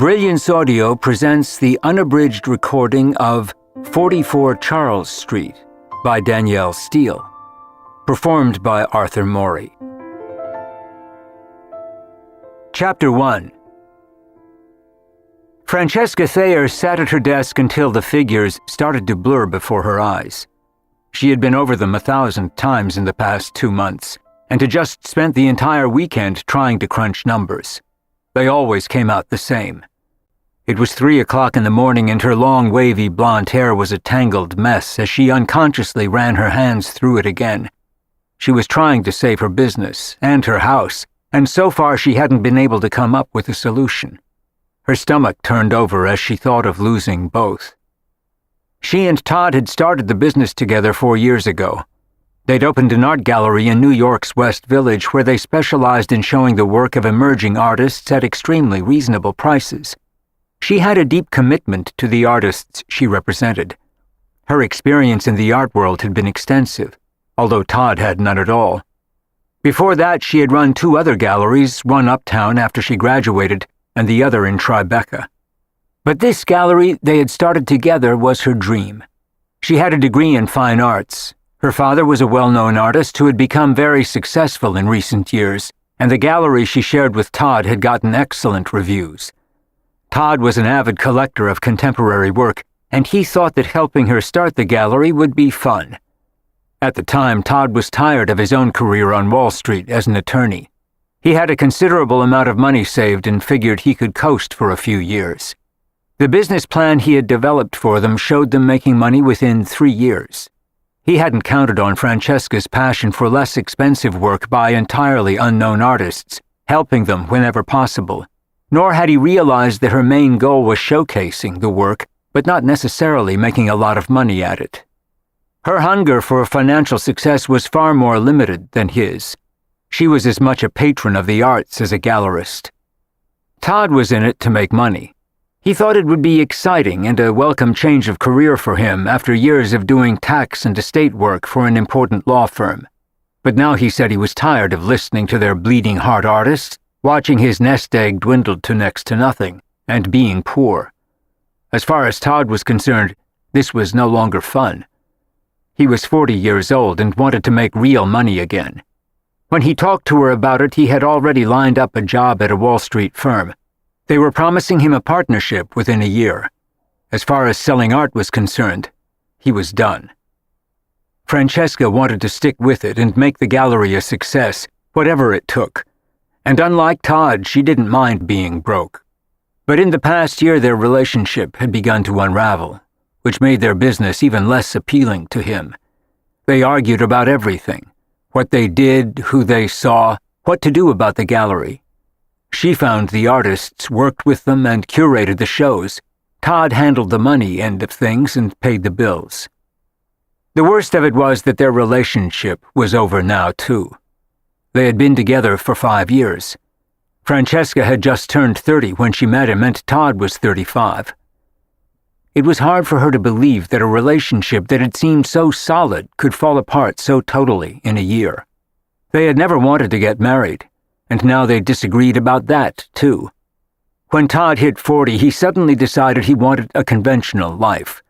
Brilliance Audio presents the unabridged recording of 44 Charles Street by Danielle Steele, performed by Arthur Morey. Chapter 1. Francesca Thayer sat at her desk until the figures started to blur before her eyes. She had been over them 1,000 times in the past 2 months, and had just spent the entire weekend trying to crunch numbers. They always came out the same. It was 3 o'clock in the morning, and her long, wavy blonde hair was a tangled mess as she unconsciously ran her hands through it again. She was trying to save her business and her house, and so far she hadn't been able to come up with a solution. Her stomach turned over as she thought of losing both. She and Todd had started the business together 4 years ago. They'd opened an art gallery in New York's West Village where they specialized in showing the work of emerging artists at extremely reasonable prices. She had a deep commitment to the artists she represented. Her experience in the art world had been extensive, although Todd had none at all. Before that, she had run 2 other galleries, one uptown after she graduated, and the other in Tribeca. But this gallery they had started together was her dream. She had a degree in fine arts. Her father was a well-known artist who had become very successful in recent years, and the gallery she shared with Todd had gotten excellent reviews. Todd was an avid collector of contemporary work, and he thought that helping her start the gallery would be fun. At the time, Todd was tired of his own career on Wall Street as an attorney. He had a considerable amount of money saved and figured he could coast for a few years. The business plan he had developed for them showed them making money within 3 years. He hadn't counted on Francesca's passion for less expensive work by entirely unknown artists, helping them whenever possible, nor had he realized that her main goal was showcasing the work, but not necessarily making a lot of money at it. Her hunger for financial success was far more limited than his. She was as much a patron of the arts as a gallerist. Todd was in it to make money. He thought it would be exciting and a welcome change of career for him after years of doing tax and estate work for an important law firm. But now he said he was tired of listening to their bleeding heart artists, watching his nest egg dwindle to next to nothing, and being poor. As far as Todd was concerned, this was no longer fun. He was 40 years old and wanted to make real money again. When he talked to her about it, he had already lined up a job at a Wall Street firm. They were promising him a partnership within a year. As far as selling art was concerned, he was done. Francesca wanted to stick with it and make the gallery a success, whatever it took. And unlike Todd, she didn't mind being broke. But in the past year, their relationship had begun to unravel, which made their business even less appealing to him. They argued about everything: what they did, who they saw, what to do about the gallery. She found the artists, worked with them, and curated the shows. Todd handled the money end of things and paid the bills. The worst of it was that their relationship was over now, too. They had been together for 5 years. Francesca had just turned 30 when she met him, and Todd was 35. It was hard for her to believe that a relationship that had seemed so solid could fall apart so totally in a year. They had never wanted to get married, and now they disagreed about that, too. When Todd hit 40, he suddenly decided he wanted a conventional life.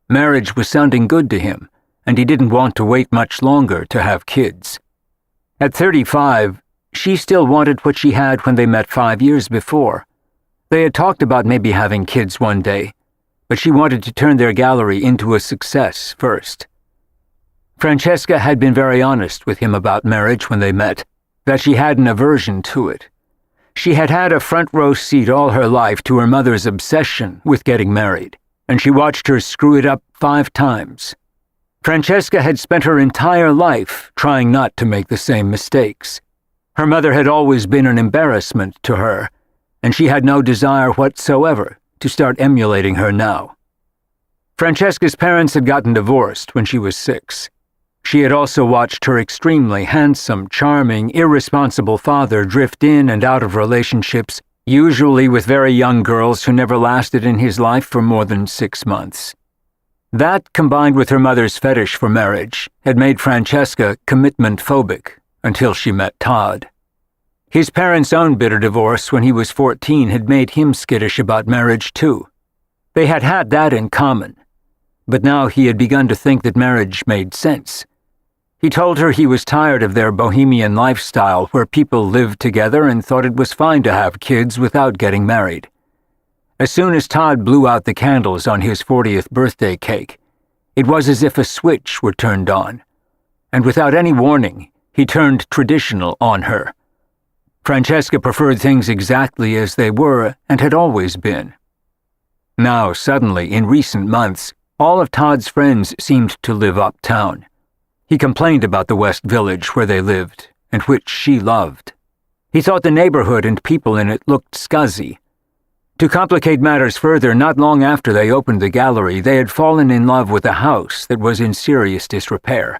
Marriage was sounding good to him, and he didn't want to wait much longer to have kids. At 35, she still wanted what she had when they met 5 years before. They had talked about maybe having kids one day, but she wanted to turn their gallery into a success first. Francesca had been very honest with him about marriage when they met, that she had an aversion to it. She had had a front-row seat all her life to her mother's obsession with getting married, and she watched her screw it up 5 times. Francesca had spent her entire life trying not to make the same mistakes. Her mother had always been an embarrassment to her, and she had no desire whatsoever to start emulating her now. Francesca's parents had gotten divorced when she was 6. She had also watched her extremely handsome, charming, irresponsible father drift in and out of relationships, usually with very young girls who never lasted in his life for more than 6 months. That, combined with her mother's fetish for marriage, had made Francesca commitment-phobic until she met Todd. His parents' own bitter divorce when he was 14 had made him skittish about marriage too. They had had that in common, but now he had begun to think that marriage made sense. He told her he was tired of their bohemian lifestyle where people lived together and thought it was fine to have kids without getting married. As soon as Todd blew out the candles on his 40th birthday cake, it was as if a switch were turned on, and without any warning, he turned traditional on her. Francesca preferred things exactly as they were and had always been. Now, suddenly, in recent months, all of Todd's friends seemed to live uptown. He complained about the West Village where they lived, and which she loved. He thought the neighborhood and people in it looked scuzzy. To complicate matters further, not long after they opened the gallery, they had fallen in love with a house that was in serious disrepair.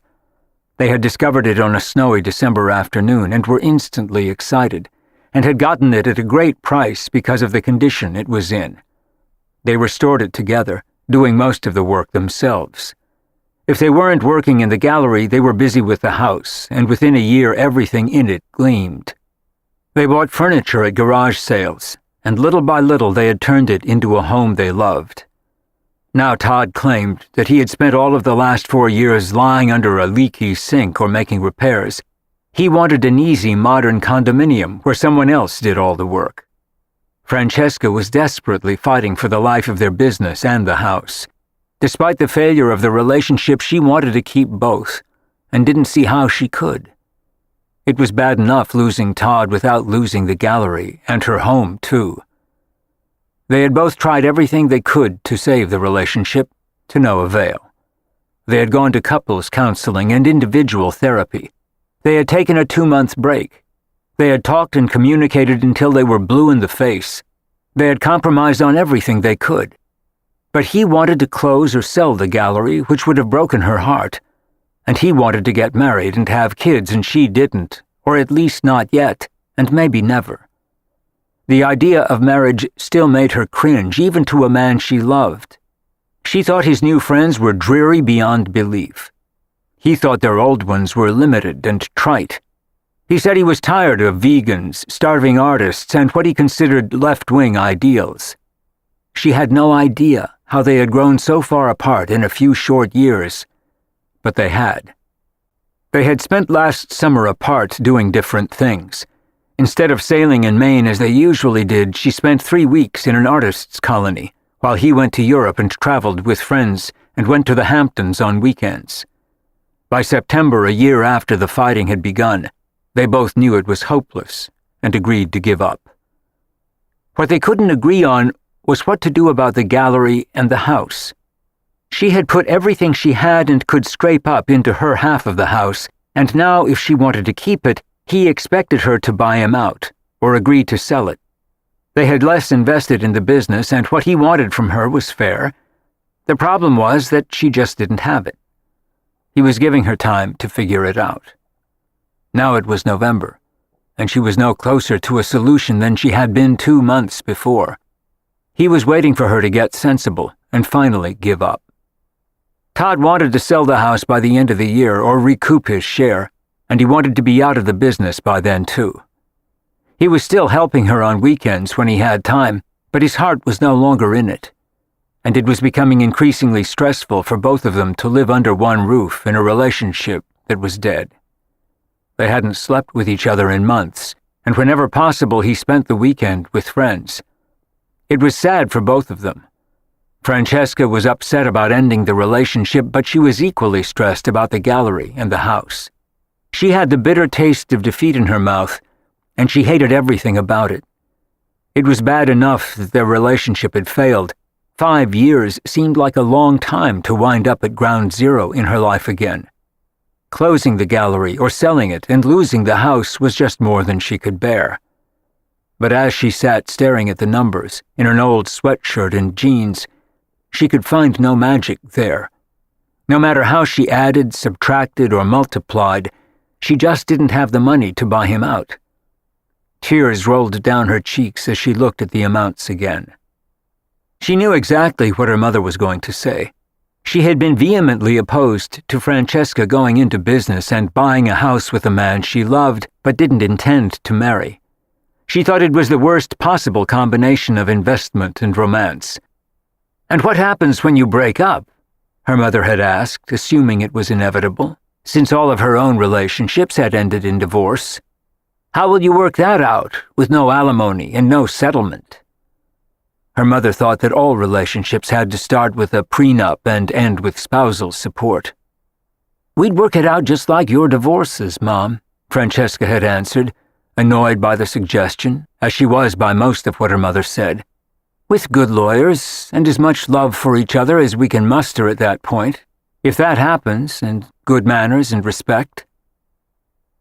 They had discovered it on a snowy December afternoon and were instantly excited, and had gotten it at a great price because of the condition it was in. They restored it together, doing most of the work themselves. If they weren't working in the gallery, they were busy with the house, and within a year everything in it gleamed. They bought furniture at garage sales, and little by little they had turned it into a home they loved. Now Todd claimed that he had spent all of the last 4 years lying under a leaky sink or making repairs. He wanted an easy, modern condominium where someone else did all the work. Francesca was desperately fighting for the life of their business and the house. Despite the failure of the relationship, she wanted to keep both, and didn't see how she could. It was bad enough losing Todd without losing the gallery, and her home, too. They had both tried everything they could to save the relationship, to no avail. They had gone to couples counseling and individual therapy. They had taken a 2-month break. They had talked and communicated until they were blue in the face. They had compromised on everything they could. But he wanted to close or sell the gallery, which would have broken her heart. And he wanted to get married and have kids, and she didn't, or at least not yet, and maybe never. The idea of marriage still made her cringe, even to a man she loved. She thought his new friends were dreary beyond belief. He thought their old ones were limited and trite. He said he was tired of vegans, starving artists, and what he considered left-wing ideals. She had no idea how they had grown so far apart in a few short years, but they had. They had spent last summer apart doing different things. Instead of sailing in Maine as they usually did, she spent 3 weeks in an artist's colony, while he went to Europe and traveled with friends and went to the Hamptons on weekends. By September, a year after the fighting had begun, they both knew it was hopeless and agreed to give up. What they couldn't agree on was what to do about the gallery and the house. She had put everything she had and could scrape up into her half of the house, and now if she wanted to keep it, he expected her to buy him out, or agree to sell it. They had less invested in the business, and what he wanted from her was fair. The problem was that she just didn't have it. He was giving her time to figure it out. Now it was November, and she was no closer to a solution than she had been 2 months before. He was waiting for her to get sensible and finally give up. Todd wanted to sell the house by the end of the year or recoup his share, and he wanted to be out of the business by then too. He was still helping her on weekends when he had time, but his heart was no longer in it, and it was becoming increasingly stressful for both of them to live under one roof in a relationship that was dead. They hadn't slept with each other in months, and whenever possible he spent the weekend with friends. It was sad for both of them. Francesca was upset about ending the relationship, but she was equally stressed about the gallery and the house. She had the bitter taste of defeat in her mouth, and she hated everything about it. It was bad enough that their relationship had failed. 5 years seemed like a long time to wind up at ground zero in her life again. Closing the gallery or selling it and losing the house was just more than she could bear. But as she sat staring at the numbers, in an old sweatshirt and jeans, she could find no magic there. No matter how she added, subtracted, or multiplied, she just didn't have the money to buy him out. Tears rolled down her cheeks as she looked at the amounts again. She knew exactly what her mother was going to say. She had been vehemently opposed to Francesca going into business and buying a house with a man she loved but didn't intend to marry. She thought it was the worst possible combination of investment and romance. "And what happens when you break up?" her mother had asked, assuming it was inevitable, since all of her own relationships had ended in divorce. "How will you work that out, with no alimony and no settlement?" Her mother thought that all relationships had to start with a prenup and end with spousal support. "We'd work it out just like your divorces, Mom," Francesca had answered, annoyed by the suggestion, as she was by most of what her mother said. "With good lawyers, and as much love for each other as we can muster at that point, if that happens, and good manners and respect."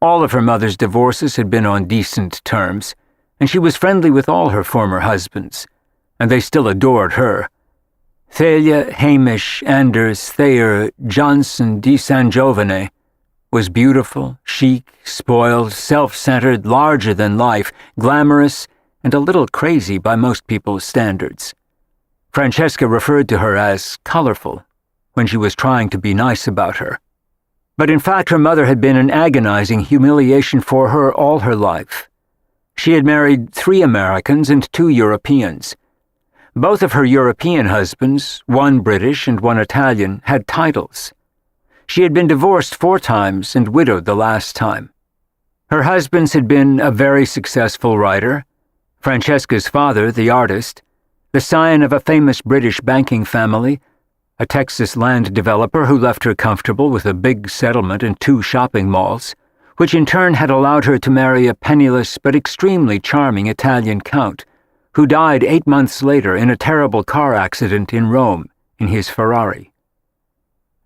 All of her mother's divorces had been on decent terms, and she was friendly with all her former husbands, and they still adored her. Thalia, Hamish, Anders, Thayer, Johnson, di San Giovane was beautiful, chic, spoiled, self-centered, larger than life, glamorous, and a little crazy by most people's standards. Francesca referred to her as colorful when she was trying to be nice about her. But in fact, her mother had been an agonizing humiliation for her all her life. She had married 3 Americans and 2 Europeans. Both of her European husbands, one British and one Italian, had titles. She had been divorced 4 times and widowed the last time. Her husbands had been a very successful writer, Francesca's father, the artist, the scion of a famous British banking family, a Texas land developer who left her comfortable with a big settlement and 2 shopping malls, which in turn had allowed her to marry a penniless but extremely charming Italian count, who died 8 months later in a terrible car accident in Rome in his Ferrari.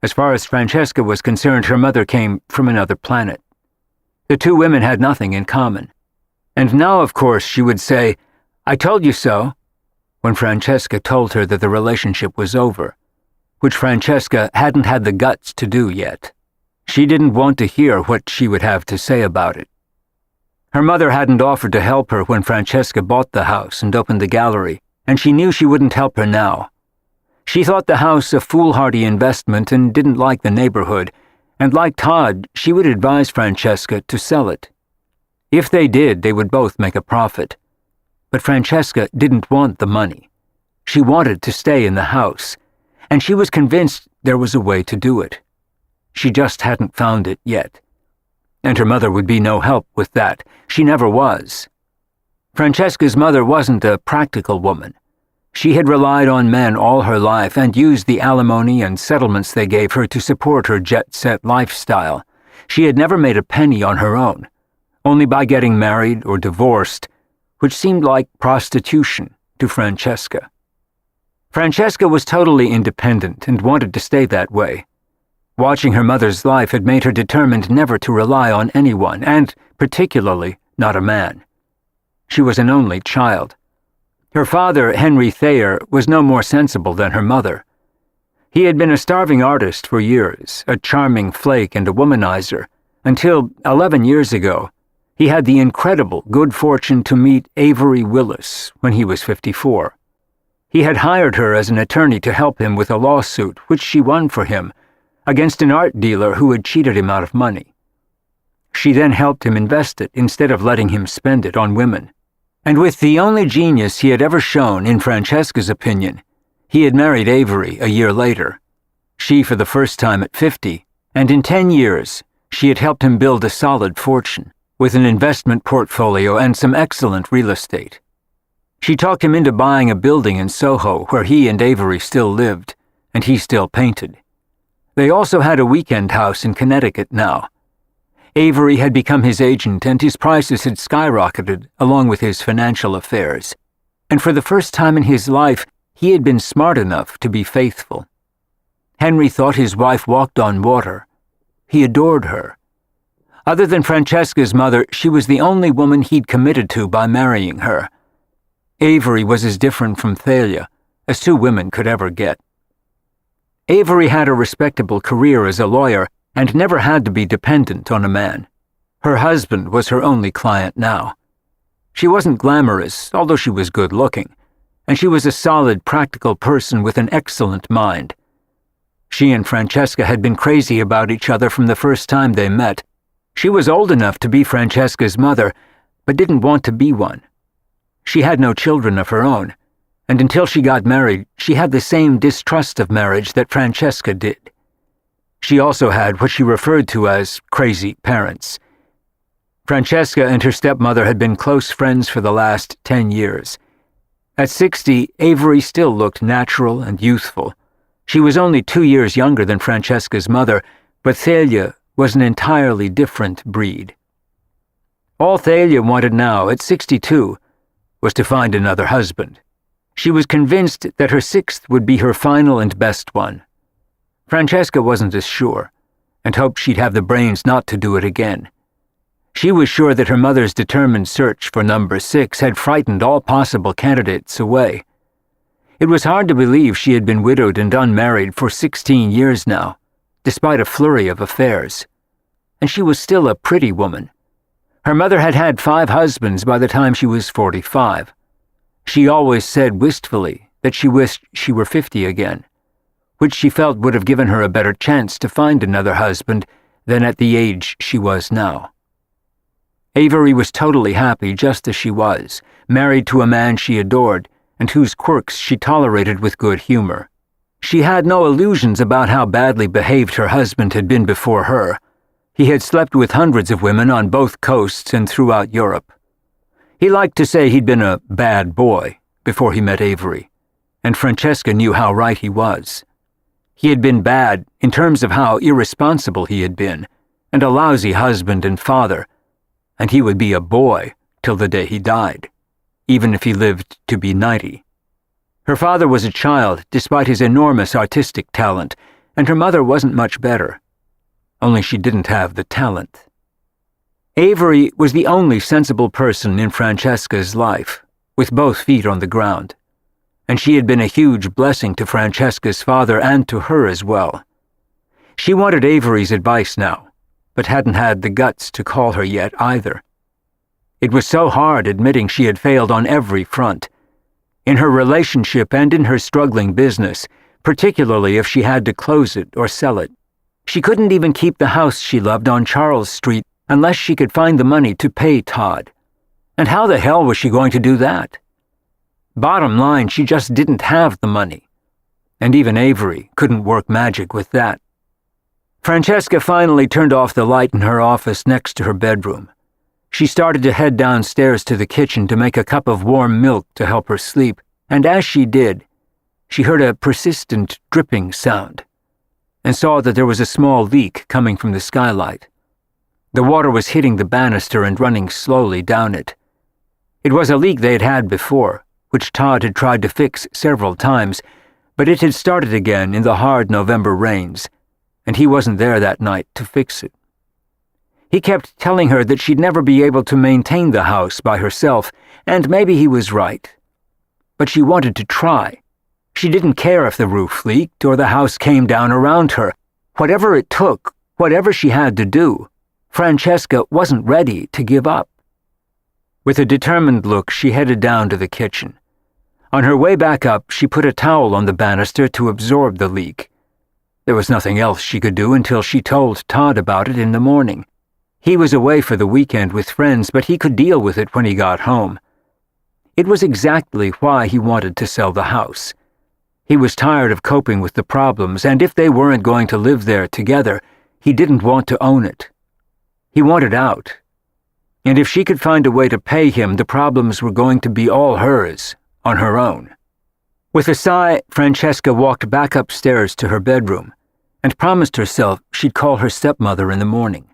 As far as Francesca was concerned, her mother came from another planet. The 2 women had nothing in common. And now, of course, she would say, "I told you so," when Francesca told her that the relationship was over, which Francesca hadn't had the guts to do yet. She didn't want to hear what she would have to say about it. Her mother hadn't offered to help her when Francesca bought the house and opened the gallery, and she knew she wouldn't help her now. She thought the house a foolhardy investment and didn't like the neighborhood, and like Todd, she would advise Francesca to sell it. If they did, they would both make a profit. But Francesca didn't want the money. She wanted to stay in the house, and she was convinced there was a way to do it. She just hadn't found it yet. And her mother would be no help with that. She never was. Francesca's mother wasn't a practical woman. She had relied on men all her life and used the alimony and settlements they gave her to support her jet-set lifestyle. She had never made a penny on her own, only by getting married or divorced, which seemed like prostitution to Francesca. Francesca was totally independent and wanted to stay that way. Watching her mother's life had made her determined never to rely on anyone, and particularly not a man. She was an only child. Her father, Henry Thayer, was no more sensible than her mother. He had been a starving artist for years, a charming flake and a womanizer, until 11 years ago, he had the incredible good fortune to meet Avery Willis when he was 54. He had hired her as an attorney to help him with a lawsuit, which she won for him, against an art dealer who had cheated him out of money. She then helped him invest it instead of letting him spend it on women. And with the only genius he had ever shown, in Francesca's opinion, he had married Avery a year later. She for the first time at 50, and in 10 years, she had helped him build a solid fortune, with an investment portfolio and some excellent real estate. She talked him into buying a building in Soho where he and Avery still lived, and he still painted. They also had a weekend house in Connecticut now. Avery had become his agent, and his prices had skyrocketed along with his financial affairs. And for the first time in his life, he had been smart enough to be faithful. Henry thought his wife walked on water. He adored her. Other than Francesca's mother, she was the only woman he'd committed to by marrying her. Avery was as different from Thalia as 2 women could ever get. Avery had a respectable career as a lawyer and never had to be dependent on a man. Her husband was her only client now. She wasn't glamorous, although she was good-looking, and she was a solid, practical person with an excellent mind. She and Francesca had been crazy about each other from the first time they met. She was old enough to be Francesca's mother, but didn't want to be one. She had no children of her own, and until she got married, she had the same distrust of marriage that Francesca did. She also had what she referred to as crazy parents. Francesca and her stepmother had been close friends for the last 10 years. At 60, Avery still looked natural and youthful. She was only 2 years younger than Francesca's mother, but Thalia was an entirely different breed. All Thalia wanted now, at 62, was to find another husband. She was convinced that her sixth would be her final and best one. Francesca wasn't as sure, and hoped she'd have the brains not to do it again. She was sure that her mother's determined search for number 6 had frightened all possible candidates away. It was hard to believe she had been widowed and unmarried for 16 years now, despite a flurry of affairs. And she was still a pretty woman. Her mother had had 5 husbands by the time she was 45. She always said wistfully that she wished she were 50 again, which she felt would have given her a better chance to find another husband than at the age she was now. Avery was totally happy just as she was, married to a man she adored and whose quirks she tolerated with good humor. She had no illusions about how badly behaved her husband had been before her. He had slept with hundreds of women on both coasts and throughout Europe. He liked to say he'd been a bad boy before he met Avery, and Francesca knew how right he was. He had been bad in terms of how irresponsible he had been, and a lousy husband and father, and he would be a boy till the day he died, even if he lived to be 90. Her father was a child despite his enormous artistic talent, and her mother wasn't much better. Only she didn't have the talent. Avery was the only sensible person in Francesca's life, with both feet on the ground, and she had been a huge blessing to Francesca's father and to her as well. She wanted Avery's advice now, but hadn't had the guts to call her yet either. It was so hard admitting she had failed on every front, in her relationship and in her struggling business, particularly if she had to close it or sell it. She couldn't even keep the house she loved on Charles Street unless she could find the money to pay Todd. And how the hell was she going to do that? Bottom line, she just didn't have the money. And even Avery couldn't work magic with that. Francesca finally turned off the light in her office next to her bedroom. She started to head downstairs to the kitchen to make a cup of warm milk to help her sleep, and as she did, she heard a persistent dripping sound, and saw that there was a small leak coming from the skylight. The water was hitting the banister and running slowly down it. It was a leak they had had before, which Todd had tried to fix several times, but it had started again in the hard November rains, and he wasn't there that night to fix it. He kept telling her that she'd never be able to maintain the house by herself, and maybe he was right. But she wanted to try. She didn't care if the roof leaked or the house came down around her. Whatever it took, whatever she had to do, Francesca wasn't ready to give up. With a determined look, she headed down to the kitchen. On her way back up, she put a towel on the banister to absorb the leak. There was nothing else she could do until she told Todd about it in the morning. He was away for the weekend with friends, but he could deal with it when he got home. It was exactly why he wanted to sell the house. He was tired of coping with the problems, and if they weren't going to live there together, he didn't want to own it. He wanted out. And if she could find a way to pay him, the problems were going to be all hers, on her own. With a sigh, Francesca walked back upstairs to her bedroom and promised herself she'd call her stepmother in the morning.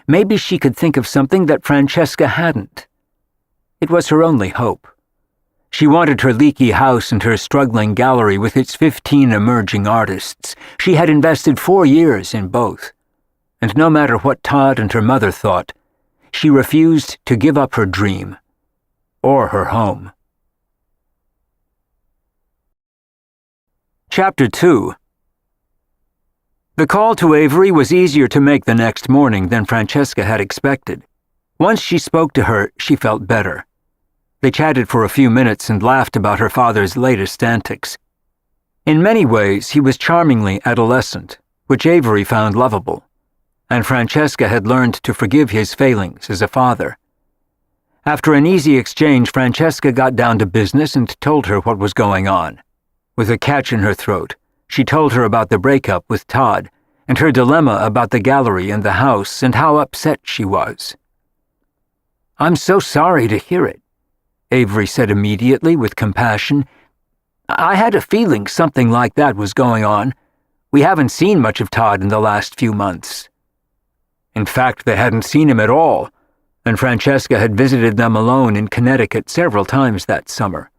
Maybe she could think of something that Francesca hadn't. It was her only hope. She wanted her leaky house and her struggling gallery with its 15 emerging artists. She had invested 4 years in both. And no matter what Todd and her mother thought, she refused to give up her dream or her home. Chapter 2. The call to Avery was easier to make the next morning than Francesca had expected. Once she spoke to her, she felt better. They chatted for a few minutes and laughed about her father's latest antics. In many ways, he was charmingly adolescent, which Avery found lovable, and Francesca had learned to forgive his failings as a father. After an easy exchange, Francesca got down to business and told her what was going on. With a catch in her throat, she told her about the breakup with Todd and her dilemma about the gallery and the house and how upset she was. "I'm so sorry to hear it," Avery said immediately with compassion. "I had a feeling something like that was going on. We haven't seen much of Todd in the last few months." In fact, they hadn't seen him at all, and Francesca had visited them alone in Connecticut several times that summer.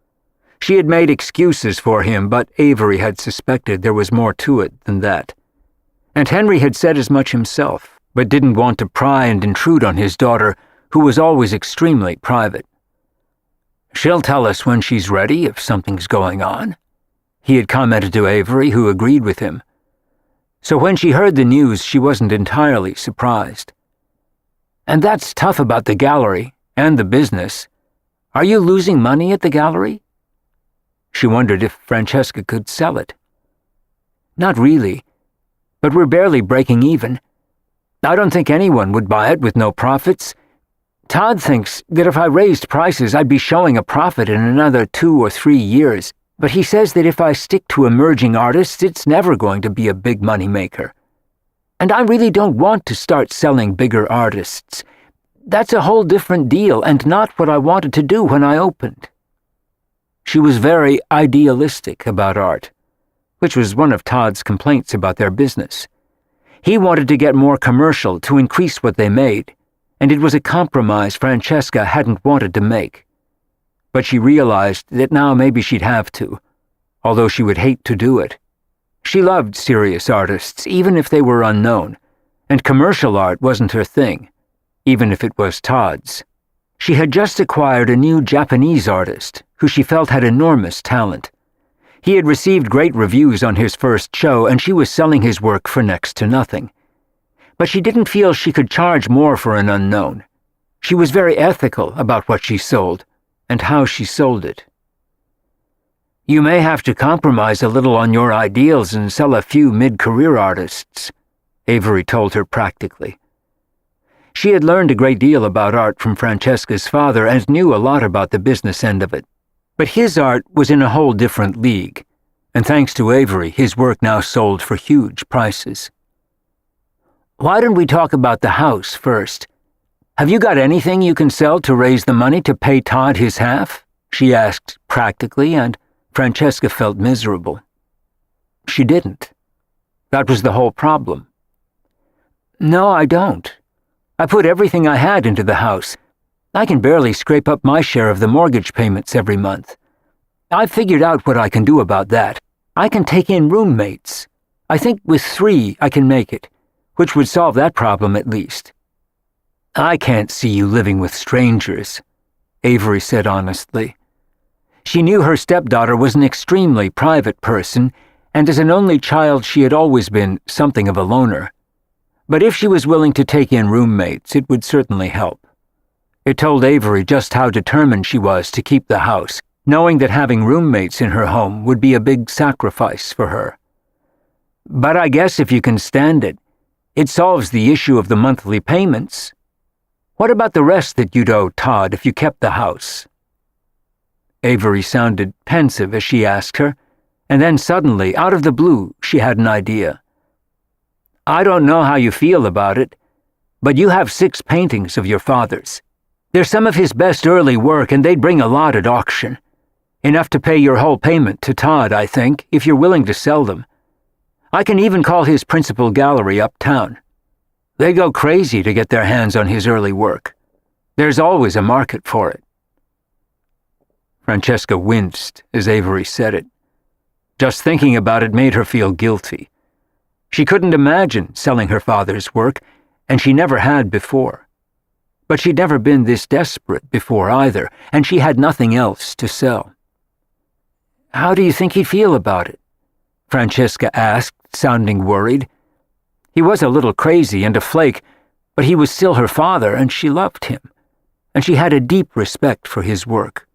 She had made excuses for him, but Avery had suspected there was more to it than that. And Henry had said as much himself, but didn't want to pry and intrude on his daughter, who was always extremely private. "She'll tell us when she's ready if something's going on," he had commented to Avery, who agreed with him. So when she heard the news, she wasn't entirely surprised. "And that's tough about the gallery and the business. Are you losing money at the gallery?" She wondered if Francesca could sell it. "Not really, but we're barely breaking even. I don't think anyone would buy it with no profits. Todd thinks that if I raised prices, I'd be showing a profit in another 2 or 3 years, but he says that if I stick to emerging artists, it's never going to be a big money maker. And I really don't want to start selling bigger artists. That's a whole different deal and not what I wanted to do when I opened." She was very idealistic about art, which was one of Todd's complaints about their business. He wanted to get more commercial to increase what they made, and it was a compromise Francesca hadn't wanted to make. But she realized that now maybe she'd have to, although she would hate to do it. She loved serious artists, even if they were unknown, and commercial art wasn't her thing, even if it was Todd's. She had just acquired a new Japanese artist who she felt had enormous talent. He had received great reviews on his first show, and she was selling his work for next to nothing. But she didn't feel she could charge more for an unknown. She was very ethical about what she sold and how she sold it. "You may have to compromise a little on your ideals and sell a few mid-career artists," Avery told her practically. She had learned a great deal about art from Francesca's father and knew a lot about the business end of it. But his art was in a whole different league, and thanks to Avery, his work now sold for huge prices. "Why don't we talk about the house first? Have you got anything you can sell to raise the money to pay Todd his half?" she asked practically, and Francesca felt miserable. She didn't. That was the whole problem. "No, I don't. I put everything I had into the house. I can barely scrape up my share of the mortgage payments every month. I've figured out what I can do about that. I can take in roommates. I think with 3 I can make it, which would solve that problem at least." "I can't see you living with strangers," Avery said honestly. She knew her stepdaughter was an extremely private person, and as an only child she had always been something of a loner. But if she was willing to take in roommates, it would certainly help. It told Avery just how determined she was to keep the house, knowing that having roommates in her home would be a big sacrifice for her. "But I guess if you can stand it, it solves the issue of the monthly payments. What about the rest that you'd owe Todd if you kept the house?" Avery sounded pensive as she asked her, and then suddenly, out of the blue, she had an idea. "I don't know how you feel about it, but you have 6 paintings of your father's. They're some of his best early work, and they'd bring a lot at auction. Enough to pay your whole payment to Todd, I think, if you're willing to sell them. I can even call his principal gallery uptown. They go crazy to get their hands on his early work. There's always a market for it." Francesca winced as Avery said it. Just thinking about it made her feel guilty. She couldn't imagine selling her father's work, and she never had before. But she'd never been this desperate before either, and she had nothing else to sell. "How do you think he'd feel about it?" Francesca asked, sounding worried. He was a little crazy and a flake, but he was still her father, and she loved him, and she had a deep respect for his work.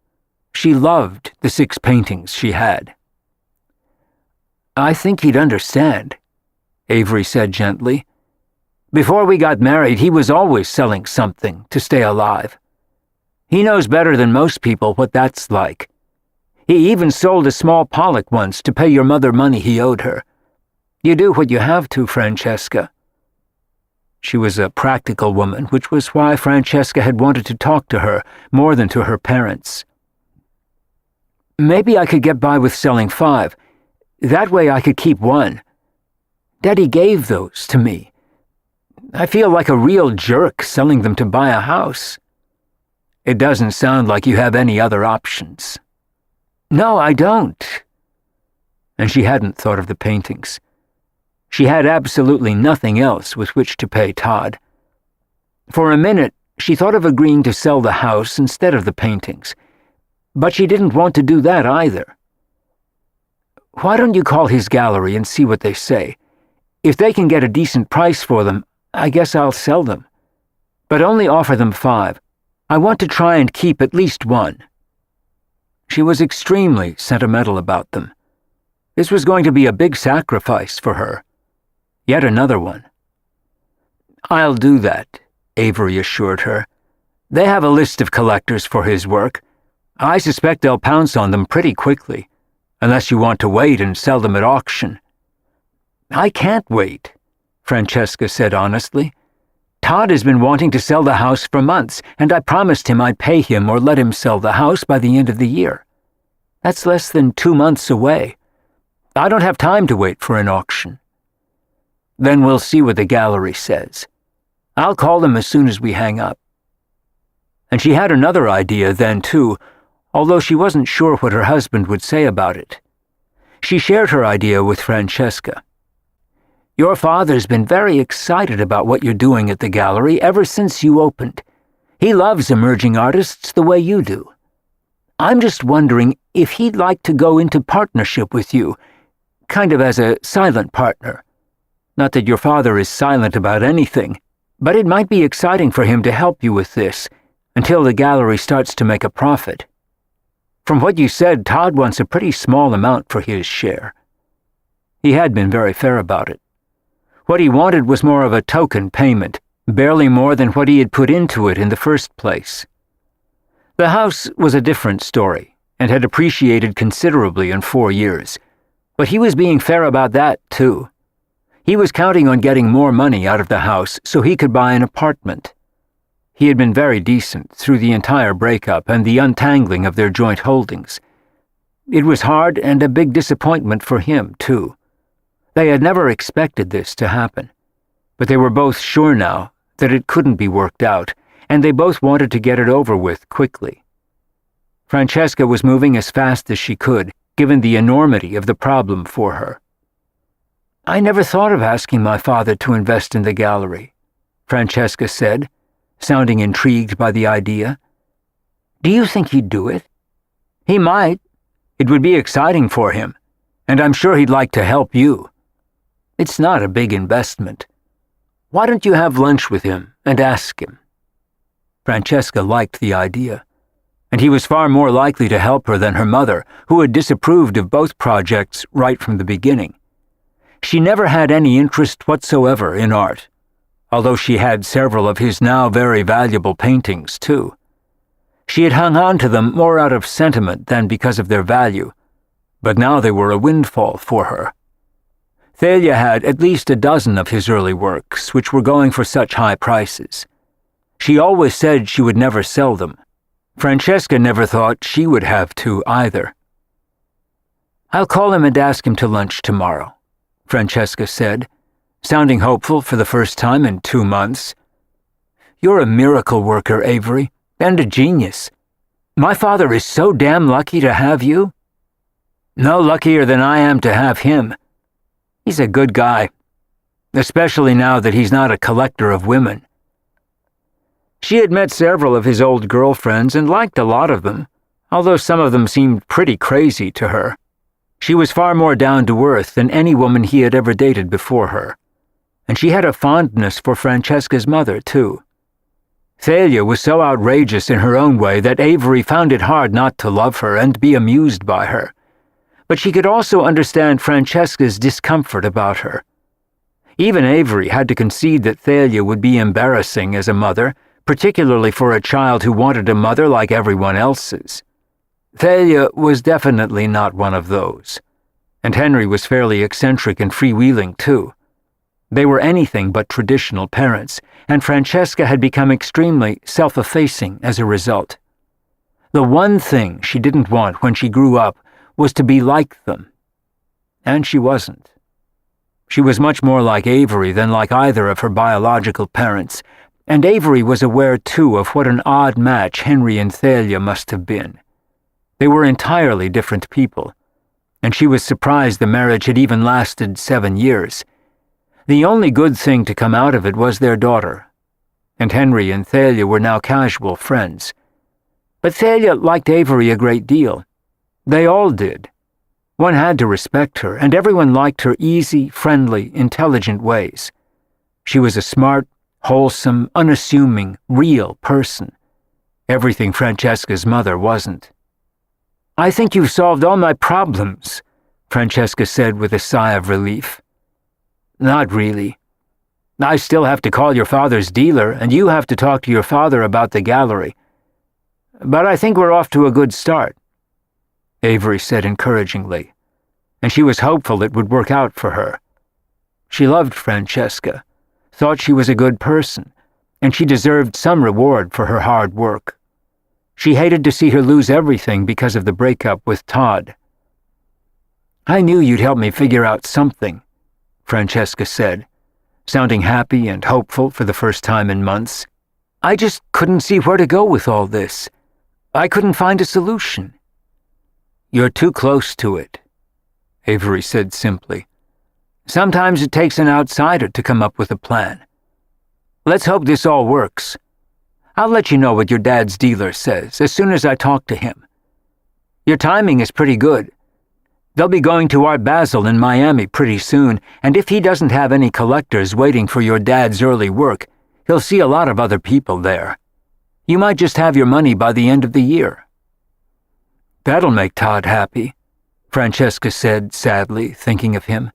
She loved the 6 paintings she had. I think he'd understand, Avery said gently. Before we got married, he was always selling something to stay alive. He knows better than most people what that's like. He even sold a small Pollock once to pay your mother money he owed her. You do what you have to, Francesca. She was a practical woman, which was why Francesca had wanted to talk to her more than to her parents. Maybe I could get by with selling 5. That way I could keep 1. Daddy gave those to me. I feel like a real jerk selling them to buy a house. It doesn't sound like you have any other options. No, I don't. And she hadn't thought of the paintings. She had absolutely nothing else with which to pay Todd. For a minute, she thought of agreeing to sell the house instead of the paintings, but she didn't want to do that either. Why don't you call his gallery and see what they say? If they can get a decent price for them, I guess I'll sell them. But only offer them 5. I want to try and keep at least 1. She was extremely sentimental about them. This was going to be a big sacrifice for her. Yet another one. I'll do that, Avery assured her. They have a list of collectors for his work. I suspect they'll pounce on them pretty quickly, unless you want to wait and sell them at auction. I can't wait, Francesca said honestly. Todd has been wanting to sell the house for months, and I promised him I'd pay him or let him sell the house by the end of the year. That's less than 2 months away. I don't have time to wait for an auction. Then we'll see what the gallery says. I'll call them as soon as we hang up. And she had another idea then, too, although she wasn't sure what her husband would say about it. She shared her idea with Francesca. Your father's been very excited about what you're doing at the gallery ever since you opened. He loves emerging artists the way you do. I'm just wondering if he'd like to go into partnership with you, kind of as a silent partner. Not that your father is silent about anything, but it might be exciting for him to help you with this until the gallery starts to make a profit. From what you said, Todd wants a pretty small amount for his share. He had been very fair about it. What he wanted was more of a token payment, barely more than what he had put into it in the first place. The house was a different story and had appreciated considerably in 4 years, but he was being fair about that, too. He was counting on getting more money out of the house so he could buy an apartment. He had been very decent through the entire breakup and the untangling of their joint holdings. It was hard and a big disappointment for him, too. They had never expected this to happen, but they were both sure now that it couldn't be worked out, and they both wanted to get it over with quickly. Francesca was moving as fast as she could, given the enormity of the problem for her. I never thought of asking my father to invest in the gallery, Francesca said, sounding intrigued by the idea. Do you think he'd do it? He might. It would be exciting for him, and I'm sure he'd like to help you. It's not a big investment. Why don't you have lunch with him and ask him? Francesca liked the idea, and he was far more likely to help her than her mother, who had disapproved of both projects right from the beginning. She never had any interest whatsoever in art, although she had several of his now very valuable paintings, too. She had hung on to them more out of sentiment than because of their value, but now they were a windfall for her. Thalia had at least a dozen of his early works, which were going for such high prices. She always said she would never sell them. Francesca never thought she would have to either. I'll call him and ask him to lunch tomorrow, Francesca said, sounding hopeful for the first time in 2 months. You're a miracle worker, Avery, and a genius. My father is so damn lucky to have you. No luckier than I am to have him. He's a good guy, especially now that he's not a collector of women. She had met several of his old girlfriends and liked a lot of them, although some of them seemed pretty crazy to her. She was far more down to earth than any woman he had ever dated before her, and she had a fondness for Francesca's mother, too. Thalia was so outrageous in her own way that Avery found it hard not to love her and be amused by her. but she could also understand Francesca's discomfort about her. Even Avery had to concede that Thalia would be embarrassing as a mother, particularly for a child who wanted a mother like everyone else's. Thalia was definitely not one of those. And Henry was fairly eccentric and freewheeling, too. They were anything but traditional parents, and Francesca had become extremely self-effacing as a result. The one thing she didn't want when she grew up was to be like them. And she wasn't. She was much more like Avery than like either of her biological parents, and Avery was aware, too, of what an odd match Henry and Thalia must have been. They were entirely different people, and she was surprised the marriage had even lasted 7 years. The only good thing to come out of it was their daughter, and Henry and Thalia were now casual friends. But Thalia liked Avery a great deal. They all did. One had to respect her, and everyone liked her easy, friendly, intelligent ways. She was a smart, wholesome, unassuming, real person. Everything Francesca's mother wasn't. "I think you've solved all my problems," Francesca said with a sigh of relief. "Not really. I still have to call your father's dealer, and you have to talk to your father about the gallery. But I think we're off to a good start," Avery said encouragingly, and she was hopeful it would work out for her. She loved Francesca, thought she was a good person, and she deserved some reward for her hard work. She hated to see her lose everything because of the breakup with Todd. "I knew you'd help me figure out something," Francesca said, sounding happy and hopeful for the first time in months. "I just couldn't see where to go with all this. I couldn't find a solution." "You're too close to it," Avery said simply. "Sometimes it takes an outsider to come up with a plan. Let's hope this all works. I'll let you know what your dad's dealer says as soon as I talk to him. Your timing is pretty good. They'll be going to Art Basel in Miami pretty soon, and if he doesn't have any collectors waiting for your dad's early work, he'll see a lot of other people there. You might just have your money by the end of the year." "That'll make Todd happy," Francesca said sadly, thinking of him.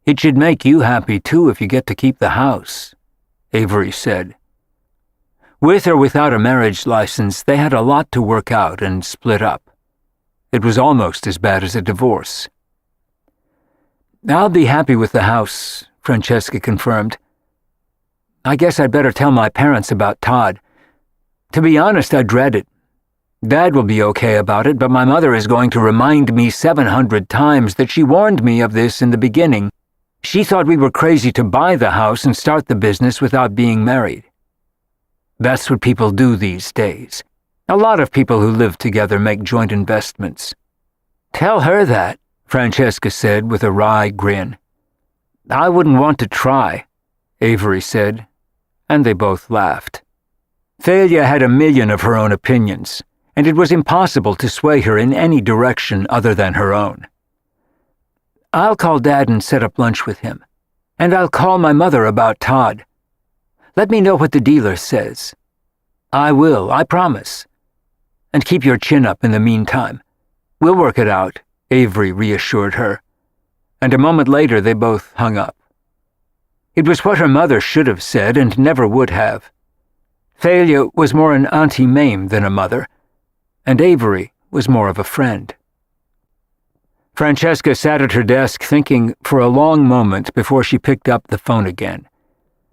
"It should make you happy, too, if you get to keep the house," Avery said. With or without a marriage license, they had a lot to work out and split up. It was almost as bad as a divorce. "I'll be happy with the house," Francesca confirmed. "I guess I'd better tell my parents about Todd. To be honest, I dread it. Dad will be okay about it, but my mother is going to remind me 700 times that she warned me of this in the beginning. She thought we were crazy to buy the house and start the business without being married. That's what people do these days. A lot of people who live together make joint investments." "Tell her that," Francesca said with a wry grin. "I wouldn't want to try," Avery said, and they both laughed. Thalia had a million of her own opinions, and it was impossible to sway her in any direction other than her own. "I'll call Dad and set up lunch with him, and I'll call my mother about Todd. Let me know what the dealer says." "I will, I promise. And keep your chin up in the meantime. We'll work it out," Avery reassured her, and a moment later they both hung up. It was what her mother should have said and never would have. Thalia was more an Auntie Mame than a mother, and Avery was more of a friend. Francesca sat at her desk thinking for a long moment before she picked up the phone again.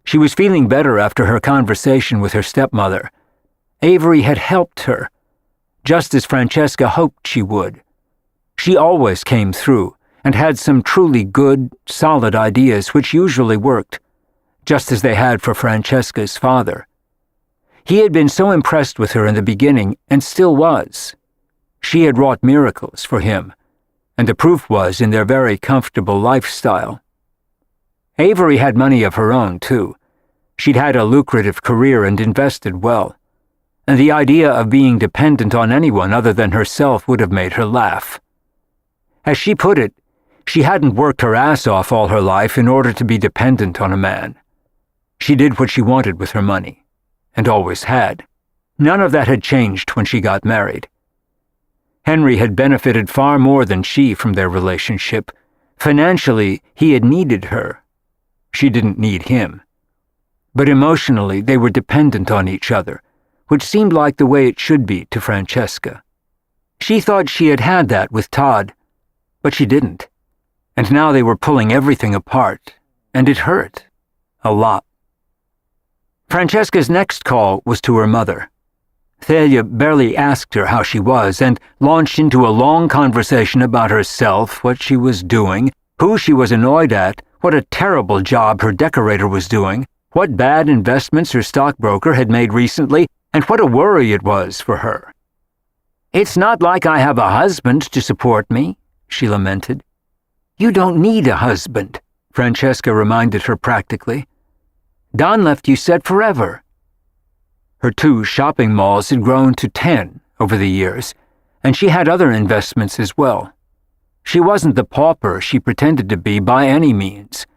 She was feeling better after her conversation with her stepmother. Avery had helped her, just as Francesca hoped she would. She always came through and had some truly good, solid ideas which usually worked, just as they had for Francesca's father. He had been so impressed with her in the beginning, and still was. She had wrought miracles for him, and the proof was in their very comfortable lifestyle. Avery had money of her own, too. She'd had a lucrative career and invested well, and the idea of being dependent on anyone other than herself would have made her laugh. As she put it, she hadn't worked her ass off all her life in order to be dependent on a man. She did what she wanted with her money, and always had. None of that had changed when she got married. Henry had benefited far more than she from their relationship. Financially, he had needed her. She didn't need him. But emotionally, they were dependent on each other, which seemed like the way it should be to Francesca. She thought she had had that with Todd, but she didn't. And now they were pulling everything apart, and it hurt. A lot. Francesca's next call was to her mother. Thalia barely asked her how she was and launched into a long conversation about herself, what she was doing, who she was annoyed at, what a terrible job her decorator was doing, what bad investments her stockbroker had made recently, and what a worry it was for her. "It's not like I have a husband to support me," she lamented. "You don't need a husband," Francesca reminded her practically. "Don left you set forever." Her 2 shopping malls had grown to 10 over the years, and she had other investments as well. She wasn't the pauper she pretended to be by any means,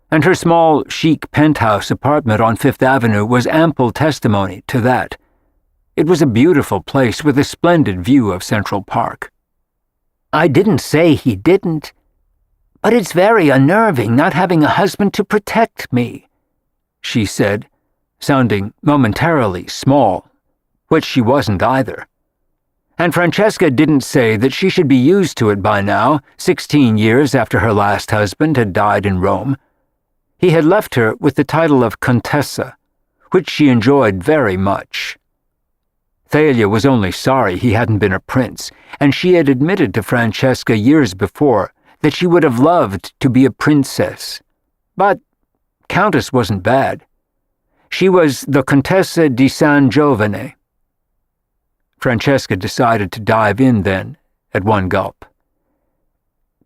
and her small, chic penthouse apartment on Fifth Avenue was ample testimony to that. It was a beautiful place with a splendid view of Central Park. "I didn't say he didn't, but it's very unnerving not having a husband to protect me," she said, sounding momentarily small, which she wasn't either. And Francesca didn't say that she should be used to it by now, 16 years after her last husband had died in Rome. He had left her with the title of Contessa, which she enjoyed very much. Thalia was only sorry he hadn't been a prince, and she had admitted to Francesca years before that she would have loved to be a princess. But Countess wasn't bad. She was the Contessa di San Giovane. Francesca decided to dive in then, at one gulp.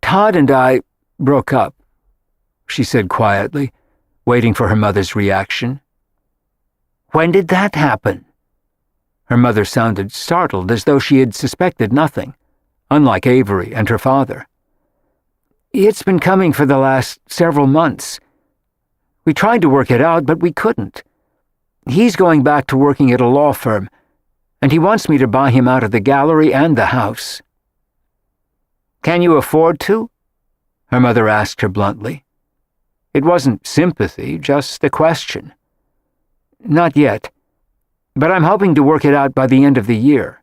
"Todd and I broke up," she said quietly, waiting for her mother's reaction. "When did that happen?" Her mother sounded startled, as though she had suspected nothing, unlike Avery and her father. "It's been coming for the last several months. We tried to work it out, but we couldn't. He's going back to working at a law firm, and he wants me to buy him out of the gallery and the house." "Can you afford to?" her mother asked her bluntly. It wasn't sympathy, just a question. "Not yet, but I'm hoping to work it out by the end of the year."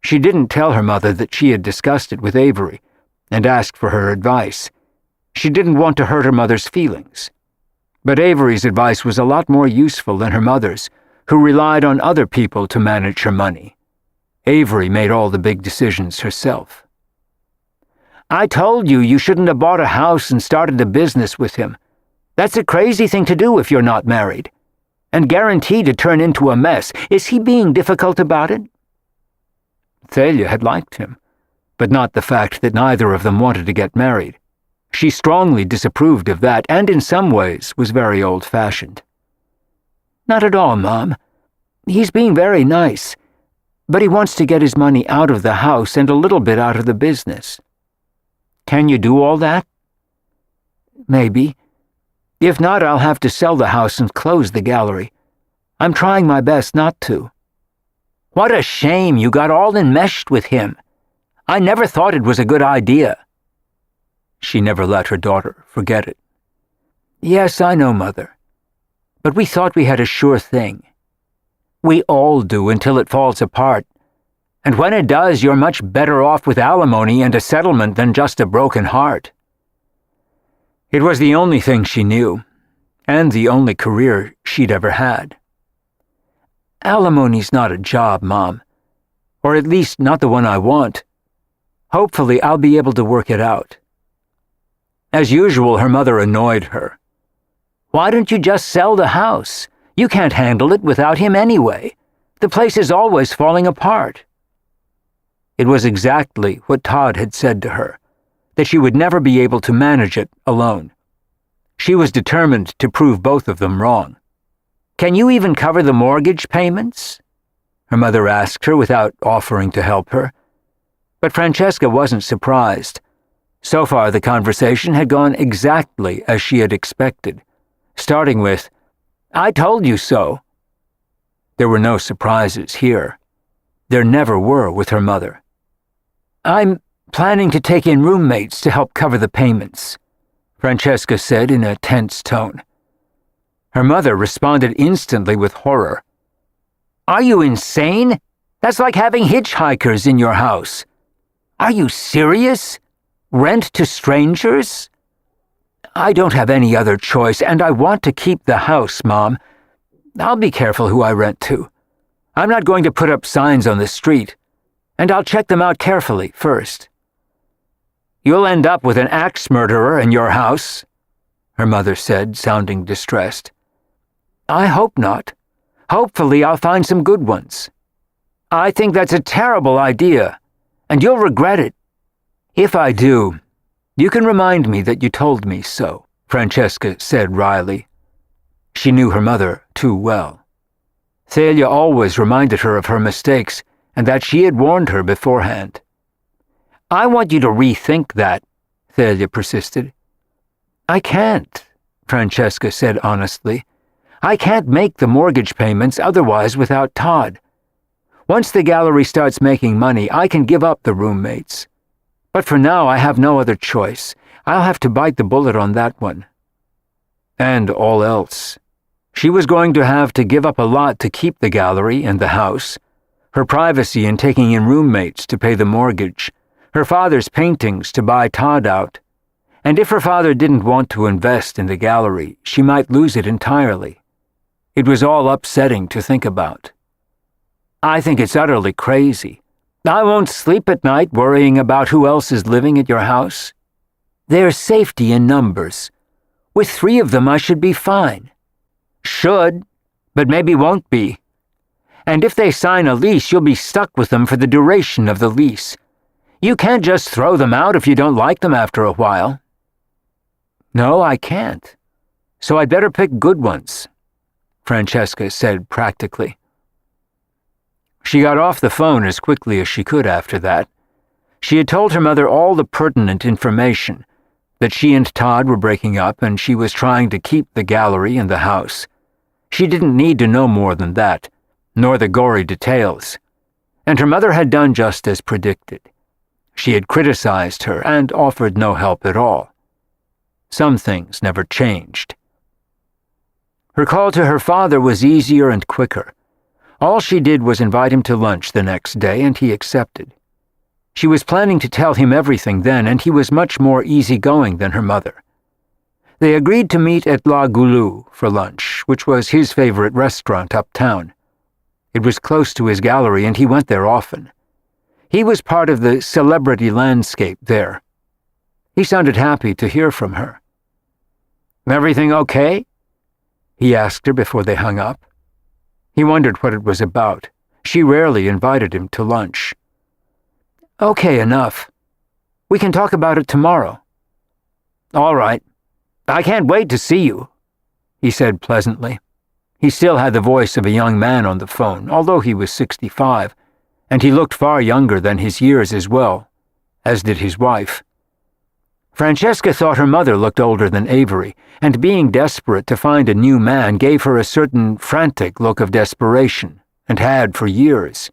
She didn't tell her mother that she had discussed it with Avery and asked for her advice. She didn't want to hurt her mother's feelings. But Avery's advice was a lot more useful than her mother's, who relied on other people to manage her money. Avery made all the big decisions herself. "I told you you shouldn't have bought a house and started a business with him. That's a crazy thing to do if you're not married. And guaranteed to turn into a mess. Is he being difficult about it?" Thalia had liked him, but not the fact that neither of them wanted to get married. She strongly disapproved of that, and in some ways was very old-fashioned. "Not at all, Mom. He's being very nice, but he wants to get his money out of the house and a little bit out of the business." "Can you do all that?" "Maybe. If not, I'll have to sell the house and close the gallery. I'm trying my best not to." "What a shame you got all enmeshed with him. I never thought it was a good idea." She never let her daughter forget it. "Yes, I know, Mother. But we thought we had a sure thing. We all do until it falls apart. And when it does, you're much better off with alimony and a settlement than just a broken heart." It was the only thing she knew, and the only career she'd ever had. "Alimony's not a job, Mom. Or at least not the one I want. Hopefully I'll be able to work it out." As usual, her mother annoyed her. "Why don't you just sell the house? You can't handle it without him anyway. The place is always falling apart." It was exactly what Todd had said to her, that she would never be able to manage it alone. She was determined to prove both of them wrong. "Can you even cover the mortgage payments?" her mother asked her without offering to help her. But Francesca wasn't surprised. So far, the conversation had gone exactly as she had expected, starting with, "I told you so." There were no surprises here. There never were with her mother. I'm planning to take in roommates to help cover the payments, Francesca said in a tense tone. Her mother responded instantly with horror. Are you insane? That's like having hitchhikers in your house. Are you serious? Rent to strangers? I don't have any other choice, and I want to keep the house, Mom. I'll be careful who I rent to. I'm not going to put up signs on the street, and I'll check them out carefully first. You'll end up with an axe murderer in your house, her mother said, sounding distressed. I hope not. Hopefully I'll find some good ones. I think that's a terrible idea, and you'll regret it. If I do, you can remind me that you told me so, Francesca said wryly. She knew her mother too well. Thalia always reminded her of her mistakes and that she had warned her beforehand. I want you to rethink that, Thalia persisted. I can't, Francesca said honestly. I can't make the mortgage payments otherwise without Todd. Once the gallery starts making money, I can give up the roommates. But for now, I have no other choice. I'll have to bite the bullet on that one. And all else. She was going to have to give up a lot to keep the gallery and the house, her privacy in taking in roommates to pay the mortgage, her father's paintings to buy Todd out. And if her father didn't want to invest in the gallery, she might lose it entirely. It was all upsetting to think about. I think it's utterly crazy. I won't sleep at night worrying about who else is living at your house. There's safety in numbers. With 3 of them, I should be fine. Should, but maybe won't be. And if they sign a lease, you'll be stuck with them for the duration of the lease. You can't just throw them out if you don't like them after a while. No, I can't. So I'd better pick good ones, Francesca said practically. She got off the phone as quickly as she could after that. She had told her mother all the pertinent information, that she and Todd were breaking up and she was trying to keep the gallery and the house. She didn't need to know more than that, nor the gory details. And her mother had done just as predicted. She had criticized her and offered no help at all. Some things never changed. Her call to her father was easier and quicker. All she did was invite him to lunch the next day, and he accepted. She was planning to tell him everything then, and he was much more easygoing than her mother. They agreed to meet at La Goulou for lunch, which was his favorite restaurant uptown. It was close to his gallery, and he went there often. He was part of the celebrity landscape there. He sounded happy to hear from her. Everything okay? He asked her before they hung up. He wondered what it was about. She rarely invited him to lunch. Okay, enough. We can talk about it tomorrow. All right. I can't wait to see you, he said pleasantly. He still had the voice of a young man on the phone, although he was 65, and he looked far younger than his years as well, as did his wife. Francesca thought her mother looked older than Avery, and being desperate to find a new man gave her a certain frantic look of desperation, and had for years.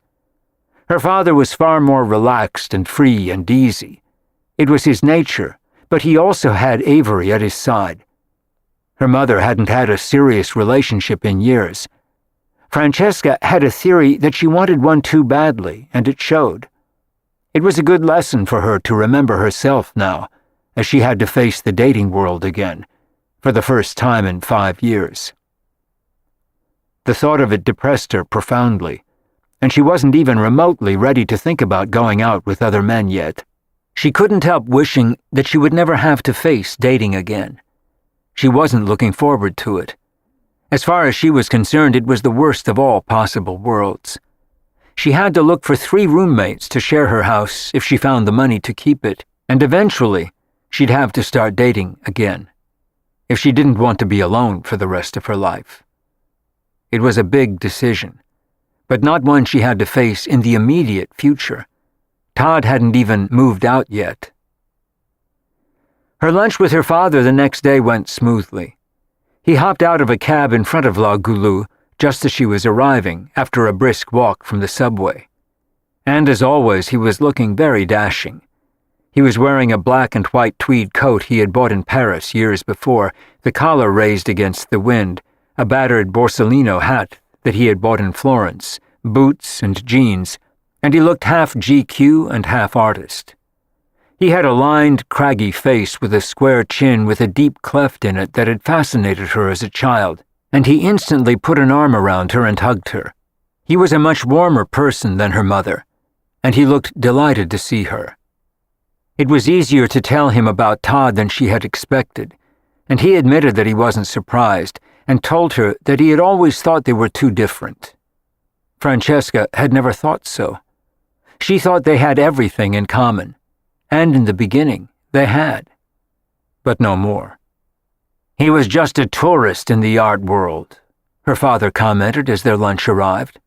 Her father was far more relaxed and free and easy. It was his nature, but he also had Avery at his side. Her mother hadn't had a serious relationship in years. Francesca had a theory that she wanted one too badly, and it showed. It was a good lesson for her to remember herself now, as she had to face the dating world again, for the first time in 5 years. The thought of it depressed her profoundly, and she wasn't even remotely ready to think about going out with other men yet. She couldn't help wishing that she would never have to face dating again. She wasn't looking forward to it. As far as she was concerned, it was the worst of all possible worlds. She had to look for 3 roommates to share her house if she found the money to keep it, and eventually, she'd have to start dating again, if she didn't want to be alone for the rest of her life. It was a big decision, but not one she had to face in the immediate future. Todd hadn't even moved out yet. Her lunch with her father the next day went smoothly. He hopped out of a cab in front of La Goulou just as she was arriving after a brisk walk from the subway. And as always, he was looking very dashing. He was wearing a black and white tweed coat he had bought in Paris years before, the collar raised against the wind, a battered Borsellino hat that he had bought in Florence, boots and jeans, and he looked half GQ and half artist. He had a lined, craggy face with a square chin with a deep cleft in it that had fascinated her as a child, and he instantly put an arm around her and hugged her. He was a much warmer person than her mother, and he looked delighted to see her. It was easier to tell him about Todd than she had expected, and he admitted that he wasn't surprised and told her that he had always thought they were too different. Francesca had never thought so. She thought they had everything in common, and in the beginning they had, but no more. He was just a tourist in the art world, her father commented as their lunch arrived.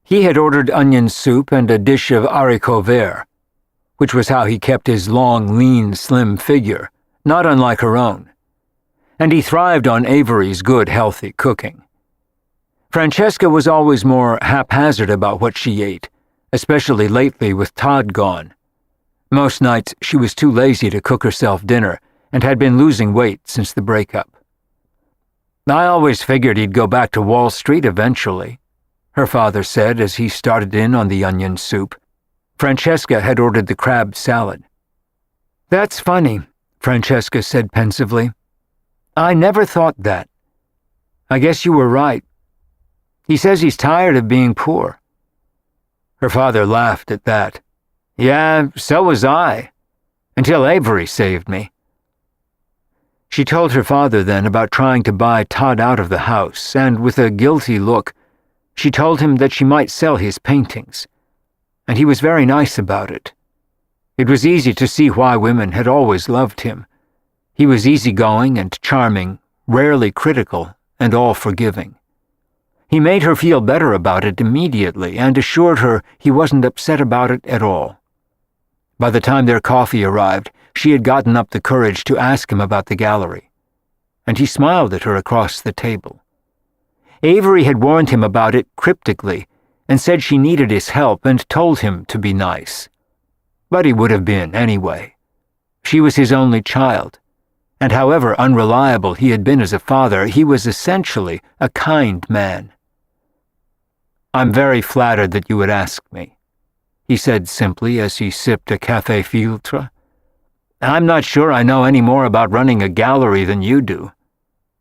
He had ordered onion soup and a dish of haricots verts, which was how he kept his long, lean, slim figure, not unlike her own. And he thrived on Avery's good, healthy cooking. Francesca was always more haphazard about what she ate, especially lately with Todd gone. Most nights she was too lazy to cook herself dinner and had been losing weight since the breakup. "I always figured he'd go back to Wall Street eventually," her father said as he started in on the onion soup. Francesca had ordered the crab salad. "That's funny," Francesca said pensively. "I never thought that. I guess you were right. He says he's tired of being poor." Her father laughed at that. "Yeah, so was I. Until Avery saved me." She told her father then about trying to buy Todd out of the house, and with a guilty look, she told him that she might sell his paintings. And he was very nice about it. It was easy to see why women had always loved him. He was easygoing and charming, rarely critical, and all-forgiving. He made her feel better about it immediately and assured her he wasn't upset about it at all. By the time their coffee arrived, she had gotten up the courage to ask him about the gallery, and he smiled at her across the table. Avery had warned him about it cryptically and said she needed his help and told him to be nice. But he would have been anyway. She was his only child, and however unreliable he had been as a father, he was essentially a kind man. "I'm very flattered that you would ask me," he said simply as he sipped a café filtre. "I'm not sure I know any more about running a gallery than you do.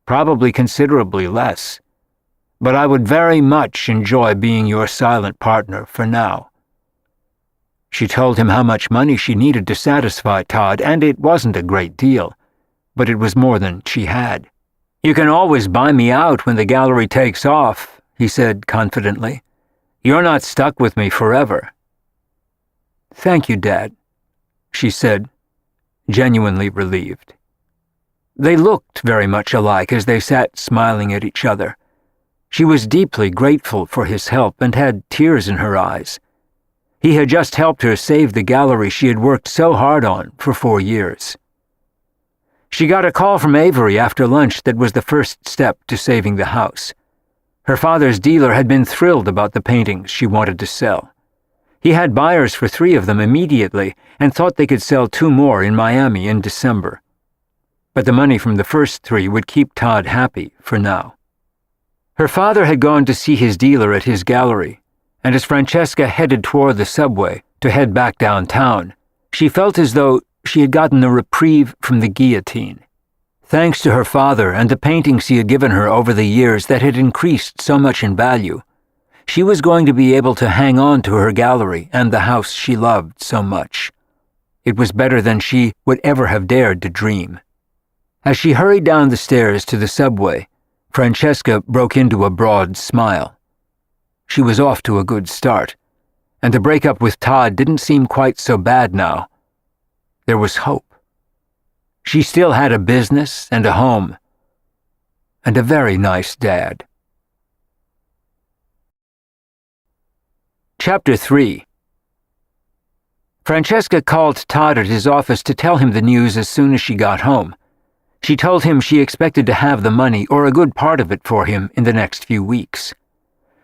Probably considerably less. But I would very much enjoy being your silent partner for now." She told him how much money she needed to satisfy Todd, and it wasn't a great deal, but it was more than she had. "You can always buy me out when the gallery takes off," he said confidently. "You're not stuck with me forever." "Thank you, Dad," she said, genuinely relieved. They looked very much alike as they sat smiling at each other. She was deeply grateful for his help and had tears in her eyes. He had just helped her save the gallery she had worked so hard on for 4 years. She got a call from Avery after lunch that was the first step to saving the house. Her father's dealer had been thrilled about the paintings she wanted to sell. He had buyers for 3 of them immediately and thought they could sell 2 more in Miami in December. But the money from the first 3 would keep Todd happy for now. Her father had gone to see his dealer at his gallery, and as Francesca headed toward the subway to head back downtown, she felt as though she had gotten a reprieve from the guillotine. Thanks to her father and the paintings he had given her over the years that had increased so much in value, she was going to be able to hang on to her gallery and the house she loved so much. It was better than she would ever have dared to dream. As she hurried down the stairs to the subway, Francesca broke into a broad smile. She was off to a good start, and the breakup with Todd didn't seem quite so bad now. There was hope. She still had a business and a home, and a very nice dad. Chapter 3. Francesca called Todd at his office to tell him the news as soon as she got home. She told him she expected to have the money or a good part of it for him in the next few weeks.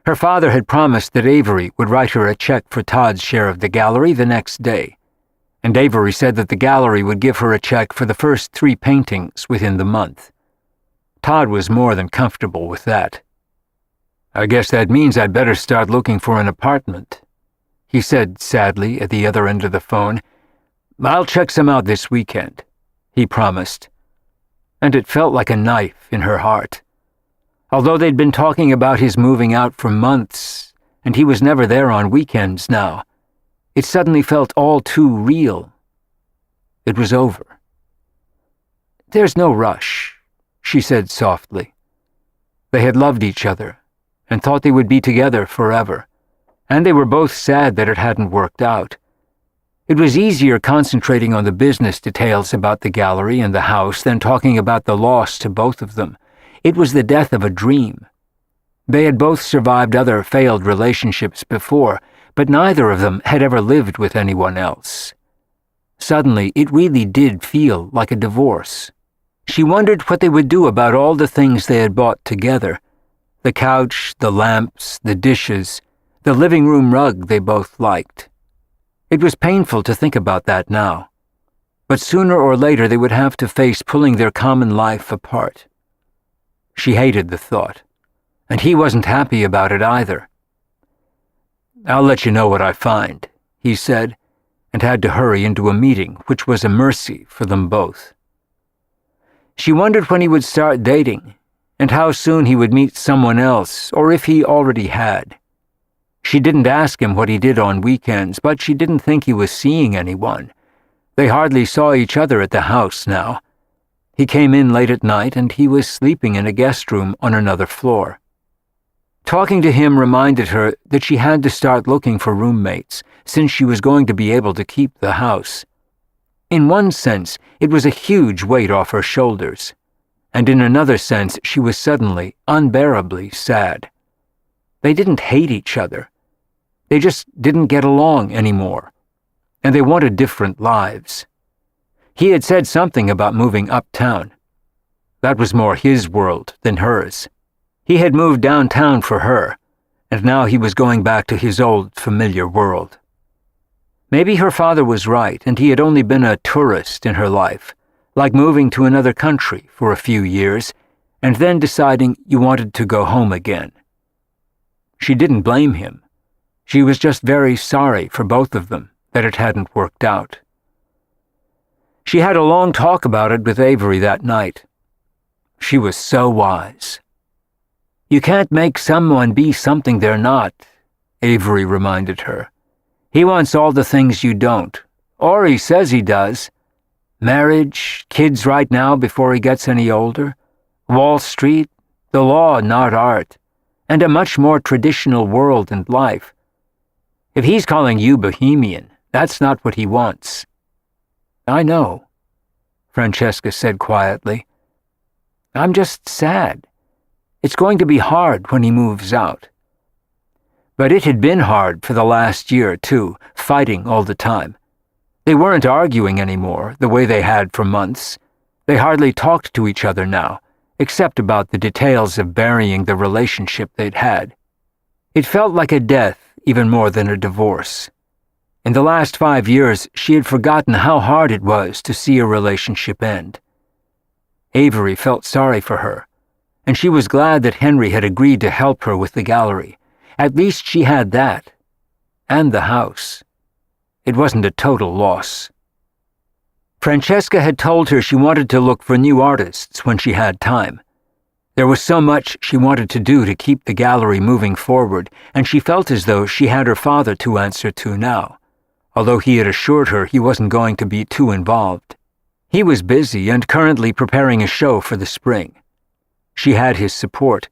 Her father had promised that Avery would write her a check for Todd's share of the gallery the next day, and Avery said that the gallery would give her a check for the first 3 paintings within the month. Todd was more than comfortable with that. "I guess that means I'd better start looking for an apartment," he said sadly at the other end of the phone. "I'll check some out this weekend," he promised. And it felt like a knife in her heart. Although they'd been talking about his moving out for months, and he was never there on weekends now, it suddenly felt all too real. It was over. "There's no rush," she said softly. They had loved each other and thought they would be together forever, and they were both sad that it hadn't worked out. It was easier concentrating on the business details about the gallery and the house than talking about the loss to both of them. It was the death of a dream. They had both survived other failed relationships before, but neither of them had ever lived with anyone else. Suddenly, it really did feel like a divorce. She wondered what they would do about all the things they had bought together: the couch, the lamps, the dishes, the living room rug they both liked. It was painful to think about that now, but sooner or later they would have to face pulling their common life apart. She hated the thought, and he wasn't happy about it either. "I'll let you know what I find," he said, and had to hurry into a meeting, which was a mercy for them both. She wondered when he would start dating, and how soon he would meet someone else, or if he already had. She didn't ask him what he did on weekends, but she didn't think he was seeing anyone. They hardly saw each other at the house now. He came in late at night, and he was sleeping in a guest room on another floor. Talking to him reminded her that she had to start looking for roommates, since she was going to be able to keep the house. In one sense, it was a huge weight off her shoulders, and in another sense, she was suddenly, unbearably sad. They didn't hate each other. They just didn't get along anymore, and they wanted different lives. He had said something about moving uptown. That was more his world than hers. He had moved downtown for her, and now he was going back to his old, familiar world. Maybe her father was right, and he had only been a tourist in her life, like moving to another country for a few years, and then deciding you wanted to go home again. She didn't blame him. She was just very sorry for both of them that it hadn't worked out. She had a long talk about it with Avery that night. She was so wise. "You can't make someone be something they're not," Avery reminded her. "He wants all the things you don't, or he says he does. Marriage, kids right now before he gets any older, Wall Street, the law, not art, and a much more traditional world and life. If he's calling you bohemian, that's not what he wants." "I know," Francesca said quietly. "I'm just sad. It's going to be hard when he moves out." But it had been hard for the last year, too, fighting all the time. They weren't arguing anymore the way they had for months. They hardly talked to each other now, except about the details of burying the relationship they'd had. It felt like a death even more than a divorce. In the last 5 years, she had forgotten how hard it was to see a relationship end. Avery felt sorry for her, and she was glad that Henry had agreed to help her with the gallery. At least she had that, and the house. It wasn't a total loss. Francesca had told her she wanted to look for new artists when she had time. There was so much she wanted to do to keep the gallery moving forward, and she felt as though she had her father to answer to now, although he had assured her he wasn't going to be too involved. He was busy and currently preparing a show for the spring. She had his support,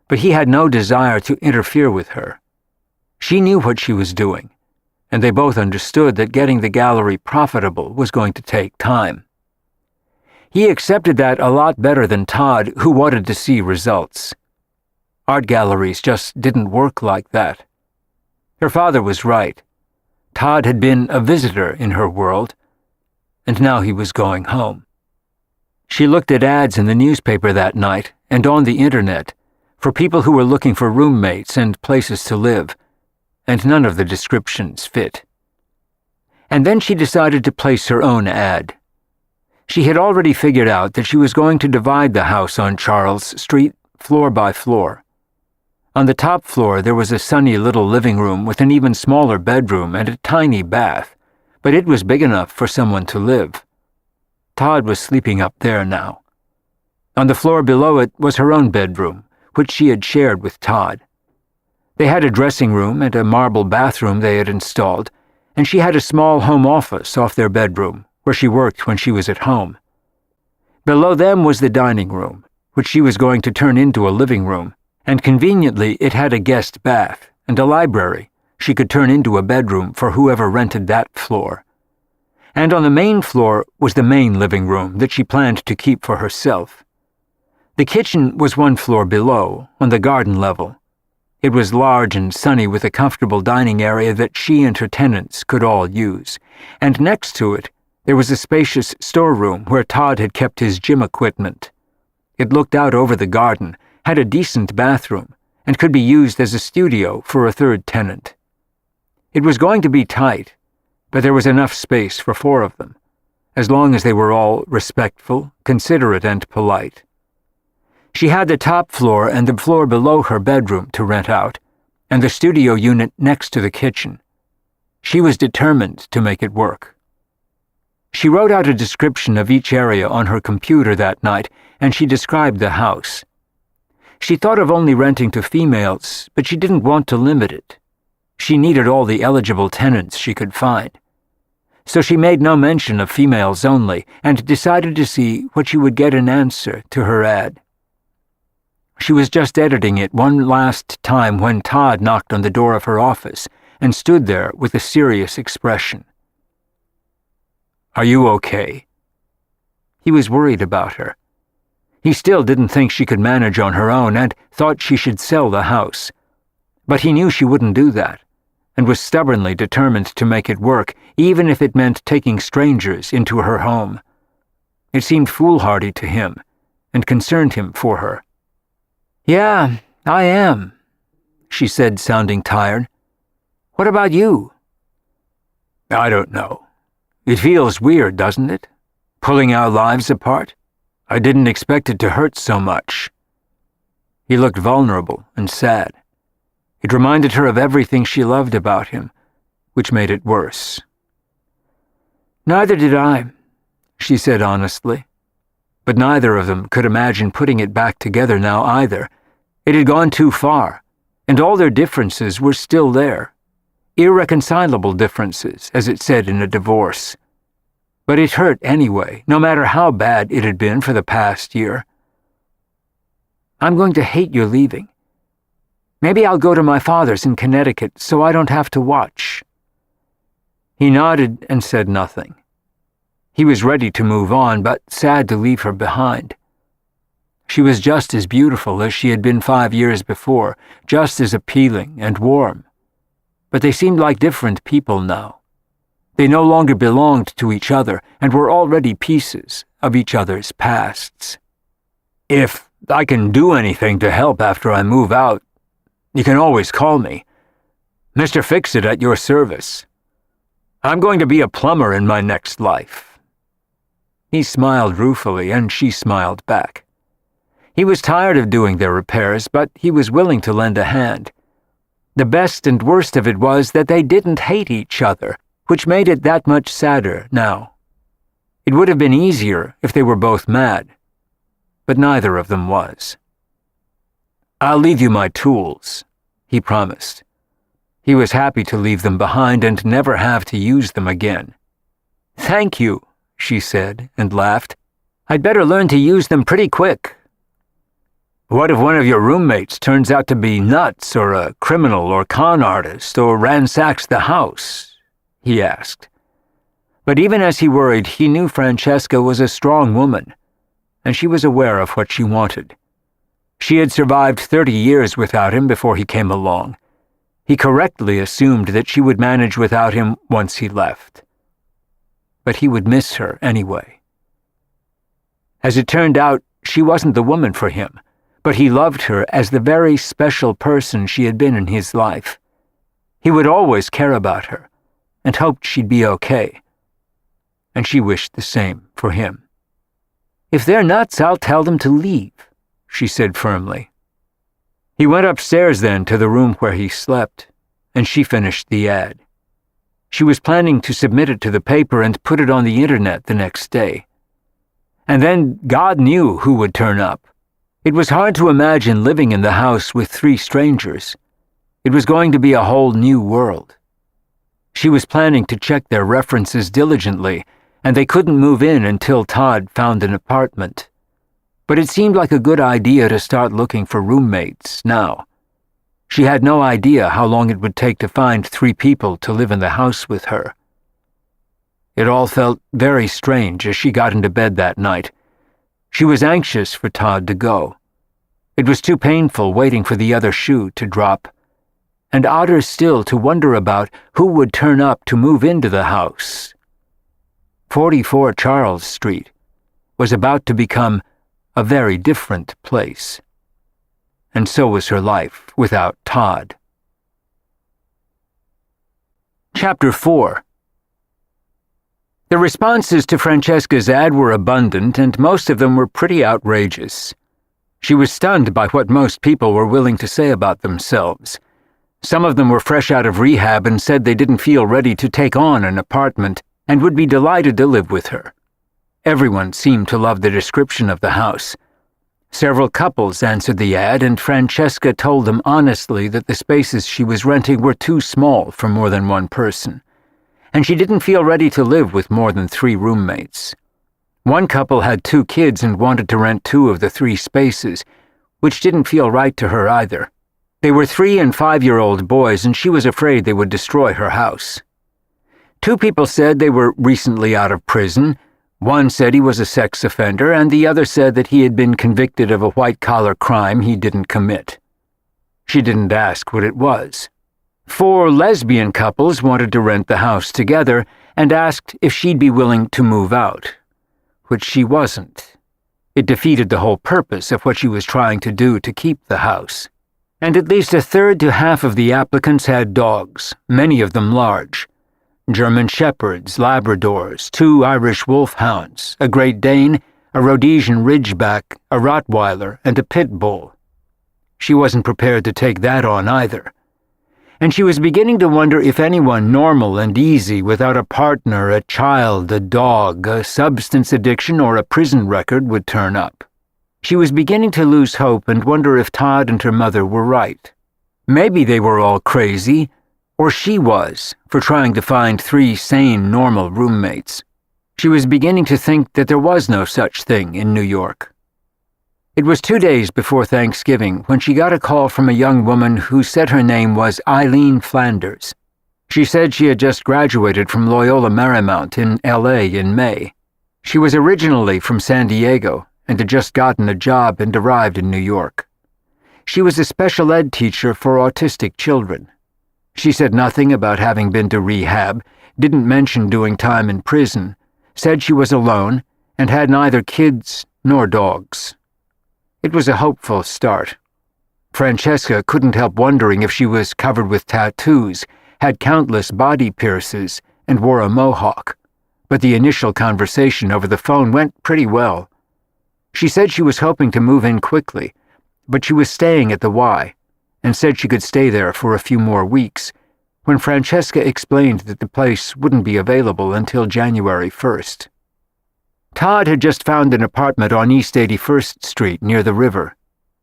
but he had no desire to interfere with her. She knew what she was doing, and they both understood that getting the gallery profitable was going to take time. He accepted that a lot better than Todd, who wanted to see results. Art galleries just didn't work like that. Her father was right. Todd had been a visitor in her world, and now he was going home. She looked at ads in the newspaper that night and on the internet for people who were looking for roommates and places to live, and none of the descriptions fit. And then she decided to place her own ad. She had already figured out that she was going to divide the house on Charles Street floor by floor. On the top floor there was a sunny little living room with an even smaller bedroom and a tiny bath, but it was big enough for someone to live. Todd was sleeping up there now. On the floor below it was her own bedroom, which she had shared with Todd. They had a dressing room and a marble bathroom they had installed, and she had a small home office off their bedroom, where she worked when she was at home. Below them was the dining room, which she was going to turn into a living room, and conveniently it had a guest bath and a library she could turn into a bedroom for whoever rented that floor. And on the main floor was the main living room that she planned to keep for herself. The kitchen was one floor below, on the garden level. It was large and sunny with a comfortable dining area that she and her tenants could all use, and next to it, there was a spacious storeroom where Todd had kept his gym equipment. It looked out over the garden, had a decent bathroom, and could be used as a studio for a third tenant. It was going to be tight, but there was enough space for 4 of them, as long as they were all respectful, considerate, and polite. She had the top floor and the floor below her bedroom to rent out, and the studio unit next to the kitchen. She was determined to make it work. She wrote out a description of each area on her computer that night, and she described the house. She thought of only renting to females, but she didn't want to limit it. She needed all the eligible tenants she could find. So she made no mention of females only, and decided to see what she would get in answer to her ad. She was just editing it one last time when Todd knocked on the door of her office and stood there with a serious expression. "Are you okay?" He was worried about her. He still didn't think she could manage on her own and thought she should sell the house. But he knew she wouldn't do that, and was stubbornly determined to make it work, even if it meant taking strangers into her home. It seemed foolhardy to him, and concerned him for her. "Yeah, I am," she said, sounding tired. "What about you?" "I don't know. It feels weird, doesn't it? Pulling our lives apart? I didn't expect it to hurt so much." He looked vulnerable and sad. It reminded her of everything she loved about him, which made it worse. "Neither did I," she said honestly. But neither of them could imagine putting it back together now either. It had gone too far, and all their differences were still there. Irreconcilable differences, as it said in a divorce. But it hurt anyway, no matter how bad it had been for the past year. "I'm going to hate your leaving. Maybe I'll go to my father's in Connecticut so I don't have to watch." He nodded and said nothing. He was ready to move on, but sad to leave her behind. She was just as beautiful as she had been 5 years before, just as appealing and warm. But they seemed like different people now. They no longer belonged to each other and were already pieces of each other's pasts. "If I can do anything to help after I move out, you can always call me. Mr. Fix-It at your service. I'm going to be a plumber in my next life." He smiled ruefully, and she smiled back. He was tired of doing their repairs, but he was willing to lend a hand. The best and worst of it was that they didn't hate each other, which made it that much sadder now. It would have been easier if they were both mad, but neither of them was. "I'll leave you my tools," he promised. He was happy to leave them behind and never have to use them again. "Thank you," she said, and laughed. "I'd better learn to use them pretty quick." "What if one of your roommates turns out to be nuts or a criminal or con artist or ransacks the house?" he asked. But even as he worried, he knew Francesca was a strong woman, and she was aware of what she wanted. She had survived 30 years without him before he came along. He correctly assumed that she would manage without him once he left. But he would miss her anyway. As it turned out, she wasn't the woman for him, but he loved her as the very special person she had been in his life. He would always care about her, and hoped she'd be okay. And she wished the same for him. "If they're nuts, I'll tell them to leave," she said firmly. He went upstairs then to the room where he slept, and she finished the ad. She was planning to submit it to the paper and put it on the internet the next day. And then God knew who would turn up. It was hard to imagine living in the house with 3 strangers. It was going to be a whole new world. She was planning to check their references diligently, and they couldn't move in until Todd found an apartment. But it seemed like a good idea to start looking for roommates now. She had no idea how long it would take to find 3 people to live in the house with her. It all felt very strange as she got into bed that night. She was anxious for Todd to go. It was too painful waiting for the other shoe to drop, and odder still to wonder about who would turn up to move into the house. 44 Charles Street was about to become a very different place. And so was her life without Todd. Chapter 4. The responses to Francesca's ad were abundant, and most of them were pretty outrageous. She was stunned by what most people were willing to say about themselves. Some of them were fresh out of rehab and said they didn't feel ready to take on an apartment and would be delighted to live with her. Everyone seemed to love the description of the house. Several couples answered the ad, and Francesca told them honestly that the spaces she was renting were too small for more than one person, and she didn't feel ready to live with more than 3 roommates. One couple had 2 kids and wanted to rent 2 of the 3 spaces, which didn't feel right to her either. They were 3- and 5-year-old boys, and she was afraid they would destroy her house. 2 people said they were recently out of prison. One said he was a sex offender, and the other said that he had been convicted of a white-collar crime he didn't commit. She didn't ask what it was. 4 lesbian couples wanted to rent the house together and asked if she'd be willing to move out, which she wasn't. It defeated the whole purpose of what she was trying to do to keep the house. And at least 1/3 to half of the applicants had dogs, many of them large. German Shepherds, Labradors, 2 Irish Wolfhounds, a Great Dane, a Rhodesian Ridgeback, a Rottweiler, and a Pit Bull. She wasn't prepared to take that on either. And she was beginning to wonder if anyone normal and easy without a partner, a child, a dog, a substance addiction, or a prison record would turn up. She was beginning to lose hope and wonder if Todd and her mother were right. Maybe they were all crazy, or she was, for trying to find 3 sane, normal roommates. She was beginning to think that there was no such thing in New York. It was 2 days before Thanksgiving when she got a call from a young woman who said her name was Eileen Flanders. She said she had just graduated from Loyola Marymount in L.A. in May. She was originally from San Diego and had just gotten a job and arrived in New York. She was a special ed teacher for autistic children. She said nothing about having been to rehab, didn't mention doing time in prison, said she was alone, and had neither kids nor dogs. It was a hopeful start. Francesca couldn't help wondering if she was covered with tattoos, had countless body pierces, and wore a mohawk. But the initial conversation over the phone went pretty well. She said she was hoping to move in quickly, but she was staying at the Y, and said she could stay there for a few more weeks, when Francesca explained that the place wouldn't be available until January 1st. Todd had just found an apartment on East 81st Street near the river.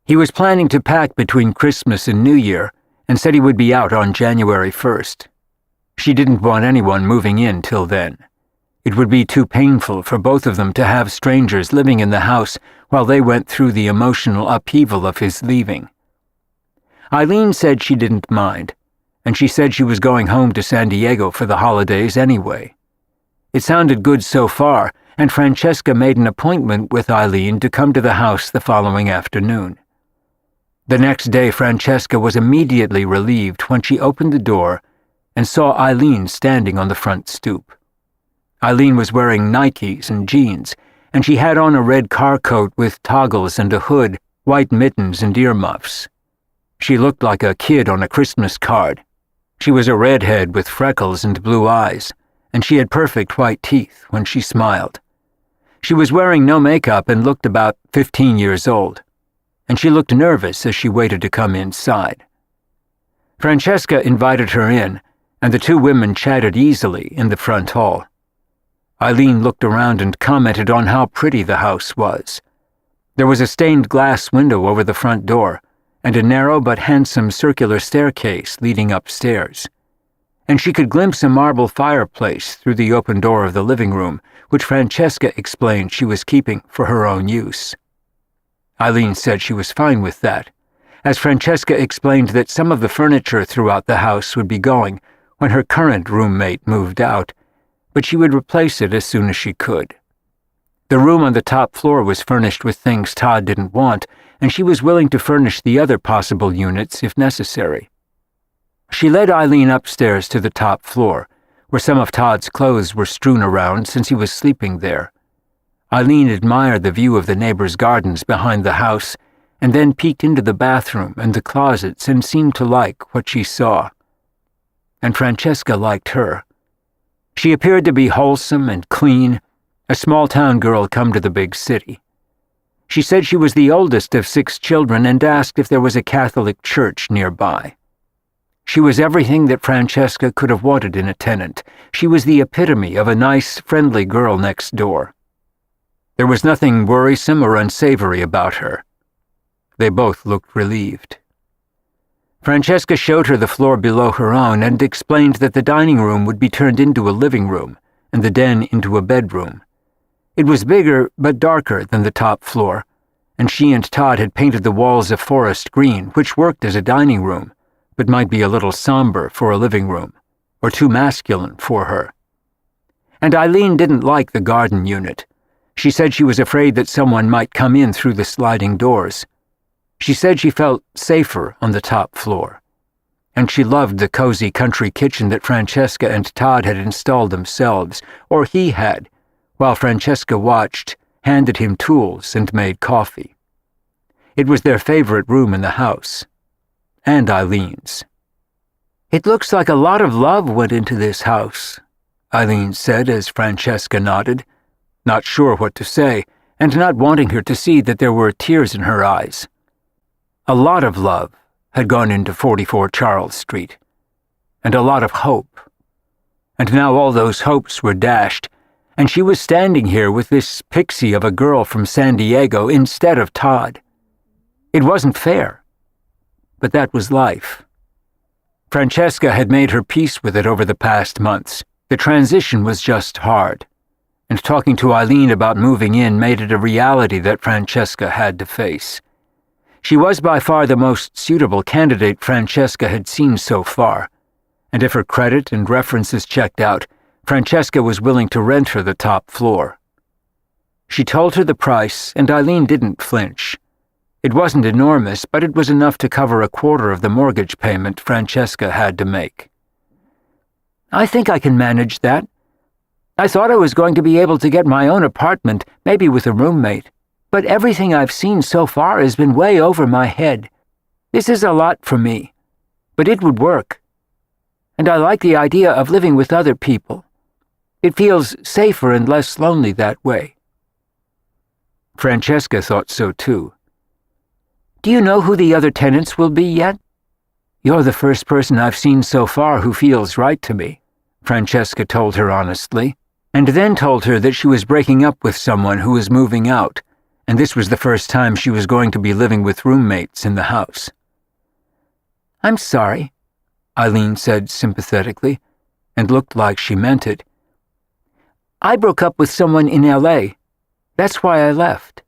He was planning to pack between Christmas and New Year, and said he would be out on January 1st. She didn't want anyone moving in till then. It would be too painful for both of them to have strangers living in the house while they went through the emotional upheaval of his leaving. Eileen said she didn't mind, and she said she was going home to San Diego for the holidays anyway. It sounded good so far, and Francesca made an appointment with Eileen to come to the house the following afternoon. The next day, Francesca was immediately relieved when she opened the door and saw Eileen standing on the front stoop. Eileen was wearing Nikes and jeans, and she had on a red car coat with toggles and a hood white mittens and earmuffs. She looked like a kid on a Christmas card. She was a redhead with freckles and blue eyes, and she had perfect white teeth when she smiled. She was wearing no makeup and looked about 15 years old, and she looked nervous as she waited to come inside. Francesca invited her in, and the two women chatted easily in the front hall. Eileen looked around and commented on how pretty the house was. There was a stained glass window over the front door, and a narrow but handsome circular staircase leading upstairs. And she could glimpse a marble fireplace through the open door of the living room, which Francesca explained she was keeping for her own use. Eileen said she was fine with that, as Francesca explained that some of the furniture throughout the house would be going when her current roommate moved out, but she would replace it as soon as she could. The room on the top floor was furnished with things Todd didn't want, and she was willing to furnish the other possible units if necessary. She led Eileen upstairs to the top floor, where some of Todd's clothes were strewn around since he was sleeping there. Eileen admired the view of the neighbors' gardens behind the house, and then peeked into the bathroom and the closets and seemed to like what she saw. And Francesca liked her. She appeared to be wholesome and clean, a small-town girl come to the big city. She said she was the oldest of 6 children and asked if there was a Catholic church nearby. She was everything that Francesca could have wanted in a tenant. She was the epitome of a nice, friendly girl next door. There was nothing worrisome or unsavory about her. They both looked relieved. Francesca showed her the floor below her own and explained that the dining room would be turned into a living room and the den into a bedroom. It was bigger but darker than the top floor, and she and Todd had painted the walls of forest green, which worked as a dining room, but might be a little somber for a living room, or too masculine for her. And Eileen didn't like the garden unit. She said she was afraid that someone might come in through the sliding doors. She said she felt safer on the top floor. And she loved the cozy country kitchen that Francesca and Todd had installed themselves, or he had, while Francesca watched, handed him tools, and made coffee. It was their favorite room in the house, and Eileen's. "It looks like a lot of love went into this house," Eileen said as Francesca nodded, not sure what to say, and not wanting her to see that there were tears in her eyes. A lot of love had gone into 44 Charles Street, and a lot of hope. And now all those hopes were dashed, and she was standing here with this pixie of a girl from San Diego instead of Todd. It wasn't fair, but that was life. Francesca had made her peace with it over the past months. The transition was just hard, and talking to Eileen about moving in made it a reality that Francesca had to face. She was by far the most suitable candidate Francesca had seen so far, and if her credit and references checked out, Francesca was willing to rent her the top floor. She told her the price, and Eileen didn't flinch. It wasn't enormous, but it was enough to cover a quarter of the mortgage payment Francesca had to make. "I think I can manage that. I thought I was going to be able to get my own apartment, maybe with a roommate, but everything I've seen so far has been way over my head. This is a lot for me, but it would work. And I like the idea of living with other people. It feels safer and less lonely that way." Francesca thought so too. "Do you know who the other tenants will be yet?" "You're the first person I've seen so far who feels right to me," Francesca told her honestly, and then told her that she was breaking up with someone who was moving out, and this was the first time she was going to be living with roommates in the house. "I'm sorry," Eileen said sympathetically, and looked like she meant it. "I broke up with someone in LA. That's why I left.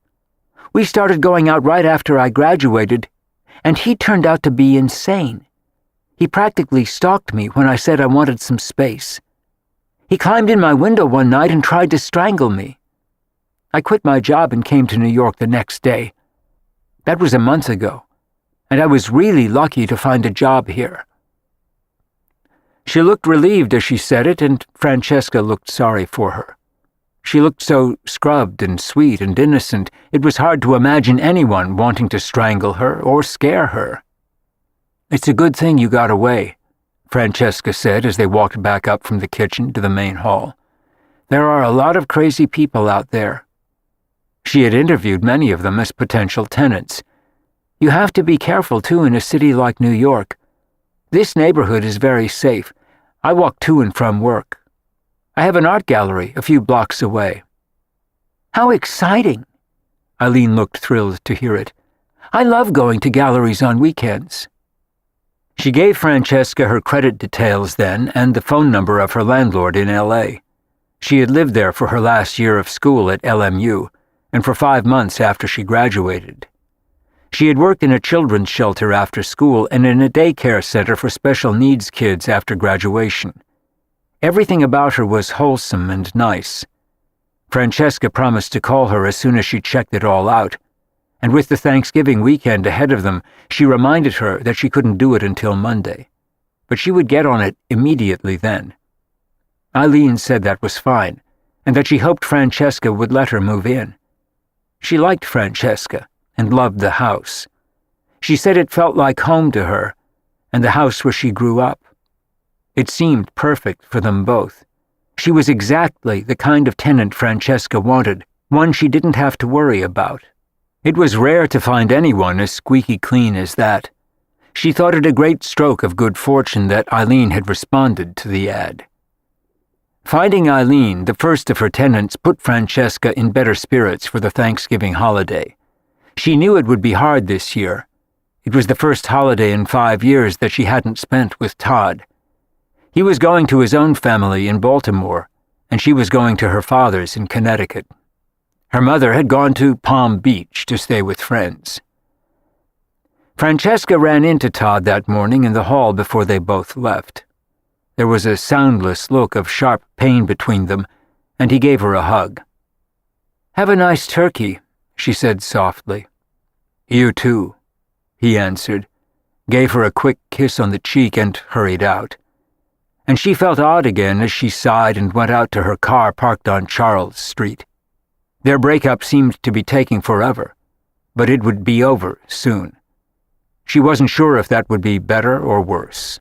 We started going out right after I graduated, and he turned out to be insane. He practically stalked me when I said I wanted some space. He climbed in my window one night and tried to strangle me. I quit my job and came to New York the next day. That was a month ago, and I was really lucky to find a job here." She looked relieved as she said it, and Francesca looked sorry for her. She looked so scrubbed and sweet and innocent, it was hard to imagine anyone wanting to strangle her or scare her. "It's a good thing you got away," Francesca said as they walked back up from the kitchen to the main hall. "There are a lot of crazy people out there." She had interviewed many of them as potential tenants. "You have to be careful, too, in a city like New York. This neighborhood is very safe. I walk to and from work. I have an art gallery a few blocks away." "How exciting!" Eileen looked thrilled to hear it. "I love going to galleries on weekends." She gave Francesca her credit details then and the phone number of her landlord in L.A. She had lived there for her last year of school at LMU and for 5 months after she graduated. She had worked in a children's shelter after school and in a daycare center for special needs kids after graduation. Everything about her was wholesome and nice. Francesca promised to call her as soon as she checked it all out, and with the Thanksgiving weekend ahead of them, she reminded her that she couldn't do it until Monday. But she would get on it immediately then. Eileen said that was fine, and that she hoped Francesca would let her move in. She liked Francesca and loved the house. She said it felt like home to her, and the house where she grew up. It seemed perfect for them both. She was exactly the kind of tenant Francesca wanted, one she didn't have to worry about. It was rare to find anyone as squeaky clean as that. She thought it a great stroke of good fortune that Eileen had responded to the ad. Finding Eileen, the first of her tenants, put Francesca in better spirits for the Thanksgiving holiday. She knew it would be hard this year. It was the first holiday in 5 years that she hadn't spent with Todd. He was going to his own family in Baltimore, and she was going to her father's in Connecticut. Her mother had gone to Palm Beach to stay with friends. Francesca ran into Todd that morning in the hall before they both left. There was a soundless look of sharp pain between them, and he gave her a hug. "Have a nice turkey," she said softly. "You too," he answered, gave her a quick kiss on the cheek and hurried out. And she felt odd again as she sighed and went out to her car parked on Charles Street. Their breakup seemed to be taking forever, but it would be over soon. She wasn't sure if that would be better or worse.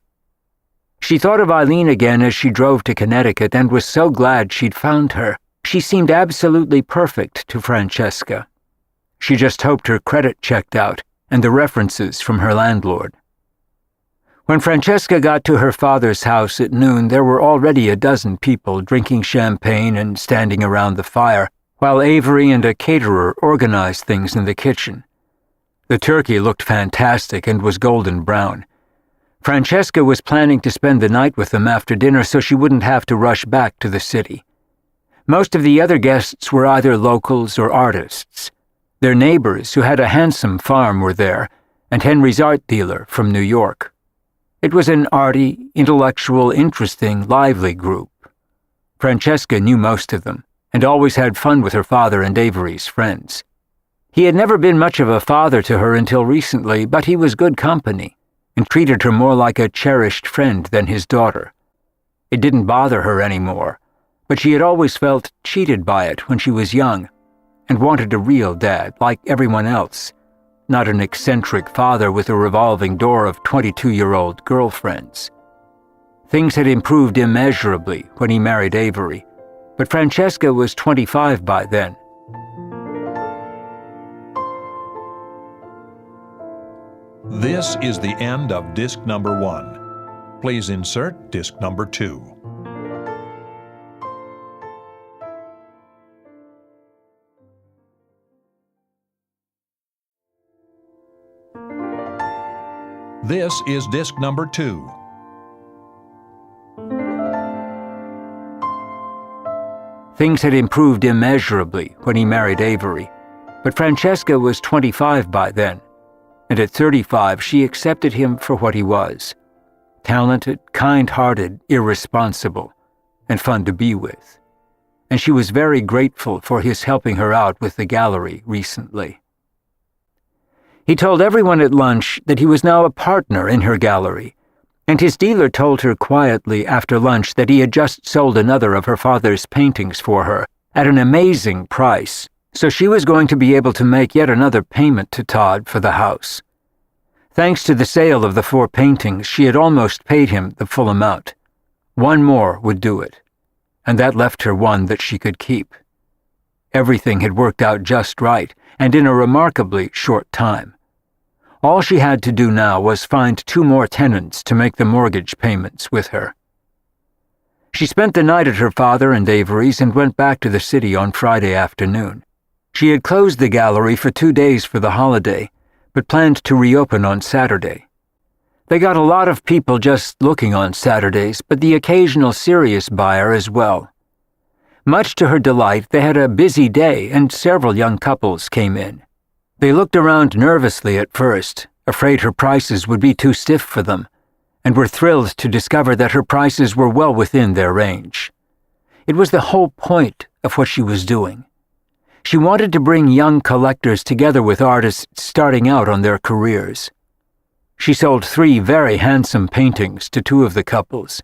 She thought of Eileen again as she drove to Connecticut and was so glad she'd found her. She seemed absolutely perfect to Francesca. She just hoped her credit checked out and the references from her landlord. When Francesca got to her father's house at noon, there were already a dozen people drinking champagne and standing around the fire, while Avery and a caterer organized things in the kitchen. The turkey looked fantastic and was golden brown. Francesca was planning to spend the night with them after dinner so she wouldn't have to rush back to the city. Most of the other guests were either locals or artists. Their neighbors, who had a handsome farm, were there, and Henry's art dealer from New York. It was an arty, intellectual, interesting, lively group. Francesca knew most of them, and always had fun with her father and Avery's friends. He had never been much of a father to her until recently, but he was good company, and treated her more like a cherished friend than his daughter. It didn't bother her anymore, but she had always felt cheated by it when she was young, and wanted a real dad, like everyone else, not an eccentric father with a revolving door of 22-year-old girlfriends. Things had improved immeasurably when he married Avery, but Francesca was 25 by then. This is the end of disc number 1. Please insert disc number 2. This is disc number 2. Things had improved immeasurably when he married Avery, but Francesca was 25 by then, and at 35 she accepted him for what he was: talented, kind-hearted, irresponsible, and fun to be with. And she was very grateful for his helping her out with the gallery recently. He told everyone at lunch that he was now a partner in her gallery, and his dealer told her quietly after lunch that he had just sold another of her father's paintings for her, at an amazing price, so she was going to be able to make yet another payment to Todd for the house. Thanks to the sale of the 4 paintings, she had almost paid him the full amount. One more would do it, and that left her one that she could keep. Everything had worked out just right, and in a remarkably short time. All she had to do now was find 2 more tenants to make the mortgage payments with her. She spent the night at her father and Avery's and went back to the city on Friday afternoon. She had closed the gallery for 2 days for the holiday, but planned to reopen on Saturday. They got a lot of people just looking on Saturdays, but the occasional serious buyer as well. Much to her delight, they had a busy day and several young couples came in. They looked around nervously at first, afraid her prices would be too stiff for them, and were thrilled to discover that her prices were well within their range. It was the whole point of what she was doing. She wanted to bring young collectors together with artists starting out on their careers. She sold 3 very handsome paintings to 2 of the couples.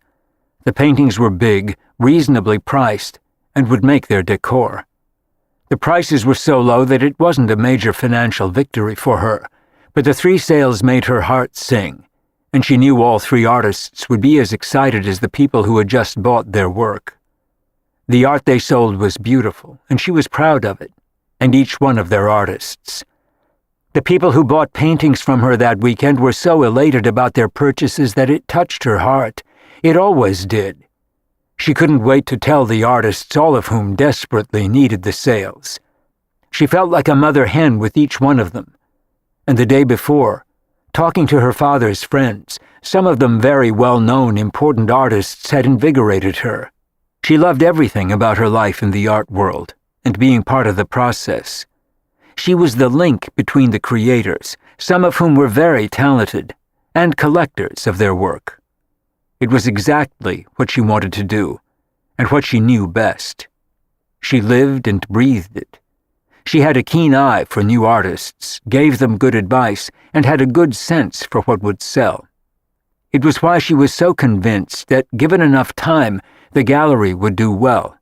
The paintings were big, reasonably priced, and would make their decor. The prices were so low that it wasn't a major financial victory for her, but the 3 sales made her heart sing, and she knew all 3 artists would be as excited as the people who had just bought their work. The art they sold was beautiful, and she was proud of it, and each one of their artists. The people who bought paintings from her that weekend were so elated about their purchases that it touched her heart. It always did. She couldn't wait to tell the artists, all of whom desperately needed the sales. She felt like a mother hen with each one of them. And the day before, talking to her father's friends, some of them very well-known, important artists, had invigorated her. She loved everything about her life in the art world, and being part of the process. She was the link between the creators, some of whom were very talented, and collectors of their work. It was exactly what she wanted to do, and what she knew best. She lived and breathed it. She had a keen eye for new artists, gave them good advice, and had a good sense for what would sell. It was why she was so convinced that, given enough time, the gallery would do well.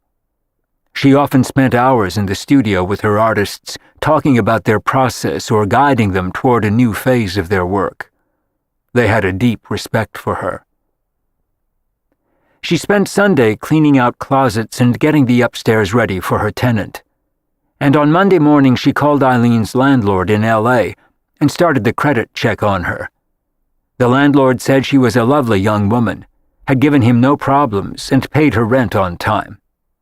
She often spent hours in the studio with her artists, talking about their process or guiding them toward a new phase of their work. They had a deep respect for her. She spent Sunday cleaning out closets and getting the upstairs ready for her tenant. And on Monday morning she called Eileen's landlord in L.A. and started the credit check on her. The landlord said she was a lovely young woman, had given him no problems, and paid her rent on time.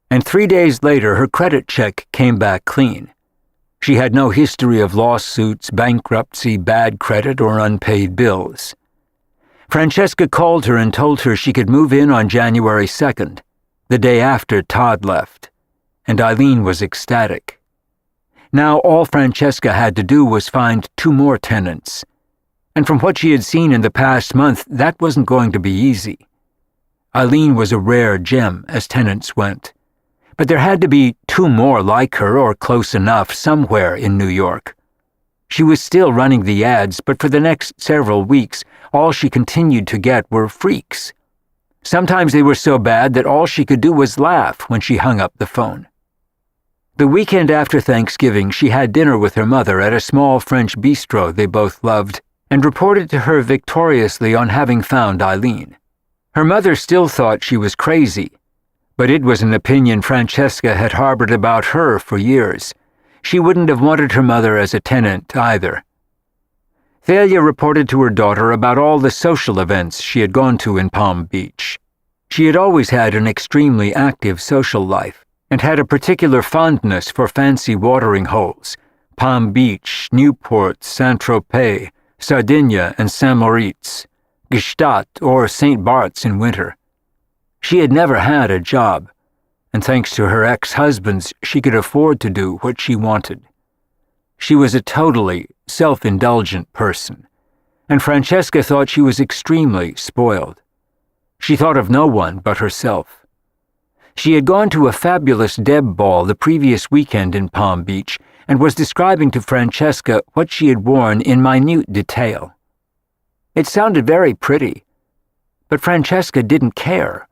And 3 days later her credit check came back clean. She had no history of lawsuits, bankruptcy, bad credit, or unpaid bills. Francesca called her and told her she could move in on January 2nd, the day after Todd left, and Eileen was ecstatic. Now all Francesca had to do was find 2 more tenants, and from what she had seen in the past month, that wasn't going to be easy. Eileen was a rare gem as tenants went, but there had to be 2 more like her or close enough somewhere in New York. She was still running the ads, but for the next several weeks, all she continued to get were freaks. Sometimes they were so bad that all she could do was laugh when she hung up the phone. The weekend after Thanksgiving, she had dinner with her mother at a small French bistro they both loved, and reported to her victoriously on having found Eileen. Her mother still thought she was crazy, but it was an opinion Francesca had harbored about her for years. She wouldn't have wanted her mother as a tenant either. Thalia reported to her daughter about all the social events she had gone to in Palm Beach. She had always had an extremely active social life, and had a particular fondness for fancy watering holes, Palm Beach, Newport, Saint-Tropez, Sardinia, and St. Moritz, Gstaad, or St. Bart's in winter. She had never had a job, and thanks to her ex-husbands, she could afford to do what she wanted. She was a totally self-indulgent person, and Francesca thought she was extremely spoiled. She thought of no one but herself. She had gone to a fabulous Deb ball the previous weekend in Palm Beach and was describing to Francesca what she had worn in minute detail. It sounded very pretty, but Francesca didn't care.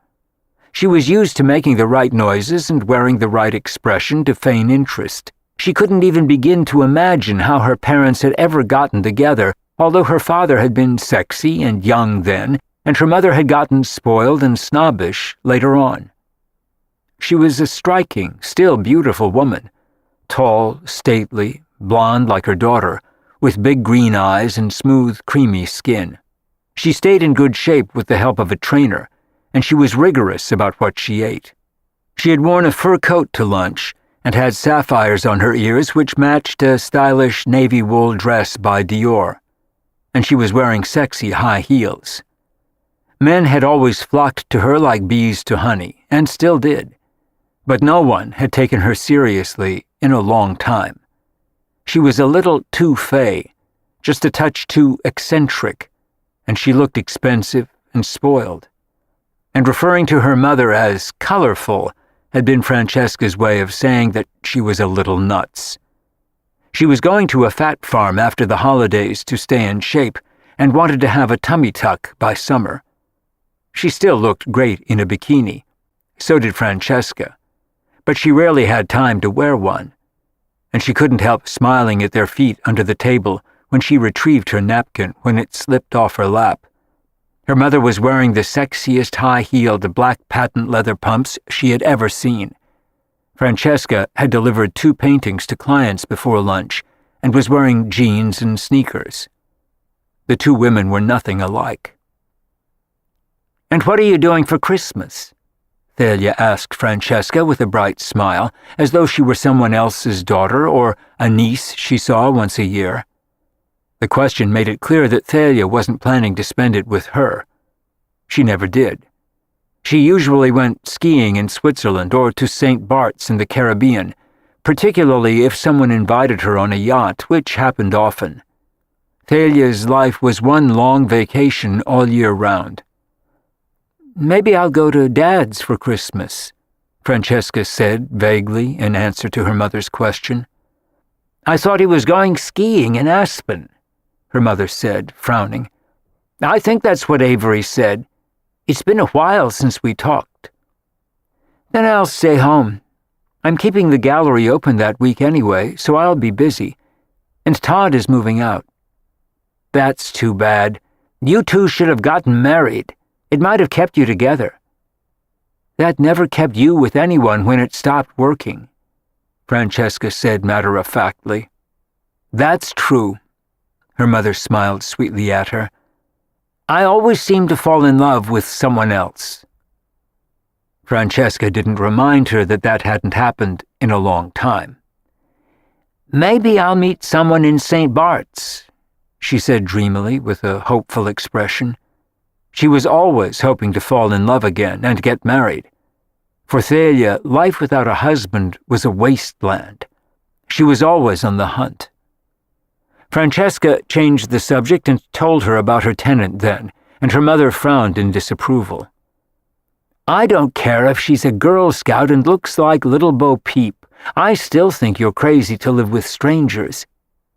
She was used to making the right noises and wearing the right expression to feign interest. She couldn't even begin to imagine how her parents had ever gotten together, although her father had been sexy and young then, and her mother had gotten spoiled and snobbish later on. She was a striking, still beautiful woman, tall, stately, blonde like her daughter, with big green eyes and smooth, creamy skin. She stayed in good shape with the help of a trainer, and she was rigorous about what she ate. She had worn a fur coat to lunch and had sapphires on her ears which matched a stylish navy wool dress by Dior, and she was wearing sexy high heels. Men had always flocked to her like bees to honey, and still did, but no one had taken her seriously in a long time. She was a little too fey, just a touch too eccentric, and she looked expensive and spoiled. And referring to her mother as colorful had been Francesca's way of saying that she was a little nuts. She was going to a fat farm after the holidays to stay in shape and wanted to have a tummy tuck by summer. She still looked great in a bikini. So did Francesca. But she rarely had time to wear one, and she couldn't help smiling at their feet under the table when she retrieved her napkin when it slipped off her lap. Her mother was wearing the sexiest high-heeled black patent leather pumps she had ever seen. Francesca had delivered 2 paintings to clients before lunch and was wearing jeans and sneakers. The 2 women were nothing alike. "And what are you doing for Christmas?" Thalia asked Francesca with a bright smile, as though she were someone else's daughter or a niece she saw once a year. The question made it clear that Thalia wasn't planning to spend it with her. She never did. She usually went skiing in Switzerland or to St. Bart's in the Caribbean, particularly if someone invited her on a yacht, which happened often. Thalia's life was one long vacation all year round. "Maybe I'll go to Dad's for Christmas," Francesca said vaguely in answer to her mother's question. "I thought he was going skiing in Aspen," her mother said, frowning. "I think that's what Avery said. It's been a while since we talked." "Then I'll stay home. I'm keeping the gallery open that week anyway, so I'll be busy. And Todd is moving out." "That's too bad. You two should have gotten married. It might have kept you together." "That never kept you with anyone when it stopped working," Francesca said matter-of-factly. "That's true." Her mother smiled sweetly at her. "I always seem to fall in love with someone else." Francesca didn't remind her that that hadn't happened in a long time. "Maybe I'll meet someone in St. Bart's," she said dreamily with a hopeful expression. She was always hoping to fall in love again and get married. For Thalia, life without a husband was a wasteland. She was always on the hunt. Francesca changed the subject and told her about her tenant then, and her mother frowned in disapproval. "I don't care if she's a Girl Scout and looks like Little Bo Peep. I still think you're crazy to live with strangers.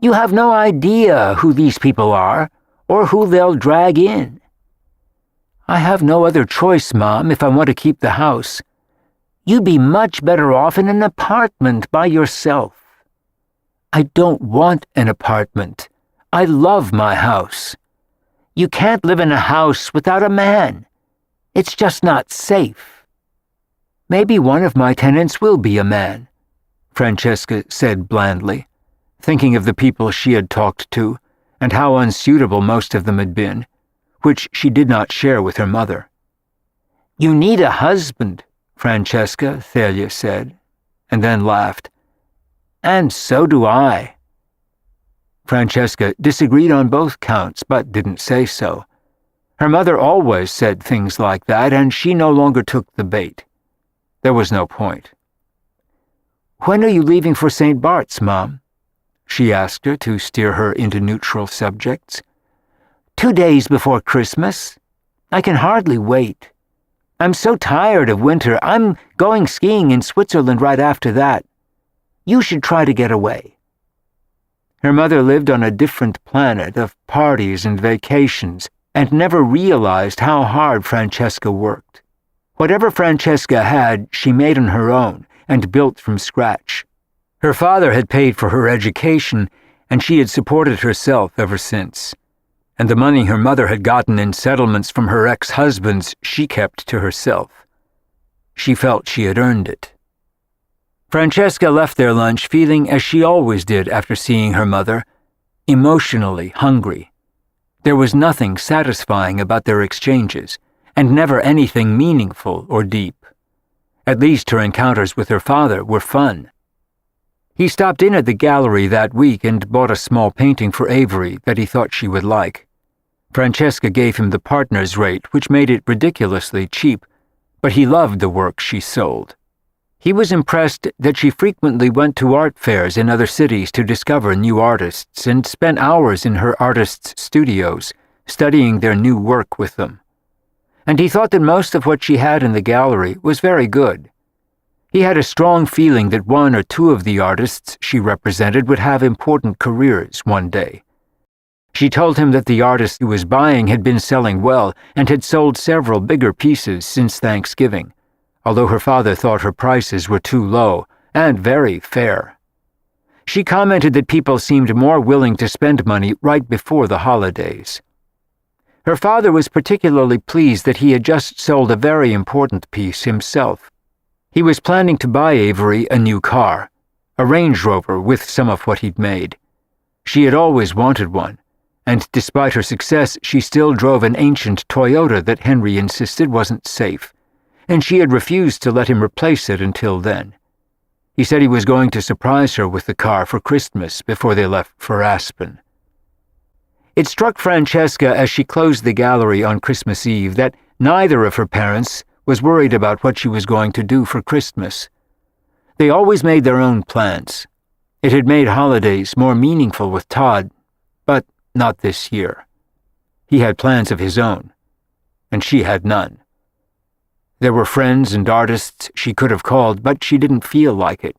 You have no idea who these people are, or who they'll drag in." "I have no other choice, Mom, if I want to keep the house." "You'd be much better off in an apartment by yourself." "I don't want an apartment. I love my house." "You can't live in a house without a man. It's just not safe." "Maybe one of my tenants will be a man," Francesca said blandly, thinking of the people she had talked to and how unsuitable most of them had been, which she did not share with her mother. "You need a husband," Francesca, Thalia said, and then laughed. "And so do I." Francesca disagreed on both counts, but didn't say so. Her mother always said things like that, and she no longer took the bait. There was no point. "When are you leaving for St. Bart's, Mom?" she asked her to steer her into neutral subjects. 2 days before Christmas. I can hardly wait. I'm so tired of winter. I'm going skiing in Switzerland right after that. You should try to get away." Her mother lived on a different planet of parties and vacations and never realized how hard Francesca worked. Whatever Francesca had, she made on her own and built from scratch. Her father had paid for her education, and she had supported herself ever since. And the money her mother had gotten in settlements from her ex-husbands she kept to herself. She felt she had earned it. Francesca left their lunch feeling as she always did after seeing her mother, emotionally hungry. There was nothing satisfying about their exchanges, and never anything meaningful or deep. At least her encounters with her father were fun. He stopped in at the gallery that week and bought a small painting for Avery that he thought she would like. Francesca gave him the partner's rate, which made it ridiculously cheap, but he loved the work she sold. He was impressed that she frequently went to art fairs in other cities to discover new artists and spent hours in her artists' studios, studying their new work with them. And he thought that most of what she had in the gallery was very good. He had a strong feeling that one or two of the artists she represented would have important careers one day. She told him that the artist he was buying had been selling well and had sold several bigger pieces since Thanksgiving, although her father thought her prices were too low and very fair. She commented that people seemed more willing to spend money right before the holidays. Her father was particularly pleased that he had just sold a very important piece himself. He was planning to buy Avery a new car, a Range Rover with some of what he'd made. She had always wanted one, and despite her success, she still drove an ancient Toyota that Henry insisted wasn't safe, and she had refused to let him replace it until then. He said he was going to surprise her with the car for Christmas before they left for Aspen. It struck Francesca as she closed the gallery on Christmas Eve that neither of her parents was worried about what she was going to do for Christmas. They always made their own plans. It had made holidays more meaningful with Todd, but not this year. He had plans of his own, and she had none. There were friends and artists she could have called, but she didn't feel like it.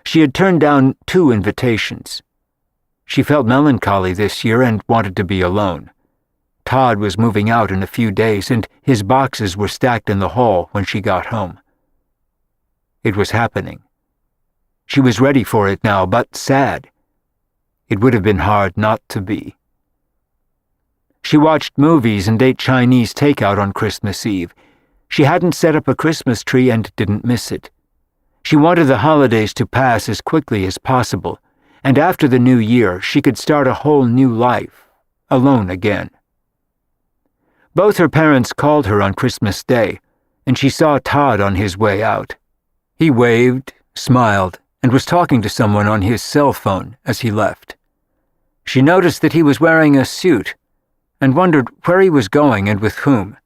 She had turned down 2 invitations. She felt melancholy this year and wanted to be alone. Todd was moving out in a few days, and his boxes were stacked in the hall when she got home. It was happening. She was ready for it now, but sad. It would have been hard not to be. She watched movies and ate Chinese takeout on Christmas Eve. She hadn't set up a Christmas tree and didn't miss it. She wanted the holidays to pass as quickly as possible, and after the new year, she could start a whole new life, alone again. Both her parents called her on Christmas Day, and she saw Todd on his way out. He waved, smiled, and was talking to someone on his cell phone as he left. She noticed that he was wearing a suit and wondered where he was going and with whom.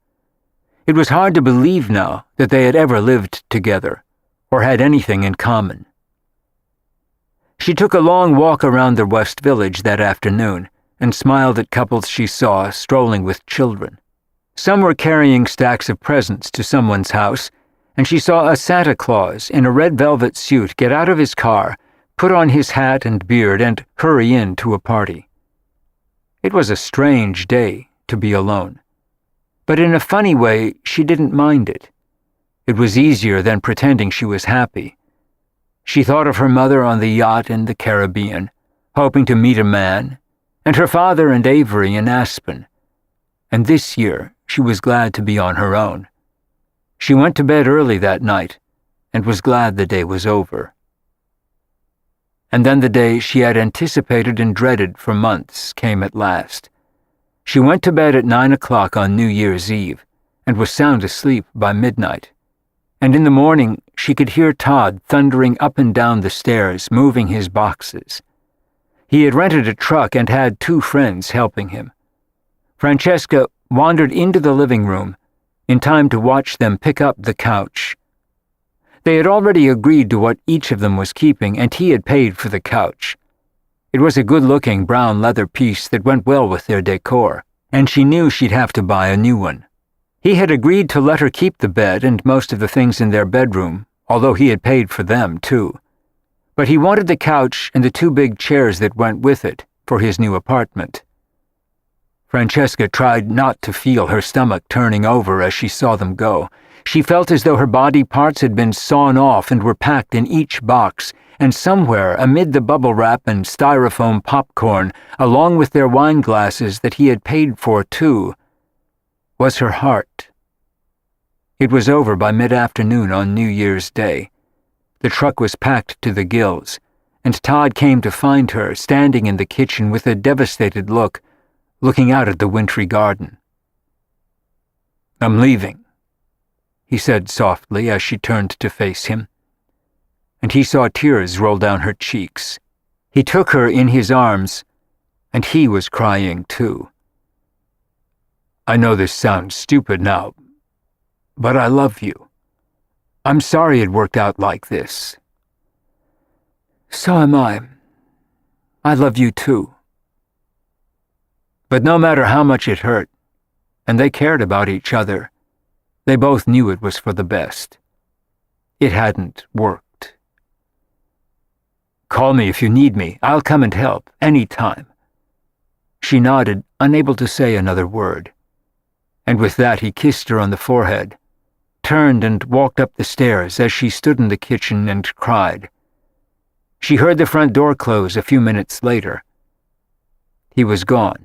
It was hard to believe now that they had ever lived together or had anything in common. She took a long walk around the West Village that afternoon and smiled at couples she saw strolling with children. Some were carrying stacks of presents to someone's house, and she saw a Santa Claus in a red velvet suit get out of his car, put on his hat and beard, and hurry in to a party. It was a strange day to be alone, but in a funny way, she didn't mind it. It was easier than pretending she was happy. She thought of her mother on the yacht in the Caribbean, hoping to meet a man, and her father and Avery in Aspen. And this year, she was glad to be on her own. She went to bed early that night and was glad the day was over. And then the day she had anticipated and dreaded for months came at last. She went to bed at 9 o'clock on New Year's Eve and was sound asleep by midnight. And in the morning, she could hear Todd thundering up and down the stairs, moving his boxes. He had rented a truck and had 2 friends helping him. Francesca wandered into the living room in time to watch them pick up the couch. They had already agreed to what each of them was keeping, and he had paid for the couch. It was a good-looking brown leather piece that went well with their decor, and she knew she'd have to buy a new one. He had agreed to let her keep the bed and most of the things in their bedroom, although he had paid for them, too. But he wanted the couch and the 2 big chairs that went with it for his new apartment. Francesca tried not to feel her stomach turning over as she saw them go. She felt as though her body parts had been sawn off and were packed in each box, and somewhere amid the bubble wrap and styrofoam popcorn, along with their wine glasses that he had paid for too, was her heart. It was over by mid-afternoon on New Year's Day. The truck was packed to the gills, and Todd came to find her standing in the kitchen with a devastated look, looking out at the wintry garden. "I'm leaving," he said softly as she turned to face him. And he saw tears roll down her cheeks. He took her in his arms, and he was crying too. "I know this sounds stupid now, but I love you. I'm sorry it worked out like this." "So am I. I love you too." But no matter how much it hurt, and they cared about each other, they both knew it was for the best. It hadn't worked. "Call me if you need me. I'll come and help, any time." She nodded, unable to say another word. And with that he kissed her on the forehead, turned and walked up the stairs as she stood in the kitchen and cried. She heard the front door close a few minutes later. He was gone.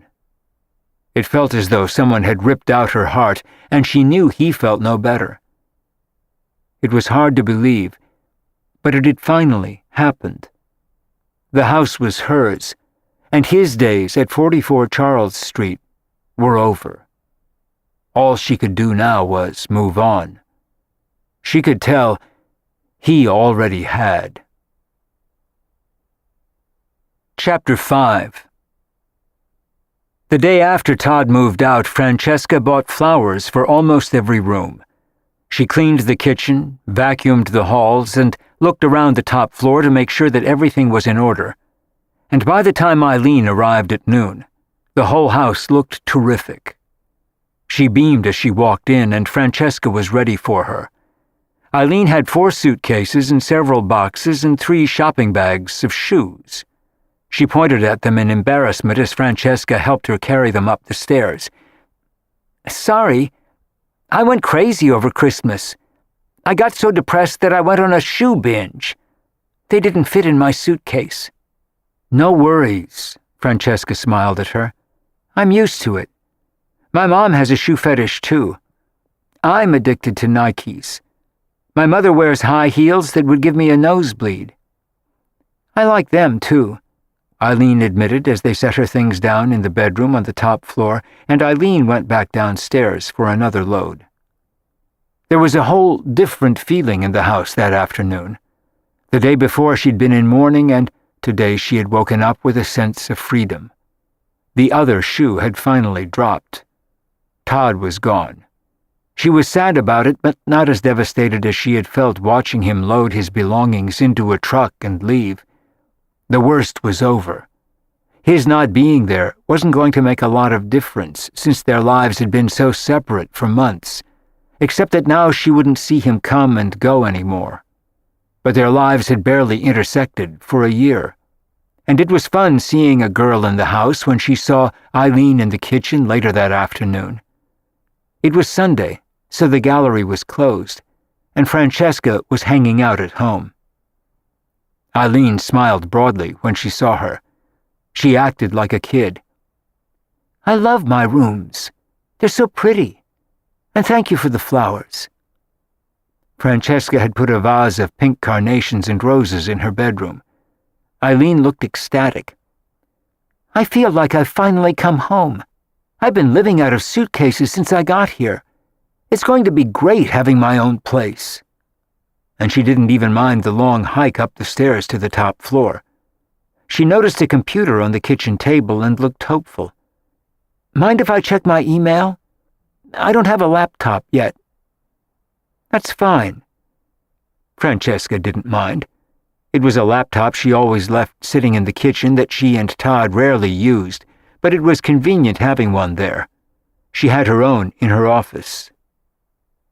It felt as though someone had ripped out her heart, and she knew he felt no better. It was hard to believe, but it had finally happened. The house was hers, and his days at 44 Charles Street were over. All she could do now was move on. She could tell he already had. Chapter 5. The day after Todd moved out, Francesca bought flowers for almost every room. She cleaned the kitchen, vacuumed the halls, and looked around the top floor to make sure that everything was in order. And by the time Eileen arrived at noon, the whole house looked terrific. She beamed as she walked in, and Francesca was ready for her. Eileen had 4 suitcases and several boxes and 3 shopping bags of shoes. She pointed at them in embarrassment as Francesca helped her carry them up the stairs. "Sorry, I went crazy over Christmas. I got so depressed that I went on a shoe binge. They didn't fit in my suitcase." "No worries," Francesca smiled at her. "I'm used to it. My mom has a shoe fetish too. I'm addicted to Nikes. My mother wears high heels that would give me a nosebleed." "I like them too," Eileen admitted as they set her things down in the bedroom on the top floor, and Eileen went back downstairs for another load. There was a whole different feeling in the house that afternoon. The day before she'd been in mourning, and today she had woken up with a sense of freedom. The other shoe had finally dropped. Todd was gone. She was sad about it, but not as devastated as she had felt watching him load his belongings into a truck and leave. The worst was over. His not being there wasn't going to make a lot of difference since their lives had been so separate for months, except that now she wouldn't see him come and go anymore. But their lives had barely intersected for a year, and it was fun seeing a girl in the house when she saw Eileen in the kitchen later that afternoon. It was Sunday, so the gallery was closed, and Francesca was hanging out at home. Eileen smiled broadly when she saw her. She acted like a kid. "I love my rooms. They're so pretty. And thank you for the flowers." Francesca had put a vase of pink carnations and roses in her bedroom. Eileen looked ecstatic. "I feel like I've finally come home. I've been living out of suitcases since I got here. It's going to be great having my own place." And she didn't even mind the long hike up the stairs to the top floor. She noticed a computer on the kitchen table and looked hopeful. "Mind if I check my email? I don't have a laptop yet." "That's fine." Francesca didn't mind. It was a laptop she always left sitting in the kitchen that she and Todd rarely used, but it was convenient having one there. She had her own in her office.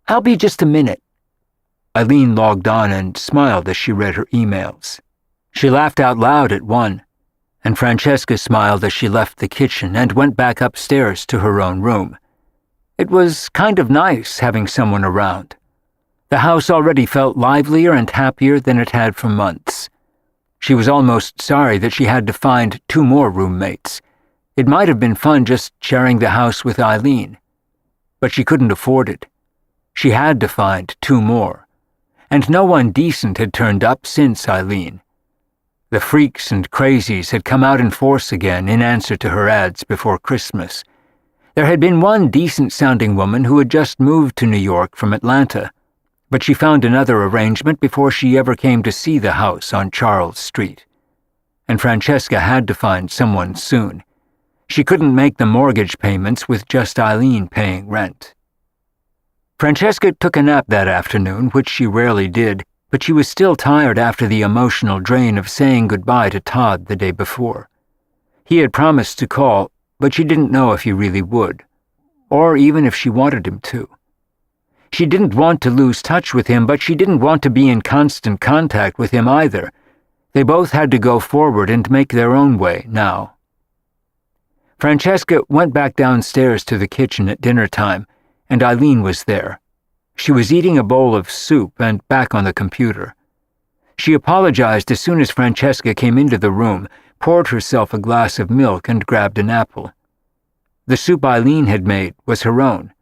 "I'll be just a minute." Eileen logged on and smiled as she read her emails. She laughed out loud at one, and Francesca smiled as she left the kitchen and went back upstairs to her own room. It was kind of nice having someone around, The house already felt livelier and happier than it had for months. She was almost sorry that she had to find 2 more roommates. It might have been fun just sharing the house with Eileen. But she couldn't afford it. She had to find 2 more. And no one decent had turned up since Eileen. The freaks and crazies had come out in force again in answer to her ads before Christmas. There had been one decent-sounding woman who had just moved to New York from Atlanta, but she found another arrangement before she ever came to see the house on Charles Street. And Francesca had to find someone soon. She couldn't make the mortgage payments with just Eileen paying rent. Francesca took a nap that afternoon, which she rarely did, but she was still tired after the emotional drain of saying goodbye to Todd the day before. He had promised to call, but she didn't know if he really would, or even if she wanted him to. She didn't want to lose touch with him, but she didn't want to be in constant contact with him either. They both had to go forward and make their own way now. Francesca went back downstairs to the kitchen at dinner time, and Eileen was there. She was eating a bowl of soup and back on the computer. She apologized as soon as Francesca came into the room, poured herself a glass of milk, and grabbed an apple. The soup Eileen had made was her own.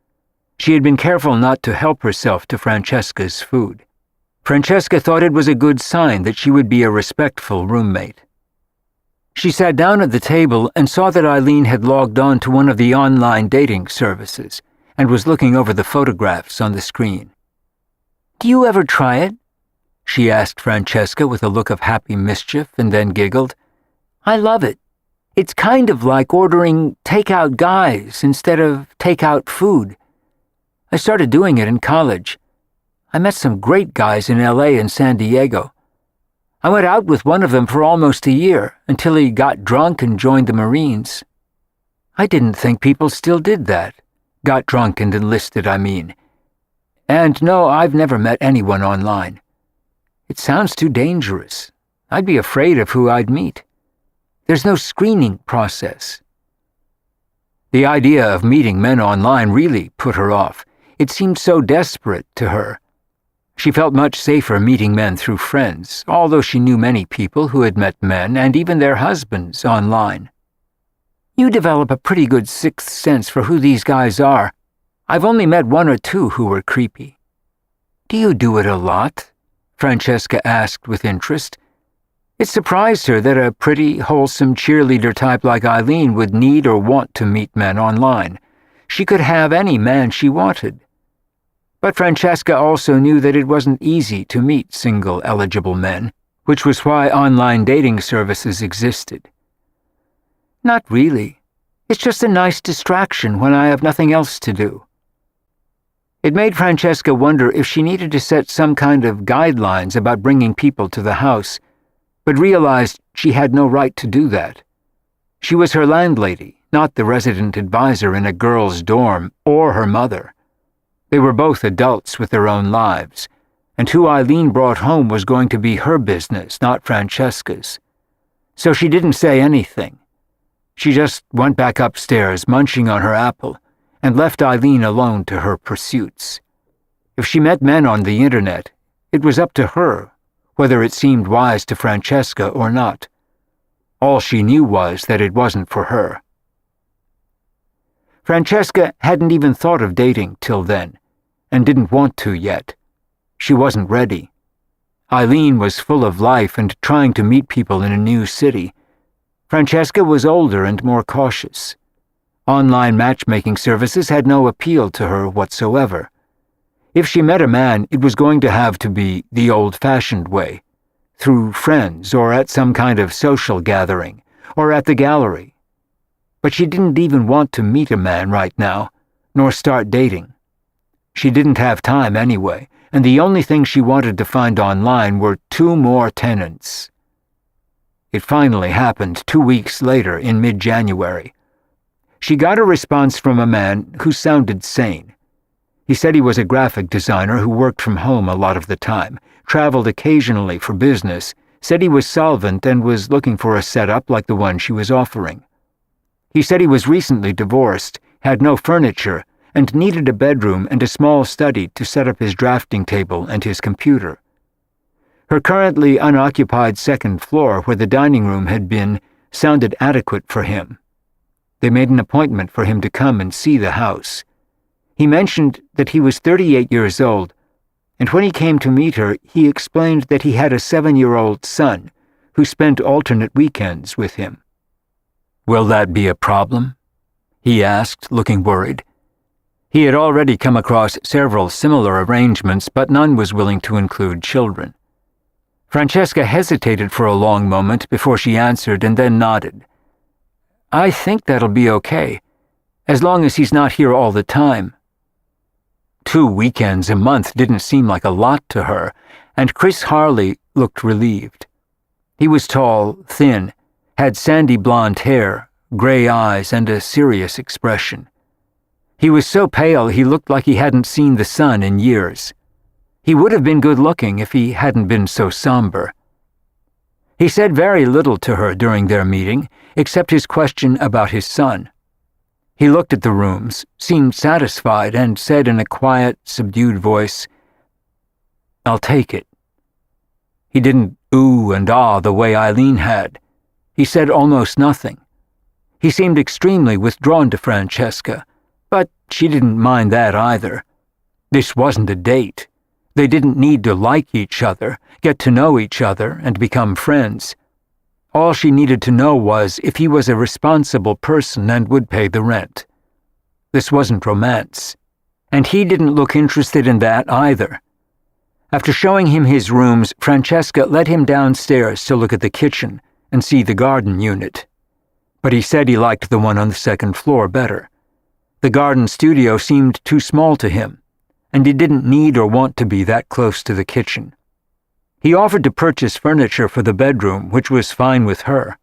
She had been careful not to help herself to Francesca's food. Francesca thought it was a good sign that she would be a respectful roommate. She sat down at the table and saw that Eileen had logged on to one of the online dating services and was looking over the photographs on the screen. "Do you ever try it?" she asked Francesca with a look of happy mischief and then giggled. "I love it. It's kind of like ordering takeout guys instead of takeout food. I started doing it in college. I met some great guys in LA and San Diego. I went out with one of them for almost a year until he got drunk and joined the Marines. I didn't think people still did that. Got drunk and enlisted, I mean. And no, I've never met anyone online. It sounds too dangerous. I'd be afraid of who I'd meet. There's no screening process." The idea of meeting men online really put her off. It seemed so desperate to her. She felt much safer meeting men through friends, although she knew many people who had met men and even their husbands online. "You develop a pretty good sixth sense for who these guys are. I've only met 1 or 2 who were creepy." "Do you do it a lot?" Francesca asked with interest. It surprised her that a pretty, wholesome cheerleader type like Eileen would need or want to meet men online. She could have any man she wanted. But Francesca also knew that it wasn't easy to meet single, eligible men, which was why online dating services existed. "Not really. It's just a nice distraction when I have nothing else to do." It made Francesca wonder if she needed to set some kind of guidelines about bringing people to the house, but realized she had no right to do that. She was her landlady, not the resident advisor in a girl's dorm or her mother. They were both adults with their own lives, and who Eileen brought home was going to be her business, not Francesca's. So she didn't say anything. She just went back upstairs, munching on her apple, and left Eileen alone to her pursuits. If she met men on the internet, it was up to her whether it seemed wise to Francesca or not. All she knew was that it wasn't for her. Francesca hadn't even thought of dating till then, and didn't want to yet. She wasn't ready. Eileen was full of life and trying to meet people in a new city. Francesca was older and more cautious. Online matchmaking services had no appeal to her whatsoever. If she met a man, it was going to have to be the old-fashioned way, through friends or at some kind of social gathering, or at the gallery. But she didn't even want to meet a man right now, nor start dating. She didn't have time anyway, and the only thing she wanted to find online were 2 more tenants. It finally happened 2 weeks later in mid-January. She got a response from a man who sounded sane. He said he was a graphic designer who worked from home a lot of the time, traveled occasionally for business, said he was solvent and was looking for a setup like the one she was offering. He said he was recently divorced, had no furniture, and needed a bedroom and a small study to set up his drafting table and his computer. Her currently unoccupied second floor, where the dining room had been, sounded adequate for him. They made an appointment for him to come and see the house. He mentioned that he was 38 years old, and when he came to meet her, he explained that he had a 7-year-old son who spent alternate weekends with him. "Will that be a problem?" he asked, looking worried. He had already come across several similar arrangements, but none was willing to include children. Francesca hesitated for a long moment before she answered and then nodded. "I think that'll be okay, as long as he's not here all the time." 2 weekends a month didn't seem like a lot to her, and Chris Harley looked relieved. He was tall, thin, had sandy blonde hair, gray eyes, and a serious expression. He was so pale he looked like he hadn't seen the sun in years. He would have been good-looking if he hadn't been so somber. He said very little to her during their meeting, except his question about his son. He looked at the rooms, seemed satisfied, and said in a quiet, subdued voice, "I'll take it." He didn't ooh and ah the way Eileen had. He said almost nothing. He seemed extremely withdrawn to Francesca, but she didn't mind that either. This wasn't a date. They didn't need to like each other, get to know each other, and become friends. All she needed to know was if he was a responsible person and would pay the rent. This wasn't romance, and he didn't look interested in that either. After showing him his rooms, Francesca led him downstairs to look at the kitchen and see the garden unit. But he said he liked the one on the second floor better. The garden studio seemed too small to him, and he didn't need or want to be that close to the kitchen. He offered to purchase furniture for the bedroom, which was fine with her.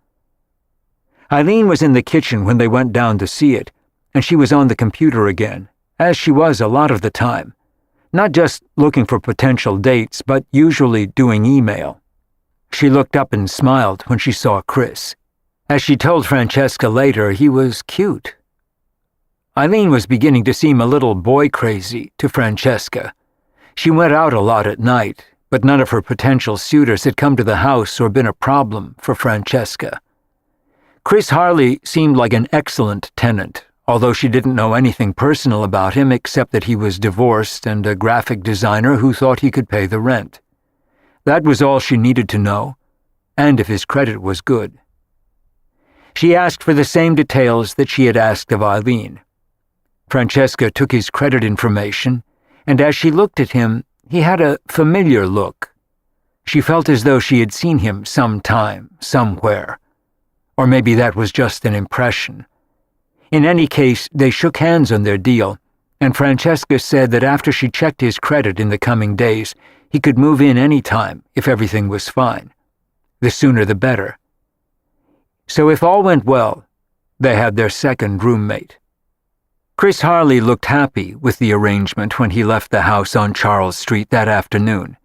Eileen was in the kitchen when they went down to see it, and she was on the computer again, as she was a lot of the time, not just looking for potential dates, but usually doing email. She looked up and smiled when she saw Chris. As she told Francesca later, he was cute. Eileen was beginning to seem a little boy-crazy to Francesca. She went out a lot at night, but none of her potential suitors had come to the house or been a problem for Francesca. Chris Harley seemed like an excellent tenant, although she didn't know anything personal about him except that he was divorced and a graphic designer who thought he could pay the rent. That was all she needed to know, and if his credit was good. She asked for the same details that she had asked of Eileen. Francesca took his credit information, and as she looked at him, he had a familiar look. She felt as though she had seen him sometime, somewhere. Or maybe that was just an impression. In any case, they shook hands on their deal, and Francesca said that after she checked his credit in the coming days, he could move in any time if everything was fine. The sooner the better. So if all went well, they had their second roommate. Chris Harley looked happy with the arrangement when he left the house on Charles Street that afternoon,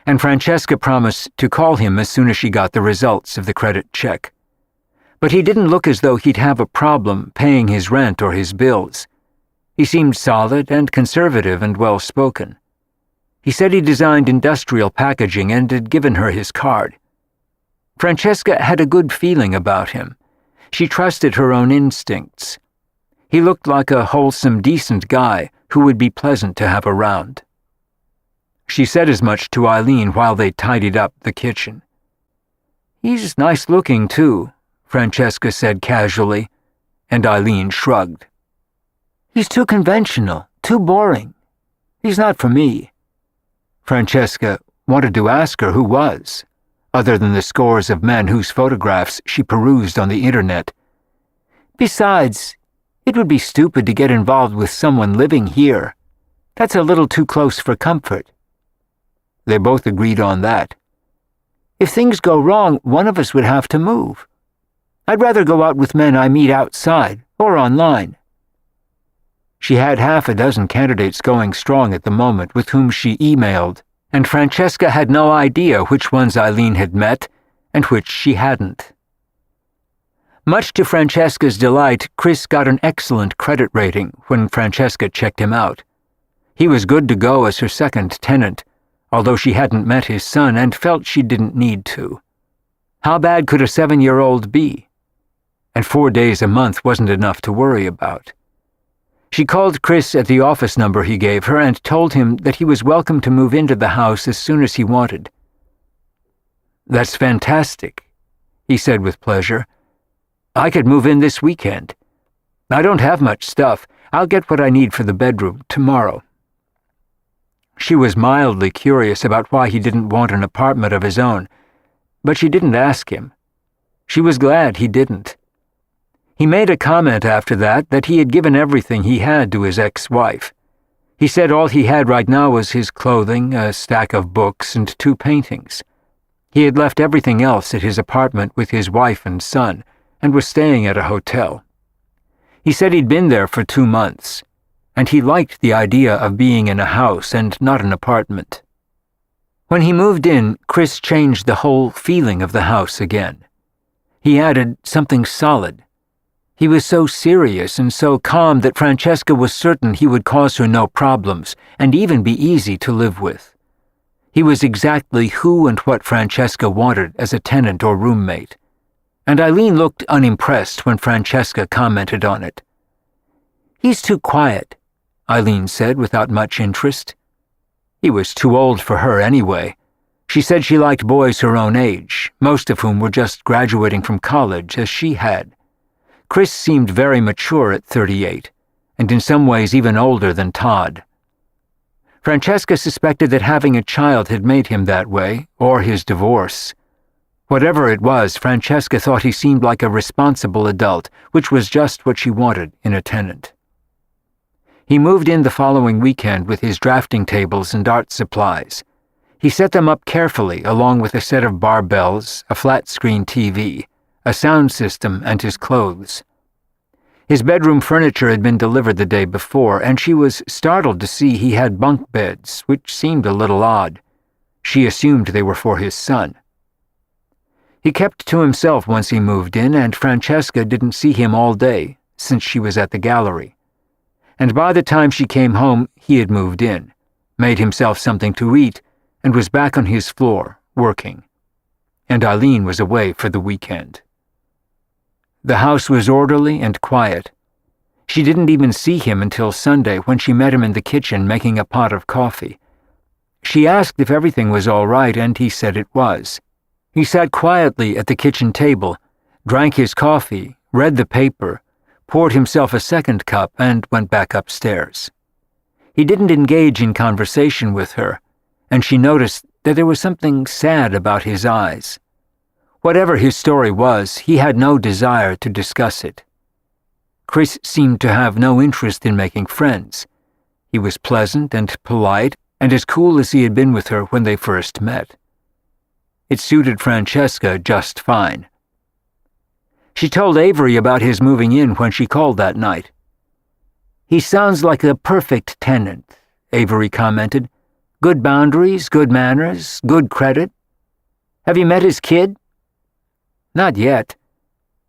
and Francesca promised to call him as soon as she got the results of the credit check. But he didn't look as though he'd have a problem paying his rent or his bills. He seemed solid and conservative and well-spoken. He said he designed industrial packaging and had given her his card. Francesca had a good feeling about him. She trusted her own instincts. He looked like a wholesome, decent guy who would be pleasant to have around. She said as much to Eileen while they tidied up the kitchen. "He's nice-looking, too," Francesca said casually, and Eileen shrugged. "He's too conventional, too boring. He's not for me." Francesca wanted to ask her who was, other than the scores of men whose photographs she perused on the internet. Besides, it would be stupid to get involved with someone living here. That's a little too close for comfort. They both agreed on that. If things go wrong, one of us would have to move. I'd rather go out with men I meet outside or online. She had 6 candidates going strong at the moment with whom she emailed, and Francesca had no idea which ones Eileen had met and which she hadn't. Much to Francesca's delight, Chris got an excellent credit rating when Francesca checked him out. He was good to go as her second tenant, although she hadn't met his son and felt she didn't need to. How bad could a 7-year-old be? And 4 days a month wasn't enough to worry about. She called Chris at the office number he gave her and told him that he was welcome to move into the house as soon as he wanted. "That's fantastic," he said with pleasure. "I could move in this weekend. I don't have much stuff. I'll get what I need for the bedroom tomorrow." She was mildly curious about why he didn't want an apartment of his own, but she didn't ask him. She was glad he didn't. He made a comment after that he had given everything he had to his ex-wife. He said all he had right now was his clothing, a stack of books, and 2 paintings. He had left everything else at his apartment with his wife and son, and was staying at a hotel. He said he'd been there for 2 months, and he liked the idea of being in a house and not an apartment. When he moved in, Chris changed the whole feeling of the house again. He added something solid. He was so serious and so calm that Francesca was certain he would cause her no problems and even be easy to live with. He was exactly who and what Francesca wanted as a tenant or roommate, and Eileen looked unimpressed when Francesca commented on it. "He's too quiet," Eileen said without much interest. He was too old for her anyway. She said she liked boys her own age, most of whom were just graduating from college as she had. Chris seemed very mature at 38, and in some ways even older than Todd. Francesca suspected that having a child had made him that way, or his divorce. Whatever it was, Francesca thought he seemed like a responsible adult, which was just what she wanted in a tenant. He moved in the following weekend with his drafting tables and art supplies. He set them up carefully, along with a set of barbells, a flat-screen TV, a sound system, and his clothes. His bedroom furniture had been delivered the day before, and she was startled to see he had bunk beds, which seemed a little odd. She assumed they were for his son. He kept to himself once he moved in, and Francesca didn't see him all day, since she was at the gallery. And by the time she came home, he had moved in, made himself something to eat, and was back on his floor, working. And Eileen was away for the weekend. The house was orderly and quiet. She didn't even see him until Sunday when she met him in the kitchen making a pot of coffee. She asked if everything was all right, and he said it was. He sat quietly at the kitchen table, drank his coffee, read the paper, poured himself a second cup, and went back upstairs. He didn't engage in conversation with her, and she noticed that there was something sad about his eyes. Whatever his story was, he had no desire to discuss it. Chris seemed to have no interest in making friends. He was pleasant and polite, and as cool as he had been with her when they first met. It suited Francesca just fine. She told Avery about his moving in when she called that night. "He sounds like a perfect tenant," Avery commented. "Good boundaries, good manners, good credit. Have you met his kid?" "Not yet.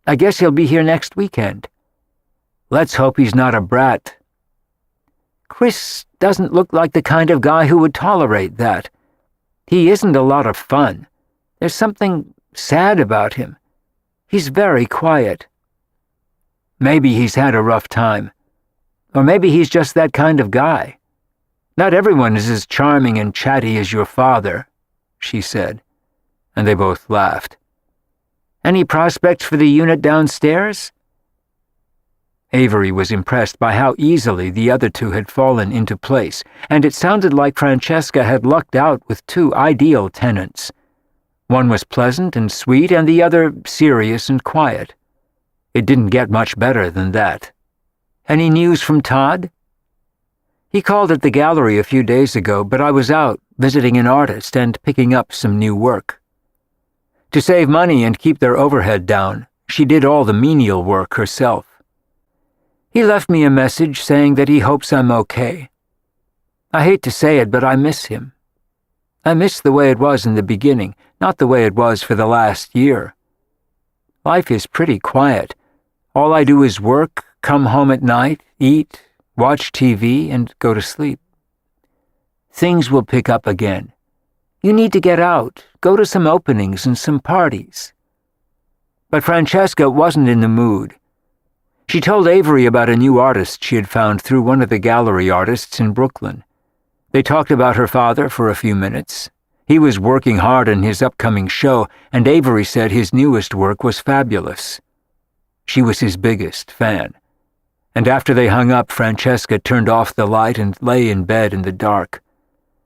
I guess he'll be here next weekend." "Let's hope he's not a brat." "Chris doesn't look like the kind of guy who would tolerate that. He isn't a lot of fun. There's something sad about him. He's very quiet." "Maybe he's had a rough time. Or maybe he's just that kind of guy. Not everyone is as charming and chatty as your father," she said, and they both laughed. "Any prospects for the unit downstairs?" Avery was impressed by how easily the other two had fallen into place, and it sounded like Francesca had lucked out with 2 ideal tenants. One was pleasant and sweet, and the other serious and quiet. It didn't get much better than that. "Any news from Todd?" "He called at the gallery a few days ago, but I was out visiting an artist and picking up some new work. To save money and keep their overhead down, she did all the menial work herself. He left me a message saying that he hopes I'm okay. I hate to say it, but I miss him. I miss the way it was in the beginning, not the way it was for the last year. life is pretty quiet. All I do is work, come home at night, eat, watch TV, and go to sleep. Things will pick up again. You need to get out, go to some openings and some parties." But Francesca wasn't in the mood. She told Avery about a new artist she had found through one of the gallery artists in Brooklyn. They talked about her father for a few minutes. He was working hard on his upcoming show, and Avery said his newest work was fabulous. She was his biggest fan. And after they hung up, Francesca turned off the light and lay in bed in the dark.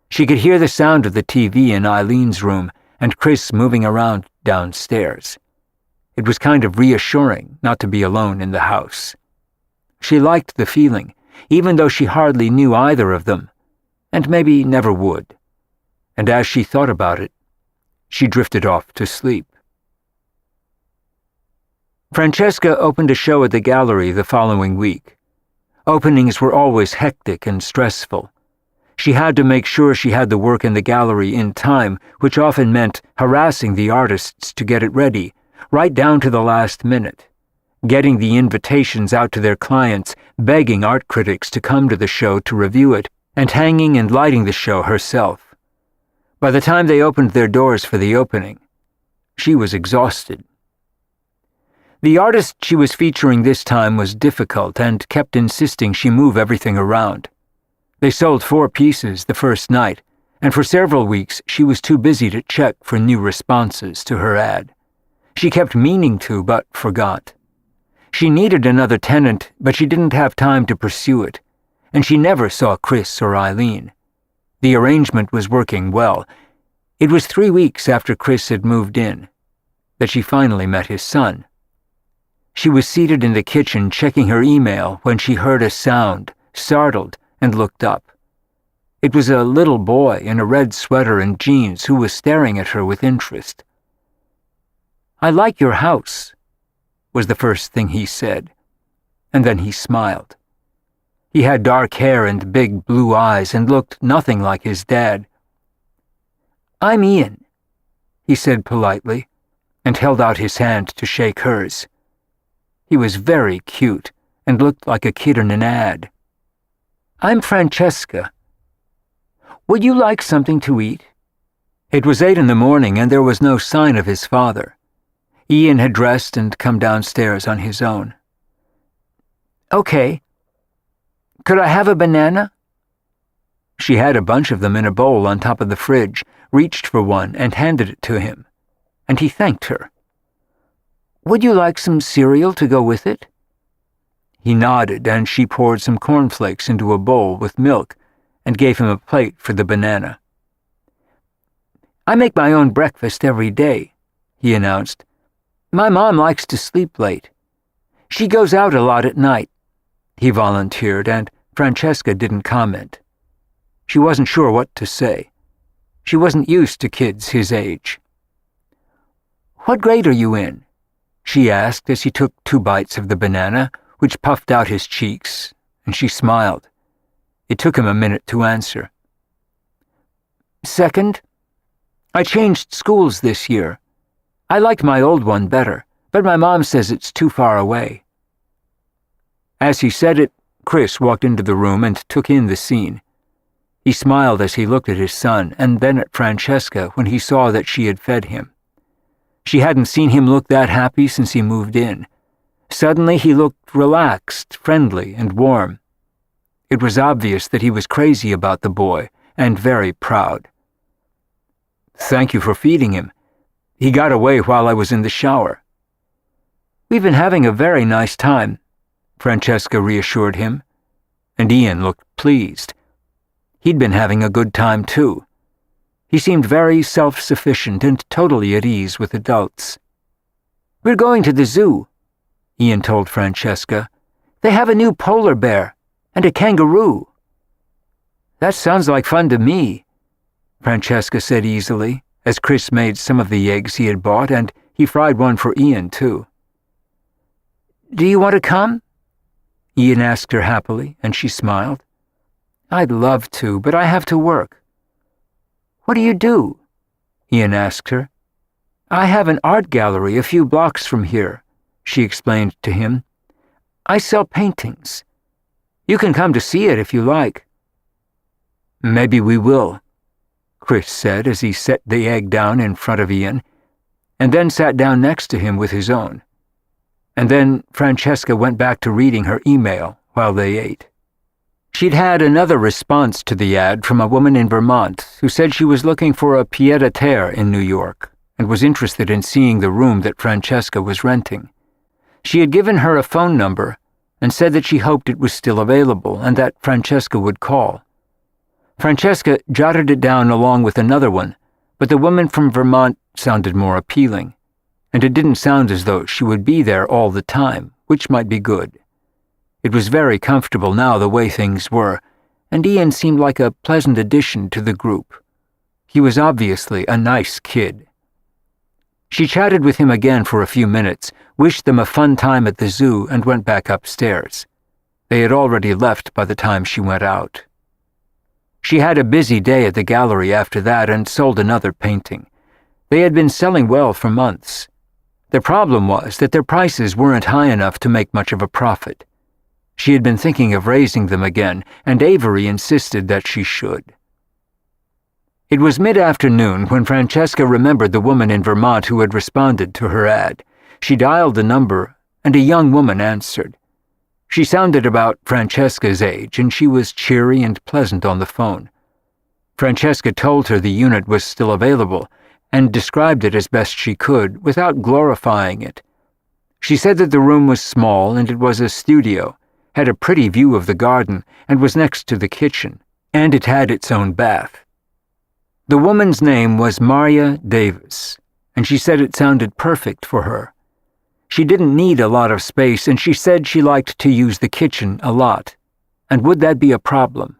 She could hear the sound of the TV in Eileen's room and Chris moving around downstairs. It was kind of reassuring not to be alone in the house. She liked the feeling, even though she hardly knew either of them, and maybe never would. And as she thought about it, she drifted off to sleep. Francesca opened a show at the gallery the following week. Openings were always hectic and stressful. She had to make sure she had the work in the gallery in time, which often meant harassing the artists to get it ready, right down to the last minute, getting the invitations out to their clients, begging art critics to come to the show to review it, and hanging and lighting the show herself. By the time they opened their doors for the opening, she was exhausted. The artist she was featuring this time was difficult and kept insisting she move everything around. They sold 4 pieces the first night, and for several weeks she was too busy to check for new responses to her ad. She kept meaning to, but forgot. She needed another tenant, but she didn't have time to pursue it, and she never saw Chris or Eileen. The arrangement was working well. It was 3 weeks after Chris had moved in that she finally met his son. She was seated in the kitchen checking her email when she heard a sound, startled, and looked up. It was a little boy in a red sweater and jeans who was staring at her with interest. "I like your house," was the first thing he said, and then he smiled. He had dark hair and big blue eyes and looked nothing like his dad. "I'm Ian," he said politely, and held out his hand to shake hers. He was very cute and looked like a kid in an ad. "I'm Francesca. Would you like something to eat?" It was 8 in the morning and there was no sign of his father. Ian had dressed and come downstairs on his own. "Okay. Could I have a banana?" She had a bunch of them in a bowl on top of the fridge, reached for one and handed it to him, and he thanked her. "Would you like some cereal to go with it?" He nodded, and she poured some cornflakes into a bowl with milk and gave him a plate for the banana. "I make my own breakfast every day," he announced. "My mom likes to sleep late. She goes out a lot at night," he volunteered, and Francesca didn't comment. She wasn't sure what to say. She wasn't used to kids his age. "What grade are you in?" she asked as he took 2 bites of the banana, which puffed out his cheeks, and she smiled. It took him a minute to answer. "Second. I changed schools this year. I liked my old one better, but my mom says it's too far away." As he said it, Chris walked into the room and took in the scene. He smiled as he looked at his son, and then at Francesca when he saw that she had fed him. She hadn't seen him look that happy since he moved in. Suddenly he looked relaxed, friendly, and warm. It was obvious that he was crazy about the boy, and very proud. "Thank you for feeding him. He got away while I was in the shower." "We've been having a very nice time," Francesca reassured him, and Ian looked pleased. He'd been having a good time too. He seemed very self-sufficient and totally at ease with adults. "We're going to the zoo," Ian told Francesca. "They have a new polar bear and a kangaroo." "That sounds like fun to me," Francesca said easily, as Chris made some of the eggs he had bought, and he fried one for Ian too. "Do you want to come?" Ian asked her happily, and she smiled. "I'd love to, but I have to work." "What do you do?" Ian asked her. "I have an art gallery a few blocks from here," she explained to him. "I sell paintings. You can come to see it if you like." "Maybe we will," Chris said as he set the egg down in front of Ian, and then sat down next to him with his own. And then Francesca went back to reading her email while they ate. She'd had another response to the ad from a woman in Vermont who said she was looking for a pied-à-terre in New York and was interested in seeing the room that Francesca was renting. She had given her a phone number and said that she hoped it was still available and that Francesca would call. Francesca jotted it down along with another one, but the woman from Vermont sounded more appealing, and it didn't sound as though she would be there all the time, which might be good. It was very comfortable now the way things were, and Ian seemed like a pleasant addition to the group. He was obviously a nice kid. She chatted with him again for a few minutes, wished them a fun time at the zoo, and went back upstairs. They had already left by the time she went out. She had a busy day at the gallery after that and sold another painting. They had been selling well for months. The problem was that their prices weren't high enough to make much of a profit. She had been thinking of raising them again, and Avery insisted that she should. It was mid-afternoon when Francesca remembered the woman in Vermont who had responded to her ad. She dialed the number, and a young woman answered. She sounded about Francesca's age, and she was cheery and pleasant on the phone. Francesca told her the unit was still available, and described it as best she could, without glorifying it. She said that the room was small and it was a studio, had a pretty view of the garden, and was next to the kitchen, and it had its own bath. The woman's name was Maria Davis, and she said it sounded perfect for her. She didn't need a lot of space, and she said she liked to use the kitchen a lot. And would that be a problem?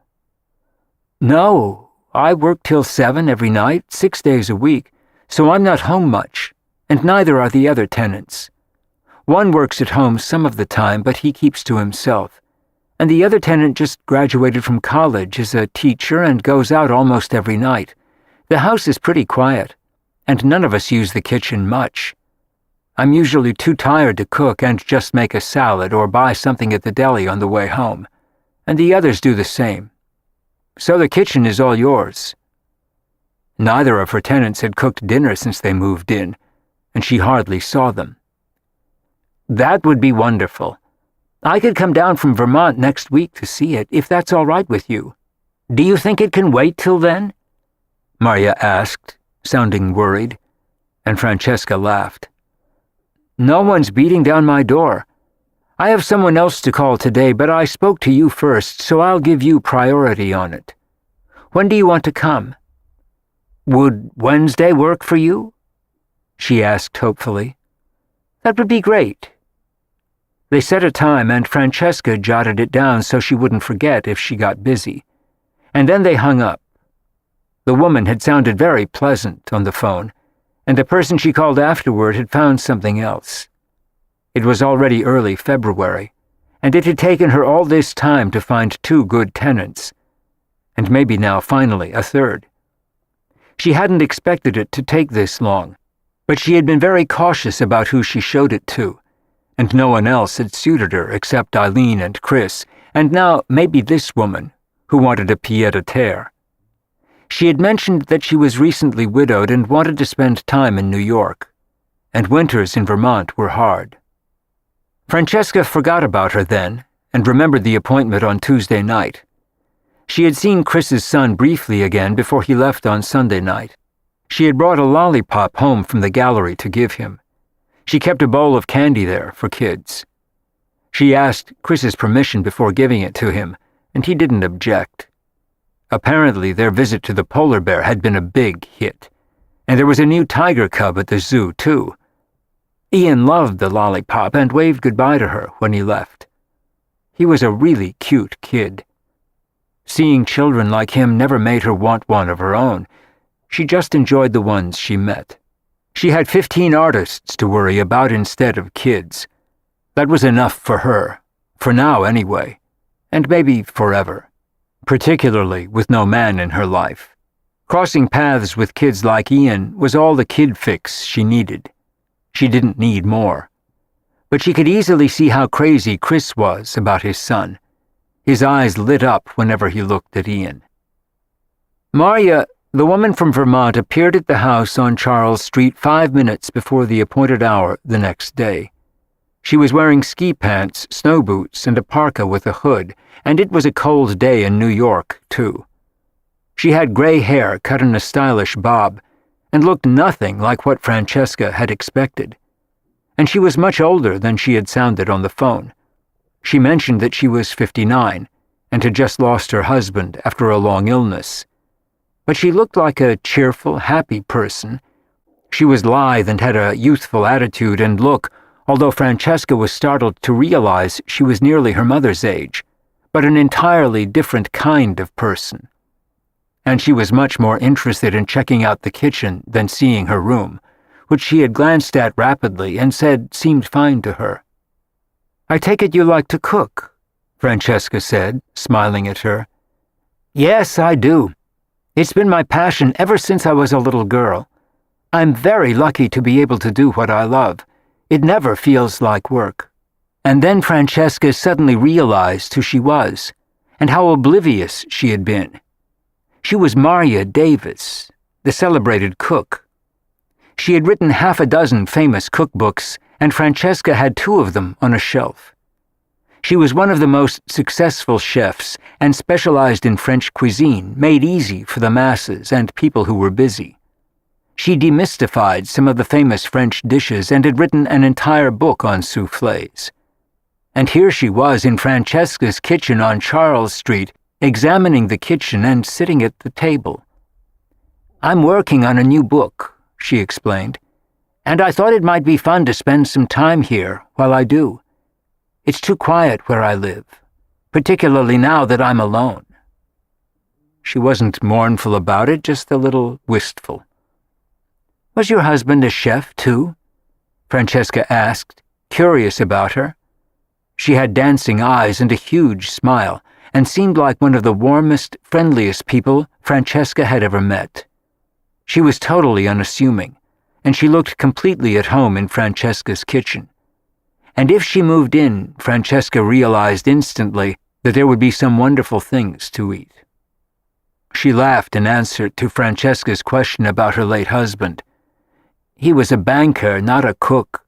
"No, I work till 7 every night, 6 days a week, so I'm not home much, and neither are the other tenants. One works at home some of the time, but he keeps to himself, and the other tenant just graduated from college as a teacher and goes out almost every night. The house is pretty quiet, and none of us use the kitchen much. I'm usually too tired to cook and just make a salad or buy something at the deli on the way home, and the others do the same. So the kitchen is all yours." Neither of her tenants had cooked dinner since they moved in, and she hardly saw them. "That would be wonderful. I could come down from Vermont next week to see it, if that's all right with you. Do you think it can wait till then?" Maria asked, sounding worried, and Francesca laughed. "No one's beating down my door. I have someone else to call today, but I spoke to you first, so I'll give you priority on it. When do you want to come?" "Would Wednesday work for you?" she asked hopefully. "That would be great." They set a time, and Francesca jotted it down so she wouldn't forget if she got busy. And then they hung up. The woman had sounded very pleasant on the phone, and the person she called afterward had found something else. It was already early February, and it had taken her all this time to find 2 good tenants, and maybe now finally a third. She hadn't expected it to take this long, but she had been very cautious about who she showed it to, and no one else had suited her except Eileen and Chris, and now maybe this woman, who wanted a pied-à-terre. She had mentioned that she was recently widowed and wanted to spend time in New York, and winters in Vermont were hard. Francesca forgot about her then, and remembered the appointment on Tuesday night. She had seen Chris's son briefly again before he left on Sunday night. She had brought a lollipop home from the gallery to give him. She kept a bowl of candy there for kids. She asked Chris's permission before giving it to him, and he didn't object. Apparently their visit to the polar bear had been a big hit, and there was a new tiger cub at the zoo, too. Ian loved the lollipop and waved goodbye to her when he left. He was a really cute kid. Seeing children like him never made her want one of her own. She just enjoyed the ones she met. She had 15 artists to worry about instead of kids. That was enough for her, for now anyway, and maybe forever, particularly with no man in her life. Crossing paths with kids like Ian was all the kid fix she needed. She didn't need more. But she could easily see how crazy Chris was about his son. His eyes lit up whenever he looked at Ian. Marya, the woman from Vermont, appeared at the house on Charles Street 5 minutes before the appointed hour the next day. She was wearing ski pants, snow boots, and a parka with a hood, and it was a cold day in New York, too. She had gray hair cut in a stylish bob, and looked nothing like what Francesca had expected. And she was much older than she had sounded on the phone. She mentioned that she was 59, and had just lost her husband after a long illness. But she looked like a cheerful, happy person. She was lithe and had a youthful attitude and look, although Francesca was startled to realize she was nearly her mother's age, but an entirely different kind of person. And she was much more interested in checking out the kitchen than seeing her room, which she had glanced at rapidly and said seemed fine to her. "I take it you like to cook," Francesca said, smiling at her. "Yes, I do. It's been my passion ever since I was a little girl. I'm very lucky to be able to do what I love. It never feels like work." And then Francesca suddenly realized who she was, and how oblivious she had been. She was Marya Davis, the celebrated cook. She had written 6 famous cookbooks, and Francesca had 2 of them on a shelf. She was one of the most successful chefs and specialized in French cuisine, made easy for the masses and people who were busy. She demystified some of the famous French dishes and had written an entire book on soufflés. And here she was in Francesca's kitchen on Charles Street, examining the kitchen and sitting at the table. "I'm working on a new book," she explained, "and I thought it might be fun to spend some time here while I do. It's too quiet where I live, particularly now that I'm alone." She wasn't mournful about it, just a little wistful. "Was your husband a chef, too?" Francesca asked, curious about her. She had dancing eyes and a huge smile, and seemed like one of the warmest, friendliest people Francesca had ever met. She was totally unassuming, and she looked completely at home in Francesca's kitchen. And if she moved in, Francesca realized instantly that there would be some wonderful things to eat. She laughed in answer to Francesca's question about her late husband. "He was a banker, not a cook,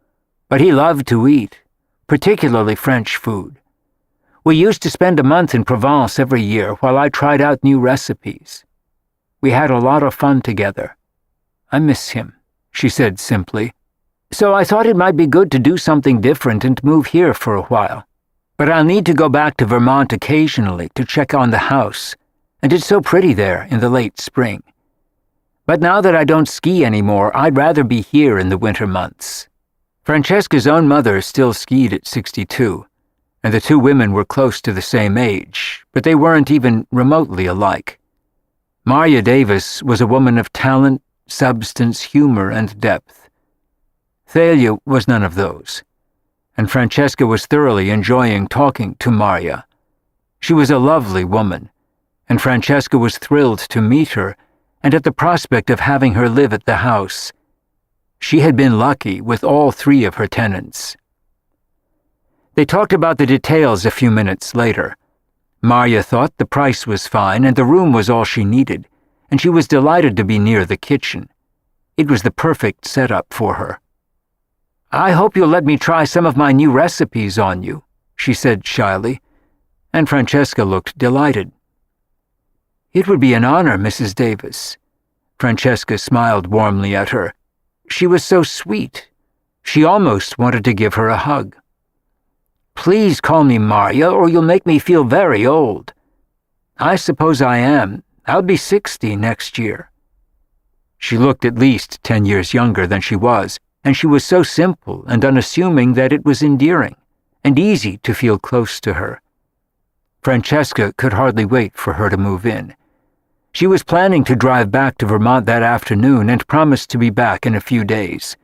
but he loved to eat, particularly French food. We used to spend a month in Provence every year while I tried out new recipes. We had a lot of fun together. I miss him," she said simply. "So I thought it might be good to do something different and move here for a while. But I'll need to go back to Vermont occasionally to check on the house, and it's so pretty there in the late spring. But now that I don't ski anymore, I'd rather be here in the winter months." Francesca's own mother still skied at 62, and the 2 women were close to the same age, but they weren't even remotely alike. Marya Davis was a woman of talent, substance, humor, and depth. Thalia was none of those, and Francesca was thoroughly enjoying talking to Marya. She was a lovely woman, and Francesca was thrilled to meet her and at the prospect of having her live at the house. She had been lucky with all 3 of her tenants. They talked about the details a few minutes later. Marya thought the price was fine and the room was all she needed, and she was delighted to be near the kitchen. It was the perfect setup for her. "I hope you'll let me try some of my new recipes on you," she said shyly, and Francesca looked delighted. "It would be an honor, Mrs. Davis." Francesca smiled warmly at her. She was so sweet. She almost wanted to give her a hug. "Please call me Marya, or you'll make me feel very old." "I suppose I am. I'll be 60 next year." She looked at least 10 years younger than she was, and she was so simple and unassuming that it was endearing and easy to feel close to her. Francesca could hardly wait for her to move in. She was planning to drive back to Vermont that afternoon and promised to be back in a few days.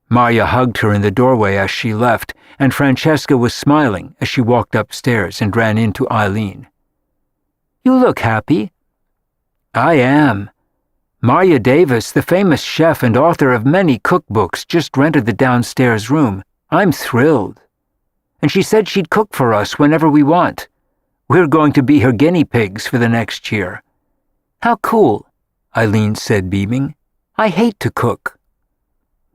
Marya hugged her in the doorway as she left, and Francesca was smiling as she walked upstairs and ran into Eileen. "You look happy." "I am. Marya Davis, the famous chef and author of many cookbooks, just rented the downstairs room. I'm thrilled. And she said she'd cook for us whenever we want. We're going to be her guinea pigs for the next year." "How cool," Eileen said, beaming. "I hate to cook."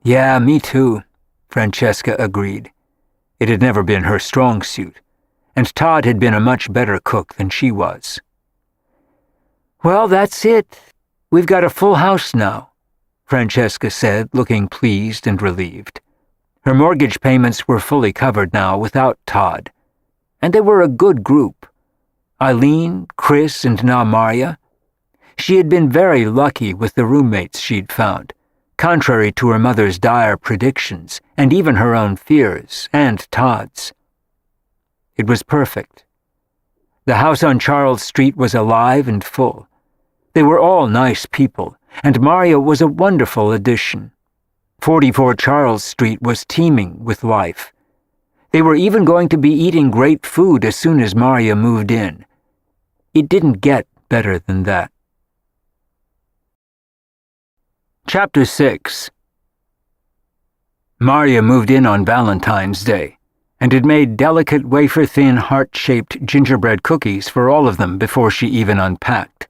"Yeah, me too," Francesca agreed. It had never been her strong suit, and Todd had been a much better cook than she was. "Well, that's it. We've got a full house now," Francesca said, looking pleased and relieved. Her mortgage payments were fully covered now without Todd, and they were a good group. Eileen, Chris, and now Marya. She had been very lucky with the roommates she'd found, contrary to her mother's dire predictions and even her own fears, and Todd's. It was perfect. The house on Charles Street was alive and full. They were all nice people, and Marya was a wonderful addition. 44 Charles Street was teeming with life. They were even going to be eating great food as soon as Marya moved in. It didn't get better than that. Chapter 6. Marya moved in on Valentine's Day, and had made delicate wafer-thin heart-shaped gingerbread cookies for all of them before she even unpacked.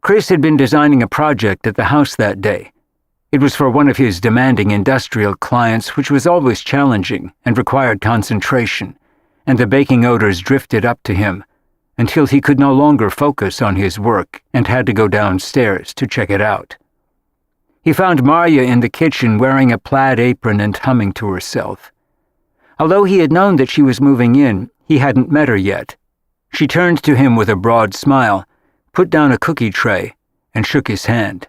Chris had been designing a project at the house that day. It was for one of his demanding industrial clients, which was always challenging and required concentration, and the baking odors drifted up to him until he could no longer focus on his work and had to go downstairs to check it out. He found Marya in the kitchen wearing a plaid apron and humming to herself. Although he had known that she was moving in, he hadn't met her yet. She turned to him with a broad smile, put down a cookie tray, and shook his hand.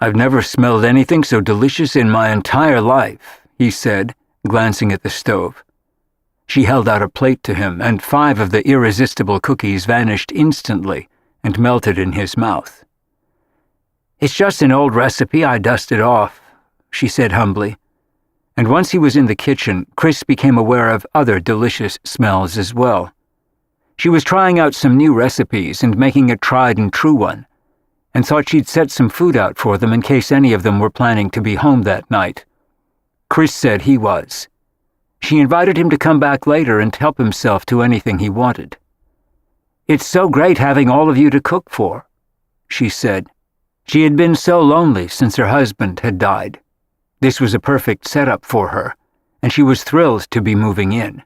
"I've never smelled anything so delicious in my entire life," he said, glancing at the stove. She held out a plate to him, and 5 of the irresistible cookies vanished instantly and melted in his mouth. "It's just an old recipe I dusted off," she said humbly. And once he was in the kitchen, Chris became aware of other delicious smells as well. She was trying out some new recipes and making a tried-and-true one, and thought she'd set some food out for them in case any of them were planning to be home that night. Chris said he was. She invited him to come back later and help himself to anything he wanted. "It's so great having all of you to cook for," she said. She had been so lonely since her husband had died. This was a perfect setup for her, and she was thrilled to be moving in.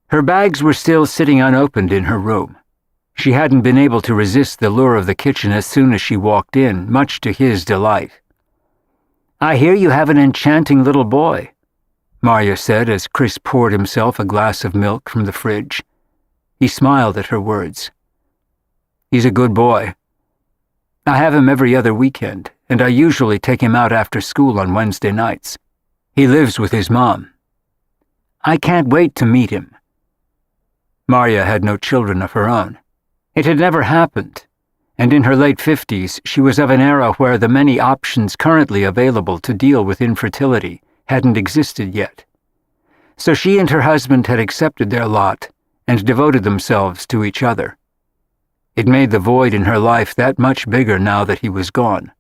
Her bags were still sitting unopened in her room. She hadn't been able to resist the lure of the kitchen as soon as she walked in, much to his delight. "I hear you have an enchanting little boy," Marya said as Chris poured himself a glass of milk from the fridge. He smiled at her words. "He's a good boy. I have him every other weekend, and I usually take him out after school on Wednesday nights. He lives with his mom. I can't wait to meet him." Marya had no children of her own. It had never happened, and in her late 50s, she was of an era where the many options currently available to deal with infertility hadn't existed yet. So she and her husband had accepted their lot and devoted themselves to each other. It made the void in her life that much bigger now that he was gone.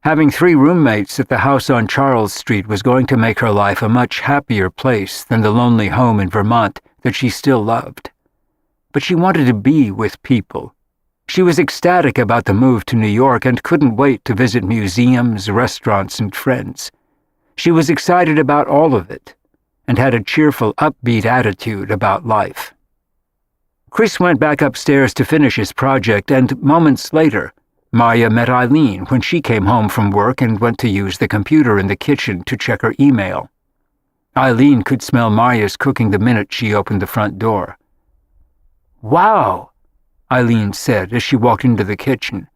Having 3 roommates at the house on Charles Street was going to make her life a much happier place than the lonely home in Vermont that she still loved. But she wanted to be with people. She was ecstatic about the move to New York and couldn't wait to visit museums, restaurants, and friends. She was excited about all of it and had a cheerful, upbeat attitude about life. Chris went back upstairs to finish his project, and moments later, Marya met Eileen when she came home from work and went to use the computer in the kitchen to check her email. Eileen could smell Marya's cooking the minute she opened the front door. "Wow," Eileen said as she walked into the kitchen,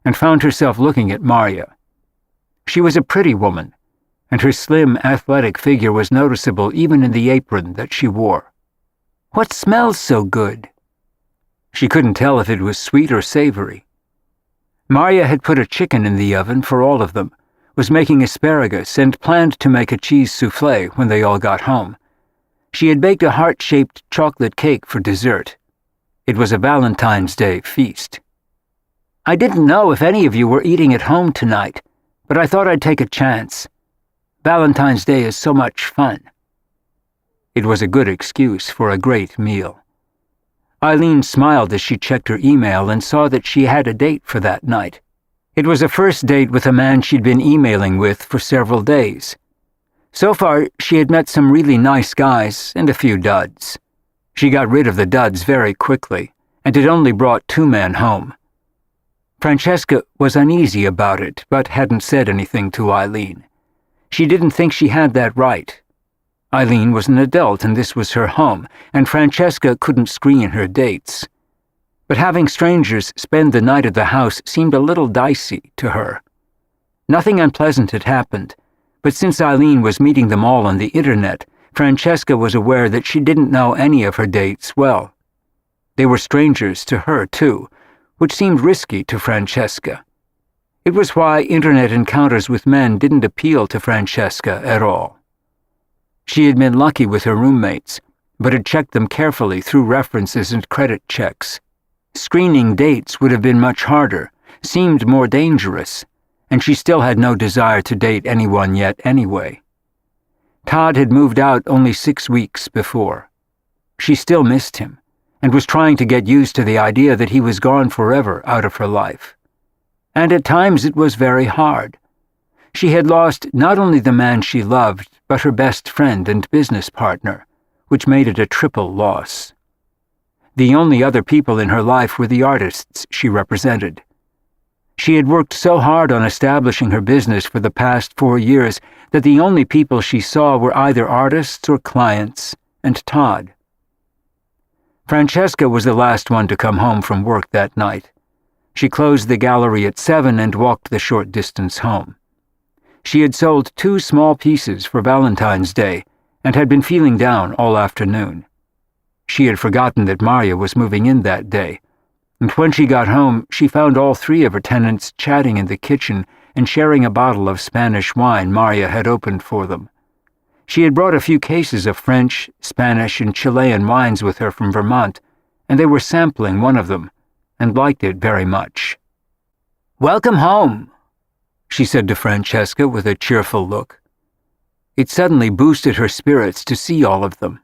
and found herself looking at Marya. She was a pretty woman, and her slim, athletic figure was noticeable even in the apron that she wore. "What smells so good?" She couldn't tell if it was sweet or savory. Marya had put a chicken in the oven for all of them, was making asparagus, and planned to make a cheese souffle when they all got home. She had baked a heart-shaped chocolate cake for dessert. It was a Valentine's Day feast. I didn't know if any of you were eating at home tonight, but I thought I'd take a chance. Valentine's Day is so much fun." It was a good excuse for a great meal. Eileen smiled as she checked her email and saw that she had a date for that night. It was a first date with a man she'd been emailing with for several days. So far, she had met some really nice guys and a few duds. She got rid of the duds very quickly, and it only brought 2 men home. Francesca was uneasy about it, but hadn't said anything to Eileen. She didn't think she had that right. Eileen was an adult and this was her home, and Francesca couldn't screen her dates. But having strangers spend the night at the house seemed a little dicey to her. Nothing unpleasant had happened, but since Eileen was meeting them all on the internet, Francesca was aware that she didn't know any of her dates well. They were strangers to her, too, which seemed risky to Francesca. It was why internet encounters with men didn't appeal to Francesca at all. She had been lucky with her roommates, but had checked them carefully through references and credit checks. Screening dates would have been much harder, seemed more dangerous, and she still had no desire to date anyone yet anyway. Todd had moved out only 6 weeks before. She still missed him, and was trying to get used to the idea that he was gone forever out of her life. And at times it was very hard. She had lost not only the man she loved, but her best friend and business partner, which made it a triple loss. The only other people in her life were the artists she represented. She had worked so hard on establishing her business for the past 4 years that the only people she saw were either artists or clients, and Todd. Francesca was the last one to come home from work that night. She closed the gallery at 7 and walked the short distance home. She had sold 2 small pieces for Valentine's Day and had been feeling down all afternoon. She had forgotten that Maria was moving in that day, and when she got home, she found all 3 of her tenants chatting in the kitchen and sharing a bottle of Spanish wine Maria had opened for them. She had brought a few cases of French, Spanish, and Chilean wines with her from Vermont, and they were sampling one of them, and liked it very much. "Welcome home," she said to Francesca with a cheerful look. It suddenly boosted her spirits to see all of them.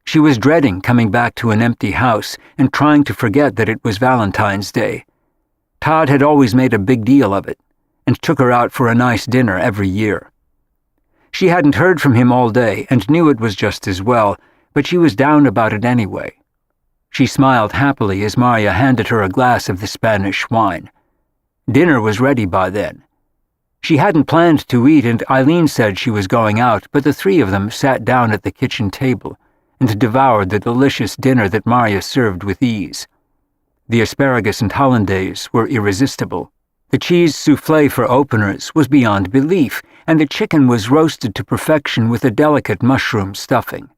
She was dreading coming back to an empty house and trying to forget that it was Valentine's Day. Todd had always made a big deal of it, and took her out for a nice dinner every year. She hadn't heard from him all day and knew it was just as well, but she was down about it anyway. She smiled happily as Maria handed her a glass of the Spanish wine. Dinner was ready by then. She hadn't planned to eat, and Eileen said she was going out, but the 3 of them sat down at the kitchen table and devoured the delicious dinner that Maria served with ease. The asparagus and hollandaise were irresistible. The cheese soufflé for openers was beyond belief, and the chicken was roasted to perfection with a delicate mushroom stuffing.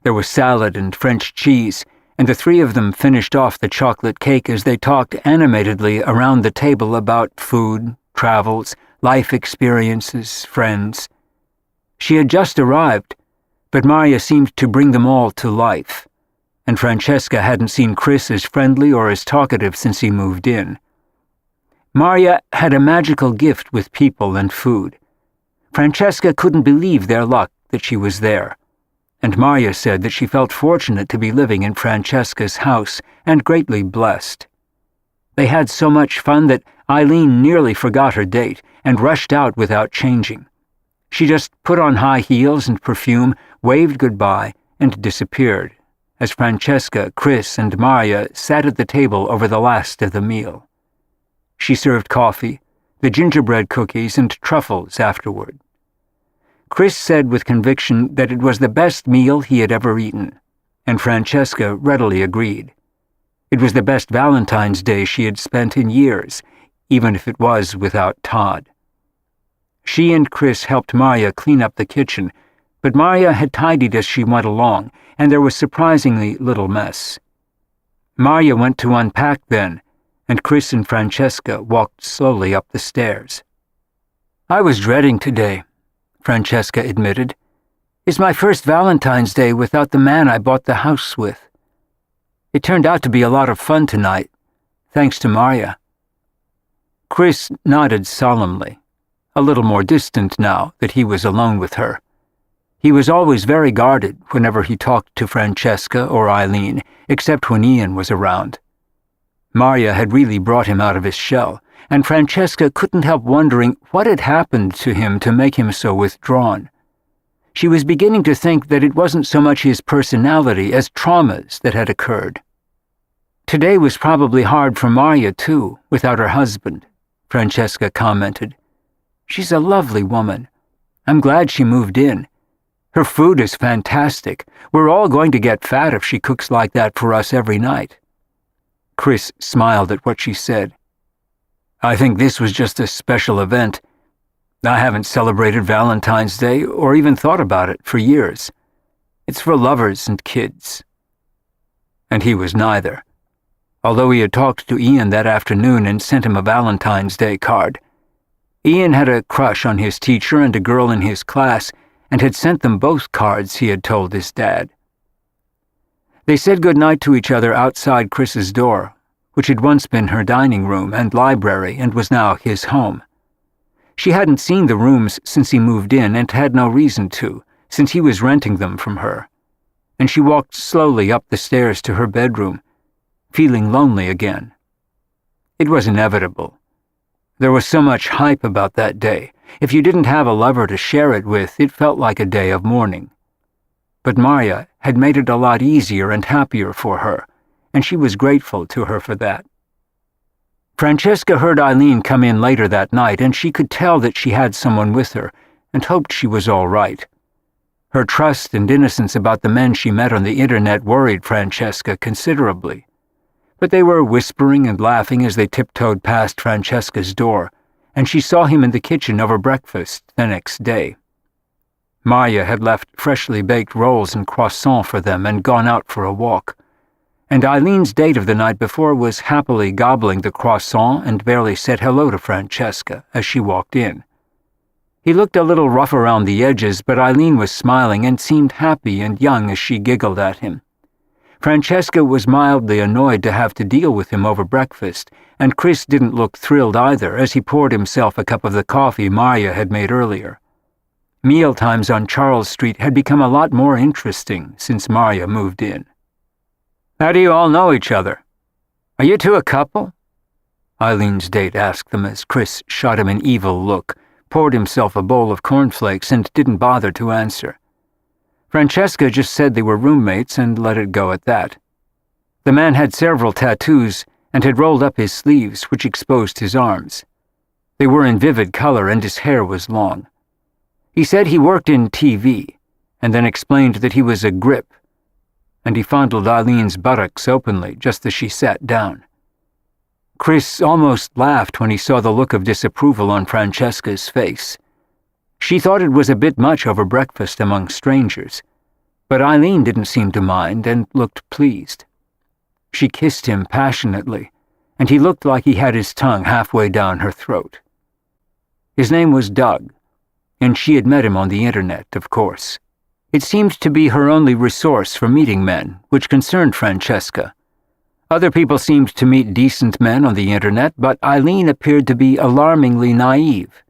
There was salad and French cheese, and the 3 of them finished off the chocolate cake as they talked animatedly around the table about food, travels, life experiences, friends. She had just arrived, but Maria seemed to bring them all to life, and Francesca hadn't seen Chris as friendly or as talkative since he moved in. Maria had a magical gift with people and food. Francesca couldn't believe their luck that she was there, and Maria said that she felt fortunate to be living in Francesca's house and greatly blessed. They had so much fun that Eileen nearly forgot her date and rushed out without changing. She just put on high heels and perfume, waved goodbye, and disappeared, as Francesca, Chris, and Maria sat at the table over the last of the meal. She served coffee, the gingerbread cookies, and truffles afterward. Chris said with conviction that it was the best meal he had ever eaten, and Francesca readily agreed. It was the best Valentine's Day she had spent in years, even if it was without Todd. She and Chris helped Maria clean up the kitchen, but Maria had tidied as she went along, and there was surprisingly little mess. Maria went to unpack then, and Chris and Francesca walked slowly up the stairs. "I was dreading today," Francesca admitted. "It's my first Valentine's Day without the man I bought the house with. It turned out to be a lot of fun tonight, thanks to Maria. Chris nodded solemnly, a little more distant now that he was alone with her. He was always very guarded whenever he talked to Francesca or Eileen, except when Ian was around. Marya had really brought him out of his shell, and Francesca couldn't help wondering what had happened to him to make him so withdrawn. She was beginning to think that it wasn't so much his personality as traumas that had occurred. Today was probably hard for Marya, too, without her husband, Francesca commented. She's a lovely woman. I'm glad she moved in. Her food is fantastic. We're all going to get fat if she cooks like that for us every night. Chris smiled at what she said. I think this was just a special event. I haven't celebrated Valentine's Day or even thought about it for years. It's for lovers and kids. And he was neither. Although he had talked to Ian that afternoon and sent him a Valentine's Day card. Ian had a crush on his teacher and a girl in his class and had sent them both cards, he had told his dad. They said goodnight to each other outside Chris's door, which had once been her dining room and library and was now his home. She hadn't seen the rooms since he moved in and had no reason to, since he was renting them from her. And she walked slowly up the stairs to her bedroom, feeling lonely again. It was inevitable. There was so much hype about that day. If you didn't have a lover to share it with, it felt like a day of mourning. But Marya had made it a lot easier and happier for her, and she was grateful to her for that. Francesca heard Eileen come in later that night, and she could tell that she had someone with her, and hoped she was all right. Her trust and innocence about the men she met on the internet worried Francesca considerably. But they were whispering and laughing as they tiptoed past Francesca's door, and she saw him in the kitchen over breakfast the next day. Marya had left freshly baked rolls and croissant for them and gone out for a walk. And Eileen's date of the night before was happily gobbling the croissant and barely said hello to Francesca as she walked in. He looked a little rough around the edges, but Eileen was smiling and seemed happy and young as she giggled at him. Francesca was mildly annoyed to have to deal with him over breakfast, and Chris didn't look thrilled either as he poured himself a cup of the coffee Marya had made earlier. Mealtimes on Charles Street had become a lot more interesting since Marya moved in. How do you all know each other? Are you two a couple? Eileen's date asked them as Chris shot him an evil look, poured himself a bowl of cornflakes, and didn't bother to answer. Francesca just said they were roommates and let it go at that. The man had several tattoos and had rolled up his sleeves, which exposed his arms. They were in vivid color and his hair was long. He said he worked in TV, and then explained that he was a grip, and he fondled Eileen's buttocks openly just as she sat down. Chris almost laughed when he saw the look of disapproval on Francesca's face. She thought it was a bit much over breakfast among strangers, but Eileen didn't seem to mind and looked pleased. She kissed him passionately, and he looked like he had his tongue halfway down her throat. His name was Doug, and she had met him on the internet, of course. It seemed to be her only resource for meeting men, which concerned Francesca. Other people seemed to meet decent men on the internet, but Eileen appeared to be alarmingly naive.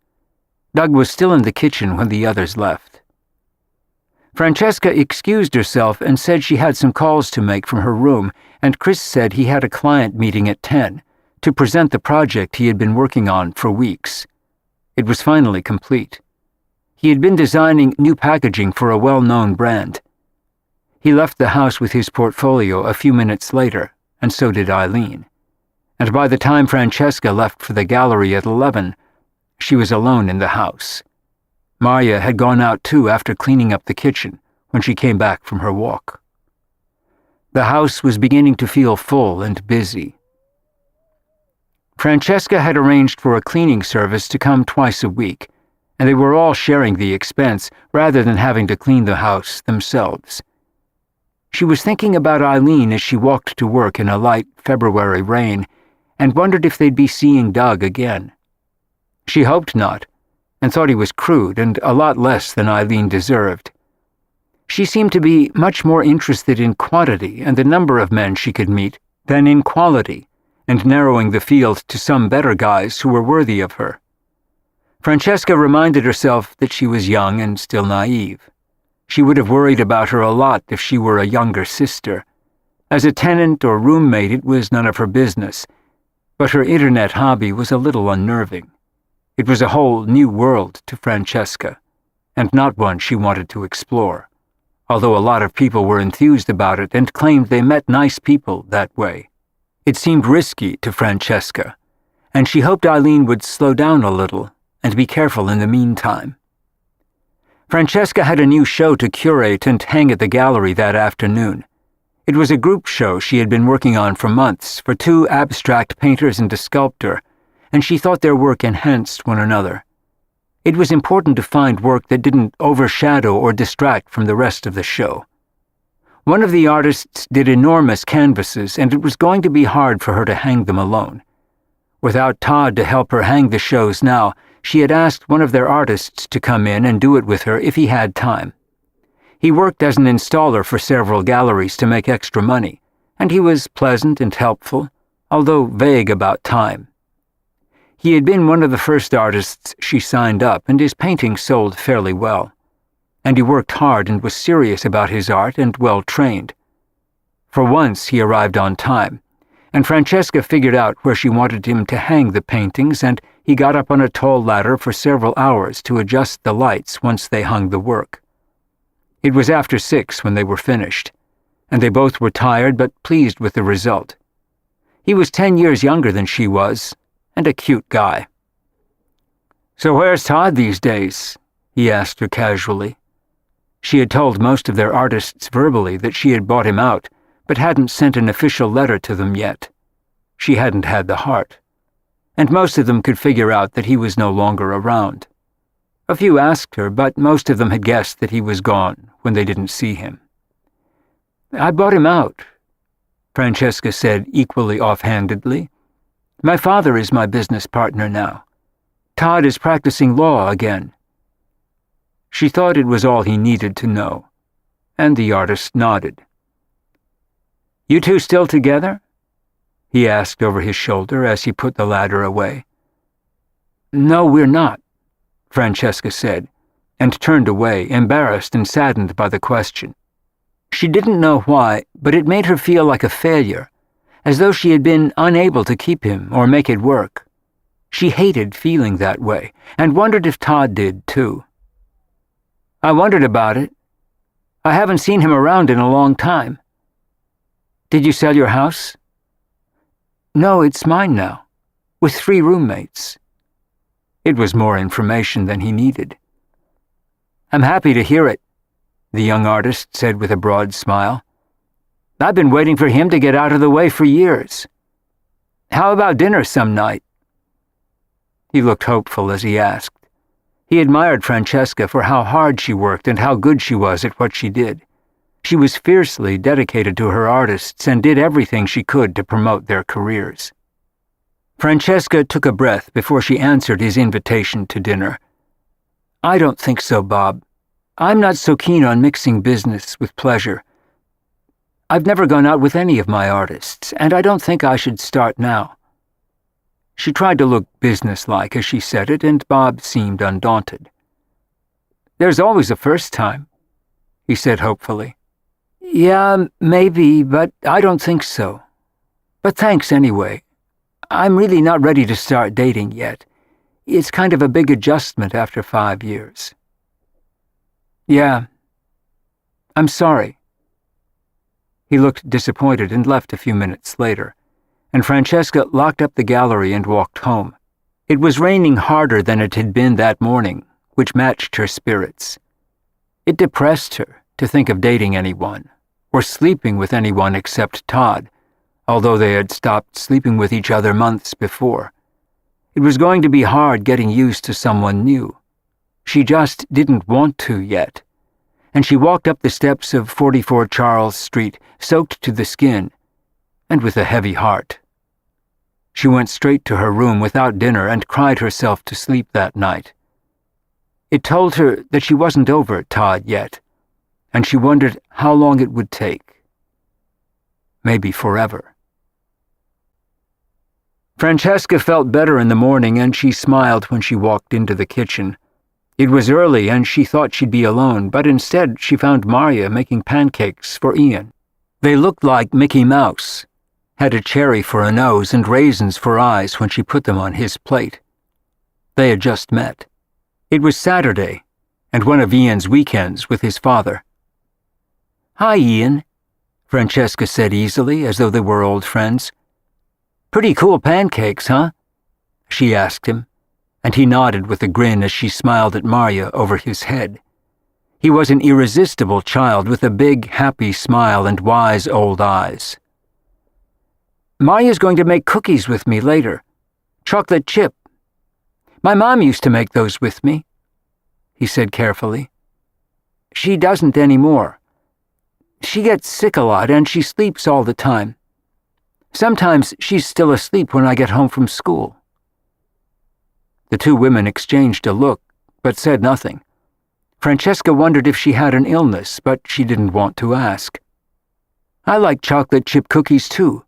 Doug was still in the kitchen when the others left. Francesca excused herself and said she had some calls to make from her room, and Chris said he had a client meeting at 10 to present the project he had been working on for weeks. It was finally complete. He had been designing new packaging for a well-known brand. He left the house with his portfolio a few minutes later, and so did Eileen. And by the time Francesca left for the gallery at 11, she was alone in the house. Marya had gone out too after cleaning up the kitchen when she came back from her walk. The house was beginning to feel full and busy. Francesca had arranged for a cleaning service to come twice a week, and they were all sharing the expense rather than having to clean the house themselves. She was thinking about Eileen as she walked to work in a light February rain and wondered if they'd be seeing Doug again. She hoped not, and thought he was crude and a lot less than Eileen deserved. She seemed to be much more interested in quantity and the number of men she could meet than in quality, and narrowing the field to some better guys who were worthy of her. Francesca reminded herself that she was young and still naive. She would have worried about her a lot if she were a younger sister. As a tenant or roommate, it was none of her business, but her internet hobby was a little unnerving. It was a whole new world to Francesca, and not one she wanted to explore, although a lot of people were enthused about it and claimed they met nice people that way. It seemed risky to Francesca, and she hoped Eileen would slow down a little and be careful in the meantime. Francesca had a new show to curate and hang at the gallery that afternoon. It was a group show she had been working on for months for two abstract painters and a sculptor, and she thought their work enhanced one another. It was important to find work that didn't overshadow or distract from the rest of the show. One of the artists did enormous canvases, and it was going to be hard for her to hang them alone. Without Todd to help her hang the shows now, she had asked one of their artists to come in and do it with her if he had time. He worked as an installer for several galleries to make extra money, and he was pleasant and helpful, although vague about time. He had been one of the first artists she signed up, and his paintings sold fairly well. And he worked hard and was serious about his art and well-trained. For once, he arrived on time, and Francesca figured out where she wanted him to hang the paintings, and he got up on a tall ladder for several hours to adjust the lights once they hung the work. It was after 6 when they were finished, and they both were tired but pleased with the result. He was 10 years younger than she was, and a cute guy. "So where's Todd these days?" he asked her casually. She had told most of their artists verbally that she had bought him out, but hadn't sent an official letter to them yet. She hadn't had the heart. And most of them could figure out that he was no longer around. A few asked her, but most of them had guessed that he was gone when they didn't see him. "I bought him out," Francesca said equally offhandedly. "My father is my business partner now. Todd is practicing law again." She thought it was all he needed to know, and the artist nodded. "You two still together?" he asked over his shoulder as he put the ladder away. "No, we're not," Francesca said, and turned away, embarrassed and saddened by the question. She didn't know why, but it made her feel like a failure, as though she had been unable to keep him or make it work. She hated feeling that way, and wondered if Todd did too. "I wondered about it. I haven't seen him around in a long time." "Did you sell your house?" "No, it's mine now, with 3 roommates." It was more information than he needed. "I'm happy to hear it," the young artist said with a broad smile. "I've been waiting for him to get out of the way for years. How about dinner some night?" He looked hopeful as he asked. He admired Francesca for how hard she worked and how good she was at what she did. She was fiercely dedicated to her artists and did everything she could to promote their careers. Francesca took a breath before she answered his invitation to dinner. "I don't think so, Bob. I'm not so keen on mixing business with pleasure. I've never gone out with any of my artists, and I don't think I should start now." She tried to look businesslike as she said it, and Bob seemed undaunted. "There's always a first time," he said hopefully. "Yeah, maybe, but I don't think so. But thanks anyway. I'm really not ready to start dating yet. It's kind of a big adjustment after 5 years." "Yeah. I'm sorry." He looked disappointed and left a few minutes later, and Francesca locked up the gallery and walked home. It was raining harder than it had been that morning, which matched her spirits. It depressed her to think of dating anyone, or sleeping with anyone except Todd, although they had stopped sleeping with each other months before. It was going to be hard getting used to someone new. She just didn't want to yet, and she walked up the steps of 44 Charles Street, soaked to the skin, and with a heavy heart. She went straight to her room without dinner and cried herself to sleep that night. It told her that she wasn't over Todd yet, and she wondered how long it would take. Maybe forever. Francesca felt better in the morning, and she smiled when she walked into the kitchen. It was early, and she thought she'd be alone, but instead she found Marya making pancakes for Ian. They looked like Mickey Mouse, had a cherry for a nose and raisins for eyes when she put them on his plate. They had just met. It was Saturday, and one of Ian's weekends with his father. "Hi, Ian," Francesca said easily, as though they were old friends. "Pretty cool pancakes, huh?" she asked him, and he nodded with a grin as she smiled at Marya over his head. He was an irresistible child with a big, happy smile and wise old eyes. "Marya's going to make cookies with me later. Chocolate chip. My mom used to make those with me," he said carefully. "She doesn't anymore. She gets sick a lot and she sleeps all the time. Sometimes she's still asleep when I get home from school." The two women exchanged a look, but said nothing. Francesca wondered if she had an illness, but she didn't want to ask. "I like chocolate chip cookies too,"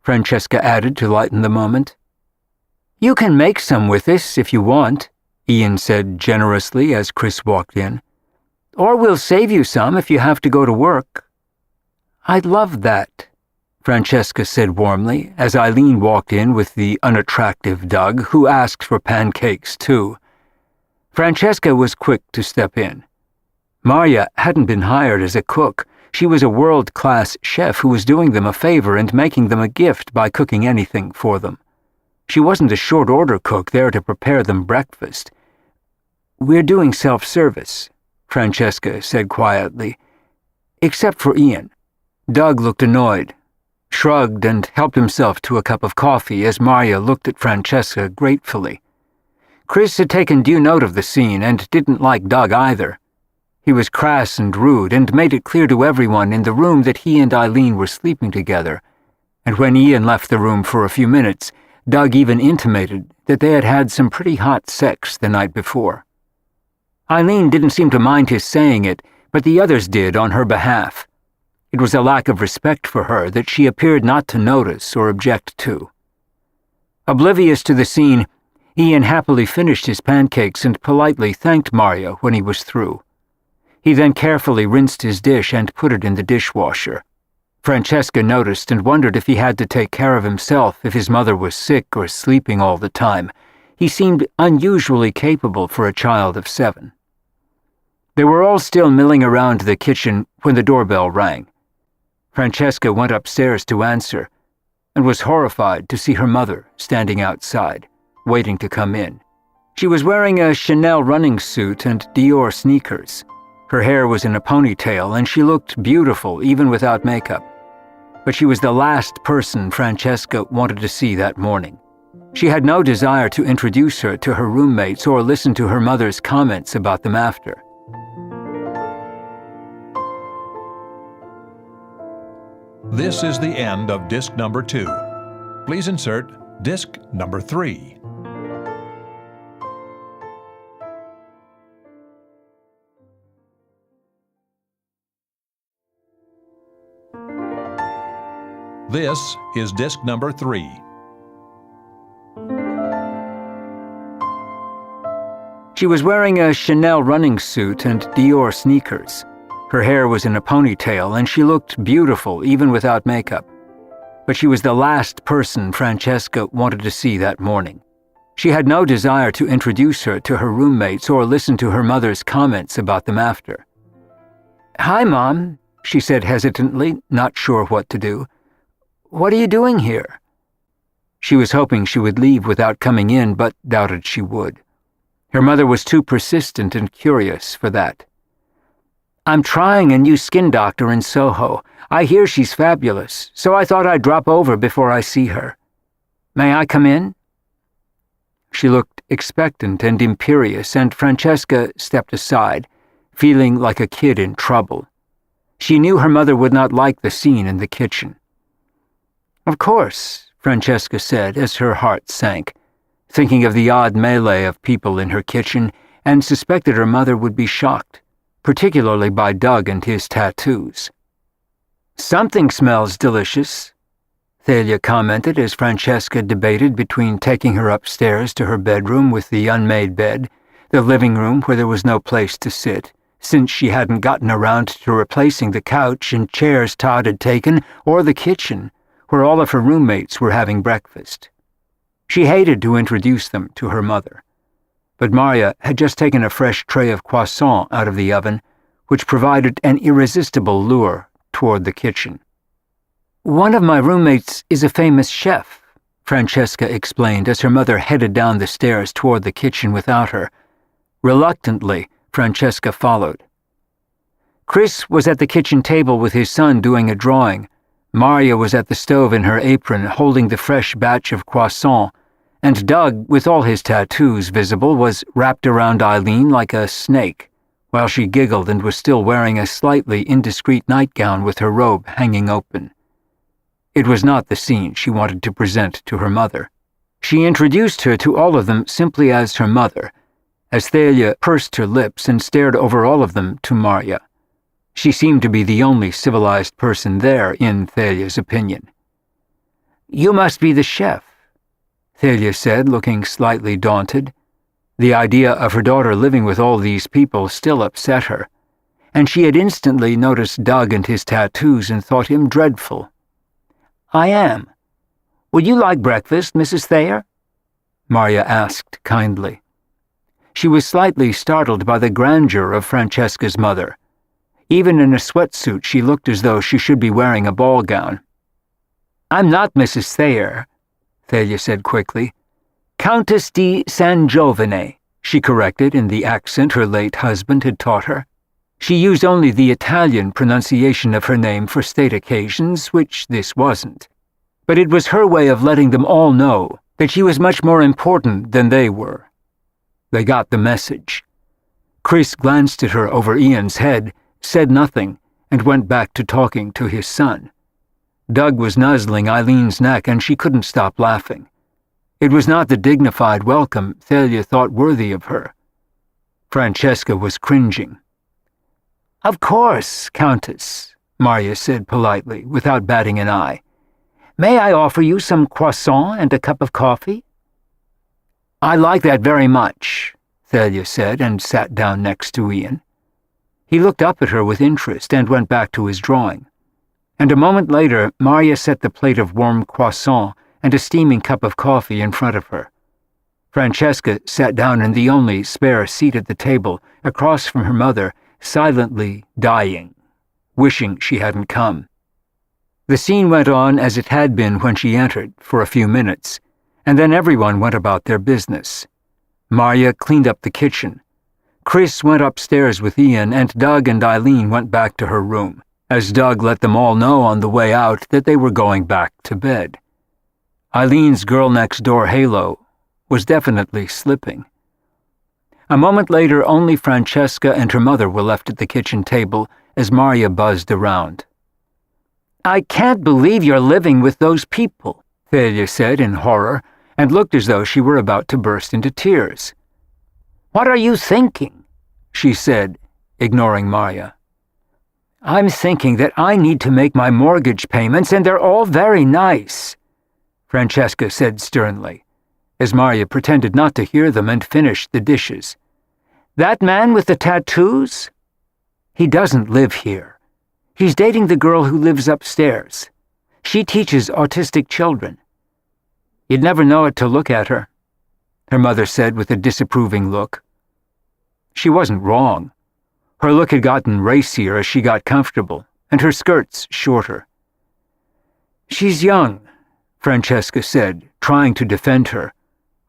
Francesca added to lighten the moment. "You can make some with us if you want," Ian said generously as Chris walked in. "Or we'll save you some if you have to go to work." "I'd love that," Francesca said warmly as Eileen walked in with the unattractive Doug, who asked for pancakes too. Francesca was quick to step in. Marya hadn't been hired as a cook. She was a world-class chef who was doing them a favor and making them a gift by cooking anything for them. She wasn't a short-order cook there to prepare them breakfast. "We're doing self-service," Francesca said quietly. "Except for Ian." Doug looked annoyed, shrugged, and helped himself to a cup of coffee as Marya looked at Francesca gratefully. Chris had taken due note of the scene and didn't like Doug either. He was crass and rude and made it clear to everyone in the room that he and Eileen were sleeping together, and when Ian left the room for a few minutes, Doug even intimated that they had had some pretty hot sex the night before. Eileen didn't seem to mind his saying it, but the others did on her behalf. It was a lack of respect for her that she appeared not to notice or object to. Oblivious to the scene, Ian happily finished his pancakes and politely thanked Marya when he was through. He then carefully rinsed his dish and put it in the dishwasher. Francesca noticed and wondered if he had to take care of himself if his mother was sick or sleeping all the time. He seemed unusually capable for a child of 7. They were all still milling around the kitchen when the doorbell rang. Francesca went upstairs to answer and was horrified to see her mother standing outside, waiting to come in. She was wearing a Chanel running suit and Dior sneakers. Her hair was in a ponytail and she looked beautiful even without makeup. But she was the last person Francesca wanted to see that morning. She had no desire to introduce her to her roommates or listen to her mother's comments about them after. This is the end of disc number 2. Please insert disc number 3. This is disc number 3. She was wearing a Chanel running suit and Dior sneakers. Her hair was in a ponytail and she looked beautiful even without makeup. But she was the last person Francesca wanted to see that morning. She had no desire to introduce her to her roommates or listen to her mother's comments about them after. "Hi, Mom," she said hesitantly, not sure what to do. "What are you doing here?" She was hoping she would leave without coming in, but doubted she would. Her mother was too persistent and curious for that. "I'm trying a new skin doctor in Soho. I hear she's fabulous, so I thought I'd drop over before I see her. May I come in?" She looked expectant and imperious, and Francesca stepped aside, feeling like a kid in trouble. She knew her mother would not like the scene in the kitchen. "Of course," Francesca said as her heart sank, thinking of the odd melee of people in her kitchen, and suspected her mother would be shocked, particularly by Doug and his tattoos. "Something smells delicious," Thalia commented as Francesca debated between taking her upstairs to her bedroom with the unmade bed, the living room where there was no place to sit, since she hadn't gotten around to replacing the couch and chairs Todd had taken, or the kitchen, where all of her roommates were having breakfast. She hated to introduce them to her mother, but Marya had just taken a fresh tray of croissants out of the oven, which provided an irresistible lure toward the kitchen. "One of my roommates is a famous chef," Francesca explained as her mother headed down the stairs toward the kitchen without her. Reluctantly, Francesca followed. Chris was at the kitchen table with his son doing a drawing. Marya was at the stove in her apron holding the fresh batch of croissant, and Doug, with all his tattoos visible, was wrapped around Eileen like a snake, while she giggled and was still wearing a slightly indiscreet nightgown with her robe hanging open. It was not the scene she wanted to present to her mother. She introduced her to all of them simply as her mother, as Thalia pursed her lips and stared over all of them to Marya. She seemed to be the only civilized person there, in Thalia's opinion. "You must be the chef," Thalia said, looking slightly daunted. The idea of her daughter living with all these people still upset her, and she had instantly noticed Doug and his tattoos and thought him dreadful. "I am. Would you like breakfast, Mrs. Thayer?" Marya asked kindly. She was slightly startled by the grandeur of Francesca's mother. Even in a sweatsuit, she looked as though she should be wearing a ball gown. "I'm not Mrs. Thayer," Thalia said quickly. "Countess di San Giovane," she corrected in the accent her late husband had taught her. She used only the Italian pronunciation of her name for state occasions, which this wasn't. But it was her way of letting them all know that she was much more important than they were. They got the message. Chris glanced at her over Ian's head, said nothing, and went back to talking to his son. Doug was nuzzling Eileen's neck, and she couldn't stop laughing. It was not the dignified welcome Thalia thought worthy of her. Francesca was cringing. "Of course, Countess," Marya said politely, without batting an eye. "May I offer you some croissant and a cup of coffee?" "I like that very much," Thalia said, and sat down next to Ian. He looked up at her with interest and went back to his drawing. And a moment later, Marya set the plate of warm croissant and a steaming cup of coffee in front of her. Francesca sat down in the only spare seat at the table, across from her mother, silently dying, wishing she hadn't come. The scene went on as it had been when she entered, for a few minutes, and then everyone went about their business. Marya cleaned up the kitchen. Chris went upstairs with Ian, and Doug and Eileen went back to her room, as Doug let them all know on the way out that they were going back to bed. Eileen's girl-next-door halo was definitely slipping. A moment later, only Francesca and her mother were left at the kitchen table as Marya buzzed around. "I can't believe you're living with those people," Thalia said in horror, and looked as though she were about to burst into tears. "What are you thinking?" she said, ignoring Marya. "I'm thinking that I need to make my mortgage payments, and they're all very nice," Francesca said sternly, as Marya pretended not to hear them and finished the dishes. "That man with the tattoos? He doesn't live here. He's dating the girl who lives upstairs. She teaches autistic children. You'd never know it to look at her," her mother said with a disapproving look. She wasn't wrong. Her look had gotten racier as she got comfortable, and her skirts shorter. "She's young," Francesca said, trying to defend her,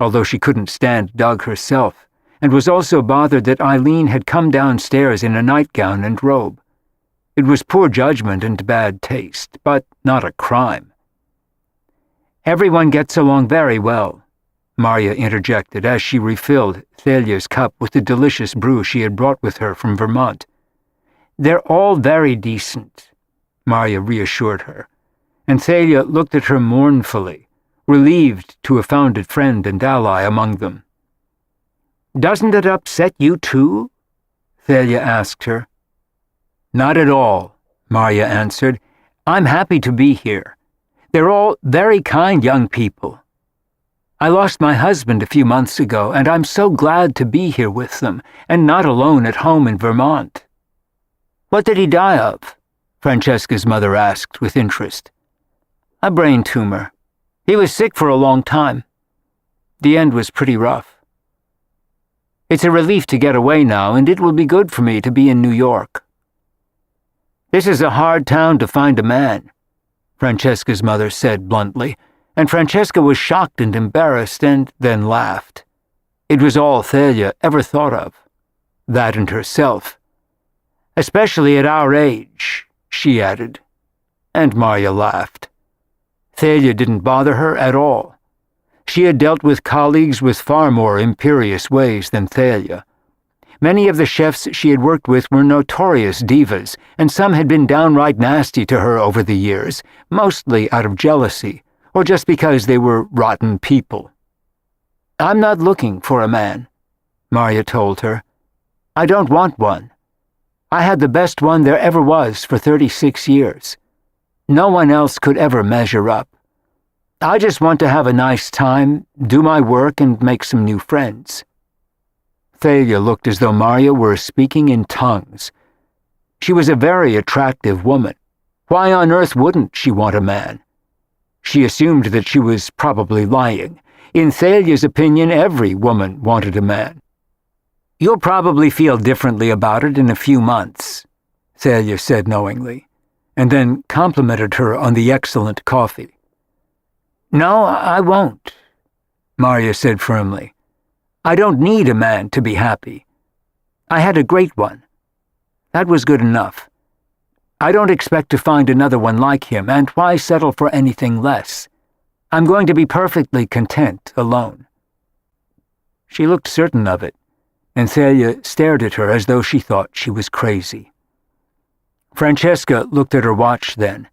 although she couldn't stand Doug herself, and was also bothered that Eileen had come downstairs in a nightgown and robe. It was poor judgment and bad taste, but not a crime. "Everyone gets along very well," Marya interjected as she refilled Thalia's cup with the delicious brew she had brought with her from Vermont. "They're all very decent," Marya reassured her, and Thalia looked at her mournfully, relieved to have found a friend and ally among them. "Doesn't it upset you too?" Thalia asked her. "Not at all," Marya answered. "I'm happy to be here. They're all very kind young people. I lost my husband a few months ago, and I'm so glad to be here with them, and not alone at home in Vermont." "What did he die of?" Francesca's mother asked with interest. "A brain tumor. He was sick for a long time. The end was pretty rough. It's a relief to get away now, and it will be good for me to be in New York." "This is a hard town to find a man," Francesca's mother said bluntly, and Francesca was shocked and embarrassed and then laughed. It was all Thalia ever thought of. That and herself. "Especially at our age," she added, and Marya laughed. Thalia didn't bother her at all. She had dealt with colleagues with far more imperious ways than Thalia. Many of the chefs she had worked with were notorious divas, and some had been downright nasty to her over the years, mostly out of jealousy, or just because they were rotten people. "I'm not looking for a man," Marya told her. "I don't want one. I had the best one there ever was for 36 years. No one else could ever measure up. I just want to have a nice time, do my work, and make some new friends." Thalia looked as though Marya were speaking in tongues. She was a very attractive woman. Why on earth wouldn't she want a man? She assumed that she was probably lying. In Thalia's opinion, every woman wanted a man. "You'll probably feel differently about it in a few months," Thalia said knowingly, and then complimented her on the excellent coffee. "No, I won't," Marya said firmly. "I don't need a man to be happy. I had a great one. That was good enough. I don't expect to find another one like him, and why settle for anything less? I'm going to be perfectly content alone." She looked certain of it, and Thalia stared at her as though she thought she was crazy. Francesca looked at her watch then.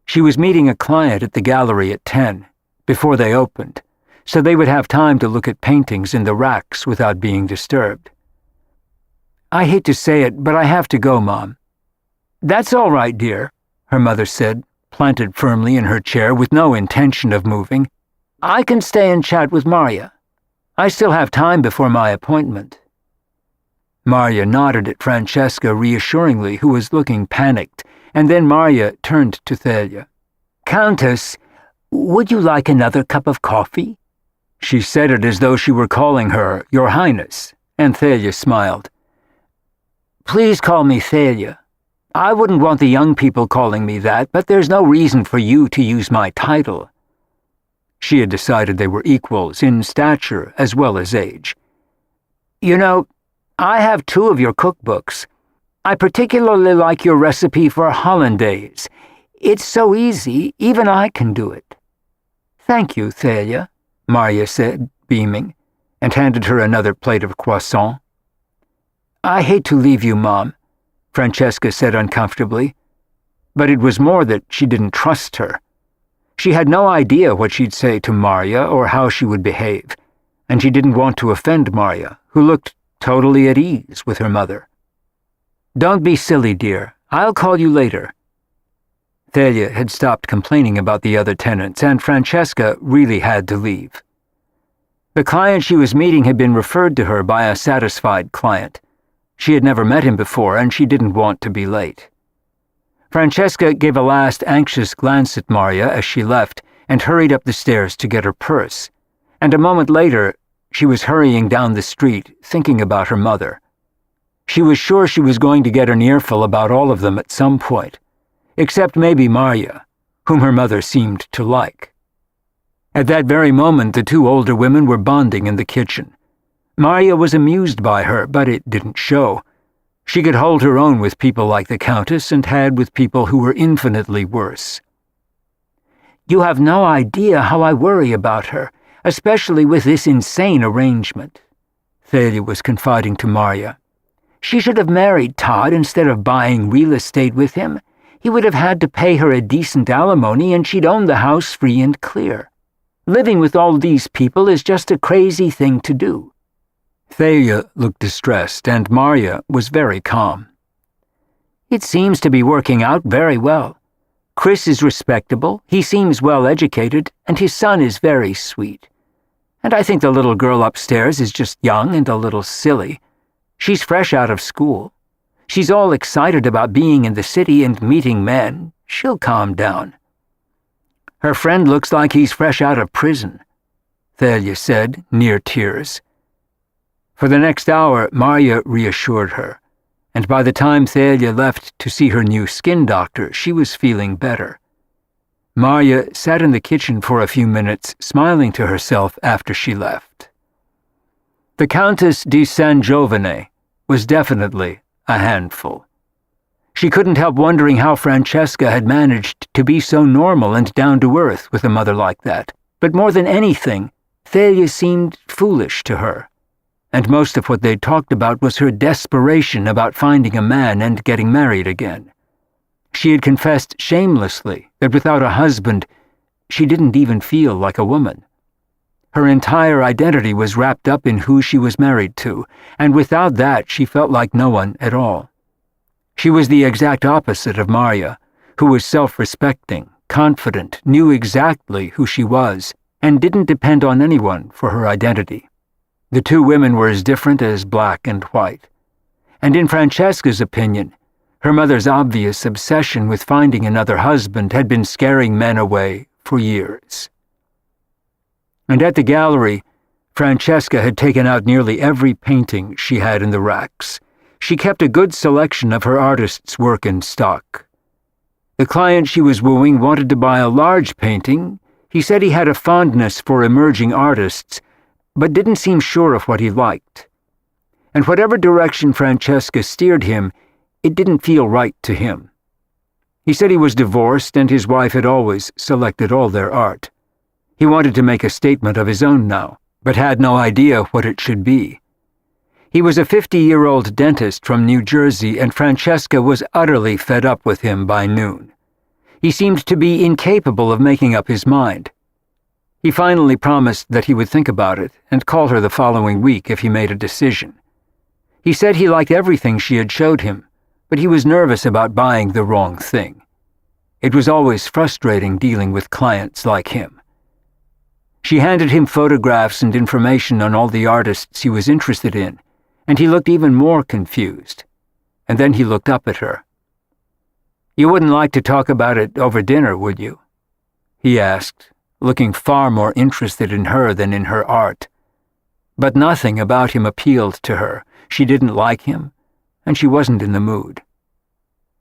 She was meeting a client at the gallery at 10, before they opened, so they would have time to look at paintings in the racks without being disturbed. "I hate to say it, but I have to go, Mom." "That's all right, dear," her mother said, planted firmly in her chair with no intention of moving. "I can stay and chat with Marya. I still have time before my appointment." Marya nodded at Francesca reassuringly, who was looking panicked, and then Marya turned to Thalia. "Countess, would you like another cup of coffee?" She said it as though she were calling her Your Highness, and Thalia smiled. "Please call me Thalia. I wouldn't want the young people calling me that, but there's no reason for you to use my title." She had decided they were equals in stature as well as age. "You know, I have 2 of your cookbooks. I particularly like your recipe for hollandaise. It's so easy, even I can do it." "Thank you, Thalia," Marya said, beaming, and handed her another plate of croissant. "I hate to leave you, Mom," Francesca said uncomfortably. But it was more that she didn't trust her. She had no idea what she'd say to Marya or how she would behave, and she didn't want to offend Marya, who looked totally at ease with her mother. "Don't be silly, dear. I'll call you later." Thalia had stopped complaining about the other tenants, and Francesca really had to leave. The client she was meeting had been referred to her by a satisfied client. She had never met him before, and she didn't want to be late. Francesca gave a last anxious glance at Marya as she left and hurried up the stairs to get her purse, and a moment later she was hurrying down the street, thinking about her mother. She was sure she was going to get an earful about all of them at some point, except maybe Marya, whom her mother seemed to like. At that very moment, the 2 older women were bonding in the kitchen. Marya was amused by her, but it didn't show. She could hold her own with people like the Countess and had with people who were infinitely worse. "You have no idea how I worry about her, especially with this insane arrangement," Thalia was confiding to Marya. "She should have married Todd instead of buying real estate with him. He would have had to pay her a decent alimony and she'd own the house free and clear. Living with all these people is just a crazy thing to do." Thalia looked distressed, and Marya was very calm. "It seems to be working out very well. Chris is respectable, he seems well-educated, and his son is very sweet. And I think the little girl upstairs is just young and a little silly. She's fresh out of school. She's all excited about being in the city and meeting men. She'll calm down. Her friend looks like he's fresh out of prison, Thalia said, near tears. For the next hour, Marya reassured her, and by the time Thalia left to see her new skin doctor, she was feeling better. Marya sat in the kitchen for a few minutes, smiling to herself after she left. The Countess di San Giovane was definitely a handful. She couldn't help wondering how Francesca had managed to be so normal and down-to-earth with a mother like that. But more than anything, Thalia seemed foolish to her, and most of what they'd talked about was her desperation about finding a man and getting married again. She had confessed shamelessly that without a husband, she didn't even feel like a woman. Her entire identity was wrapped up in who she was married to, and without that she felt like no one at all. She was the exact opposite of Marya, who was self-respecting, confident, knew exactly who she was, and didn't depend on anyone for her identity. The two women were as different as black and white. And in Francesca's opinion, her mother's obvious obsession with finding another husband had been scaring men away for years. And at the gallery, Francesca had taken out nearly every painting she had in the racks. She kept a good selection of her artist's work in stock. The client she was wooing wanted to buy a large painting. He said he had a fondness for emerging artists, but didn't seem sure of what he liked. And whatever direction Francesca steered him, it didn't feel right to him. He said he was divorced and his wife had always selected all their art. He wanted to make a statement of his own now, but had no idea what it should be. He was a 50-year-old dentist from New Jersey, and Francesca was utterly fed up with him by noon. He seemed to be incapable of making up his mind. He finally promised that he would think about it and call her the following week if he made a decision. He said he liked everything she had showed him, but he was nervous about buying the wrong thing. It was always frustrating dealing with clients like him. She handed him photographs and information on all the artists he was interested in, and he looked even more confused. And then he looked up at her. "You wouldn't like to talk about it over dinner, would you?" he asked, looking far more interested in her than in her art. But nothing about him appealed to her. She didn't like him, and she wasn't in the mood.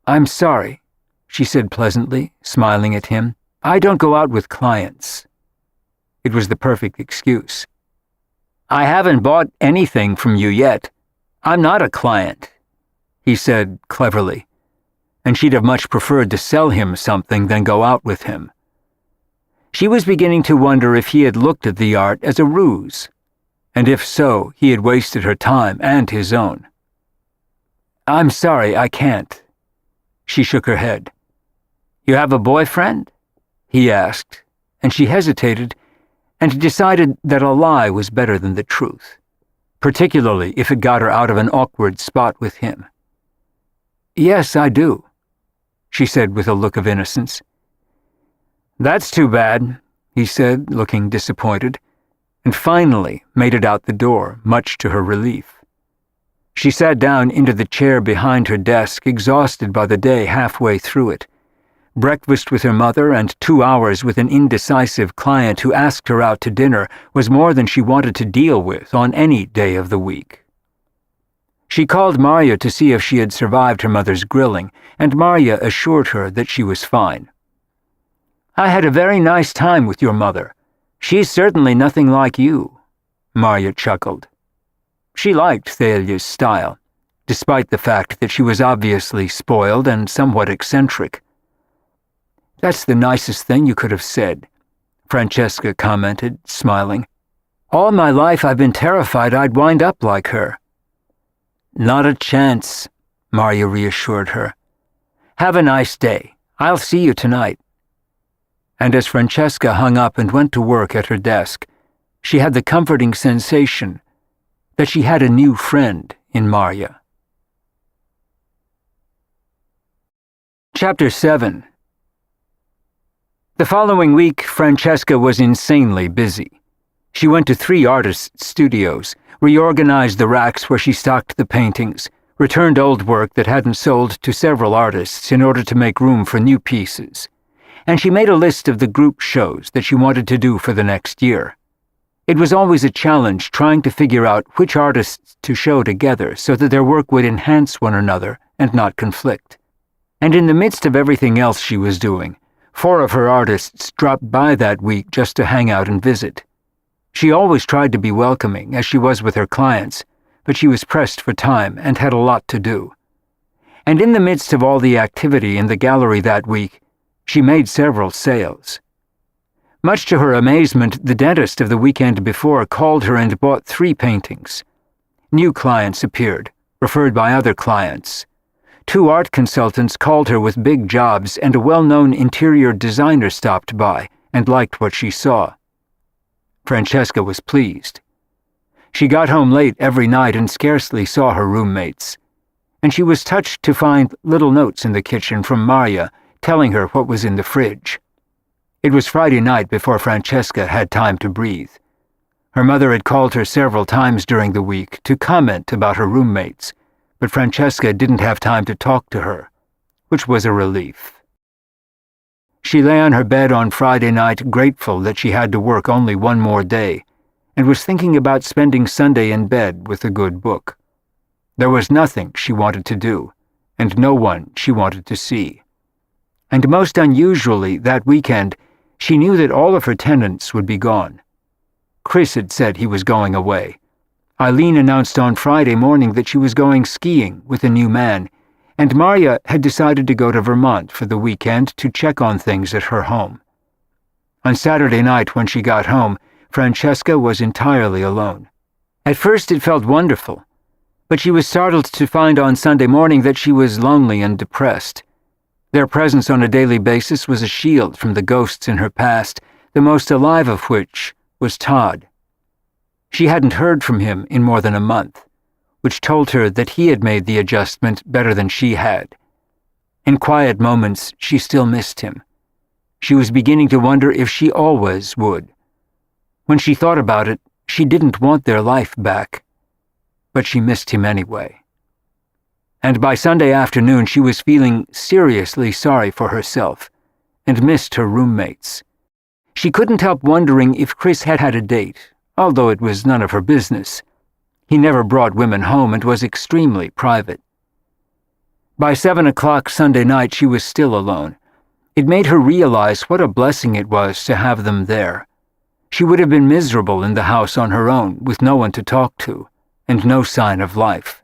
"I'm sorry," she said pleasantly, smiling at him. "I don't go out with clients." It was the perfect excuse. "I haven't bought anything from you yet. I'm not a client," he said cleverly, and she'd have much preferred to sell him something than go out with him. She was beginning to wonder if he had looked at the art as a ruse, and if so, he had wasted her time and his own. "I'm sorry, I can't." She shook her head. "You have a boyfriend?" he asked, and she hesitated and decided that a lie was better than the truth, particularly if it got her out of an awkward spot with him. "Yes, I do," she said with a look of innocence. "That's too bad," he said, looking disappointed, and finally made it out the door, much to her relief. She sat down into the chair behind her desk, exhausted by the day halfway through it. Breakfast with her mother and 2 hours with an indecisive client who asked her out to dinner was more than she wanted to deal with on any day of the week. She called Marya to see if she had survived her mother's grilling, and Marya assured her that she was fine. "I had a very nice time with your mother. She's certainly nothing like you," Marya chuckled. She liked Thalia's style, despite the fact that she was obviously spoiled and somewhat eccentric. "That's the nicest thing you could have said," Francesca commented, smiling. "All my life I've been terrified I'd wind up like her." "Not a chance," Marya reassured her. "Have a nice day. I'll see you tonight." And as Francesca hung up and went to work at her desk, she had the comforting sensation that she had a new friend in Marya. Chapter 7. The following week, Francesca was insanely busy. She went to 3 artists' studios, reorganized the racks where she stocked the paintings, returned old work that hadn't sold to several artists in order to make room for new pieces, and she made a list of the group shows that she wanted to do for the next year. It was always a challenge trying to figure out which artists to show together so that their work would enhance one another and not conflict. And in the midst of everything else she was doing, 4 of her artists dropped by that week just to hang out and visit. She always tried to be welcoming, as she was with her clients, but she was pressed for time and had a lot to do. And in the midst of all the activity in the gallery that week, she made several sales. Much to her amazement, the dentist of the weekend before called her and bought 3 paintings. New clients appeared, referred by other clients. 2 art consultants called her with big jobs, and a well-known interior designer stopped by and liked what she saw. Francesca was pleased. She got home late every night and scarcely saw her roommates, and she was touched to find little notes in the kitchen from Maria telling her what was in the fridge. It was Friday night before Francesca had time to breathe. Her mother had called her several times during the week to comment about her roommates, but Francesca didn't have time to talk to her, which was a relief. She lay on her bed on Friday night, grateful that she had to work only one more day, and was thinking about spending Sunday in bed with a good book. There was nothing she wanted to do, and no one she wanted to see. And most unusually, that weekend, she knew that all of her tenants would be gone. Chris had said he was going away. Eileen announced on Friday morning that she was going skiing with a new man, and Maria had decided to go to Vermont for the weekend to check on things at her home. On Saturday night, when she got home, Francesca was entirely alone. At first it felt wonderful, but she was startled to find on Sunday morning that she was lonely and depressed. Their presence on a daily basis was a shield from the ghosts in her past, the most alive of which was Todd. She hadn't heard from him in more than a month, which told her that he had made the adjustment better than she had. In quiet moments, she still missed him. She was beginning to wonder if she always would. When she thought about it, she didn't want their life back, but she missed him anyway. And by Sunday afternoon, she was feeling seriously sorry for herself and missed her roommates. She couldn't help wondering if Chris had had a date, although it was none of her business. He never brought women home and was extremely private. By 7 o'clock Sunday night, she was still alone. It made her realize what a blessing it was to have them there. She would have been miserable in the house on her own, with no one to talk to, and no sign of life.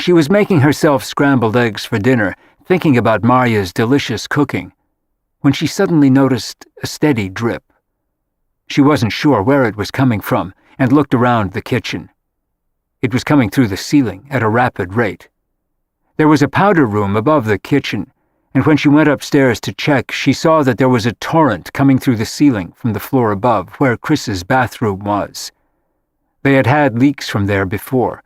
She was making herself scrambled eggs for dinner, thinking about Maria's delicious cooking, when she suddenly noticed a steady drip. She wasn't sure where it was coming from, and looked around the kitchen. It was coming through the ceiling at a rapid rate. There was a powder room above the kitchen, and when she went upstairs to check, she saw that there was a torrent coming through the ceiling from the floor above, where Chris's bathroom was. They had had leaks from there before.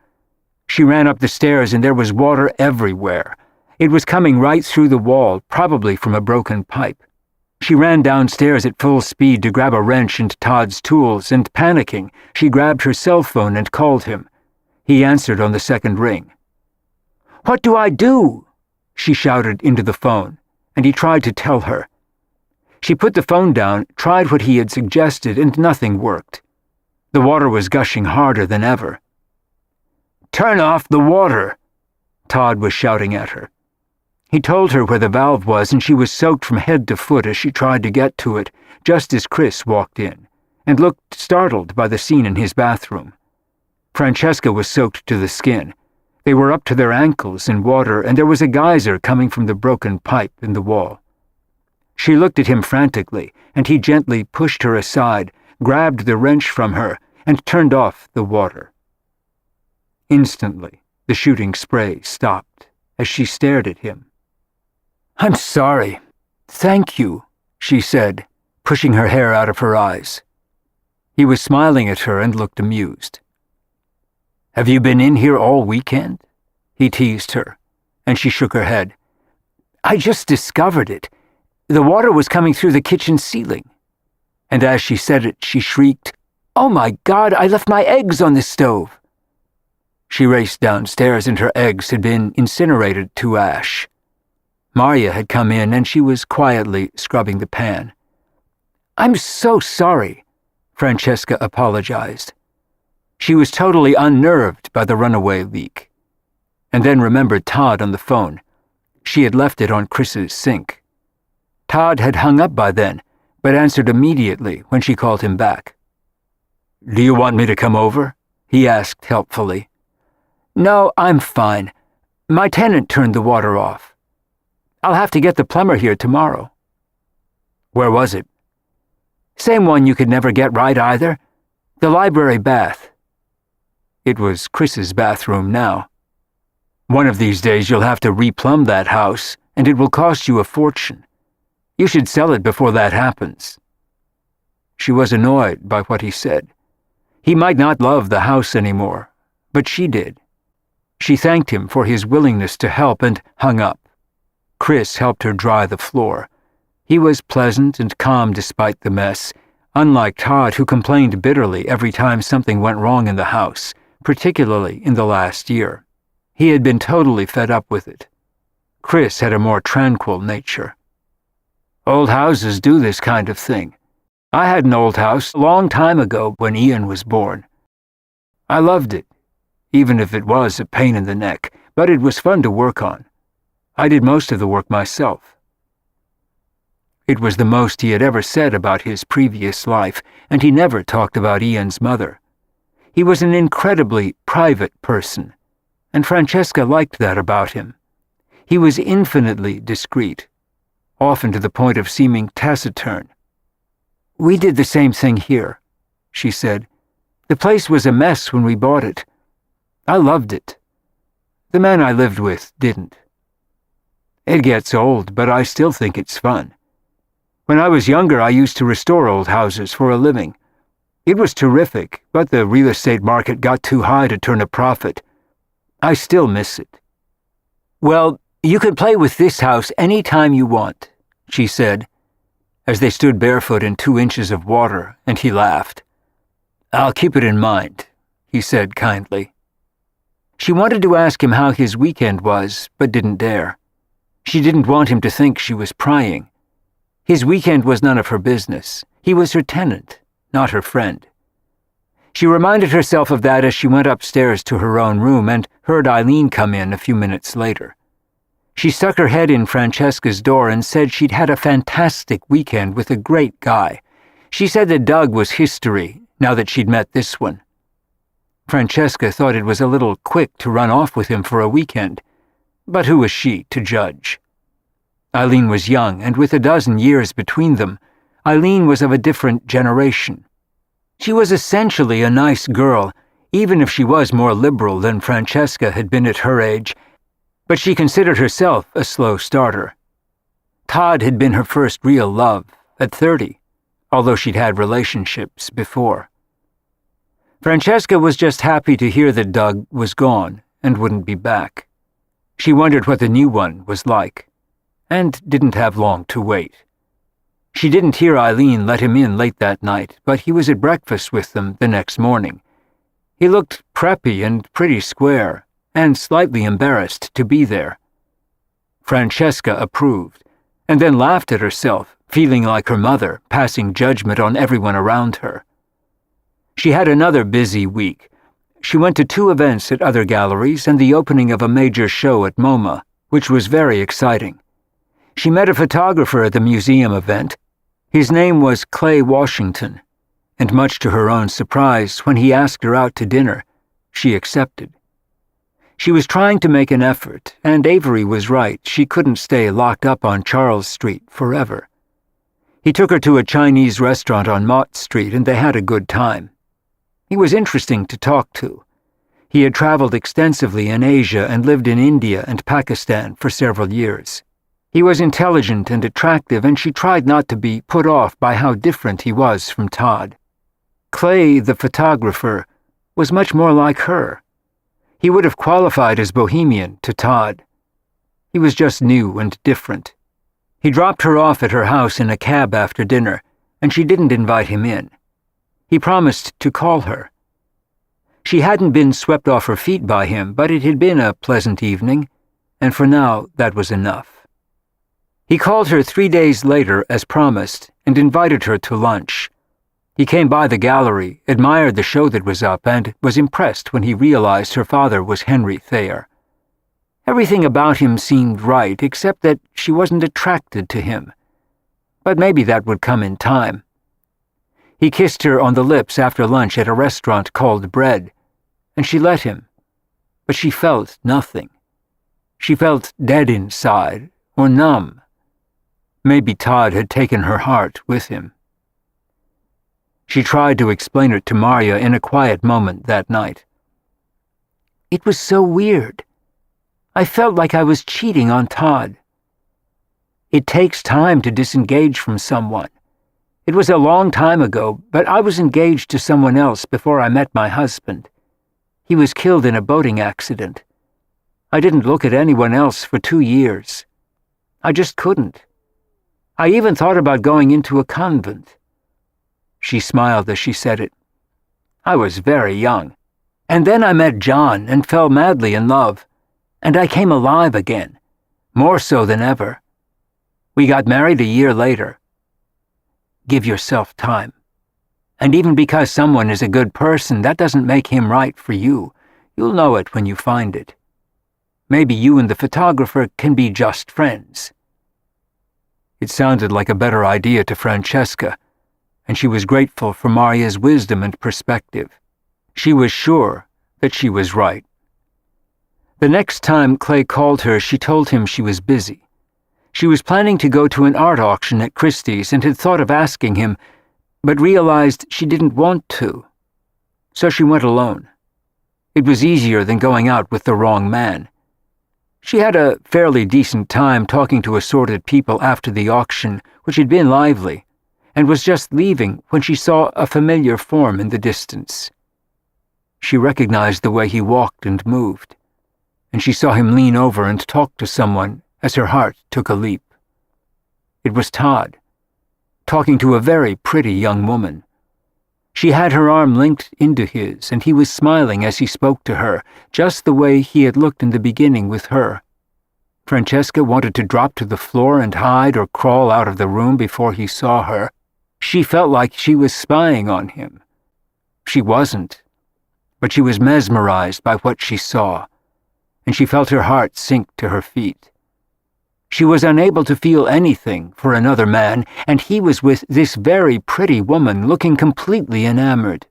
She ran up the stairs, and there was water everywhere. It was coming right through the wall, probably from a broken pipe. She ran downstairs at full speed to grab a wrench and Todd's tools, and panicking, she grabbed her cell phone and called him. He answered on the second ring. "What do I do?" she shouted into the phone, and he tried to tell her. She put the phone down, tried what he had suggested, and nothing worked. The water was gushing harder than ever. "Turn off the water!" Todd was shouting at her. He told her where the valve was, and she was soaked from head to foot as she tried to get to it, just as Chris walked in, and looked startled by the scene in his bathroom. Francesca was soaked to the skin. They were up to their ankles in water, and there was a geyser coming from the broken pipe in the wall. She looked at him frantically, and he gently pushed her aside, grabbed the wrench from her, and turned off the water. Instantly, the shooting spray stopped as she stared at him. "I'm sorry. Thank you," she said, pushing her hair out of her eyes. He was smiling at her and looked amused. "Have you been in here all weekend?" he teased her, and she shook her head. "I just discovered it. The water was coming through the kitchen ceiling. And as she said it, she shrieked, "Oh my God, I left my eggs on the stove!" She raced downstairs and her eggs had been incinerated to ash. Marya had come in and she was quietly scrubbing the pan. "I'm so sorry," Francesca apologized. She was totally unnerved by the runaway leak. And then remembered Todd on the phone. She had left it on Chris's sink. Todd had hung up by then, but answered immediately when she called him back. "Do you want me to come over?" he asked helpfully. "No, I'm fine. My tenant turned the water off. I'll have to get the plumber here tomorrow." "Where was it?" "Same one you could never get right either. The library bath." It was Chris's bathroom now. "One of these days you'll have to replumb that house, and it will cost you a fortune. You should sell it before that happens." She was annoyed by what he said. He might not love the house anymore, but she did. She thanked him for his willingness to help and hung up. Chris helped her dry the floor. He was pleasant and calm despite the mess, unlike Todd, who complained bitterly every time something went wrong in the house, particularly in the last year. He had been totally fed up with it. Chris had a more tranquil nature. "Old houses do this kind of thing. I had an old house a long time ago when Ian was born. I loved it, even if it was a pain in the neck, but it was fun to work on. I did most of the work myself." It was the most he had ever said about his previous life, and he never talked about Ian's mother. He was an incredibly private person, and Francesca liked that about him. He was infinitely discreet, often to the point of seeming taciturn. "We did the same thing here," she said. "The place was a mess when we bought it. I loved it. The man I lived with didn't. It gets old, but I still think it's fun. When I was younger, I used to restore old houses for a living. It was terrific, but the real estate market got too high to turn a profit. I still miss it." "Well, you can play with this house any time you want," she said, as they stood barefoot in 2 inches of water, and he laughed. "I'll keep it in mind," he said kindly. She wanted to ask him how his weekend was, but didn't dare. She didn't want him to think she was prying. His weekend was none of her business. He was her tenant, not her friend. She reminded herself of that as she went upstairs to her own room and heard Eileen come in a few minutes later. She stuck her head in Francesca's door and said she'd had a fantastic weekend with a great guy. She said that Doug was history, now that she'd met this one. Francesca thought it was a little quick to run off with him for a weekend, but who was she to judge? Eileen was young, and with a dozen years between them, Eileen was of a different generation. She was essentially a nice girl, even if she was more liberal than Francesca had been at her age, but she considered herself a slow starter. Todd had been her first real love, at 30, although she'd had relationships before. Francesca was just happy to hear that Doug was gone and wouldn't be back. She wondered what the new one was like, and didn't have long to wait. She didn't hear Eileen let him in late that night, but he was at breakfast with them the next morning. He looked preppy and pretty square, and slightly embarrassed to be there. Francesca approved, and then laughed at herself, feeling like her mother, passing judgment on everyone around her. She had another busy week. She went to 2 events at other galleries and the opening of a major show at MoMA, which was very exciting. She met a photographer at the museum event. His name was Clay Washington, and much to her own surprise, when he asked her out to dinner, she accepted. She was trying to make an effort, and Avery was right. She couldn't stay locked up on Charles Street forever. He took her to a Chinese restaurant on Mott Street, and they had a good time. He was interesting to talk to. He had traveled extensively in Asia and lived in India and Pakistan for several years. He was intelligent and attractive, and she tried not to be put off by how different he was from Todd. Clay, the photographer, was much more like her. He would have qualified as bohemian to Todd. He was just new and different. He dropped her off at her house in a cab after dinner, and she didn't invite him in. He promised to call her. She hadn't been swept off her feet by him, but it had been a pleasant evening, and for now that was enough. He called her 3 days later as promised and invited her to lunch. He came by the gallery, admired the show that was up, and was impressed when he realized her father was Henry Thayer. Everything about him seemed right, except that she wasn't attracted to him. But maybe that would come in time. He kissed her on the lips after lunch at a restaurant called Bread, and she let him. But she felt nothing. She felt dead inside, or numb. Maybe Todd had taken her heart with him. She tried to explain it to Marya in a quiet moment that night. It was so weird. I felt like I was cheating on Todd. It takes time to disengage from someone. It was a long time ago, but I was engaged to someone else before I met my husband. He was killed in a boating accident. I didn't look at anyone else for 2 years. I just couldn't. I even thought about going into a convent. She smiled as she said it. I was very young. And then I met John and fell madly in love. And I came alive again, more so than ever. We got married a year later. Give yourself time. And even because someone is a good person, that doesn't make him right for you. You'll know it when you find it. Maybe you and the photographer can be just friends. It sounded like a better idea to Francesca, and she was grateful for Marya's wisdom and perspective. She was sure that she was right. The next time Clay called her, she told him she was busy. She was planning to go to an art auction at Christie's and had thought of asking him, but realized she didn't want to. So she went alone. It was easier than going out with the wrong man. She had a fairly decent time talking to assorted people after the auction, which had been lively, and was just leaving when she saw a familiar form in the distance. She recognized the way he walked and moved, and she saw him lean over and talk to someone as her heart took a leap. It was Todd, talking to a very pretty young woman. She had her arm linked into his, and he was smiling as he spoke to her, just the way he had looked in the beginning with her. Francesca wanted to drop to the floor and hide or crawl out of the room before he saw her. She felt like she was spying on him. She wasn't, but she was mesmerized by what she saw, and she felt her heart sink to her feet. She was unable to feel anything for another man, and he was with this very pretty woman looking completely enamored.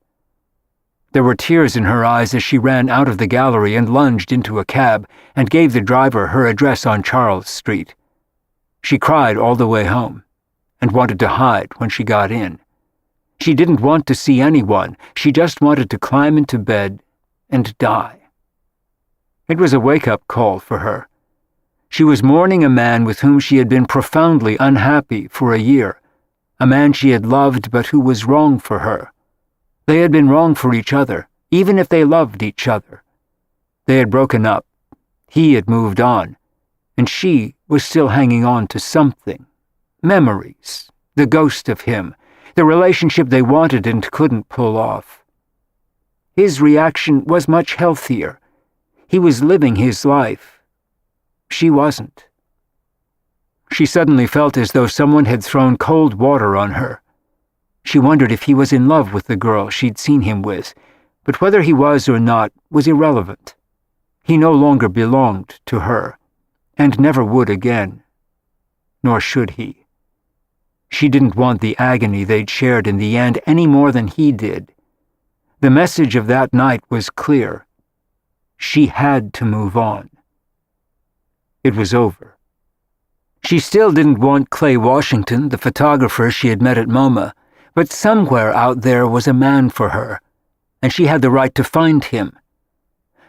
There were tears in her eyes as she ran out of the gallery and lunged into a cab and gave the driver her address on Charles Street. She cried all the way home and wanted to hide when she got in. She didn't want to see anyone. She just wanted to climb into bed and die. It was a wake-up call for her. She was mourning a man with whom she had been profoundly unhappy for a year, a man she had loved but who was wrong for her. They had been wrong for each other, even if they loved each other. They had broken up. He had moved on, and she was still hanging on to something. Memories, the ghost of him, the relationship they wanted and couldn't pull off. His reaction was much healthier. He was living his life. She wasn't. She suddenly felt as though someone had thrown cold water on her. She wondered if he was in love with the girl she'd seen him with, but whether he was or not was irrelevant. He no longer belonged to her, and never would again. Nor should he. She didn't want the agony they'd shared in the end any more than he did. The message of that night was clear. She had to move on. It was over. She still didn't want Clay Washington, the photographer she had met at MoMA, but somewhere out there was a man for her, and she had the right to find him.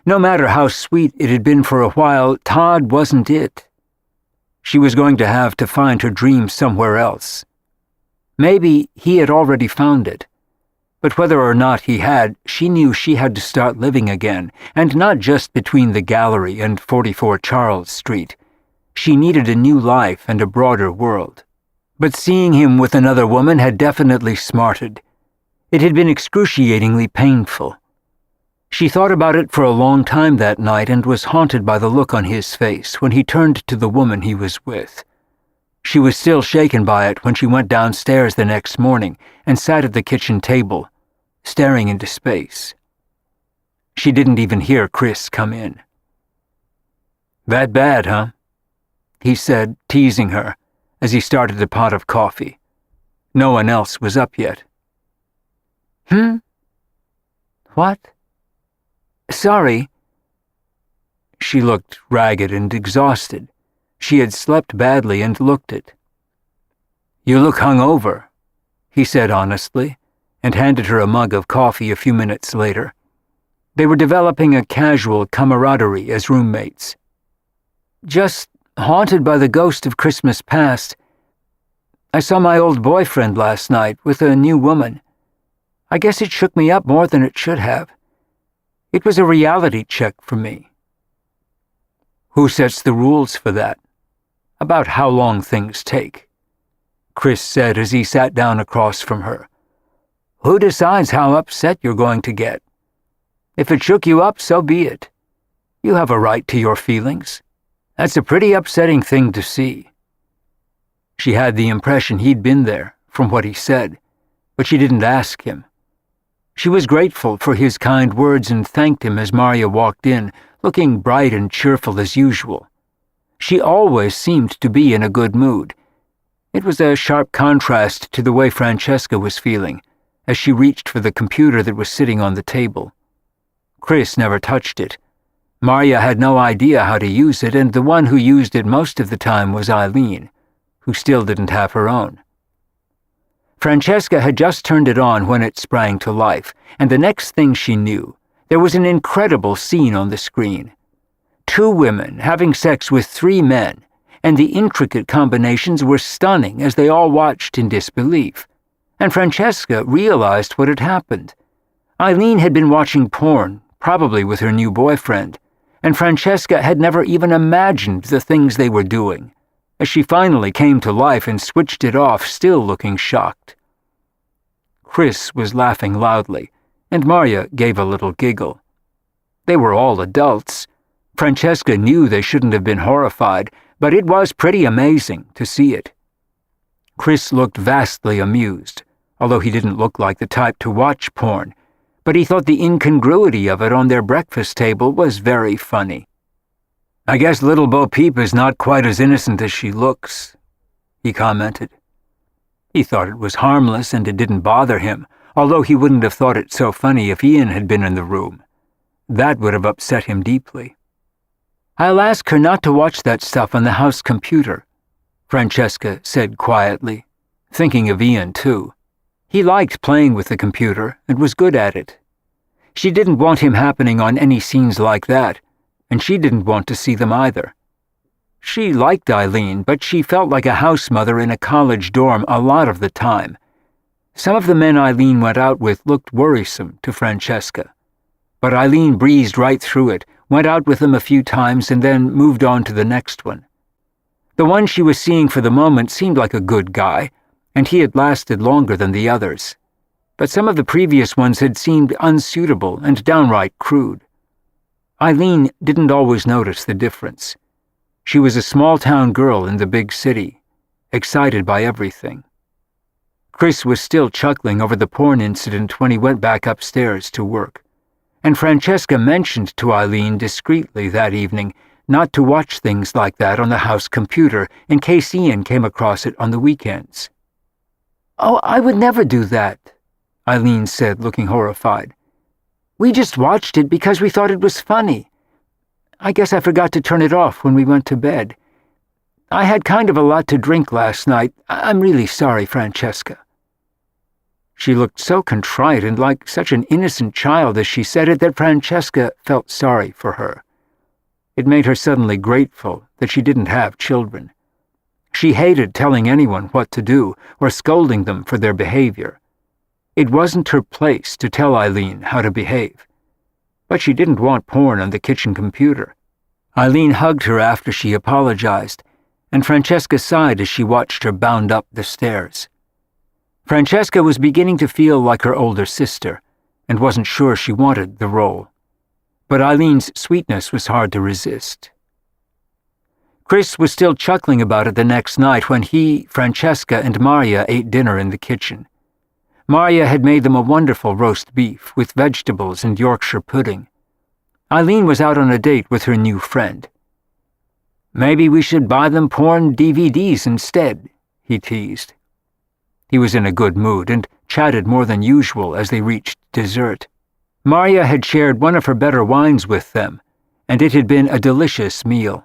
No matter how sweet it had been for a while, Todd wasn't it. She was going to have to find her dream somewhere else. Maybe he had already found it, but whether or not he had, she knew she had to start living again, and not just between the gallery and 44 Charles Street. She needed a new life and a broader world. But seeing him with another woman had definitely smarted. It had been excruciatingly painful. She thought about it for a long time that night and was haunted by the look on his face when he turned to the woman he was with. She was still shaken by it when she went downstairs the next morning and sat at the kitchen table, staring into space. She didn't even hear Chris come in. "That bad, huh?" he said, teasing her, as he started a pot of coffee. No one else was up yet. What? Sorry." She looked ragged and exhausted. She had slept badly and looked it. "You look hungover," he said honestly, and handed her a mug of coffee a few minutes later. They were developing a casual camaraderie as roommates. "Just haunted by the ghost of Christmas past. I saw my old boyfriend last night with a new woman. I guess it shook me up more than it should have. It was a reality check for me." "Who sets the rules for that? About how long things take?" Chris said as he sat down across from her. "Who decides how upset you're going to get? If it shook you up, so be it. You have a right to your feelings. That's a pretty upsetting thing to see." She had the impression he'd been there, from what he said, but she didn't ask him. She was grateful for his kind words and thanked him as Marya walked in, looking bright and cheerful as usual. She always seemed to be in a good mood. It was a sharp contrast to the way Francesca was feeling, as she reached for the computer that was sitting on the table. Chris never touched it. Marya had no idea how to use it, and the one who used it most of the time was Eileen, who still didn't have her own. Francesca had just turned it on when it sprang to life, and the next thing she knew, there was an incredible scene on the screen. 2 women having sex with 3 men, and the intricate combinations were stunning as they all watched in disbelief. And Francesca realized what had happened. Eileen had been watching porn, probably with her new boyfriend, and Francesca had never even imagined the things they were doing, as she finally came to life and switched it off, still looking shocked. Chris was laughing loudly, and Marya gave a little giggle. They were all adults. Francesca knew they shouldn't have been horrified, but it was pretty amazing to see it. Chris looked vastly amused, although he didn't look like the type to watch porn, but he thought the incongruity of it on their breakfast table was very funny. "I guess little Bo Peep is not quite as innocent as she looks," he commented. He thought it was harmless and it didn't bother him, although he wouldn't have thought it so funny if Ian had been in the room. That would have upset him deeply. "I'll ask her not to watch that stuff on the house computer," Francesca said quietly, thinking of Ian too. He liked playing with the computer and was good at it. She didn't want him happening on any scenes like that, and she didn't want to see them either. She liked Eileen, but she felt like a house mother in a college dorm a lot of the time. Some of the men Eileen went out with looked worrisome to Francesca, but Eileen breezed right through it, went out with them a few times, and then moved on to the next one. The one she was seeing for the moment seemed like a good guy, and he had lasted longer than the others, but some of the previous ones had seemed unsuitable and downright crude. Eileen didn't always notice the difference. She was a small-town girl in the big city, excited by everything. Chris was still chuckling over the porn incident when he went back upstairs to work, and Francesca mentioned to Eileen discreetly that evening not to watch things like that on the house computer in case Ian came across it on the weekends. "Oh, I would never do that," Eileen said, looking horrified. "We just watched it because we thought it was funny. I guess I forgot to turn it off when we went to bed. I had kind of a lot to drink last night. I'm really sorry, Francesca." She looked so contrite and like such an innocent child as she said it that Francesca felt sorry for her. It made her suddenly grateful that she didn't have children. She hated telling anyone what to do or scolding them for their behavior. It wasn't her place to tell Eileen how to behave. But she didn't want porn on the kitchen computer. Eileen hugged her after she apologized, and Francesca sighed as she watched her bound up the stairs. Francesca was beginning to feel like her older sister, and wasn't sure she wanted the role. But Eileen's sweetness was hard to resist. Chris was still chuckling about it the next night when he, Francesca, and Maria ate dinner in the kitchen. Maria had made them a wonderful roast beef with vegetables and Yorkshire pudding. Eileen was out on a date with her new friend. "Maybe we should buy them porn DVDs instead," he teased. He was in a good mood and chatted more than usual as they reached dessert. Maria had shared one of her better wines with them, and it had been a delicious meal.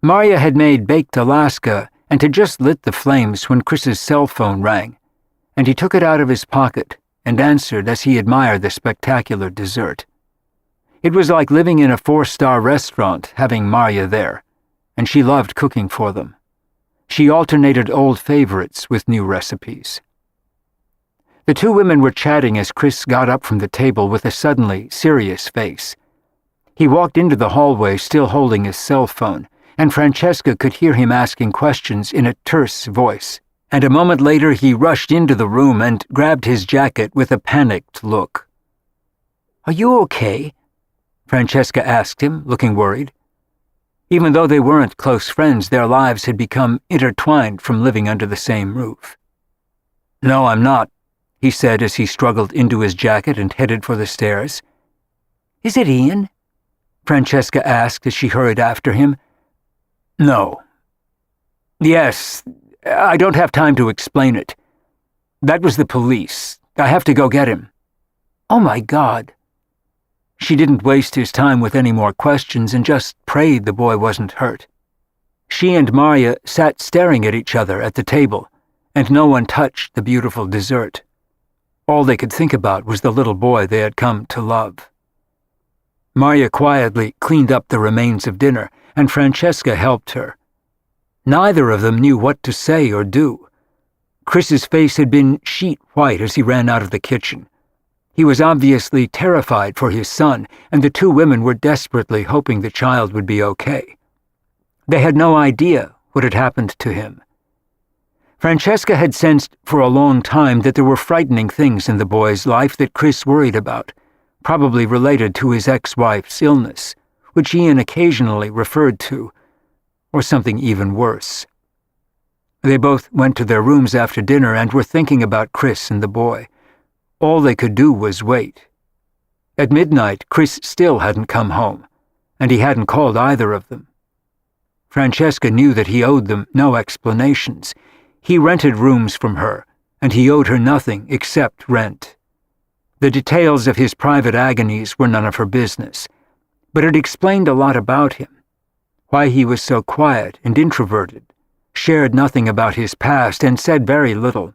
Maria had made baked Alaska and had just lit the flames when Chris's cell phone rang, and he took it out of his pocket and answered as he admired the spectacular dessert. It was like living in a 4-star restaurant having Maria there, and she loved cooking for them. She alternated old favorites with new recipes. The two women were chatting as Chris got up from the table with a suddenly serious face. He walked into the hallway still holding his cell phone, and Francesca could hear him asking questions in a terse voice, and a moment later he rushed into the room and grabbed his jacket with a panicked look. "Are you okay?" Francesca asked him, looking worried. Even though they weren't close friends, their lives had become intertwined from living under the same roof. "No, I'm not," he said as he struggled into his jacket and headed for the stairs. "Is it Ian?" Francesca asked as she hurried after him. "No. Yes, I don't have time to explain it. That was the police. I have to go get him." "Oh my God." She didn't waste his time with any more questions and just prayed the boy wasn't hurt. She and Maria sat staring at each other at the table, and no one touched the beautiful dessert. All they could think about was the little boy they had come to love. Maria quietly cleaned up the remains of dinner, and Francesca helped her. Neither of them knew what to say or do. Chris's face had been sheet white as he ran out of the kitchen. He was obviously terrified for his son, and the two women were desperately hoping the child would be okay. They had no idea what had happened to him. Francesca had sensed for a long time that there were frightening things in the boy's life that Chris worried about, probably related to his ex-wife's illness, which Ian occasionally referred to, or something even worse. They both went to their rooms after dinner and were thinking about Chris and the boy. All they could do was wait. At midnight, Chris still hadn't come home, and he hadn't called either of them. Francesca knew that he owed them no explanations. He rented rooms from her, and he owed her nothing except rent. The details of his private agonies were none of her business, but it explained a lot about him. Why he was so quiet and introverted, shared nothing about his past, and said very little.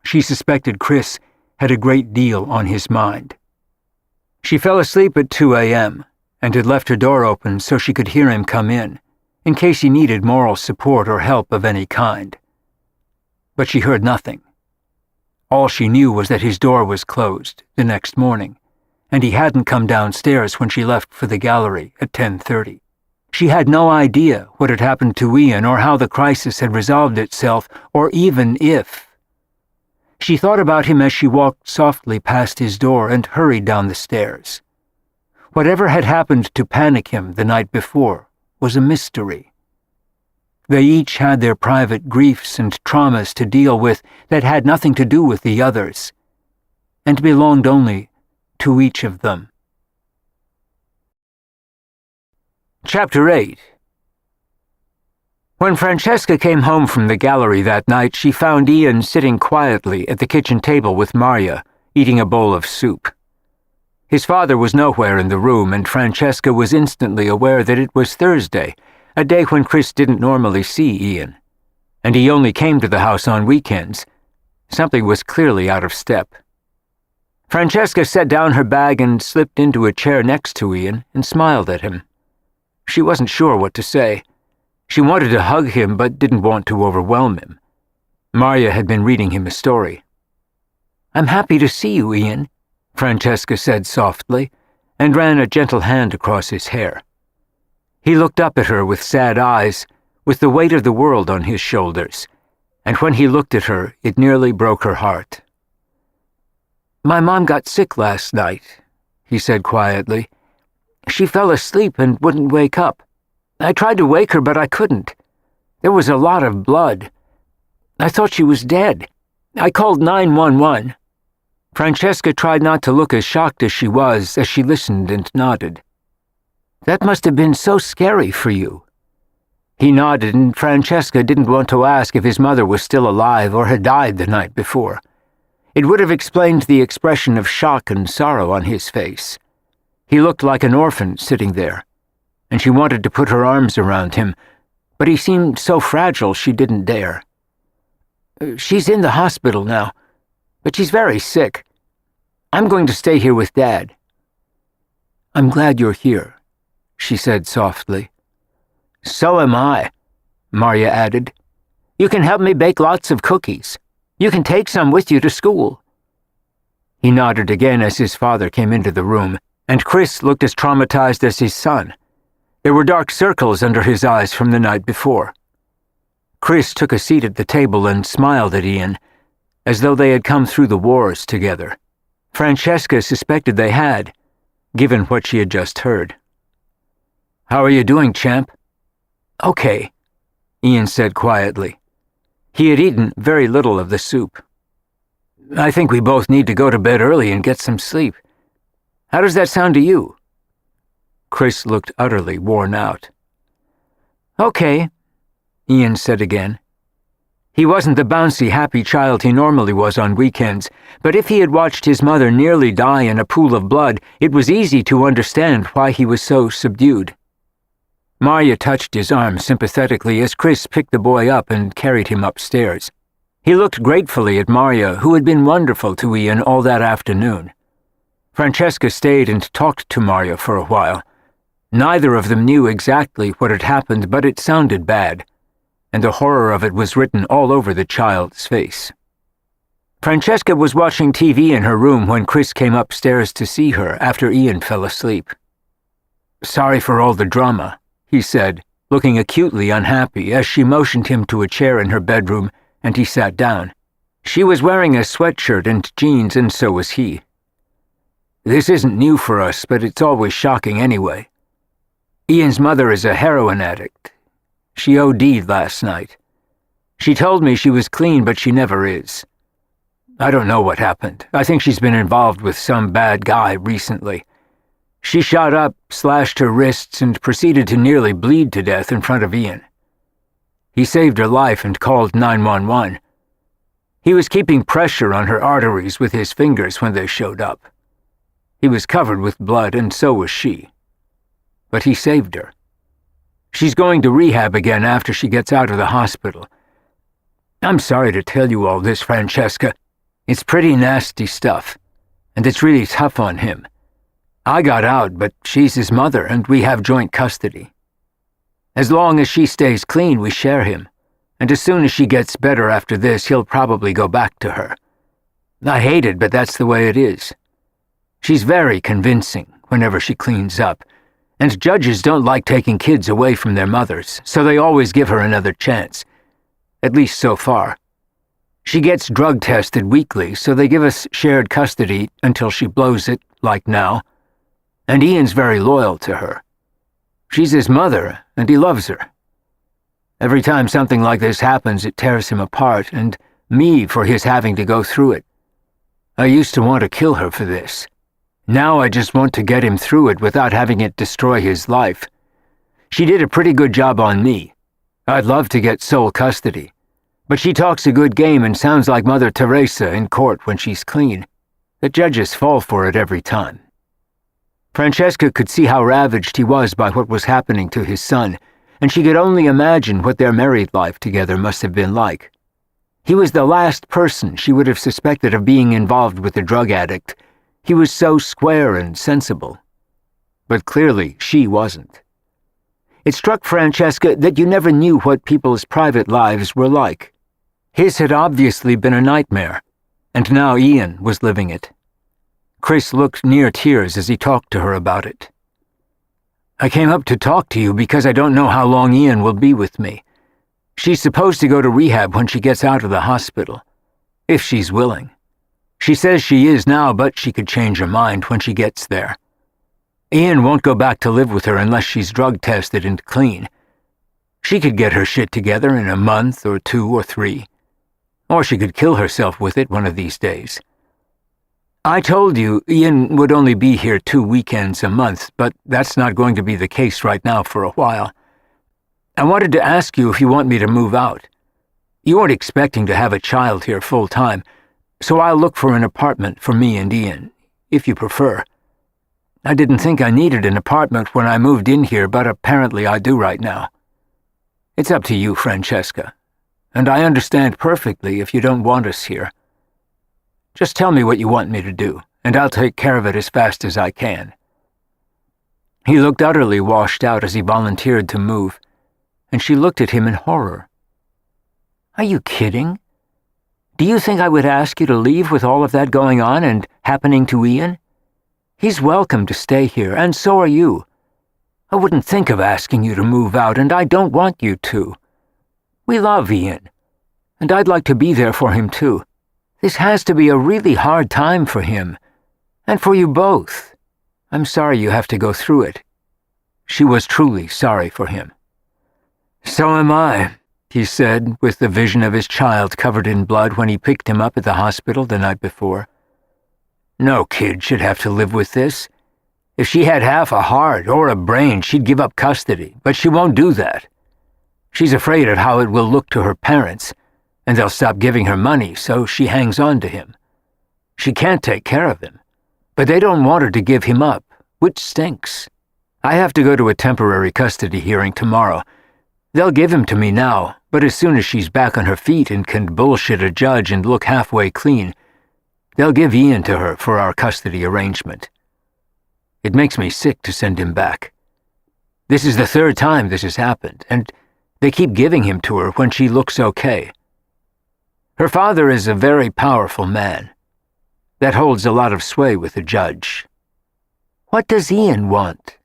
She suspected Chris had a great deal on his mind. She fell asleep at 2 a.m. and had left her door open so she could hear him come in case he needed moral support or help of any kind. But she heard nothing. All she knew was that his door was closed the next morning, and he hadn't come downstairs when she left for the gallery at 10:30. She had no idea what had happened to Ian or how the crisis had resolved itself, or even if. She thought about him as she walked softly past his door and hurried down the stairs. Whatever had happened to panic him the night before was a mystery. They each had their private griefs and traumas to deal with that had nothing to do with the others, and belonged only to each of them. Chapter 8. When Francesca came home from the gallery that night, she found Ian sitting quietly at the kitchen table with Maria, eating a bowl of soup. His father was nowhere in the room, and Francesca was instantly aware that it was Thursday, a day when Chris didn't normally see Ian, and he only came to the house on weekends. Something was clearly out of step. Francesca set down her bag and slipped into a chair next to Ian and smiled at him. She wasn't sure what to say. She wanted to hug him but didn't want to overwhelm him. Maria had been reading him a story. "I'm happy to see you, Ian," Francesca said softly, and ran a gentle hand across his hair. He looked up at her with sad eyes, with the weight of the world on his shoulders, and when he looked at her, it nearly broke her heart. "My mom got sick last night," he said quietly. "She fell asleep and wouldn't wake up. I tried to wake her, but I couldn't. There was a lot of blood. I thought she was dead. I called 911. Francesca tried not to look as shocked as she was as she listened and nodded. "That must have been so scary for you." He nodded, and Francesca didn't want to ask if his mother was still alive or had died the night before. It would have explained the expression of shock and sorrow on his face. He looked like an orphan sitting there, and she wanted to put her arms around him, but he seemed so fragile she didn't dare. "She's in the hospital now, but she's very sick. I'm going to stay here with Dad." "I'm glad you're here," she said softly. "So am I," Marya added. "You can help me bake lots of cookies. You can take some with you to school." He nodded again as his father came into the room, and Chris looked as traumatized as his son. There were dark circles under his eyes from the night before. Chris took a seat at the table and smiled at Ian, as though they had come through the wars together. Francesca suspected they had, given what she had just heard. "How are you doing, champ?" "Okay," Ian said quietly. He had eaten very little of the soup. "I think we both need to go to bed early and get some sleep. How does that sound to you?" Chris looked utterly worn out. "Okay," Ian said again. He wasn't the bouncy, happy child he normally was on weekends, but if he had watched his mother nearly die in a pool of blood, it was easy to understand why he was so subdued. Marya touched his arm sympathetically as Chris picked the boy up and carried him upstairs. He looked gratefully at Marya, who had been wonderful to Ian all that afternoon. Francesca stayed and talked to Marya for a while. Neither of them knew exactly what had happened, but it sounded bad, and the horror of it was written all over the child's face. Francesca was watching TV in her room when Chris came upstairs to see her after Ian fell asleep. "Sorry for all the drama," he said, looking acutely unhappy as she motioned him to a chair in her bedroom, and he sat down. She was wearing a sweatshirt and jeans, and so was he. "This isn't new for us, but it's always shocking anyway. Ian's mother is a heroin addict. She OD'd last night. She told me she was clean, but she never is. I don't know what happened. I think she's been involved with some bad guy recently. She shot up, slashed her wrists, and proceeded to nearly bleed to death in front of Ian. He saved her life and called 911. He was keeping pressure on her arteries with his fingers when they showed up. He was covered with blood, and so was she. But he saved her. She's going to rehab again after she gets out of the hospital. I'm sorry to tell you all this, Francesca. It's pretty nasty stuff, and it's really tough on him. I got out, but she's his mother, and we have joint custody. As long as she stays clean, we share him, and as soon as she gets better after this, he'll probably go back to her. I hate it, but that's the way it is. She's very convincing whenever she cleans up, and judges don't like taking kids away from their mothers, so they always give her another chance. At least so far. She gets drug tested weekly, so they give us shared custody until she blows it, like now. And Ian's very loyal to her. She's his mother, and he loves her. Every time something like this happens, it tears him apart, and me for his having to go through it. I used to want to kill her for this. Now I just want to get him through it without having it destroy his life. She did a pretty good job on me. I'd love to get sole custody. But she talks a good game and sounds like Mother Teresa in court when she's clean. The judges fall for it every time. Francesca could see how ravaged he was by what was happening to his son, and she could only imagine what their married life together must have been like. He was the last person she would have suspected of being involved with a drug addict. He was so square and sensible. But clearly she wasn't. It struck Francesca that you never knew what people's private lives were like. His had obviously been a nightmare, and now Ian was living it. Chris looked near tears as he talked to her about it. I came up to talk to you because I don't know how long Ian will be with me. She's supposed to go to rehab when she gets out of the hospital, if she's willing. She says she is now, but she could change her mind when she gets there. Ian won't go back to live with her unless she's drug-tested and clean. She could get her shit together in a month or 2 or 3. Or she could kill herself with it one of these days. I told you Ian would only be here 2 weekends a month, but that's not going to be the case right now for a while. I wanted to ask you if you want me to move out. You aren't expecting to have a child here full-time, so I'll look for an apartment for me and Ian, if you prefer. I didn't think I needed an apartment when I moved in here, but apparently I do right now. It's up to you, Francesca, and I understand perfectly if you don't want us here. Just tell me what you want me to do, and I'll take care of it as fast as I can." He looked utterly washed out as he volunteered to move, and she looked at him in horror. "Are you kidding? Do you think I would ask you to leave with all of that going on and happening to Ian? He's welcome to stay here, and so are you. I wouldn't think of asking you to move out, and I don't want you to. We love Ian, and I'd like to be there for him too. This has to be a really hard time for him, and for you both. I'm sorry you have to go through it." She was truly sorry for him. "So am I," he said, with the vision of his child covered in blood when he picked him up at the hospital the night before. "No kid should have to live with this. If she had half a heart or a brain, she'd give up custody, but she won't do that. She's afraid of how it will look to her parents, and they'll stop giving her money, so she hangs on to him. She can't take care of him, but they don't want her to give him up, which stinks. I have to go to a temporary custody hearing tomorrow. They'll give him to me now, but as soon as she's back on her feet and can bullshit a judge and look halfway clean, they'll give Ian to her for our custody arrangement. It makes me sick to send him back. This is the 3rd time this has happened, and they keep giving him to her when she looks okay. Her father is a very powerful man. That holds a lot of sway with the judge." "What does Ian want?"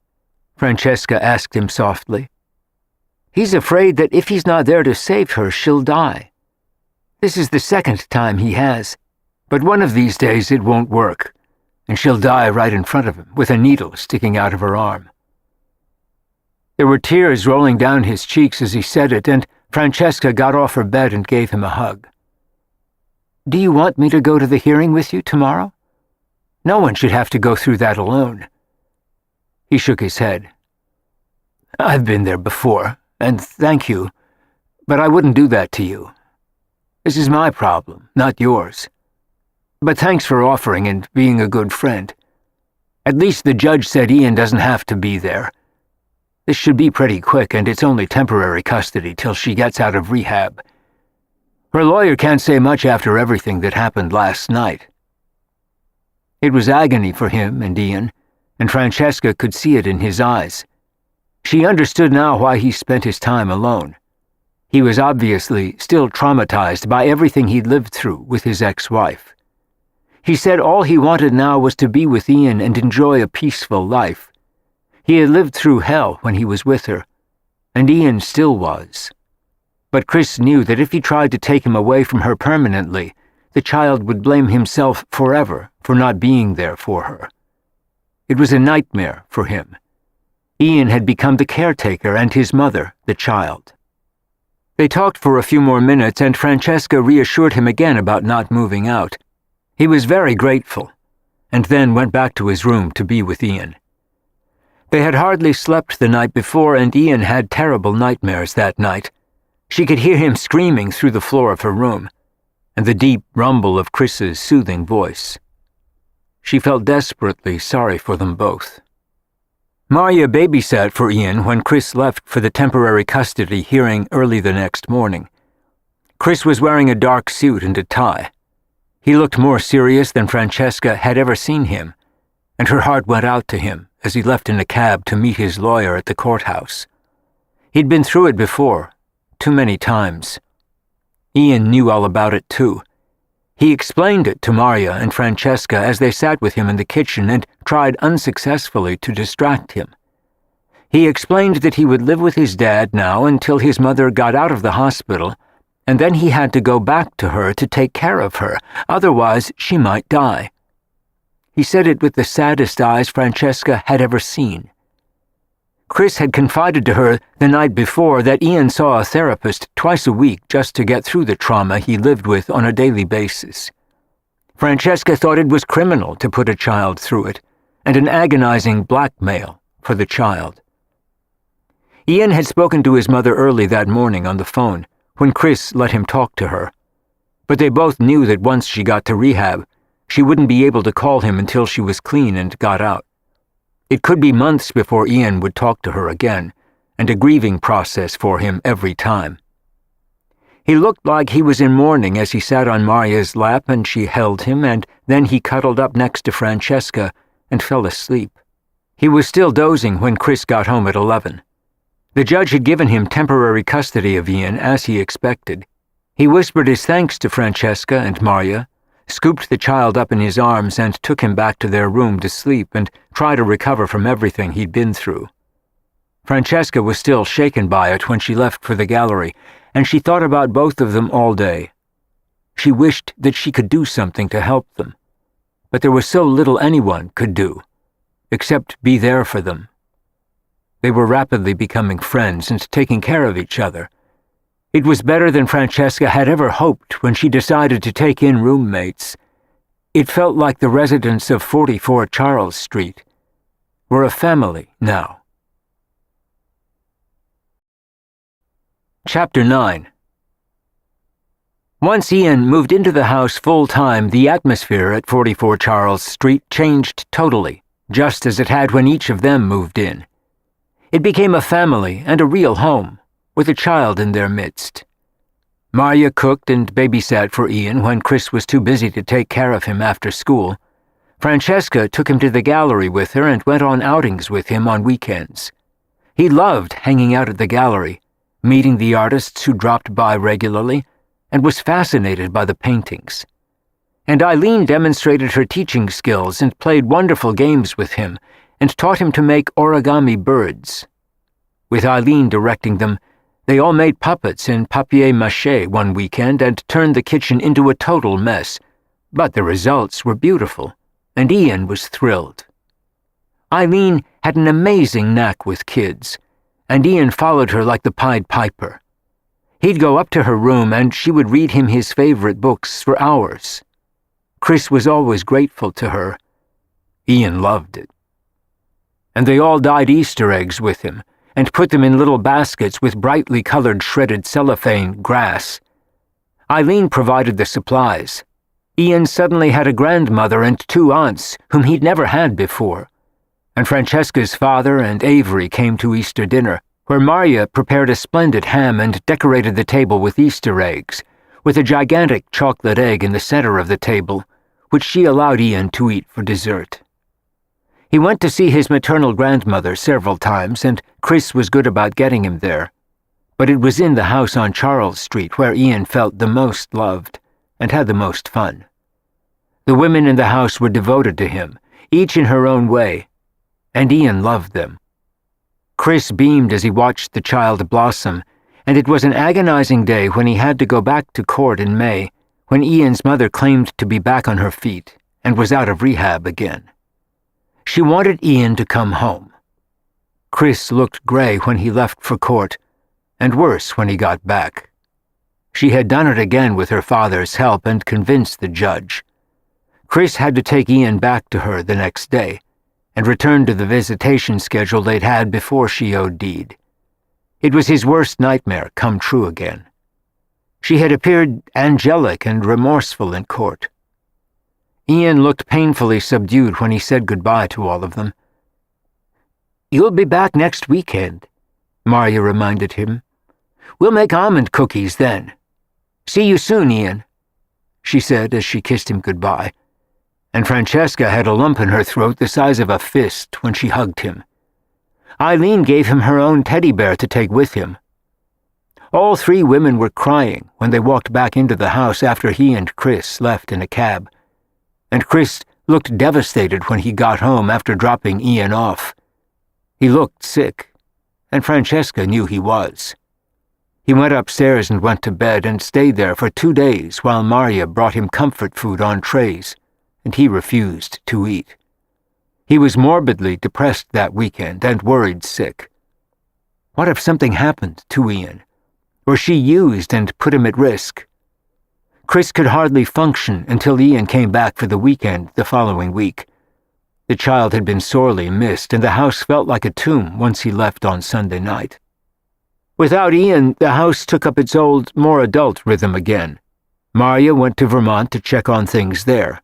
Francesca asked him softly. "He's afraid that if he's not there to save her, she'll die. This is the 2nd time he has, but one of these days it won't work, and she'll die right in front of him, with a needle sticking out of her arm." There were tears rolling down his cheeks as he said it, and Francesca got off her bed and gave him a hug. "Do you want me to go to the hearing with you tomorrow? No one should have to go through that alone." He shook his head. "I've been there before, and thank you, but I wouldn't do that to you. This is my problem, not yours. But thanks for offering and being a good friend. At least the judge said Ian doesn't have to be there. This should be pretty quick, and it's only temporary custody till she gets out of rehab. Her lawyer can't say much after everything that happened last night." It was agony for him and Ian, and Francesca could see it in his eyes. She understood now why he spent his time alone. He was obviously still traumatized by everything he'd lived through with his ex-wife. He said all he wanted now was to be with Ian and enjoy a peaceful life. He had lived through hell when he was with her, and Ian still was. But Chris knew that if he tried to take him away from her permanently, the child would blame himself forever for not being there for her. It was a nightmare for him. Ian had become the caretaker and his mother, the child. They talked for a few more minutes, and Francesca reassured him again about not moving out. He was very grateful, and then went back to his room to be with Ian. They had hardly slept the night before, and Ian had terrible nightmares that night. She could hear him screaming through the floor of her room, and the deep rumble of Chris's soothing voice. She felt desperately sorry for them both. Marya babysat for Ian when Chris left for the temporary custody hearing early the next morning. Chris was wearing a dark suit and a tie. He looked more serious than Francesca had ever seen him, and her heart went out to him as he left in a cab to meet his lawyer at the courthouse. He'd been through it before, too many times. Ian knew all about it too. He explained it to Marya and Francesca as they sat with him in the kitchen and tried unsuccessfully to distract him. He explained that he would live with his dad now until his mother got out of the hospital, and then he had to go back to her to take care of her, otherwise she might die. He said it with the saddest eyes Francesca had ever seen. Chris had confided to her the night before that Ian saw a therapist twice a week just to get through the trauma he lived with on a daily basis. Francesca thought it was criminal to put a child through it, and an agonizing blackmail for the child. Ian had spoken to his mother early that morning on the phone, when Chris let him talk to her. But they both knew that once she got to rehab, she wouldn't be able to call him until she was clean and got out. It could be months before Ian would talk to her again, and a grieving process for him every time. He looked like he was in mourning as he sat on Maria's lap and she held him, and then he cuddled up next to Francesca and fell asleep. He was still dozing when Chris got home at 11. The judge had given him temporary custody of Ian as he expected. He whispered his thanks to Francesca and Maria, scooped the child up in his arms and took him back to their room to sleep and try to recover from everything he'd been through. Francesca was still shaken by it when she left for the gallery, and she thought about both of them all day. She wished that she could do something to help them, but there was so little anyone could do, except be there for them. They were rapidly becoming friends and taking care of each other. It was better than Francesca had ever hoped when she decided to take in roommates. It felt like the residents of 44 Charles Street were a family now. Chapter 9. Once Ian moved into the house full-time, the atmosphere at 44 Charles Street changed totally, just as it had when each of them moved in. It became a family and a real home, with a child in their midst. Maria cooked and babysat for Ian when Chris was too busy to take care of him after school. Francesca took him to the gallery with her and went on outings with him on weekends. He loved hanging out at the gallery, meeting the artists who dropped by regularly, and was fascinated by the paintings. And Eileen demonstrated her teaching skills and played wonderful games with him and taught him to make origami birds. With Eileen directing them, they all made puppets in papier-mâché one weekend and turned the kitchen into a total mess, but the results were beautiful, and Ian was thrilled. Eileen had an amazing knack with kids, and Ian followed her like the Pied Piper. He'd go up to her room and she would read him his favorite books for hours. Chris was always grateful to her. Ian loved it. And they all dyed Easter eggs with him and put them in little baskets with brightly colored shredded cellophane grass. Eileen provided the supplies. Ian suddenly had a grandmother and 2 aunts whom he'd never had before. And Francesca's father and Avery came to Easter dinner, where Maria prepared a splendid ham and decorated the table with Easter eggs, with a gigantic chocolate egg in the center of the table, which she allowed Ian to eat for dessert. He went to see his maternal grandmother several times, and Chris was good about getting him there. But it was in the house on Charles Street where Ian felt the most loved and had the most fun. The women in the house were devoted to him, each in her own way, and Ian loved them. Chris beamed as he watched the child blossom, and it was an agonizing day when he had to go back to court in May, when Ian's mother claimed to be back on her feet and was out of rehab again. She wanted Ian to come home. Chris looked gray when he left for court, and worse when he got back. She had done it again with her father's help and convinced the judge. Chris had to take Ian back to her the next day, and return to the visitation schedule they'd had before she OD'd. It was his worst nightmare come true again. She had appeared angelic and remorseful in court. Ian looked painfully subdued when he said goodbye to all of them. "You'll be back next weekend," Maria reminded him. "We'll make almond cookies then. See you soon, Ian," she said as she kissed him goodbye. And Francesca had a lump in her throat the size of a fist when she hugged him. Eileen gave him her own teddy bear to take with him. All 3 women were crying when they walked back into the house after he and Chris left in a cab. And Chris looked devastated when he got home after dropping Ian off. He looked sick and Francesca knew he was. He went upstairs and went to bed and stayed there for 2 days while Marya brought him comfort food on trays, and he refused to eat. He was morbidly depressed that weekend and worried sick. What if something happened to Ian? Or she used and put him at risk? Chris could hardly function until Ian came back for the weekend the following week. The child had been sorely missed, and the house felt like a tomb once he left on Sunday night. Without Ian, the house took up its old, more adult rhythm again. Marya went to Vermont to check on things there.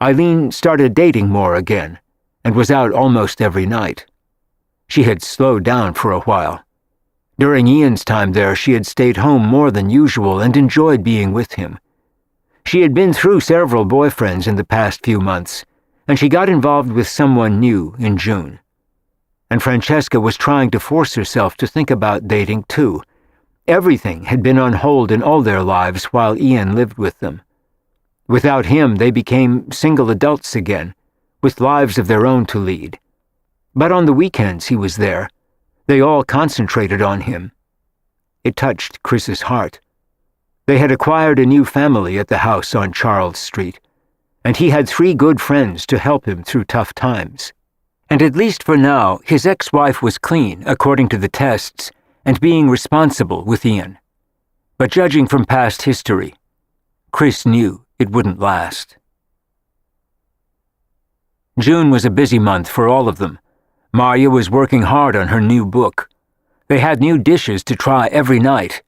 Eileen started dating more again, and was out almost every night. She had slowed down for a while. During Ian's time there, she had stayed home more than usual and enjoyed being with him. She had been through several boyfriends in the past few months, and she got involved with someone new in June. And Francesca was trying to force herself to think about dating too. Everything had been on hold in all their lives while Ian lived with them. Without him, they became single adults again, with lives of their own to lead. But on the weekends he was there. They all concentrated on him. It touched Chris's heart. They had acquired a new family at the house on Charles Street, and he had 3 good friends to help him through tough times. And at least for now, his ex-wife was clean, according to the tests, and being responsible with Ian. But judging from past history, Chris knew it wouldn't last. June was a busy month for all of them. Marya was working hard on her new book. They had new dishes to try every night.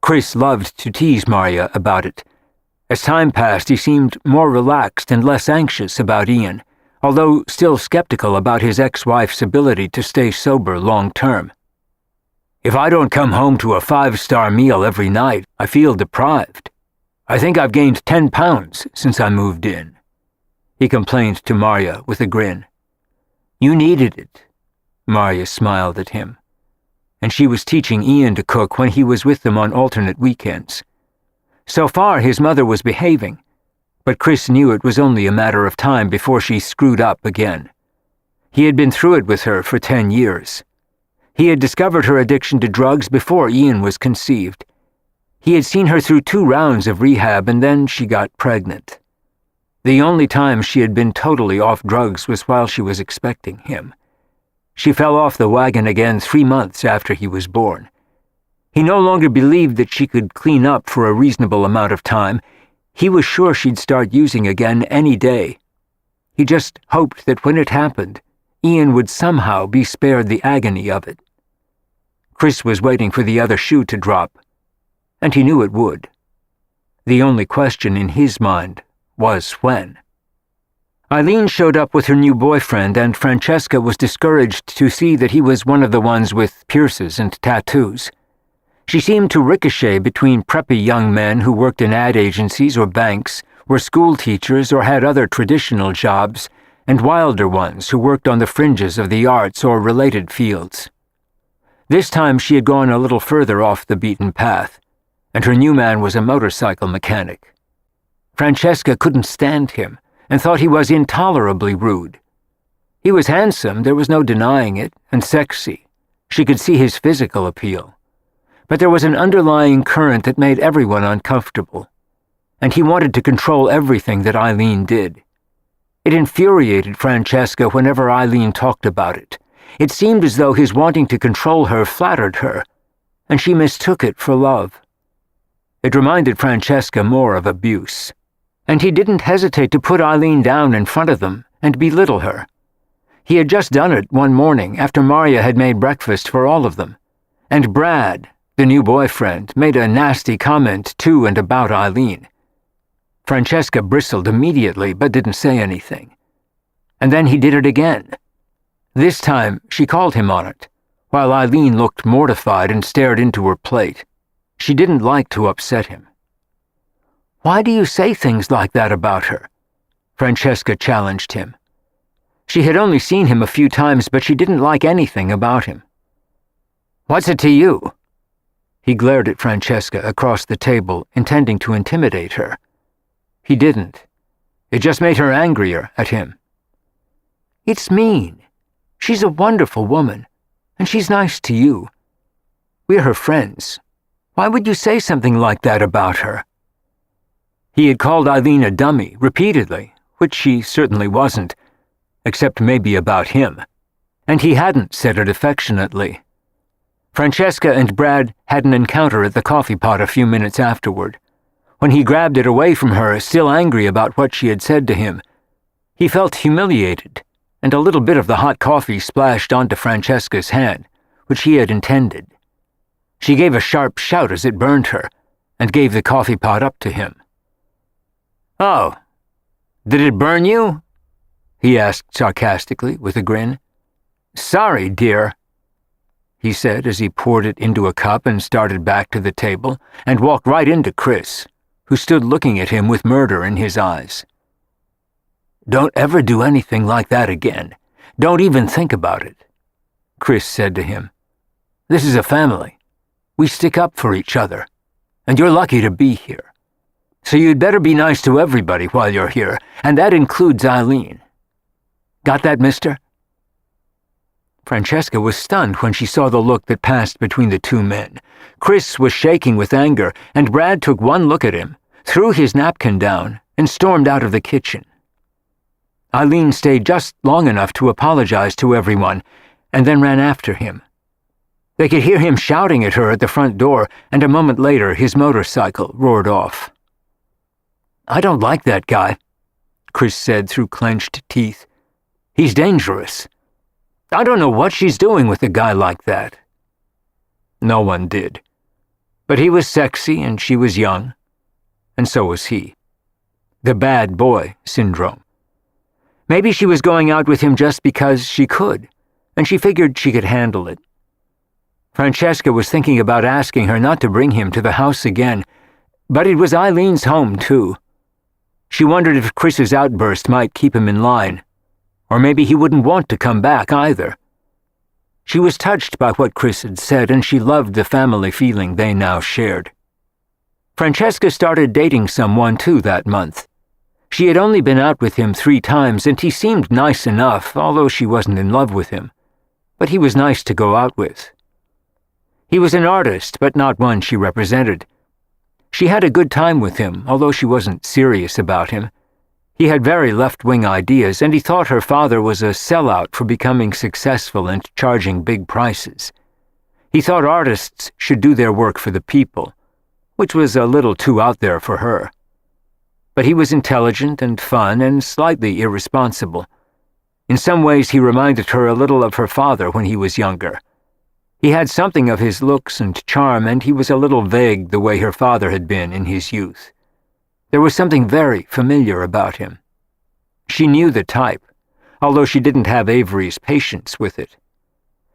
Chris loved to tease Marya about it. As time passed, he seemed more relaxed and less anxious about Ian, although still skeptical about his ex-wife's ability to stay sober long-term. "If I don't come home to a 5-star meal every night, I feel deprived. I think I've gained 10 pounds since I moved in," he complained to Marya with a grin. "You needed it," Marya smiled at him. And she was teaching Ian to cook when he was with them on alternate weekends. So far, his mother was behaving, but Chris knew it was only a matter of time before she screwed up again. He had been through it with her for 10 years. He had discovered her addiction to drugs before Ian was conceived. He had seen her through 2 rounds of rehab, and then she got pregnant. The only time she had been totally off drugs was while she was expecting him. She fell off the wagon again 3 months after he was born. He no longer believed that she could clean up for a reasonable amount of time. He was sure she'd start using again any day. He just hoped that when it happened, Ian would somehow be spared the agony of it. Chris was waiting for the other shoe to drop, and he knew it would. The only question in his mind was when. Eileen showed up with her new boyfriend, and Francesca was discouraged to see that he was one of the ones with pierces and tattoos. She seemed to ricochet between preppy young men who worked in ad agencies or banks, were school teachers or had other traditional jobs, and wilder ones who worked on the fringes of the arts or related fields. This time she had gone a little further off the beaten path, and her new man was a motorcycle mechanic. Francesca couldn't stand him, and thought he was intolerably rude. He was handsome, there was no denying it, and sexy. She could see his physical appeal. But there was an underlying current that made everyone uncomfortable, and he wanted to control everything that Eileen did. It infuriated Francesca whenever Eileen talked about it. It seemed as though his wanting to control her flattered her, and she mistook it for love. It reminded Francesca more of abuse. And he didn't hesitate to put Eileen down in front of them and belittle her. He had just done it one morning after Marya had made breakfast for all of them, and Brad, the new boyfriend, made a nasty comment to and about Eileen. Francesca bristled immediately but didn't say anything. And then he did it again. This time she called him on it, while Eileen looked mortified and stared into her plate. She didn't like to upset him. "Why do you say things like that about her?" Francesca challenged him. She had only seen him a few times, but she didn't like anything about him. "What's it to you?" He glared at Francesca across the table, intending to intimidate her. He didn't. It just made her angrier at him. "It's mean. She's a wonderful woman. And she's nice to you. We're her friends. Why would you say something like that about her?" He had called Eileen a dummy repeatedly, which she certainly wasn't, except maybe about him. And he hadn't said it affectionately. Francesca and Brad had an encounter at the coffee pot a few minutes afterward. When he grabbed it away from her, still angry about what she had said to him, he felt humiliated, and a little bit of the hot coffee splashed onto Francesca's hand, which he had intended. She gave a sharp shout as it burned her, and gave the coffee pot up to him. "Oh, did it burn you?" he asked sarcastically with a grin. "Sorry, dear," he said as he poured it into a cup and started back to the table and walked right into Chris, who stood looking at him with murder in his eyes. "Don't ever do anything like that again. Don't even think about it," Chris said to him. "This is a family. We stick up for each other, and you're lucky to be here. So you'd better be nice to everybody while you're here, and that includes Eileen. Got that, mister?" Francesca was stunned when she saw the look that passed between the two men. Chris was shaking with anger, and Brad took one look at him, threw his napkin down, and stormed out of the kitchen. Eileen stayed just long enough to apologize to everyone, and then ran after him. They could hear him shouting at her at the front door, and a moment later his motorcycle roared off. "I don't like that guy," Chris said through clenched teeth. "He's dangerous. I don't know what she's doing with a guy like that." No one did. But he was sexy and she was young, and so was he. The bad boy syndrome. Maybe she was going out with him just because she could, and she figured she could handle it. Francesca was thinking about asking her not to bring him to the house again, but it was Eileen's home, too. She wondered if Chris's outburst might keep him in line, or maybe he wouldn't want to come back either. She was touched by what Chris had said, and she loved the family feeling they now shared. Francesca started dating someone, too, that month. She had only been out with him 3 times, and he seemed nice enough, although she wasn't in love with him. But he was nice to go out with. He was an artist, but not one she represented. She had a good time with him, although she wasn't serious about him. He had very left-wing ideas, and he thought her father was a sellout for becoming successful and charging big prices. He thought artists should do their work for the people, which was a little too out there for her. But he was intelligent and fun and slightly irresponsible. In some ways he reminded her a little of her father when he was younger. He had something of his looks and charm, and he was a little vague the way her father had been in his youth. There was something very familiar about him. She knew the type, although she didn't have Avery's patience with it.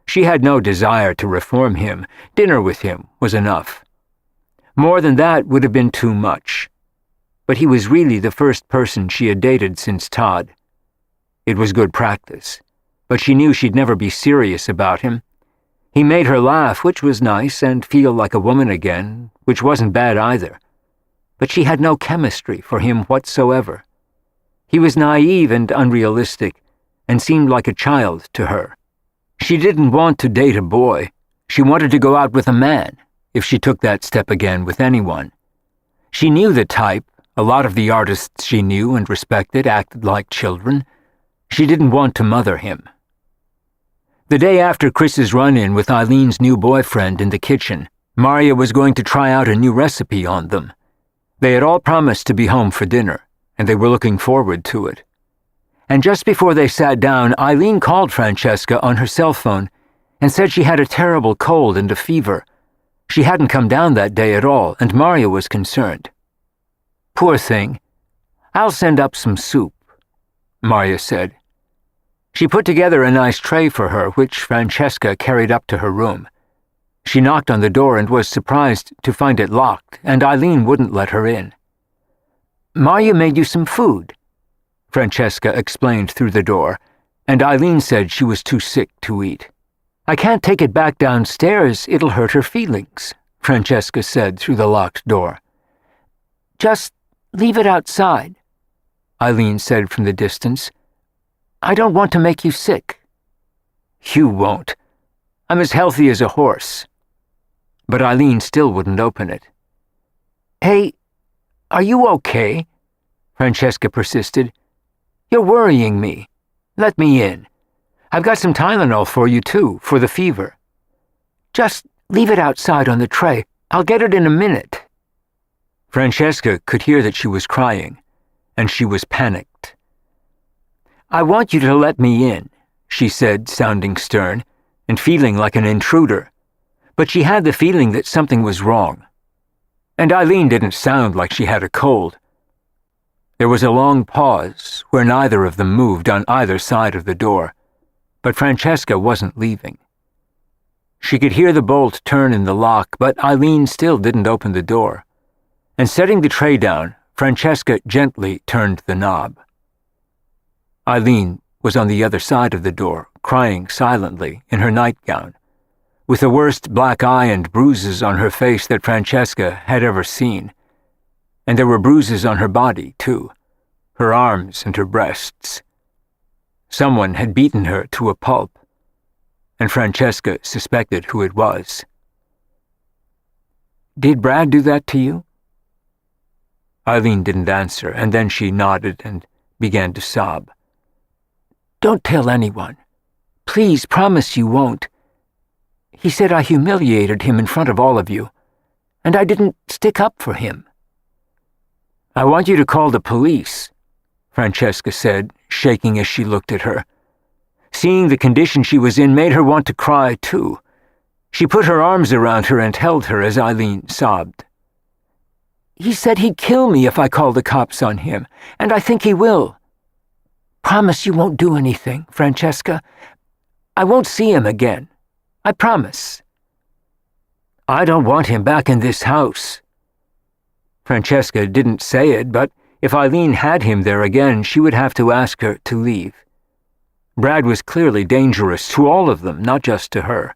She had no desire to reform him. Dinner with him was enough. More than that would have been too much. But he was really the first person she had dated since Todd. It was good practice, but she knew she'd never be serious about him. He made her laugh, which was nice, and feel like a woman again, which wasn't bad either. But she had no chemistry for him whatsoever. He was naive and unrealistic, and seemed like a child to her. She didn't want to date a boy. She wanted to go out with a man, if she took that step again with anyone. She knew the type. A lot of the artists she knew and respected acted like children. She didn't want to mother him. The day after Chris's run-in with Eileen's new boyfriend in the kitchen, Maria was going to try out a new recipe on them. They had all promised to be home for dinner, and they were looking forward to it. And just before they sat down, Eileen called Francesca on her cell phone and said she had a terrible cold and a fever. She hadn't come down that day at all, and Maria was concerned. "Poor thing. I'll send up some soup," Maria said. She put together a nice tray for her, which Francesca carried up to her room. She knocked on the door and was surprised to find it locked, and Eileen wouldn't let her in. "Maria made you some food," Francesca explained through the door, and Eileen said she was too sick to eat. "I can't take it back downstairs. It'll hurt her feelings," Francesca said through the locked door. "Just leave it outside," Eileen said from the distance. "I don't want to make you sick." "You won't. I'm as healthy as a horse. But Eileen still wouldn't open it. Hey, are you okay? Francesca persisted. You're worrying me. Let me in. I've got some Tylenol for you, too, for the fever. Just leave it outside on the tray. I'll get it in a minute. Francesca could hear that she was crying, and she was panicked. I want you to let me in, she said, sounding stern, and feeling like an intruder. But she had the feeling that something was wrong. And Eileen didn't sound like she had a cold. There was a long pause where neither of them moved on either side of the door, but Francesca wasn't leaving. She could hear the bolt turn in the lock, but Eileen still didn't open the door. And setting the tray down, Francesca gently turned the knob. Eileen was on the other side of the door, crying silently in her nightgown, with the worst black eye and bruises on her face that Francesca had ever seen. And there were bruises on her body, too, her arms and her breasts. Someone had beaten her to a pulp, and Francesca suspected who it was. Did Brad do that to you? Eileen didn't answer, and then she nodded and began to sob. Don't tell anyone. Please promise you won't. He said I humiliated him in front of all of you, and I didn't stick up for him. I want you to call the police, Francesca said, shaking as she looked at her. Seeing the condition she was in made her want to cry, too. She put her arms around her and held her as Eileen sobbed. He said he'd kill me if I called the cops on him, and I think he will. Promise you won't do anything, Francesca. I won't see him again. I promise. I don't want him back in this house. Francesca didn't say it, but if Eileen had him there again, she would have to ask her to leave. Brad was clearly dangerous to all of them, not just to her.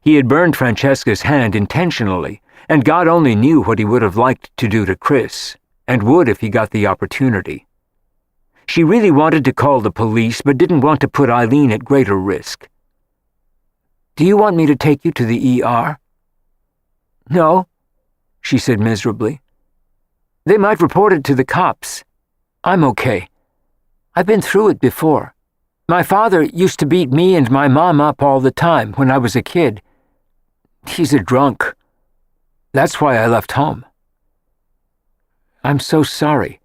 He had burned Francesca's hand intentionally, and God only knew what he would have liked to do to Chris, and would if he got the opportunity. She really wanted to call the police, but didn't want to put Eileen at greater risk. Do you want me to take you to the ER? No, she said miserably. They might report it to the cops. I'm okay. I've been through it before. My father used to beat me and my mom up all the time when I was a kid. He's a drunk. That's why I left home. I'm so sorry,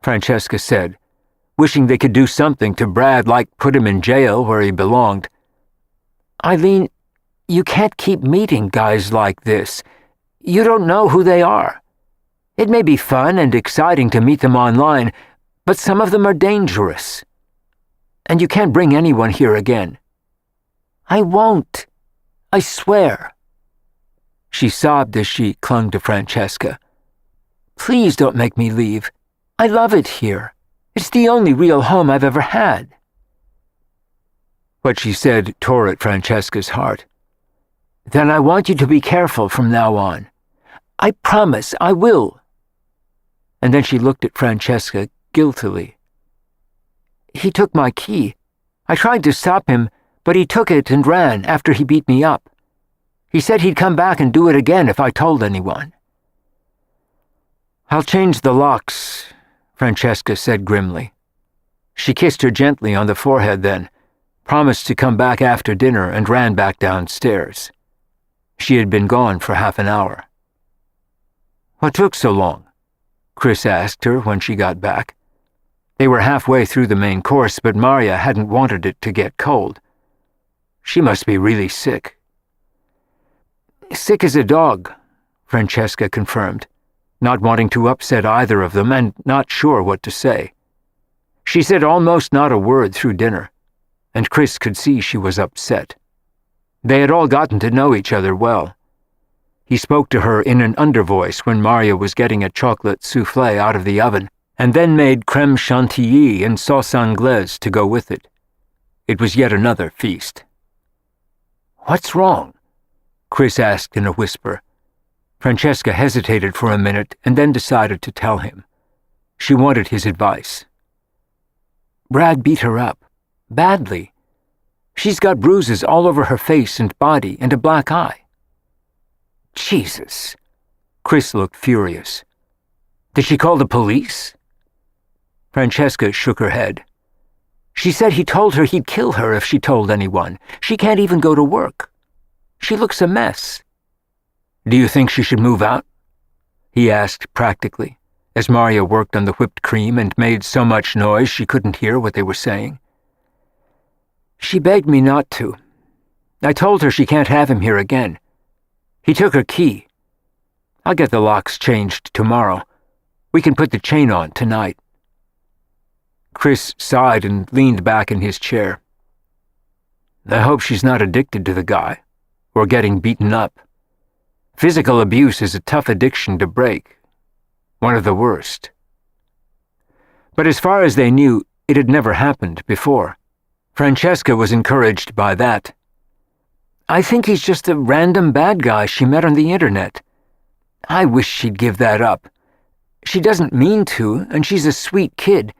Francesca said, wishing they could do something to Brad like put him in jail where he belonged. Eileen, you can't keep meeting guys like this. You don't know who they are. It may be fun and exciting to meet them online, but some of them are dangerous. And you can't bring anyone here again. I won't. I swear. She sobbed as she clung to Francesca. Please don't make me leave. I love it here. It's the only real home I've ever had. What she said tore at Francesca's heart. Then I want you to be careful from now on. I promise I will. And then she looked at Francesca guiltily. He took my key. I tried to stop him, but he took it and ran after he beat me up. He said he'd come back and do it again if I told anyone. I'll change the locks, Francesca said grimly. She kissed her gently on the forehead then, promised to come back after dinner, and ran back downstairs. She had been gone for half an hour. What took so long? Chris asked her when she got back. They were halfway through the main course, but Maria hadn't wanted it to get cold. She must be really sick. Sick as a dog, Francesca confirmed, not wanting to upset either of them and not sure what to say. She said almost not a word through dinner, and Chris could see she was upset. They had all gotten to know each other well. He spoke to her in an undervoice when Maria was getting a chocolate soufflé out of the oven, and then made crème chantilly and sauce anglaise to go with it. It was yet another feast. What's wrong? Chris asked in a whisper. Francesca hesitated for a minute and then decided to tell him. She wanted his advice. Brad beat her up. Badly. She's got bruises all over her face and body and a black eye." "Jesus." Chris looked furious. "Did she call the police?" Francesca shook her head. "She said he told her he'd kill her if she told anyone. She can't even go to work. She looks a mess." "Do you think she should move out?" he asked practically, as Maria worked on the whipped cream and made so much noise she couldn't hear what they were saying. "She begged me not to. I told her she can't have him here again. He took her key. I'll get the locks changed tomorrow. We can put the chain on tonight." Chris sighed and leaned back in his chair. "I hope she's not addicted to the guy, or getting beaten up. Physical abuse is a tough addiction to break. One of the worst." But as far as they knew, it had never happened before. Francesca was encouraged by that. "I think he's just a random bad guy she met on the internet. I wish she'd give that up. She doesn't mean to, and she's a sweet kid,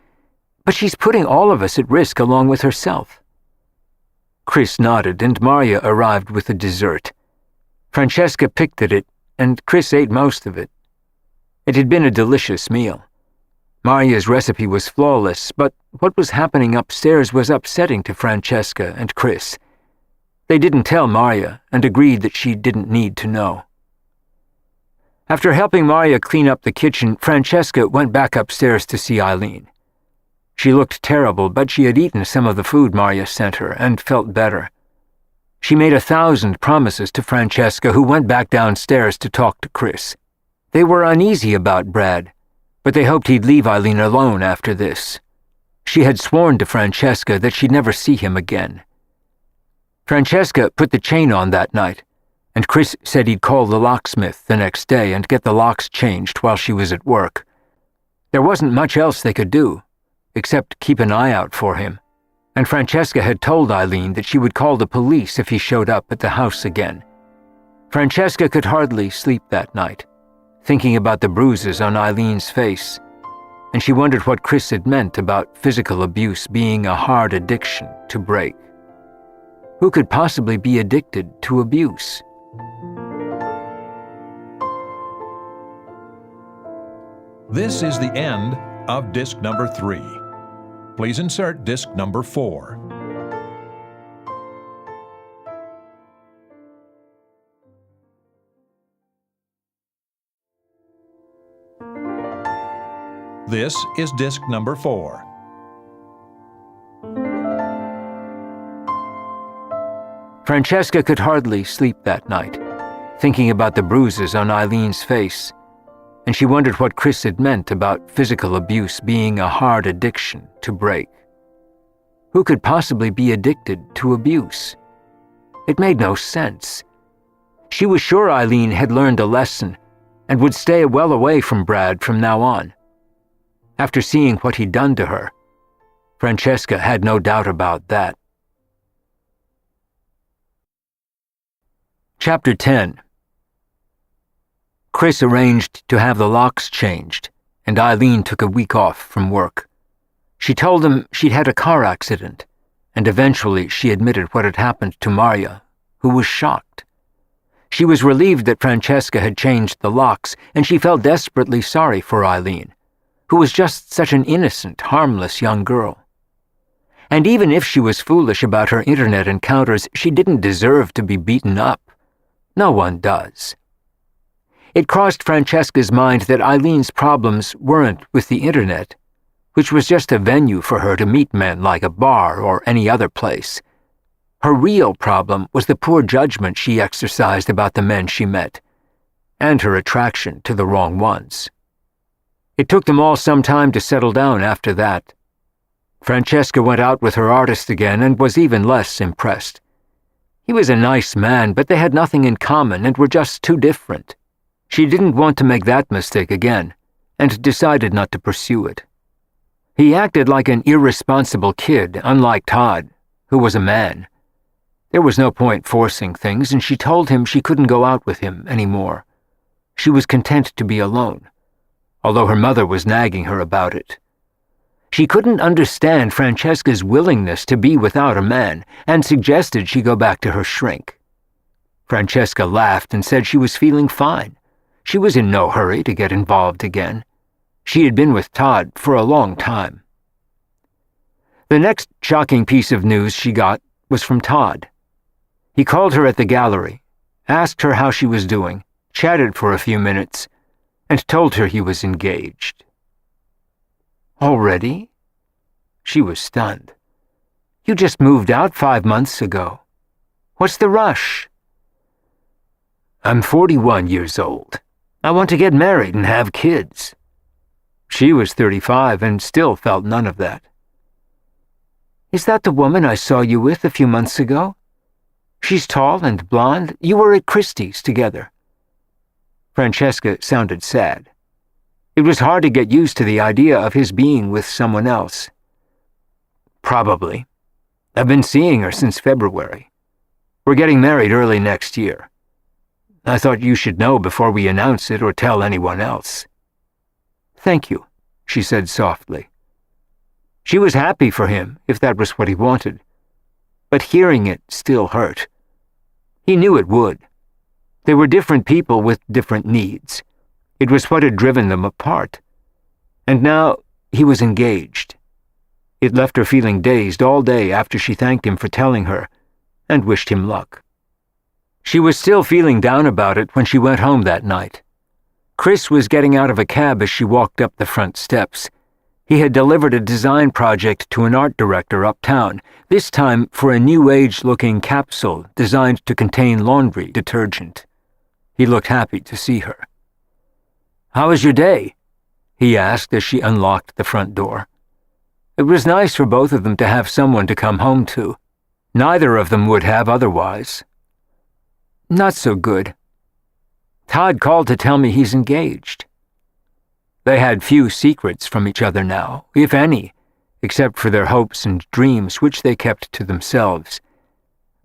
but she's putting all of us at risk along with herself." Chris nodded, and Maria arrived with the dessert. Francesca picked at it, and Chris ate most of it. It had been a delicious meal. Maria's recipe was flawless, but what was happening upstairs was upsetting to Francesca and Chris. They didn't tell Maria and agreed that she didn't need to know. After helping Maria clean up the kitchen, Francesca went back upstairs to see Eileen. She looked terrible, but she had eaten some of the food Maria sent her and felt better. She made 1,000 promises to Francesca, who went back downstairs to talk to Chris. They were uneasy about Brad, but they hoped he'd leave Eileen alone after this. She had sworn to Francesca that she'd never see him again. Francesca put the chain on that night, and Chris said he'd call the locksmith the next day and get the locks changed while she was at work. There wasn't much else they could do, except keep an eye out for him, and Francesca had told Eileen that she would call the police if he showed up at the house again. Francesca could hardly sleep that night, thinking about the bruises on Eileen's face, and she wondered what Chris had meant about physical abuse being a hard addiction to break. Who could possibly be addicted to abuse? This is the end of disc number 3. Please insert disc number 4. This is disc number 4. Francesca could hardly sleep that night, thinking about the bruises on Eileen's face, and she wondered what Chris had meant about physical abuse being a hard addiction to break. Who could possibly be addicted to abuse? It made no sense. She was sure Eileen had learned a lesson and would stay well away from Brad from now on. After seeing what he'd done to her, Francesca had no doubt about that. Chapter 10. Chris arranged to have the locks changed, and Eileen took a week off from work. She told him she'd had a car accident, and eventually she admitted what had happened to Maria, who was shocked. She was relieved that Francesca had changed the locks, and she felt desperately sorry for Eileen, who was just such an innocent, harmless young girl. And even if she was foolish about her internet encounters, she didn't deserve to be beaten up. No one does. It crossed Francesca's mind that Eileen's problems weren't with the internet, which was just a venue for her to meet men like a bar or any other place. Her real problem was the poor judgment she exercised about the men she met, and her attraction to the wrong ones. It took them all some time to settle down after that. Francesca went out with her artist again and was even less impressed. He was a nice man, but they had nothing in common and were just too different. She didn't want to make that mistake again, and decided not to pursue it. He acted like an irresponsible kid, unlike Todd, who was a man. There was no point forcing things, and she told him she couldn't go out with him anymore. She was content to be alone, although her mother was nagging her about it. She couldn't understand Francesca's willingness to be without a man and suggested she go back to her shrink. Francesca laughed and said she was feeling fine. She was in no hurry to get involved again. She had been with Todd for a long time. The next shocking piece of news she got was from Todd. He called her at the gallery, asked her how she was doing, chatted for a few minutes, and told her he was engaged. Already? She was stunned. You just moved out 5 months ago. What's the rush? I'm 41 years old. I want to get married and have kids. She was 35 and still felt none of that. Is that the woman I saw you with a few months ago? She's tall and blonde. You were at Christie's together. Francesca sounded sad. It was hard to get used to the idea of his being with someone else. Probably. I've been seeing her since February. We're getting married early next year. I thought you should know before we announce it or tell anyone else. Thank you, she said softly. She was happy for him, if that was what he wanted. But hearing it still hurt. He knew it would. They were different people with different needs. It was what had driven them apart. And now he was engaged. It left her feeling dazed all day after she thanked him for telling her, and wished him luck. She was still feeling down about it when she went home that night. Chris was getting out of a cab as she walked up the front steps. He had delivered a design project to an art director uptown, this time for a new age-looking capsule designed to contain laundry detergent. He looked happy to see her. How was your day? He asked as she unlocked the front door. It was nice for both of them to have someone to come home to. Neither of them would have otherwise. Not so good. Todd called to tell me he's engaged. They had few secrets from each other now, if any, except for their hopes and dreams, which they kept to themselves.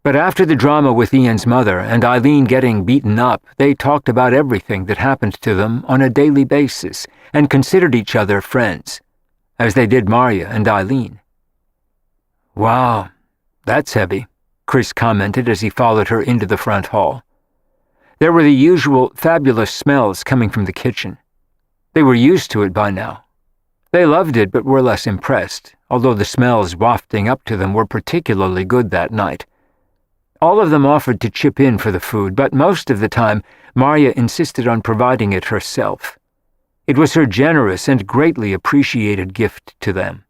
But after the drama with Ian's mother and Eileen getting beaten up, they talked about everything that happened to them on a daily basis and considered each other friends, as they did Marya and Eileen. Wow, that's heavy, Chris commented as he followed her into the front hall. There were the usual fabulous smells coming from the kitchen. They were used to it by now. They loved it but were less impressed, although the smells wafting up to them were particularly good that night. All of them offered to chip in for the food, but most of the time Marya insisted on providing it herself. It was her generous and greatly appreciated gift to them.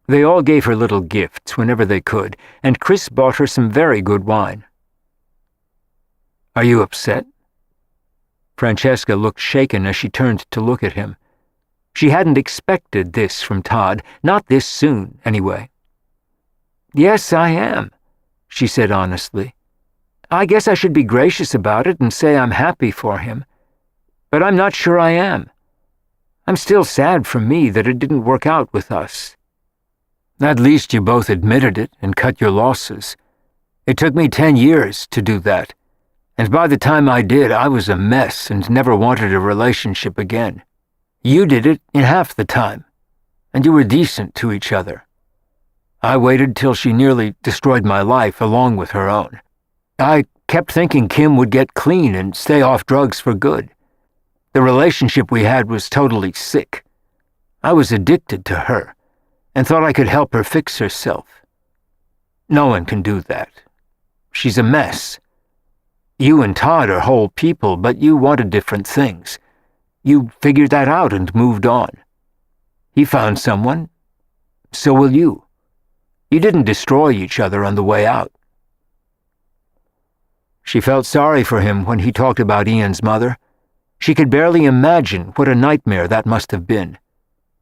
They all gave her little gifts whenever they could, and Chris bought her some very good wine. Are you upset? Francesca looked shaken as she turned to look at him. She hadn't expected this from Todd, not this soon, anyway. Yes, I am, she said honestly. I guess I should be gracious about it and say I'm happy for him. But I'm not sure I am. I'm still sad for me that it didn't work out with us. At least you both admitted it and cut your losses. It took me 10 years to do that. And by the time I did, I was a mess and never wanted a relationship again. You did it in half the time, and you were decent to each other. I waited till she nearly destroyed my life along with her own. I kept thinking Kim would get clean and stay off drugs for good. The relationship we had was totally sick. I was addicted to her, and thought I could help her fix herself. No one can do that. She's a mess. You and Todd are whole people, but you wanted different things. You figured that out and moved on. He found someone. So will you. You didn't destroy each other on the way out. She felt sorry for him when he talked about Ian's mother. She could barely imagine what a nightmare that must have been.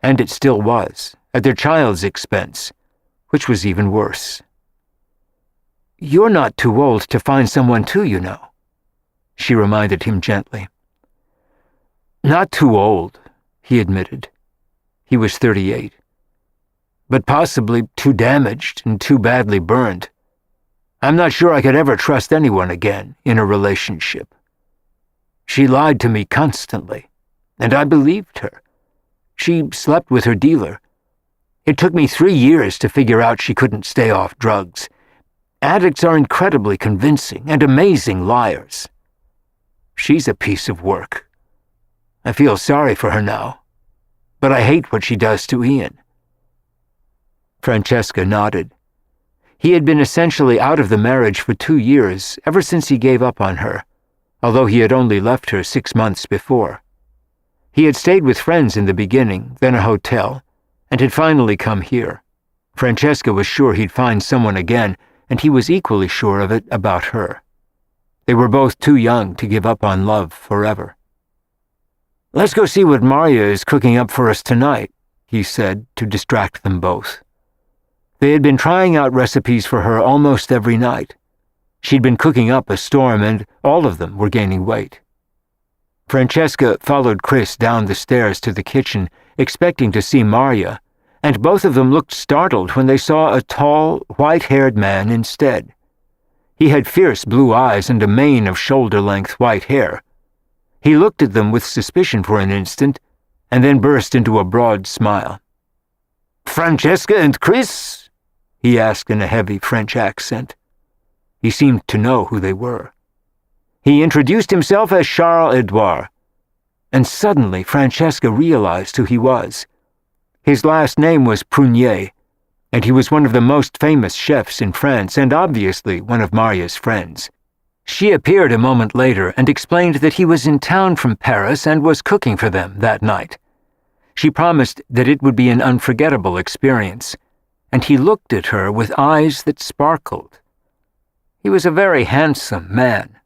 And it still was, at their child's expense, which was even worse. You're not too old to find someone too, you know, she reminded him gently. Not too old, he admitted. He was 38. But possibly too damaged and too badly burned. I'm not sure I could ever trust anyone again in a relationship. She lied to me constantly, and I believed her. She slept with her dealer. It took me 3 years to figure out she couldn't stay off drugs. Addicts are incredibly convincing and amazing liars. She's a piece of work. I feel sorry for her now, but I hate what she does to Ian." Francesca nodded. He had been essentially out of the marriage for 2 years, ever since he gave up on her, although he had only left her 6 months before. He had stayed with friends in the beginning, then a hotel, and had finally come here. Francesca was sure he'd find someone again, and he was equally sure of it about her. They were both too young to give up on love forever. "Let's go see what Maria is cooking up for us tonight," he said, to distract them both. They had been trying out recipes for her almost every night. She'd been cooking up a storm, and all of them were gaining weight. Francesca followed Chris down the stairs to the kitchen, expecting to see Maria, and both of them looked startled when they saw a tall, white-haired man instead. He had fierce blue eyes and a mane of shoulder-length white hair. He looked at them with suspicion for an instant, and then burst into a broad smile. "Francesca and Chris?" he asked in a heavy French accent. He seemed to know who they were. He introduced himself as Charles-Edouard, and suddenly Francesca realized who he was. His last name was Prunier, and he was one of the most famous chefs in France and obviously one of Maria's friends. She appeared a moment later and explained that he was in town from Paris and was cooking for them that night. She promised that it would be an unforgettable experience, and he looked at her with eyes that sparkled. He was a very handsome man.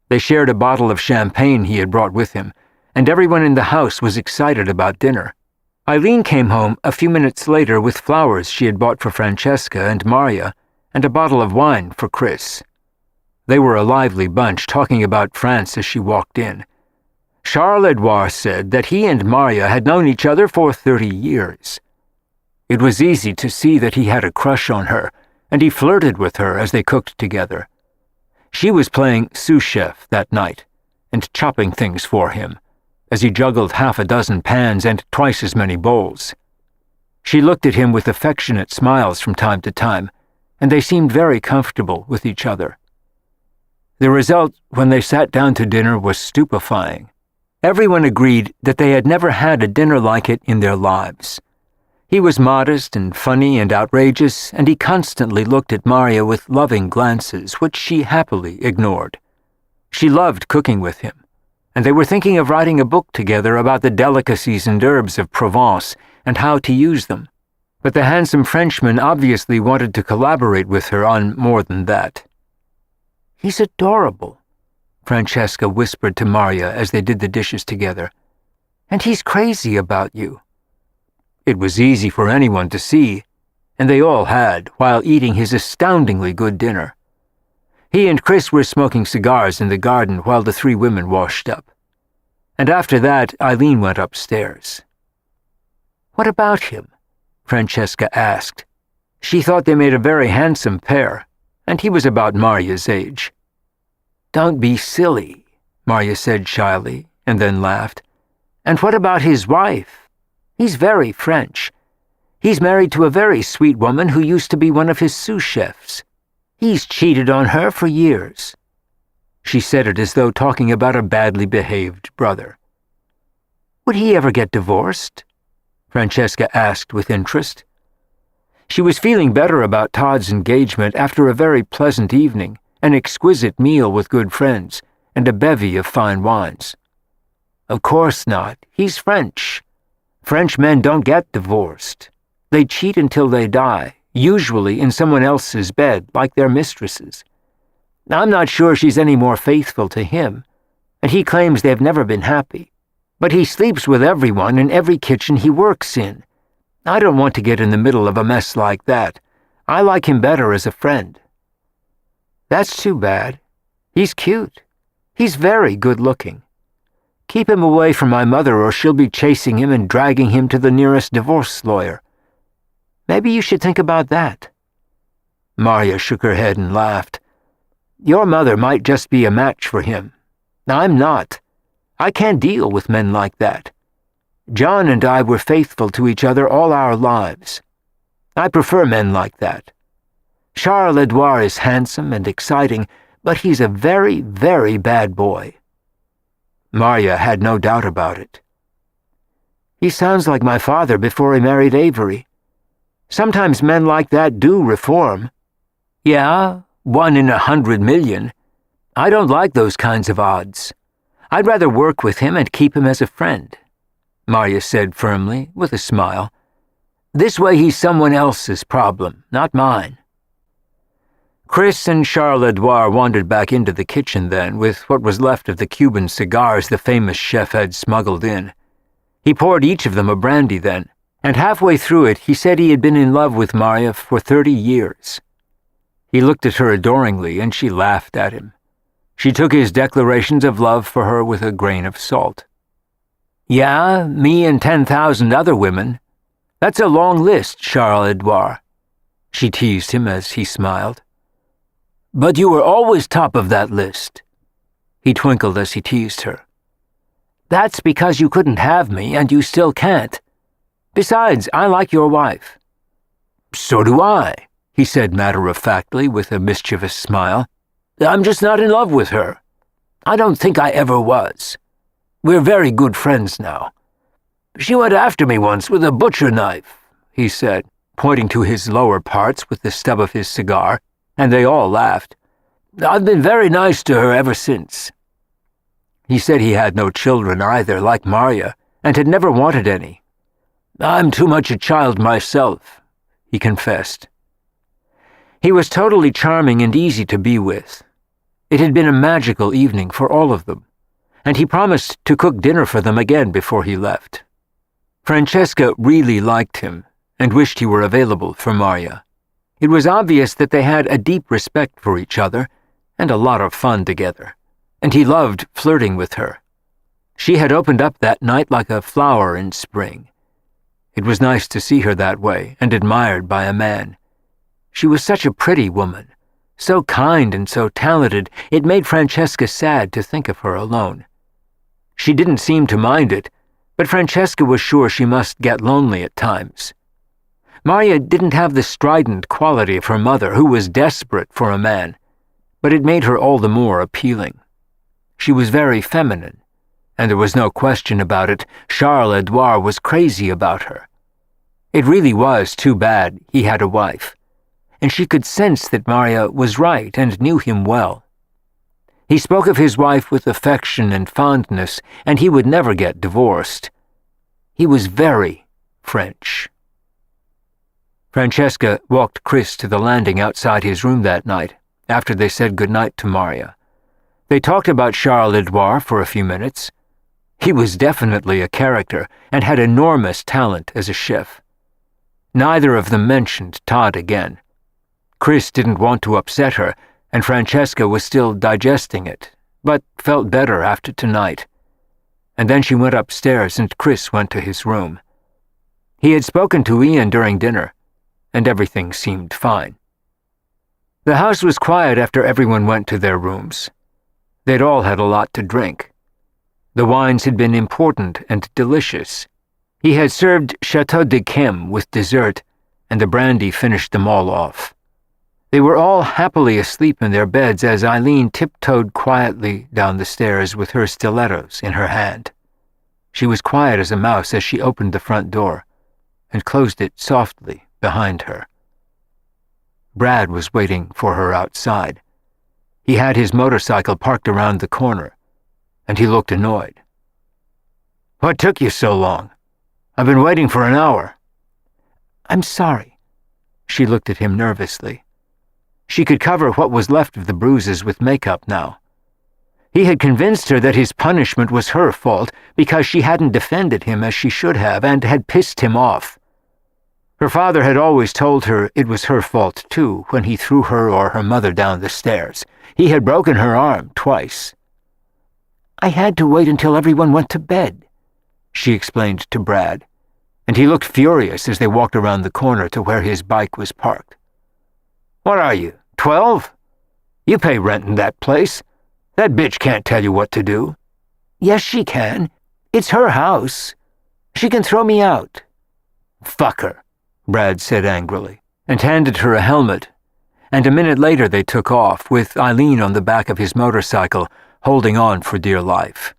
They shared a bottle of champagne he had brought with him, and everyone in the house was excited about dinner. Eileen came home a few minutes later with flowers she had bought for Francesca and Maria, and a bottle of wine for Chris. They were a lively bunch, talking about France as she walked in. Charles-Edouard said that he and Maria had known each other for 30 years. It was easy to see that he had a crush on her, and he flirted with her as they cooked together. She was playing sous chef that night, and chopping things for him, as he juggled 6 pans and twice as many bowls. She looked at him with affectionate smiles from time to time, and they seemed very comfortable with each other. The result, when they sat down to dinner, was stupefying. Everyone agreed that they had never had a dinner like it in their lives. He was modest and funny and outrageous, and he constantly looked at Maria with loving glances, which she happily ignored. She loved cooking with him, and they were thinking of writing a book together about the delicacies and herbs of Provence and how to use them. But the handsome Frenchman obviously wanted to collaborate with her on more than that. "He's adorable," Francesca whispered to Maria as they did the dishes together. "And he's crazy about you." It was easy for anyone to see, and they all had, while eating his astoundingly good dinner. He and Chris were smoking cigars in the garden while the 3 women washed up. And after that, Eileen went upstairs. "What about him?" Francesca asked. She thought they made a very handsome pair, and he was about Maria's age. "Don't be silly," Maria said shyly, and then laughed. "And what about his wife? He's very French. He's married to a very sweet woman who used to be one of his sous chefs. He's cheated on her for years." She said it as though talking about a badly behaved brother. "Would he ever get divorced?" Francesca asked with interest. She was feeling better about Todd's engagement after a very pleasant evening, an exquisite meal with good friends, and a bevy of fine wines. "Of course not. He's French. French men don't get divorced. They cheat until they die, usually in someone else's bed, like their mistresses. I'm not sure she's any more faithful to him, and he claims they've never been happy. But he sleeps with everyone in every kitchen he works in. I don't want to get in the middle of a mess like that. I like him better as a friend." "That's too bad. He's cute. He's very good-looking. Keep him away from my mother or she'll be chasing him and dragging him to the nearest divorce lawyer. Maybe you should think about that." Maria shook her head and laughed. "Your mother might just be a match for him. I'm not. I can't deal with men like that. John and I were faithful to each other all our lives. I prefer men like that. Charles Edouard is handsome and exciting, but he's a very, very bad boy." Marya had no doubt about it. "He sounds like my father before he married Avery. Sometimes men like that do reform." "Yeah, 1 in 100 million. I don't like those kinds of odds. I'd rather work with him and keep him as a friend," Marya said firmly, with a smile. "This way he's someone else's problem, not mine." Chris and Charles Edouard wandered back into the kitchen then with what was left of the Cuban cigars the famous chef had smuggled in. He poured each of them a brandy then, and halfway through it he said he had been in love with Marya for 30 years. He looked at her adoringly, and she laughed at him. She took his declarations of love for her with a grain of salt. "Yeah, me and 10,000 other women. That's a long list, Charles Edouard," she teased him as he smiled. "But you were always top of that list." He twinkled as he teased her. "That's because you couldn't have me, and you still can't. Besides, I like your wife." "So do I," he said matter-of-factly with a mischievous smile. "I'm just not in love with her. I don't think I ever was. We're very good friends now. She went after me once with a butcher knife," he said, pointing to his lower parts with the stub of his cigar, and they all laughed. "I've been very nice to her ever since." He said he had no children either, like Marya, and had never wanted any. "I'm too much a child myself," he confessed. He was totally charming and easy to be with. It had been a magical evening for all of them, and he promised to cook dinner for them again before he left. Francesca really liked him and wished he were available for Marya. It was obvious that they had a deep respect for each other and a lot of fun together, and he loved flirting with her. She had opened up that night like a flower in spring. It was nice to see her that way and admired by a man. She was such a pretty woman, so kind and so talented, it made Francesca sad to think of her alone. She didn't seem to mind it, but Francesca was sure she must get lonely at times. Marya didn't have the strident quality of her mother, who was desperate for a man, but it made her all the more appealing. She was very feminine, and there was no question about it. Charles Edouard was crazy about her. It really was too bad he had a wife, and she could sense that Marya was right and knew him well. He spoke of his wife with affection and fondness, and he would never get divorced. He was very French. Francesca walked Chris to the landing outside his room that night, after they said goodnight to Marya. They talked about Charles Edouard for a few minutes. He was definitely a character and had enormous talent as a chef. Neither of them mentioned Todd again. Chris didn't want to upset her, and Francesca was still digesting it, but felt better after tonight. And then she went upstairs and Chris went to his room. He had spoken to Ian during dinner, and everything seemed fine. The house was quiet after everyone went to their rooms. They'd all had a lot to drink. The wines had been important and delicious. He had served Chateau de Chem with dessert, and the brandy finished them all off. They were all happily asleep in their beds as Eileen tiptoed quietly down the stairs with her stilettos in her hand. She was quiet as a mouse as she opened the front door and closed it softly behind her. Brad was waiting for her outside. He had his motorcycle parked around the corner, and he looked annoyed. "What took you so long? I've been waiting for an hour." "I'm sorry." She looked at him nervously. She could cover what was left of the bruises with makeup now. He had convinced her that his punishment was her fault because she hadn't defended him as she should have and had pissed him off. Her father had always told her it was her fault too when he threw her or her mother down the stairs. He had broken her arm twice. "I had to wait until everyone went to bed," she explained to Brad, and he looked furious as they walked around the corner to where his bike was parked. "What are you, 12? You pay rent in that place. That bitch can't tell you what to do." "Yes, she can. It's her house." She can throw me out." "Fuck her," Brad said angrily, and handed her a helmet, and a minute later they took off, with Eileen on the back of his motorcycle, holding on for dear life.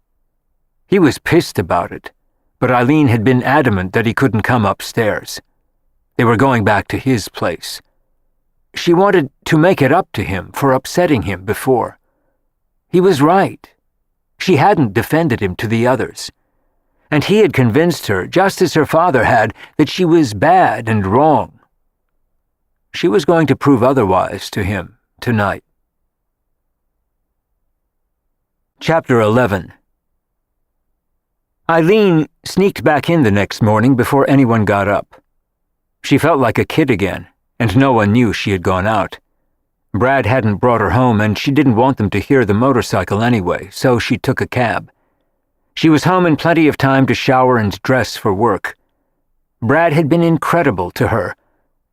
He was pissed about it, but Eileen had been adamant that he couldn't come upstairs. They were going back to his place. She wanted to make it up to him for upsetting him before. He was right. She hadn't defended him to the others. And he had convinced her, just as her father had, that she was bad and wrong. She was going to prove otherwise to him tonight. Chapter 11. Eileen sneaked back in the next morning before anyone got up. She felt like a kid again, and no one knew she had gone out. Brad hadn't brought her home, and she didn't want them to hear the motorcycle anyway, so she took a cab. She was home in plenty of time to shower and dress for work. Brad had been incredible to her,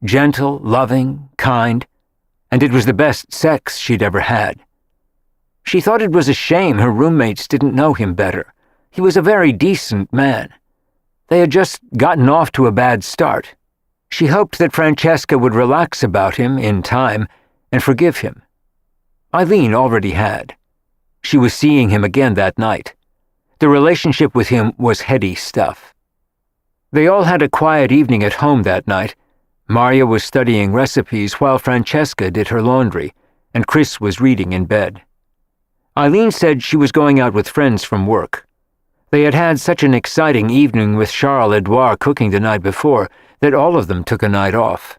gentle, loving, kind, and it was the best sex she'd ever had. She thought it was a shame her roommates didn't know him better. He was a very decent man. They had just gotten off to a bad start. She hoped that Francesca would relax about him in time and forgive him. Eileen already had. She was seeing him again that night. The relationship with him was heady stuff. They all had a quiet evening at home that night. Maria was studying recipes while Francesca did her laundry, and Chris was reading in bed. Eileen said she was going out with friends from work. They had had such an exciting evening with Charles-Edouard cooking the night before that all of them took a night off.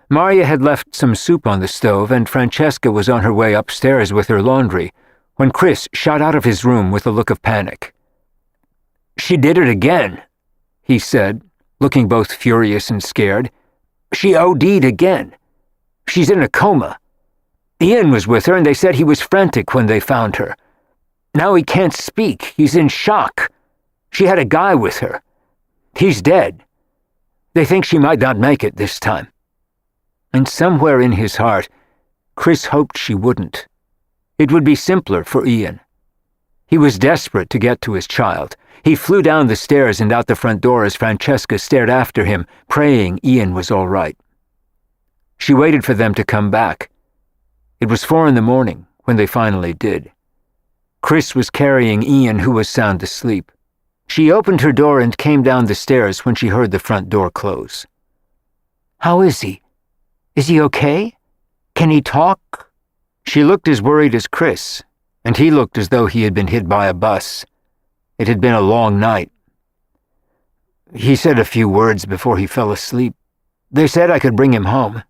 Maria had left some soup on the stove, and Francesca was on her way upstairs with her laundry when Chris shot out of his room with a look of panic. "She did it again," he said, looking both furious and scared. "She OD'd again. She's in a coma. Ian was with her, and they said he was frantic when they found her. Now he can't speak. He's in shock. She had a guy with her. He's dead. They think she might not make it this time." And somewhere in his heart, Chris hoped she wouldn't. It would be simpler for Ian. He was desperate to get to his child. He flew down the stairs and out the front door as Francesca stared after him, praying Ian was all right. She waited for them to come back. It was 4 a.m. when they finally did. Chris was carrying Ian, who was sound asleep. She opened her door and came down the stairs when she heard the front door close. "How is he? Is he okay? Can he talk?" She looked as worried as Chris, and he looked as though he had been hit by a bus. It had been a long night. "He said a few words before he fell asleep. They said I could bring him home.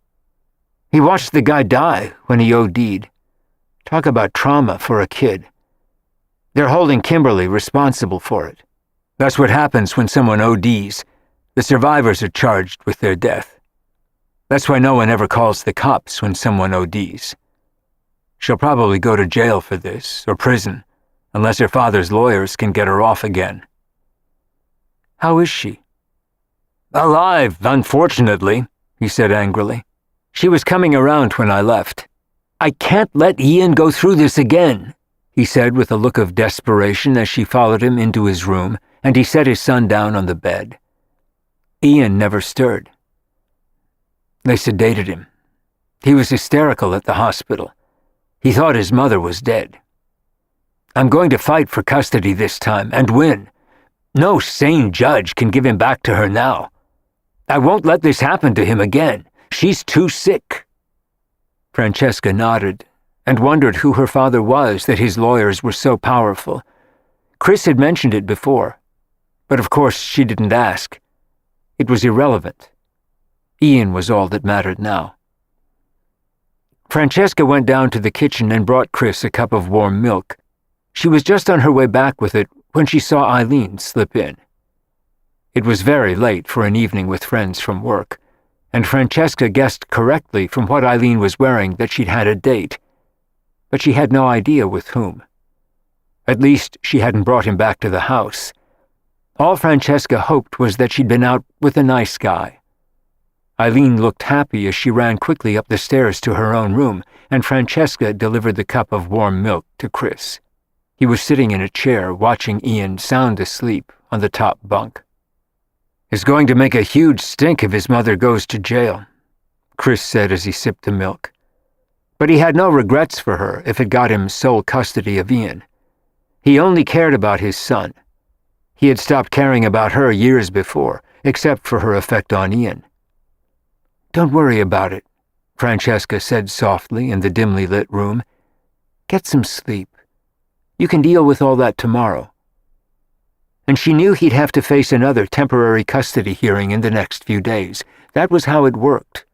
He watched the guy die when he OD'd. Talk about trauma for a kid. They're holding Kimberly responsible for it. That's what happens when someone ODs. The survivors are charged with their death. That's why no one ever calls the cops when someone ODs. She'll probably go to jail for this, or prison, unless her father's lawyers can get her off again." "How is she?" "Alive, unfortunately," he said angrily. "She was coming around when I left. I can't let Ian go through this again," he said with a look of desperation as she followed him into his room, and he set his son down on the bed. Ian never stirred. They sedated him. He was hysterical at the hospital. He thought his mother was dead. "I'm going to fight for custody this time, and win. No sane judge can give him back to her now. I won't let this happen to him again. She's too sick." Francesca nodded, and wondered who her father was that his lawyers were so powerful. Chris had mentioned it before, but of course she didn't ask. It was irrelevant. Ian was all that mattered now. Francesca went down to the kitchen and brought Chris a cup of warm milk. She was just on her way back with it when she saw Eileen slip in. It was very late for an evening with friends from work, and Francesca guessed correctly from what Eileen was wearing that she'd had a date, but she had no idea with whom. At least she hadn't brought him back to the house. All Francesca hoped was that she'd been out with a nice guy. Eileen looked happy as she ran quickly up the stairs to her own room, and Francesca delivered the cup of warm milk to Chris. He was sitting in a chair watching Ian sound asleep on the top bunk. "It's going to make a huge stink if his mother goes to jail," Chris said as he sipped the milk. But he had no regrets for her if it got him sole custody of Ian. He only cared about his son. He had stopped caring about her years before, except for her effect on Ian. "Don't worry about it," Francesca said softly in the dimly lit room. "Get some sleep. You can deal with all that tomorrow." And she knew he'd have to face another temporary custody hearing in the next few days. That was how it worked.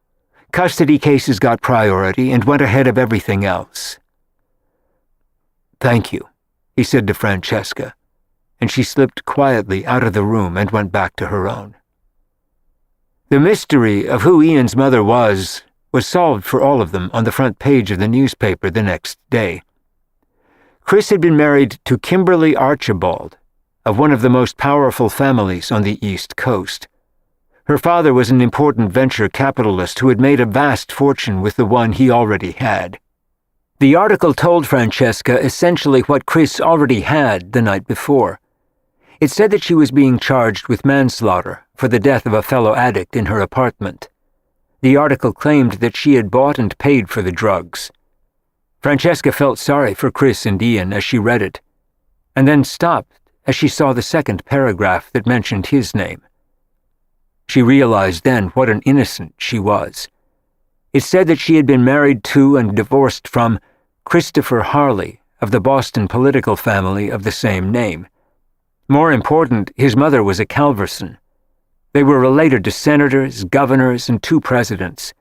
Custody cases got priority and went ahead of everything else. "Thank you," he said to Francesca, and she slipped quietly out of the room and went back to her own. The mystery of who Ian's mother was solved for all of them on the front page of the newspaper the next day. Chris had been married to Kimberly Archibald, of one of the most powerful families on the East Coast. Her father was an important venture capitalist who had made a vast fortune with the one he already had. The article told Francesca essentially what Chris already had the night before. It said that she was being charged with manslaughter for the death of a fellow addict in her apartment. The article claimed that she had bought and paid for the drugs. Francesca felt sorry for Chris and Ian as she read it, and then stopped as she saw the second paragraph that mentioned his name. She realized then what an innocent she was. It said that she had been married to and divorced from Christopher Harley of the Boston political family of the same name. More important, his mother was a Calverson. They were related to senators, governors, and 2 presidents.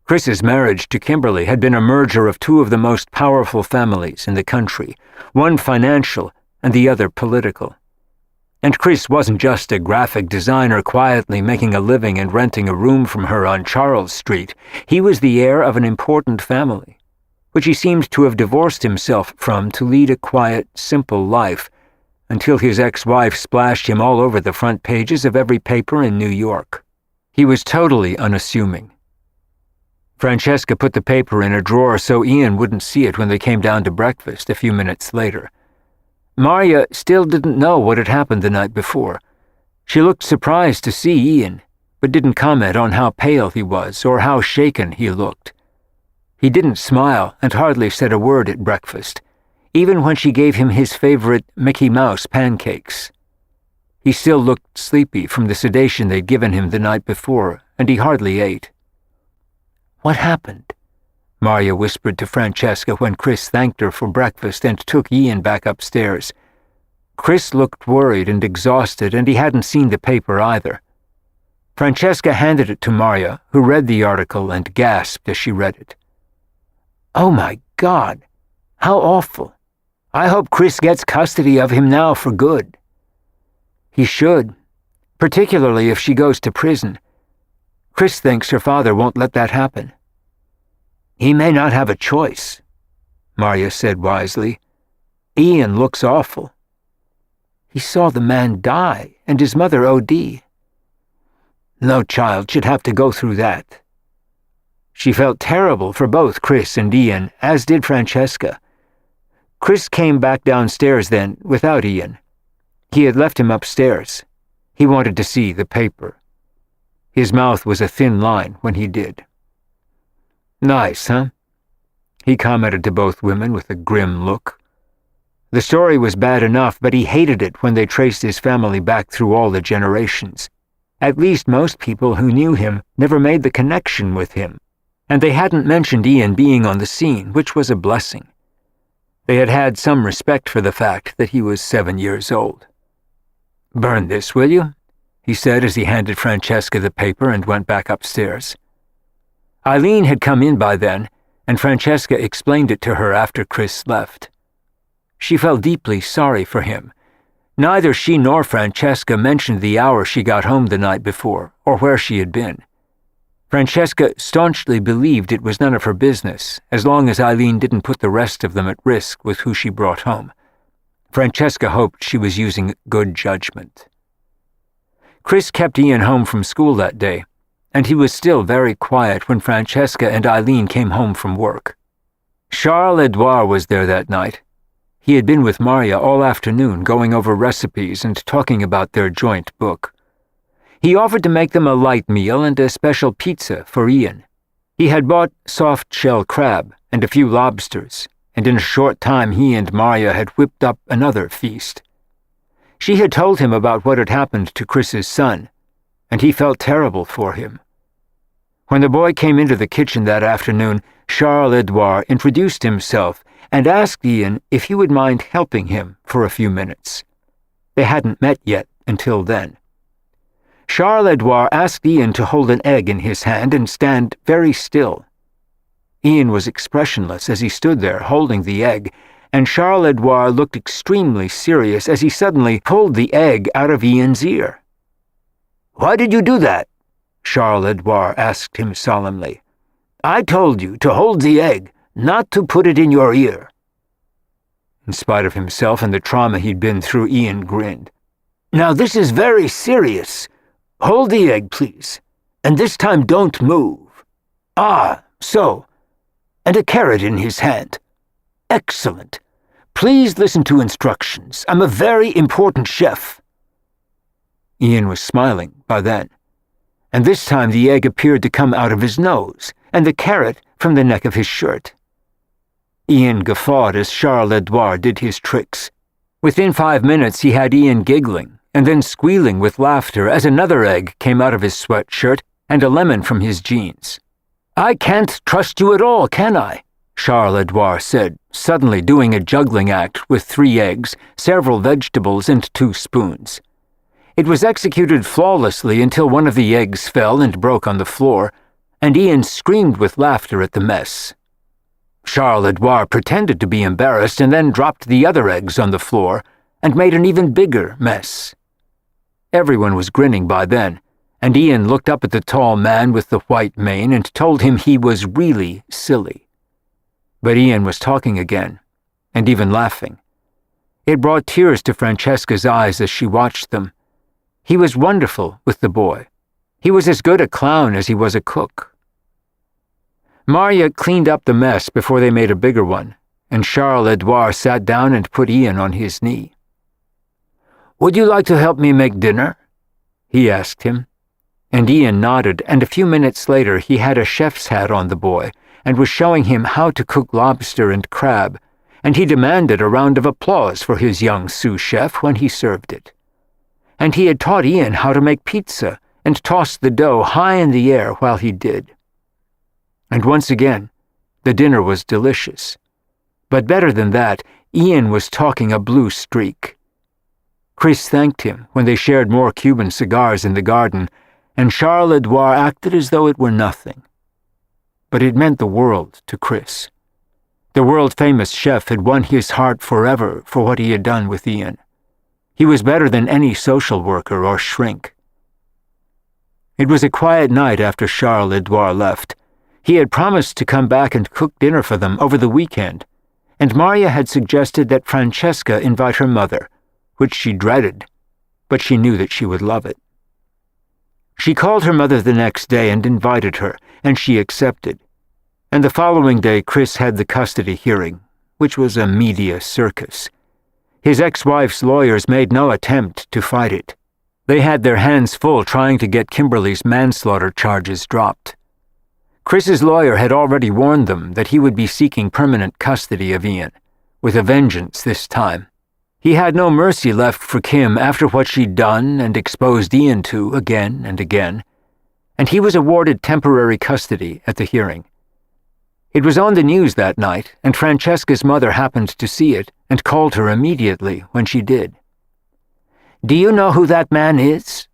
Chris's marriage to Kimberly had been a merger of 2 of the most powerful families in the country, one financial and the other political. And Chris wasn't just a graphic designer quietly making a living and renting a room from her on Charles Street. He was the heir of an important family, which he seemed to have divorced himself from to lead a quiet, simple life, until his ex-wife splashed him all over the front pages of every paper in New York. He was totally unassuming. Francesca put the paper in a drawer so Ian wouldn't see it when they came down to breakfast a few minutes later. Marya still didn't know what had happened the night before. She looked surprised to see Ian, but didn't comment on how pale he was or how shaken he looked. He didn't smile and hardly said a word at breakfast, even when she gave him his favorite Mickey Mouse pancakes. He still looked sleepy from the sedation they'd given him the night before, and he hardly ate. "What happened?" Marya whispered to Francesca when Chris thanked her for breakfast and took Ian back upstairs. Chris looked worried and exhausted, and he hadn't seen the paper either. Francesca handed it to Marya, who read the article and gasped as she read it. "Oh my God! How awful! I hope Chris gets custody of him now for good." "He should, particularly if she goes to prison. Chris thinks her father won't let that happen." "He may not have a choice," Marya said wisely. "Ian looks awful. He saw the man die and his mother OD. No child should have to go through that." She felt terrible for both Chris and Ian, as did Francesca. Chris came back downstairs then without Ian. He had left him upstairs. He wanted to see the paper. His mouth was a thin line when he did. "Nice, huh?" he commented to both women with a grim look. The story was bad enough, but he hated it when they traced his family back through all the generations. At least most people who knew him never made the connection with him, and they hadn't mentioned Ian being on the scene, which was a blessing. They had had some respect for the fact that he was 7 years old. "Burn this, will you?" he said as he handed Francesca the paper and went back upstairs. Eileen had come in by then, and Francesca explained it to her after Chris left. She felt deeply sorry for him. Neither she nor Francesca mentioned the hour she got home the night before, or where she had been. Francesca staunchly believed it was none of her business, as long as Eileen didn't put the rest of them at risk with who she brought home. Francesca hoped she was using good judgment. Chris kept Ian home from school that day, and he was still very quiet when Francesca and Eileen came home from work. Charles Edouard was there that night. He had been with Marya all afternoon, going over recipes and talking about their joint book. He offered to make them a light meal and a special pizza for Ian. He had bought soft-shell crab and a few lobsters, and in a short time he and Marya had whipped up another feast. She had told him about what had happened to Chris's son, and he felt terrible for him. When the boy came into the kitchen that afternoon, Charles-Edouard introduced himself and asked Ian if he would mind helping him for a few minutes. They hadn't met yet until then. Charles-Edouard asked Ian to hold an egg in his hand and stand very still. Ian was expressionless as he stood there holding the egg, and Charles-Edouard looked extremely serious as he suddenly pulled the egg out of Ian's ear. "Why did you do that?" Charles-Edouard asked him solemnly. "I told you to hold the egg, not to put it in your ear." In spite of himself and the trauma he'd been through, Ian grinned. "Now this is very serious. Hold the egg, please, and this time don't move. Ah, so. And a carrot in his hand. Excellent. Please listen to instructions. I'm a very important chef." Ian was smiling by then, and this time the egg appeared to come out of his nose, and the carrot from the neck of his shirt. Ian guffawed as Charles-Edouard did his tricks. Within 5 minutes he had Ian giggling, and then squealing with laughter as another egg came out of his sweatshirt and a lemon from his jeans. "I can't trust you at all, can I?" Charles-Edouard said, suddenly doing a juggling act with 3 eggs, several vegetables, and 2 spoons. It was executed flawlessly until one of the eggs fell and broke on the floor, and Ian screamed with laughter at the mess. Charles-Edouard pretended to be embarrassed and then dropped the other eggs on the floor and made an even bigger mess. Everyone was grinning by then, and Ian looked up at the tall man with the white mane and told him he was really silly. But Ian was talking again, and even laughing. It brought tears to Francesca's eyes as she watched them. He was wonderful with the boy. He was as good a clown as he was a cook. Marya cleaned up the mess before they made a bigger one, and Charles-Edouard sat down and put Ian on his knee. "Would you like to help me make dinner?" he asked him. And Ian nodded, and a few minutes later he had a chef's hat on the boy and was showing him how to cook lobster and crab, and he demanded a round of applause for his young sous chef when he served it. And he had taught Ian how to make pizza and tossed the dough high in the air while he did. And once again, the dinner was delicious. But better than that, Ian was talking a blue streak. Chris thanked him when they shared more Cuban cigars in the garden, and Charles-Edouard acted as though it were nothing. But it meant the world to Chris. The world-famous chef had won his heart forever for what he had done with Ian. He was better than any social worker or shrink. It was a quiet night after Charles-Edouard left. He had promised to come back and cook dinner for them over the weekend, and Marya had suggested that Francesca invite her mother, which she dreaded, but she knew that she would love it. She called her mother the next day and invited her, and she accepted. And the following day Chris had the custody hearing, which was a media circus. His ex-wife's lawyers made no attempt to fight it. They had their hands full trying to get Kimberly's manslaughter charges dropped. Chris's lawyer had already warned them that he would be seeking permanent custody of Ian, with a vengeance this time. He had no mercy left for Kim after what she'd done and exposed Ian to again and again, and he was awarded temporary custody at the hearing. It was on the news that night, and Francesca's mother happened to see it and called her immediately when she did. "Do you know who that man is?"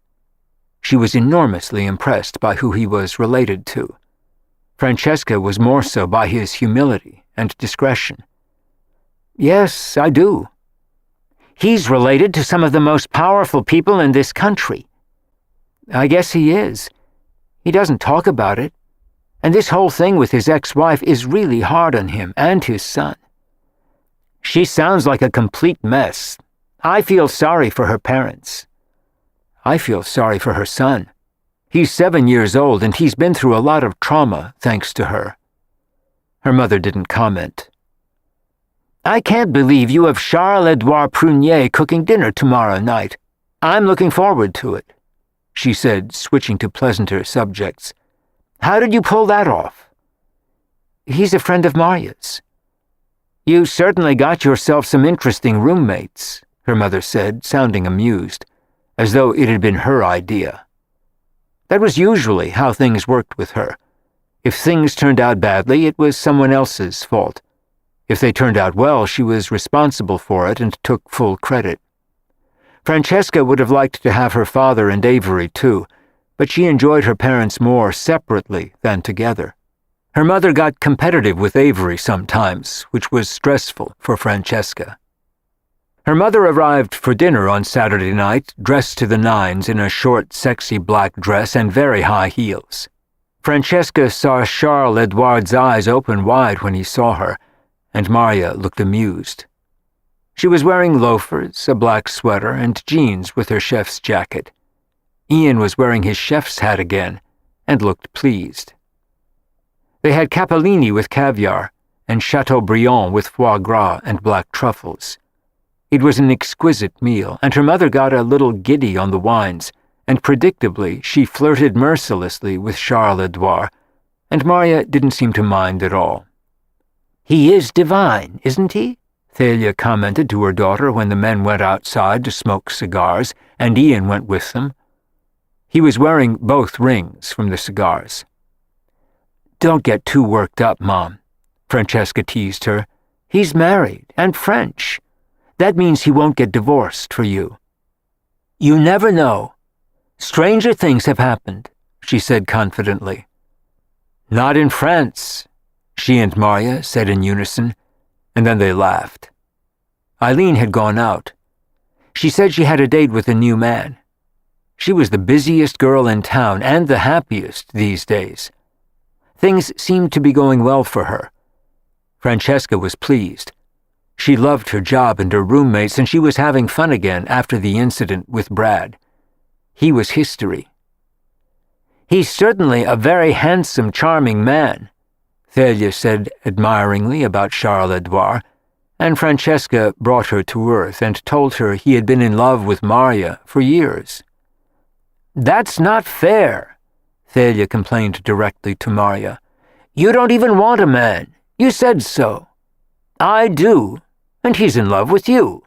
She was enormously impressed by who he was related to. Francesca was more so by his humility and discretion. "Yes, I do. He's related to some of the most powerful people in this country." "I guess he is. He doesn't talk about it. And this whole thing with his ex-wife is really hard on him and his son. She sounds like a complete mess. I feel sorry for her parents. I feel sorry for her son. He's 7 years old and he's been through a lot of trauma thanks to her." Her mother didn't comment. I can't believe you have Charles-Edouard Prunier cooking dinner tomorrow night. I'm looking forward to it," she said, switching to pleasanter subjects. "How did you pull that off?" "He's a friend of Maria's." "You certainly got yourself some interesting roommates," her mother said, sounding amused, as though it had been her idea. That was usually how things worked with her. If things turned out badly, it was someone else's fault. If they turned out well, she was responsible for it and took full credit. Francesca would have liked to have her father and Avery too, but she enjoyed her parents more separately than together. Her mother got competitive with Avery sometimes, which was stressful for Francesca. Her mother arrived for dinner on Saturday night, dressed to the nines in a short, sexy black dress and very high heels. Francesca saw Charles-Edouard's eyes open wide when he saw her, and Maria looked amused. She was wearing loafers, a black sweater, and jeans with her chef's jacket. Ian was wearing his chef's hat again, and looked pleased. They had capellini with caviar, and Chateaubriand with foie gras and black truffles. It was an exquisite meal, and her mother got a little giddy on the wines, and predictably she flirted mercilessly with Charles-Edouard, and Maria didn't seem to mind at all. "He is divine, isn't he?" Thalia commented to her daughter when the men went outside to smoke cigars, and Ian went with them. He was wearing both rings from the cigars. "Don't get too worked up, Mom," Francesca teased her. "He's married, and French. That means he won't get divorced for you." "You never know. Stranger things have happened," she said confidently. "Not in France," she and Maria said in unison, and then they laughed. Eileen had gone out. She said she had a date with a new man. She was the busiest girl in town and the happiest these days. Things seemed to be going well for her. Francesca was pleased. She loved her job and her roommates, and she was having fun again after the incident with Brad. He was history. "He's certainly a very handsome, charming man," Thalia said admiringly about Charles-Edouard, and Francesca brought her to earth and told her he had been in love with Maria for years. "That's not fair," Thalia complained directly to Maria. "You don't even want a man. You said so." "I do, and he's in love with you."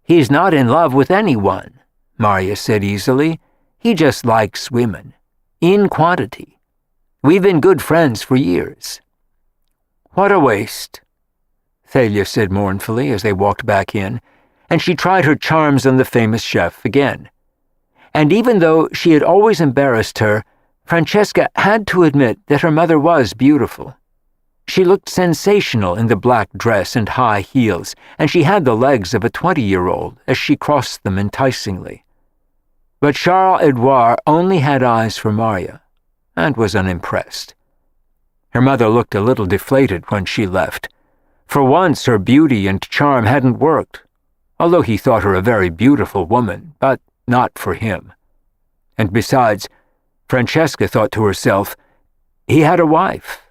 "He's not in love with anyone," Maria said easily. "He just likes women. In quantity. We've been good friends for years." "What a waste," Thalia said mournfully as they walked back in, and she tried her charms on the famous chef again. And even though she had always embarrassed her, Francesca had to admit that her mother was beautiful. She looked sensational in the black dress and high heels, and she had the legs of a 20-year-old as she crossed them enticingly. But Charles-Edouard only had eyes for Maria, and was unimpressed. Her mother looked a little deflated when she left. For once her beauty and charm hadn't worked, although he thought her a very beautiful woman, but not for him. And besides, Francesca thought to herself, he had a wife.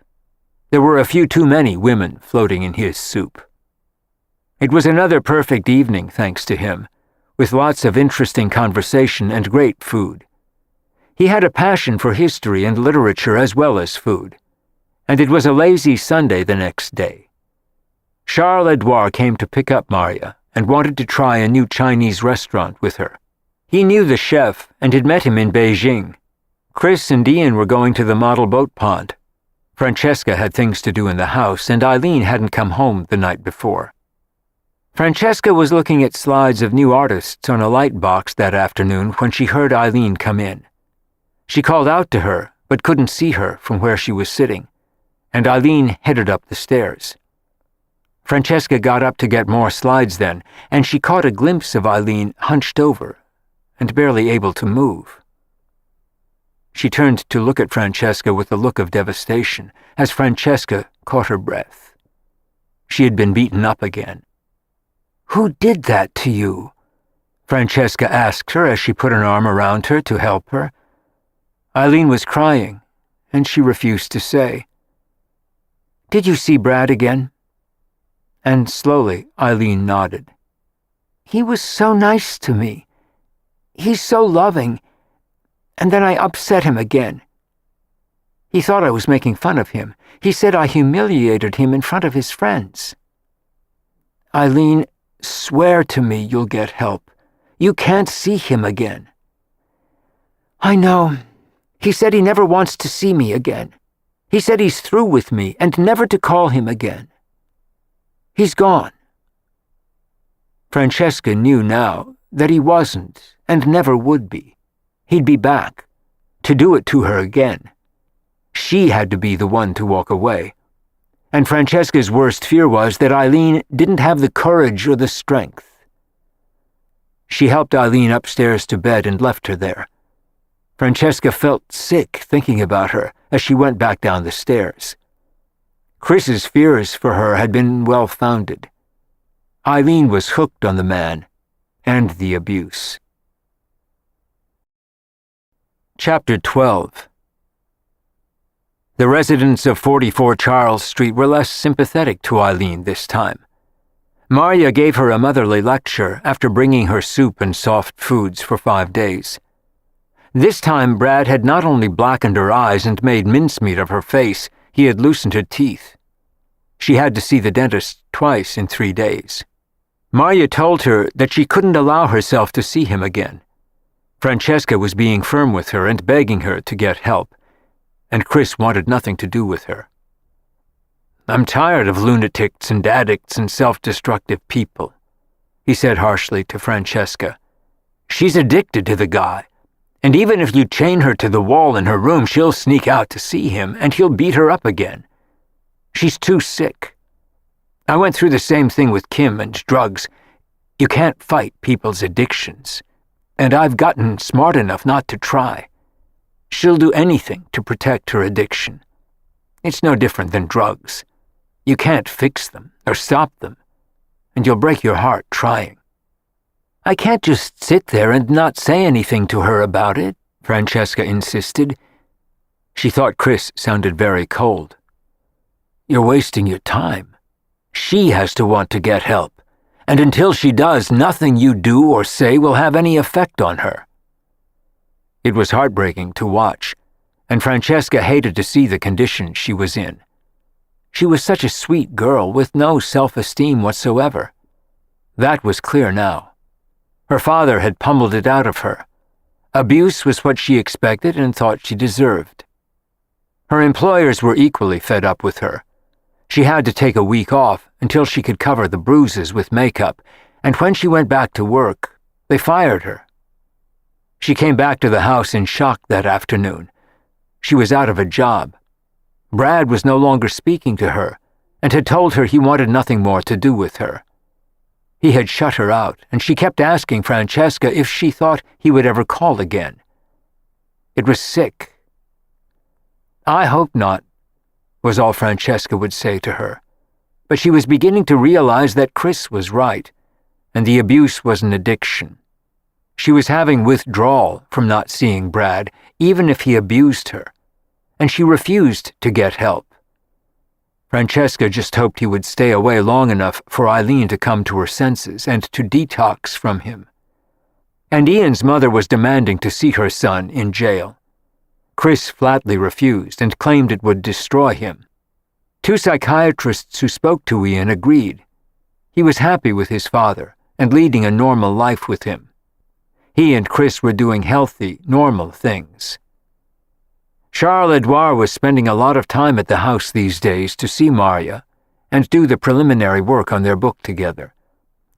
There were a few too many women floating in his soup. It was another perfect evening, thanks to him, with lots of interesting conversation and great food. He had a passion for history and literature as well as food, and it was a lazy Sunday the next day. Charles-Edouard came to pick up Maria and wanted to try a new Chinese restaurant with her. He knew the chef and had met him in Beijing. Chris and Ian were going to the model boat pond. Francesca had things to do in the house, and Eileen hadn't come home the night before. Francesca was looking at slides of new artists on a light box that afternoon when she heard Eileen come in. She called out to her, but couldn't see her from where she was sitting, and Eileen headed up the stairs. Francesca got up to get more slides then, and she caught a glimpse of Eileen hunched over and barely able to move. She turned to look at Francesca with a look of devastation as Francesca caught her breath. She had been beaten up again. "Who did that to you?" Francesca asked her as she put an arm around her to help her. Eileen was crying, and she refused to say. "Did you see Brad again?" And slowly, Eileen nodded. "He was so nice to me. He's so loving. And then I upset him again. He thought I was making fun of him. He said I humiliated him in front of his friends. Eileen, swear to me you'll get help. You can't see him again." "I know. He said he never wants to see me again. He said he's through with me and never to call him again. He's gone." Francesca knew now that he wasn't and never would be. He'd be back, to do it to her again. She had to be the one to walk away. And Francesca's worst fear was that Eileen didn't have the courage or the strength. She helped Eileen upstairs to bed and left her there. Francesca felt sick thinking about her as she went back down the stairs. Chris's fears for her had been well-founded. Eileen was hooked on the man and the abuse. Chapter 12. The residents of 44 Charles Street were less sympathetic to Eileen this time. Marya gave her a motherly lecture after bringing her soup and soft foods for 5 days. This time Brad had not only blackened her eyes and made mincemeat of her face, he had loosened her teeth. She had to see the dentist twice in 3 days. Marya told her that she couldn't allow herself to see him again. Francesca was being firm with her and begging her to get help, and Chris wanted nothing to do with her. "I'm tired of lunatics and addicts and self-destructive people," he said harshly to Francesca. "She's addicted to the guy, and even if you chain her to the wall in her room, she'll sneak out to see him, and he'll beat her up again. She's too sick. I went through the same thing with Kim and drugs. You can't fight people's addictions, and I've gotten smart enough not to try. She'll do anything to protect her addiction. It's no different than drugs. You can't fix them or stop them, and you'll break your heart trying." "I can't just sit there and not say anything to her about it," Francesca insisted. She thought Chris sounded very cold. "You're wasting your time. She has to want to get help, and until she does, nothing you do or say will have any effect on her." It was heartbreaking to watch, and Francesca hated to see the condition she was in. She was such a sweet girl with no self-esteem whatsoever. That was clear now. Her father had pummeled it out of her. Abuse was what she expected and thought she deserved. Her employers were equally fed up with her. She had to take a week off until she could cover the bruises with makeup, and when she went back to work, they fired her. She came back to the house in shock that afternoon. She was out of a job. Brad was no longer speaking to her and had told her he wanted nothing more to do with her. He had shut her out, and she kept asking Francesca if she thought he would ever call again. It was sick. "I hope not," was all Francesca would say to her. But she was beginning to realize that Chris was right, and the abuse was an addiction. She was having withdrawal from not seeing Brad, even if he abused her, and she refused to get help. Francesca just hoped he would stay away long enough for Eileen to come to her senses and to detox from him. And Ian's mother was demanding to see her son in jail. Chris flatly refused and claimed it would destroy him. 2 psychiatrists who spoke to Ian agreed. He was happy with his father and leading a normal life with him. He and Chris were doing healthy, normal things. Charles-Edouard was spending a lot of time at the house these days to see Marya and do the preliminary work on their book together,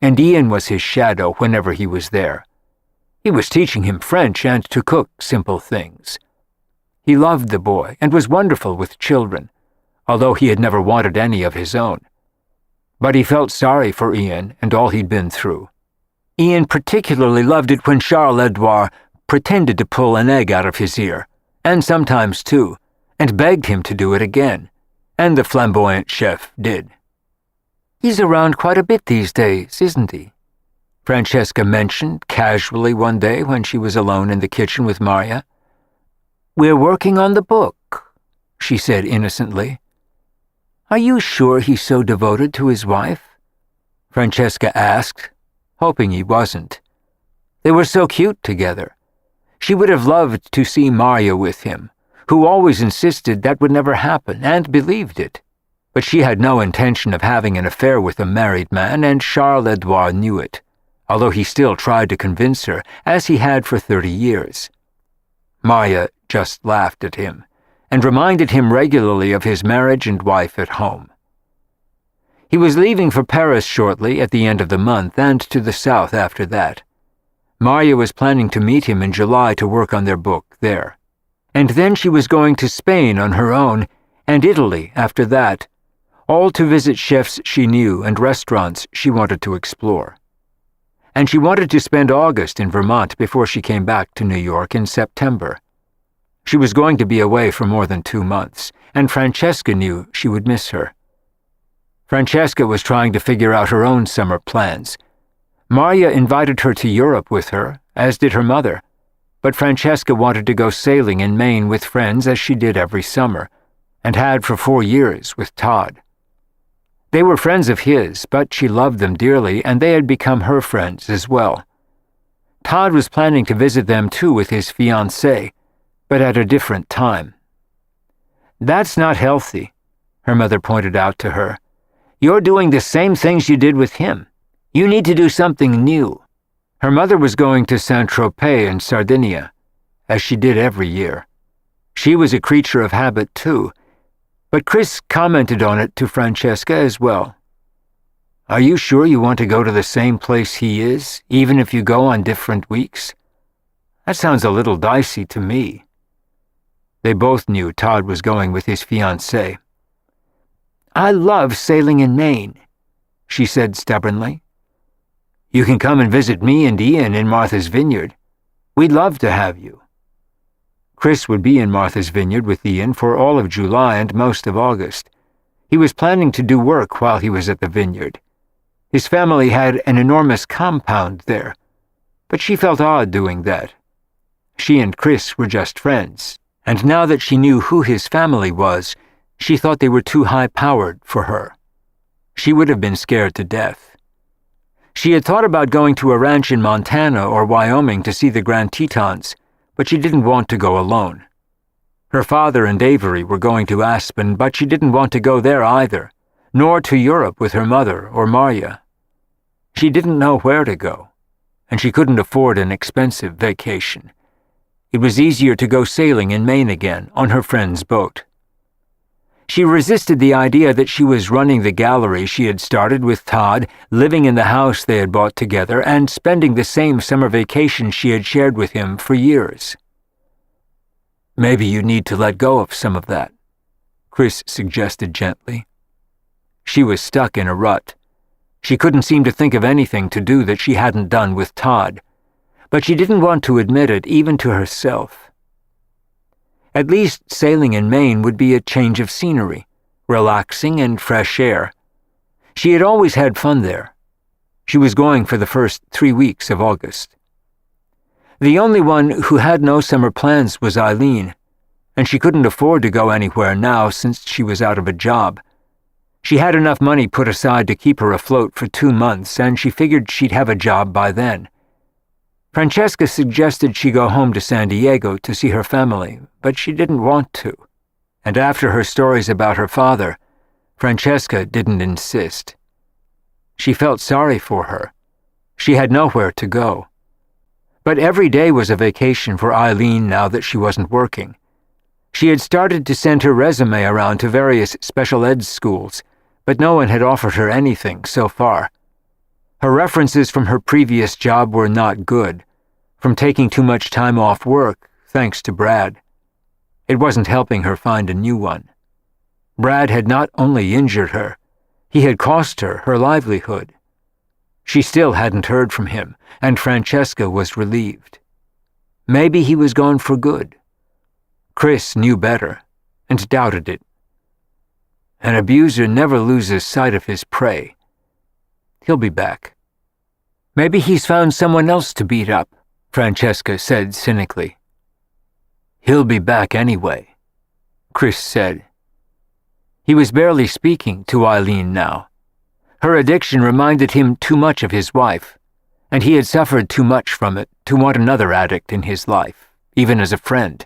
and Ian was his shadow whenever he was there. He was teaching him French and to cook simple things. He loved the boy and was wonderful with children, although he had never wanted any of his own. But he felt sorry for Ian and all he'd been through. Ian particularly loved it when Charles-Edouard pretended to pull an egg out of his ear, and sometimes two, and begged him to do it again, and the flamboyant chef did. "He's around quite a bit these days, isn't he?" Francesca mentioned casually one day when she was alone in the kitchen with Marya. "We're working on the book," she said innocently. "Are you sure he's so devoted to his wife? Francesca asked, hoping he wasn't. They were so cute together. She would have loved to see Maria with him, who always insisted that would never happen and believed it. But she had no intention of having an affair with a married man, and Charles-Edouard knew it, although he still tried to convince her, as he had for 30 years. Maria just laughed at him, and reminded him regularly of his marriage and wife at home. He was leaving for Paris shortly at the end of the month, and to the south after that. Maria was planning to meet him in July to work on their book there. And then she was going to Spain on her own, and Italy after that, all to visit chefs she knew and restaurants she wanted to explore. And she wanted to spend August in Vermont before she came back to New York in September. She was going to be away for more than 2 months, and Francesca knew she would miss her. Francesca was trying to figure out her own summer plans. Maria invited her to Europe with her, as did her mother, but Francesca wanted to go sailing in Maine with friends as she did every summer, and had for 4 years with Todd. They were friends of his, but she loved them dearly, and they had become her friends as well. Todd was planning to visit them too with his fiancée, but at a different time. "That's not healthy," her mother pointed out to her. "You're doing the same things you did with him. You need to do something new." Her mother was going to Saint-Tropez in Sardinia, as she did every year. She was a creature of habit too, but Chris commented on it to Francesca as well. "Are you sure you want to go to the same place he is, even if you go on different weeks? That sounds a little dicey to me." They both knew Todd was going with his fiancée. "I love sailing in Maine," she said stubbornly. "You can come and visit me and Ian in Martha's Vineyard. We'd love to have you." Chris would be in Martha's Vineyard with Ian for all of July and most of August. He was planning to do work while he was at the vineyard. His family had an enormous compound there, but she felt odd doing that. She and Chris were just friends, and now that she knew who his family was, she thought they were too high-powered for her. She would have been scared to death. She had thought about going to a ranch in Montana or Wyoming to see the Grand Tetons, but she didn't want to go alone. Her father and Avery were going to Aspen, but she didn't want to go there either, nor to Europe with her mother or Maria. She didn't know where to go, and she couldn't afford an expensive vacation. It was easier to go sailing in Maine again on her friend's boat. She resisted the idea that she was running the gallery she had started with Todd, living in the house they had bought together, and spending the same summer vacation she had shared with him for years. "Maybe you need to let go of some of that," Chris suggested gently. She was stuck in a rut. She couldn't seem to think of anything to do that she hadn't done with Todd, but she didn't want to admit it even to herself. At least sailing in Maine would be a change of scenery, relaxing and fresh air. She had always had fun there. She was going for the first 3 weeks of August. The only one who had no summer plans was Eileen, and she couldn't afford to go anywhere now since she was out of a job. She had enough money put aside to keep her afloat for 2 months, and she figured she'd have a job by then. Francesca suggested she go home to San Diego to see her family, but she didn't want to. And after her stories about her father, Francesca didn't insist. She felt sorry for her. She had nowhere to go. But every day was a vacation for Eileen now that she wasn't working. She had started to send her resume around to various special ed schools, but no one had offered her anything so far. Her references from her previous job were not good, from taking too much time off work, thanks to Brad. It wasn't helping her find a new one. Brad had not only injured her, he had cost her her livelihood. She still hadn't heard from him, and Francesca was relieved. Maybe he was gone for good. Chris knew better, and doubted it. An abuser never loses sight of his prey. He'll be back. Maybe he's found someone else to beat up, Francesca said cynically. He'll be back anyway, Chris said. He was barely speaking to Eileen now. Her addiction reminded him too much of his wife, and he had suffered too much from it to want another addict in his life, even as a friend.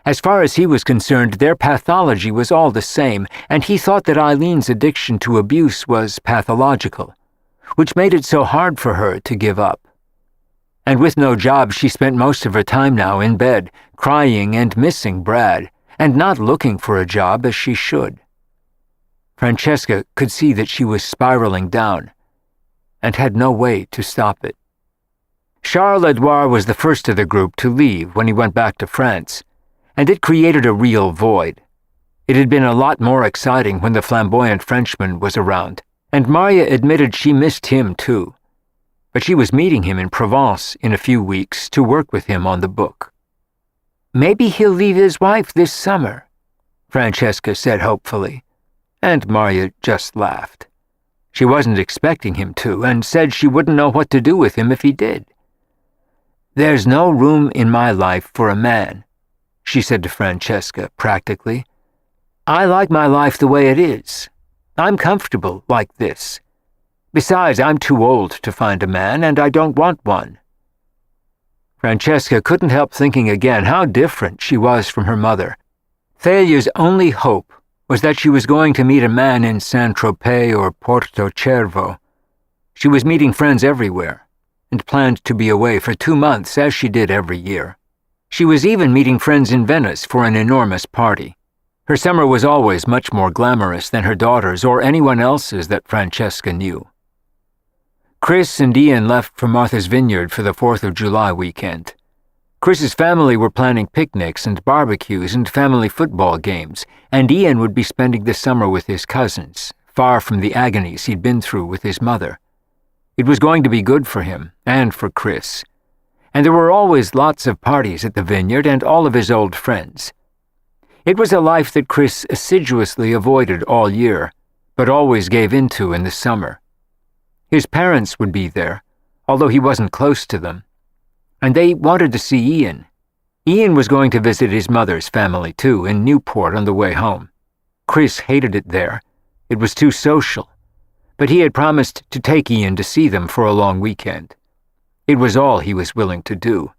As far as he was concerned, their pathology was all the same, and he thought that Eileen's addiction to abuse was pathological, which made it so hard for her to give up. And with no job, she spent most of her time now in bed, crying and missing Brad, and not looking for a job as she should. Francesca could see that she was spiraling down, and had no way to stop it. Charles Edouard was the first of the group to leave when he went back to France, and it created a real void. It had been a lot more exciting when the flamboyant Frenchman was around, and Maria admitted she missed him too. But she was meeting him in Provence in a few weeks to work with him on the book. "Maybe he'll leave his wife this summer," Francesca said hopefully, and Maria just laughed. She wasn't expecting him to, and said she wouldn't know what to do with him if he did. "There's no room in my life for a man," she said to Francesca practically. "I like my life the way it is. I'm comfortable like this. Besides, I'm too old to find a man, and I don't want one." Francesca couldn't help thinking again how different she was from her mother. Thalia's only hope was that she was going to meet a man in Saint-Tropez or Porto Cervo. She was meeting friends everywhere, and planned to be away for 2 months as she did every year. She was even meeting friends in Venice for an enormous party. Her summer was always much more glamorous than her daughter's or anyone else's that Francesca knew. Chris and Ian left for Martha's Vineyard for the 4th of July weekend. Chris's family were planning picnics and barbecues and family football games, and Ian would be spending the summer with his cousins, far from the agonies he'd been through with his mother. It was going to be good for him and for Chris. And there were always lots of parties at the vineyard and all of his old friends. It was a life that Chris assiduously avoided all year, but always gave into in the summer. His parents would be there, although he wasn't close to them, and they wanted to see Ian. Ian was going to visit his mother's family too, in Newport on the way home. Chris hated it there. It was too social, but he had promised to take Ian to see them for a long weekend. It was all he was willing to do.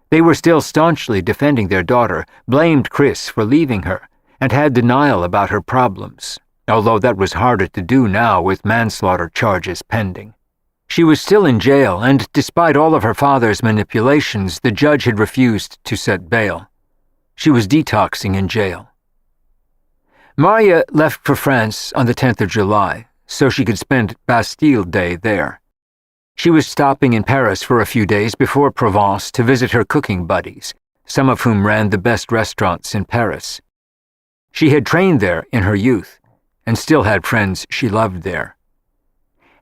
They were still staunchly defending their daughter, blamed Chris for leaving her, and had denial about her problems, although that was harder to do now with manslaughter charges pending. She was still in jail, and despite all of her father's manipulations, the judge had refused to set bail. She was detoxing in jail. Maria left for France on the 10th of July, so she could spend Bastille Day there. She was stopping in Paris for a few days before Provence to visit her cooking buddies, some of whom ran the best restaurants in Paris. She had trained there in her youth, and still had friends she loved there.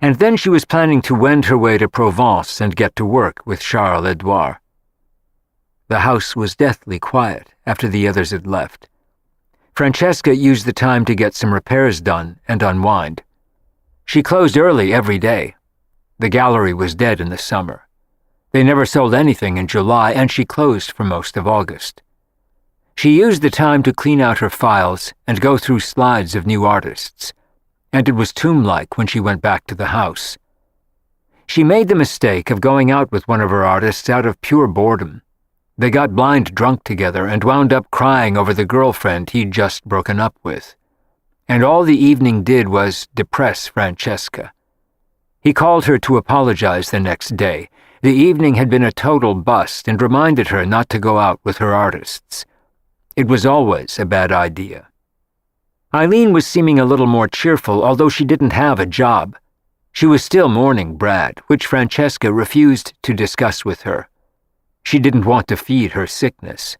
And then she was planning to wend her way to Provence and get to work with Charles Edouard. The house was deathly quiet after the others had left. Francesca used the time to get some repairs done and unwind. She closed early every day. The gallery was dead in the summer. They never sold anything in July, and she closed for most of August. She used the time to clean out her files and go through slides of new artists, and it was tomb-like when she went back to the house. She made the mistake of going out with one of her artists out of pure boredom. They got blind drunk together and wound up crying over the girlfriend he'd just broken up with. And all the evening did was depress Francesca. He called her to apologize the next day. The evening had been a total bust and reminded her not to go out with her artists. It was always a bad idea. Eileen was seeming a little more cheerful, although she didn't have a job. She was still mourning Brad, which Francesca refused to discuss with her. She didn't want to feed her sickness.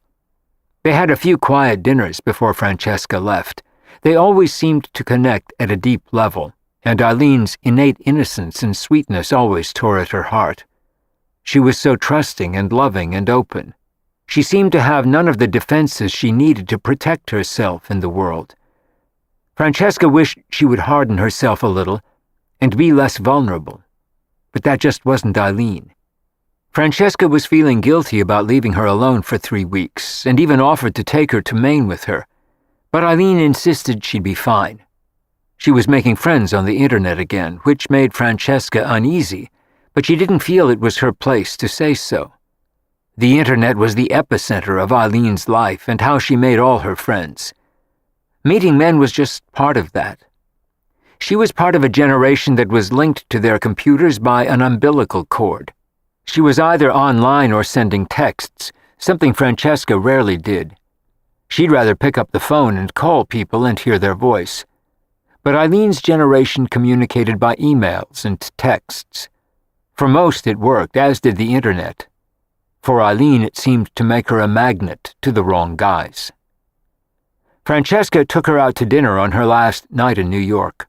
They had a few quiet dinners before Francesca left. They always seemed to connect at a deep level, and Eileen's innate innocence and sweetness always tore at her heart. She was so trusting and loving and open. She seemed to have none of the defenses she needed to protect herself in the world. Francesca wished she would harden herself a little and be less vulnerable, but that just wasn't Eileen. Francesca was feeling guilty about leaving her alone for 3 weeks, and even offered to take her to Maine with her, but Eileen insisted she'd be fine. She was making friends on the internet again, which made Francesca uneasy, but she didn't feel it was her place to say so. The internet was the epicenter of Eileen's life and how she made all her friends. Meeting men was just part of that. She was part of a generation that was linked to their computers by an umbilical cord. She was either online or sending texts, something Francesca rarely did. She'd rather pick up the phone and call people and hear their voice. But Eileen's generation communicated by emails and texts. For most it worked, as did the internet. For Eileen, it seemed to make her a magnet to the wrong guys. Francesca took her out to dinner on her last night in New York.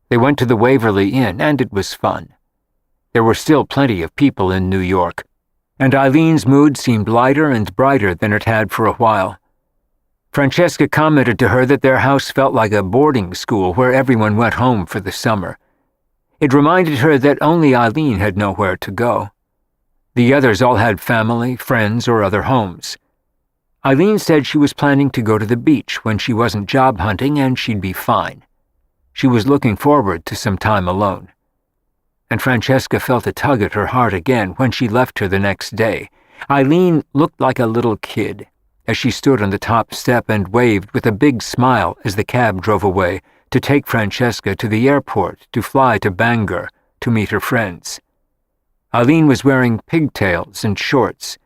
They went to the Waverly Inn, and it was fun. There were still plenty of people in New York, and Eileen's mood seemed lighter and brighter than it had for a while. Francesca commented to her that their house felt like a boarding school where everyone went home for the summer. It reminded her that only Eileen had nowhere to go. The others all had family, friends, or other homes. Eileen said she was planning to go to the beach when she wasn't job hunting and she'd be fine. She was looking forward to some time alone. And Francesca felt a tug at her heart again when she left her the next day. Eileen looked like a little kid as she stood on the top step and waved with a big smile as the cab drove away to take Francesca to the airport to fly to Bangor to meet her friends. Eileen was wearing pigtails and shorts,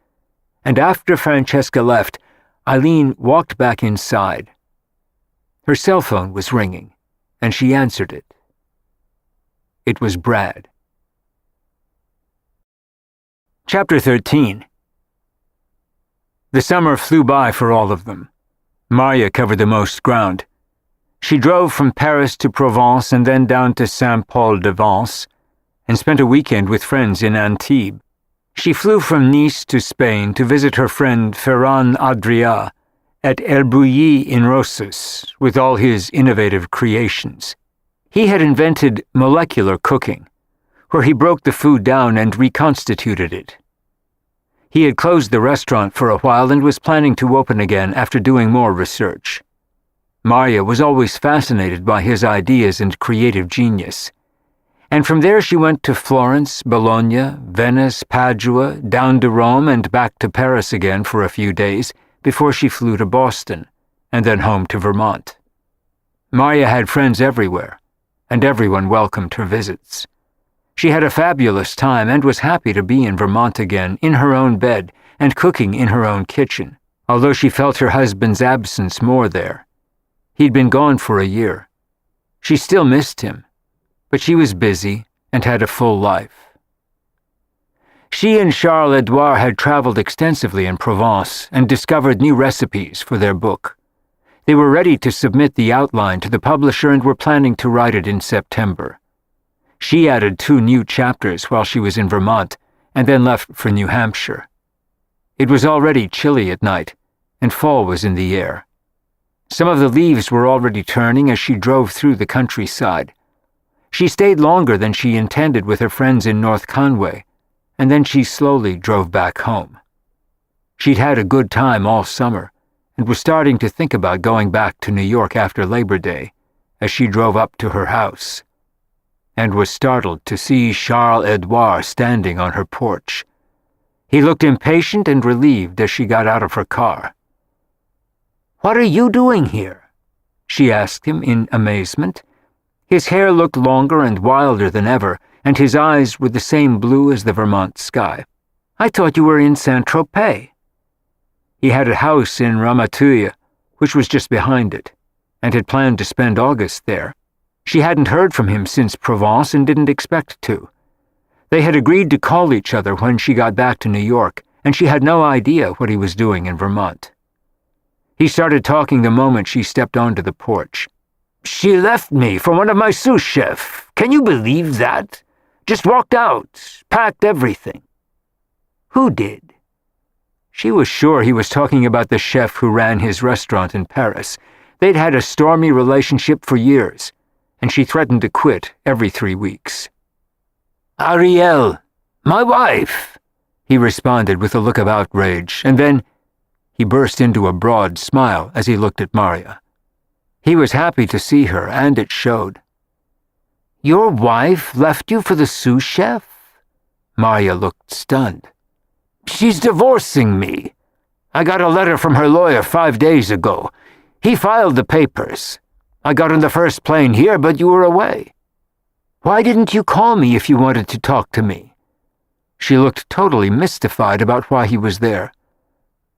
and after Francesca left, Eileen walked back inside. Her cell phone was ringing, and she answered it. It was Brad. Chapter 13. The summer flew by for all of them. Maria covered the most ground. She drove from Paris to Provence and then down to Saint-Paul-de-Vence, and spent a weekend with friends in Antibes. She flew from Nice to Spain to visit her friend Ferran Adrià at El Bulli in Roses with all his innovative creations. He had invented molecular cooking, where he broke the food down and reconstituted it. He had closed the restaurant for a while and was planning to open again after doing more research. Maria was always fascinated by his ideas and creative genius. And from there she went to Florence, Bologna, Venice, Padua, down to Rome and back to Paris again for a few days before she flew to Boston, and then home to Vermont. Maria had friends everywhere, and everyone welcomed her visits. She had a fabulous time and was happy to be in Vermont again, in her own bed, and cooking in her own kitchen, although she felt her husband's absence more there. He'd been gone for a year. She still missed him, but she was busy and had a full life. She and Charles-Edouard had traveled extensively in Provence and discovered new recipes for their book. They were ready to submit the outline to the publisher and were planning to write it in September. She added 2 new chapters while she was in Vermont and then left for New Hampshire. It was already chilly at night, and fall was in the air. Some of the leaves were already turning as she drove through the countryside. She stayed longer than she intended with her friends in North Conway, and then she slowly drove back home. She'd had a good time all summer, and was starting to think about going back to New York after Labor Day, as she drove up to her house, and was startled to see Charles-Edouard standing on her porch. He looked impatient and relieved as she got out of her car. "What are you doing here?" she asked him in amazement. His hair looked longer and wilder than ever, and his eyes were the same blue as the Vermont sky. "I thought you were in Saint-Tropez." He had a house in Ramatuelle, which was just behind it, and had planned to spend August there. She hadn't heard from him since Provence and didn't expect to. They had agreed to call each other when she got back to New York, and she had no idea what he was doing in Vermont. He started talking the moment she stepped onto the porch. "She left me for one of my sous chefs. Can you believe that? Just walked out, packed everything." "Who did?" She was sure he was talking about the chef who ran his restaurant in Paris. They'd had a stormy relationship for years, and she threatened to quit every 3 weeks. "Ariel, my wife," he responded with a look of outrage, and then he burst into a broad smile as he looked at Maria. He was happy to see her, and it showed. Your wife left you for the sous chef? Marya looked stunned. She's divorcing me. I got a letter from her lawyer 5 days ago. He filed the papers. I got on the first plane here, but you were away. Why didn't you call me if you wanted to talk to me? She looked totally mystified about why he was there.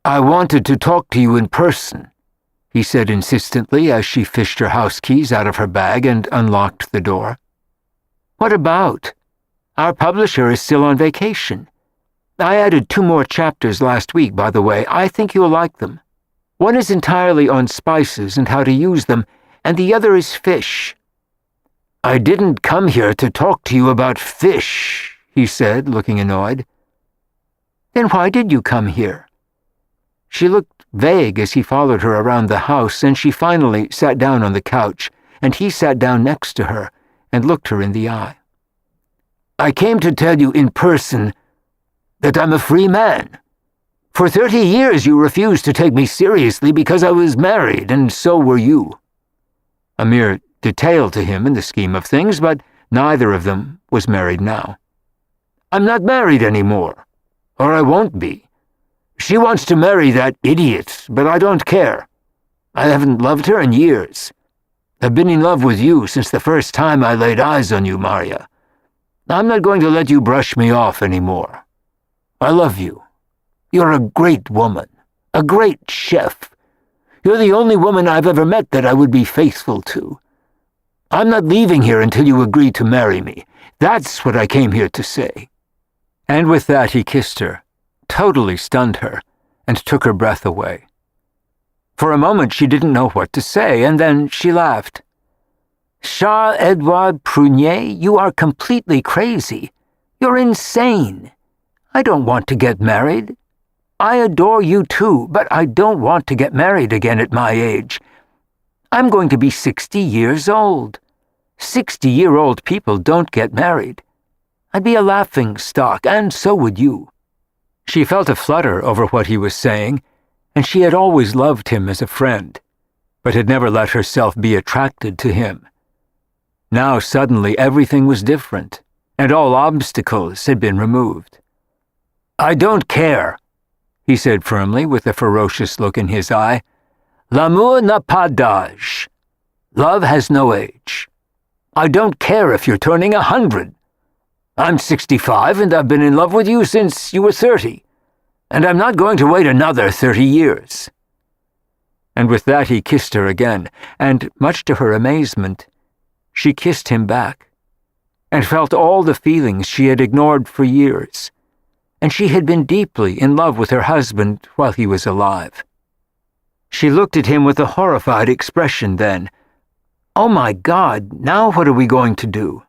I wanted to talk to you in person, he said insistently as she fished her house keys out of her bag and unlocked the door. What about? Our publisher is still on vacation. I added 2 more chapters last week, by the way. I think you'll like them. One is entirely on spices and how to use them, and the other is fish. I didn't come here to talk to you about fish, he said, looking annoyed. Then why did you come here? She looked vague as he followed her around the house, and she finally sat down on the couch, and he sat down next to her and looked her in the eye. I came to tell you in person that I'm a free man. For 30 years you refused to take me seriously because I was married, and so were you. A mere detail to him in the scheme of things, but neither of them was married now. I'm not married anymore, or I won't be. She wants to marry that idiot, but I don't care. I haven't loved her in years. I've been in love with you since the first time I laid eyes on you, Marya. I'm not going to let you brush me off anymore. I love you. You're a great woman, a great chef. You're the only woman I've ever met that I would be faithful to. I'm not leaving here until you agree to marry me. That's what I came here to say. And with that he kissed her, totally stunned her, and took her breath away. For a moment she didn't know what to say, and then she laughed. Charles-Edouard Prunier, you are completely crazy. You're insane. I don't want to get married. I adore you too, but I don't want to get married again at my age. I'm going to be 60 years old. 60-year-old people don't get married. I'd be a laughingstock, and so would you. She felt a flutter over what he was saying, and she had always loved him as a friend, but had never let herself be attracted to him. Now suddenly everything was different, and all obstacles had been removed. I don't care, he said firmly with a ferocious look in his eye. L'amour n'a pas d'âge. Love has no age. I don't care if you're turning 100. I'm 65 and I've been in love with you since you were 30, and I'm not going to wait another 30 years. And with that he kissed her again, and much to her amazement, she kissed him back, and felt all the feelings she had ignored for years, and she had been deeply in love with her husband while he was alive. She looked at him with a horrified expression then. Oh my God, now what are we going to do?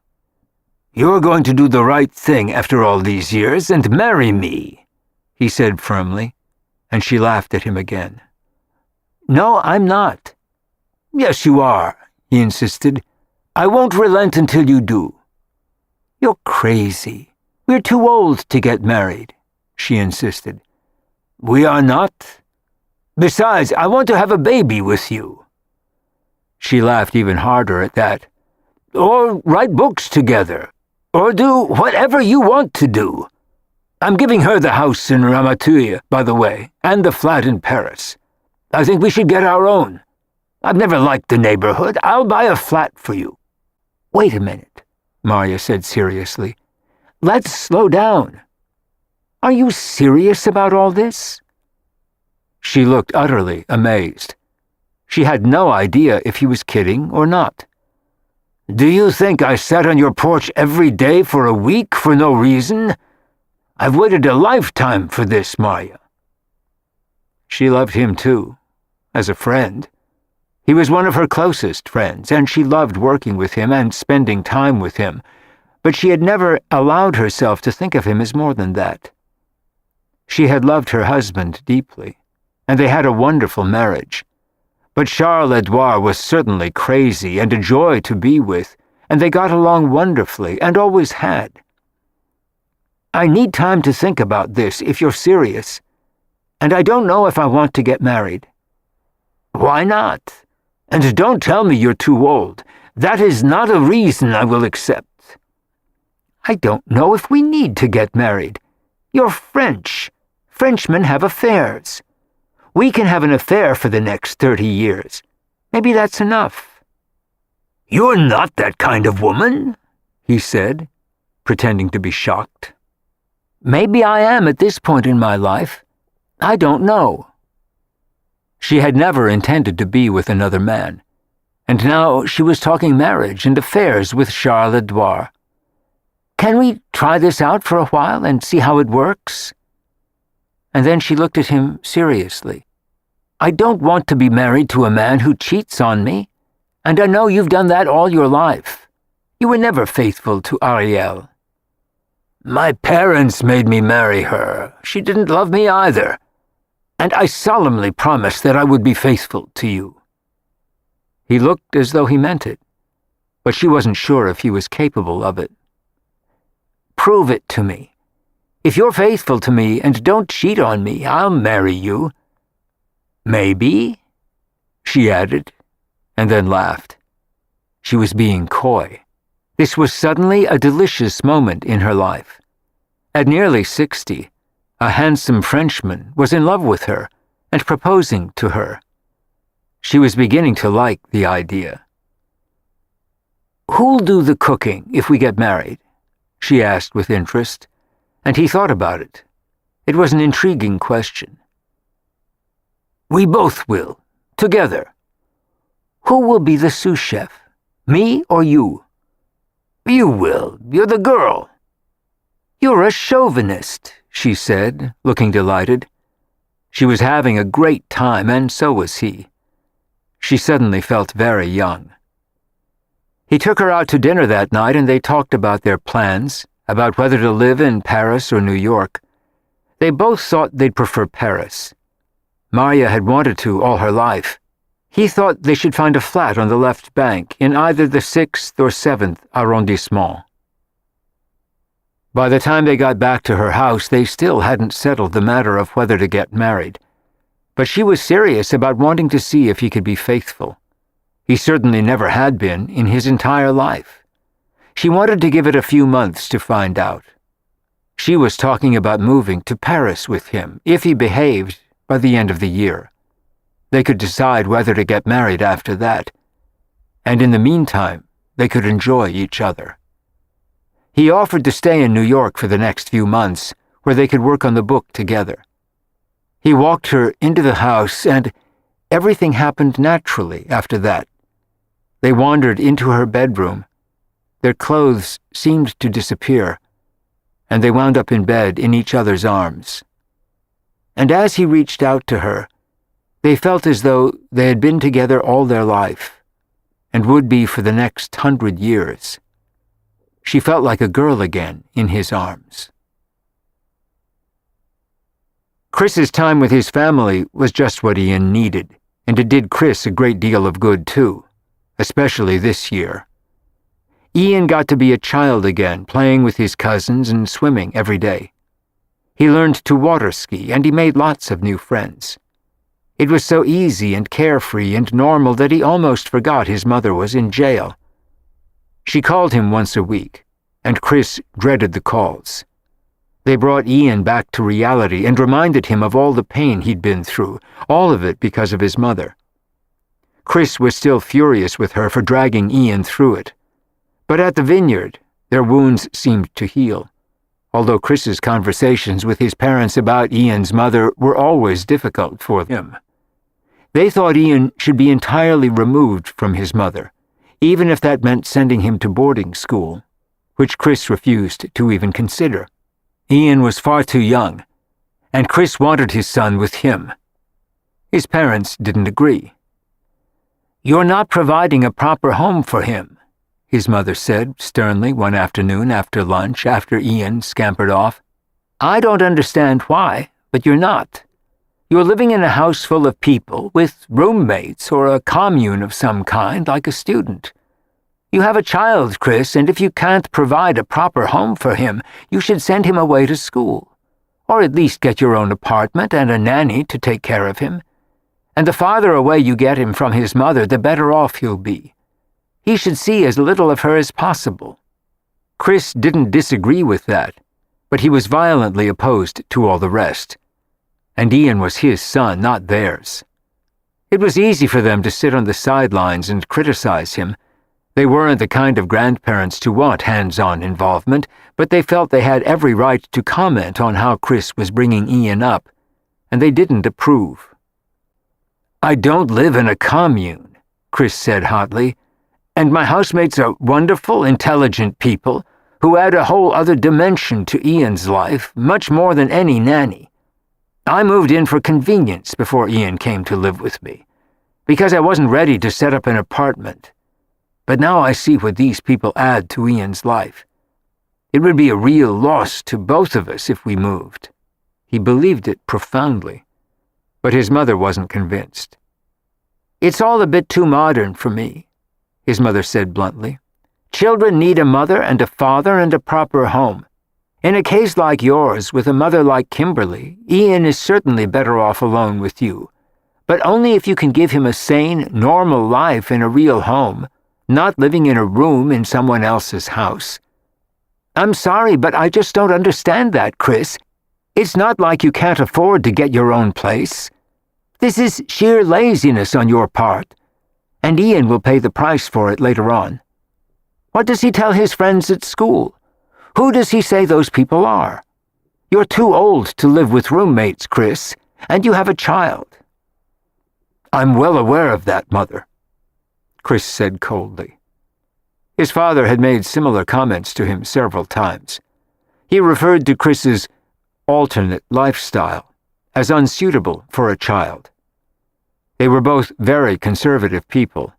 You're going to do the right thing after all these years and marry me, he said firmly, and she laughed at him again. No, I'm not. Yes, you are, he insisted. I won't relent until you do. You're crazy. We're too old to get married, she insisted. We are not. Besides, I want to have a baby with you. She laughed even harder at that. Or write books together. Or do whatever you want to do. I'm giving her the house in Ramatuille, by the way, and the flat in Paris. I think we should get our own. I've never liked the neighborhood. I'll buy a flat for you. Wait a minute, Marya said seriously. Let's slow down. Are you serious about all this? She looked utterly amazed. She had no idea if he was kidding or not. Do you think I sat on your porch every day for a week for no reason? I've waited a lifetime for this, Marya. She loved him too, as a friend. He was one of her closest friends, and she loved working with him and spending time with him, but she had never allowed herself to think of him as more than that. She had loved her husband deeply, and they had a wonderful marriage. But Charles-Edouard was certainly crazy and a joy to be with, and they got along wonderfully, and always had. I need time to think about this, if you're serious, and I don't know if I want to get married. Why not? And don't tell me you're too old. That is not a reason I will accept. I don't know if we need to get married. You're French. Frenchmen have affairs. We can have an affair for the next 30 years. Maybe that's enough." "You're not that kind of woman," he said, pretending to be shocked. "Maybe I am at this point in my life. I don't know." She had never intended to be with another man, and now she was talking marriage and affairs with Charles Edouard. "Can we try this out for a while and see how it works?" And then she looked at him seriously. "I don't want to be married to a man who cheats on me, and I know you've done that all your life. You were never faithful to Ariel." "My parents made me marry her. She didn't love me either. And I solemnly promised that I would be faithful to you." He looked as though he meant it, but she wasn't sure if he was capable of it. "Prove it to me. If you're faithful to me and don't cheat on me, I'll marry you." "Maybe," she added, and then laughed. She was being coy. This was suddenly a delicious moment in her life. At nearly 60, a handsome Frenchman was in love with her and proposing to her. She was beginning to like the idea. "Who'll do the cooking if we get married?" she asked with interest, and he thought about it. It was an intriguing question. "We both will, together." "Who will be the sous chef, me or you?" "You will. You're the girl." "You're a chauvinist," she said, looking delighted. She was having a great time, and so was he. She suddenly felt very young. He took her out to dinner that night, and they talked about their plans, about whether to live in Paris or New York. They both thought they'd prefer Paris. Maria had wanted to all her life. He thought they should find a flat on the left bank in either the 6th or 7th arrondissement. By the time they got back to her house, they still hadn't settled the matter of whether to get married. But she was serious about wanting to see if he could be faithful. He certainly never had been in his entire life. She wanted to give it a few months to find out. She was talking about moving to Paris with him, if he behaved, by the end of the year. They could decide whether to get married after that. And in the meantime, they could enjoy each other. He offered to stay in New York for the next few months, where they could work on the book together. He walked her into the house, and everything happened naturally after that. They wandered into her bedroom. Their clothes seemed to disappear, and they wound up in bed in each other's arms. And as he reached out to her, they felt as though they had been together all their life, and would be for the next 100 years. She felt like a girl again in his arms. Chris's time with his family was just what Ian needed, and it did Chris a great deal of good too, especially this year. Ian got to be a child again, playing with his cousins and swimming every day. He learned to water ski, and he made lots of new friends. It was so easy and carefree and normal that he almost forgot his mother was in jail. She called him once a week, and Chris dreaded the calls. They brought Ian back to reality and reminded him of all the pain he'd been through, all of it because of his mother. Chris was still furious with her for dragging Ian through it. But at the vineyard, their wounds seemed to heal, although Chris's conversations with his parents about Ian's mother were always difficult for him. They thought Ian should be entirely removed from his mother, even if that meant sending him to boarding school, which Chris refused to even consider. Ian was far too young, and Chris wanted his son with him. His parents didn't agree. "You're not providing a proper home for him," his mother said sternly one afternoon after lunch, after Ian scampered off. "I don't understand why, but you're not. You're living in a house full of people, with roommates or a commune of some kind, like a student. You have a child, Chris, and if you can't provide a proper home for him, you should send him away to school, or at least get your own apartment and a nanny to take care of him. And the farther away you get him from his mother, the better off he'll be. He should see as little of her as possible. Chris didn't disagree with that, but he was violently opposed to all the rest. And Ian was his son, not theirs. It was easy for them to sit on the sidelines and criticize him. They weren't the kind of grandparents to want hands-on involvement, but they felt they had every right to comment on how Chris was bringing Ian up, and they didn't approve. "I don't live in a commune," Chris said hotly, "and my housemates are wonderful, intelligent people who add a whole other dimension to Ian's life, much more than any nanny. I moved in for convenience before Ian came to live with me, because I wasn't ready to set up an apartment. But now I see what these people add to Ian's life. It would be a real loss to both of us if we moved." He believed it profoundly, but his mother wasn't convinced. "It's all a bit too modern for me," his mother said bluntly. "Children need a mother and a father and a proper home. In a case like yours, with a mother like Kimberly, Ian is certainly better off alone with you, but only if you can give him a sane, normal life in a real home, not living in a room in someone else's house." "I'm sorry, but I just don't understand that, Chris. It's not like you can't afford to get your own place. This is sheer laziness on your part, and Ian will pay the price for it later on. What does he tell his friends at school? Who does he say those people are? You're too old to live with roommates, Chris, and you have a child." "I'm well aware of that, Mother," Chris said coldly. His father had made similar comments to him several times. He referred to Chris's alternate lifestyle as unsuitable for a child. They were both very conservative people,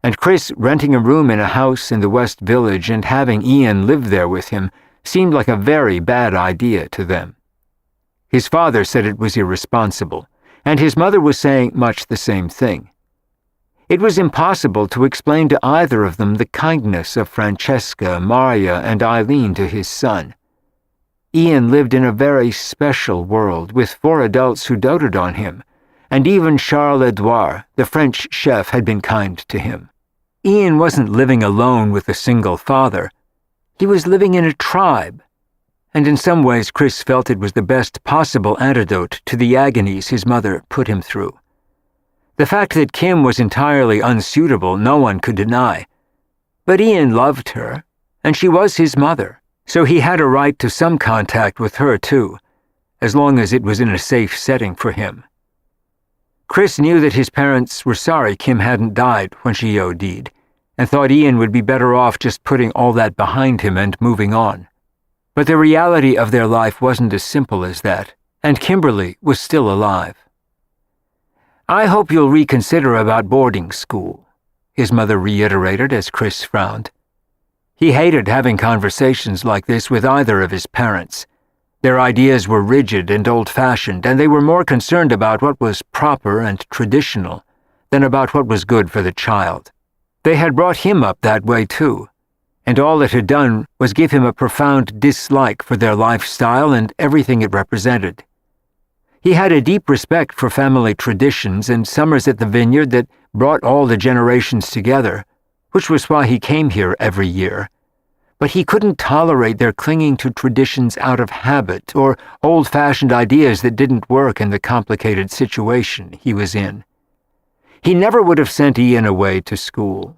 and Chris renting a room in a house in the West Village and having Ian live there with him seemed like a very bad idea to them. His father said it was irresponsible, and his mother was saying much the same thing. It was impossible to explain to either of them the kindness of Francesca, Maria, and Eileen to his son. Ian lived in a very special world with 4 adults who doted on him, and even Charles-Edouard, the French chef, had been kind to him. Ian wasn't living alone with a single father. He was living in a tribe, and in some ways Chris felt it was the best possible antidote to the agonies his mother put him through. The fact that Kim was entirely unsuitable no one could deny, but Ian loved her, and she was his mother, so he had a right to some contact with her too, as long as it was in a safe setting for him. Chris knew that his parents were sorry Kim hadn't died when she OD'd, and thought Ian would be better off just putting all that behind him and moving on. But the reality of their life wasn't as simple as that, and Kimberly was still alive. "I hope you'll reconsider about boarding school," his mother reiterated as Chris frowned. He hated having conversations like this with either of his parents. Their ideas were rigid and old-fashioned, and they were more concerned about what was proper and traditional than about what was good for the child. They had brought him up that way too, and all it had done was give him a profound dislike for their lifestyle and everything it represented. He had a deep respect for family traditions and summers at the vineyard that brought all the generations together, which was why he came here every year. But he couldn't tolerate their clinging to traditions out of habit or old-fashioned ideas that didn't work in the complicated situation he was in. He never would have sent Ian away to school.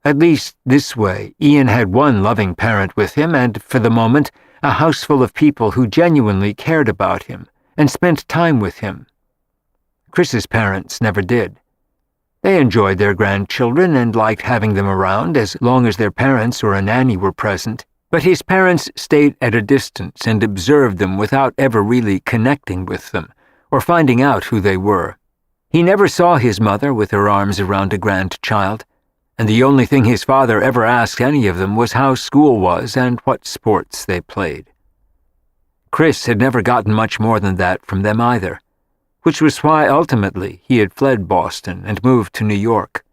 At least this way, Ian had one loving parent with him and, for the moment, a house full of people who genuinely cared about him and spent time with him. Chris's parents never did. They enjoyed their grandchildren and liked having them around as long as their parents or a nanny were present, but his parents stayed at a distance and observed them without ever really connecting with them or finding out who they were. He never saw his mother with her arms around a grandchild, and the only thing his father ever asked any of them was how school was and what sports they played. Chris had never gotten much more than that from them either, which was why ultimately he had fled Boston and moved to New York.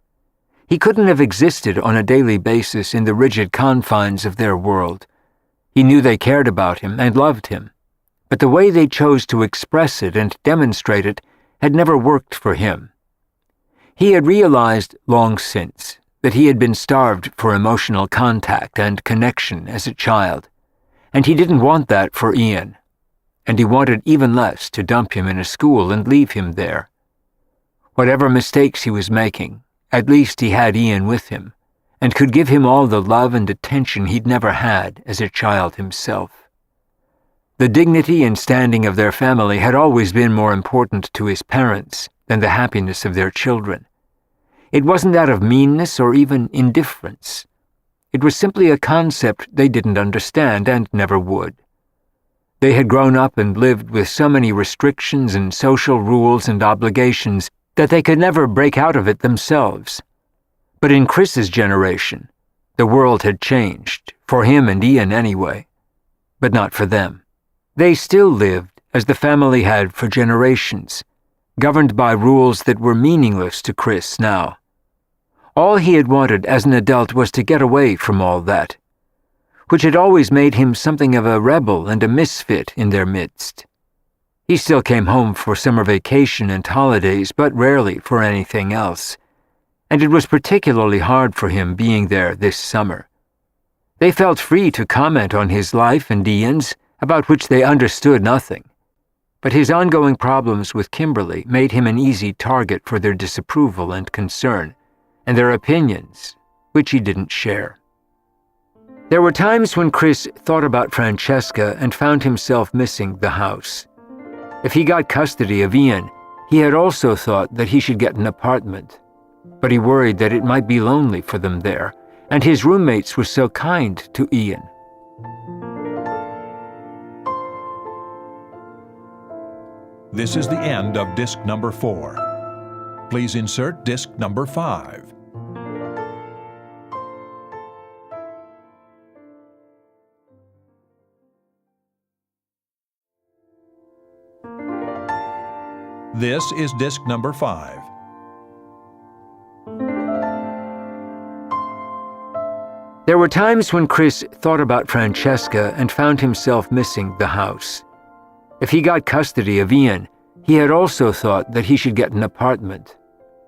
He couldn't have existed on a daily basis in the rigid confines of their world. He knew they cared about him and loved him, but the way they chose to express it and demonstrate it had never worked for him. He had realized long since that he had been starved for emotional contact and connection as a child, and he didn't want that for Ian, and he wanted even less to dump him in a school and leave him there. Whatever mistakes he was making, at least he had Ian with him, and could give him all the love and attention he'd never had as a child himself. The dignity and standing of their family had always been more important to his parents than the happiness of their children. It wasn't out of meanness or even indifference. It was simply a concept they didn't understand and never would. They had grown up and lived with so many restrictions and social rules and obligations that they could never break out of it themselves. But in Chris's generation, the world had changed, for him and Ian anyway, but not for them. They still lived as the family had for generations, governed by rules that were meaningless to Chris now. All he had wanted as an adult was to get away from all that, which had always made him something of a rebel and a misfit in their midst. He still came home for summer vacation and holidays, but rarely for anything else, and it was particularly hard for him being there this summer. They felt free to comment on his life and Ian's, about which they understood nothing, but his ongoing problems with Kimberly made him an easy target for their disapproval and concern, and their opinions, which he didn't share. There were times when Chris thought about Francesca and found himself missing the house. If he got custody of Ian, he had also thought that he should get an apartment, but he worried that it might be lonely for them there, and his roommates were so kind to Ian. This is the end of disc number 4. Please insert disc number 5. This is disc number 5. There were times when Chris thought about Francesca and found himself missing the house. If he got custody of Ian, he had also thought that he should get an apartment,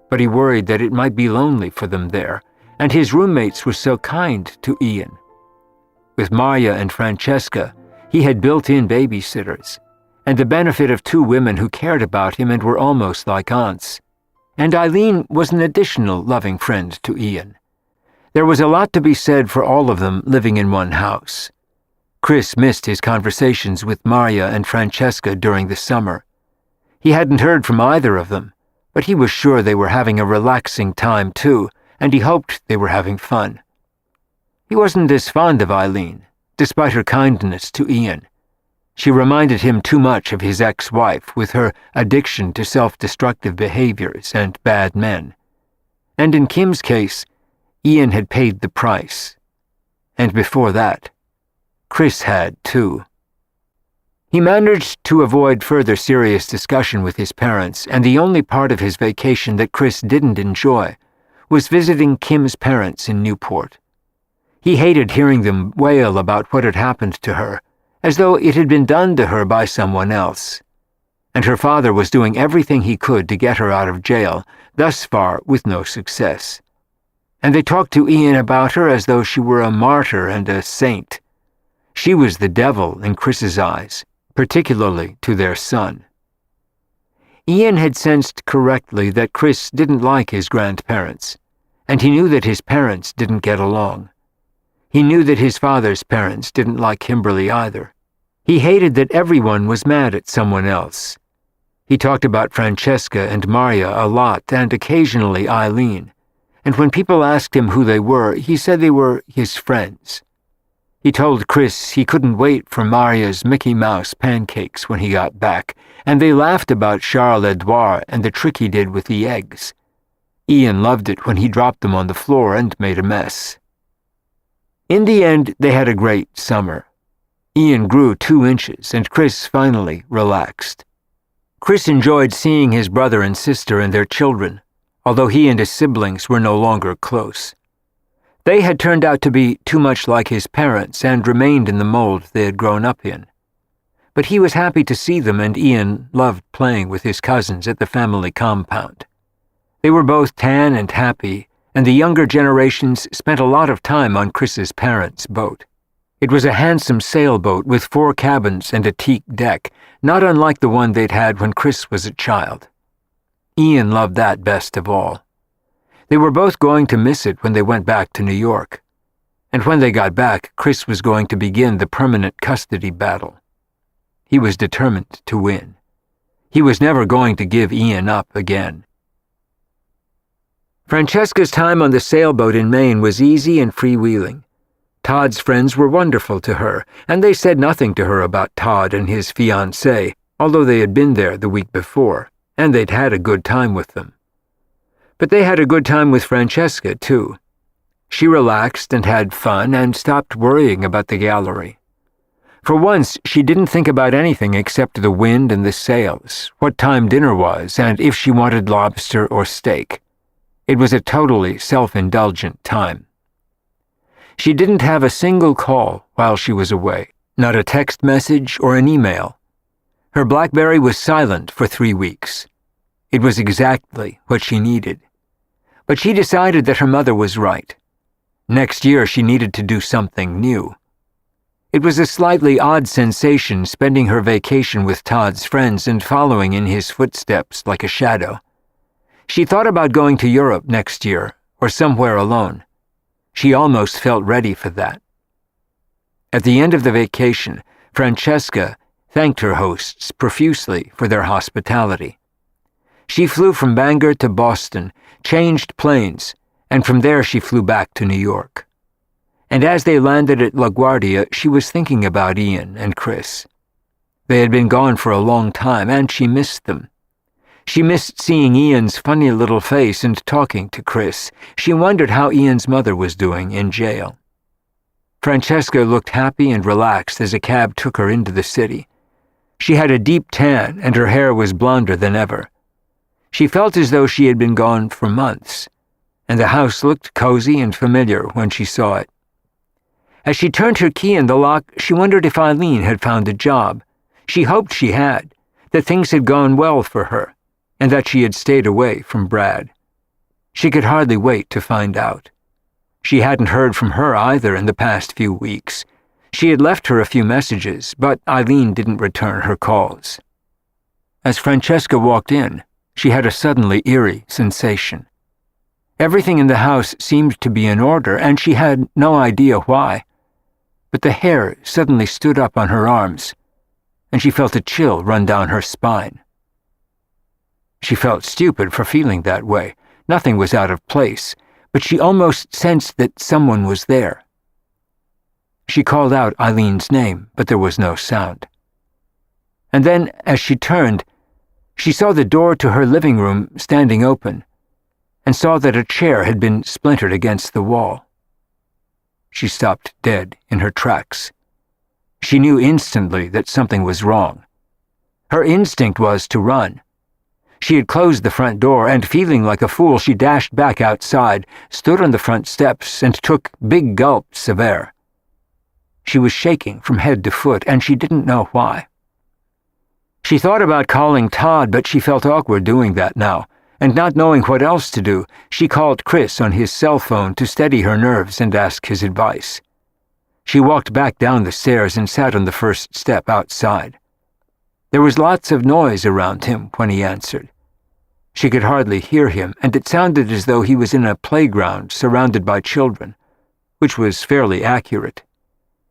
but he worried that it might be lonely for them there, and his roommates were so kind to Ian. With Marya and Francesca, he had built-in babysitters, and the benefit of 2 women who cared about him and were almost like aunts. And Eileen was an additional loving friend to Ian. There was a lot to be said for all of them living in one house. Chris missed his conversations with Marya and Francesca during the summer. He hadn't heard from either of them, but he was sure they were having a relaxing time too, and he hoped they were having fun. He wasn't as fond of Eileen, despite her kindness to Ian. She reminded him too much of his ex-wife with her addiction to self-destructive behaviors and bad men. And in Kim's case, Ian had paid the price. And before that, Chris had too. He managed to avoid further serious discussion with his parents, and the only part of his vacation that Chris didn't enjoy was visiting Kim's parents in Newport. He hated hearing them wail about what had happened to her, as though it had been done to her by someone else. And her father was doing everything he could to get her out of jail, thus far with no success. And they talked to Ian about her as though she were a martyr and a saint. She was the devil in Chris's eyes, particularly to their son. Ian had sensed correctly that Chris didn't like his grandparents, and he knew that his parents didn't get along. He knew that his father's parents didn't like Kimberly either. He hated that everyone was mad at someone else. He talked about Francesca and Marya a lot, and occasionally Eileen, and when people asked him who they were, he said they were his friends. He told Chris he couldn't wait for Marya's Mickey Mouse pancakes when he got back, and they laughed about Charles-Edouard and the trick he did with the eggs. Ian loved it when he dropped them on the floor and made a mess. In the end, they had a great summer. Ian grew 2 inches, and Chris finally relaxed. Chris enjoyed seeing his brother and sister and their children, although he and his siblings were no longer close. They had turned out to be too much like his parents and remained in the mold they had grown up in. But he was happy to see them, and Ian loved playing with his cousins at the family compound. They were both tan and happy, and the younger generations spent a lot of time on Chris's parents' boat. It was a handsome sailboat with 4 cabins and a teak deck, not unlike the one they'd had when Chris was a child. Ian loved that best of all. They were both going to miss it when they went back to New York. And when they got back, Chris was going to begin the permanent custody battle. He was determined to win. He was never going to give Ian up again. Francesca's time on the sailboat in Maine was easy and freewheeling. Todd's friends were wonderful to her, and they said nothing to her about Todd and his fiancée, although they had been there the week before, and they'd had a good time with them. But they had a good time with Francesca, too. She relaxed and had fun and stopped worrying about the gallery. For once, she didn't think about anything except the wind and the sails, what time dinner was, and if she wanted lobster or steak. It was a totally self-indulgent time. She didn't have a single call while she was away, not a text message or an email. Her BlackBerry was silent for 3 weeks. It was exactly what she needed. But she decided that her mother was right. Next year she needed to do something new. It was a slightly odd sensation spending her vacation with Todd's friends and following in his footsteps like a shadow. She thought about going to Europe next year, or somewhere alone. She almost felt ready for that. At the end of the vacation, Francesca thanked her hosts profusely for their hospitality. She flew from Bangor to Boston, changed planes, and from there she flew back to New York. And as they landed at LaGuardia, she was thinking about Ian and Chris. They had been gone for a long time, and she missed them. She missed seeing Ian's funny little face and talking to Chris. She wondered how Ian's mother was doing in jail. Francesca looked happy and relaxed as a cab took her into the city. She had a deep tan, and her hair was blonder than ever. She felt as though she had been gone for months, and the house looked cozy and familiar when she saw it. As she turned her key in the lock, she wondered if Eileen had found a job. She hoped she had, that things had gone well for her, and that she had stayed away from Brad. She could hardly wait to find out. She hadn't heard from her either in the past few weeks. She had left her a few messages, but Eileen didn't return her calls. As Francesca walked in, she had a suddenly eerie sensation. Everything in the house seemed to be in order, and she had no idea why. But the hair suddenly stood up on her arms, and she felt a chill run down her spine. She felt stupid for feeling that way. Nothing was out of place, but she almost sensed that someone was there. She called out Eileen's name, but there was no sound. And then, as she turned, she saw the door to her living room standing open, and saw that a chair had been splintered against the wall. She stopped dead in her tracks. She knew instantly that something was wrong. Her instinct was to run. She had closed the front door, and feeling like a fool, she dashed back outside, stood on the front steps, and took big gulps of air. She was shaking from head to foot, and she didn't know why. She thought about calling Todd, but she felt awkward doing that now, and not knowing what else to do, she called Chris on his cell phone to steady her nerves and ask his advice. She walked back down the stairs and sat on the first step outside. There was lots of noise around him when he answered. She could hardly hear him, and it sounded as though he was in a playground surrounded by children, which was fairly accurate.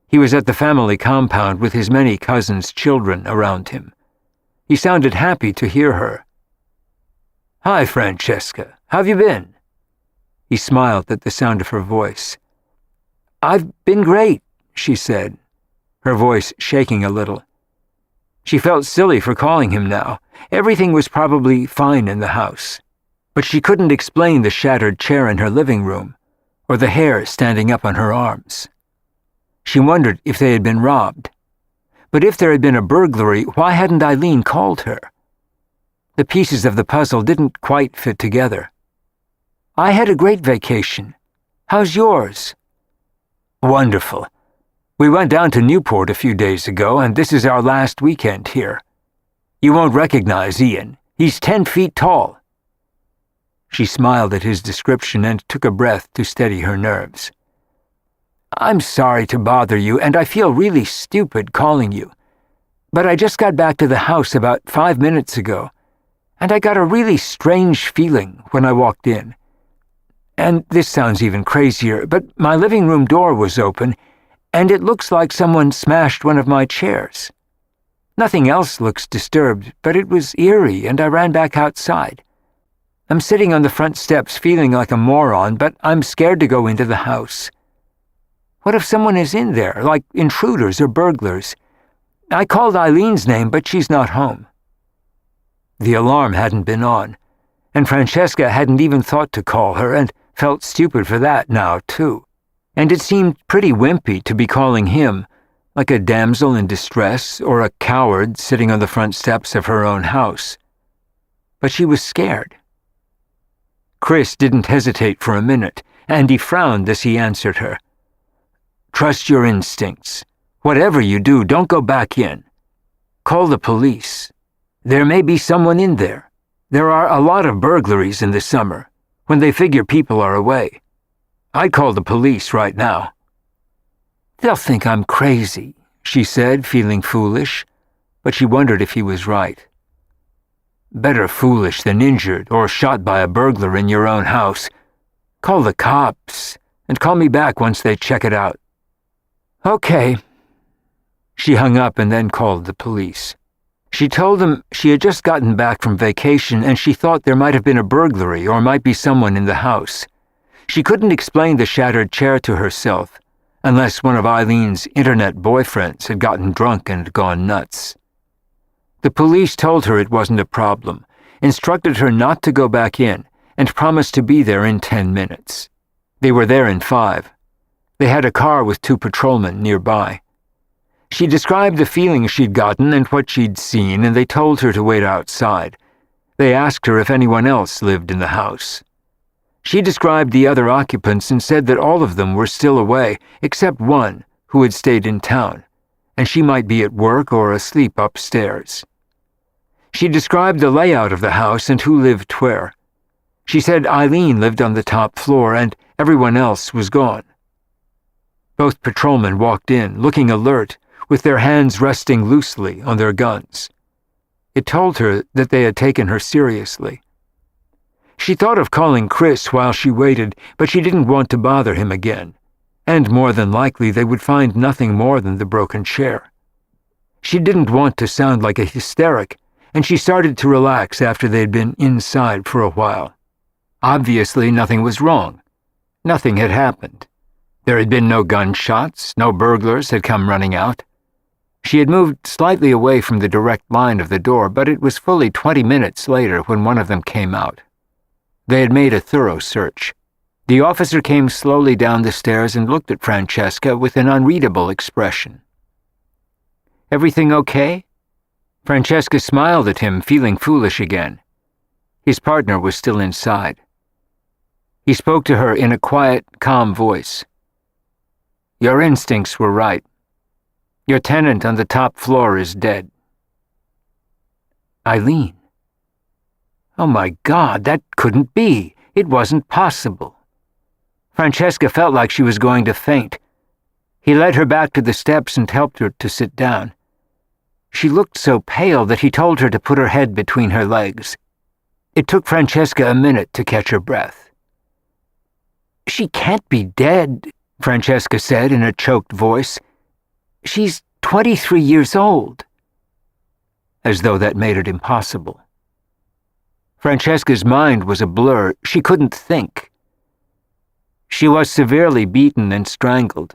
He was at the family compound with his many cousins' children around him. He sounded happy to hear her. "Hi, Francesca. How've you been?" He smiled at the sound of her voice. "I've been great," she said, her voice shaking a little. She felt silly for calling him now. Everything was probably fine in the house. But she couldn't explain the shattered chair in her living room, or the hair standing up on her arms. She wondered if they had been robbed. But if there had been a burglary, why hadn't Eileen called her? The pieces of the puzzle didn't quite fit together. "I had a great vacation. How's yours?" "Wonderful. We went down to Newport a few days ago, and this is our last weekend here. You won't recognize Ian. He's 10 feet tall." She smiled at his description and took a breath to steady her nerves. "I'm sorry to bother you, and I feel really stupid calling you. But I just got back to the house about 5 minutes ago, and I got a really strange feeling when I walked in. And this sounds even crazier, but my living room door was open, and it looks like someone smashed one of my chairs. Nothing else looks disturbed, but it was eerie, and I ran back outside. I'm sitting on the front steps feeling like a moron, but I'm scared to go into the house. What if someone is in there, like intruders or burglars? I called Eileen's name, but she's not home." The alarm hadn't been on, and Francesca hadn't even thought to call her and felt stupid for that now, too. And it seemed pretty wimpy to be calling him, like a damsel in distress or a coward sitting on the front steps of her own house. But she was scared. Chris didn't hesitate for a minute, and he frowned as he answered her. "Trust your instincts. Whatever you do, don't go back in. Call the police. There may be someone in there. There are a lot of burglaries in the summer, when they figure people are away. I'd call the police right now." "They'll think I'm crazy," she said, feeling foolish, but she wondered if he was right. "Better foolish than injured or shot by a burglar in your own house. Call the cops, and call me back once they check it out." "Okay." She hung up and then called the police. She told them she had just gotten back from vacation and she thought there might have been a burglary or might be someone in the house. She couldn't explain the shattered chair to herself, unless one of Eileen's internet boyfriends had gotten drunk and gone nuts. The police told her it wasn't a problem, instructed her not to go back in, and promised to be there in 10 minutes. They were there in 5. They had a car with 2 patrolmen nearby. She described the feeling she'd gotten and what she'd seen, and they told her to wait outside. They asked her if anyone else lived in the house. She described the other occupants and said that all of them were still away, except one who had stayed in town, and she might be at work or asleep upstairs. She described the layout of the house and who lived where. She said Eileen lived on the top floor and everyone else was gone. Both patrolmen walked in, looking alert, with their hands resting loosely on their guns. It told her that they had taken her seriously. She thought of calling Chris while she waited, but she didn't want to bother him again, and more than likely they would find nothing more than the broken chair. She didn't want to sound like a hysteric, and she started to relax after they'd been inside for a while. Obviously, nothing was wrong. Nothing had happened. There had been no gunshots, no burglars had come running out. She had moved slightly away from the direct line of the door, but it was fully 20 minutes later when one of them came out. They had made a thorough search. The officer came slowly down the stairs and looked at Francesca with an unreadable expression. "Everything okay?" Francesca smiled at him, feeling foolish again. His partner was still inside. He spoke to her in a quiet, calm voice. "Your instincts were right. Your tenant on the top floor is dead." Eileen. Oh my God, that couldn't be. It wasn't possible. Francesca felt like she was going to faint. He led her back to the steps and helped her to sit down. She looked so pale that he told her to put her head between her legs. It took Francesca a minute to catch her breath. "She can't be dead," Francesca said in a choked voice. "She's 23 years old." As though that made it impossible. Francesca's mind was a blur. She couldn't think. "She was severely beaten and strangled.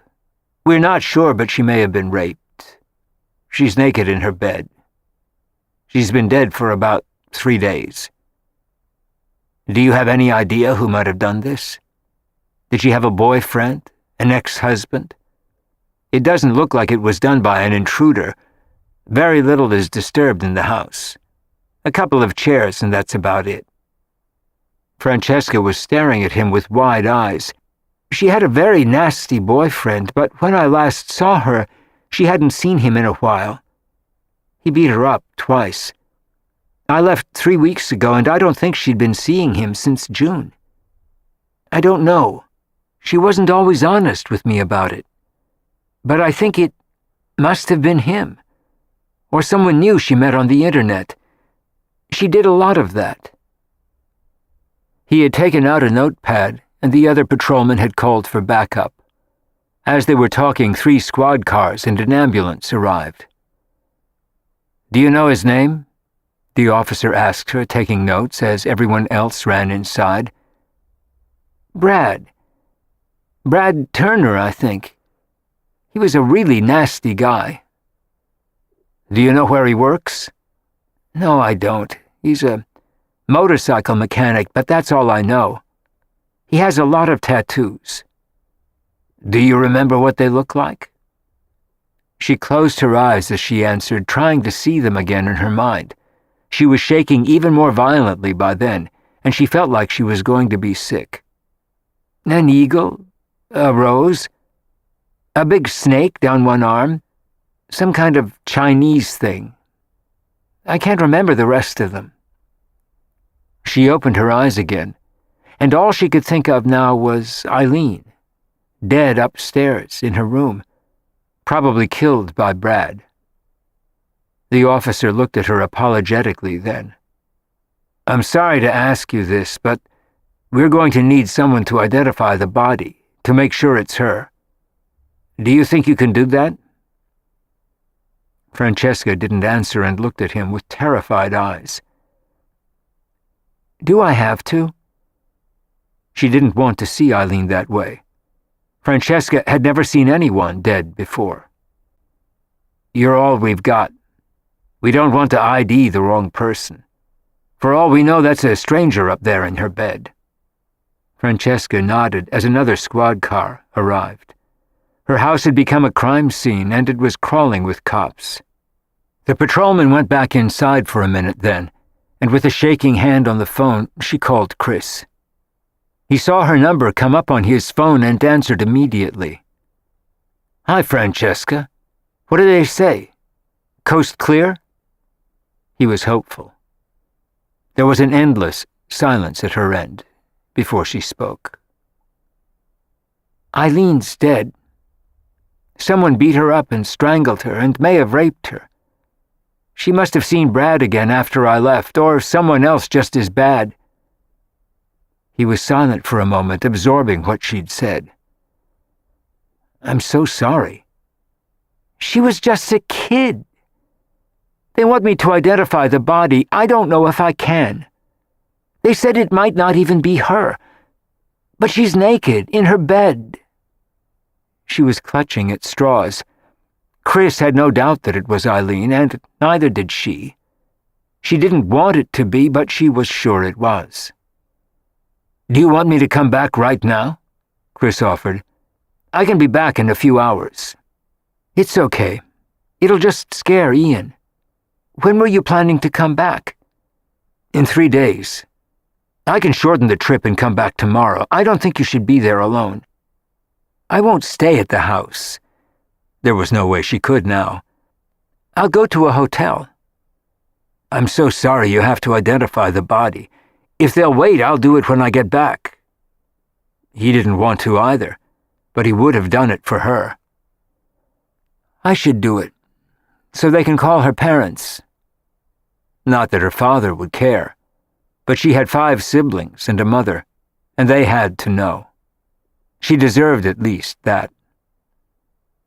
We're not sure, but she may have been raped. She's naked in her bed. She's been dead for about 3 days. Do you have any idea who might have done this? Did she have a boyfriend? An ex-husband? It doesn't look like it was done by an intruder. Very little is disturbed in the house. A couple of chairs, and that's about it." Francesca was staring at him with wide eyes. She had a very nasty boyfriend, but when I last saw her, she hadn't seen him in a while. He beat her up twice. I left 3 weeks ago, and I don't think she'd been seeing him since June. I don't know. She wasn't always honest with me about it. But I think it must have been him, or someone new she met on the internet. She did a lot of that." He had taken out a notepad, and the other patrolman had called for backup. As they were talking, 3 squad cars and an ambulance arrived. "Do you know his name?" the officer asked her, taking notes as everyone else ran inside. Brad Turner, I think. He was a really nasty guy." "Do you know where he works?" "No, I don't. He's a motorcycle mechanic, but that's all I know. He has a lot of tattoos." "Do you remember what they look like?" She closed her eyes as she answered, trying to see them again in her mind. She was shaking even more violently by then, and she felt like she was going to be sick. "An eagle, a rose, a big snake down one arm, some kind of Chinese thing. I can't remember the rest of them." She opened her eyes again, and all she could think of now was Eileen, dead upstairs in her room, probably killed by Brad. The officer looked at her apologetically then. "I'm sorry to ask you this, but we're going to need someone to identify the body, to make sure it's her. Do you think you can do that?" Francesca didn't answer and looked at him with terrified eyes. "Do I have to?" She didn't want to see Eileen that way. Francesca had never seen anyone dead before. "You're all we've got. We don't want to ID the wrong person. For all we know, that's a stranger up there in her bed." Francesca nodded as another squad car arrived. Her house had become a crime scene, and it was crawling with cops. The patrolman went back inside for a minute then, and with a shaking hand on the phone, she called Chris. He saw her number come up on his phone and answered immediately. "Hi, Francesca. What do they say? Coast clear?" He was hopeful. There was an endless silence at her end before she spoke. "Eileen's dead. Someone beat her up and strangled her and may have raped her. She must have seen Brad again after I left, or someone else just as bad." He was silent for a moment, absorbing what she'd said. "I'm so sorry." "She was just a kid. They want me to identify the body. I don't know if I can. They said it might not even be her. But she's naked, in her bed." She was clutching at straws. Chris had no doubt that it was Eileen, and neither did she. She didn't want it to be, but she was sure it was. "Do you want me to come back right now?" Chris offered. "I can be back in a few hours." "It's okay. It'll just scare Ian. When were you planning to come back?" "In 3 days. I can shorten the trip and come back tomorrow. I don't think you should be there alone." "I won't stay at the house." There was no way she could now. "I'll go to a hotel." "I'm so sorry you have to identify the body. If they'll wait, I'll do it when I get back." He didn't want to either, but he would have done it for her. "I should do it, so they can call her parents." Not that her father would care, but she had 5 siblings and a mother, and they had to know. She deserved at least that.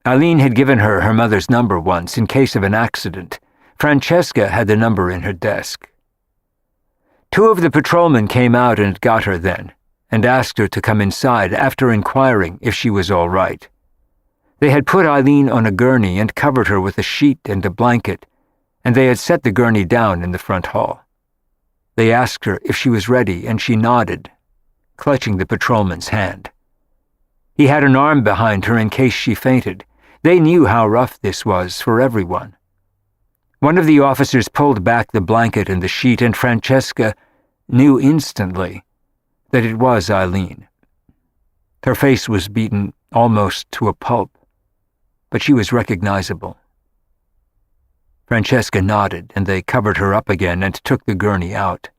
Eileen had given her her mother's number once in case of an accident. Francesca had the number in her desk. 2 of the patrolmen came out and got her then, and asked her to come inside after inquiring if she was all right. They had put Eileen on a gurney and covered her with a sheet and a blanket, and they had set the gurney down in the front hall. They asked her if she was ready, and she nodded, clutching the patrolman's hand. He had an arm behind her in case she fainted. They knew how rough this was for everyone. One of the officers pulled back the blanket and the sheet, and Francesca knew instantly that it was Eileen. Her face was beaten almost to a pulp, but she was recognizable. Francesca nodded, and they covered her up again and took the gurney out.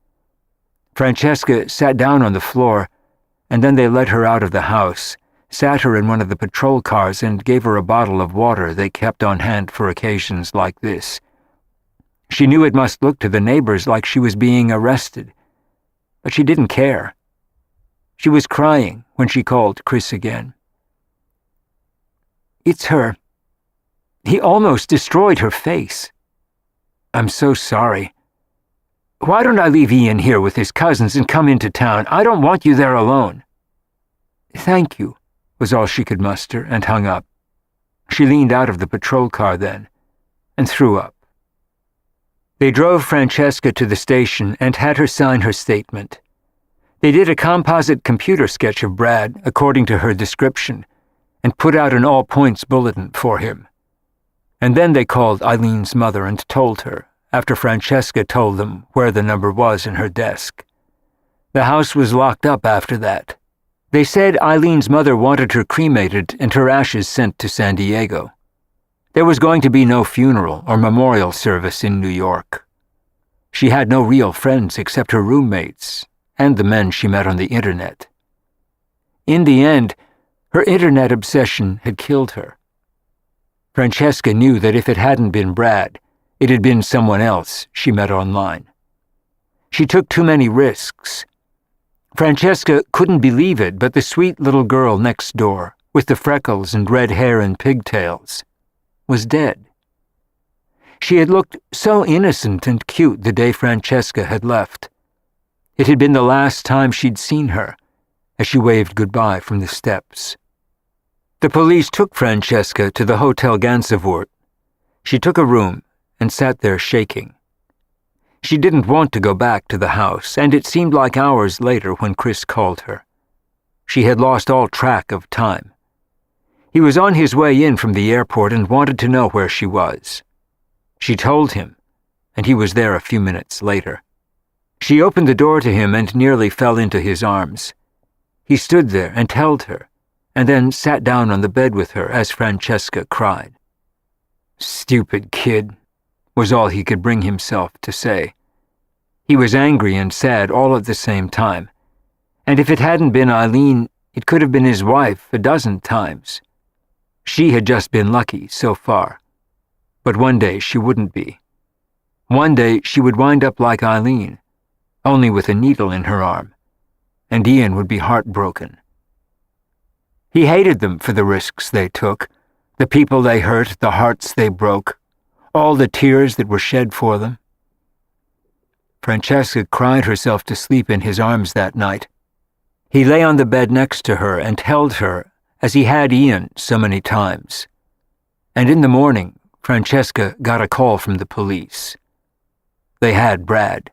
Francesca sat down on the floor, and then they led her out of the house, sat her in one of the patrol cars, and gave her a bottle of water they kept on hand for occasions like this. She knew it must look to the neighbors like she was being arrested, but she didn't care. She was crying when she called Chris again. "It's her. He almost destroyed her face. I'm so sorry. Why don't I leave Ian here with his cousins and come into town? I don't want you there alone." "Thank you," was all she could muster, and hung up. She leaned out of the patrol car then, and threw up. They drove Francesca to the station and had her sign her statement. They did a composite computer sketch of Brad, according to her description, and put out an all-points bulletin for him. And then they called Eileen's mother and told her, after Francesca told them where the number was in her desk. The house was locked up after that. They said Eileen's mother wanted her cremated and her ashes sent to San Diego. There was going to be no funeral or memorial service in New York. She had no real friends except her roommates and the men she met on the internet. In the end, her internet obsession had killed her. Francesca knew that if it hadn't been Brad, it had been someone else she met online. She took too many risks. Francesca couldn't believe it, but the sweet little girl next door, with the freckles and red hair and pigtails, was dead. She had looked so innocent and cute the day Francesca had left. It had been the last time she'd seen her, as she waved goodbye from the steps. The police took Francesca to the Hotel Gansevoort. She took a room and sat there shaking. She didn't want to go back to the house, and it seemed like hours later when Chris called her. She had lost all track of time. He was on his way in from the airport and wanted to know where she was. She told him, and he was there a few minutes later. She opened the door to him and nearly fell into his arms. He stood there and held her, and then sat down on the bed with her as Francesca cried. "Stupid kid," was all he could bring himself to say. He was angry and sad all at the same time, and if it hadn't been Eileen, it could have been his wife a dozen times. She had just been lucky so far, but one day she wouldn't be. One day she would wind up like Eileen, only with a needle in her arm, and Ian would be heartbroken. He hated them for the risks they took, the people they hurt, the hearts they broke, all the tears that were shed for them. Francesca cried herself to sleep in his arms that night. He lay on the bed next to her and held her as he had Ian so many times. And in the morning, Francesca got a call from the police. They had Brad.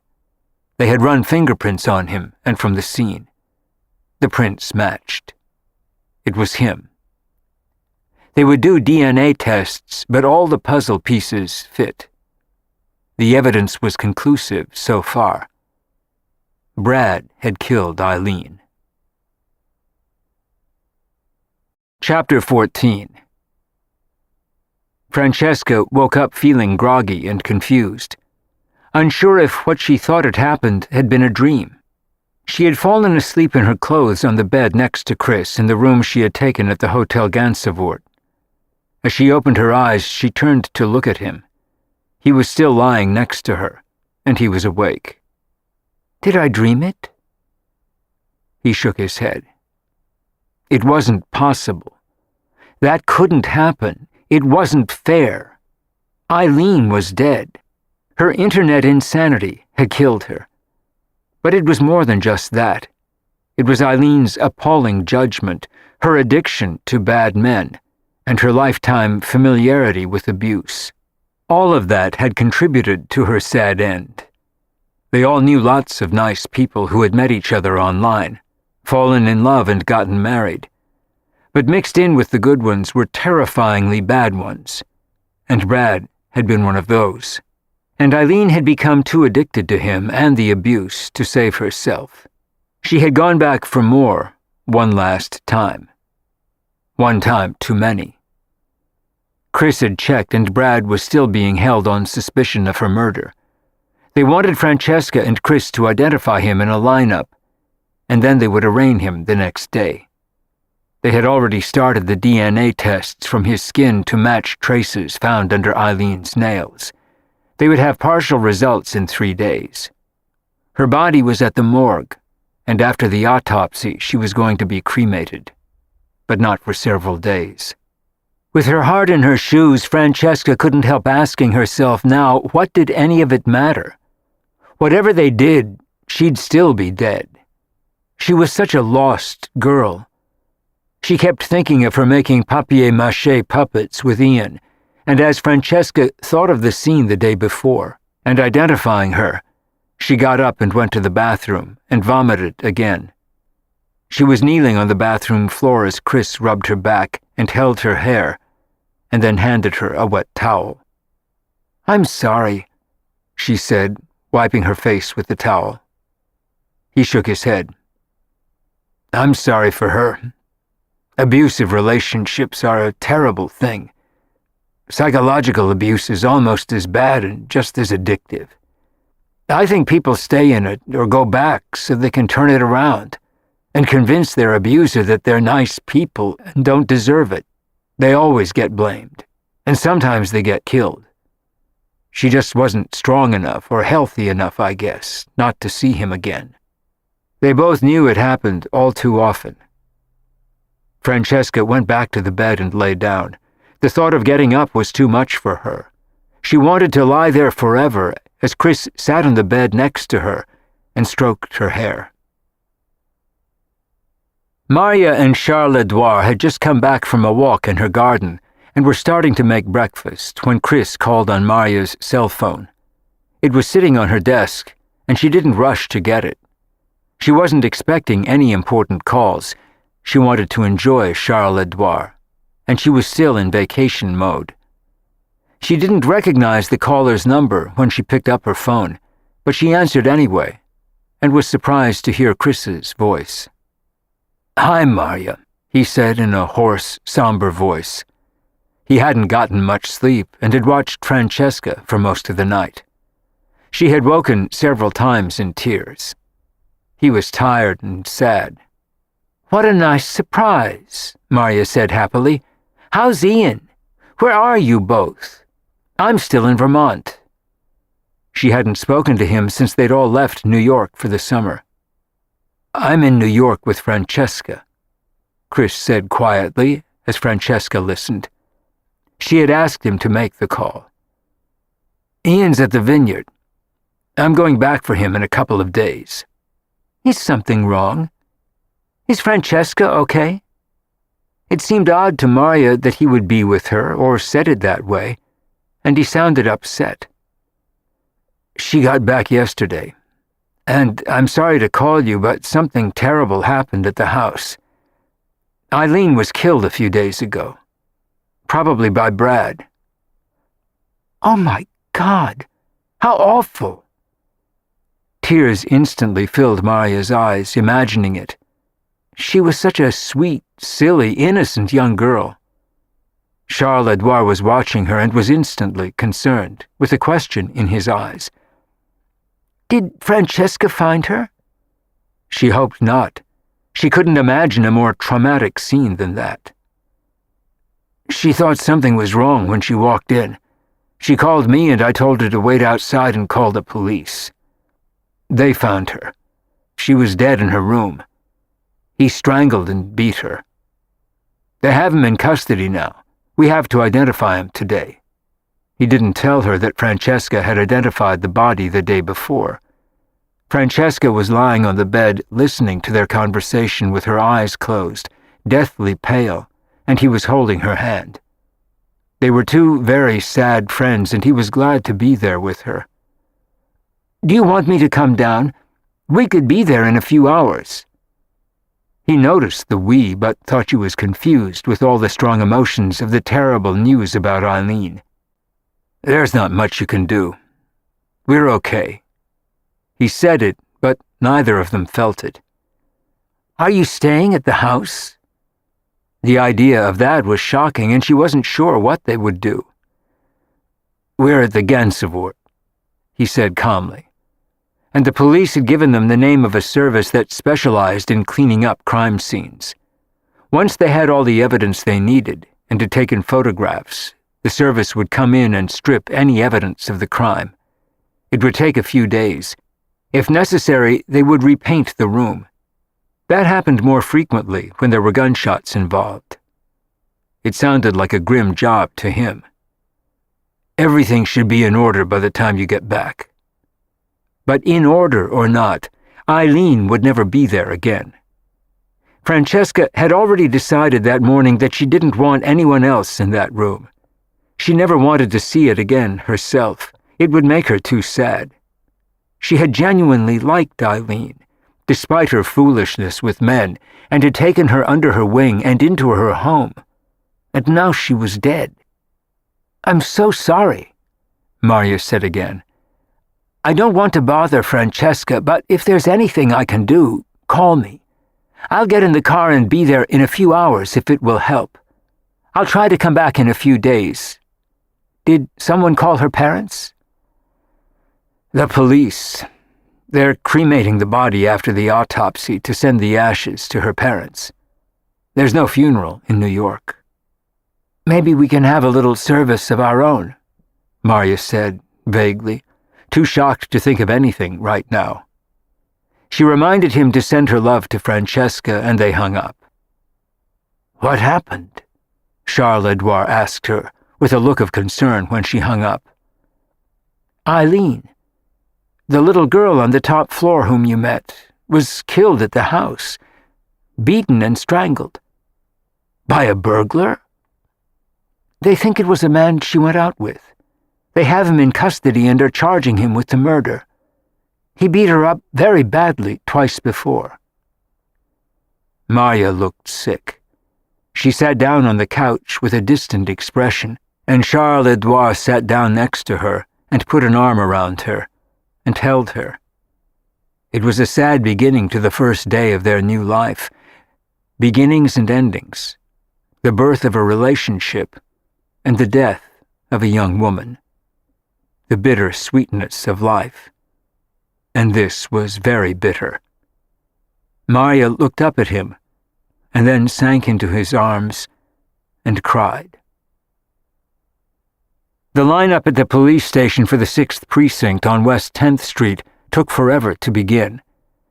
They had run fingerprints on him and from the scene. The prints matched. It was him. They would do DNA tests, but all the puzzle pieces fit. The evidence was conclusive so far. Brad had killed Eileen. Chapter 14. Francesca woke up feeling groggy and confused, unsure if what she thought had happened had been a dream. She had fallen asleep in her clothes on the bed next to Chris in the room she had taken at the Hotel Gansevoort. As she opened her eyes, she turned to look at him. He was still lying next to her, and he was awake. "Did I dream it?" He shook his head. It wasn't possible. That couldn't happen. It wasn't fair. Eileen was dead. Her internet insanity had killed her. But it was more than just that. It was Eileen's appalling judgment, her addiction to bad men, and her lifetime familiarity with abuse. All of that had contributed to her sad end. They all knew lots of nice people who had met each other online, fallen in love and gotten married. But mixed in with the good ones were terrifyingly bad ones, and Brad had been one of those. And Eileen had become too addicted to him and the abuse to save herself. She had gone back for more, one last time. One time too many. Chris had checked and Brad was still being held on suspicion of her murder. They wanted Francesca and Chris to identify him in a lineup, and then they would arraign him the next day. They had already started the DNA tests from his skin to match traces found under Eileen's nails. They would have partial results in 3 days. Her body was at the morgue, and after the autopsy she was going to be cremated, but not for several days. With her heart in her shoes, Francesca couldn't help asking herself now, what did any of it matter? Whatever they did, she'd still be dead. She was such a lost girl. She kept thinking of her making papier-mâché puppets with Ian, and as Francesca thought of the scene the day before, and identifying her, she got up and went to the bathroom and vomited again. She was kneeling on the bathroom floor as Chris rubbed her back and held her hair, and then handed her a wet towel. "I'm sorry," she said, wiping her face with the towel. He shook his head. "I'm sorry for her. Abusive relationships are a terrible thing. Psychological abuse is almost as bad and just as addictive. I think people stay in it or go back so they can turn it around and convince their abuser that they're nice people and don't deserve it. They always get blamed, and sometimes they get killed. She just wasn't strong enough or healthy enough, I guess, not to see him again." They both knew it happened all too often. Francesca went back to the bed and lay down. The thought of getting up was too much for her. She wanted to lie there forever as Chris sat on the bed next to her and stroked her hair. Maria and Charles-Edouard had just come back from a walk in her garden and were starting to make breakfast when Chris called on Maria's cell phone. It was sitting on her desk, and she didn't rush to get it. She wasn't expecting any important calls. She wanted to enjoy Charles-Edouard, and she was still in vacation mode. She didn't recognize the caller's number when she picked up her phone, but she answered anyway, and was surprised to hear Chris's voice. "Hi, Maria," he said in a hoarse, somber voice. He hadn't gotten much sleep and had watched Francesca for most of the night. She had woken several times in tears. He was tired and sad. "What a nice surprise," Maria said happily. "How's Ian? Where are you both? I'm still in Vermont." She hadn't spoken to him since they'd all left New York for the summer. "I'm in New York with Francesca," Chris said quietly as Francesca listened. She had asked him to make the call. "Ian's at the vineyard. I'm going back for him in a couple of days." "Is something wrong? Is Francesca okay?" It seemed odd to Maria that he would be with her, or said it that way, and he sounded upset. "She got back yesterday, and I'm sorry to call you, but something terrible happened at the house. Eileen was killed a few days ago, probably by Brad." "Oh my God, how awful!" Tears instantly filled Maria's eyes, imagining it. She was such a sweet, silly, innocent young girl. Charles-Edouard was watching her and was instantly concerned, with a question in his eyes. "Did Francesca find her?" She hoped not. She couldn't imagine a more traumatic scene than that. "She thought something was wrong when she walked in. She called me and I told her to wait outside and call the police. They found her. She was dead in her room. He strangled and beat her. They have him in custody now. We have to identify him today." He didn't tell her that Francesca had identified the body the day before. Francesca was lying on the bed listening to their conversation with her eyes closed, deathly pale, and he was holding her hand. They were two very sad friends, and he was glad to be there with her. "Do you want me to come down? We could be there in a few hours." He noticed the "we," but thought she was confused with all the strong emotions of the terrible news about Eileen. "There's not much you can do. We're okay." He said it, but neither of them felt it. "Are you staying at the house?" The idea of that was shocking, and she wasn't sure what they would do. "We're at the Gansevoort," he said calmly, and the police had given them the name of a service that specialized in cleaning up crime scenes. Once they had all the evidence they needed and had taken photographs, the service would come in and strip any evidence of the crime. It would take a few days. If necessary, they would repaint the room. That happened more frequently when there were gunshots involved. It sounded like a grim job to him. "Everything should be in order by the time you get back." But in order or not, Eileen would never be there again. Francesca had already decided that morning that she didn't want anyone else in that room. She never wanted to see it again herself. It would make her too sad. She had genuinely liked Eileen, despite her foolishness with men, and had taken her under her wing and into her home. And now she was dead. "I'm so sorry," Marya said again. "I don't want to bother Francesca, but if there's anything I can do, call me. I'll get in the car and be there in a few hours if it will help. I'll try to come back in a few days. Did someone call her parents?" "The police. They're cremating the body after the autopsy to send the ashes to her parents. There's no funeral in New York." "Maybe we can have a little service of our own," Marya said, vaguely, too shocked to think of anything right now. She reminded him to send her love to Francesca, and they hung up. "What happened?" Charles Edouard asked her, with a look of concern when she hung up. "Eileen, the little girl on the top floor whom you met, was killed at the house, beaten and strangled." "By a burglar?" "They think it was a man she went out with. They have him in custody and are charging him with the murder. He beat her up very badly twice before." Marya looked sick. She sat down on the couch with a distant expression, and Charles Edouard sat down next to her and put an arm around her and held her. It was a sad beginning to the first day of their new life. Beginnings and endings. The birth of a relationship and the death of a young woman. The bitter sweetness of life. And this was very bitter. Marya looked up at him and then sank into his arms and cried. The lineup at the police station for the 6th Precinct on West 10th Street took forever to begin,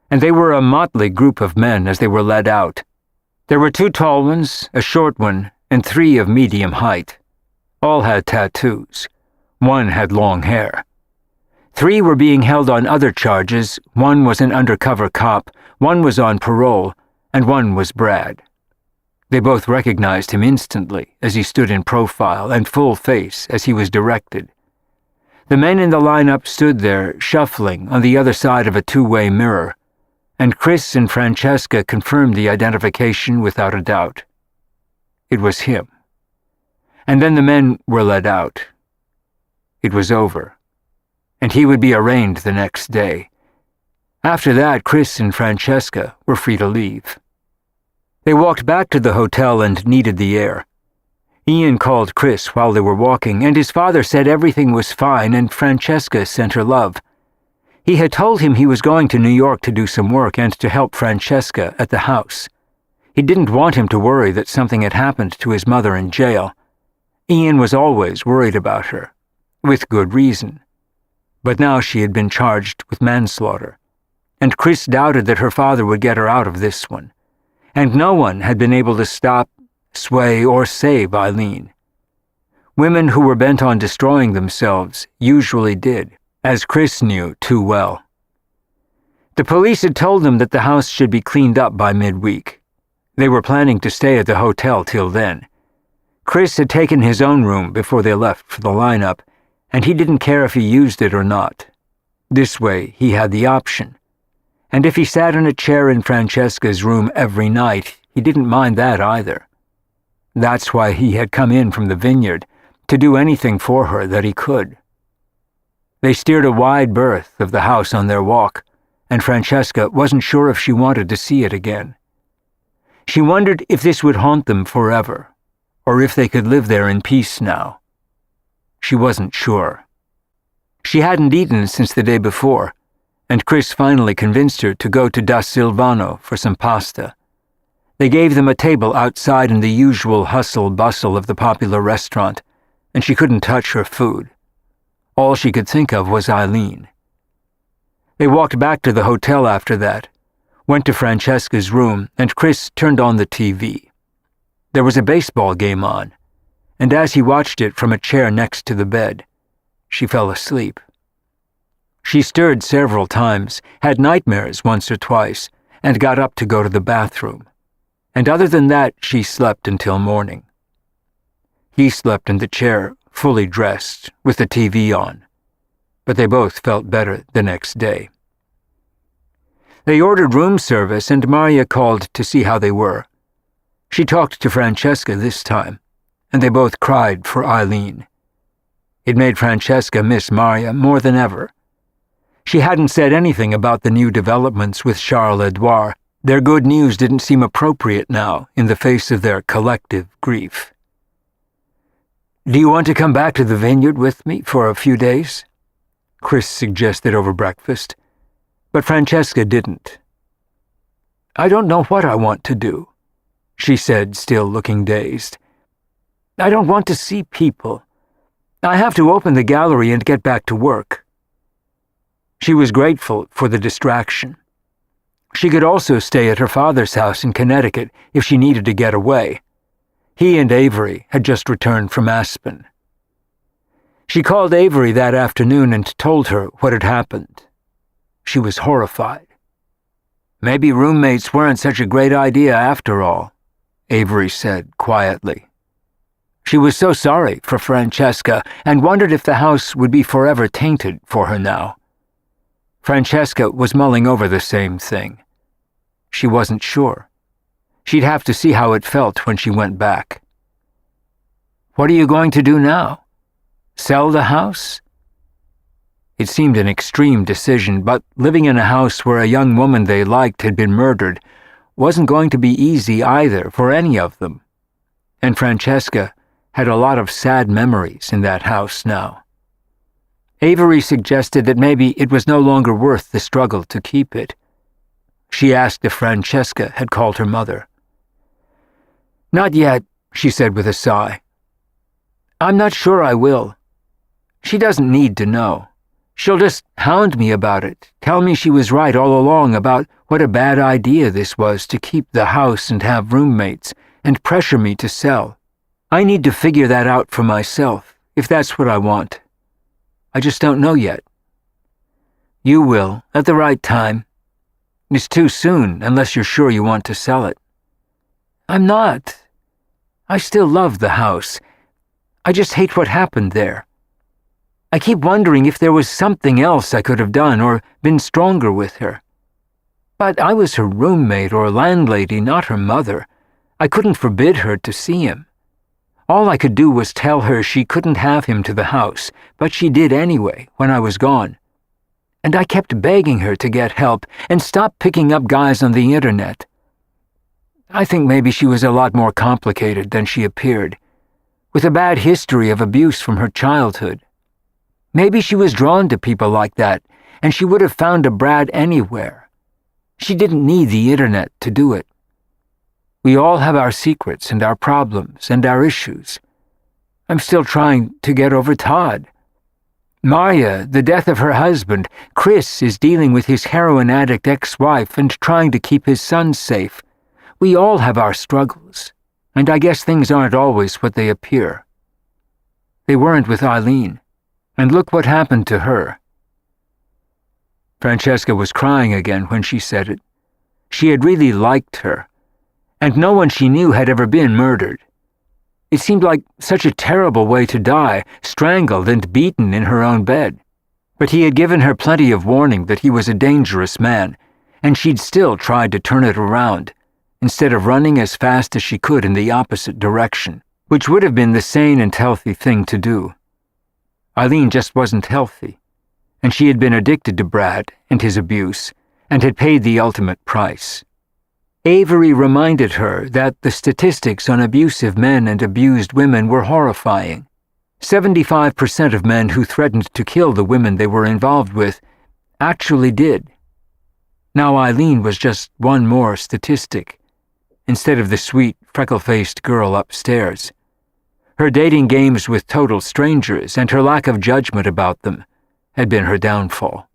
and they were a motley group of men as they were led out. There were 2 tall ones, a short one, and 3 of medium height. All had tattoos. 1 had long hair. 3 were being held on other charges. 1 was an undercover cop, 1 was on parole, and 1 was Brad. They both recognized him instantly as he stood in profile and full face as he was directed. The men in the lineup stood there, shuffling on the other side of a 2-way mirror, and Chris and Francesca confirmed the identification without a doubt. It was him. And then the men were led out. It was over, and he would be arraigned the next day. After that, Chris and Francesca were free to leave. They walked back to the hotel and needed the air. Ian called Chris while they were walking, and his father said everything was fine, and Francesca sent her love. He had told him he was going to New York to do some work and to help Francesca at the house. He didn't want him to worry that something had happened to his mother in jail. Ian was always worried about her, with good reason. But now she had been charged with manslaughter, and Chris doubted that her father would get her out of this one, and no one had been able to stop, sway, or save Eileen. Women who were bent on destroying themselves usually did, as Chris knew too well. The police had told them that the house should be cleaned up by midweek. They were planning to stay at the hotel till then. Chris had taken his own room before they left for the lineup, and he didn't care if he used it or not. This way, he had the option. And if he sat in a chair in Francesca's room every night, he didn't mind that either. That's why he had come in from the vineyard, to do anything for her that he could. They steered a wide berth of the house on their walk, and Francesca wasn't sure if she wanted to see it again. She wondered if this would haunt them forever, or if they could live there in peace now. She wasn't sure. She hadn't eaten since the day before, and Chris finally convinced her to go to Da Silvano for some pasta. They gave them a table outside in the usual hustle-bustle of the popular restaurant, and she couldn't touch her food. All she could think of was Eileen. They walked back to the hotel after that, went to Francesca's room, and Chris turned on the TV. There was a baseball game on, and as he watched it from a chair next to the bed, she fell asleep. She stirred several times, had nightmares once or twice, and got up to go to the bathroom. And other than that, she slept until morning. He slept in the chair, fully dressed, with the TV on, but they both felt better the next day. They ordered room service, and Maria called to see how they were. She talked to Francesca this time, and they both cried for Eileen. It made Francesca miss Maria more than ever. She hadn't said anything about the new developments with Charles-Edouard. Their good news didn't seem appropriate now in the face of their collective grief. "Do you want to come back to the vineyard with me for a few days?" Chris suggested over breakfast, but Francesca didn't. "I don't know what I want to do," she said, still looking dazed. "I don't want to see people. I have to open the gallery and get back to work." She was grateful for the distraction. She could also stay at her father's house in Connecticut if she needed to get away. He and Avery had just returned from Aspen. She called Avery that afternoon and told her what had happened. She was horrified. "Maybe roommates weren't such a great idea after all," Avery said quietly. She was so sorry for Francesca and wondered if the house would be forever tainted for her now. Francesca was mulling over the same thing. She wasn't sure. She'd have to see how it felt when she went back. "What are you going to do now? Sell the house?" It seemed an extreme decision, but living in a house where a young woman they liked had been murdered wasn't going to be easy either for any of them. And Francesca had a lot of sad memories in that house now. Avery suggested that maybe it was no longer worth the struggle to keep it. She asked if Francesca had called her mother. "Not yet," she said with a sigh. "I'm not sure I will. She doesn't need to know. She'll just hound me about it, tell me she was right all along about what a bad idea this was to keep the house and have roommates, and pressure me to sell. I need to figure that out for myself, if that's what I want. I just don't know yet." "You will, at the right time. It's too soon, unless you're sure you want to sell it." "I'm not. I still love the house. I just hate what happened there. I keep wondering if there was something else I could have done or been stronger with her. But I was her roommate or landlady, not her mother. I couldn't forbid her to see him. All I could do was tell her she couldn't have him to the house, but she did anyway when I was gone. And I kept begging her to get help and stop picking up guys on the internet. I think maybe she was a lot more complicated than she appeared, with a bad history of abuse from her childhood. Maybe she was drawn to people like that, and she would have found a Brad anywhere. She didn't need the internet to do it. We all have our secrets and our problems and our issues. I'm still trying to get over Todd. Maria, the death of her husband. Chris is dealing with his heroin addict ex-wife and trying to keep his son safe. We all have our struggles, and I guess things aren't always what they appear. They weren't with Eileen, and look what happened to her." Francesca was crying again when she said it. She had really liked her, and no one she knew had ever been murdered. It seemed like such a terrible way to die, strangled and beaten in her own bed. But he had given her plenty of warning that he was a dangerous man, and she'd still tried to turn it around, instead of running as fast as she could in the opposite direction, which would have been the sane and healthy thing to do. Eileen just wasn't healthy, and she had been addicted to Brad and his abuse, and had paid the ultimate price. Avery reminded her that the statistics on abusive men and abused women were horrifying. 75% of men who threatened to kill the women they were involved with actually did. Now Eileen was just one more statistic, instead of the sweet, freckle-faced girl upstairs. Her dating games with total strangers and her lack of judgment about them had been her downfall.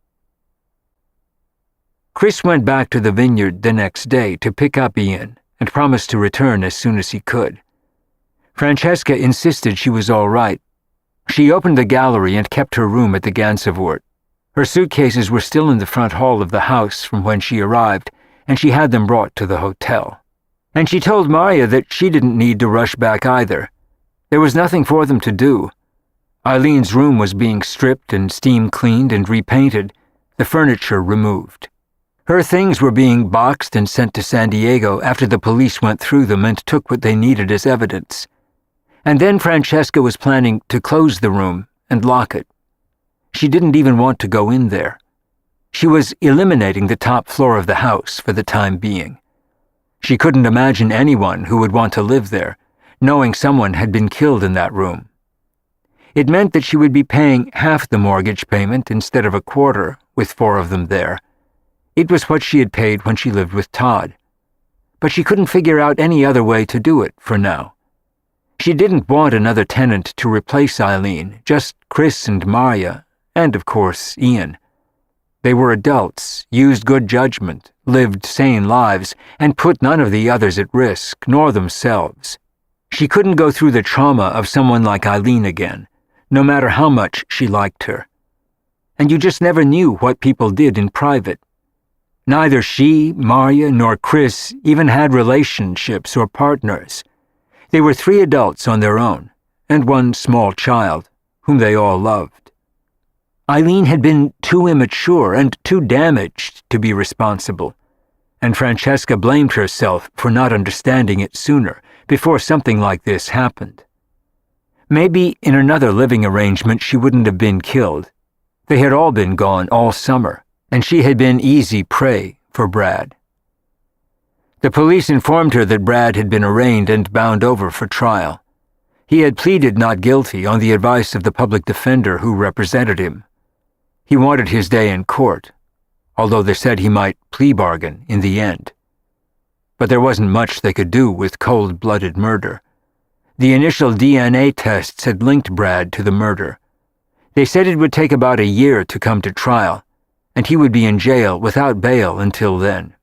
Chris went back to the vineyard the next day to pick up Ian and promised to return as soon as he could. Francesca insisted she was all right. She opened the gallery and kept her room at the Gansevoort. Her suitcases were still in the front hall of the house from when she arrived, and she had them brought to the hotel. And she told Maria that she didn't need to rush back either. There was nothing for them to do. Eileen's room was being stripped and steam cleaned and repainted, the furniture removed. Her things were being boxed and sent to San Diego after the police went through them and took what they needed as evidence. And then Francesca was planning to close the room and lock it. She didn't even want to go in there. She was eliminating the top floor of the house for the time being. She couldn't imagine anyone who would want to live there, knowing someone had been killed in that room. It meant that she would be paying half the mortgage payment instead of a quarter, with 4 of them there. It was what she had paid when she lived with Todd. But she couldn't figure out any other way to do it for now. She didn't want another tenant to replace Eileen, just Chris and Maria, and of course, Ian. They were adults, used good judgment, lived sane lives, and put none of the others at risk, nor themselves. She couldn't go through the trauma of someone like Eileen again, no matter how much she liked her. And you just never knew what people did in private. Neither she, Maria, nor Chris even had relationships or partners. They were 3 adults on their own, and 1 small child, whom they all loved. Eileen had been too immature and too damaged to be responsible, and Francesca blamed herself for not understanding it sooner, before something like this happened. Maybe in another living arrangement she wouldn't have been killed. They had all been gone all summer, and she had been easy prey for Brad. The police informed her that Brad had been arraigned and bound over for trial. He had pleaded not guilty on the advice of the public defender who represented him. He wanted his day in court, although they said he might plea bargain in the end. But there wasn't much they could do with cold-blooded murder. The initial DNA tests had linked Brad to the murder. They said it would take about a year to come to trial, and he would be in jail without bail until then.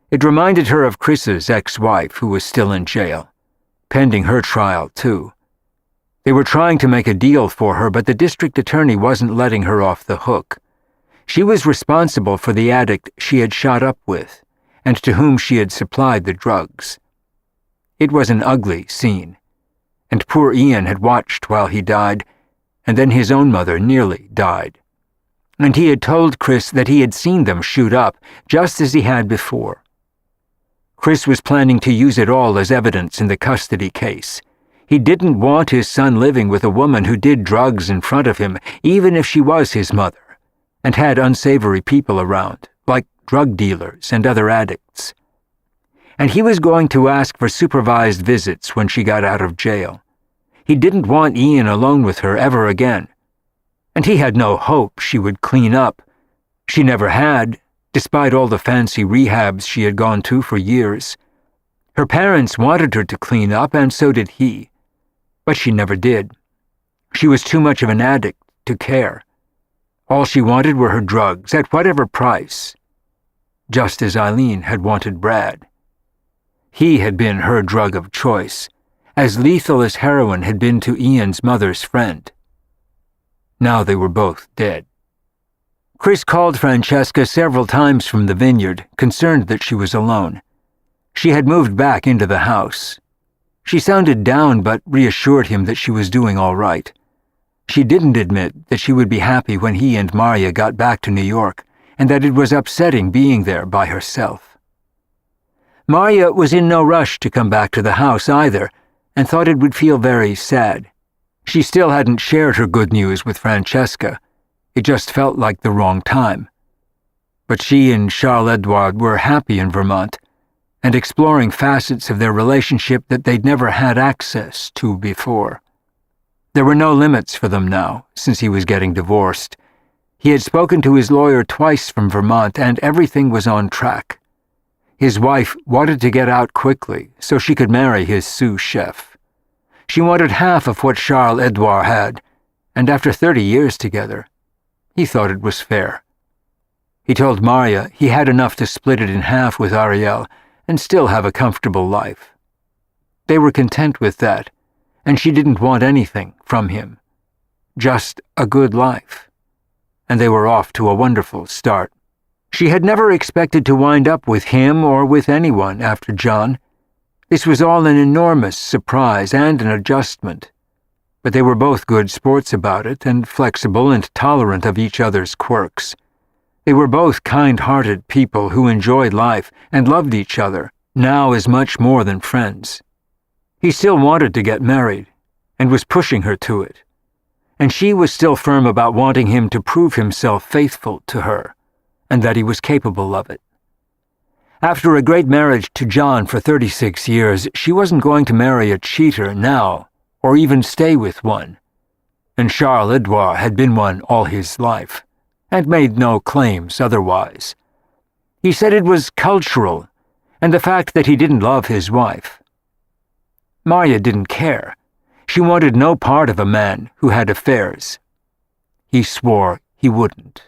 It reminded her of Chris's ex-wife, who was still in jail, pending her trial, too. They were trying to make a deal for her, but the district attorney wasn't letting her off the hook. She was responsible for the addict she had shot up with, and to whom she had supplied the drugs. It was an ugly scene, and poor Ian had watched while he died, and then his own mother nearly died. And he had told Chris that he had seen them shoot up, just as he had before. Chris was planning to use it all as evidence in the custody case. He didn't want his son living with a woman who did drugs in front of him, even if she was his mother, and had unsavory people around, like drug dealers and other addicts. And he was going to ask for supervised visits when she got out of jail. He didn't want Ian alone with her ever again. And he had no hope she would clean up. She never had, despite all the fancy rehabs she had gone to for years. Her parents wanted her to clean up, and so did he. But she never did. She was too much of an addict to care. All she wanted were her drugs, at whatever price. Just as Eileen had wanted Brad. He had been her drug of choice, as lethal as heroin had been to Ian's mother's friend. Now they were both dead. Chris called Francesca several times from the vineyard, concerned that she was alone. She had moved back into the house. She sounded down but reassured him that she was doing all right. She didn't admit that she would be happy when he and Maria got back to New York, and that it was upsetting being there by herself. Maria was in no rush to come back to the house either, and thought it would feel very sad. She still hadn't shared her good news with Francesca. It just felt like the wrong time. But she and Charles-Edouard were happy in Vermont, and exploring facets of their relationship that they'd never had access to before. There were no limits for them now, since he was getting divorced. He had spoken to his lawyer twice from Vermont, and everything was on track. His wife wanted to get out quickly so she could marry his sous chef. She wanted half of what Charles-Edouard had, and after 30 years together, he thought it was fair. He told Maria he had enough to split it in half with Ariel and still have a comfortable life. They were content with that, and she didn't want anything from him. Just a good life. And they were off to a wonderful start. She had never expected to wind up with him or with anyone after John. This was all an enormous surprise and an adjustment. But they were both good sports about it and flexible and tolerant of each other's quirks. They were both kind-hearted people who enjoyed life and loved each other, now as much more than friends. He still wanted to get married, and was pushing her to it. And she was still firm about wanting him to prove himself faithful to her, and that he was capable of it. After a great marriage to John for 36 years, she wasn't going to marry a cheater now, or even stay with one. And Charles-Edouard had been one all his life, and made no claims otherwise. He said it was cultural, and the fact that he didn't love his wife. Maria didn't care. She wanted no part of a man who had affairs. He swore he wouldn't.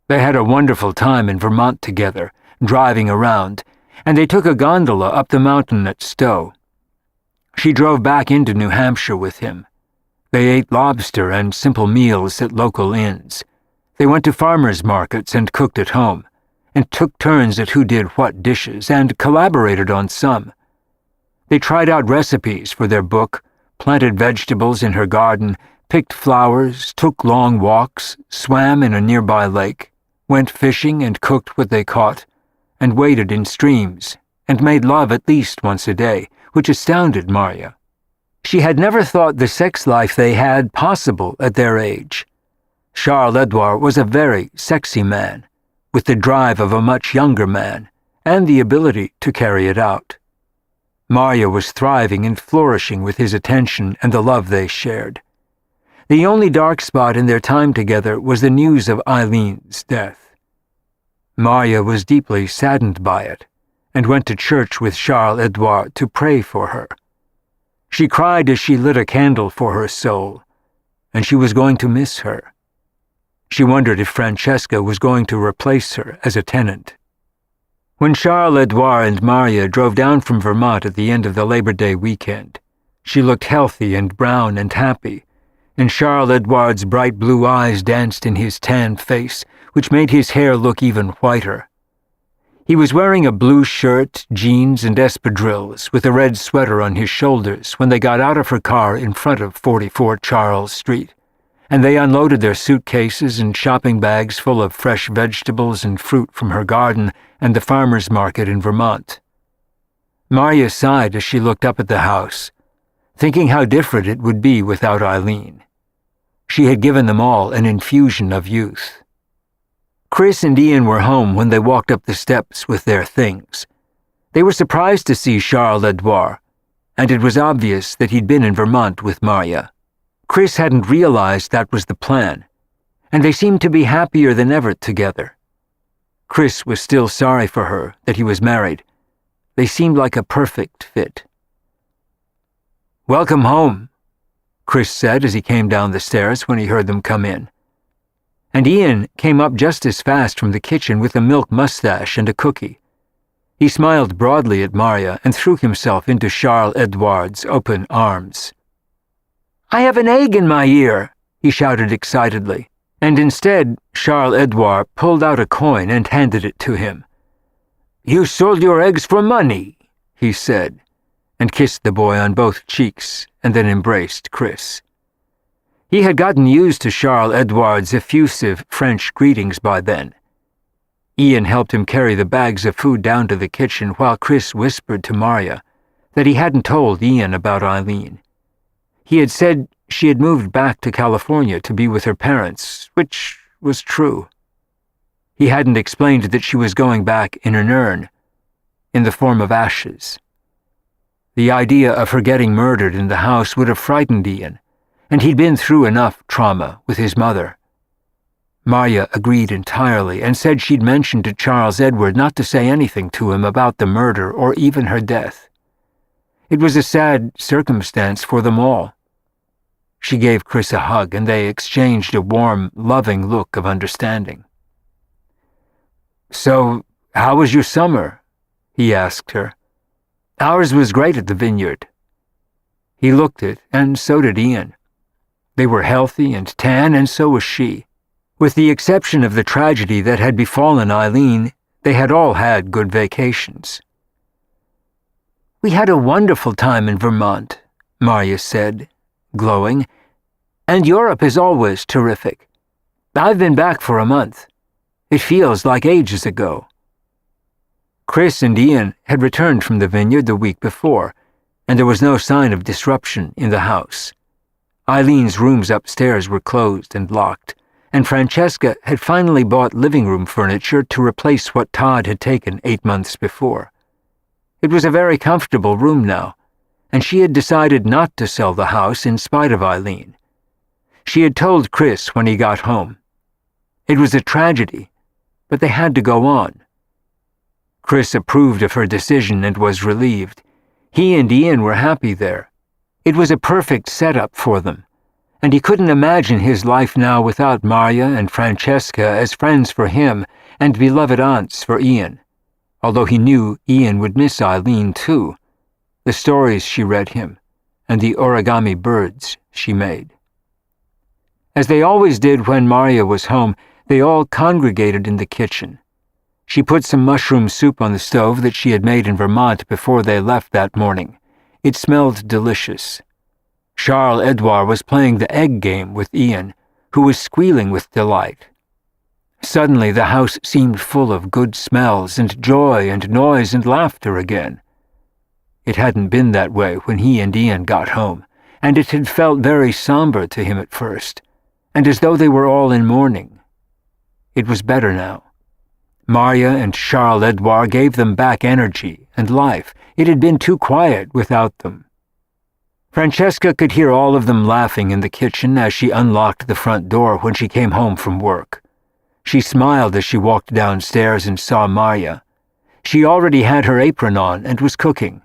They had a wonderful time in Vermont together, driving around, and they took a gondola up the mountain at Stowe. She drove back into New Hampshire with him. They ate lobster and simple meals at local inns. They went to farmers' markets and cooked at home, and took turns at who did what dishes, and collaborated on some. They tried out recipes for their book, planted vegetables in her garden, picked flowers, took long walks, swam in a nearby lake, went fishing and cooked what they caught, and waded in streams, and made love at least once a day, which astounded Maria. She had never thought the sex life they had possible at their age. Charles-Edouard was a very sexy man, with the drive of a much younger man, and the ability to carry it out. Maria was thriving and flourishing with his attention and the love they shared. The only dark spot in their time together was the news of Eileen's death. Maria was deeply saddened by it, and went to church with Charles-Edouard to pray for her. She cried as she lit a candle for her soul, and she was going to miss her. She wondered if Francesca was going to replace her as a tenant. When Charles-Edouard and Maria drove down from Vermont at the end of the Labor Day weekend, she looked healthy and brown and happy, and Charles-Edouard's bright blue eyes danced in his tanned face, which made his hair look even whiter. He was wearing a blue shirt, jeans, and espadrilles, with a red sweater on his shoulders when they got out of her car in front of 44 Charles Street, and they unloaded their suitcases and shopping bags full of fresh vegetables and fruit from her garden and the farmer's market in Vermont. Maria sighed as she looked up at the house, thinking how different it would be without Eileen. She had given them all an infusion of youth. Chris and Ian were home when they walked up the steps with their things. They were surprised to see Charles-Edouard, and it was obvious that he'd been in Vermont with Maria. Chris hadn't realized that was the plan, and they seemed to be happier than ever together. Chris was still sorry for her that he was married. They seemed like a perfect fit. "Welcome home," Chris said as he came down the stairs when he heard them come in. And Ian came up just as fast from the kitchen with a milk mustache and a cookie. He smiled broadly at Maria and threw himself into Charles-Edouard's open arms. "I have an egg in my ear," he shouted excitedly, and instead Charles-Edouard pulled out a coin and handed it to him. "You sold your eggs for money," he said, and kissed the boy on both cheeks and then embraced Chris. He had gotten used to Charles-Edouard's effusive French greetings by then. Ian helped him carry the bags of food down to the kitchen while Chris whispered to Maria that he hadn't told Ian about Eileen. He had said she had moved back to California to be with her parents, which was true. He hadn't explained that she was going back in an urn, in the form of ashes. The idea of her getting murdered in the house would have frightened Ian, and he'd been through enough trauma with his mother. Marya agreed entirely and said she'd mentioned to Charles Edward not to say anything to him about the murder or even her death. It was a sad circumstance for them all. She gave Chris a hug, and they exchanged a warm, loving look of understanding. "So, how was your summer?" he asked her. "Ours was great at the vineyard." He looked it, and so did Ian. They were healthy and tan, and so was she. With the exception of the tragedy that had befallen Eileen, they had all had good vacations. "We had a wonderful time in Vermont," Marya said, glowing, "and Europe is always terrific. I've been back for a month. It feels like ages ago." Chris and Ian had returned from the vineyard the week before, and there was no sign of disruption in the house. Eileen's rooms upstairs were closed and locked, and Francesca had finally bought living room furniture to replace what Todd had taken 8 months before. It was a very comfortable room now, and she had decided not to sell the house in spite of Eileen. She had told Chris when he got home. It was a tragedy, but they had to go on. Chris approved of her decision and was relieved. He and Ian were happy there. It was a perfect setup for them, and he couldn't imagine his life now without Marya and Francesca as friends for him and beloved aunts for Ian, although he knew Ian would miss Eileen too, the stories she read him, and the origami birds she made. As they always did when Marya was home, they all congregated in the kitchen. She put some mushroom soup on the stove that she had made in Vermont before they left that morning. It smelled delicious. Charles Edouard was playing the egg game with Ian, who was squealing with delight. Suddenly the house seemed full of good smells and joy and noise and laughter again. It hadn't been that way when he and Ian got home, and it had felt very somber to him at first, and as though they were all in mourning. It was better now. Marya and Charles Edouard gave them back energy and life. It had been too quiet without them. Francesca could hear all of them laughing in the kitchen as she unlocked the front door when she came home from work. She smiled as she walked downstairs and saw Marya. She already had her apron on and was cooking.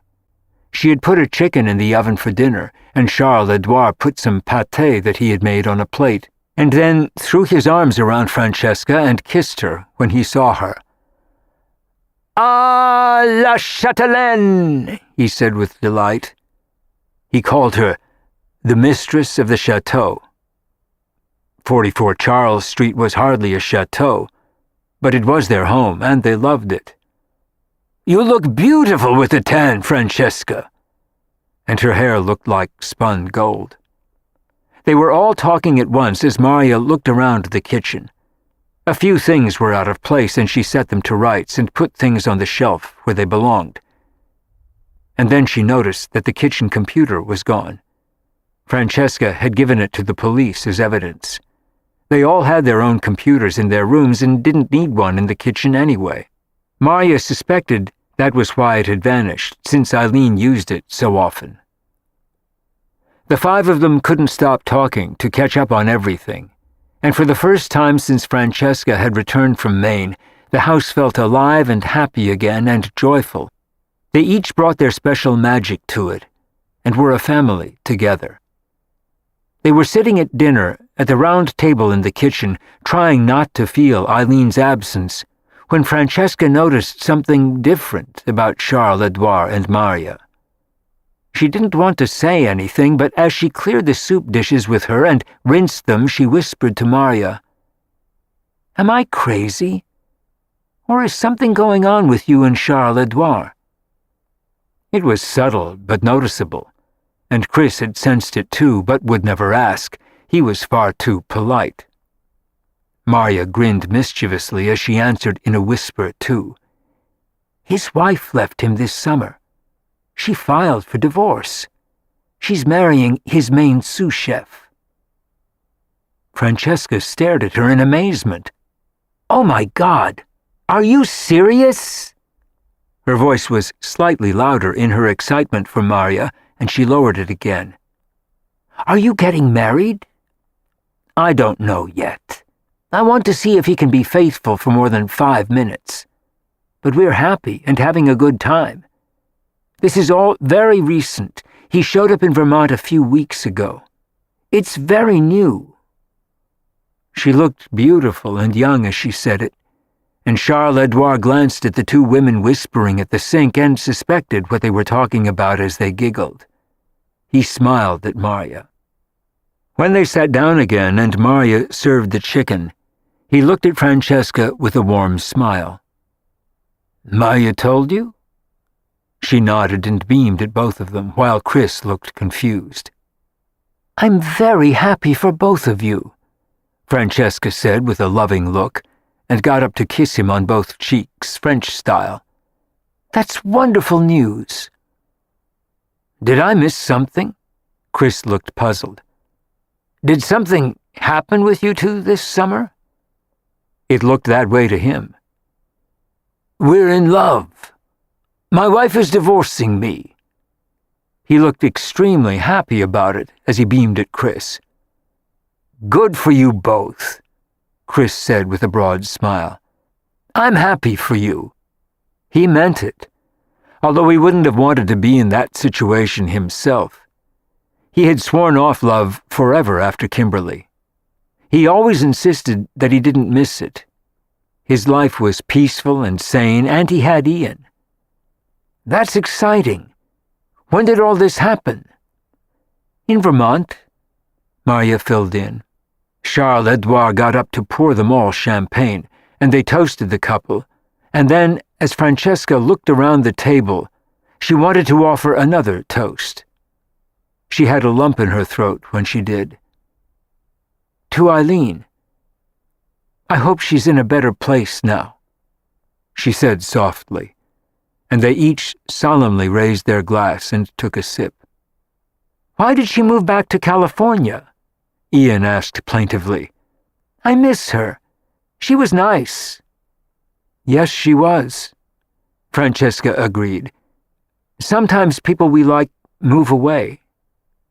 She had put a chicken in the oven for dinner, and Charles Edouard put some pâté that he had made on a plate, and then threw his arms around Francesca and kissed her when he saw her. "Ah, la Châtelaine," he said with delight. He called her the mistress of the chateau. 44 Charles Street was hardly a chateau, but it was their home, and they loved it. "You look beautiful with the tan, Francesca." And her hair looked like spun gold. They were all talking at once as Marya looked around the kitchen. A few things were out of place, and she set them to rights and put things on the shelf where they belonged. And then she noticed that the kitchen computer was gone. Francesca had given it to the police as evidence. They all had their own computers in their rooms and didn't need one in the kitchen anyway. Marya suspected that was why it had vanished, since Eileen used it so often. The 5 of them couldn't stop talking to catch up on everything, and for the first time since Francesca had returned from Maine, the house felt alive and happy again and joyful. They each brought their special magic to it, and were a family together. They were sitting at dinner at the round table in the kitchen, trying not to feel Eileen's absence, when Francesca noticed something different about Charles Edouard and Marya. She didn't want to say anything, but as she cleared the soup dishes with her and rinsed them, she whispered to Marya, "Am I crazy? Or is something going on with you and Charles Edouard?" It was subtle but noticeable, and Chris had sensed it too, but would never ask. He was far too polite. Marya grinned mischievously as she answered in a whisper too. "His wife left him this summer. She filed for divorce. She's marrying his main sous chef." Francesca stared at her in amazement. "Oh my God! Are you serious?" Her voice was slightly louder in her excitement for Marya, and she lowered it again. "Are you getting married?" "I don't know yet. I want to see if he can be faithful for more than 5 minutes. But we're happy and having a good time. This is all very recent. He showed up in Vermont a few weeks ago. It's very new." She looked beautiful and young as she said it, and Charles-Edouard glanced at the two women whispering at the sink and suspected what they were talking about as they giggled. He smiled at Marya. When they sat down again and Marya served the chicken, he looked at Francesca with a warm smile. "Marya told you?" She nodded and beamed at both of them, while Chris looked confused. "I'm very happy for both of you," Francesca said with a loving look, and got up to kiss him on both cheeks, French style. "That's wonderful news." "Did I miss something?" Chris looked puzzled. "Did something happen with you two this summer?" It looked that way to him. "We're in love. My wife is divorcing me." He looked extremely happy about it as he beamed at Chris. "Good for you both," Chris said with a broad smile. "I'm happy for you." He meant it, although he wouldn't have wanted to be in that situation himself. He had sworn off love forever after Kimberly. He always insisted that he didn't miss it. His life was peaceful and sane, and he had Ian. "That's exciting. When did all this happen?" "In Vermont," Marya filled in. Charles-Edouard got up to pour them all champagne, and they toasted the couple, and then, as Francesca looked around the table, she wanted to offer another toast. She had a lump in her throat when she did. "To Eileen. I hope she's in a better place now," she said softly, and they each solemnly raised their glass and took a sip. "Why did she move back to California?" Ian asked plaintively. "I miss her. She was nice." "Yes, she was," Francesca agreed. "Sometimes people we like move away,"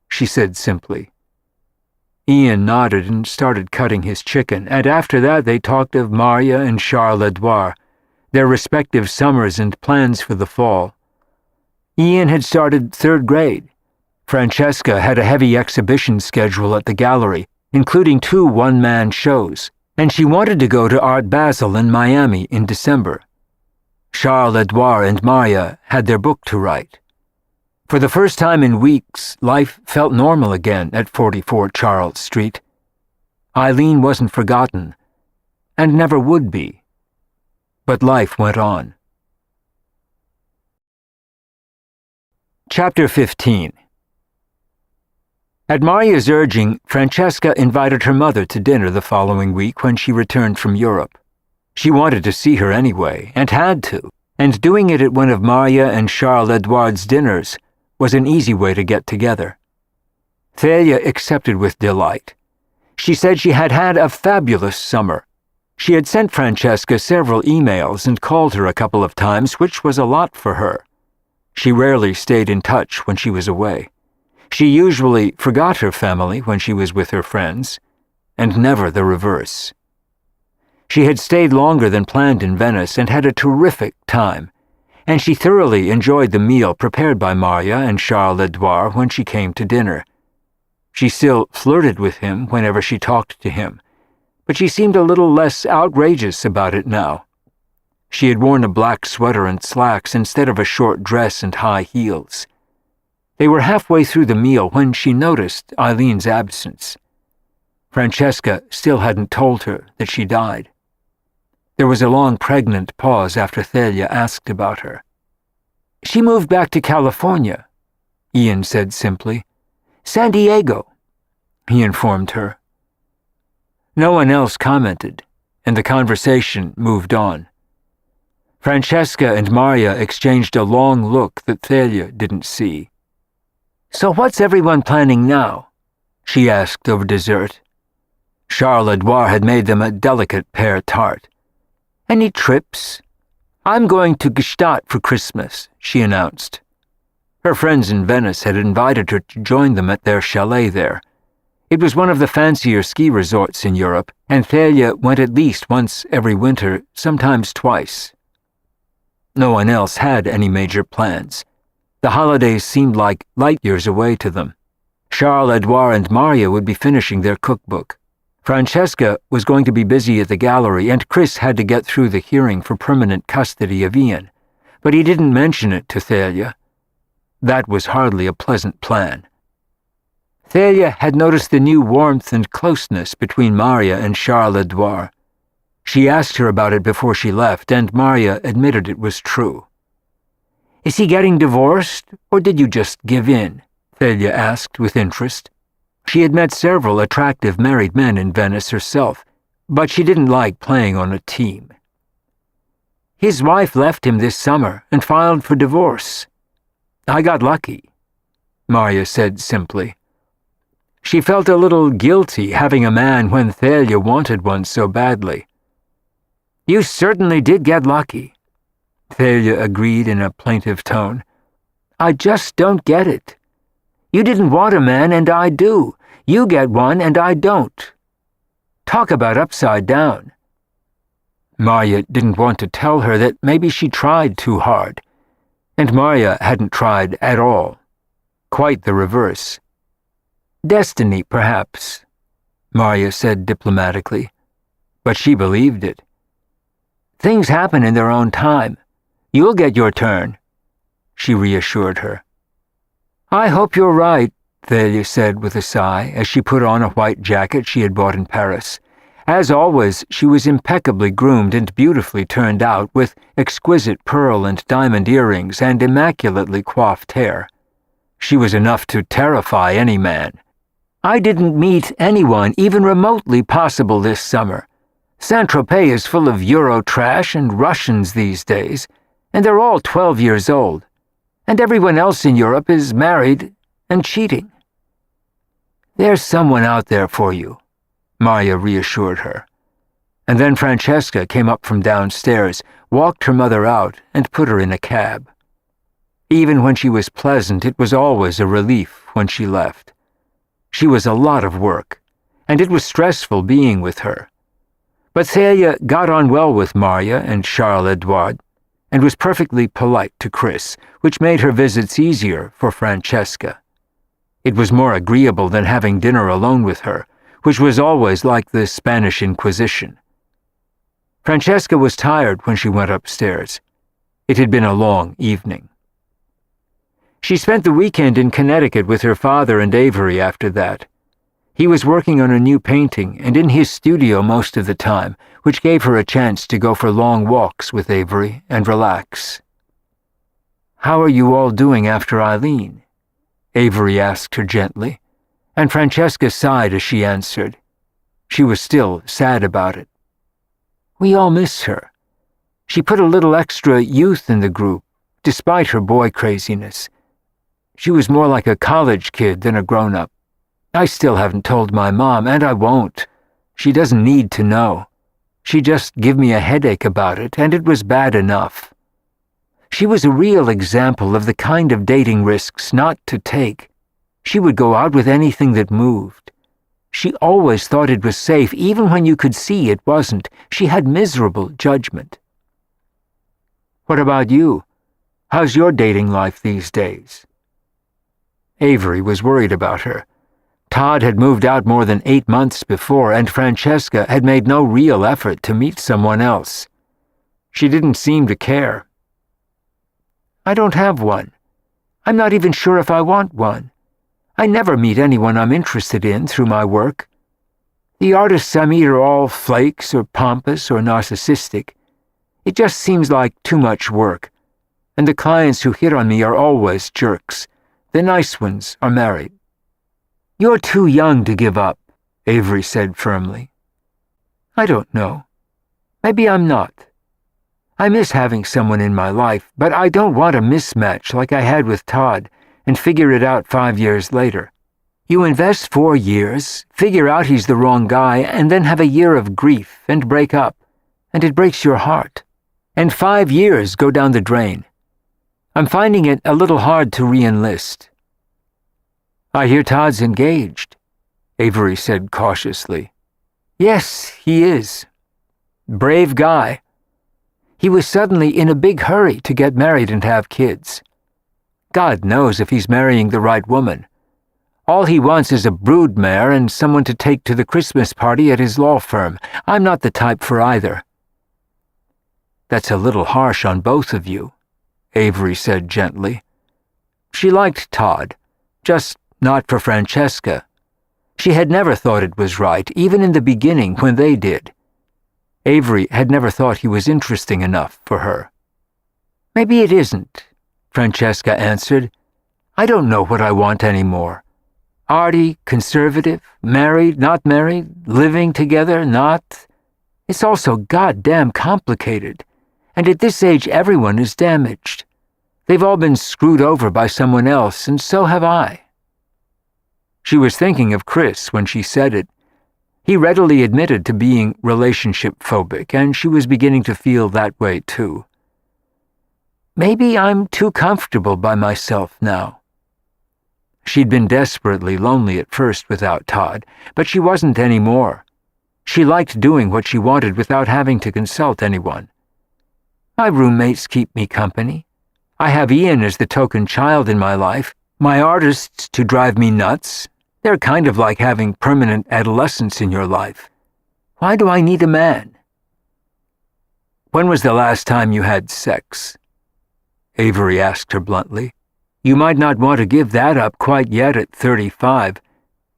she said simply. Ian nodded and started cutting his chicken, and after that they talked of Marya and Charles-Edouard, their respective summers and plans for the fall. Ian had started 3rd grade. Francesca had a heavy exhibition schedule at the gallery, including 2 one-man shows, and she wanted to go to Art Basel in Miami in December. Charles-Edouard and Marya had their book to write. For the first time in weeks, life felt normal again at 44 Charles Street. Eileen wasn't forgotten, and never would be. But life went on. Chapter 15. At Marya's urging, Francesca invited her mother to dinner the following week when she returned from Europe. She wanted to see her anyway, and had to, and doing it at one of Marya and Charles-Edouard's dinners was an easy way to get together. Thalia accepted with delight. She said she had had a fabulous summer. She had sent Francesca several emails and called her a couple of times, which was a lot for her. She rarely stayed in touch when she was away. She usually forgot her family when she was with her friends, and never the reverse. She had stayed longer than planned in Venice and had a terrific time, and she thoroughly enjoyed the meal prepared by Marya and Charles-Edouard when she came to dinner. She still flirted with him whenever she talked to him, but she seemed a little less outrageous about it now. She had worn a black sweater and slacks instead of a short dress and high heels. They were halfway through the meal when she noticed Eileen's absence. Francesca still hadn't told her that she died. There was a long pregnant pause after Thalia asked about her. "She moved back to California," Ian said simply. "San Diego," he informed her. No one else commented, and the conversation moved on. Francesca and Marya exchanged a long look that Thalia didn't see. "So what's everyone planning now?" she asked over dessert. Charles-Edouard had made them a delicate pear tart. "Any trips?" "I'm going to Gstaad for Christmas," she announced. Her friends in Venice had invited her to join them at their chalet there. It was one of the fancier ski resorts in Europe, and Thalia went at least once every winter, sometimes twice. No one else had any major plans. The holidays seemed like light years away to them. Charles, Edouard, and Maria would be finishing their cookbook. Francesca was going to be busy at the gallery, and Chris had to get through the hearing for permanent custody of Ian. But he didn't mention it to Thalia. That was hardly a pleasant plan. Thalia had noticed the new warmth and closeness between Maria and Charles Edouard. She asked her about it before she left, and Maria admitted it was true. "Is he getting divorced, or did you just give in?" Thalia asked with interest. She had met several attractive married men in Venice herself, but she didn't like playing on a team. "His wife left him this summer and filed for divorce. I got lucky," Maria said simply. She felt a little guilty having a man when Thalia wanted one so badly. "You certainly did get lucky," Thalia agreed in a plaintive tone. "I just don't get it. You didn't want a man and I do. You get one and I don't. Talk about upside down." Maria didn't want to tell her that maybe she tried too hard, and Maria hadn't tried at all. Quite the reverse. "Destiny, perhaps," Maria said diplomatically, but she believed it. "Things happen in their own time. You'll get your turn," she reassured her. "I hope you're right," Thalia said with a sigh as she put on a white jacket she had bought in Paris. As always, she was impeccably groomed and beautifully turned out, with exquisite pearl and diamond earrings and immaculately coiffed hair. She was enough to terrify any man. "I didn't meet anyone even remotely possible this summer. Saint-Tropez is full of Euro trash and Russians these days, and they're all 12 years old. And everyone else in Europe is married and cheating." "There's someone out there for you," Maria reassured her. And then Francesca came up from downstairs, walked her mother out, and put her in a cab. Even when she was pleasant, it was always a relief when she left. She was a lot of work, and it was stressful being with her. But Thalia got on well with Maria and Charles Edouard, and was perfectly polite to Chris, which made her visits easier for Francesca. It was more agreeable than having dinner alone with her, which was always like the Spanish Inquisition. Francesca was tired when she went upstairs. It had been a long evening. She spent the weekend in Connecticut with her father and Avery after that. He was working on a new painting and in his studio most of the time, which gave her a chance to go for long walks with Avery and relax. "How are you all doing after Eileen?" Avery asked her gently, and Francesca sighed as she answered. She was still sad about it. "We all miss her. She put a little extra youth in the group, despite her boy craziness. She was more like a college kid than a grown-up. I still haven't told my mom, and I won't. She doesn't need to know. She just gave me a headache about it, and it was bad enough. She was a real example of the kind of dating risks not to take. She would go out with anything that moved. She always thought it was safe, even when you could see it wasn't. She had miserable judgment." "What about you? How's your dating life these days?" Avery was worried about her. Todd had moved out more than 8 months before, and Francesca had made no real effort to meet someone else. She didn't seem to care. "I don't have one. I'm not even sure if I want one. I never meet anyone I'm interested in through my work. The artists I meet are all flakes or pompous or narcissistic. It just seems like too much work, and the clients who hit on me are always jerks. The nice ones are married." "You're too young to give up," Avery said firmly. "I don't know. Maybe I'm not. I miss having someone in my life, but I don't want a mismatch like I had with Todd and figure it out 5 years later. You invest 4 years, figure out he's the wrong guy, and then have a year of grief and break up, and it breaks your heart. And 5 years go down the drain. I'm finding it a little hard to re-enlist." "I hear Todd's engaged," Avery said cautiously. "Yes, he is. Brave guy. He was suddenly in a big hurry to get married and have kids. God knows if he's marrying the right woman. All he wants is a broodmare and someone to take to the Christmas party at his law firm. I'm not the type for either." "That's a little harsh on both of you," Avery said gently. She liked Todd, just not for Francesca. She had never thought it was right, even in the beginning when they did. Avery had never thought he was interesting enough for her. "Maybe it isn't," Francesca answered. "I don't know what I want anymore. Arty, conservative, married, not married, living together, not. It's all so goddamn complicated. And at this age, everyone is damaged. They've all been screwed over by someone else, and so have I." She was thinking of Chris when she said it. He readily admitted to being relationship-phobic, and she was beginning to feel that way too. "Maybe I'm too comfortable by myself now." She'd been desperately lonely at first without Todd, but she wasn't anymore. She liked doing what she wanted without having to consult anyone. "My roommates keep me company. I have Ian as the token child in my life, my artists to drive me nuts. They're kind of like having permanent adolescence in your life. Why do I need a man?" "When was the last time you had sex?" Avery asked her bluntly. "You might not want to give that up quite yet at 35.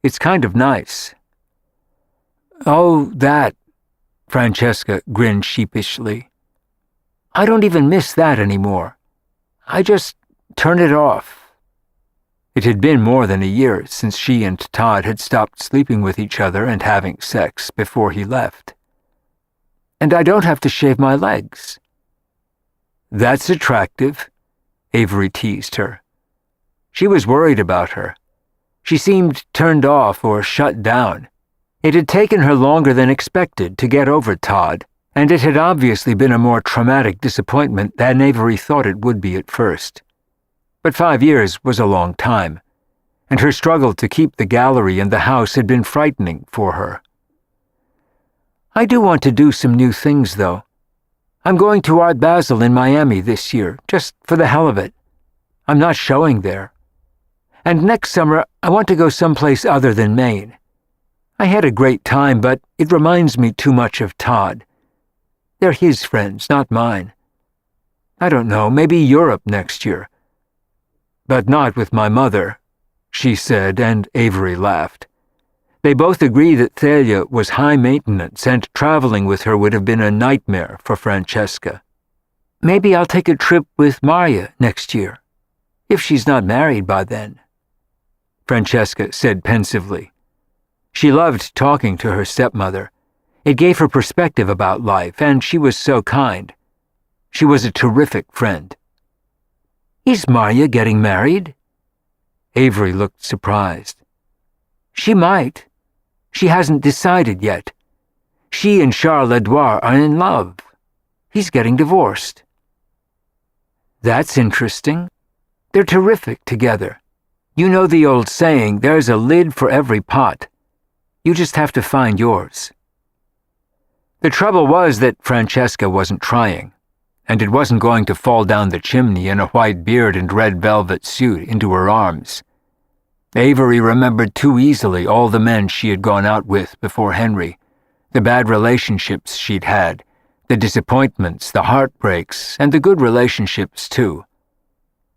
It's kind of nice." "Oh, that," Francesca grinned sheepishly. "I don't even miss that anymore. I just turn it off." It had been more than a year since she and Todd had stopped sleeping with each other and having sex before he left. "And I don't have to shave my legs." "That's attractive," Avery teased her. She was worried about her. She seemed turned off or shut down. It had taken her longer than expected to get over Todd, and it had obviously been a more traumatic disappointment than Avery thought it would be at first. But 5 years was a long time, and her struggle to keep the gallery and the house had been frightening for her. "I do want to do some new things, though. I'm going to Art Basel in Miami this year, just for the hell of it. I'm not showing there. And next summer, I want to go someplace other than Maine. I had a great time, but it reminds me too much of Todd. They're his friends, not mine. I don't know, maybe Europe next year. But not with my mother," she said, and Avery laughed. They both agreed that Thalia was high maintenance, and traveling with her would have been a nightmare for Francesca. "Maybe I'll take a trip with Marya next year, if she's not married by then," Francesca said pensively. She loved talking to her stepmother. It gave her perspective about life, and she was so kind. She was a terrific friend. "Is Marya getting married?" Avery looked surprised. "She might. She hasn't decided yet. She and Charles Edouard are in love. He's getting divorced." "That's interesting. They're terrific together. You know the old saying, there's a lid for every pot. You just have to find yours." The trouble was that Francesca wasn't trying, and it wasn't going to fall down the chimney in a white beard and red velvet suit into her arms. Avery remembered too easily all the men she had gone out with before Henry, the bad relationships she'd had, the disappointments, the heartbreaks, and the good relationships too.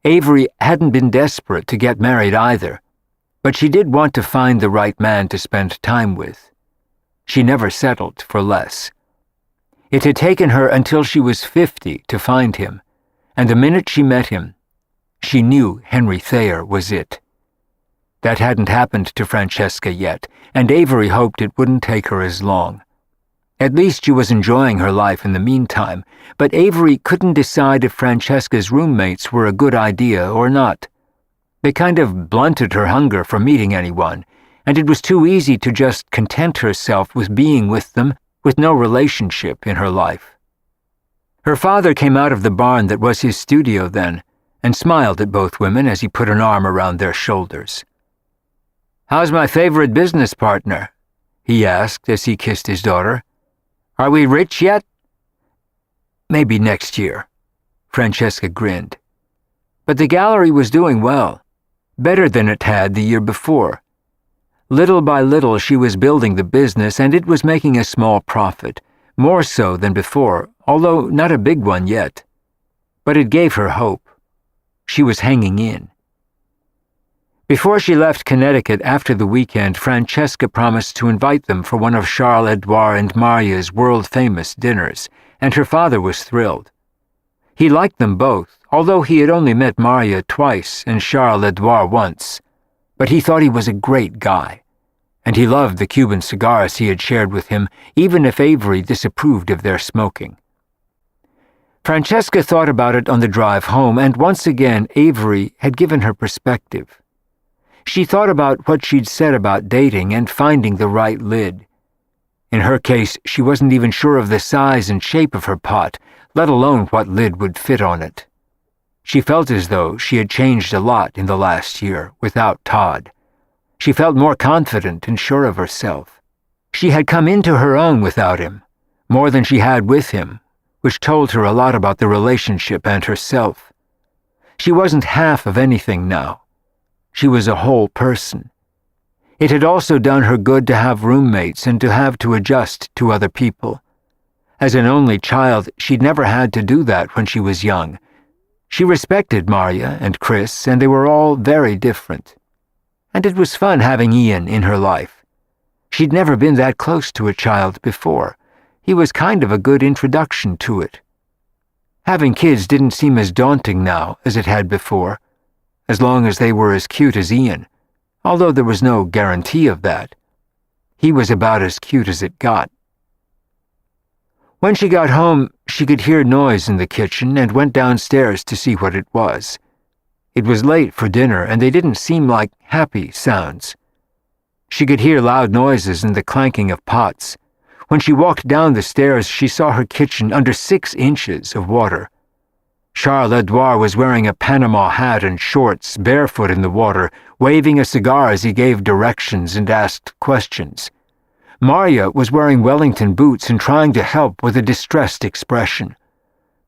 Avery hadn't been desperate to get married either, but she did want to find the right man to spend time with. She never settled for less. It had taken her until she was 50 to find him, and the minute she met him, she knew Henry Thayer was it. That hadn't happened to Francesca yet, and Avery hoped it wouldn't take her as long. At least she was enjoying her life in the meantime, but Avery couldn't decide if Francesca's roommates were a good idea or not. They kind of blunted her hunger for meeting anyone, and it was too easy to just content herself with being with them with no relationship in her life. Her father came out of the barn that was his studio then and smiled at both women as he put an arm around their shoulders. "How's my favorite business partner?" he asked as he kissed his daughter. "Are we rich yet?" "Maybe next year," Francesca grinned. But the gallery was doing well, better than it had the year before. Little by little she was building the business and it was making a small profit, more so than before, although not a big one yet. But it gave her hope. She was hanging in. Before she left Connecticut after the weekend, Francesca promised to invite them for one of Charles-Edouard and Maria's world-famous dinners, and her father was thrilled. He liked them both, although he had only met Maria twice and Charles-Edouard once. But he thought he was a great guy, and he loved the Cuban cigars he had shared with him, even if Avery disapproved of their smoking. Francesca thought about it on the drive home, and once again Avery had given her perspective. She thought about what she'd said about dating and finding the right lid. In her case, she wasn't even sure of the size and shape of her pot, let alone what lid would fit on it. She felt as though she had changed a lot in the last year, without Todd. She felt more confident and sure of herself. She had come into her own without him, more than she had with him, which told her a lot about the relationship and herself. She wasn't half of anything now. She was a whole person. It had also done her good to have roommates and to have to adjust to other people. As an only child, she'd never had to do that when she was young. She respected Maria and Chris, and they were all very different. And it was fun having Ian in her life. She'd never been that close to a child before. He was kind of a good introduction to it. Having kids didn't seem as daunting now as it had before, as long as they were as cute as Ian, although there was no guarantee of that. He was about as cute as it got. When she got home, she could hear noise in the kitchen and went downstairs to see what it was. It was late for dinner, and they didn't seem like happy sounds. She could hear loud noises and the clanking of pots. When she walked down the stairs, she saw her kitchen under 6 inches of water. Charles-Edouard was wearing a Panama hat and shorts, barefoot in the water, waving a cigar as he gave directions and asked questions. Maria was wearing Wellington boots and trying to help with a distressed expression.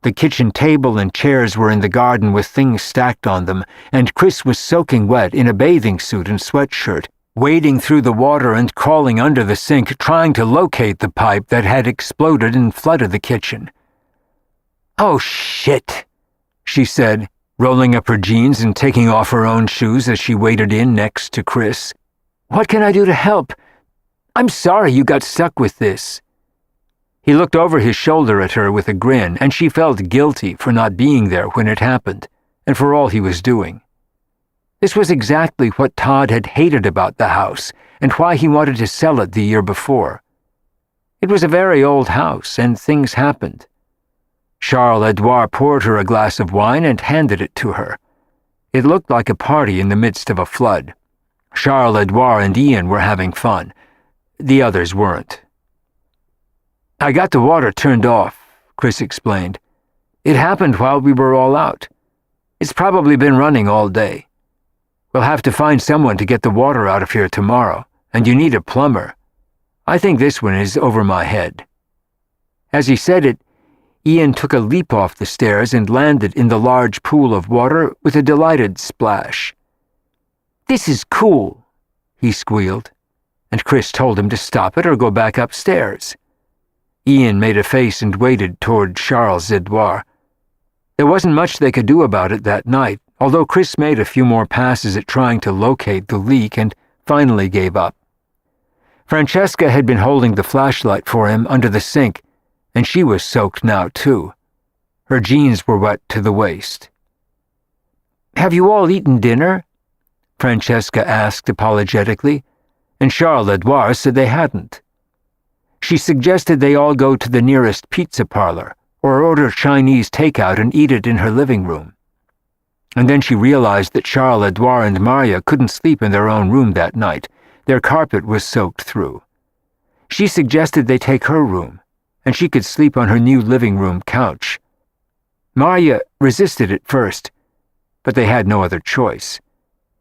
The kitchen table and chairs were in the garden with things stacked on them, and Chris was soaking wet in a bathing suit and sweatshirt, wading through the water and crawling under the sink, trying to locate the pipe that had exploded and flooded the kitchen. "Oh, shit," she said, rolling up her jeans and taking off her own shoes as she waded in next to Chris. "What can I do to help? I'm sorry you got stuck with this." He looked over his shoulder at her with a grin, and she felt guilty for not being there when it happened, and for all he was doing. This was exactly what Todd had hated about the house, and why he wanted to sell it the year before. It was a very old house, and things happened. Charles-Edouard poured her a glass of wine and handed it to her. It looked like a party in the midst of a flood. Charles-Edouard and Ian were having fun. The others weren't. "I got the water turned off," Chris explained. "It happened while we were all out. It's probably been running all day. We'll have to find someone to get the water out of here tomorrow, and you need a plumber. I think this one is over my head." As he said it, Ian took a leap off the stairs and landed in the large pool of water with a delighted splash. "This is cool," he squealed, and Chris told him to stop it or go back upstairs. Ian made a face and waded toward Charles-Edouard. There wasn't much they could do about it that night, although Chris made a few more passes at trying to locate the leak and finally gave up. Francesca had been holding the flashlight for him under the sink, and she was soaked now too. Her jeans were wet to the waist. "Have you all eaten dinner?" Francesca asked apologetically, and Charles-Edouard said they hadn't. She suggested they all go to the nearest pizza parlor or order Chinese takeout and eat it in her living room. And then she realized that Charles-Edouard and Maria couldn't sleep in their own room that night. Their carpet was soaked through. She suggested they take her room, and she could sleep on her new living room couch. Marya resisted at first, but they had no other choice,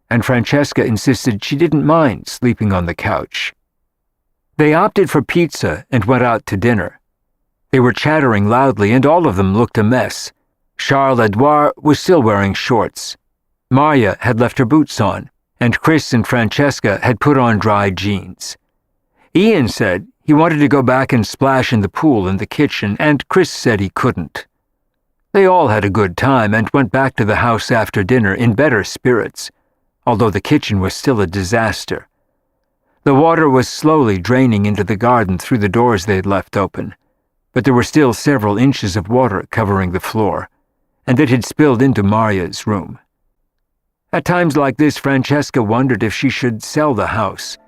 and Francesca insisted she didn't mind sleeping on the couch. They opted for pizza and went out to dinner. They were chattering loudly, and all of them looked a mess. Charles-Edouard was still wearing shorts. Marya had left her boots on, and Chris and Francesca had put on dry jeans. Ian said he wanted to go back and splash in the pool in the kitchen, and Chris said he couldn't. They all had a good time and went back to the house after dinner in better spirits, although the kitchen was still a disaster. The water was slowly draining into the garden through the doors they had left open, but there were still several inches of water covering the floor, and it had spilled into Marya's room. At times like this, Francesca wondered if she should sell the house.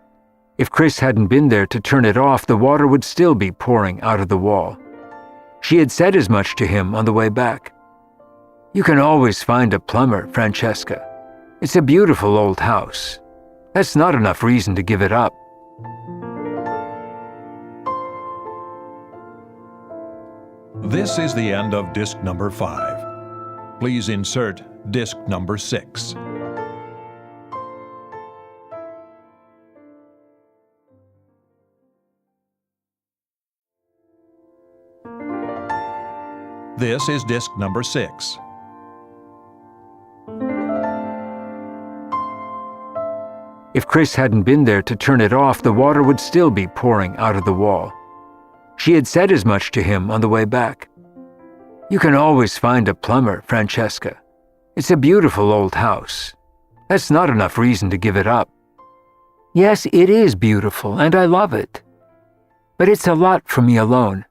If Chris hadn't been there to turn it off, the water would still be pouring out of the wall. She had said as much to him on the way back. "You can always find a plumber, Francesca. It's a beautiful old house. That's not enough reason to give it up." This is the end of disc number 5. Please insert disc number 6. This is disc number 6. If Chris hadn't been there to turn it off, the water would still be pouring out of the wall. She had said as much to him on the way back. "You can always find a plumber, Francesca. It's a beautiful old house. That's not enough reason to give it up." "Yes, it is beautiful, and I love it. But it's a lot for me alone,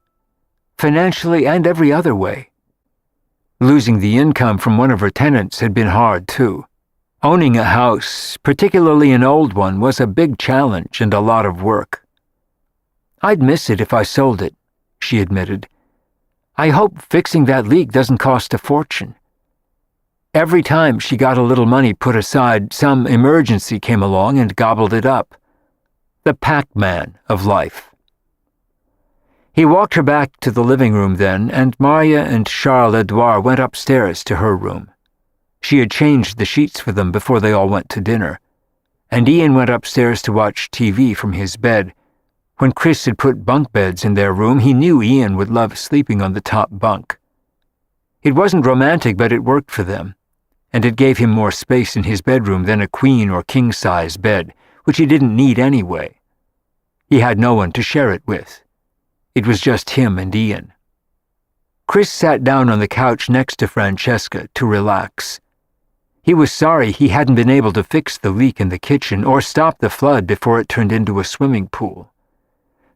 financially and every other way." Losing the income from one of her tenants had been hard, too. Owning a house, particularly an old one, was a big challenge and a lot of work. "I'd miss it if I sold it," she admitted. "I hope fixing that leak doesn't cost a fortune." Every time she got a little money put aside, some emergency came along and gobbled it up. The Pac-Man of life. He walked her back to the living room then, and Marya and Charles-Edouard went upstairs to her room. She had changed the sheets for them before they all went to dinner, and Ian went upstairs to watch TV from his bed. When Chris had put bunk beds in their room, he knew Ian would love sleeping on the top bunk. It wasn't romantic, but it worked for them, and it gave him more space in his bedroom than a queen or king-size bed, which he didn't need anyway. He had no one to share it with. It was just him and Ian. Chris sat down on the couch next to Francesca to relax. He was sorry he hadn't been able to fix the leak in the kitchen or stop the flood before it turned into a swimming pool.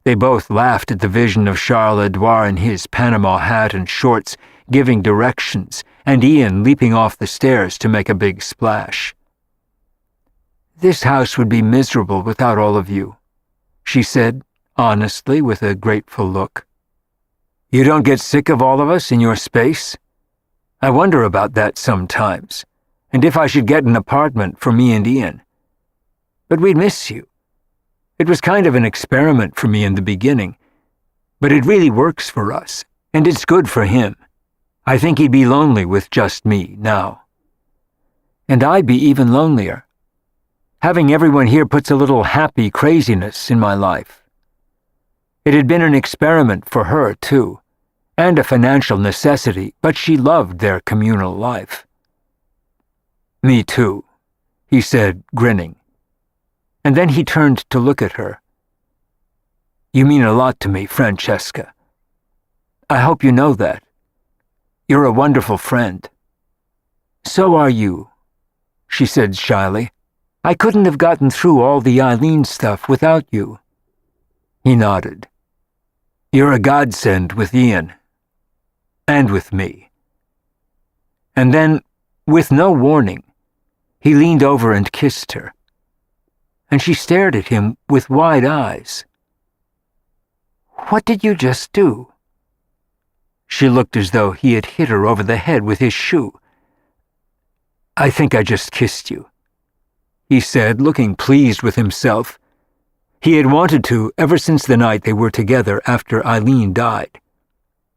They both laughed at the vision of Charles-Edouard in his Panama hat and shorts giving directions, and Ian leaping off the stairs to make a big splash. "This house would be miserable without all of you," she said, honestly, with a grateful look. "You don't get sick of all of us in your space? I wonder about that sometimes, and if I should get an apartment for me and Ian. But we'd miss you. It was kind of an experiment for me in the beginning, but it really works for us, and it's good for him. I think he'd be lonely with just me now. And I'd be even lonelier. Having everyone here puts a little happy craziness in my life." It had been an experiment for her, too, and a financial necessity, but she loved their communal life. "Me too," he said, grinning. And then he turned to look at her. "You mean a lot to me, Francesca. I hope you know that. You're a wonderful friend." "So are you," she said shyly. "I couldn't have gotten through all the Eileen stuff without you." He nodded. "You're a godsend with Ian. And with me." And then, with no warning, he leaned over and kissed her. And she stared at him with wide eyes. "What did you just do?" She looked as though he had hit her over the head with his shoe. "I think I just kissed you," he said, looking pleased with himself. He had wanted to ever since the night they were together after Eileen died,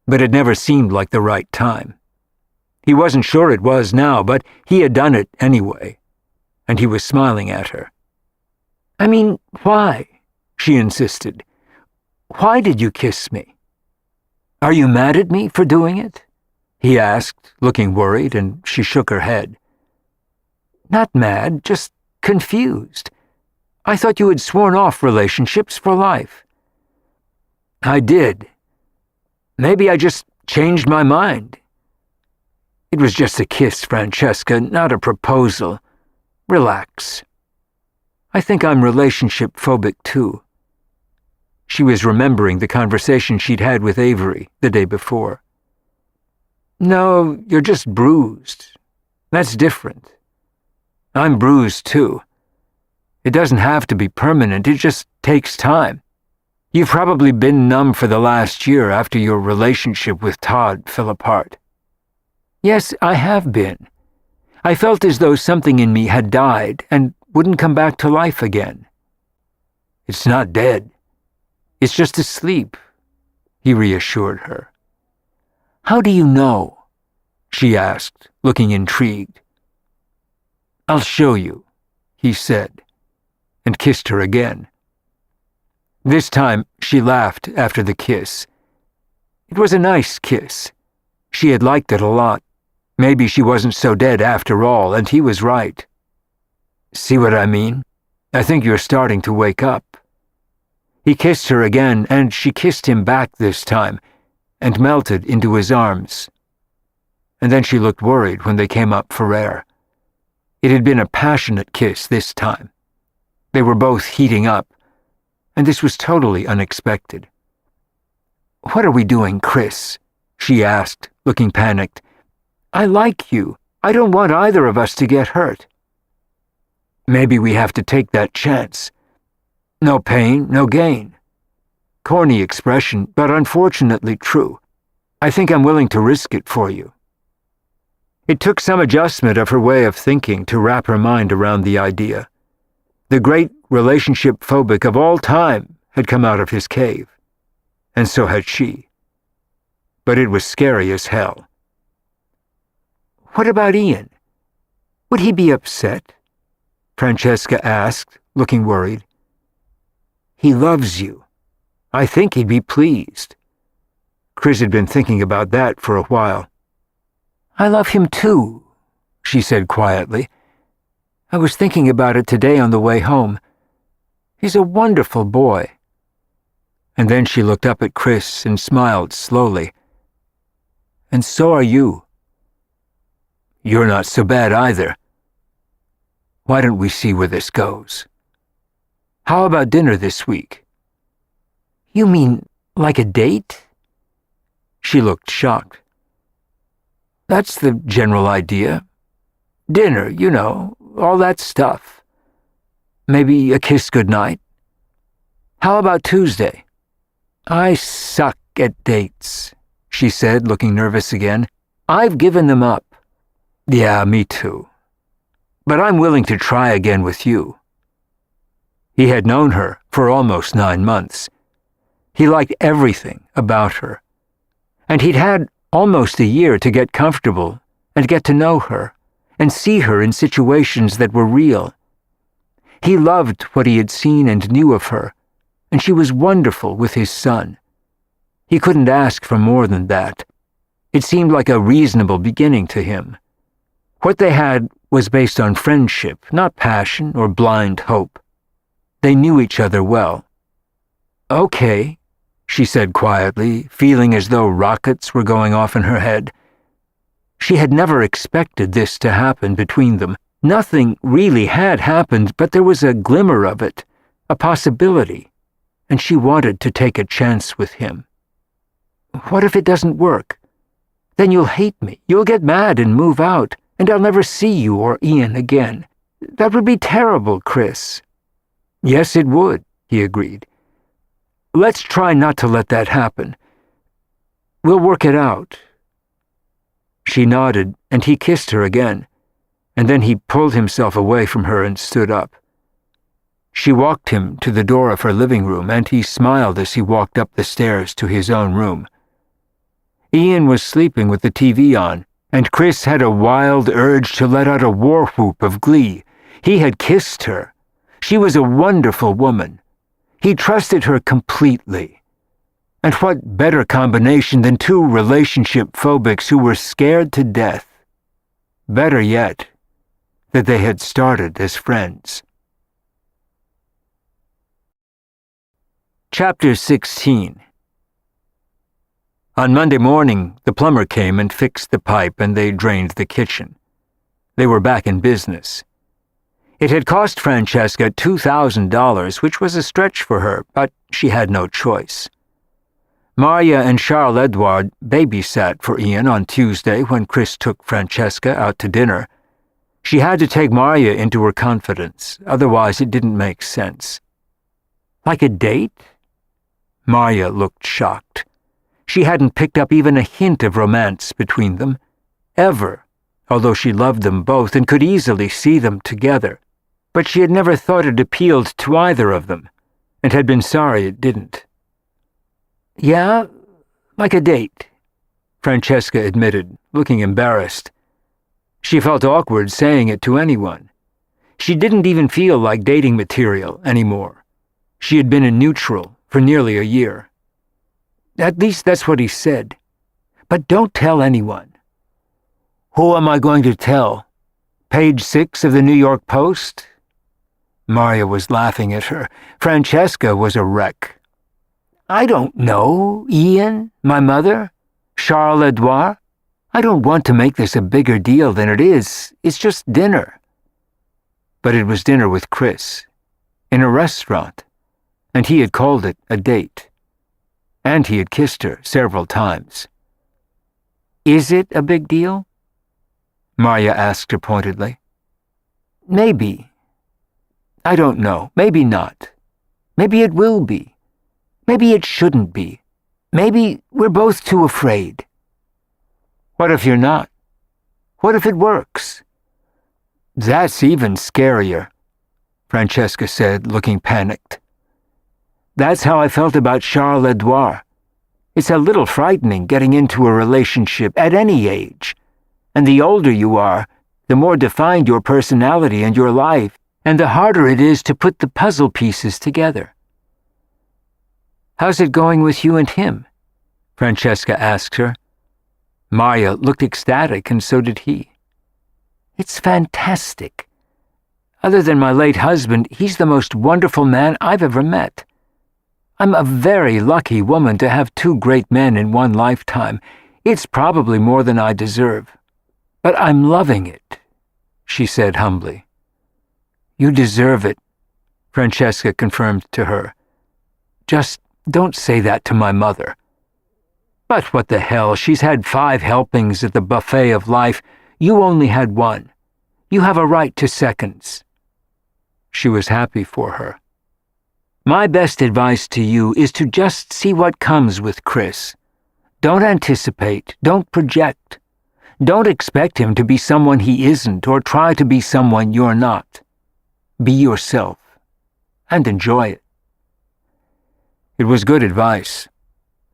but it never seemed like the right time. He wasn't sure it was now, but he had done it anyway, and he was smiling at her. "I mean, why?" she insisted. "Why did you kiss me?" "Are you mad at me for doing it?" he asked, looking worried, and she shook her head. "Not mad, just confused. I thought you had sworn off relationships for life." "I did. Maybe I just changed my mind." "It was just a kiss, Francesca, not a proposal. Relax. I think I'm relationship phobic too." She was remembering the conversation she'd had with Avery the day before. "No, you're just bruised. That's different. I'm bruised too. It doesn't have to be permanent, it just takes time. You've probably been numb for the last year after your relationship with Todd fell apart." "Yes, I have been. I felt as though something in me had died and wouldn't come back to life again." "It's not dead. It's just asleep," he reassured her. "How do you know?" she asked, looking intrigued. "I'll show you," he said, and kissed her again. This time, she laughed after the kiss. It was a nice kiss. She had liked it a lot. Maybe she wasn't so dead after all, and he was right. "See what I mean? I think you're starting to wake up." He kissed her again, and she kissed him back this time, and melted into his arms. And then she looked worried when they came up for air. It had been a passionate kiss this time. They were both heating up, and this was totally unexpected. "What are we doing, Chris?" she asked, looking panicked. "I like you. I don't want either of us to get hurt." "Maybe we have to take that chance. No pain, no gain." Corny expression, but unfortunately true. I think I'm willing to risk it for you. It took some adjustment of her way of thinking to wrap her mind around the idea. The great relationship phobic of all time had come out of his cave, and so had she. But it was scary as hell. "What about Ian? Would he be upset?" Francesca asked, looking worried. "He loves you. I think he'd be pleased." Chris had been thinking about that for a while. "I love him too," she said quietly. "I was thinking about it today on the way home. He's a wonderful boy." And then she looked up at Chris and smiled slowly. "And so are you." "You're not so bad either. Why don't we see where this goes? How about dinner this week?" "You mean like a date?" She looked shocked. "That's the general idea. Dinner, you know, all that stuff. Maybe a kiss goodnight. How about Tuesday?" "I suck at dates," she said, looking nervous again. "I've given them up." "Yeah, me too. But I'm willing to try again with you." He had known her for almost 9 months. He liked everything about her. And he'd had almost a year to get comfortable and get to know her and see her in situations that were real. He loved what he had seen and knew of her, and she was wonderful with his son. He couldn't ask for more than that. It seemed like a reasonable beginning to him. What they had was based on friendship, not passion or blind hope. They knew each other well. "Okay," she said quietly, feeling as though rockets were going off in her head. She had never expected this to happen between them. Nothing really had happened, but there was a glimmer of it, a possibility, and she wanted to take a chance with him. "What if it doesn't work? Then you'll hate me, you'll get mad and move out, and I'll never see you or Ian again. That would be terrible, Chris." "Yes, it would," he agreed. "Let's try not to let that happen. We'll work it out." She nodded, and he kissed her again, and then he pulled himself away from her and stood up. She walked him to the door of her living room, and he smiled as he walked up the stairs to his own room. Ian was sleeping with the TV on, And Chris had a wild urge to let out a war whoop of glee. He had kissed her. She was a wonderful woman. He trusted her completely. And what better combination than two relationship phobics who were scared to death? Better yet, that they had started as friends. Chapter 16. On Monday morning, the plumber came and fixed the pipe and they drained the kitchen. They were back in business. It had cost Francesca $2,000, which was a stretch for her, but she had no choice. Maria and Charles-Edouard babysat for Ian on Tuesday when Chris took Francesca out to dinner. She had to take Maria into her confidence, otherwise it didn't make sense. Like a date? Maria looked shocked. She hadn't picked up even a hint of romance between them, ever, although she loved them both and could easily see them together. But she had never thought it appealed to either of them, and had been sorry it didn't. Yeah, like a date, Francesca admitted, looking embarrassed. She felt awkward saying it to anyone. She didn't even feel like dating material anymore. She had been in neutral for nearly a year. At least that's what he said. But don't tell anyone. Who am I going to tell? Page 6 of the New York Post? Maria was laughing at her. Francesca was a wreck. I don't know. Ian? My mother? Charles-Edouard? I don't want to make this a bigger deal than it is. It's just dinner. But it was dinner with Chris, in a restaurant, and he had called it a date. And he had kissed her several times. Is it a big deal? Maria asked her pointedly. Maybe. I don't know. Maybe not. Maybe it will be. Maybe it shouldn't be. Maybe we're both too afraid. What if you're not? What if it works? That's even scarier, Francesca said, looking panicked. That's how I felt about Charles-Edouard. It's a little frightening getting into a relationship at any age. And the older you are, the more defined your personality and your life, and the harder it is to put the puzzle pieces together. How's it going with you and him? Francesca asked her. Maria looked ecstatic, and so did he. It's fantastic. Other than my late husband, he's the most wonderful man I've ever met. I'm a very lucky woman to have two great men in one lifetime. It's probably more than I deserve. But I'm loving it, she said humbly. You deserve it, Francesca confirmed to her. Just don't say that to my mother. But what the hell, she's had 5 helpings at the buffet of life. You only had 1. You have a right to seconds. She was happy for her. My best advice to you is to just see what comes with Chris. Don't anticipate, don't project. Don't expect him to be someone he isn't or try to be someone you're not. Be yourself and enjoy it. It was good advice.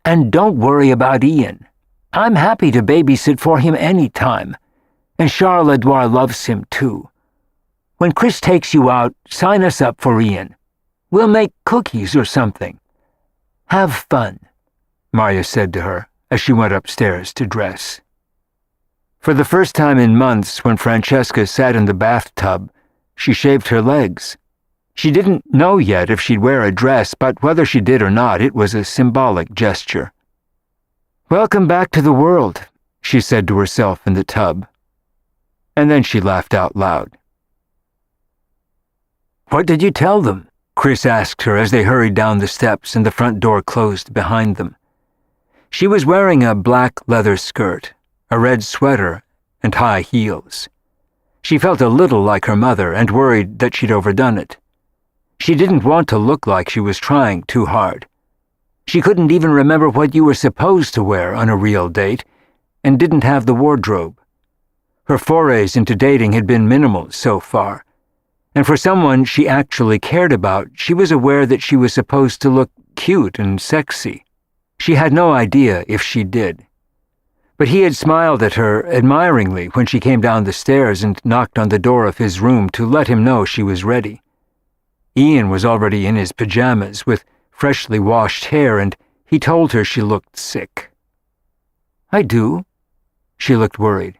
And don't worry about Ian. I'm happy to babysit for him any time. And Charles-Edouard loves him too. When Chris takes you out, sign us up for Ian. We'll make cookies or something. Have fun, Maria said to her as she went upstairs to dress. For the first time in months, when Francesca sat in the bathtub, she shaved her legs. She didn't know yet if she'd wear a dress, but whether she did or not, it was a symbolic gesture. Welcome back to the world, she said to herself in the tub. And then she laughed out loud. What did you tell them? Chris asked her as they hurried down the steps and the front door closed behind them. She was wearing a black leather skirt, a red sweater, and high heels. She felt a little like her mother and worried that she'd overdone it. She didn't want to look like she was trying too hard. She couldn't even remember what you were supposed to wear on a real date, and didn't have the wardrobe. Her forays into dating had been minimal so far, and for someone she actually cared about, she was aware that she was supposed to look cute and sexy. She had no idea if she did. But he had smiled at her admiringly when she came down the stairs and knocked on the door of his room to let him know she was ready. Ian was already in his pajamas with freshly washed hair, and he told her she looked sick. "I do." She looked worried.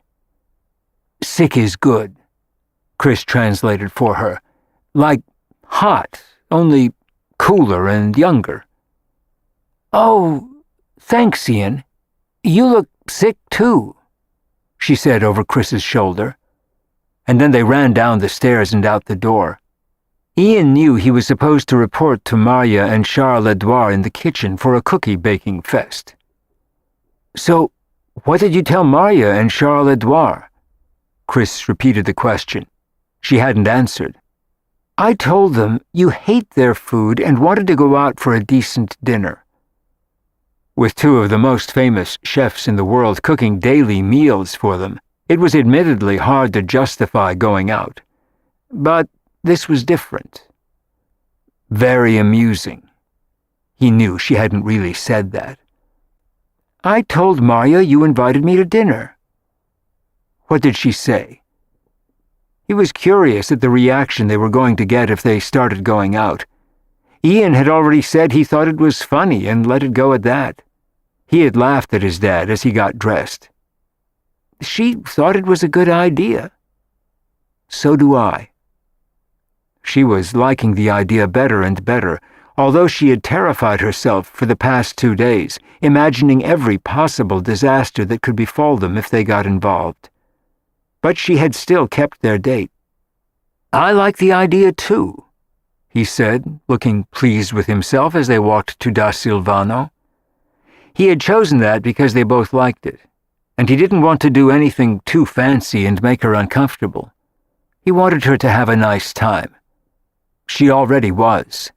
"Sick is good," Chris translated for her. "Like hot, only cooler and younger." "Oh, thanks, Ian. You look sick, too," she said over Chris's shoulder. And then they ran down the stairs and out the door. Ian knew he was supposed to report to Maria and Charles-Edouard in the kitchen for a cookie-baking fest. "So, what did you tell Maria and Charles-Edouard?" Chris repeated the question. She hadn't answered. "I told them you hate their food and wanted to go out for a decent dinner." With two of the most famous chefs in the world cooking daily meals for them, it was admittedly hard to justify going out. But this was different. Very amusing. He knew she hadn't really said that. "I told Maria you invited me to dinner." What did she say? He was curious at the reaction they were going to get if they started going out. Ian had already said he thought it was funny and let it go at that. He had laughed at his dad as he got dressed. She thought it was a good idea. So do I. She was liking the idea better and better, although she had terrified herself for the past 2 days, imagining every possible disaster that could befall them if they got involved. But she had still kept their date. "I like the idea, too," he said, looking pleased with himself as they walked to Da Silvano. He had chosen that because they both liked it, and he didn't want to do anything too fancy and make her uncomfortable. He wanted her to have a nice time. She already was.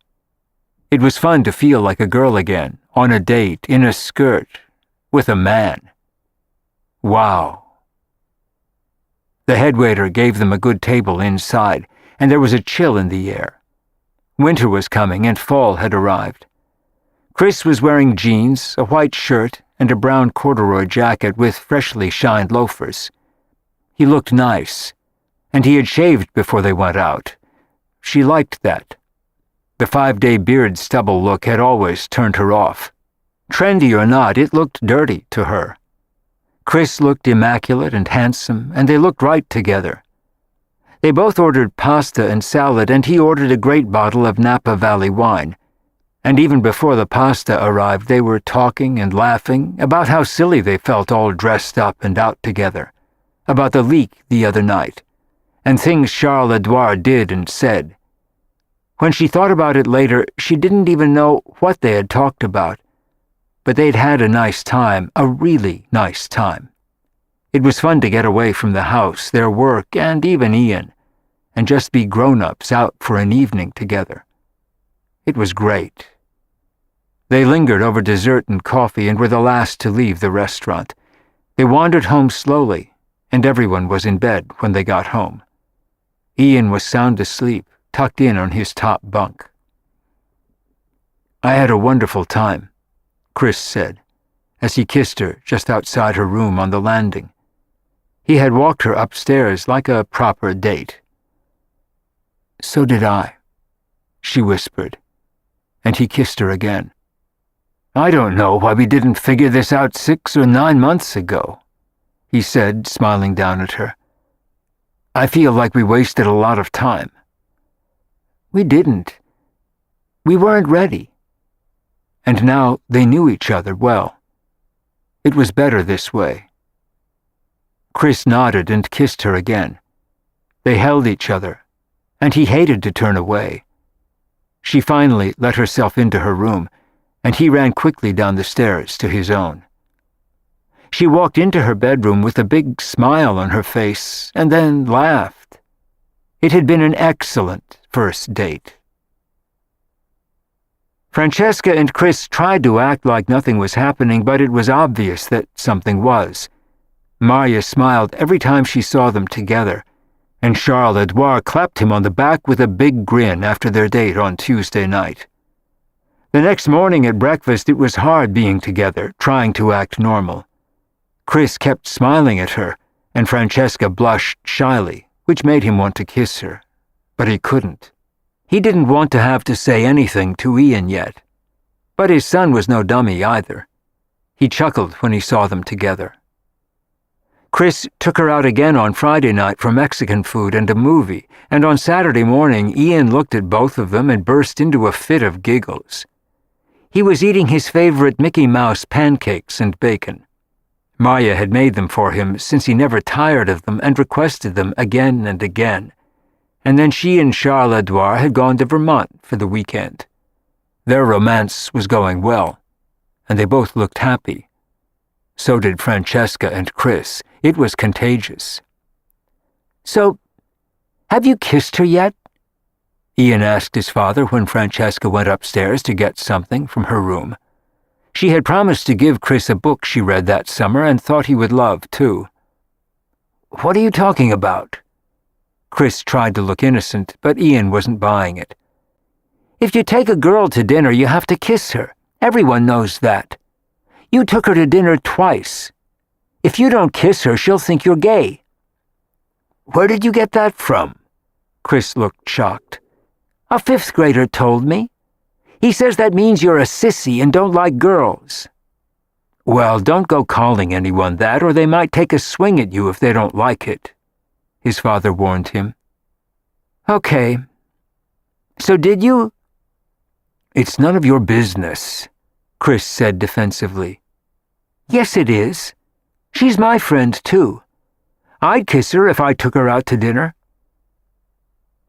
It was fun to feel like a girl again, on a date, in a skirt, with a man. Wow. The headwaiter gave them a good table inside, and there was a chill in the air. Winter was coming and fall had arrived. Chris was wearing jeans, a white shirt, and a brown corduroy jacket with freshly shined loafers. He looked nice, and he had shaved before they went out. She liked that. The 5-day beard stubble look had always turned her off. Trendy or not, it looked dirty to her. Chris looked immaculate and handsome, and they looked right together. They both ordered pasta and salad, and he ordered a great bottle of Napa Valley wine. And even before the pasta arrived, they were talking and laughing about how silly they felt all dressed up and out together, about the leak the other night, and things Charles-Edouard did and said. When she thought about it later, she didn't even know what they had talked about, but they'd had a nice time, a really nice time. It was fun to get away from the house, their work, and even Ian, and just be grown-ups out for an evening together. It was great. They lingered over dessert and coffee and were the last to leave the restaurant. They wandered home slowly, and everyone was in bed when they got home. Ian was sound asleep, tucked in on his top bunk. "I had a wonderful time," Chris said, as he kissed her just outside her room on the landing. He had walked her upstairs like a proper date. "So did I," she whispered, and he kissed her again. "I don't know why we didn't figure this out 6 or 9 months ago," he said, smiling down at her. "I feel like we wasted a lot of time." "We didn't. We weren't ready." And now they knew each other well. It was better this way. Chris nodded and kissed her again. They held each other, and he hated to turn away. She finally let herself into her room, and he ran quickly down the stairs to his own. She walked into her bedroom with a big smile on her face, and then laughed. It had been an excellent first date. Francesca and Chris tried to act like nothing was happening, but it was obvious that something was. Maria smiled every time she saw them together, and Charles-Edouard clapped him on the back with a big grin after their date on Tuesday night. The next morning at breakfast, it was hard being together, trying to act normal. Chris kept smiling at her, and Francesca blushed shyly, which made him want to kiss her. But he couldn't. He didn't want to have to say anything to Ian yet. But his son was no dummy either. He chuckled when he saw them together. Chris took her out again on Friday night for Mexican food and a movie, and on Saturday morning Ian looked at both of them and burst into a fit of giggles. He was eating his favorite Mickey Mouse pancakes and bacon. Maya had made them for him since he never tired of them and requested them again and again. And then she and Charles Edouard had gone to Vermont for the weekend. Their romance was going well, and they both looked happy. So did Francesca and Chris. It was contagious. "So, have you kissed her yet?" Ian asked his father when Francesca went upstairs to get something from her room. She had promised to give Chris a book she read that summer and thought he would love, too. "What are you talking about?" Chris tried to look innocent, but Ian wasn't buying it. "If you take a girl to dinner, you have to kiss her. Everyone knows that. You took her to dinner twice. If you don't kiss her, she'll think you're gay." "Where did you get that from?" Chris looked shocked. "A fifth grader told me. He says that means you're a sissy and don't like girls." "Well, don't go calling anyone that, or they might take a swing at you if they don't like it," his father warned him. "Okay. So did you?" "It's none of your business," Chris said defensively. "Yes, it is. She's my friend, too. I'd kiss her if I took her out to dinner."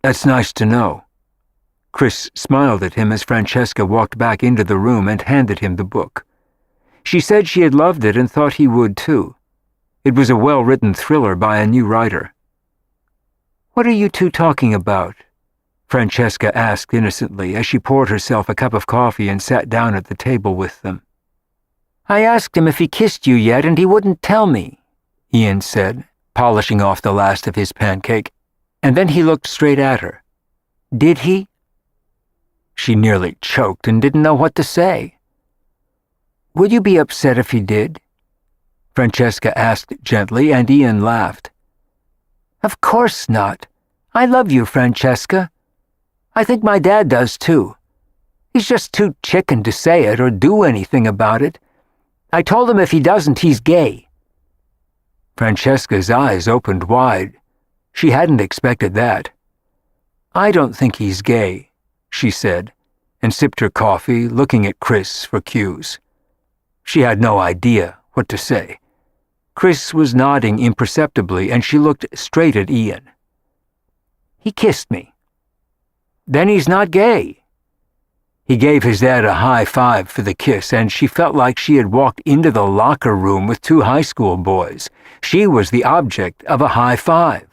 "That's nice to know." Chris smiled at him as Francesca walked back into the room and handed him the book. She said she had loved it and thought he would, too. It was a well-written thriller by a new writer. "What are you two talking about?" Francesca asked innocently as she poured herself a cup of coffee and sat down at the table with them. "I asked him if he kissed you yet, and he wouldn't tell me," Ian said, polishing off the last of his pancake, and then he looked straight at her. "Did he?" She nearly choked and didn't know what to say. "Would you be upset if he did?" Francesca asked gently, and Ian laughed. "Of course not. I love you, Francesca. I think my dad does, too. He's just too chicken to say it or do anything about it. I told him if he doesn't, he's gay." Francesca's eyes opened wide. She hadn't expected that. "I don't think he's gay," she said, and sipped her coffee, looking at Chris for cues. She had no idea what to say. Chris was nodding imperceptibly, and she looked straight at Ian. "He kissed me." "Then he's not gay." He gave his dad a high five for the kiss, and she felt like she had walked into the locker room with two high school boys. She was the object of a high five.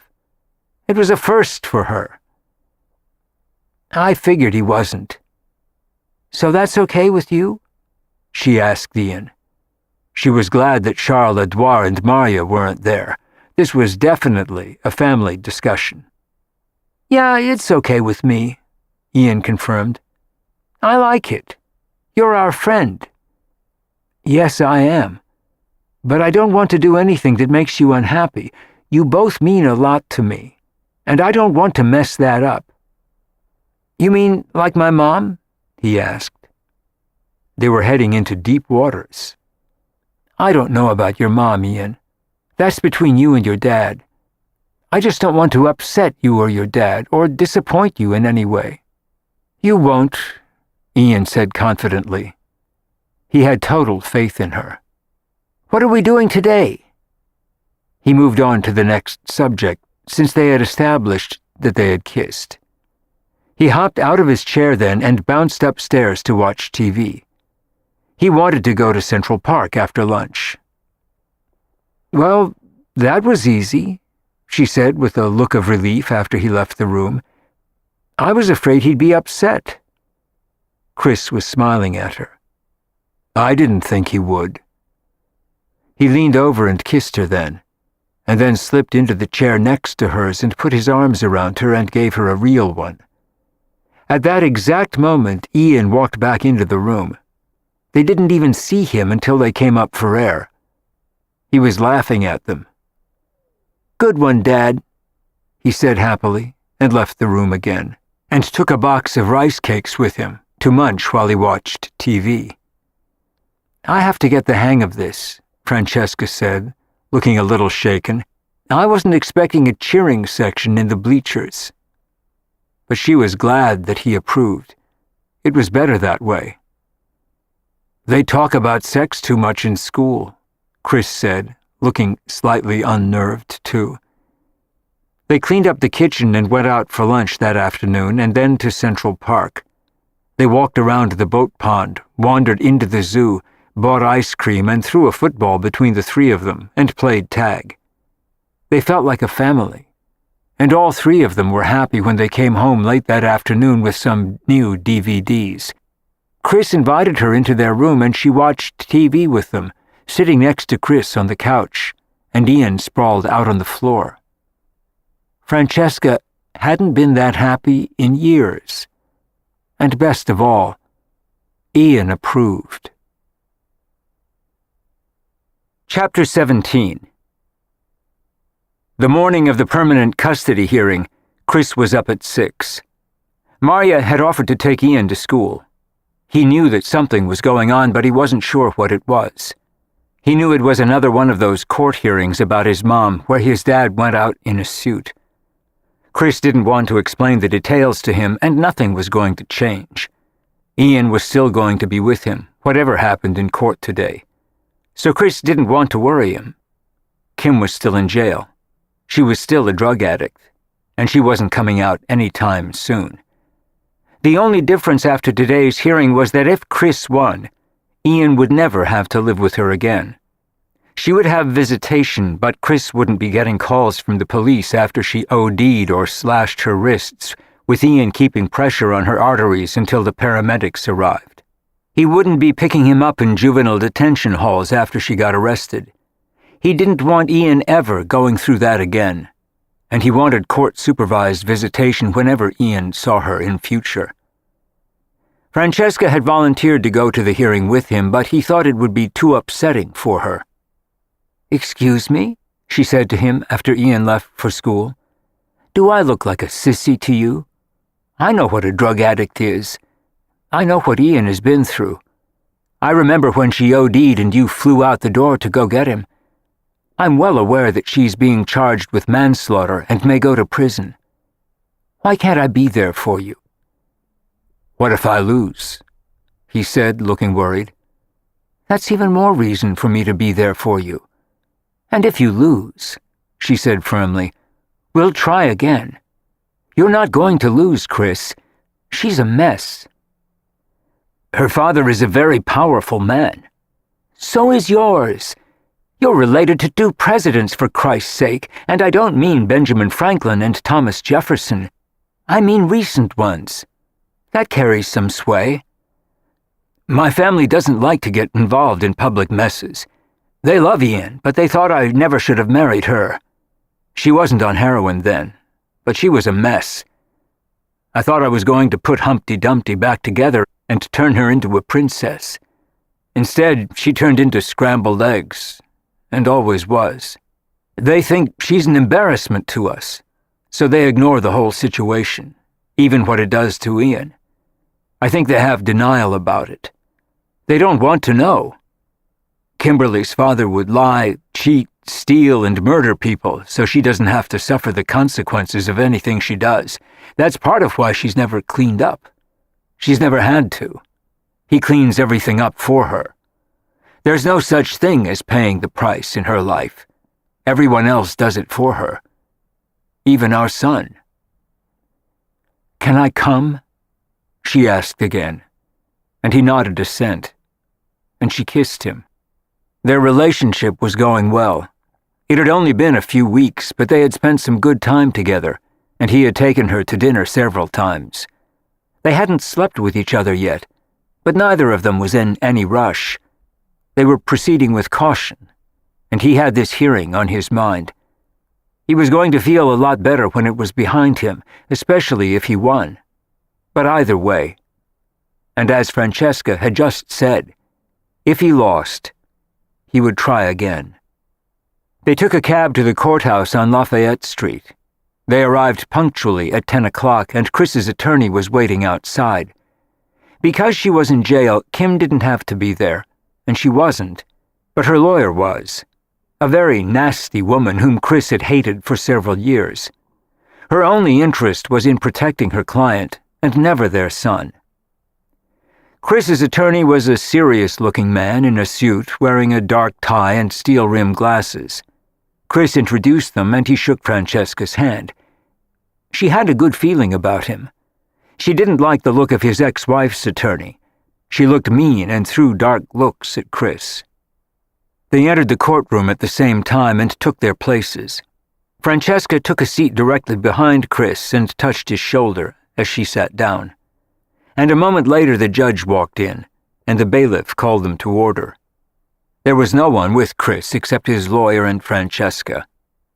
It was a first for her. "I figured he wasn't." "So that's okay with you?" she asked Ian. She was glad that Charles Edouard and Maria weren't there. This was definitely a family discussion. "Yeah, it's okay with me," Ian confirmed. "I like it. You're our friend." "Yes, I am. But I don't want to do anything that makes you unhappy. You both mean a lot to me, and I don't want to mess that up." "You mean like my mom?" he asked. They were heading into deep waters. "I don't know about your mom, Ian. That's between you and your dad. I just don't want to upset you or your dad, or disappoint you in any way." "You won't," Ian said confidently. He had total faith in her. "What are we doing today?" He moved on to the next subject, since they had established that they had kissed. He hopped out of his chair then and bounced upstairs to watch TV. He wanted to go to Central Park after lunch. "Well, that was easy," she said with a look of relief after he left the room. "I was afraid he'd be upset." Chris was smiling at her. "I didn't think he would." He leaned over and kissed her then, and then slipped into the chair next to hers and put his arms around her and gave her a real one. At that exact moment, Ian walked back into the room. They didn't even see him until they came up for air. He was laughing at them. "Good one, Dad," he said happily, and left the room again, and took a box of rice cakes with him to munch while he watched TV. "I have to get the hang of this," Francesca said, looking a little shaken. "I wasn't expecting a cheering section in the bleachers." But she was glad that he approved. It was better that way. "They talk about sex too much in school," Chris said, looking slightly unnerved, too. They cleaned up the kitchen and went out for lunch that afternoon and then to Central Park. They walked around the boat pond, wandered into the zoo, bought ice cream and threw a football between the three of them and played tag. They felt like a family, and all three of them were happy when they came home late that afternoon with some new DVDs. Chris invited her into their room and she watched TV with them, sitting next to Chris on the couch, and Ian sprawled out on the floor. Francesca hadn't been that happy in years. And best of all, Ian approved. Chapter 17. The morning of the permanent custody hearing, Chris was up at 6. Maria had offered to take Ian to school. He knew that something was going on, but he wasn't sure what it was. He knew it was another one of those court hearings about his mom where his dad went out in a suit. Chris didn't want to explain the details to him, and nothing was going to change. Ian was still going to be with him, whatever happened in court today. So Chris didn't want to worry him. Kim was still in jail. She was still a drug addict, and she wasn't coming out any time soon. The only difference after today's hearing was that if Chris won, Ian would never have to live with her again. She would have visitation, but Chris wouldn't be getting calls from the police after she OD'd or slashed her wrists, with Ian keeping pressure on her arteries until the paramedics arrived. He wouldn't be picking him up in juvenile detention halls after she got arrested. He didn't want Ian ever going through that again, and he wanted court-supervised visitation whenever Ian saw her in future. Francesca had volunteered to go to the hearing with him, but he thought it would be too upsetting for her. "Excuse me?" she said to him after Ian left for school. "Do I look like a sissy to you? I know what a drug addict is. I know what Ian has been through. I remember when she OD'd and you flew out the door to go get him. I'm well aware that she's being charged with manslaughter and may go to prison. Why can't I be there for you?" "What if I lose?" he said, looking worried. "That's even more reason for me to be there for you. And if you lose," she said firmly, "we'll try again. You're not going to lose, Chris. She's a mess." "Her father is a very powerful man." "So is yours. You're related to 2 presidents, for Christ's sake, and I don't mean Benjamin Franklin and Thomas Jefferson. I mean recent ones. That carries some sway." "My family doesn't like to get involved in public messes. They love Ian, but they thought I never should have married her. She wasn't on heroin then, but she was a mess. I thought I was going to put Humpty Dumpty back together and turn her into a princess. Instead, she turned into scrambled eggs, and always was. They think she's an embarrassment to us, so they ignore the whole situation, even what it does to Ian. I think they have denial about it. They don't want to know. Kimberly's father would lie, cheat, steal, and murder people so she doesn't have to suffer the consequences of anything she does. That's part of why she's never cleaned up. She's never had to. He cleans everything up for her. There's no such thing as paying the price in her life. Everyone else does it for her. Even our son." "Can I come?" she asked again, and he nodded assent, and she kissed him. Their relationship was going well. It had only been a few weeks, but they had spent some good time together, and he had taken her to dinner several times. They hadn't slept with each other yet, but neither of them was in any rush. They were proceeding with caution, and he had this hearing on his mind. He was going to feel a lot better when it was behind him, especially if he won. But either way, and as Francesca had just said, if he lost, he would try again. They took a cab to the courthouse on Lafayette Street. They arrived punctually at 10 o'clock, and Chris's attorney was waiting outside. Because she was in jail, Kim didn't have to be there, and she wasn't, but her lawyer was. A very nasty woman whom Chris had hated for several years. Her only interest was in protecting her client, and never their son. Chris's attorney was a serious-looking man in a suit, wearing a dark tie and steel-rimmed glasses. Chris introduced them, and he shook Francesca's hand. She had a good feeling about him. She didn't like the look of his ex-wife's attorney. She looked mean and threw dark looks at Chris. They entered the courtroom at the same time and took their places. Francesca took a seat directly behind Chris and touched his shoulder as she sat down. And a moment later the judge walked in, and the bailiff called them to order. There was no one with Chris except his lawyer and Francesca.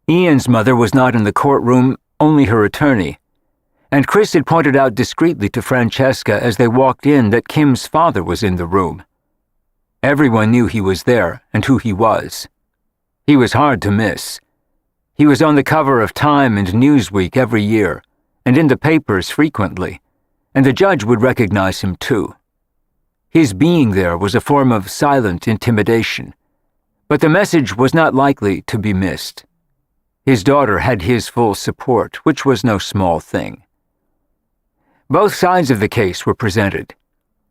Ian's mother was not in the courtroom, only her attorney. And Chris had pointed out discreetly to Francesca as they walked in that Kim's father was in the room. Everyone knew he was there and who he was. He was hard to miss. He was on the cover of Time and Newsweek every year, and in the papers frequently, and the judge would recognize him too. His being there was a form of silent intimidation, but the message was not likely to be missed. His daughter had his full support, which was no small thing. Both sides of the case were presented.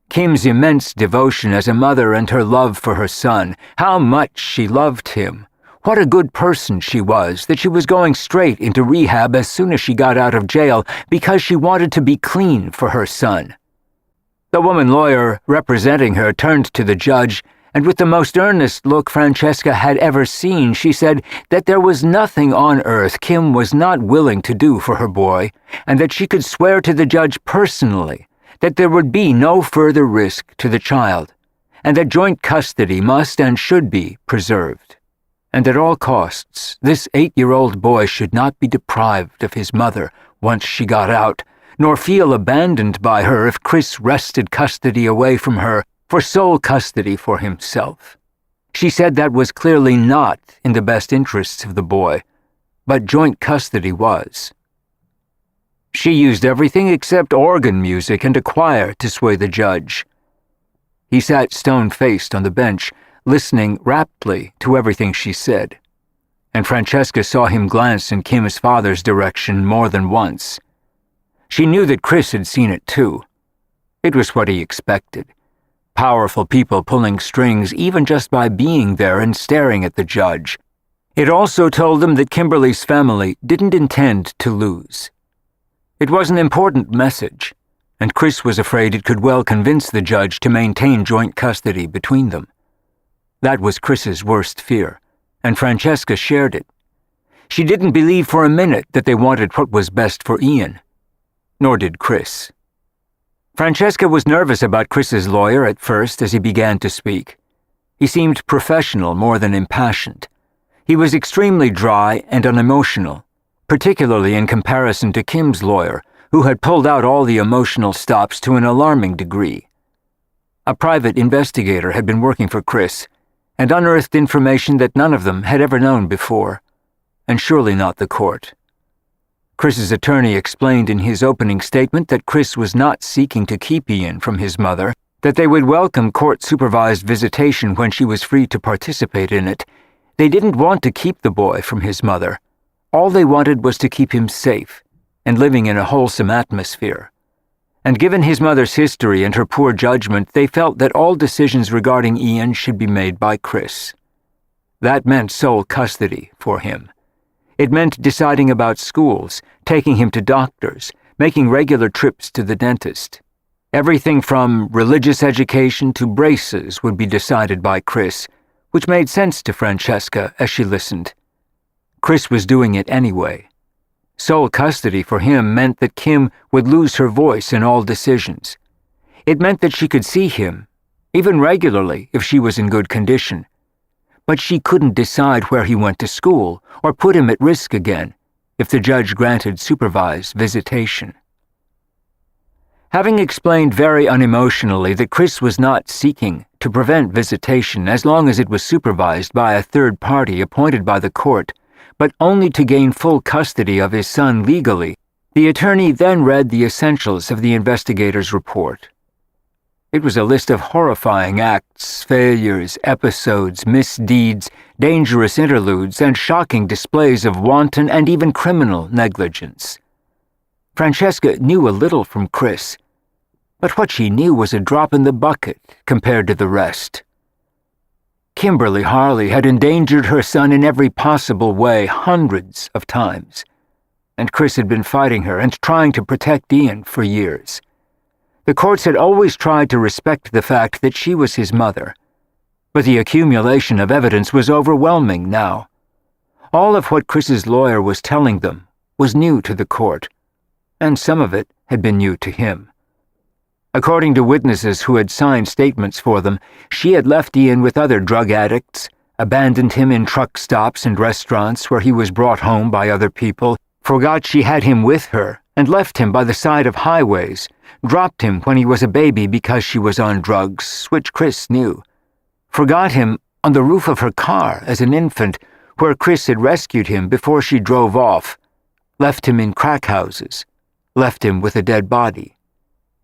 Kim's immense devotion as a mother and her love for her son, how much she loved him. What a good person she was, that she was going straight into rehab as soon as she got out of jail because she wanted to be clean for her son. The woman lawyer representing her turned to the judge, and with the most earnest look Francesca had ever seen, she said that there was nothing on earth Kim was not willing to do for her boy, and that she could swear to the judge personally that there would be no further risk to the child, and that joint custody must and should be preserved. And at all costs, this 8-year-old boy should not be deprived of his mother once she got out, nor feel abandoned by her if Chris wrested custody away from her for sole custody for himself. She said that was clearly not in the best interests of the boy, but joint custody was. She used everything except organ music and a choir to sway the judge. He sat stone-faced on the bench, listening raptly to everything she said, and Francesca saw him glance in Kim's father's direction more than once. She knew that Chris had seen it too. It was what he expected. Powerful people pulling strings even just by being there and staring at the judge. It also told them that Kimberly's family didn't intend to lose. It was an important message, and Chris was afraid it could well convince the judge to maintain joint custody between them. That was Chris's worst fear, and Francesca shared it. She didn't believe for a minute that they wanted what was best for Ian. Nor did Chris. Francesca was nervous about Chris's lawyer at first as he began to speak. He seemed professional more than impassioned. He was extremely dry and unemotional, particularly in comparison to Kim's lawyer, who had pulled out all the emotional stops to an alarming degree. A private investigator had been working for Chris and unearthed information that none of them had ever known before, and surely not the court. Chris's attorney explained in his opening statement that Chris was not seeking to keep Ian from his mother, that they would welcome court-supervised visitation when she was free to participate in it. They didn't want to keep the boy from his mother. All they wanted was to keep him safe and living in a wholesome atmosphere. And given his mother's history and her poor judgment, they felt that all decisions regarding Ian should be made by Chris. That meant sole custody for him. It meant deciding about schools, taking him to doctors, making regular trips to the dentist. Everything from religious education to braces would be decided by Chris, which made sense to Francesca as she listened. Chris was doing it anyway. Sole custody for him meant that Kim would lose her voice in all decisions. It meant that she could see him, even regularly if she was in good condition. But she couldn't decide where he went to school or put him at risk again if the judge granted supervised visitation. Having explained very unemotionally that Chris was not seeking to prevent visitation as long as it was supervised by a third party appointed by the court, but only to gain full custody of his son legally, the attorney then read the essentials of the investigator's report. It was a list of horrifying acts, failures, episodes, misdeeds, dangerous interludes, and shocking displays of wanton and even criminal negligence. Francesca knew a little from Chris, but what she knew was a drop in the bucket compared to the rest. Kimberly Harley had endangered her son in every possible way hundreds of times, and Chris had been fighting her and trying to protect Ian for years. The courts had always tried to respect the fact that she was his mother, but the accumulation of evidence was overwhelming now. All of what Chris's lawyer was telling them was new to the court, and some of it had been new to him. According to witnesses who had signed statements for them, she had left Ian with other drug addicts, abandoned him in truck stops and restaurants where he was brought home by other people, forgot she had him with her, and left him by the side of highways, dropped him when he was a baby because she was on drugs, which Chris knew, forgot him on the roof of her car as an infant, where Chris had rescued him before she drove off, left him in crack houses, left him with a dead body,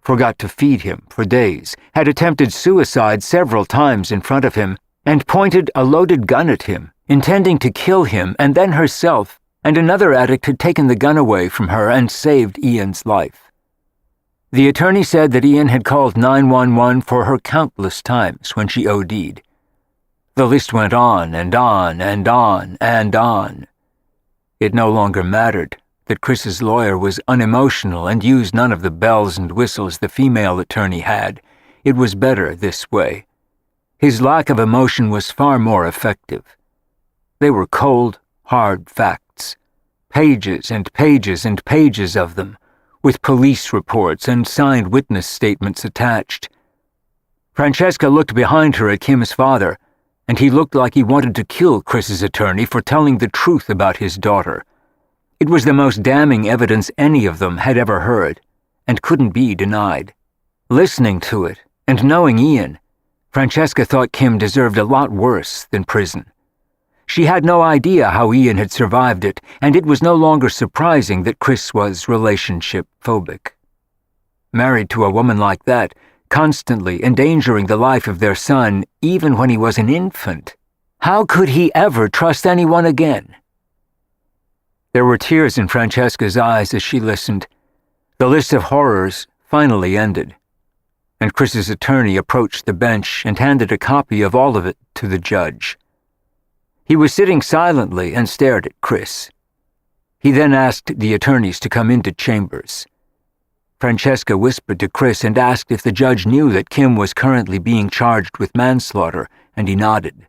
forgot to feed him for days, had attempted suicide several times in front of him, and pointed a loaded gun at him, intending to kill him and then herself, and another addict had taken the gun away from her and saved Ian's life. The attorney said that Ian had called 911 for her countless times when she OD'd. The list went on and on and on and on. It no longer mattered that Chris's lawyer was unemotional and used none of the bells and whistles the female attorney had. It was better this way. His lack of emotion was far more effective. They were cold, hard facts. Pages and pages and pages of them, with police reports and signed witness statements attached. Francesca looked behind her at Kim's father, and he looked like he wanted to kill Chris's attorney for telling the truth about his daughter. It was the most damning evidence any of them had ever heard, and couldn't be denied. Listening to it, and knowing Ian, Francesca thought Kim deserved a lot worse than prison. She had no idea how Ian had survived it, and it was no longer surprising that Chris was relationship-phobic. Married to a woman like that, constantly endangering the life of their son even when he was an infant, how could he ever trust anyone again? There were tears in Francesca's eyes as she listened. The list of horrors finally ended, and Chris's attorney approached the bench and handed a copy of all of it to the judge. He was sitting silently and stared at Chris. He then asked the attorneys to come into chambers. Francesca whispered to Chris and asked if the judge knew that Kim was currently being charged with manslaughter, and he nodded.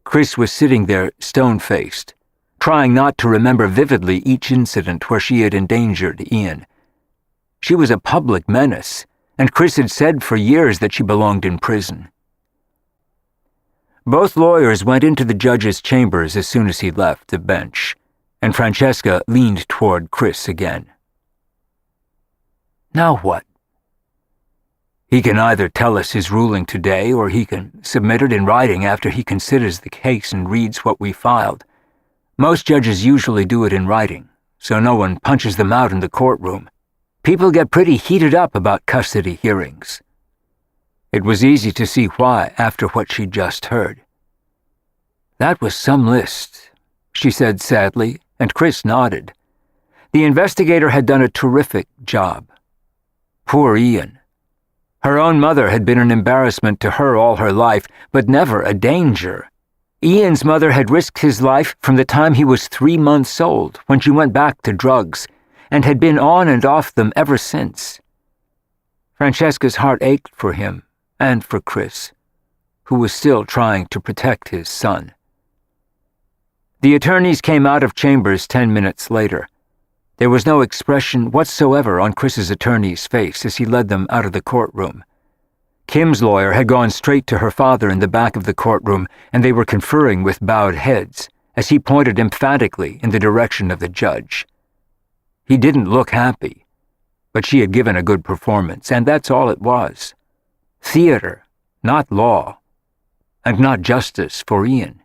Chris was sitting there stone-faced, trying not to remember vividly each incident where she had endangered Ian. She was a public menace, and Chris had said for years that she belonged in prison. Both lawyers went into the judge's chambers as soon as he left the bench, and Francesca leaned toward Chris again. Now what? He can either tell us his ruling today, or he can submit it in writing after he considers the case and reads what we filed. Most judges usually do it in writing, so no one punches them out in the courtroom. People get pretty heated up about custody hearings. It was easy to see why after what she'd just heard. That was some list, she said sadly, and Chris nodded. The investigator had done a terrific job. Poor Ian. Her own mother had been an embarrassment to her all her life, but never a danger. Ian's mother had risked his life from the time he was 3 months old, when she went back to drugs, and had been on and off them ever since. Francesca's heart ached for him, and for Chris, who was still trying to protect his son. The attorneys came out of chambers 10 minutes later. There was no expression whatsoever on Chris's attorney's face as he led them out of the courtroom. Kim's lawyer had gone straight to her father in the back of the courtroom, and they were conferring with bowed heads as he pointed emphatically in the direction of the judge. He didn't look happy, but she had given a good performance, and that's all it was. Theater, not law, and not justice for Ian.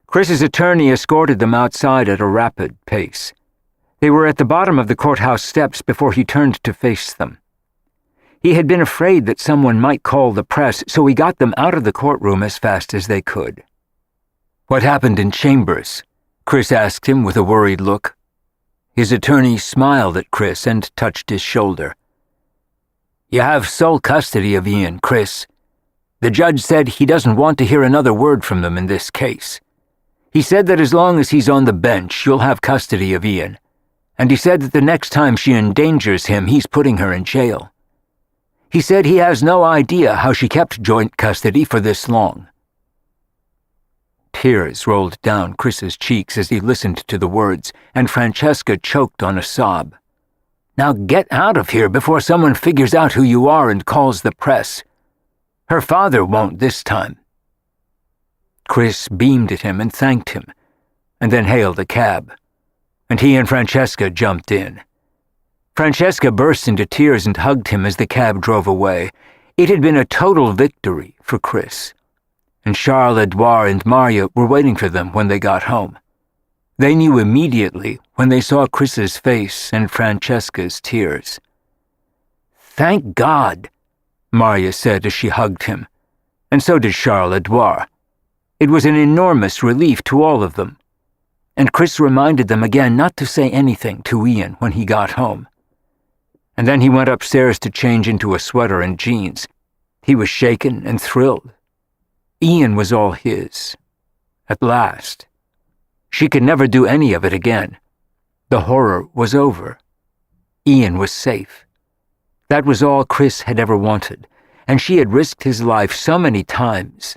Chris's attorney escorted them outside at a rapid pace. They were at the bottom of the courthouse steps before he turned to face them. He had been afraid that someone might call the press, so he got them out of the courtroom as fast as they could. "What happened in chambers?" Chris asked him with a worried look. His attorney smiled at Chris and touched his shoulder. "You have sole custody of Ian, Chris. The judge said he doesn't want to hear another word from them in this case. He said that as long as he's on the bench, you'll have custody of Ian. And he said that the next time she endangers him, he's putting her in jail. He said he has no idea how she kept joint custody for this long." Tears rolled down Chris's cheeks as he listened to the words, and Francesca choked on a sob. "Now get out of here before someone figures out who you are and calls the press. Her father won't this time." Chris beamed at him and thanked him, and then hailed a cab, and he and Francesca jumped in. Francesca burst into tears and hugged him as the cab drove away. It had been a total victory for Chris, and Charles, Edouard, and Maria were waiting for them when they got home. They knew immediately when they saw Chris's face and Francesca's tears. "Thank God," Maria said as she hugged him, and so did Charles Edouard. It was an enormous relief to all of them, and Chris reminded them again not to say anything to Ian when he got home. And then he went upstairs to change into a sweater and jeans. He was shaken and thrilled. Ian was all his. At last. She could never do any of it again. The horror was over. Ian was safe. That was all Chris had ever wanted, and she had risked his life so many times.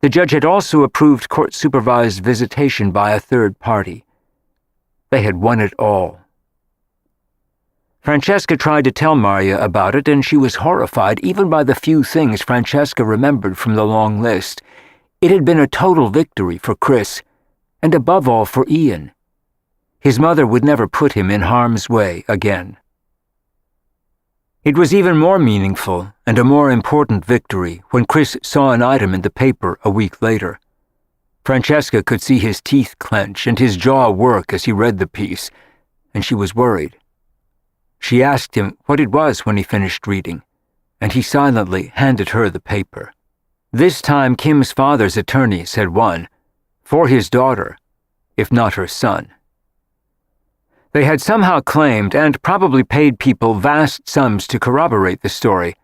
The judge had also approved court-supervised visitation by a third party. They had won it all. Francesca tried to tell Maria about it, and she was horrified even by the few things Francesca remembered from the long list. It had been a total victory for Chris, and above all for Ian. His mother would never put him in harm's way again. It was even more meaningful and a more important victory when Chris saw an item in the paper a week later. Francesca could see his teeth clench and his jaw work as he read the piece, and she was worried. She asked him what it was when he finished reading, and he silently handed her the paper. This time Kim's father's attorneys had won, for his daughter, if not her son. They had somehow claimed, and probably paid people vast sums to corroborate the story,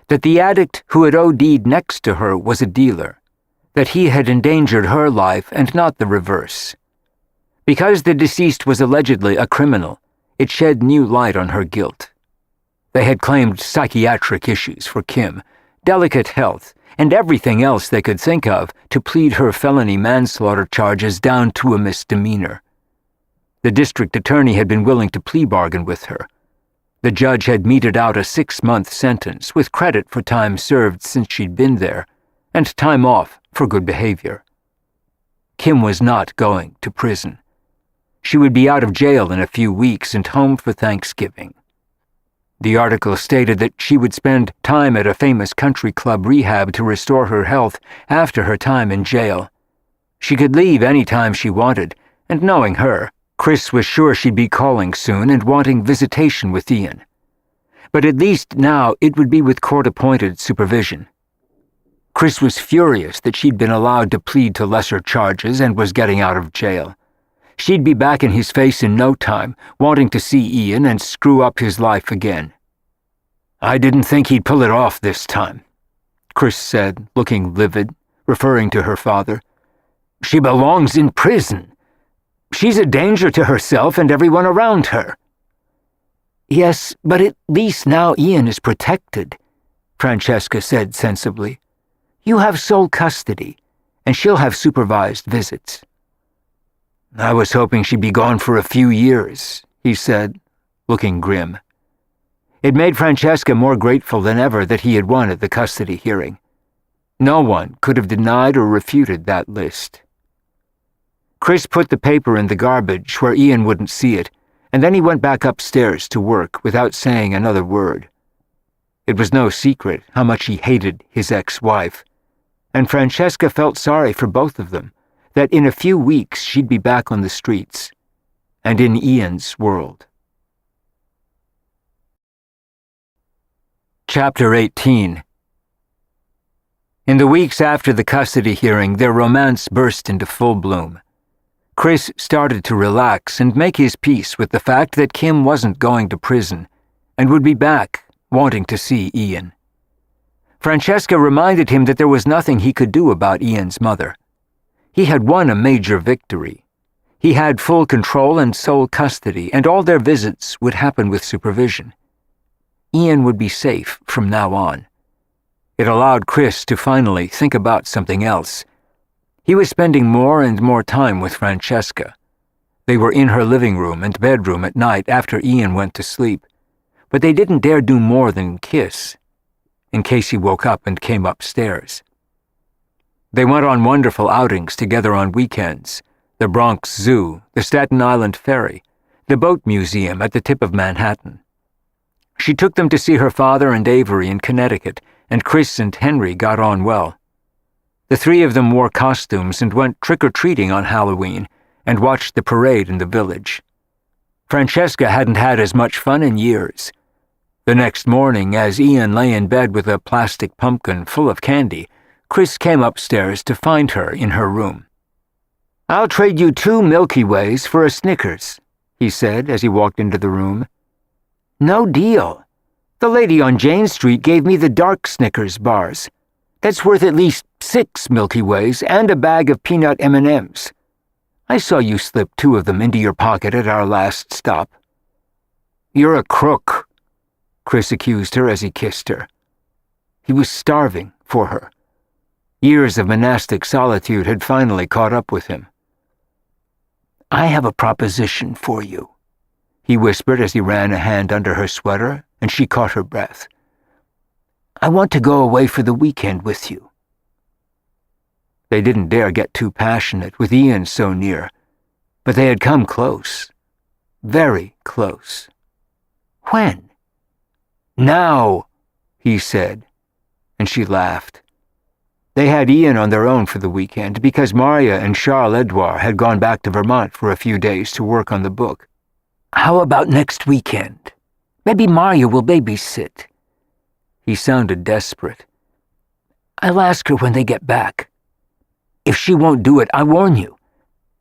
that the addict who had OD'd next to her was a dealer, that he had endangered her life and not the reverse. Because the deceased was allegedly a criminal, it shed new light on her guilt. They had claimed psychiatric issues for Kim, delicate health, and everything else they could think of to plead her felony manslaughter charges down to a misdemeanor. The district attorney had been willing to plea bargain with her. The judge had meted out a 6-month sentence with credit for time served since she'd been there, and time off for good behavior. Kim was not going to prison. She would be out of jail in a few weeks and home for Thanksgiving. The article stated that she would spend time at a famous country club rehab to restore her health after her time in jail. She could leave any time she wanted, and knowing her, Chris was sure she'd be calling soon and wanting visitation with Ian. But at least now it would be with court-appointed supervision. Chris was furious that she'd been allowed to plead to lesser charges and was getting out of jail. She'd be back in his face in no time, wanting to see Ian and screw up his life again. "I didn't think he'd pull it off this time," Chris said, looking livid, referring to her father. "She belongs in prison. She's a danger to herself and everyone around her." "Yes, but at least now Ian is protected," Francesca said sensibly. "You have sole custody, and she'll have supervised visits." "I was hoping she'd be gone for a few years," he said, looking grim. It made Francesca more grateful than ever that he had won at the custody hearing. No one could have denied or refuted that list. Chris put the paper in the garbage where Ian wouldn't see it, and then he went back upstairs to work without saying another word. It was no secret how much he hated his ex-wife, and Francesca felt sorry for both of them, that in a few weeks she'd be back on the streets, and in Ian's world. Chapter 18. In the weeks after the custody hearing, their romance burst into full bloom. Chris started to relax and make his peace with the fact that Kim wasn't going to prison and would be back, wanting to see Ian. Francesca reminded him that there was nothing he could do about Ian's mother. He had won a major victory. He had full control and sole custody, and all their visits would happen with supervision. Ian would be safe from now on. It allowed Chris to finally think about something else. He was spending more and more time with Francesca. They were in her living room and bedroom at night after Ian went to sleep, but they didn't dare do more than kiss, in case he woke up and came upstairs. They went on wonderful outings together on weekends: the Bronx Zoo, the Staten Island Ferry, the Boat Museum at the tip of Manhattan. She took them to see her father and Avery in Connecticut, and Chris and Henry got on well. The three of them wore costumes and went trick-or-treating on Halloween and watched the parade in the village. Francesca hadn't had as much fun in years. The next morning, as Ian lay in bed with a plastic pumpkin full of candy, Chris came upstairs to find her in her room. "I'll trade you 2 Milky Ways for a Snickers," he said as he walked into the room. "No deal. The lady on Jane Street gave me the dark Snickers bars. That's worth at least 6 Milky Ways and a bag of peanut M&Ms. I saw you slip 2 of them into your pocket at our last stop." "You're a crook," Chris accused her as he kissed her. He was starving for her. Years of monastic solitude had finally caught up with him. "I have a proposition for you," he whispered as he ran a hand under her sweater, and she caught her breath. "I want to go away for the weekend with you." They didn't dare get too passionate with Ian so near, but they had come close. Very close. "When?" "Now," he said, and she laughed. They had Ian on their own for the weekend because Maria and Charles Edouard had gone back to Vermont for a few days to work on the book. "How about next weekend? Maybe Maria will babysit." He sounded desperate. "I'll ask her when they get back. If she won't do it, I warn you,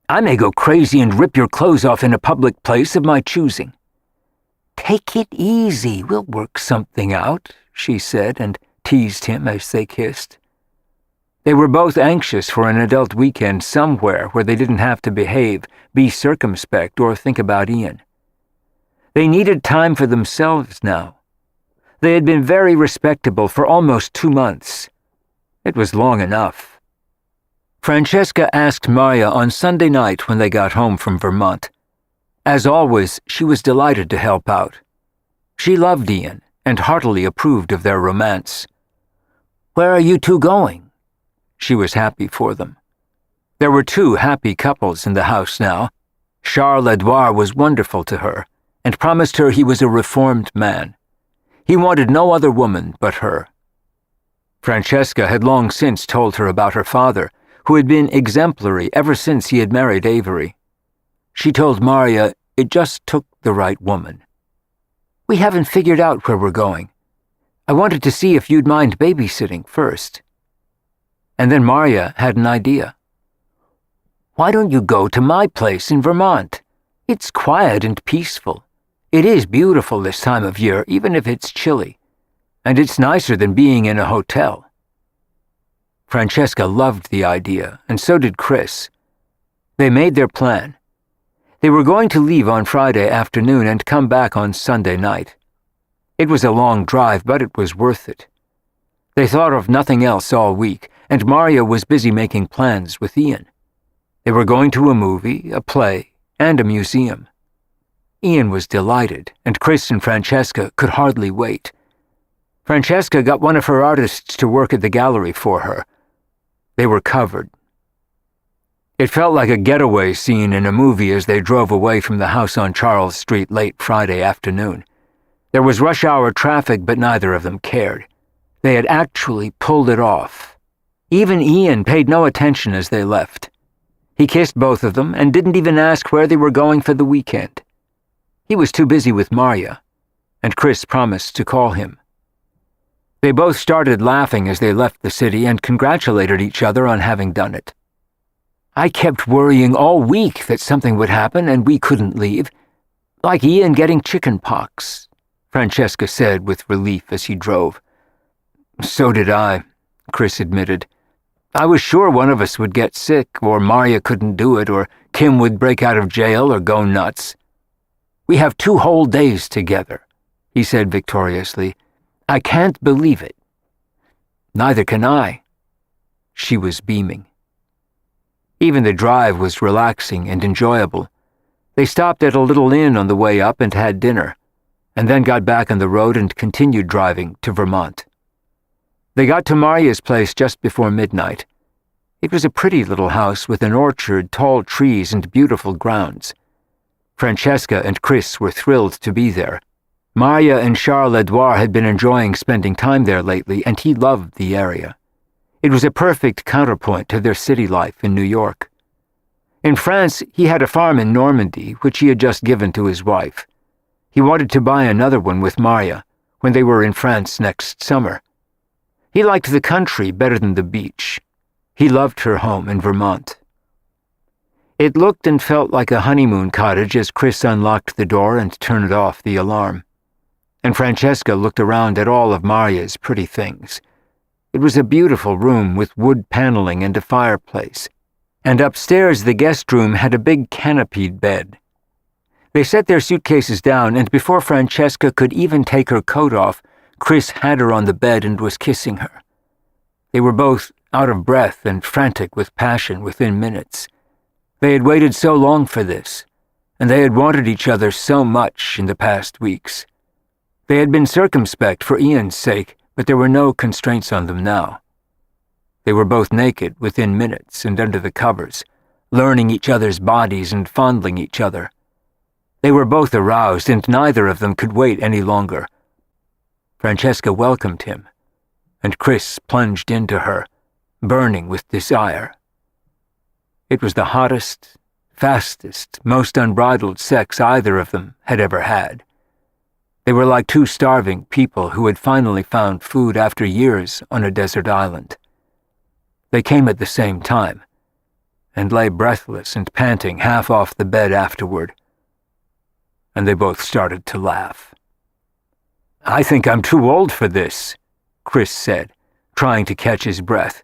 I may go crazy and rip your clothes off in a public place of my choosing." "Take it easy, we'll work something out," she said, and teased him as they kissed. They were both anxious for an adult weekend somewhere where they didn't have to behave, be circumspect, or think about Ian. They needed time for themselves now. They had been very respectable for almost 2 months. It was long enough. Francesca asked Maria on Sunday night when they got home from Vermont. As always, she was delighted to help out. She loved Ian and heartily approved of their romance. "Where are you 2 going?" She was happy for them. There were 2 happy couples in the house now. Charles Edouard was wonderful to her and promised her he was a reformed man. He wanted no other woman but her. Francesca had long since told her about her father, who had been exemplary ever since he had married Avery. She told Maria it just took the right woman. "We haven't figured out where we're going. I wanted to see if you'd mind babysitting first." And then Maria had an idea. "Why don't you go to my place in Vermont? It's quiet and peaceful. It is beautiful this time of year, even if it's chilly. And it's nicer than being in a hotel." Francesca loved the idea, and so did Chris. They made their plan. They were going to leave on Friday afternoon and come back on Sunday night. It was a long drive, but it was worth it. They thought of nothing else all week, and Maria was busy making plans with Ian. They were going to a movie, a play, and a museum. Ian was delighted, and Chris and Francesca could hardly wait. Francesca got one of her artists to work at the gallery for her. They were covered. It felt like a getaway scene in a movie as they drove away from the house on Charles Street late Friday afternoon. There was rush hour traffic, but neither of them cared. They had actually pulled it off. Even Ian paid no attention as they left. He kissed both of them and didn't even ask where they were going for the weekend. He was too busy with Marya, and Chris promised to call him. They both started laughing as they left the city and congratulated each other on having done it. I kept worrying all week that something would happen and we couldn't leave, like Ian getting chicken pox, Francesca said with relief as he drove. So did I, Chris admitted. I was sure one of us would get sick, or Marya couldn't do it, or Kim would break out of jail or go nuts. We have 2 whole days together, he said victoriously. I can't believe it. Neither can I. She was beaming. Even the drive was relaxing and enjoyable. They stopped at a little inn on the way up and had dinner, and then got back on the road and continued driving to Vermont. They got to Marya's place just before midnight. It was a pretty little house with an orchard, tall trees, and beautiful grounds. Francesca and Chris were thrilled to be there. Marya and Charles Edouard had been enjoying spending time there lately, and he loved the area. It was a perfect counterpoint to their city life in New York. In France, he had a farm in Normandy, which he had just given to his wife. He wanted to buy another one with Marya when they were in France next summer. He liked the country better than the beach. He loved her home in Vermont. It looked and felt like a honeymoon cottage as Chris unlocked the door and turned off the alarm. And Francesca looked around at all of Marya's pretty things. It was a beautiful room with wood paneling and a fireplace, and upstairs the guest room had a big canopied bed. They set their suitcases down, and before Francesca could even take her coat off, Chris had her on the bed and was kissing her. They were both out of breath and frantic with passion within minutes. They had waited so long for this, and they had wanted each other so much in the past weeks. They had been circumspect for Ian's sake, but there were no constraints on them now. They were both naked within minutes and under the covers, learning each other's bodies and fondling each other. They were both aroused, and neither of them could wait any longer. Francesca welcomed him, and Chris plunged into her, burning with desire. It was the hottest, fastest, most unbridled sex either of them had ever had. They were like 2 starving people who had finally found food after years on a desert island. They came at the same time, and lay breathless and panting half off the bed afterward. And they both started to laugh. I think I'm too old for this, Chris said, trying to catch his breath,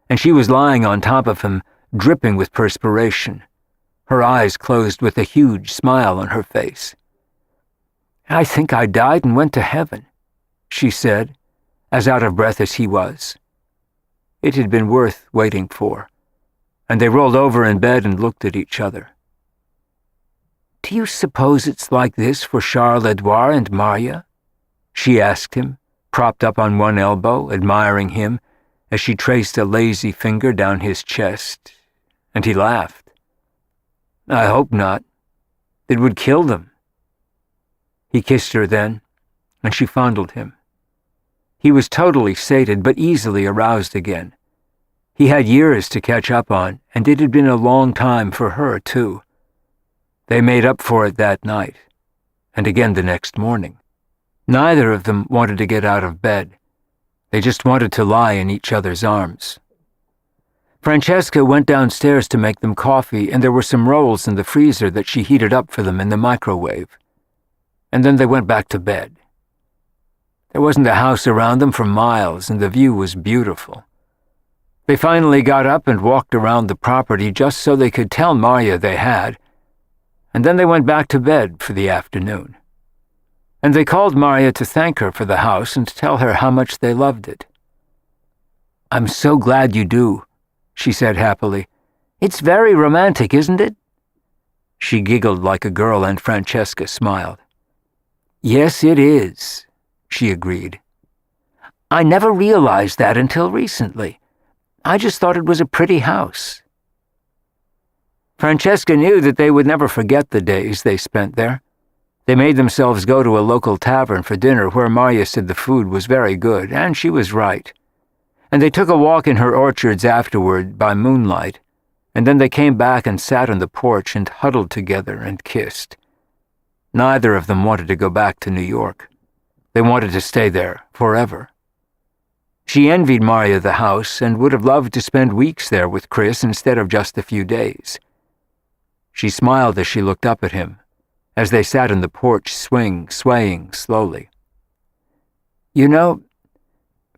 and she was lying on top of him, dripping with perspiration, her eyes closed with a huge smile on her face. I think I died and went to heaven, she said, as out of breath as he was. It had been worth waiting for, and they rolled over in bed and looked at each other. Do you suppose it's like this for Charles Edouard and Marya? She asked him, propped up on one elbow, admiring him, as she traced a lazy finger down his chest, and he laughed. I hope not. It would kill them. He kissed her then, and she fondled him. He was totally sated, but easily aroused again. He had years to catch up on, and it had been a long time for her, too. They made up for it that night, and again the next morning. Neither of them wanted to get out of bed. They just wanted to lie in each other's arms. Francesca went downstairs to make them coffee, and there were some rolls in the freezer that she heated up for them in the microwave. And then they went back to bed. There wasn't a house around them for miles, and the view was beautiful. They finally got up and walked around the property just so they could tell Marya they had, and then they went back to bed for the afternoon. And they called Marya to thank her for the house and tell her how much they loved it. I'm so glad you do, she said happily. It's very romantic, isn't it? She giggled like a girl, and Francesca smiled. Yes, it is, she agreed. I never realized that until recently. I just thought it was a pretty house. Francesca knew that they would never forget the days they spent there. They made themselves go to a local tavern for dinner where Marya said the food was very good, and she was right. And they took a walk in her orchards afterward by moonlight, and then they came back and sat on the porch and huddled together and kissed. Neither of them wanted to go back to New York. They wanted to stay there forever. She envied Marya the house and would have loved to spend weeks there with Chris instead of just a few days. She smiled as she looked up at him, as they sat on the porch swaying slowly. You know,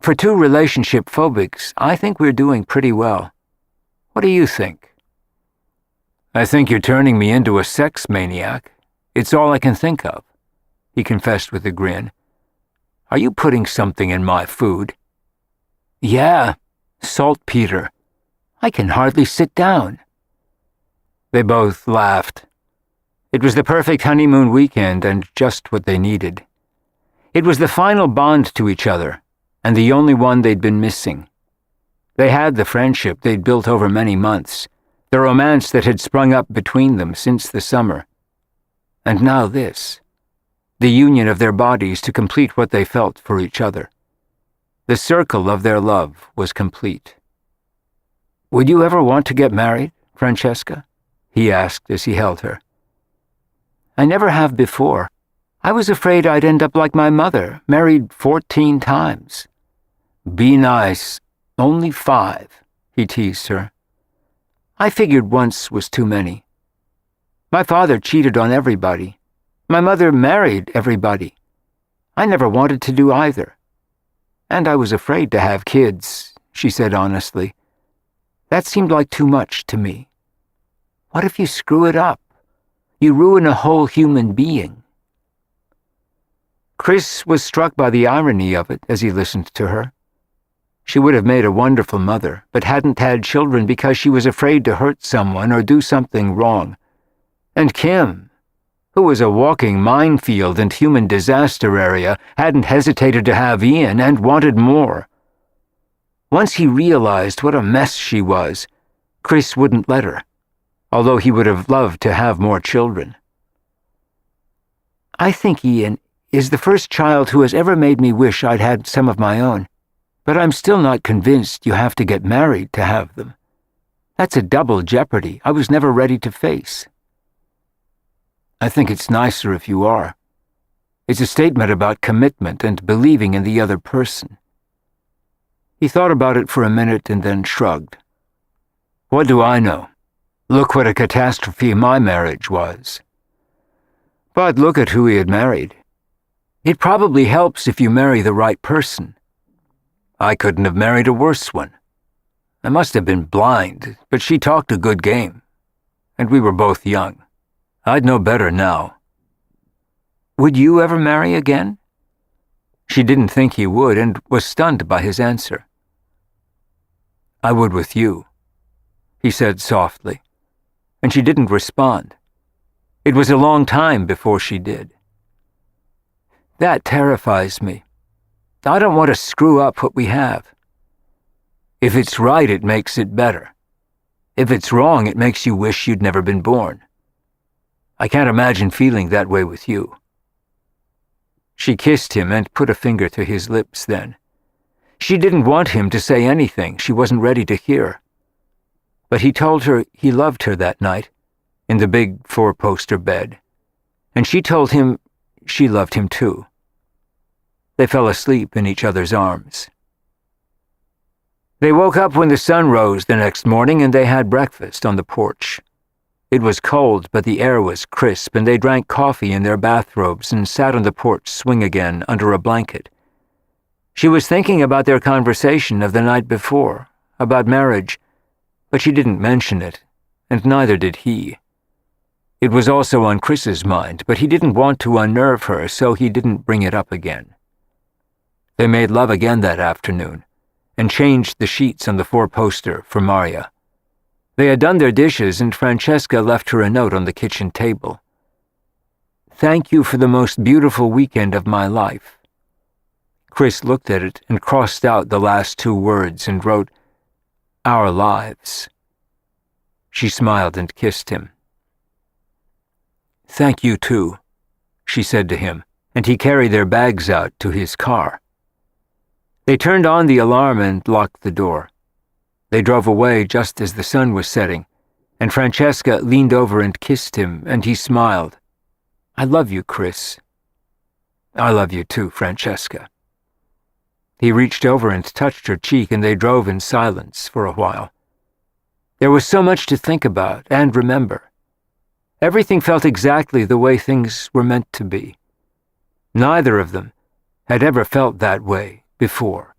for two relationship phobics, I think we're doing pretty well. What do you think? I think you're turning me into a sex maniac. It's all I can think of, he confessed with a grin. Are you putting something in my food? Yeah, saltpeter. I can hardly sit down. They both laughed. It was the perfect honeymoon weekend and just what they needed. It was the final bond to each other, and the only one they'd been missing. They had the friendship they'd built over many months, the romance that had sprung up between them since the summer. And now this, the union of their bodies to complete what they felt for each other. The circle of their love was complete. Would you ever want to get married, Francesca? He asked as he held her. I never have before. I was afraid I'd end up like my mother, married 14 times. Be nice. Only 5, he teased her. I figured once was too many. My father cheated on everybody. My mother married everybody. I never wanted to do either. And I was afraid to have kids, she said honestly. That seemed like too much to me. What if you screw it up? You ruin a whole human being. Chris was struck by the irony of it as he listened to her. She would have made a wonderful mother, but hadn't had children because she was afraid to hurt someone or do something wrong. And Kim, who was a walking minefield and human disaster area, hadn't hesitated to have Ian and wanted more. Once he realized what a mess she was, Chris wouldn't let her, although he would have loved to have more children. I think Ian is the first child who has ever made me wish I'd had some of my own, but I'm still not convinced you have to get married to have them. That's a double jeopardy I was never ready to face. I think it's nicer if you are. It's a statement about commitment and believing in the other person. He thought about it for a minute and then shrugged. What do I know? Look what a catastrophe my marriage was. But look at who he had married. It probably helps if you marry the right person. I couldn't have married a worse one. I must have been blind, but she talked a good game. And we were both young. I'd know better now. Would you ever marry again? She didn't think he would and was stunned by his answer. I would with you, he said softly, and she didn't respond. It was a long time before she did. That terrifies me. I don't want to screw up what we have. If it's right, it makes it better. If it's wrong, it makes you wish you'd never been born. I can't imagine feeling that way with you. She kissed him and put a finger to his lips then. She didn't want him to say anything she wasn't ready to hear. But he told her he loved her that night, in the big 4-poster bed, and she told him she loved him too. They fell asleep in each other's arms. They woke up when the sun rose the next morning and they had breakfast on the porch. It was cold, but the air was crisp, and they drank coffee in their bathrobes and sat on the porch swing again under a blanket. She was thinking about their conversation of the night before, about marriage, but she didn't mention it, and neither did he. It was also on Chris's mind, but he didn't want to unnerve her, so he didn't bring it up again. They made love again that afternoon, and changed the sheets on the 4-poster for Marya. They had done their dishes, and Francesca left her a note on the kitchen table. Thank you for the most beautiful weekend of my life. Chris looked at it and crossed out the last 2 words and wrote, Our lives. She smiled and kissed him. "Thank you, too," she said to him, and he carried their bags out to his car. They turned on the alarm and locked the door. They drove away just as the sun was setting, and Francesca leaned over and kissed him, and he smiled. "I love you, Chris." "I love you too, Francesca." He reached over and touched her cheek, and they drove in silence for a while. There was so much to think about and remember. Everything felt exactly the way things were meant to be. Neither of them had ever felt that way before.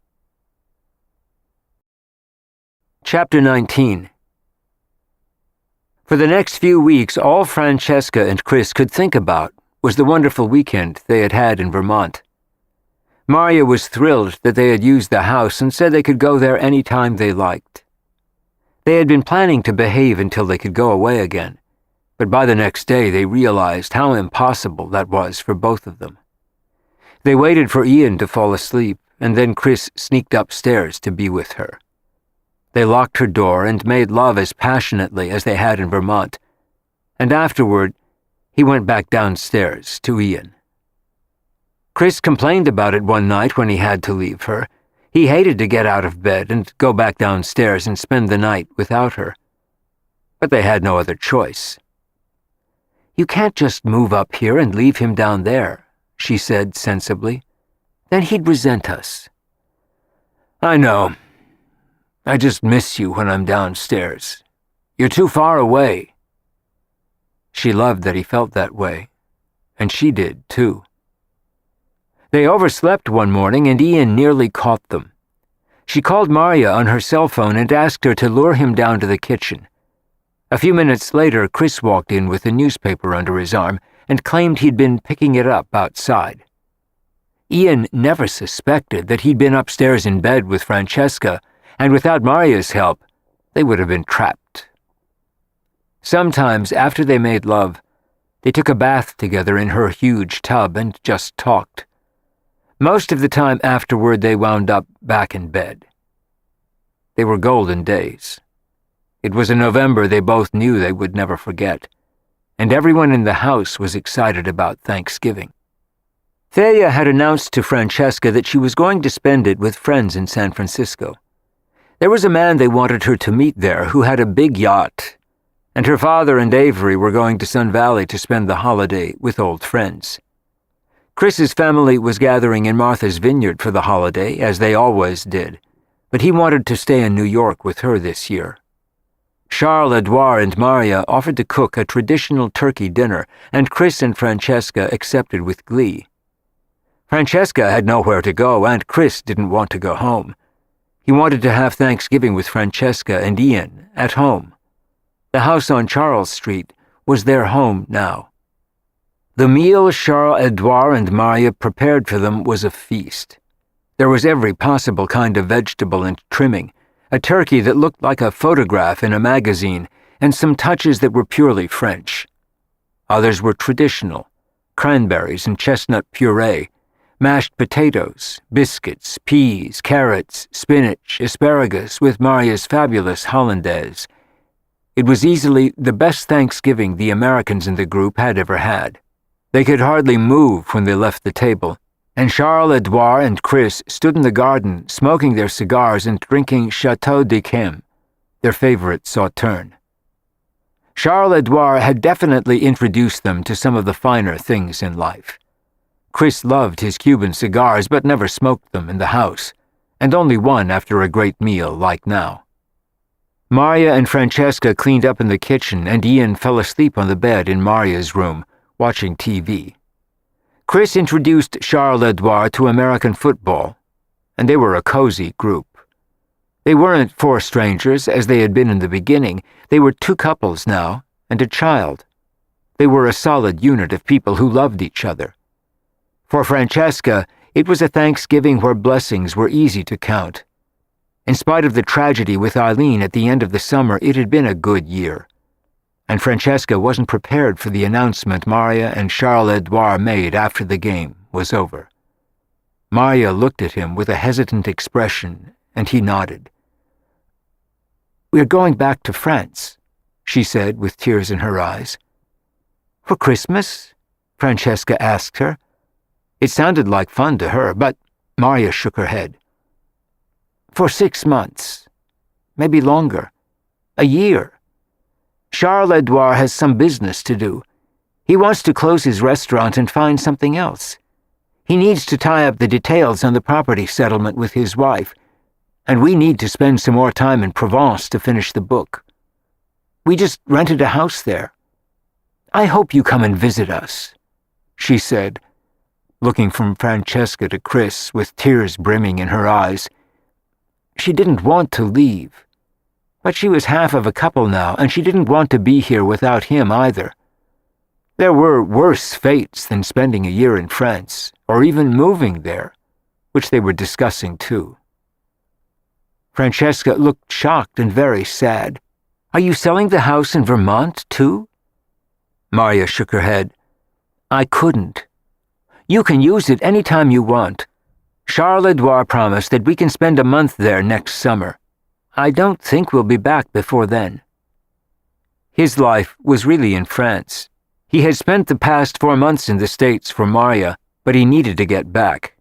Chapter 19. For the next few weeks, all Francesca and Chris could think about was the wonderful weekend they had had in Vermont. Maria was thrilled that they had used the house and said they could go there any time they liked. They had been planning to behave until they could go away again, but by the next day they realized how impossible that was for both of them. They waited for Ian to fall asleep, and then Chris sneaked upstairs to be with her. They locked her door and made love as passionately as they had in Vermont, and afterward he went back downstairs to Ian. Chris complained about it one night when he had to leave her. He hated to get out of bed and go back downstairs and spend the night without her. But they had no other choice. "You can't just move up here and leave him down there," she said sensibly. "Then he'd resent us." "I know. I just miss you when I'm downstairs. You're too far away." She loved that he felt that way, and she did too. They overslept one morning, and Ian nearly caught them. She called Maria on her cell phone and asked her to lure him down to the kitchen. A few minutes later, Chris walked in with a newspaper under his arm and claimed he'd been picking it up outside. Ian never suspected that he'd been upstairs in bed with Francesca, and without Maria's help, they would have been trapped. Sometimes, after they made love, they took a bath together in her huge tub and just talked. Most of the time afterward, they wound up back in bed. They were golden days. It was a November they both knew they would never forget, and everyone in the house was excited about Thanksgiving. Thea had announced to Francesca that she was going to spend it with friends in San Francisco. There was a man they wanted her to meet there who had a big yacht, and her father and Avery were going to Sun Valley to spend the holiday with old friends. Chris's family was gathering in Martha's Vineyard for the holiday, as they always did, but he wanted to stay in New York with her this year. Charles, Edouard, and Maria offered to cook a traditional turkey dinner, and Chris and Francesca accepted with glee. Francesca had nowhere to go, and Chris didn't want to go home. He wanted to have Thanksgiving with Francesca and Ian at home. The house on Charles Street was their home now. The meal Charles, Edouard, and Maria prepared for them was a feast. There was every possible kind of vegetable and trimming, a turkey that looked like a photograph in a magazine, and some touches that were purely French. Others were traditional: cranberries and chestnut puree, mashed potatoes, biscuits, peas, carrots, spinach, asparagus with Maria's fabulous hollandaise. It was easily the best Thanksgiving the Americans in the group had ever had. They could hardly move when they left the table, and Charles, Edouard, and Chris stood in the garden smoking their cigars and drinking Chateau d'Yquem, their favorite sauterne. Charles, Edouard had definitely introduced them to some of the finer things in life. Chris loved his Cuban cigars but never smoked them in the house, and only one after a great meal like now. Maria and Francesca cleaned up in the kitchen, and Ian fell asleep on the bed in Maria's room, watching TV. Chris introduced Charles Edouard to American football, and they were a cozy group. They weren't four strangers, as they had been in the beginning. They were two couples now, and a child. They were a solid unit of people who loved each other. For Francesca, it was a Thanksgiving where blessings were easy to count. In spite of the tragedy with Eileen at the end of the summer, it had been a good year. And Francesca wasn't prepared for the announcement Maria and Charles Edouard made after the game was over. Maria looked at him with a hesitant expression, and he nodded. "We're going back to France," she said with tears in her eyes. For Christmas? Francesca asked her. It sounded like fun to her, but Marya shook her head. For 6 months. Maybe longer. A year. Charles-Edouard has some business to do. He wants to close his restaurant and find something else. He needs to tie up the details on the property settlement with his wife, and we need to spend some more time in Provence to finish the book. We just rented a house there. I hope you come and visit us, she said, looking from Francesca to Chris with tears brimming in her eyes. She didn't want to leave, but she was half of a couple now, and she didn't want to be here without him either. There were worse fates than spending a year in France, or even moving there, which they were discussing too. Francesca looked shocked and very sad. Are you selling the house in Vermont too? Marya shook her head. I couldn't. You can use it any time you want. Charles-Edouard promised that we can spend a month there next summer. I don't think we'll be back before then. His life was really in France. He had spent the past 4 months in the States for Marya, but he needed to get back.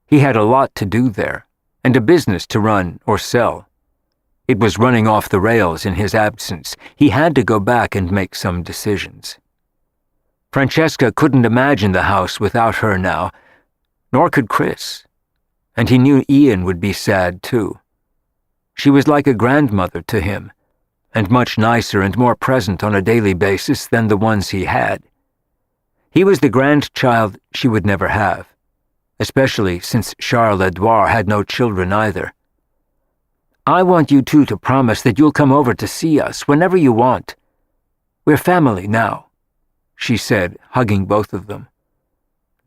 He had a lot to do there, and a business to run or sell. It was running off the rails in his absence. He had to go back and make some decisions. Francesca couldn't imagine the house without her now, nor could Chris, and he knew Ian would be sad too. She was like a grandmother to him, and much nicer and more present on a daily basis than the ones he had. He was the grandchild she would never have, especially since Charles-Edouard had no children either. I want you two to promise that you'll come over to see us whenever you want. We're family now, she said, hugging both of them.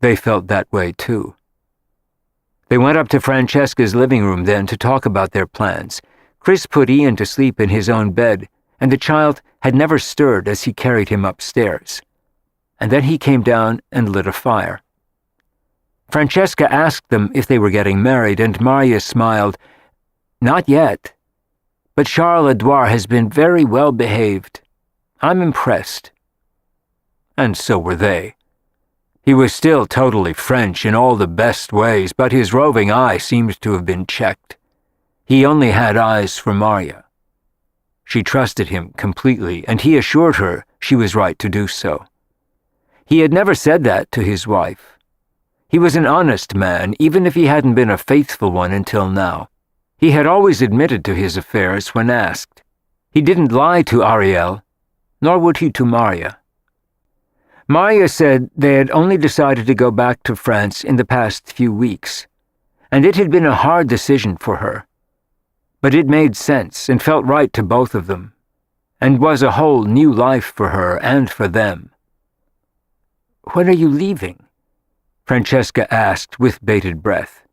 They felt that way too. They went up to Francesca's living room then to talk about their plans. Chris put Ian to sleep in his own bed, and the child had never stirred as he carried him upstairs. And then he came down and lit a fire. Francesca asked them if they were getting married, and Marya smiled. Not yet. But Charles-Edouard has been very well behaved. I'm impressed. And so were they. He was still totally French in all the best ways, but his roving eye seemed to have been checked. He only had eyes for Marya. She trusted him completely, and he assured her she was right to do so. He had never said that to his wife. He was an honest man, even if he hadn't been a faithful one until now. He had always admitted to his affairs when asked. He didn't lie to Ariel, nor would he to Marya. Marya said they had only decided to go back to France in the past few weeks, and it had been a hard decision for her. But it made sense and felt right to both of them, and was a whole new life for her and for them. When are you leaving? Francesca asked with bated breath.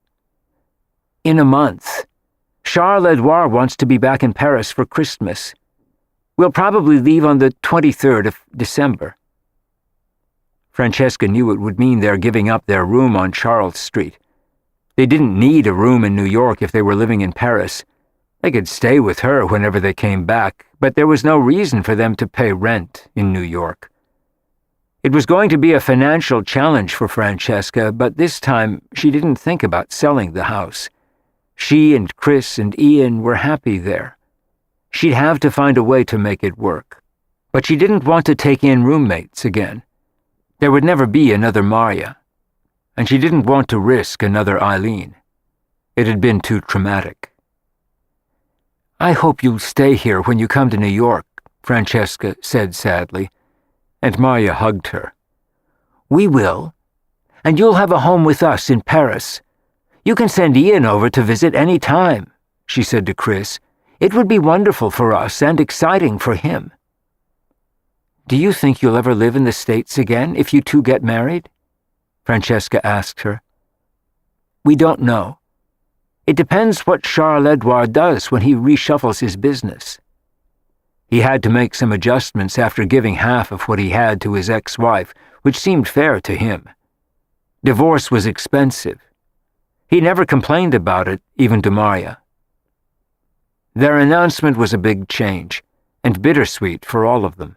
In a month. Charles-Edouard wants to be back in Paris for Christmas. We'll probably leave on the 23rd of December. Francesca knew it would mean their giving up their room on Charles Street. They didn't need a room in New York if they were living in Paris. They could stay with her whenever they came back, but there was no reason for them to pay rent in New York. It was going to be a financial challenge for Francesca, but this time she didn't think about selling the house. She and Chris and Ian were happy there. She'd have to find a way to make it work. But she didn't want to take in roommates again. There would never be another Marya, and she didn't want to risk another Eileen. It had been too traumatic. I hope you'll stay here when you come to New York, Francesca said sadly, and Marya hugged her. We will, and you'll have a home with us in Paris. You can send Ian over to visit any time, she said to Chris. It would be wonderful for us and exciting for him. Do you think you'll ever live in the States again if you two get married? Francesca asked her. We don't know. It depends what Charles-Edouard does when he reshuffles his business. He had to make some adjustments after giving half of what he had to his ex-wife, which seemed fair to him. Divorce was expensive. He never complained about it, even to Marya. Their announcement was a big change, and bittersweet for all of them.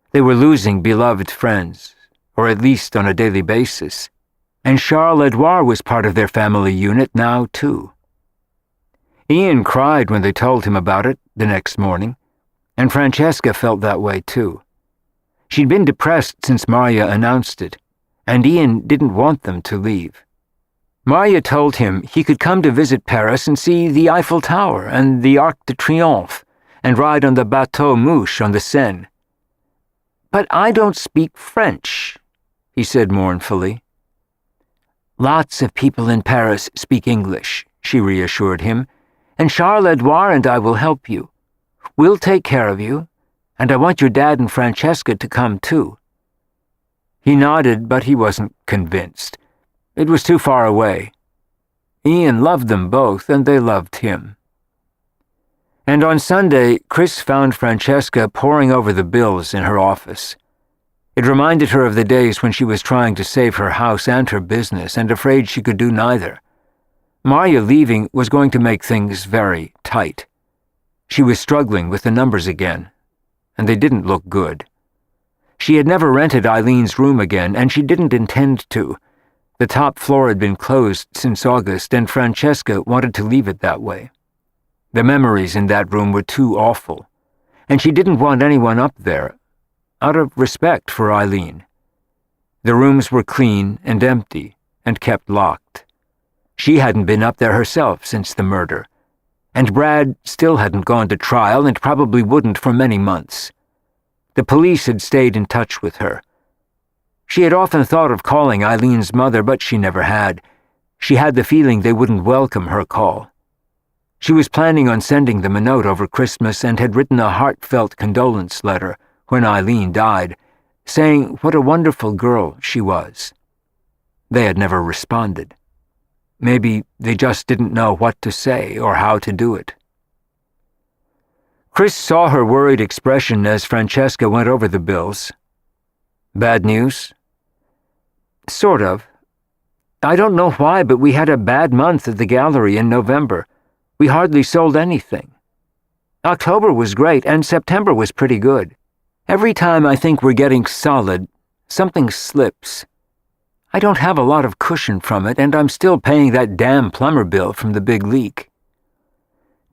They were losing beloved friends, or at least on a daily basis, and Charles Edouard was part of their family unit now, too. Ian cried when they told him about it the next morning, and Francesca felt that way, too. She'd been depressed since Maria announced it, and Ian didn't want them to leave. Maria told him he could come to visit Paris and see the Eiffel Tower and the Arc de Triomphe and ride on the Bateau Mouche on the Seine. "But I don't speak French," he said mournfully. "Lots of people in Paris speak English," she reassured him, "and Charles Edouard and I will help you. We'll take care of you, and I want your dad and Francesca to come too." He nodded, but he wasn't convinced. It was too far away. Ian loved them both, and they loved him. And on Sunday, Chris found Francesca poring over the bills in her office. It reminded her of the days when she was trying to save her house and her business and afraid she could do neither. Maria leaving was going to make things very tight. She was struggling with the numbers again, and they didn't look good. She had never rented Eileen's room again, and she didn't intend to. The top floor had been closed since August, and Francesca wanted to leave it that way. The memories in that room were too awful, and she didn't want anyone up there, out of respect for Eileen. The rooms were clean and empty, and kept locked. She hadn't been up there herself since the murder, and Brad still hadn't gone to trial and probably wouldn't for many months. The police had stayed in touch with her. She had often thought of calling Eileen's mother, but she never had. She had the feeling they wouldn't welcome her call. She was planning on sending them a note over Christmas and had written a heartfelt condolence letter when Eileen died, saying what a wonderful girl she was. They had never responded. Maybe they just didn't know what to say or how to do it. Chris saw her worried expression as Francesca went over the bills. "Bad news?" "Sort of. I don't know why, but we had a bad month at the gallery in November. We hardly sold anything. October was great, and September was pretty good. Every time I think we're getting solid, something slips. I don't have a lot of cushion from it, and I'm still paying that damn plumber bill from the big leak."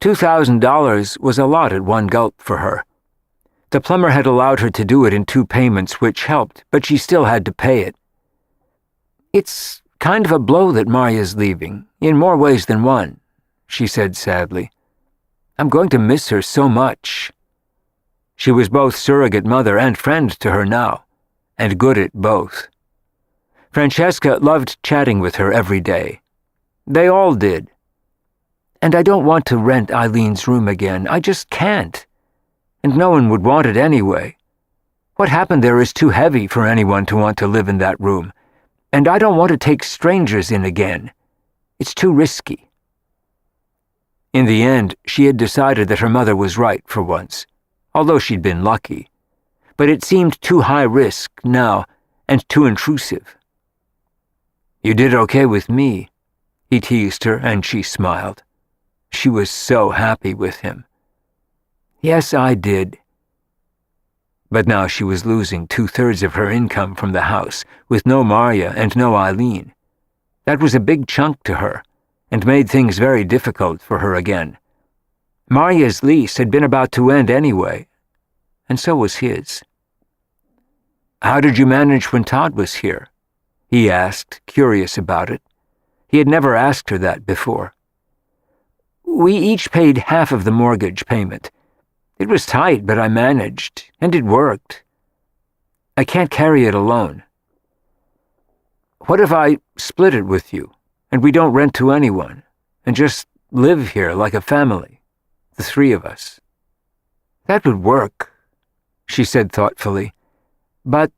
$2,000 was a lot at one gulp for her. The plumber had allowed her to do it in 2 payments, which helped, but she still had to pay it. "It's kind of a blow that Maria's leaving, in more ways than one," she said sadly. "I'm going to miss her so much." She was both surrogate mother and friend to her now, and good at both. Francesca loved chatting with her every day. They all did. "And I don't want to rent Eileen's room again. I just can't. And no one would want it anyway. What happened there is too heavy for anyone to want to live in that room, and I don't want to take strangers in again. It's too risky." In the end, she had decided that her mother was right for once, although she'd been lucky. But it seemed too high risk now, and too intrusive. "You did okay with me," he teased her, and she smiled. She was so happy with him. "Yes, I did." But now she was losing 2/3 of her income from the house, with no Maria and no Eileen. That was a big chunk to her, and made things very difficult for her again. Maria's lease had been about to end anyway, and so was his. "How did you manage when Todd was here?" he asked, curious about it. He had never asked her that before. "We each paid half of the mortgage payment. It was tight, but I managed, and it worked. I can't carry it alone." "What if I split it with you, and we don't rent to anyone, and just live here like a family, the 3 of us?" "That would work," she said thoughtfully. "But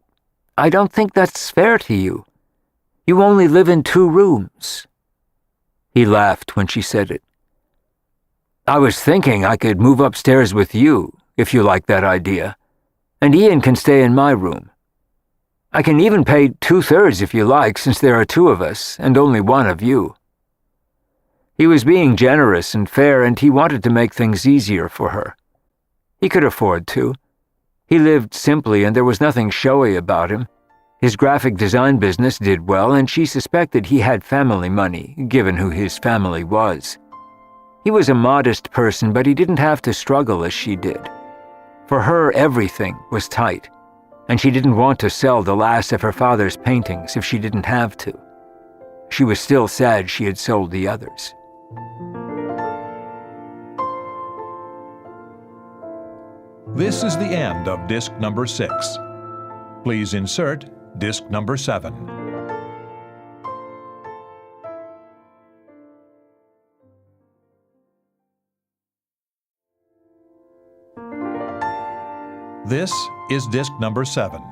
I don't think that's fair to you. You only live in 2 rooms." He laughed when she said it. "I was thinking I could move upstairs with you, if you like that idea, and Ian can stay in my room. I can even pay 2/3 if you like, since there are 2 of us and only 1 of you." He was being generous and fair, and he wanted to make things easier for her. He could afford to. He lived simply and there was nothing showy about him. His graphic design business did well, and she suspected he had family money, given who his family was. He was a modest person, but he didn't have to struggle as she did. For her, everything was tight, and she didn't want to sell the last of her father's paintings if she didn't have to. She was still sad she had sold the others. This is the end of disc number 6. Please insert disc number 7. This is disc number 7.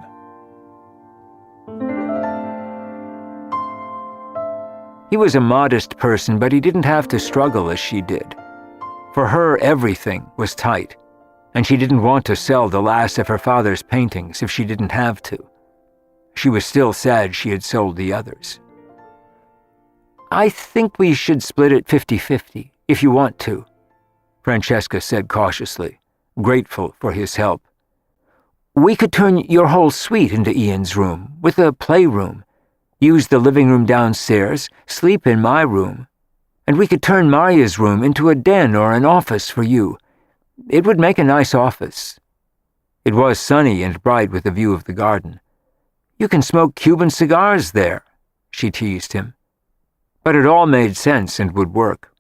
He was a modest person, but he didn't have to struggle as she did. For her, everything was tight, and she didn't want to sell the last of her father's paintings if she didn't have to. She was still sad she had sold the others. "I think we should split it 50-50, if you want to," Francesca said cautiously, grateful for his help. "We could turn your whole suite into Ian's room, with a playroom. Use the living room downstairs, sleep in my room. And we could turn Maria's room into a den or an office for you. It would make a nice office." It was sunny and bright with a view of the garden. "You can smoke Cuban cigars there," she teased him. But it all made sense and would work.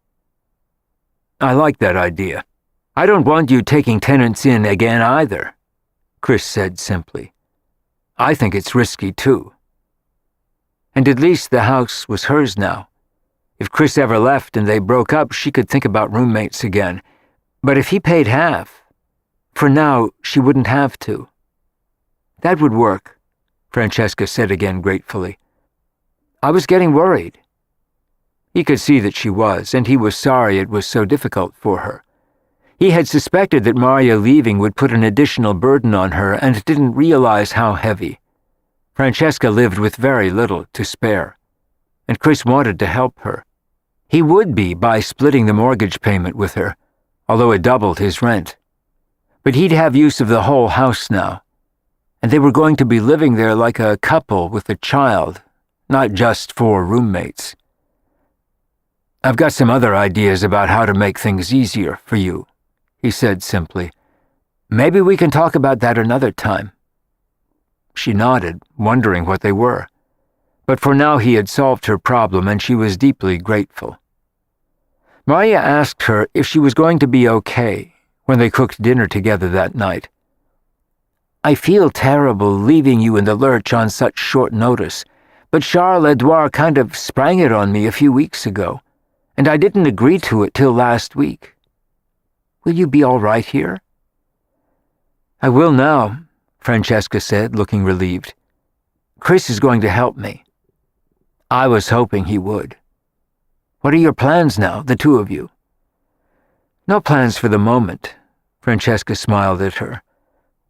"I like that idea. I don't want you taking tenants in again either," Chris said simply. "I think it's risky too." And at least the house was hers now. If Chris ever left and they broke up, she could think about roommates again. But if he paid half, for now she wouldn't have to. "That would work," Francesca said again gratefully. "I was getting worried." He could see that she was, and he was sorry it was so difficult for her. He had suspected that Maria leaving would put an additional burden on her and didn't realize how heavy. Francesca lived with very little to spare, and Chris wanted to help her. He would be by splitting the mortgage payment with her, although it doubled his rent. But he'd have use of the whole house now, and they were going to be living there like a couple with a child, not just 4 roommates. "I've got some other ideas about how to make things easier for you," he said simply. "Maybe we can talk about that another time." She nodded, wondering what they were. But for now he had solved her problem, and she was deeply grateful. Maria asked her if she was going to be okay when they cooked dinner together that night. "I feel terrible leaving you in the lurch on such short notice, but Charles-Edouard kind of sprang it on me a few weeks ago, and I didn't agree to it till last week. Will you be all right here?" "I will now," Francesca said, looking relieved. "Chris is going to help me." "I was hoping he would. What are your plans now, the 2 of you?" "No plans for the moment," Francesca smiled at her.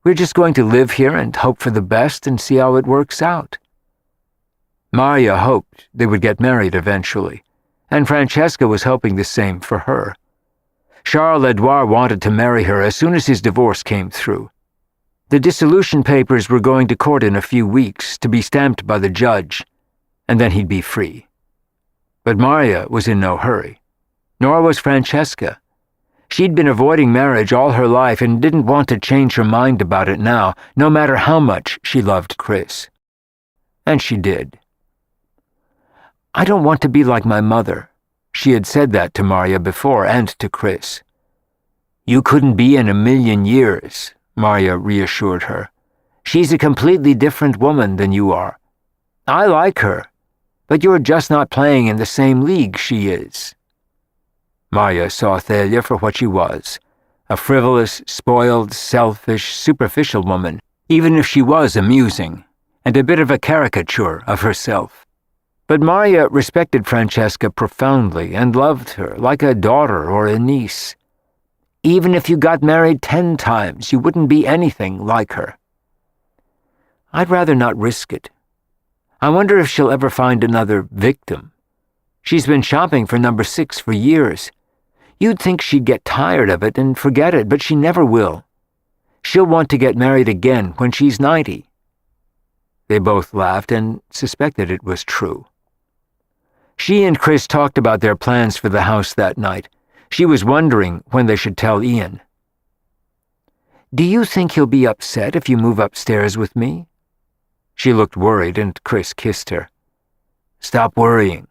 "We're just going to live here and hope for the best and see how it works out." Maria hoped they would get married eventually, and Francesca was hoping the same for her. Charles-Edouard wanted to marry her as soon as his divorce came through. The dissolution papers were going to court in a few weeks to be stamped by the judge, and then he'd be free. But Maria was in no hurry, nor was Francesca. She'd been avoiding marriage all her life and didn't want to change her mind about it now, no matter how much she loved Chris. And she did. "I don't want to be like my mother." She had said that to Maria before and to Chris. "You couldn't be in a million years," Maria reassured her. "She's a completely different woman than you are. I like her, but you're just not playing in the same league she is." Maria saw Thalia for what she was, a frivolous, spoiled, selfish, superficial woman, even if she was amusing, and a bit of a caricature of herself. But Maria respected Francesca profoundly and loved her like a daughter or a niece. Even if you got married 10 times, you wouldn't be anything like her. "I'd rather not risk it. I wonder if she'll ever find another victim. She's been shopping for number 6 for years. You'd think she'd get tired of it and forget it, but she never will. she'll want to get married again when she's 90. They both laughed and suspected it was true. She and Chris talked about their plans for the house that night. She was wondering when they should tell Ian. "Do you think he'll be upset if you move upstairs with me?" She looked worried, and Chris kissed her. "Stop worrying.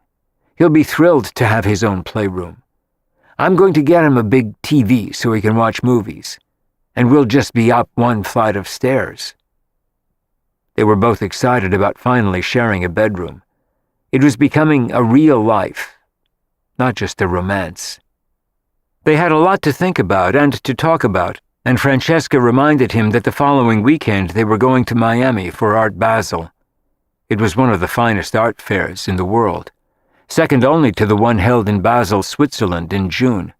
He'll be thrilled to have his own playroom. I'm going to get him a big TV so he can watch movies, and we'll just be up one flight of stairs." They were both excited about finally sharing a bedroom. It was becoming a real life, not just a romance. They had a lot to think about and to talk about, and Francesca reminded him that the following weekend they were going to Miami for Art Basel. It was one of the finest art fairs in the world, second only to the one held in Basel, Switzerland in June.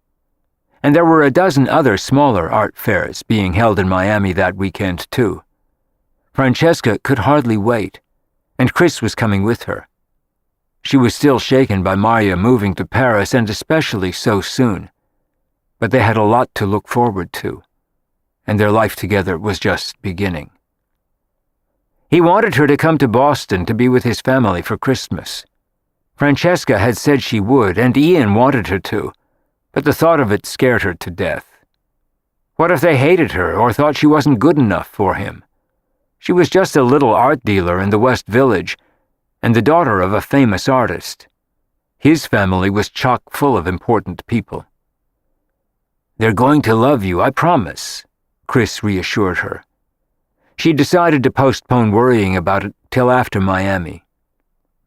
And there were a dozen other smaller art fairs being held in Miami that weekend too. Francesca could hardly wait, and Chris was coming with her. She was still shaken by Maria moving to Paris, and especially so soon. But they had a lot to look forward to, and their life together was just beginning. He wanted her to come to Boston to be with his family for Christmas. Francesca had said she would, and Ian wanted her to, but the thought of it scared her to death. What if they hated her or thought she wasn't good enough for him? She was just a little art dealer in the West Village, and the daughter of a famous artist. His family was chock full of important people. "They're going to love you, I promise," Chris reassured her. She decided to postpone worrying about it till after Miami.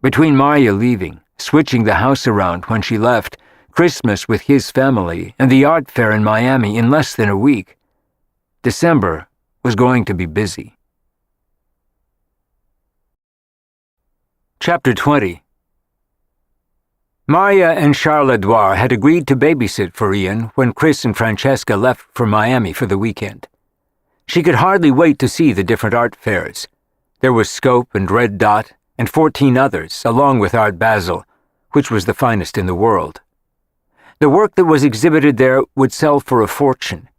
Between Maria leaving, switching the house around when she left, Christmas with his family, and the art fair in Miami in less than a week, December was going to be busy. Chapter 20. Maria and Charles Edouard had agreed to babysit for Ian when Chris and Francesca left for Miami for the weekend. She could hardly wait to see the different art fairs. There was Scope and Red Dot, and 14 others, along with Art Basel, which was the finest in the world. The work that was exhibited there would sell for a fortune.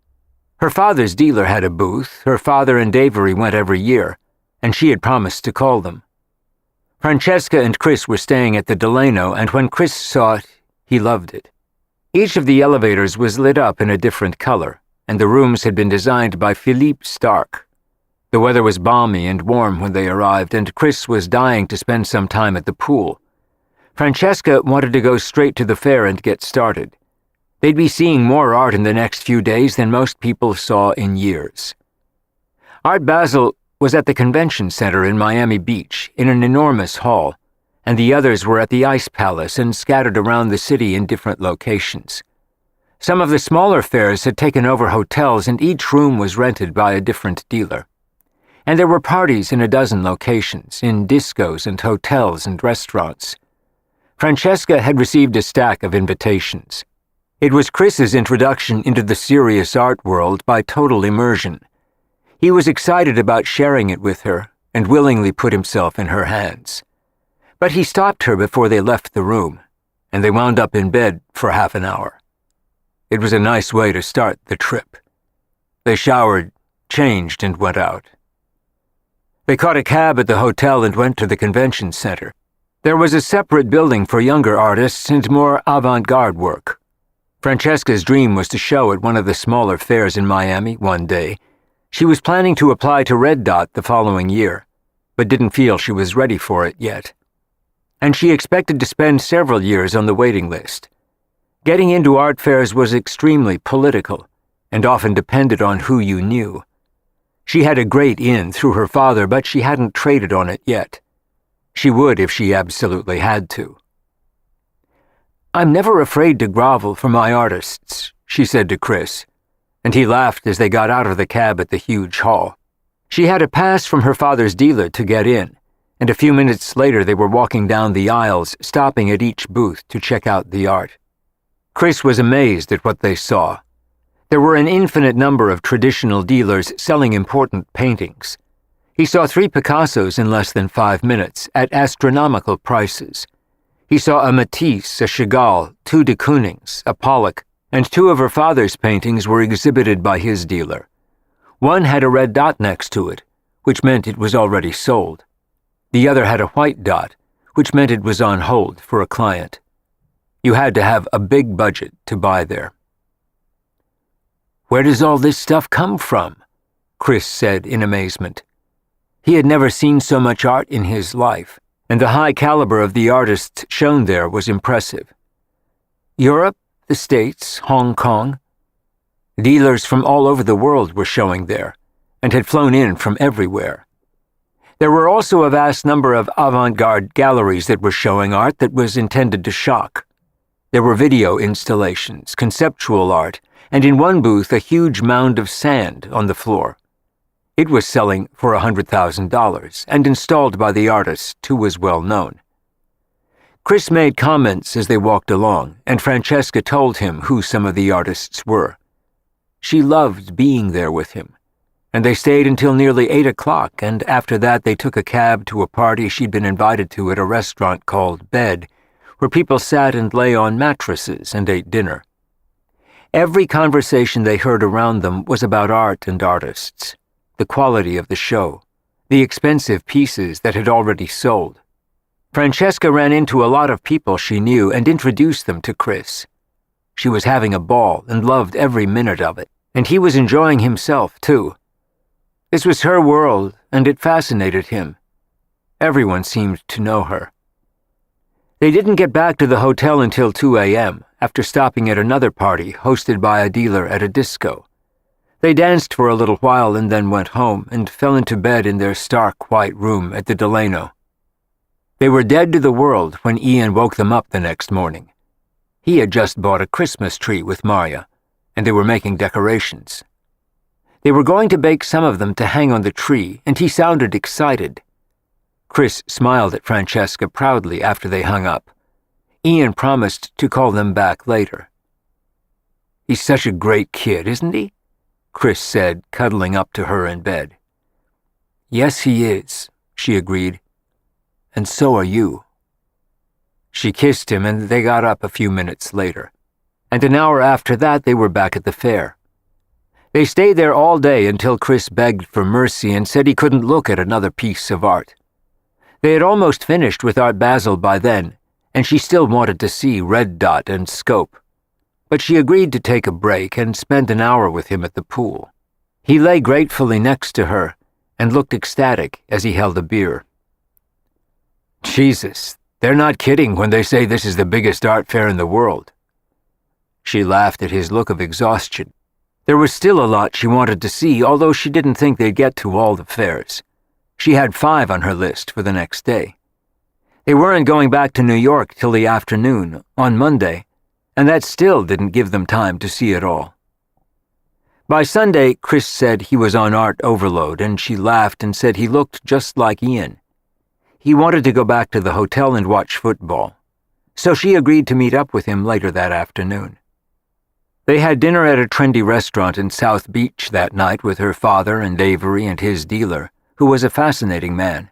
Her father's dealer had a booth, her father and Avery went every year, and she had promised to call them. Francesca and Chris were staying at the Delano, and when Chris saw it, he loved it. Each of the elevators was lit up in a different color, and the rooms had been designed by Philippe Starck. The weather was balmy and warm when they arrived, and Chris was dying to spend some time at the pool. Francesca wanted to go straight to the fair and get started. They'd be seeing more art in the next few days than most people saw in years. Art Basel was at the convention center in Miami Beach in an enormous hall, and the others were at the Ice Palace and scattered around the city in different locations. Some of the smaller fairs had taken over hotels, and each room was rented by a different dealer. And there were parties in a dozen locations, in discos and hotels and restaurants. Francesca had received a stack of invitations. It was Chris's introduction into the serious art world by total immersion. He was excited about sharing it with her and willingly put himself in her hands. But he stopped her before they left the room, and they wound up in bed for half an hour. It was a nice way to start the trip. They showered, changed, and went out. They caught a cab at the hotel and went to the convention center. There was a separate building for younger artists and more avant-garde work. Francesca's dream was to show at one of the smaller fairs in Miami one day. She was planning to apply to Red Dot the following year, but didn't feel she was ready for it yet. And she expected to spend several years on the waiting list. Getting into art fairs was extremely political, and often depended on who you knew. She had a great in through her father, but she hadn't traded on it yet. She would if she absolutely had to. "I'm never afraid to grovel for my artists," she said to Chris, and he laughed as they got out of the cab at the huge hall. She had a pass from her father's dealer to get in, and a few minutes later they were walking down the aisles, stopping at each booth to check out the art. Chris was amazed at what they saw. There were an infinite number of traditional dealers selling important paintings. He saw 3 Picassos in less than 5 minutes, at astronomical prices. He saw a Matisse, a Chagall, 2 de Koonings, a Pollock, and 2 of her father's paintings were exhibited by his dealer. One had a red dot next to it, which meant it was already sold. The other had a white dot, which meant it was on hold for a client. You had to have a big budget to buy there. "Where does all this stuff come from?" Chris said in amazement. He had never seen so much art in his life, and the high caliber of the artists shown there was impressive. Europe, the States, Hong Kong. Dealers from all over the world were showing there, and had flown in from everywhere. There were also a vast number of avant-garde galleries that were showing art that was intended to shock. There were video installations, conceptual art, and in one booth a huge mound of sand on the floor. It was selling for $100,000 and installed by the artist, who was well known. Chris made comments as they walked along, and Francesca told him who some of the artists were. She loved being there with him, and they stayed until nearly 8 o'clock, and after that they took a cab to a party she'd been invited to at a restaurant called Bed, where people sat and lay on mattresses and ate dinner. Every conversation they heard around them was about art and artists, the quality of the show, the expensive pieces that had already sold. Francesca ran into a lot of people she knew and introduced them to Chris. She was having a ball and loved every minute of it, and he was enjoying himself, too. This was her world, and it fascinated him. Everyone seemed to know her. They didn't get back to the hotel until 2 a.m., after stopping at another party hosted by a dealer at a disco. They danced for a little while and then went home and fell into bed in their stark white room at the Delano. They were dead to the world when Ian woke them up the next morning. He had just bought a Christmas tree with Marya, and they were making decorations. They were going to bake some of them to hang on the tree, and he sounded excited. Chris smiled at Francesca proudly after they hung up. Ian promised to call them back later. "He's such a great kid, isn't he?" Chris said, cuddling up to her in bed. "Yes, he is," she agreed. "And so are you." She kissed him, and they got up a few minutes later. And an hour after that, they were back at the fair. They stayed there all day until Chris begged for mercy and said he couldn't look at another piece of art. They had almost finished with Art Basel by then, and she still wanted to see Red Dot and Scope. But she agreed to take a break and spend an hour with him at the pool. He lay gratefully next to her and looked ecstatic as he held a beer. "Jesus, they're not kidding when they say this is the biggest art fair in the world." She laughed at his look of exhaustion. There was still a lot she wanted to see, although she didn't think they'd get to all the fairs. She had 5 on her list for the next day. They weren't going back to New York till the afternoon, on Monday, and that still didn't give them time to see it all. By Sunday, Chris said he was on art overload, and she laughed and said he looked just like Ian. He wanted to go back to the hotel and watch football, so she agreed to meet up with him later that afternoon. They had dinner at a trendy restaurant in South Beach that night with her father and Avery and his dealer, who was a fascinating man.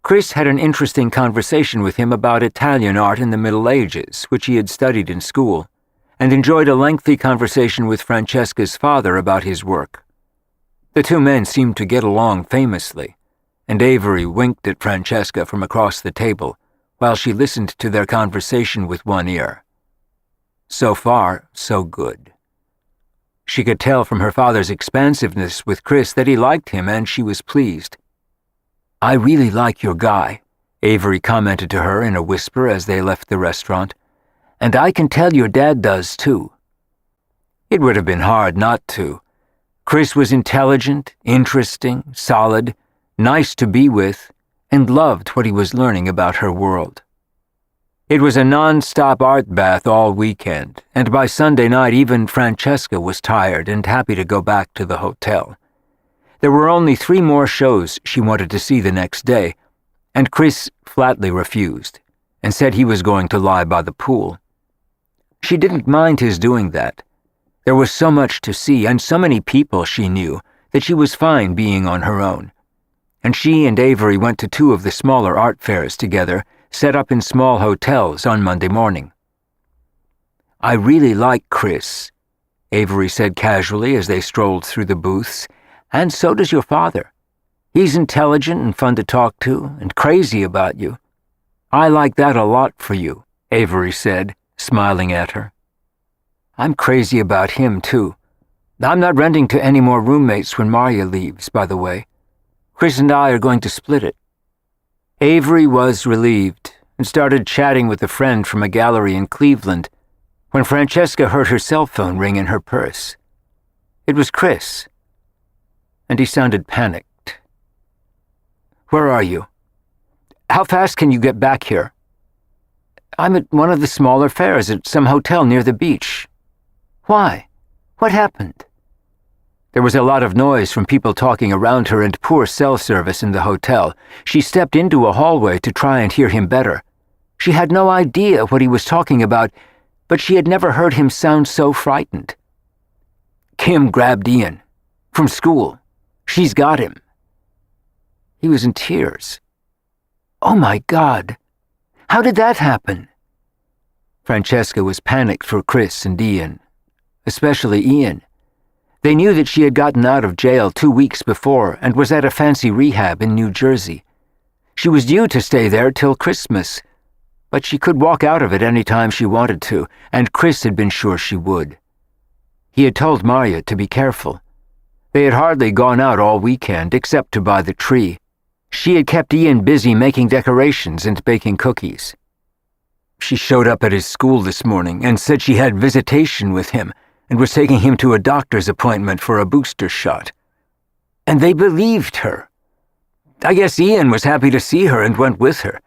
Chris had an interesting conversation with him about Italian art in the Middle Ages, which he had studied in school, and enjoyed a lengthy conversation with Francesca's father about his work. The two men seemed to get along famously, and Avery winked at Francesca from across the table while she listened to their conversation with one ear. So far, so good. She could tell from her father's expansiveness with Chris that he liked him, and she was pleased. "I really like your guy," Avery commented to her in a whisper as they left the restaurant, "and I can tell your dad does too." It would have been hard not to. Chris was intelligent, interesting, solid, nice to be with, and loved what he was learning about her world. It was a non-stop art bath all weekend, and by Sunday night even Francesca was tired and happy to go back to the hotel. There were only 3 more shows she wanted to see the next day, and Chris flatly refused and said he was going to lie by the pool. She didn't mind his doing that. There was so much to see and so many people she knew that she was fine being on her own. And she and Avery went to 2 of the smaller art fairs together, set up in small hotels on Monday morning. "I really like Chris," Avery said casually as they strolled through the booths, And so does your father. He's intelligent and fun to talk to, and crazy about you. I like that a lot for you," Avery said, smiling at her. "I'm crazy about him, too. I'm not renting to any more roommates when Maria leaves, by the way. Chris and I are going to split it." Avery was relieved and started chatting with a friend from a gallery in Cleveland when Francesca heard her cell phone ring in her purse. It was Chris, and he sounded panicked. "Where are you? How fast can you get back here?" "I'm at one of the smaller fairs at some hotel near the beach." "Why? What happened?" There was a lot of noise from people talking around her and poor cell service in the hotel. She stepped into a hallway to try and hear him better. She had no idea what he was talking about, but she had never heard him sound so frightened. "Kim grabbed Ian. From school. She's got him." He was in tears. "Oh my God. How did that happen?" Francesca was panicked for Chris and Ian, especially Ian. They knew that she had gotten out of jail 2 weeks before and was at a fancy rehab in New Jersey. She was due to stay there till Christmas, but she could walk out of it any time she wanted to, and Chris had been sure she would. He had told Maria to be careful. They had hardly gone out all weekend except to buy the tree. She had kept Ian busy making decorations and baking cookies. She showed up at his school this morning and said she had visitation with him and was taking him to a doctor's appointment for a booster shot. And they believed her. I guess Ian was happy to see her and went with her.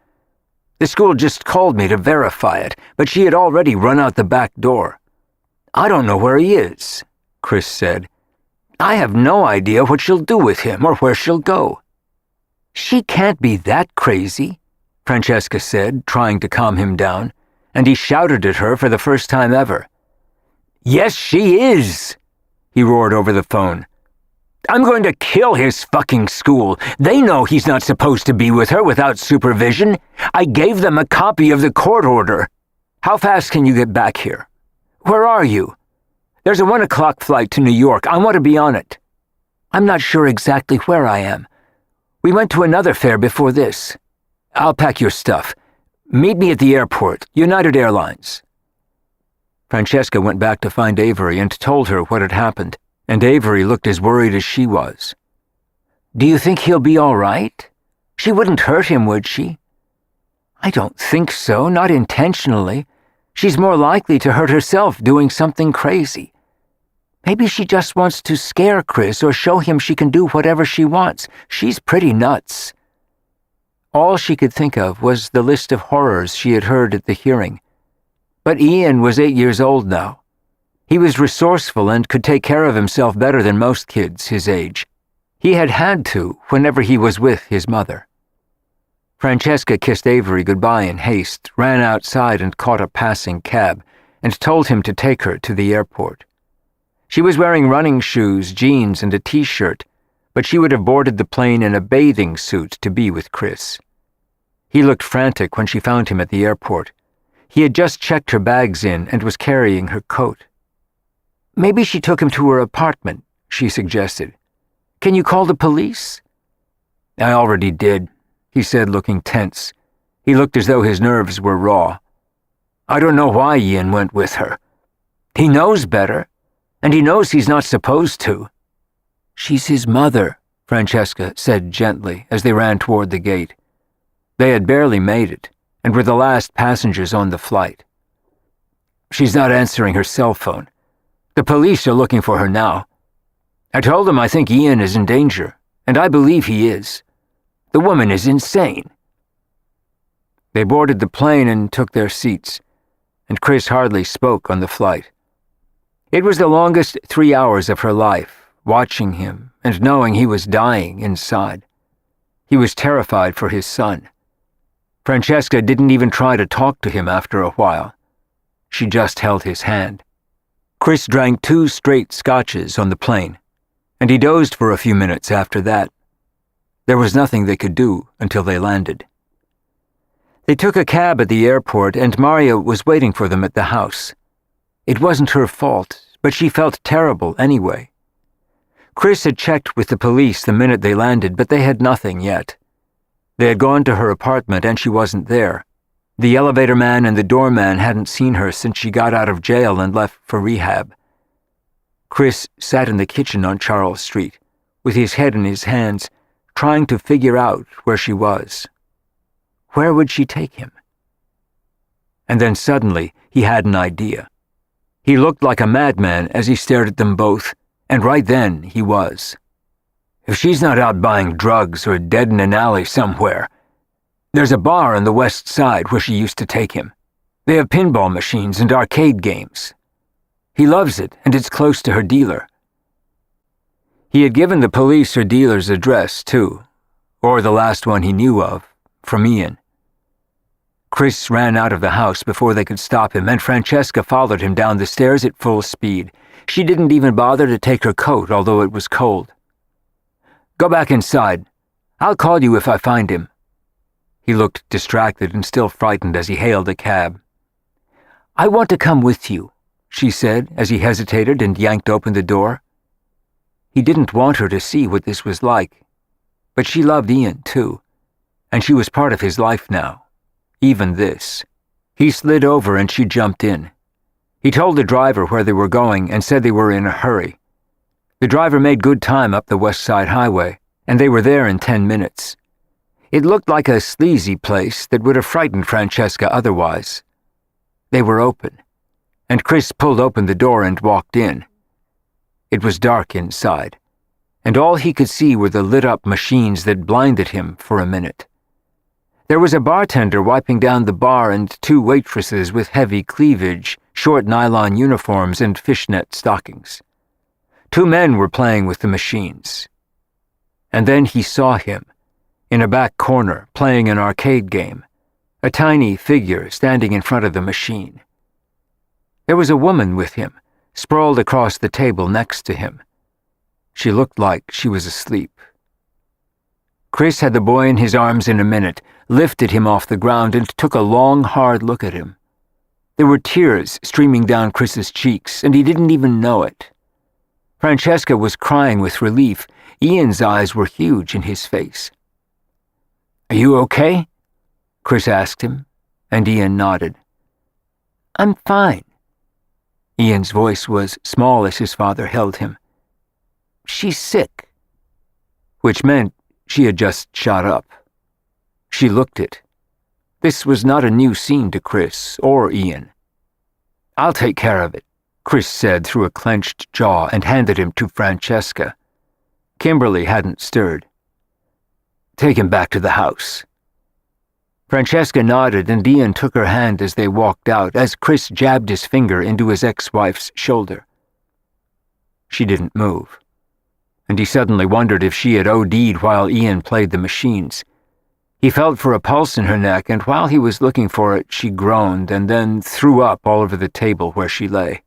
The school just called me to verify it, but she had already run out the back door. "I don't know where he is," Chris said. "I have no idea what she'll do with him or where she'll go." "She can't be that crazy," Francesca said, trying to calm him down, and he shouted at her for the first time ever. "Yes, she is," he roared over the phone. "I'm going to kill his fucking school. They know he's not supposed to be with her without supervision. I gave them a copy of the court order. How fast can you get back here? Where are you? There's a 1 o'clock flight to New York. I want to be on it." "I'm not sure exactly where I am. We went to another fair before this. I'll pack your stuff. Meet me at the airport, United Airlines." Francesca went back to find Avery and told her what had happened, and Avery looked as worried as she was. "Do you think he'll be all right? She wouldn't hurt him, would she?" "I don't think so, not intentionally. She's more likely to hurt herself doing something crazy. Maybe she just wants to scare Chris or show him she can do whatever she wants. She's pretty nuts." All she could think of was the list of horrors she had heard at the hearing. But Ian was 8 years old now. He was resourceful and could take care of himself better than most kids his age. He had to whenever he was with his mother. Francesca kissed Avery goodbye in haste, ran outside and caught a passing cab, and told him to take her to the airport. She was wearing running shoes, jeans, and a t-shirt, but she would have boarded the plane in a bathing suit to be with Chris. He looked frantic when she found him at the airport. He had just checked her bags in and was carrying her coat. "Maybe she took him to her apartment," she suggested. "Can you call the police?" "I already did," he said, looking tense. He looked as though his nerves were raw. "I don't know why Ian went with her. He knows better, and he knows he's not supposed to." "She's his mother," Francesca said gently as they ran toward the gate. They had barely made it, and were the last passengers on the flight. "She's not answering her cell phone. The police are looking for her now. I told them I think Ian is in danger, and I believe he is. The woman is insane." They boarded the plane and took their seats, and Chris hardly spoke on the flight. It was the longest 3 hours of her life, watching him and knowing he was dying inside. He was terrified for his son. Francesca didn't even try to talk to him after a while. She just held his hand. Chris drank 2 straight scotches on the plane, and he dozed for a few minutes after that. There was nothing they could do until they landed. They took a cab at the airport, and Maria was waiting for them at the house. It wasn't her fault, but she felt terrible anyway. Chris had checked with the police the minute they landed, but they had nothing yet. They had gone to her apartment and she wasn't there. The elevator man and the doorman hadn't seen her since she got out of jail and left for rehab. Chris sat in the kitchen on Charles Street, with his head in his hands, trying to figure out where she was. Where would she take him? And then suddenly he had an idea. He looked like a madman as he stared at them both, and right then he was. If she's not out buying drugs or dead in an alley somewhere, there's a bar on the west side where she used to take him. They have pinball machines and arcade games. He loves it, and it's close to her dealer. He had given the police her dealer's address, too, or the last one he knew of, from Ian. Chris ran out of the house before they could stop him, and Francesca followed him down the stairs at full speed. She didn't even bother to take her coat, although it was cold. "Go back inside. I'll call you if I find him." He looked distracted and still frightened as he hailed a cab. "I want to come with you," she said as he hesitated and yanked open the door. He didn't want her to see what this was like, but she loved Ian too, and she was part of his life now, even this. He slid over and she jumped in. He told the driver where they were going and said they were in a hurry. The driver made good time up the West Side Highway, and they were there in 10 minutes. It looked like a sleazy place that would have frightened Francesca otherwise. They were open, and Chris pulled open the door and walked in. It was dark inside, and all he could see were the lit-up machines that blinded him for a minute. There was a bartender wiping down the bar and 2 waitresses with heavy cleavage, short nylon uniforms, and fishnet stockings. 2 men were playing with the machines. And then he saw him, in a back corner, playing an arcade game, a tiny figure standing in front of the machine. There was a woman with him, sprawled across the table next to him. She looked like she was asleep. Chris had the boy in his arms in a minute, lifted him off the ground, and took a long, hard look at him. There were tears streaming down Chris's cheeks, and he didn't even know it. Francesca was crying with relief. Ian's eyes were huge in his face. "Are you okay?" Chris asked him, and Ian nodded. "I'm fine." Ian's voice was small as his father held him. "She's sick." Which meant she had just shot up. She looked it. This was not a new scene to Chris or Ian. "I'll take care of it," Chris said through a clenched jaw and handed him to Francesca. Kimberly hadn't stirred. "Take him back to the house." Francesca nodded, and Ian took her hand as they walked out, as Chris jabbed his finger into his ex-wife's shoulder. She didn't move, and he suddenly wondered if she had OD'd while Ian played the machines. He felt for a pulse in her neck, and while he was looking for it, she groaned and then threw up all over the table where she lay.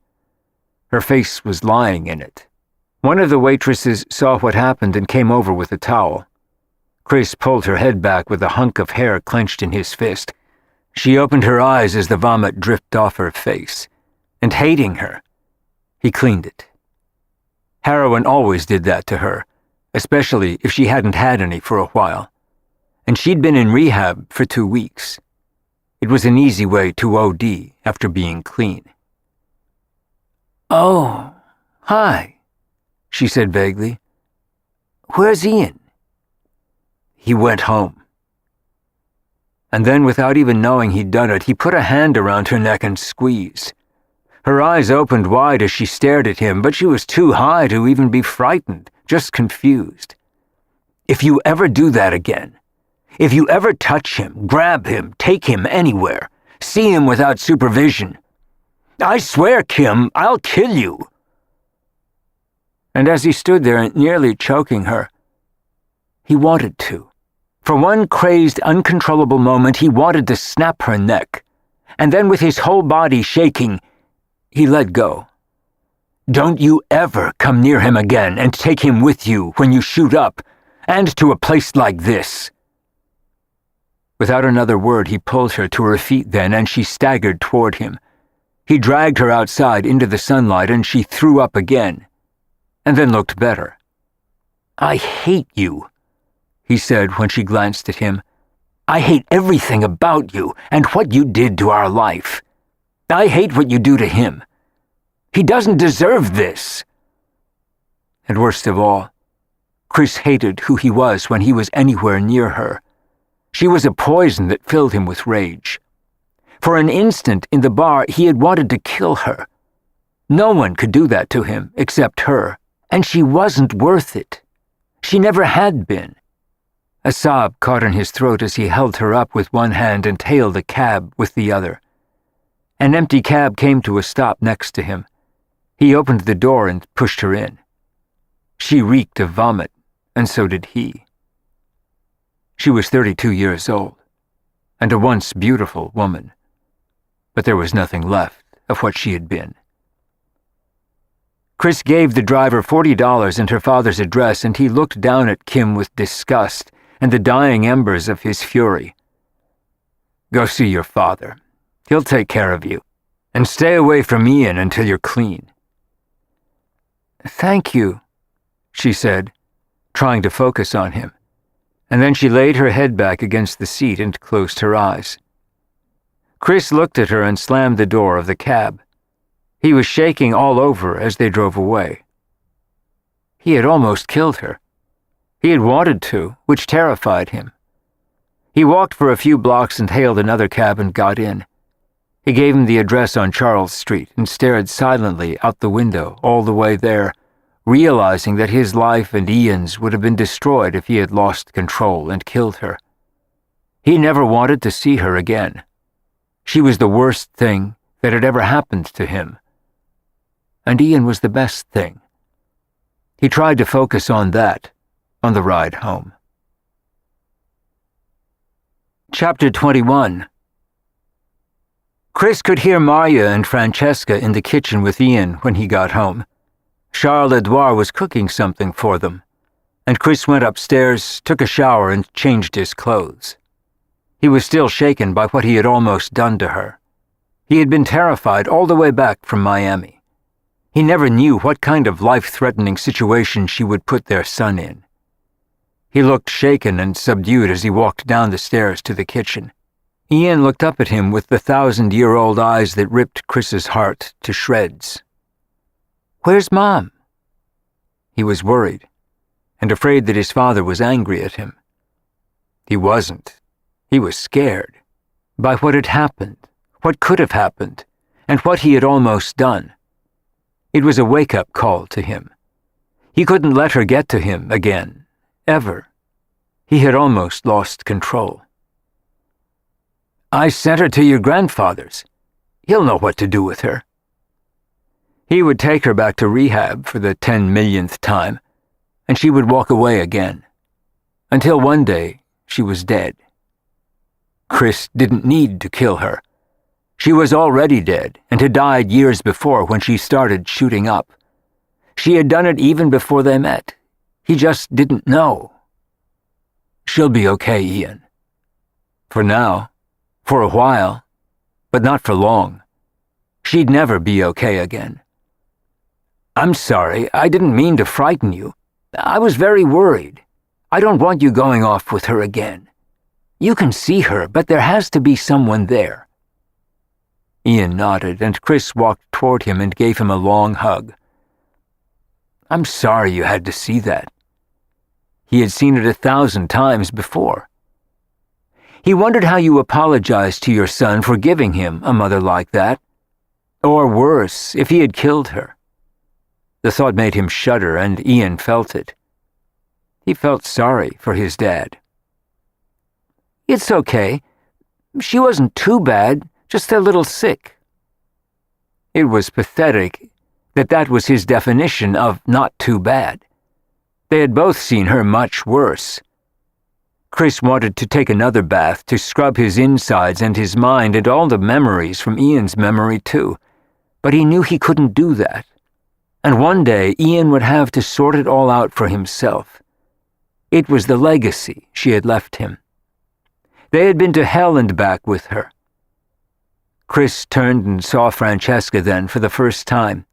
Her face was lying in it. One of the waitresses saw what happened and came over with a towel. Chris pulled her head back with a hunk of hair clenched in his fist. She opened her eyes as the vomit dripped off her face, and hating her, he cleaned it. Heroin always did that to her, especially if she hadn't had any for a while, and she'd been in rehab for 2 weeks. It was an easy way to OD after being clean. "Oh, hi," she said vaguely. "Where's Ian?" "He went home." And then, without even knowing he'd done it, he put a hand around her neck and squeezed. Her eyes opened wide as she stared at him, but she was too high to even be frightened, just confused. "If you ever do that again, if you ever touch him, grab him, take him anywhere, see him without supervision, I swear, Kim, I'll kill you." And as he stood there, nearly choking her, he wanted to. For one crazed, uncontrollable moment, he wanted to snap her neck, and then with his whole body shaking, he let go. "Don't you ever come near him again and take him with you when you shoot up, and to a place like this." Without another word, he pulled her to her feet then, and she staggered toward him. He dragged her outside into the sunlight, and she threw up again, and then looked better, "I hate you," he said when she glanced at him. "I hate everything about you and what you did to our life. I hate what you do to him. He doesn't deserve this." And worst of all, Chris hated who he was when he was anywhere near her. She was a poison that filled him with rage. For an instant in the bar, he had wanted to kill her. No one could do that to him except her, and she wasn't worth it. She never had been. A sob caught in his throat as he held her up with one hand and hailed a cab with the other. An empty cab came to a stop next to him. He opened the door and pushed her in. She reeked of vomit, and so did he. She was 32 years old, and a once beautiful woman, but there was nothing left of what she had been. Chris gave the driver $40 and her father's address, and he looked down at Kim with disgust and the dying embers of his fury. "Go see your father. He'll take care of you. And stay away from Ian until you're clean." "Thank you," she said, trying to focus on him, and then she laid her head back against the seat and closed her eyes. Chris looked at her and slammed the door of the cab. He was shaking all over as they drove away. He had almost killed her. He had wanted to, which terrified him. He walked for a few blocks and hailed another cab and got in. He gave him the address on Charles Street and stared silently out the window all the way there, realizing that his life and Ian's would have been destroyed if he had lost control and killed her. He never wanted to see her again. She was the worst thing that had ever happened to him. And Ian was the best thing. He tried to focus on that on the ride home. Chapter 21. Chris could hear Marya and Francesca in the kitchen with Ian when he got home. Charles-Edouard was cooking something for them, and Chris went upstairs, took a shower, and changed his clothes. He was still shaken by what he had almost done to her. He had been terrified all the way back from Miami. He never knew what kind of life-threatening situation she would put their son in. He looked shaken and subdued as he walked down the stairs to the kitchen. Ian looked up at him with the 1,000-year-old eyes that ripped Chris's heart to shreds. "Where's Mom?" He was worried, and afraid that his father was angry at him. He wasn't. He was scared by what had happened, what could have happened, and what he had almost done. It was a wake-up call to him. He couldn't let her get to him again, ever. He had almost lost control. "I sent her to your grandfather's. He'll know what to do with her." He would take her back to rehab for the 10 millionth time, and she would walk away again, until one day she was dead. Chris didn't need to kill her. She was already dead and had died years before when she started shooting up. She had done it even before they met. He just didn't know. "She'll be okay, Ian. For now. For a while. But not for long. She'd never be okay again." "I'm sorry. I didn't mean to frighten you. I was very worried. I don't want you going off with her again. You can see her, but there has to be someone there." Ian nodded, and Chris walked toward him and gave him a long hug. "I'm sorry you had to see that." He had seen it 1,000 times before. He wondered how you apologized to your son for giving him a mother like that. Or worse, if he had killed her. The thought made him shudder, and Ian felt it. He felt sorry for his dad. "It's okay. She wasn't too bad, just a little sick." It was pathetic that was his definition of not too bad. They had both seen her much worse. Chris wanted to take another bath to scrub his insides and his mind and all the memories from Ian's memory too, but he knew he couldn't do that. And one day Ian would have to sort it all out for himself. It was the legacy she had left him. They had been to hell and back with her. Chris turned and saw Francesca then for the first time.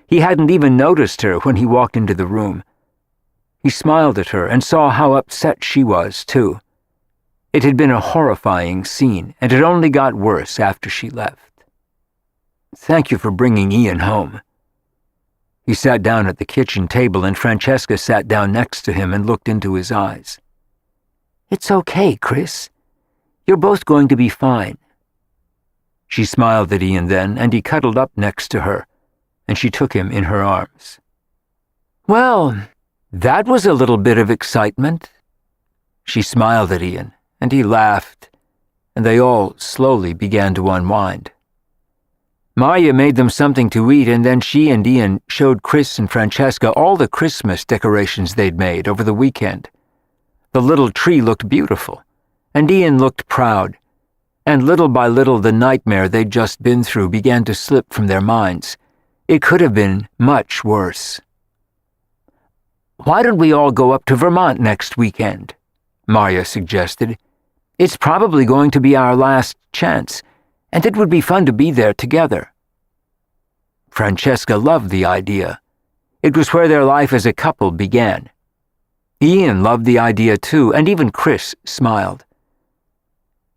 He hadn't even noticed her when he walked into the room. He smiled at her and saw how upset she was, too. It had been a horrifying scene, and it only got worse after she left. "Thank you for bringing Ian home." He sat down at the kitchen table, and Francesca sat down next to him and looked into his eyes. "It's okay, Chris. You're both going to be fine." She smiled at Ian then, and he cuddled up next to her, and she took him in her arms. "Well, that was a little bit of excitement." She smiled at Ian, and he laughed, and they all slowly began to unwind. Maya made them something to eat, and then she and Ian showed Chris and Francesca all the Christmas decorations they'd made over the weekend. The little tree looked beautiful, and Ian looked proud, and little by little the nightmare they'd just been through began to slip from their minds. It could have been much worse. "Why don't we all go up to Vermont next weekend?" Marya suggested. "It's probably going to be our last chance, and it would be fun to be there together." Francesca loved the idea. It was where their life as a couple began. Ian loved the idea too, and even Chris smiled.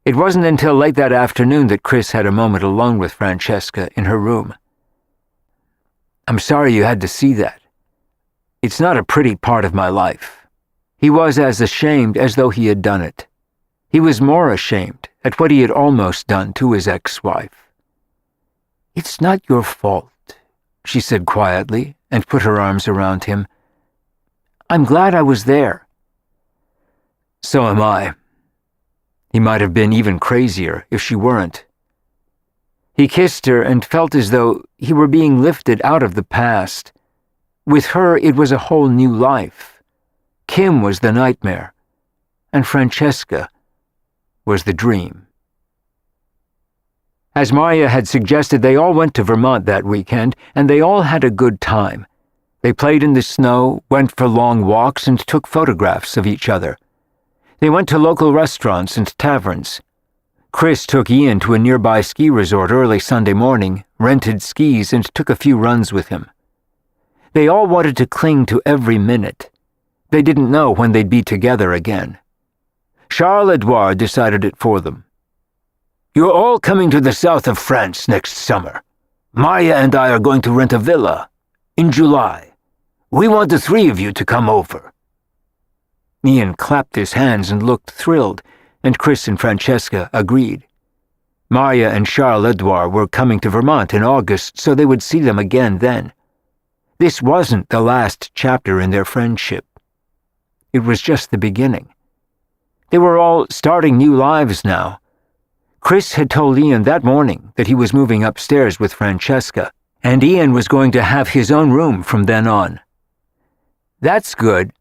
It wasn't until late that afternoon that Chris had a moment alone with Francesca in her room. "I'm sorry you had to see that. It's not a pretty part of my life." He was as ashamed as though he had done it. He was more ashamed at what he had almost done to his ex-wife. "It's not your fault," she said quietly, and put her arms around him. "I'm glad I was there." "So am I." He might have been even crazier if she weren't. He kissed her and felt as though he were being lifted out of the past. With her, it was a whole new life. Kim was the nightmare, and Francesca was the dream. As Marya had suggested, they all went to Vermont that weekend, and they all had a good time. They played in the snow, went for long walks, and took photographs of each other. They went to local restaurants and taverns. Chris took Ian to a nearby ski resort early Sunday morning, rented skis, and took a few runs with him. They all wanted to cling to every minute. They didn't know when they'd be together again. Charles-Edouard decided it for them. "You're all coming to the south of France next summer. Marya and I are going to rent a villa in July. We want the three of you to come over." Ian clapped his hands and looked thrilled, and Chris and Francesca agreed. Marya and Charles-Edouard were coming to Vermont in August, so they would see them again then. This wasn't the last chapter in their friendship. It was just the beginning. They were all starting new lives now. Chris had told Ian that morning that he was moving upstairs with Francesca, and Ian was going to have his own room from then on. "That's good,"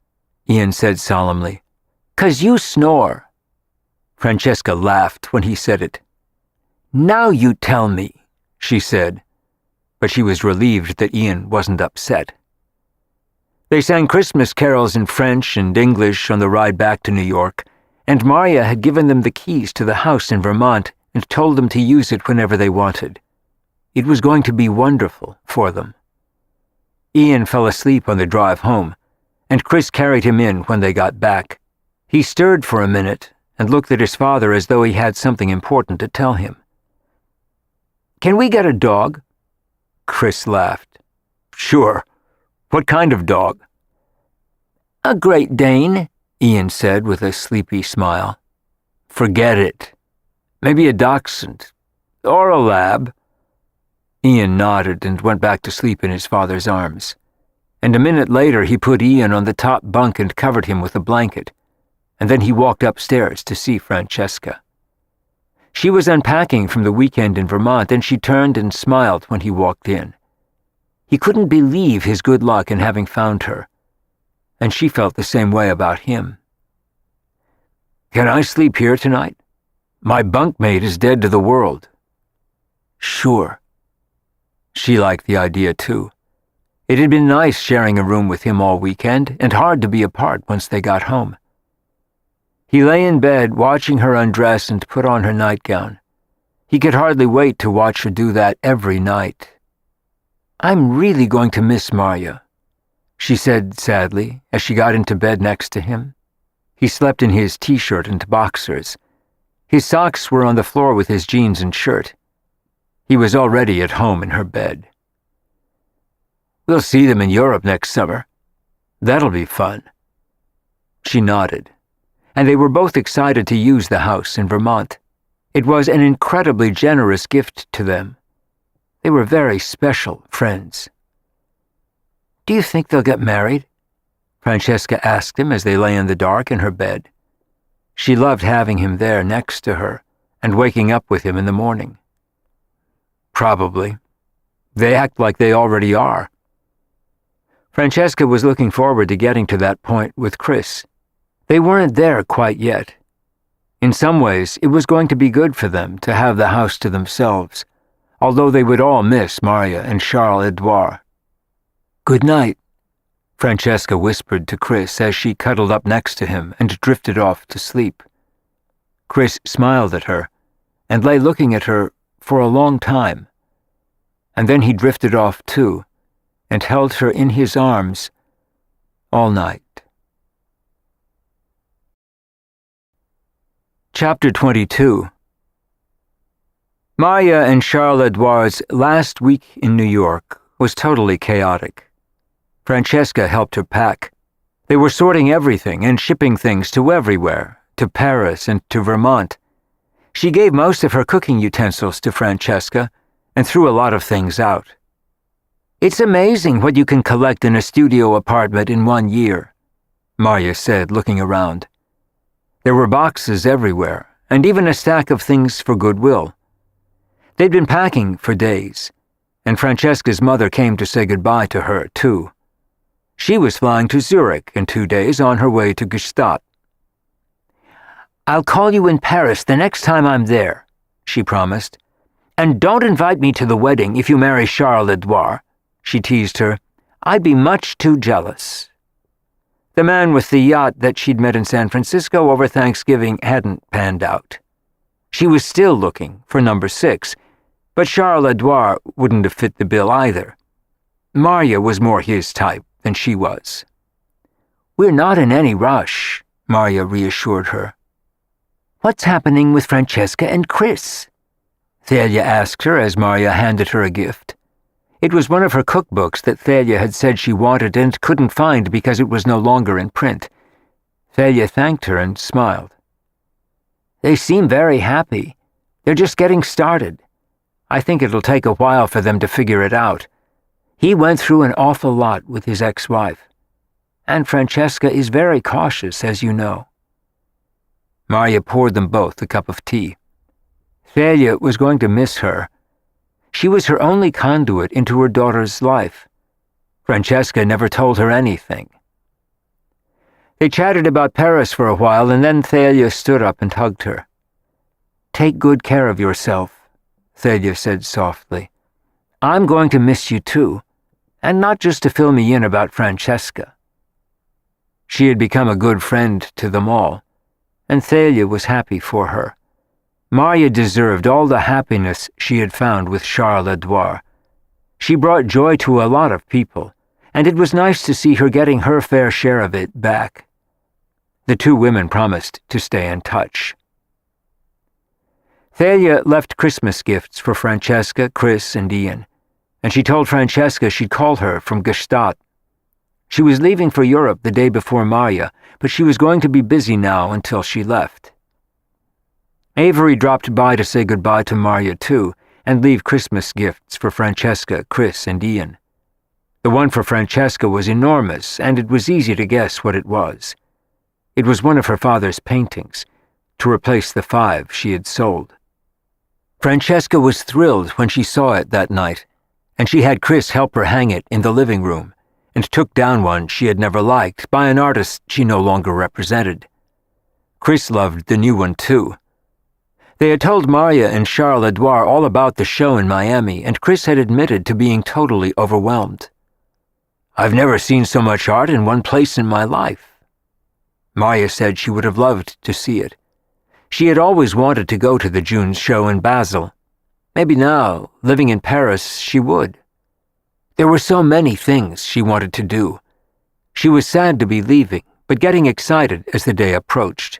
Ian said solemnly, "'cause you snore." Francesca laughed when he said it. "Now you tell me," she said, but she was relieved that Ian wasn't upset. They sang Christmas carols in French and English on the ride back to New York, and Marya had given them the keys to the house in Vermont and told them to use it whenever they wanted. It was going to be wonderful for them. Ian fell asleep on the drive home, and Chris carried him in when they got back. He stirred for a minute and looked at his father as though he had something important to tell him. "Can we get a dog?" Chris laughed. "Sure. What kind of dog?" "A Great Dane," Ian said with a sleepy smile. "Forget it. Maybe a dachshund. Or a lab." Ian nodded and went back to sleep in his father's arms. And a minute later he put Ian on the top bunk and covered him with a blanket, and then he walked upstairs to see Francesca. She was unpacking from the weekend in Vermont, and she turned and smiled when he walked in. He couldn't believe his good luck in having found her, and she felt the same way about him. "Can I sleep here tonight? My bunkmate is dead to the world." "Sure." She liked the idea too. It had been nice sharing a room with him all weekend, and hard to be apart once they got home. He lay in bed watching her undress and put on her nightgown. He could hardly wait to watch her do that every night. "I'm really going to miss Marya." she said sadly as she got into bed next to him. He slept in his t-shirt and boxers. His socks were on the floor with his jeans and shirt. He was already at home in her bed. "We'll see them in Europe next summer. That'll be fun." She nodded, and they were both excited to use the house in Vermont. It was an incredibly generous gift to them. They were very special friends. "Do you think they'll get married?" Francesca asked him as they lay in the dark in her bed. She loved having him there next to her and waking up with him in the morning. "Probably. They act like they already are." Francesca was looking forward to getting to that point with Chris. They weren't there quite yet. In some ways, it was going to be good for them to have the house to themselves, although they would all miss Maria and Charles-Edouard. "Good night," Francesca whispered to Chris as she cuddled up next to him and drifted off to sleep. Chris smiled at her and lay looking at her for a long time, and then he drifted off too and held her in his arms all night. Chapter 22. Maria and Charles-Edouard's last week in New York was totally chaotic. Francesca helped her pack. They were sorting everything and shipping things to everywhere, to Paris and to Vermont. She gave most of her cooking utensils to Francesca and threw a lot of things out. "It's amazing what you can collect in a studio apartment in 1 year," Maria said, looking around. There were boxes everywhere, and even a stack of things for Goodwill. They'd been packing for days, and Francesca's mother came to say goodbye to her, too. She was flying to Zurich in 2 days on her way to Gstaad. "I'll call you in Paris the next time I'm there," she promised. "And don't invite me to the wedding if you marry Charles-Edouard," she teased her. "I'd be much too jealous." The man with the yacht that she'd met in San Francisco over Thanksgiving hadn't panned out. She was still looking for number 6, but Charles-Edouard wouldn't have fit the bill either. Maria was more his type than she was. "We're not in any rush," Maria reassured her. "What's happening with Francesca and Chris?" Thalia asked her as Maria handed her a gift. It was one of her cookbooks that Thalia had said she wanted and couldn't find because it was no longer in print. Thalia thanked her and smiled. "They seem very happy. They're just getting started. I think it'll take a while for them to figure it out. He went through an awful lot with his ex-wife. And Francesca is very cautious, as you know." Maria poured them both a cup of tea. Thalia was going to miss her. She was her only conduit into her daughter's life. Francesca never told her anything. They chatted about Paris for a while, and then Thalia stood up and hugged her. "Take good care of yourself," Thalia said softly. "I'm going to miss you too, and not just to fill me in about Francesca." She had become a good friend to them all, and Thalia was happy for her. Maria deserved all the happiness she had found with Charles-Edouard. She brought joy to a lot of people, and it was nice to see her getting her fair share of it back. The two women promised to stay in touch. Thalia left Christmas gifts for Francesca, Chris, and Ian, and she told Francesca she'd call her from Gstaad. She was leaving for Europe the day before Maria, but she was going to be busy now until she left. Avery dropped by to say goodbye to Maria too, and leave Christmas gifts for Francesca, Chris, and Ian. The one for Francesca was enormous, and it was easy to guess what it was. It was one of her father's paintings, to replace the 5 she had sold. Francesca was thrilled when she saw it that night, and she had Chris help her hang it in the living room, and took down one she had never liked by an artist she no longer represented. Chris loved the new one too. They had told Maria and Charles-Edouard all about the show in Miami, and Chris had admitted to being totally overwhelmed. "I've never seen so much art in one place in my life." Maria said she would have loved to see it. She had always wanted to go to the June show in Basel. Maybe now, living in Paris, she would. There were so many things she wanted to do, She was sad to be leaving, but getting excited as the day approached.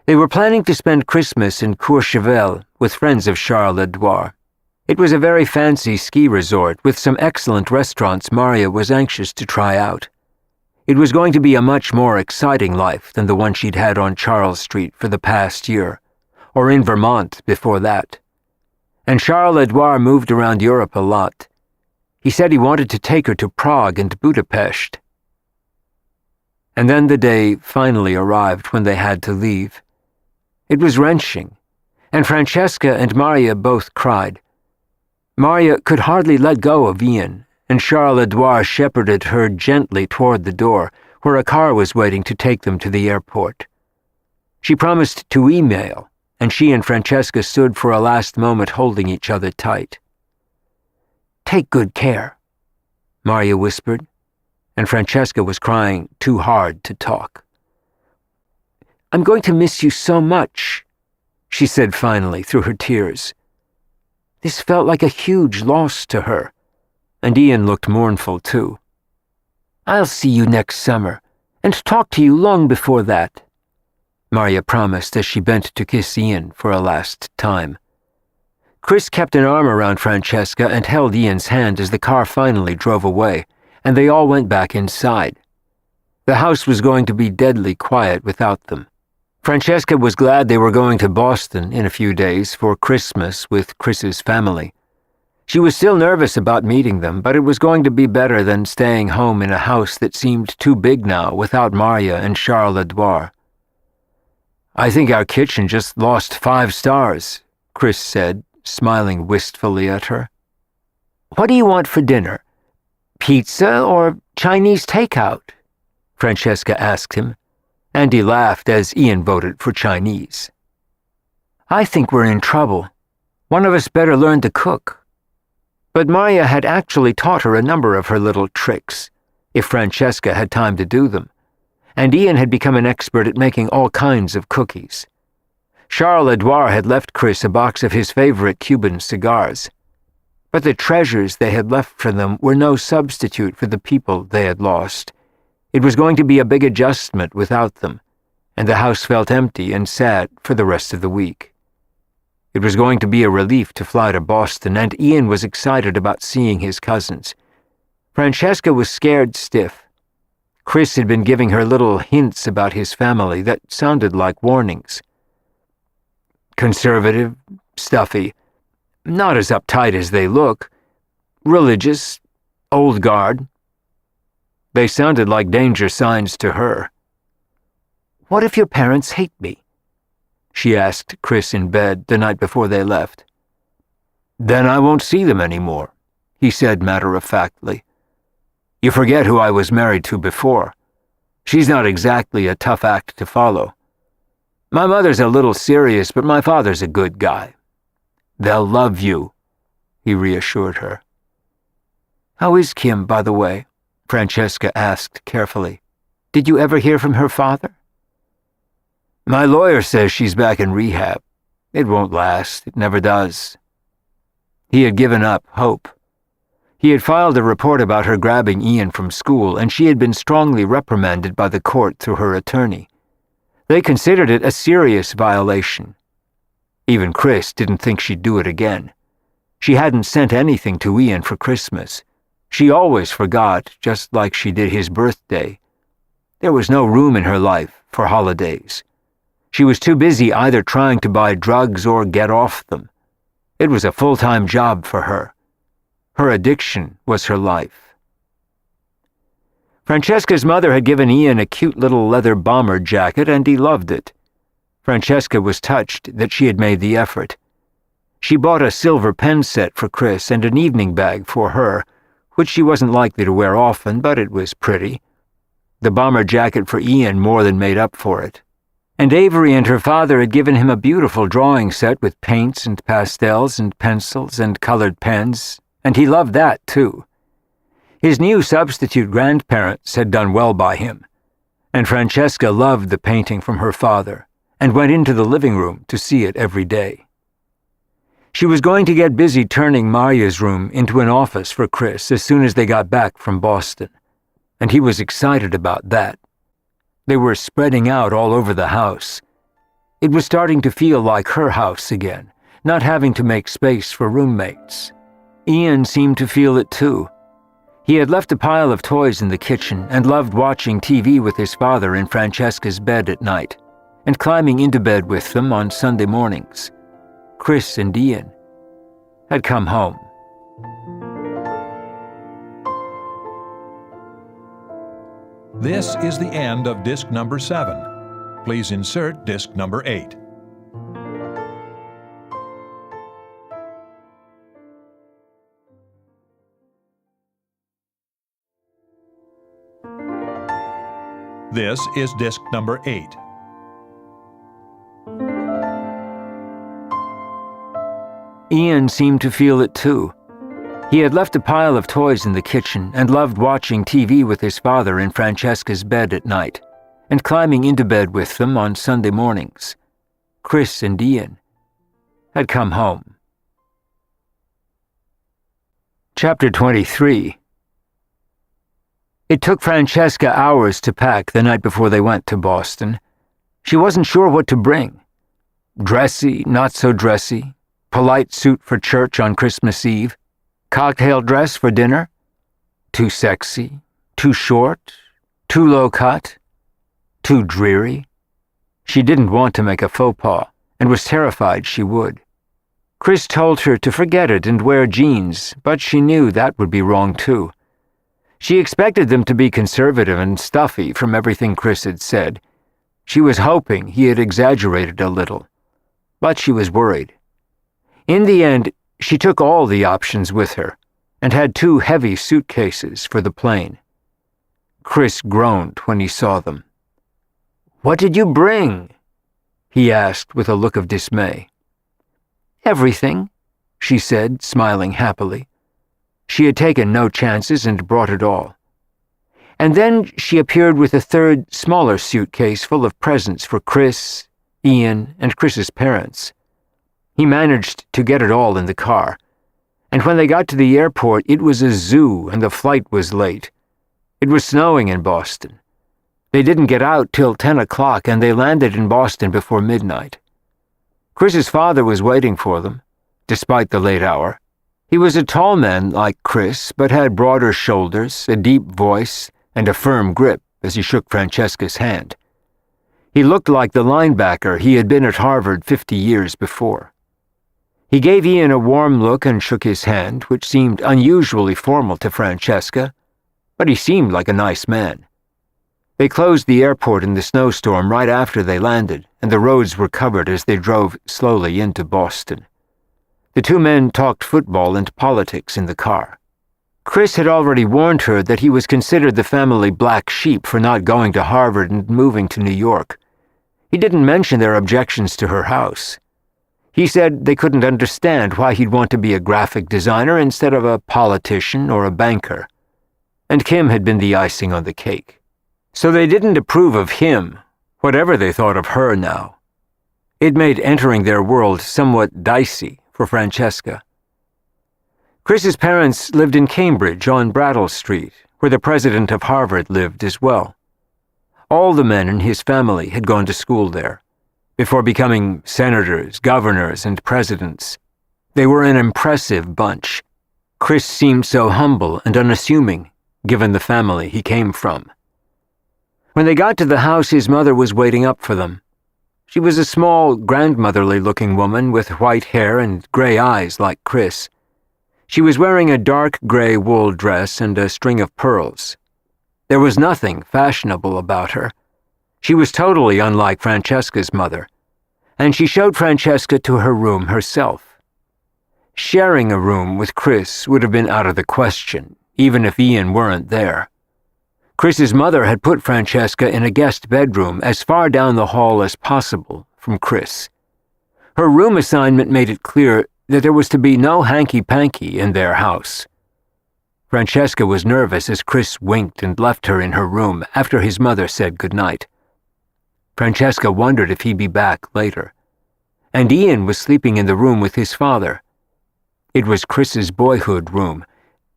They were planning to spend Christmas in Courchevel with friends of Charles-Edouard. It was a very fancy ski resort with some excellent restaurants Maria was anxious to try out. It was going to be a much more exciting life than the one she'd had on Charles Street for the past year, or in Vermont before that. And Charles-Edouard moved around Europe a lot. He said he wanted to take her to Prague and Budapest. And then the day finally arrived when they had to leave. It was wrenching, and Francesca and Maria both cried. Maria could hardly let go of Ian, and Charles-Edouard shepherded her gently toward the door, where a car was waiting to take them to the airport. She promised to email, and she and Francesca stood for a last moment holding each other tight. "Take good care," Maria whispered, and Francesca was crying too hard to talk. "I'm going to miss you so much," she said finally through her tears. This felt like a huge loss to her, and Ian looked mournful too. "I'll see you next summer, and talk to you long before that," Maria promised as she bent to kiss Ian for a last time. Chris kept an arm around Francesca and held Ian's hand as the car finally drove away, and they all went back inside. The house was going to be deadly quiet without them. Francesca was glad they were going to Boston in a few days for Christmas with Chris's family. She was still nervous about meeting them, but it was going to be better than staying home in a house that seemed too big now without Maria and Charles-Edouard. "I think our kitchen just lost 5 stars, Chris said, smiling wistfully at her. "What do you want for dinner? Pizza or Chinese takeout?" Francesca asked him, and he laughed as Ian voted for Chinese. "I think we're in trouble. One of us better learn to cook." But Maria had actually taught her a number of her little tricks, if Francesca had time to do them, and Ian had become an expert at making all kinds of cookies. Charles-Edouard had left Chris a box of his favorite Cuban cigars, but the treasures they had left for them were no substitute for the people they had lost. It was going to be a big adjustment without them, and the house felt empty and sad for the rest of the week. It was going to be a relief to fly to Boston, and Ian was excited about seeing his cousins. Francesca was scared stiff. Chris had been giving her little hints about his family that sounded like warnings. Conservative, stuffy, not as uptight as they look, religious, old guard. They sounded like danger signs to her. "What if your parents hate me?" she asked Chris in bed the night before they left. "Then I won't see them anymore," he said matter-of-factly. "You forget who I was married to before. She's not exactly a tough act to follow. My mother's a little serious, but my father's a good guy. They'll love you," he reassured her. "How is Kim, by the way?" Francesca asked carefully. "Did you ever hear from her father?" "My lawyer says she's back in rehab. It won't last. It never does." He had given up hope. He had filed a report about her grabbing Ian from school, and she had been strongly reprimanded by the court through her attorney. They considered it a serious violation. Even Chris didn't think she'd do it again. She hadn't sent anything to Ian for Christmas. She always forgot, just like she did his birthday. There was no room in her life for holidays. She was too busy either trying to buy drugs or get off them. It was a full-time job for her. Her addiction was her life. Francesca's mother had given Ian a cute little leather bomber jacket, and he loved it. Francesca was touched that she had made the effort. She bought a silver pen set for Chris and an evening bag for her, which she wasn't likely to wear often, but it was pretty. The bomber jacket for Ian more than made up for it. And Avery and her father had given him a beautiful drawing set with paints and pastels and pencils and colored pens, and he loved that too. His new substitute grandparents had done well by him, and Francesca loved the painting from her father and went into the living room to see it every day. She was going to get busy turning Maria's room into an office for Chris as soon as they got back from Boston. and he was excited about that. They were spreading out all over the house. It was starting to feel like her house again, not having to make space for roommates. Ian seemed to feel it too. He had left a pile of toys in the kitchen and loved watching TV with his father in Francesca's bed at night, and climbing into bed with them on Sunday mornings. Chris and Ian had come home. This is the end of disc number 7. Please insert disc number 8. This is disc number 8. Ian seemed to feel it too. He had left a pile of toys in the kitchen and loved watching TV with his father in Francesca's bed at night, and climbing into bed with them on Sunday mornings. Chris and Ian had come home. Chapter 23. It took Francesca hours to pack the night before they went to Boston. She wasn't sure what to bring. Dressy, not so dressy, polite suit for church on Christmas Eve, cocktail dress for dinner, too sexy, too short, too low cut, too dreary. She didn't want to make a faux pas, and was terrified she would. Chris told her to forget it and wear jeans, but she knew that would be wrong too. She expected them to be conservative and stuffy from everything Chris had said. She was hoping he had exaggerated a little, but she was worried. In the end, she took all the options with her, and had 2 heavy suitcases for the plane. Chris groaned when he saw them. "What did you bring?" he asked with a look of dismay. "Everything," she said, smiling happily. She had taken no chances and brought it all. And then she appeared with a 3rd, smaller suitcase full of presents for Chris, Ian, and Chris's parents. He managed to get it all in the car, and when they got to the airport, it was a zoo and the flight was late. It was snowing in Boston. They didn't get out till 10 o'clock, and they landed in Boston before midnight. Chris's father was waiting for them, despite the late hour. He was a tall man like Chris, but had broader shoulders, a deep voice, and a firm grip as he shook Francesca's hand. He looked like the linebacker he had been at Harvard 50 years before. He gave Ian a warm look and shook his hand, which seemed unusually formal to Francesca, but he seemed like a nice man. They closed the airport in the snowstorm right after they landed, and the roads were covered as they drove slowly into Boston. The 2 men talked football and politics in the car. Chris had already warned her that he was considered the family black sheep for not going to Harvard and moving to New York. He didn't mention their objections to her house. He said they couldn't understand why he'd want to be a graphic designer instead of a politician or a banker. And Kim had been the icing on the cake. So they didn't approve of him, whatever they thought of her now. It made entering their world somewhat dicey for Francesca. Chris's parents lived in Cambridge on Brattle Street, where the president of Harvard lived as well. All the men in his family had gone to school there, before becoming senators, governors, and presidents. They were an impressive bunch. Chris seemed so humble and unassuming, given the family he came from. When they got to the house, his mother was waiting up for them. She was a small, grandmotherly-looking woman with white hair and gray eyes like Chris. She was wearing a dark gray wool dress and a string of pearls. There was nothing fashionable about her. She was totally unlike Francesca's mother, and she showed Francesca to her room herself. Sharing a room with Chris would have been out of the question, even if Ian weren't there. Chris's mother had put Francesca in a guest bedroom as far down the hall as possible from Chris. Her room assignment made it clear that there was to be no hanky-panky in their house. Francesca was nervous as Chris winked and left her in her room after his mother said goodnight. Francesca wondered if he'd be back later. And Ian was sleeping in the room with his father. It was Chris's boyhood room,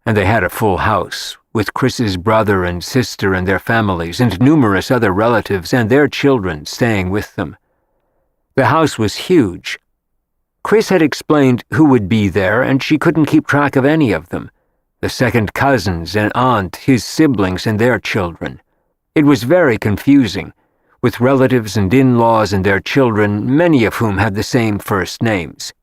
and they had a full house, with Chris's brother and sister and their families and numerous other relatives and their children staying with them. The house was huge. Chris had explained who would be there, and she couldn't keep track of any of them. The second cousins and aunt, his siblings and their children. It was very confusing, with relatives and in-laws and their children, many of whom had the same first names.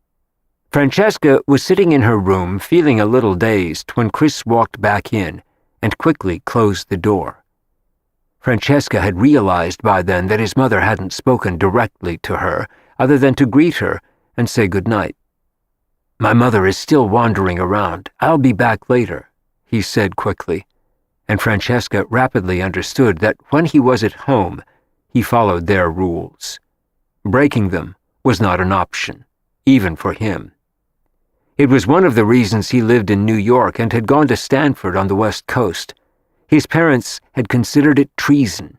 Francesca was sitting in her room feeling a little dazed when Chris walked back in and quickly closed the door. Francesca had realized by then that his mother hadn't spoken directly to her, other than to greet her and say goodnight. "My mother is still wandering around. I'll be back later," he said quickly, and Francesca rapidly understood that when he was at home, he followed their rules. Breaking them was not an option, even for him. It was one of the reasons he lived in New York and had gone to Stanford on the West Coast. His parents had considered it treason.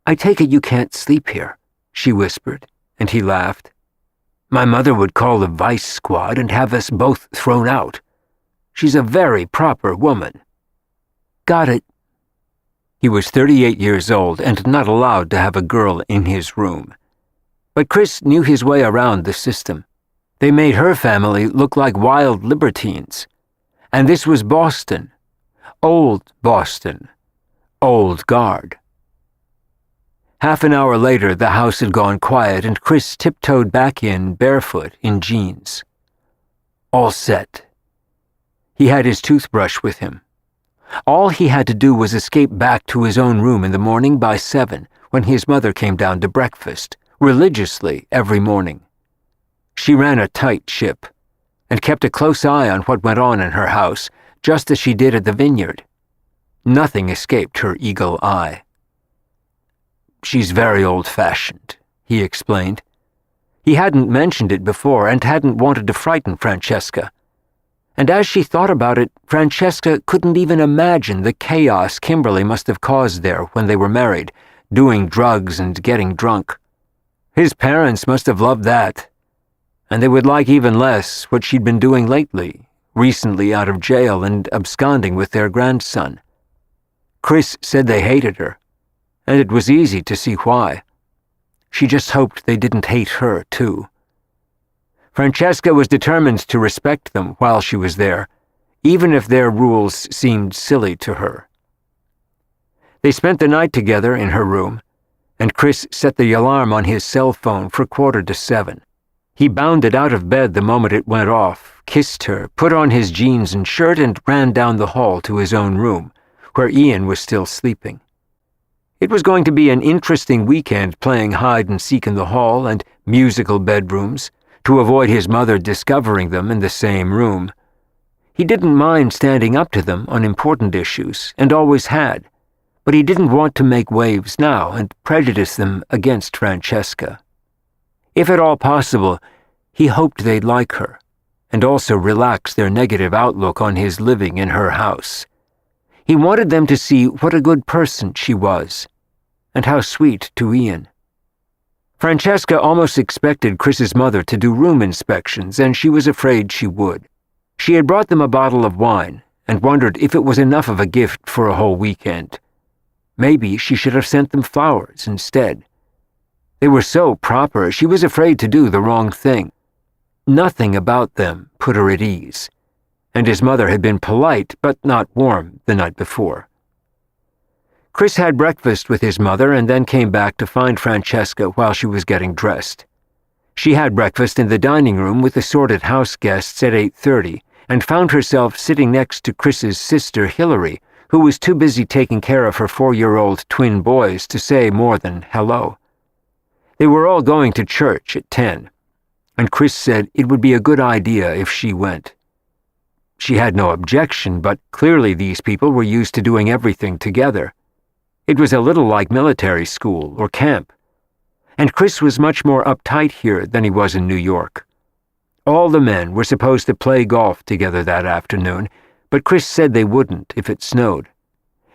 "I take it you can't sleep here," she whispered, and he laughed. "My mother would call the vice squad and have us both thrown out. She's a very proper woman." "Got it." He was 38 years old and not allowed to have a girl in his room. But Chris knew his way around the system. They made her family look like wild libertines. And this was Boston. Old Boston. Old guard. Half an hour later, the house had gone quiet and Chris tiptoed back in, barefoot, in jeans. All set. He had his toothbrush with him. All he had to do was escape back to his own room in the morning by 7, when his mother came down to breakfast, religiously every morning. She ran a tight ship, and kept a close eye on what went on in her house, just as she did at the vineyard. Nothing escaped her eagle eye. "She's very old-fashioned," he explained. He hadn't mentioned it before and hadn't wanted to frighten Francesca. And as she thought about it, Francesca couldn't even imagine the chaos Kimberly must have caused there when they were married, doing drugs and getting drunk. His parents must have loved that. And they would like even less what she'd been doing lately, recently out of jail and absconding with their grandson. Chris said they hated her, and it was easy to see why. She just hoped they didn't hate her, too. Francesca was determined to respect them while she was there, even if their rules seemed silly to her. They spent the night together in her room, and Chris set the alarm on his cell phone for 6:45. He bounded out of bed the moment it went off, kissed her, put on his jeans and shirt, and ran down the hall to his own room, where Ian was still sleeping. It was going to be an interesting weekend playing hide-and-seek in the hall and musical bedrooms, to avoid his mother discovering them in the same room. He didn't mind standing up to them on important issues, and always had, but he didn't want to make waves now and prejudice them against Francesca. If at all possible, he hoped they'd like her, and also relax their negative outlook on his living in her house. He wanted them to see what a good person she was, and how sweet to Ian. Francesca almost expected Chris's mother to do room inspections, and she was afraid she would. She had brought them a bottle of wine, and wondered if it was enough of a gift for a whole weekend. Maybe she should have sent them flowers instead. They were so proper, she was afraid to do the wrong thing. Nothing about them put her at ease, and his mother had been polite but not warm the night before. Chris had breakfast with his mother and then came back to find Francesca while she was getting dressed. She had breakfast in the dining room with assorted house guests at 8:30 and found herself sitting next to Chris's sister Hillary, who was too busy taking care of her 4-year-old twin boys to say more than hello. They were all going to church at 10, and Chris said it would be a good idea if she went. She had no objection, but clearly these people were used to doing everything together. It was a little like military school or camp, and Chris was much more uptight here than he was in New York. All the men were supposed to play golf together that afternoon, but Chris said they wouldn't if it snowed.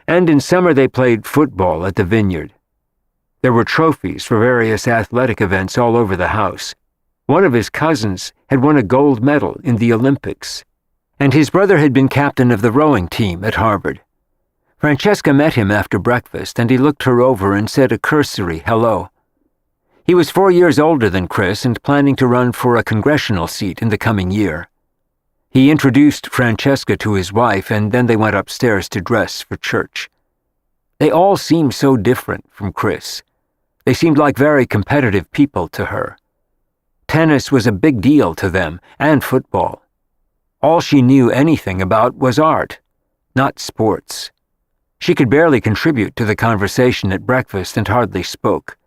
And in summer they played football at the vineyard. There were trophies for various athletic events all over the house. One of his cousins had won a gold medal in the Olympics, and his brother had been captain of the rowing team at Harvard. Francesca met him after breakfast, and he looked her over and said a cursory hello. He was 4 years older than Chris and planning to run for a congressional seat in the coming year. He introduced Francesca to his wife, and then they went upstairs to dress for church. They all seemed so different from Chris. They seemed like very competitive people to her. Tennis was a big deal to them, and football. All she knew anything about was art, not sports. She could barely contribute to the conversation at breakfast and hardly spoke.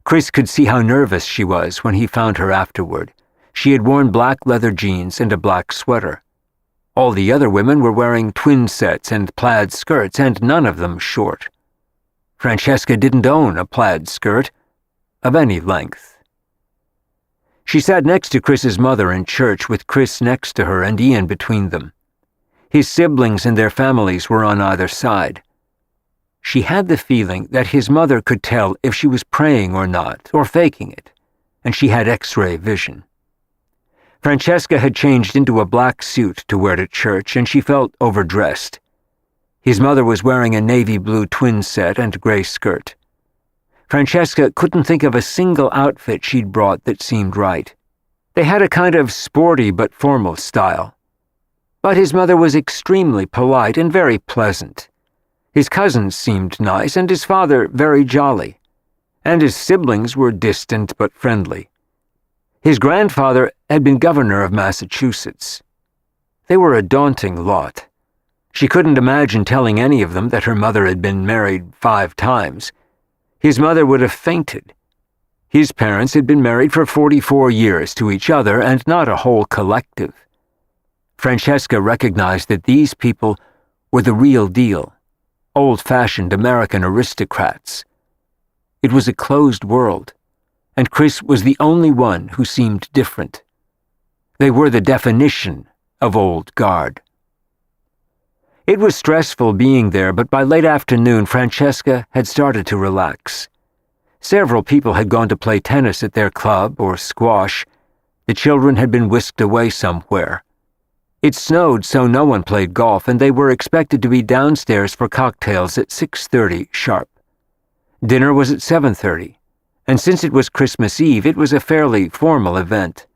Chris could see how nervous she was when he found her afterward. She had worn black leather jeans and a black sweater. All the other women were wearing twin sets and plaid skirts, and none of them short. Francesca didn't own a plaid skirt of any length. She sat next to Chris's mother in church, with Chris next to her and Ian between them. His siblings and their families were on either side. She had the feeling that his mother could tell if she was praying or not, or faking it, and she had X-ray vision. Francesca had changed into a black suit to wear to church, and she felt overdressed. His mother was wearing a navy blue twin set and gray skirt. Francesca couldn't think of a single outfit she'd brought that seemed right. They had a kind of sporty but formal style. But his mother was extremely polite and very pleasant. His cousins seemed nice, and his father very jolly. And his siblings were distant but friendly. His grandfather had been governor of Massachusetts. They were a daunting lot. She couldn't imagine telling any of them that her mother had been married 5 times. His mother would have fainted. His parents had been married for 44 years to each other, and not a whole collective. Francesca recognized that these people were the real deal, old-fashioned American aristocrats. It was a closed world, and Chris was the only one who seemed different. They were the definition of old guard. It was stressful being there, but by late afternoon, Francesca had started to relax. Several people had gone to play tennis at their club or squash. The children had been whisked away somewhere. It snowed, so no one played golf, and they were expected to be downstairs for cocktails at 6:30 sharp. Dinner was at 7:30, and since it was Christmas Eve, it was a fairly formal event.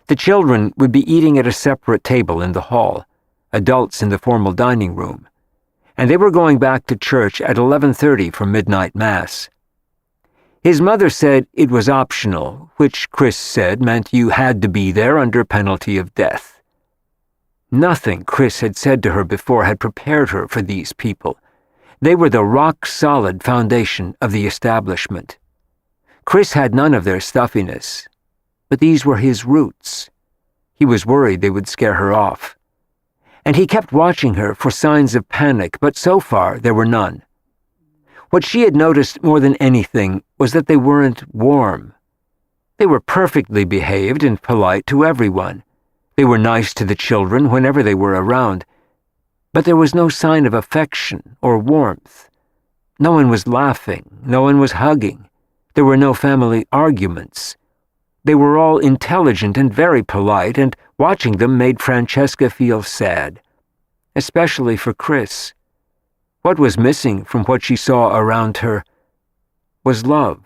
The children would be eating at a separate table in the hall, adults in the formal dining room, and they were going back to church at 11:30 for midnight mass. His mother said it was optional, which Chris said meant you had to be there under penalty of death. Nothing Chris had said to her before had prepared her for these people. They were the rock-solid foundation of the establishment. Chris had none of their stuffiness, but these were his roots. He was worried they would scare her off. And he kept watching her for signs of panic, but so far there were none. What she had noticed more than anything was that they weren't warm. They were perfectly behaved and polite to everyone. They were nice to the children whenever they were around, but there was no sign of affection or warmth. No one was laughing, no one was hugging. There were no family arguments. They were all intelligent and very polite, and watching them made Francesca feel sad, especially for Chris. What was missing from what she saw around her was love.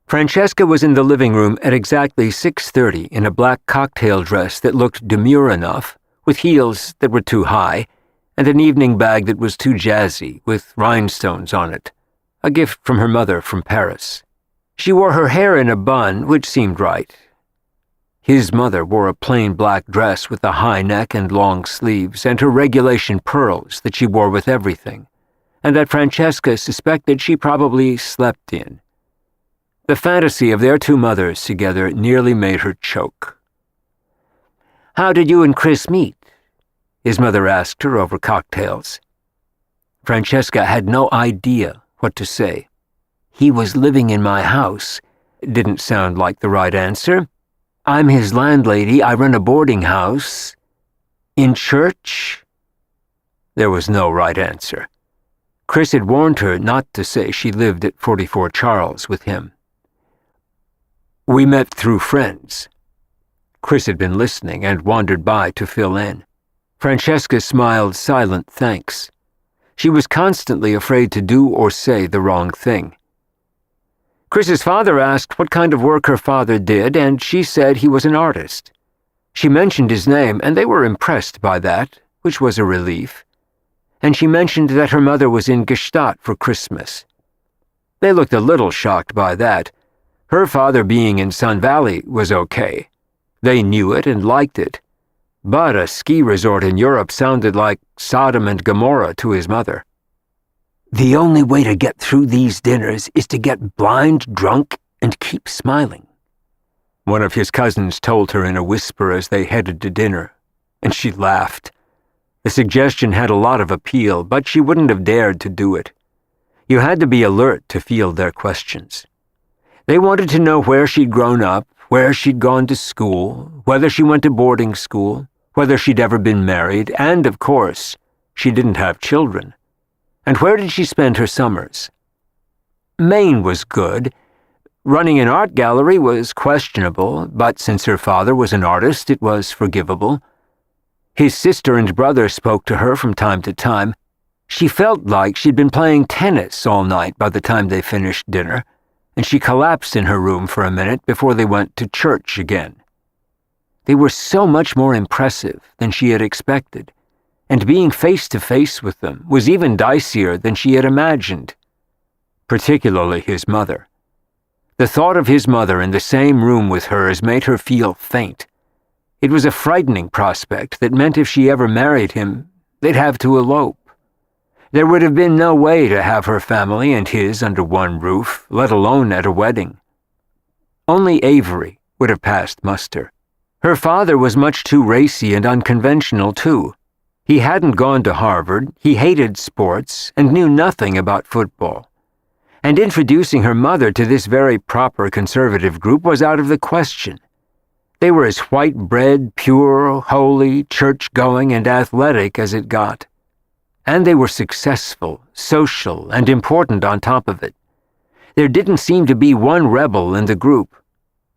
Francesca was in the living room at exactly 6:30 in a black cocktail dress that looked demure enough, with heels that were too high, and an evening bag that was too jazzy, with rhinestones on it, a gift from her mother from Paris. She wore her hair in a bun, which seemed right. His mother wore a plain black dress with a high neck and long sleeves, and her regulation pearls that she wore with everything, and that Francesca suspected she probably slept in. The fantasy of their 2 mothers together nearly made her choke. "How did you and Chris meet?" his mother asked her over cocktails. Francesca had no idea what to say. "He was living in my house." Didn't sound like the right answer. "I'm his landlady. I run a boarding house." "In church?" There was no right answer. Chris had warned her not to say she lived at 44 Charles with him. "We met through friends." Chris had been listening and wandered by to fill in. Francesca smiled silent thanks. She was constantly afraid to do or say the wrong thing. Chris's father asked what kind of work her father did, and she said he was an artist. She mentioned his name, and they were impressed by that, which was a relief. And she mentioned that her mother was in Gstaad for Christmas. They looked a little shocked by that. Her father being in Sun Valley was okay. They knew it and liked it. But a ski resort in Europe sounded like Sodom and Gomorrah to his mother. "The only way to get through these dinners is to get blind drunk and keep smiling," one of his cousins told her in a whisper as they headed to dinner, and she laughed. The suggestion had a lot of appeal, but she wouldn't have dared to do it. You had to be alert to field their questions. They wanted to know where she'd grown up, where she'd gone to school, whether she went to boarding school, whether she'd ever been married, and, of course, she didn't have children. And where did she spend her summers? Maine was good. Running an art gallery was questionable, but since her father was an artist, it was forgivable. His sister and brother spoke to her from time to time. She felt like she'd been playing tennis all night by the time they finished dinner, and she collapsed in her room for a minute before they went to church again. They were so much more impressive than she had expected, and being face-to-face with them was even dicier than she had imagined, particularly his mother. The thought of his mother in the same room with hers made her feel faint. It was a frightening prospect that meant if she ever married him, they'd have to elope. There would have been no way to have her family and his under one roof, let alone at a wedding. Only Avery would have passed muster. Her father was much too racy and unconventional, too. He hadn't gone to Harvard, he hated sports, and knew nothing about football. And introducing her mother to this very proper conservative group was out of the question. They were as white-bread, pure, holy, church-going, and athletic as it got. And they were successful, social, and important on top of it. There didn't seem to be one rebel in the group,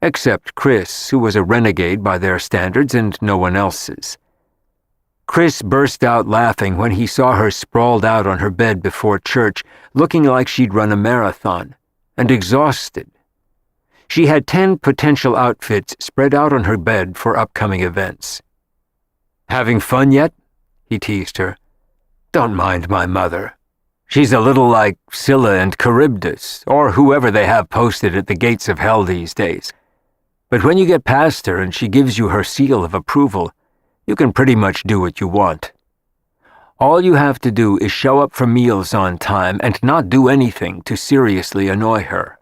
except Chris, who was a renegade by their standards and no one else's. Chris burst out laughing when he saw her sprawled out on her bed before church, looking like she'd run a marathon, and exhausted. She had 10 potential outfits spread out on her bed for upcoming events. "Having fun yet?" he teased her. "Don't mind my mother. She's a little like Scylla and Charybdis, or whoever they have posted at the gates of hell these days. But when you get past her and she gives you her seal of approval, you can pretty much do what you want. All you have to do is show up for meals on time and not do anything to seriously annoy her."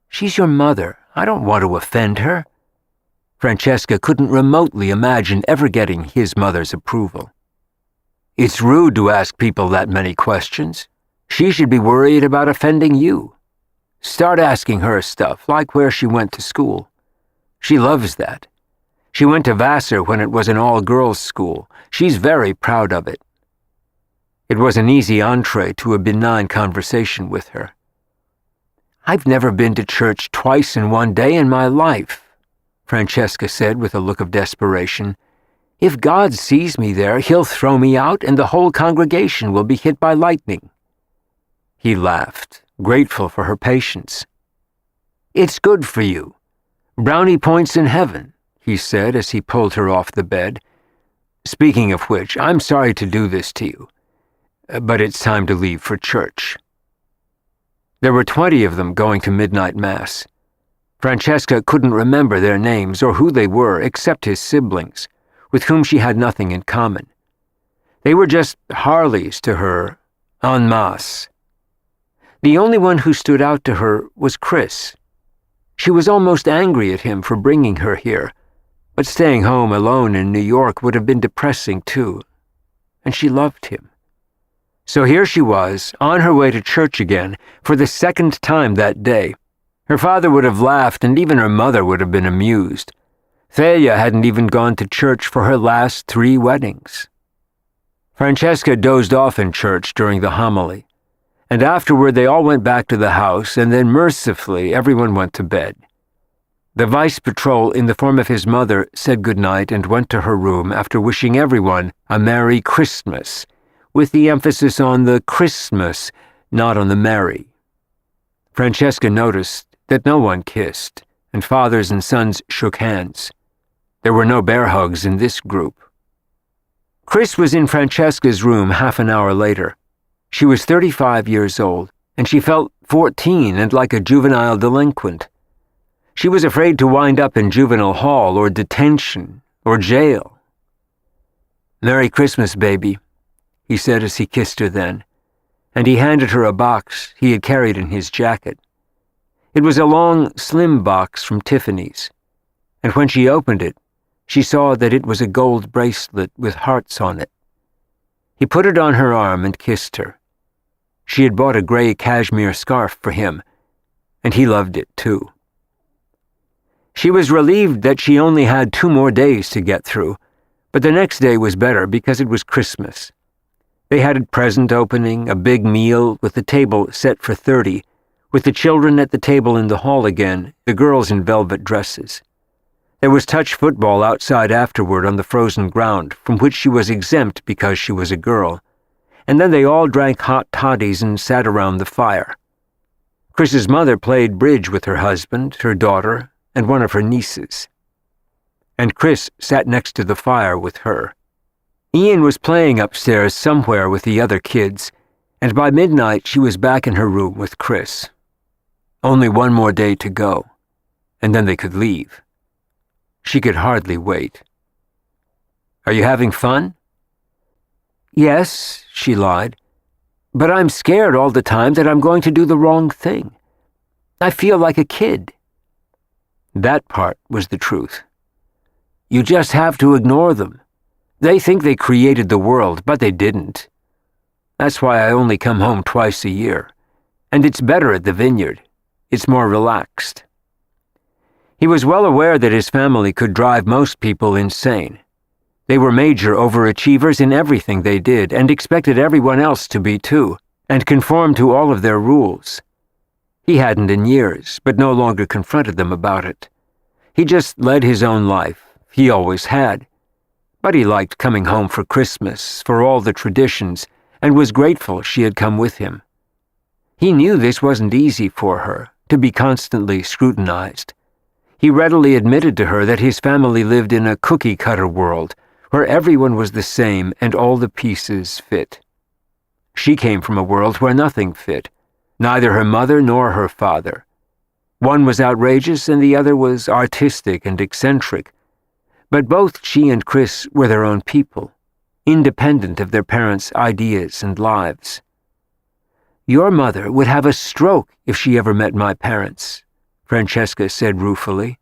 "She's your mother. I don't want to offend her." Francesca couldn't remotely imagine ever getting his mother's approval. "It's rude to ask people that many questions. She should be worried about offending you. Start asking her stuff, like where she went to school. She loves that. She went to Vassar when it was an all-girls school. She's very proud of it." It was an easy entree to a benign conversation with her. "I've never been to church twice in one day in my life," Francesca said with a look of desperation. "If God sees me there, he'll throw me out and the whole congregation will be hit by lightning." He laughed, grateful for her patience. "It's good for you. Brownie points in heaven," he said as he pulled her off the bed. "Speaking of which, I'm sorry to do this to you, but it's time to leave for church." There were 20 of them going to midnight mass. Francesca couldn't remember their names or who they were except his siblings, with whom she had nothing in common. They were just Harleys to her, en masse. The only one who stood out to her was Chris. She was almost angry at him for bringing her here, but staying home alone in New York would have been depressing too, and she loved him. So here she was, on her way to church again, for the second time that day. Her father would have laughed, and even her mother would have been amused. Thalia hadn't even gone to church for her last 3 weddings. Francesca dozed off in church during the homily, and afterward they all went back to the house, and then mercifully everyone went to bed. The vice patrol, in the form of his mother, said goodnight and went to her room after wishing everyone a Merry Christmas, with the emphasis on the Christmas, not on the merry. Francesca noticed that no one kissed, and fathers and sons shook hands. There were no bear hugs in this group. Chris was in Francesca's room half an hour later. She was 35 years old, and she felt 14 and like a juvenile delinquent. She was afraid to wind up in juvenile hall or detention or jail. "Merry Christmas, baby," he said as he kissed her then, and he handed her a box he had carried in his jacket. It was a long, slim box from Tiffany's, and when she opened it, she saw that it was a gold bracelet with hearts on it. He put it on her arm and kissed her. She had bought a gray cashmere scarf for him, and he loved it too. She was relieved that she only had 2 more days to get through, but the next day was better because it was Christmas. They had a present opening, a big meal with the table set for 30, with the children at the table in the hall again, the girls in velvet dresses. There was touch football outside afterward on the frozen ground, from which she was exempt because she was a girl, and then they all drank hot toddies and sat around the fire. Chris's mother played bridge with her husband, her daughter, and one of her nieces. And Chris sat next to the fire with her. Ian was playing upstairs somewhere with the other kids, and by midnight she was back in her room with Chris. Only 1 more day to go, and then they could leave. She could hardly wait. "Are you having fun?" "Yes," she lied, "but I'm scared all the time that I'm going to do the wrong thing. I feel like a kid." That part was the truth. You just have to ignore them. They think they created the world, but they didn't. That's why I only come home twice a year. And it's better at the vineyard. It's more relaxed. He was well aware that his family could drive most people insane. They were major overachievers in everything they did and expected everyone else to be too, and conform to all of their rules. He hadn't in years, but no longer confronted them about it. He just led his own life. He always had. But he liked coming home for Christmas, for all the traditions, and was grateful she had come with him. He knew this wasn't easy for her, to be constantly scrutinized. He readily admitted to her that his family lived in a cookie-cutter world, where everyone was the same and all the pieces fit. She came from a world where nothing fit, neither her mother nor her father. One was outrageous and the other was artistic and eccentric. But both she and Chris were their own people, independent of their parents' ideas and lives. "Your mother would have a stroke if she ever met my parents," Francesca said ruefully.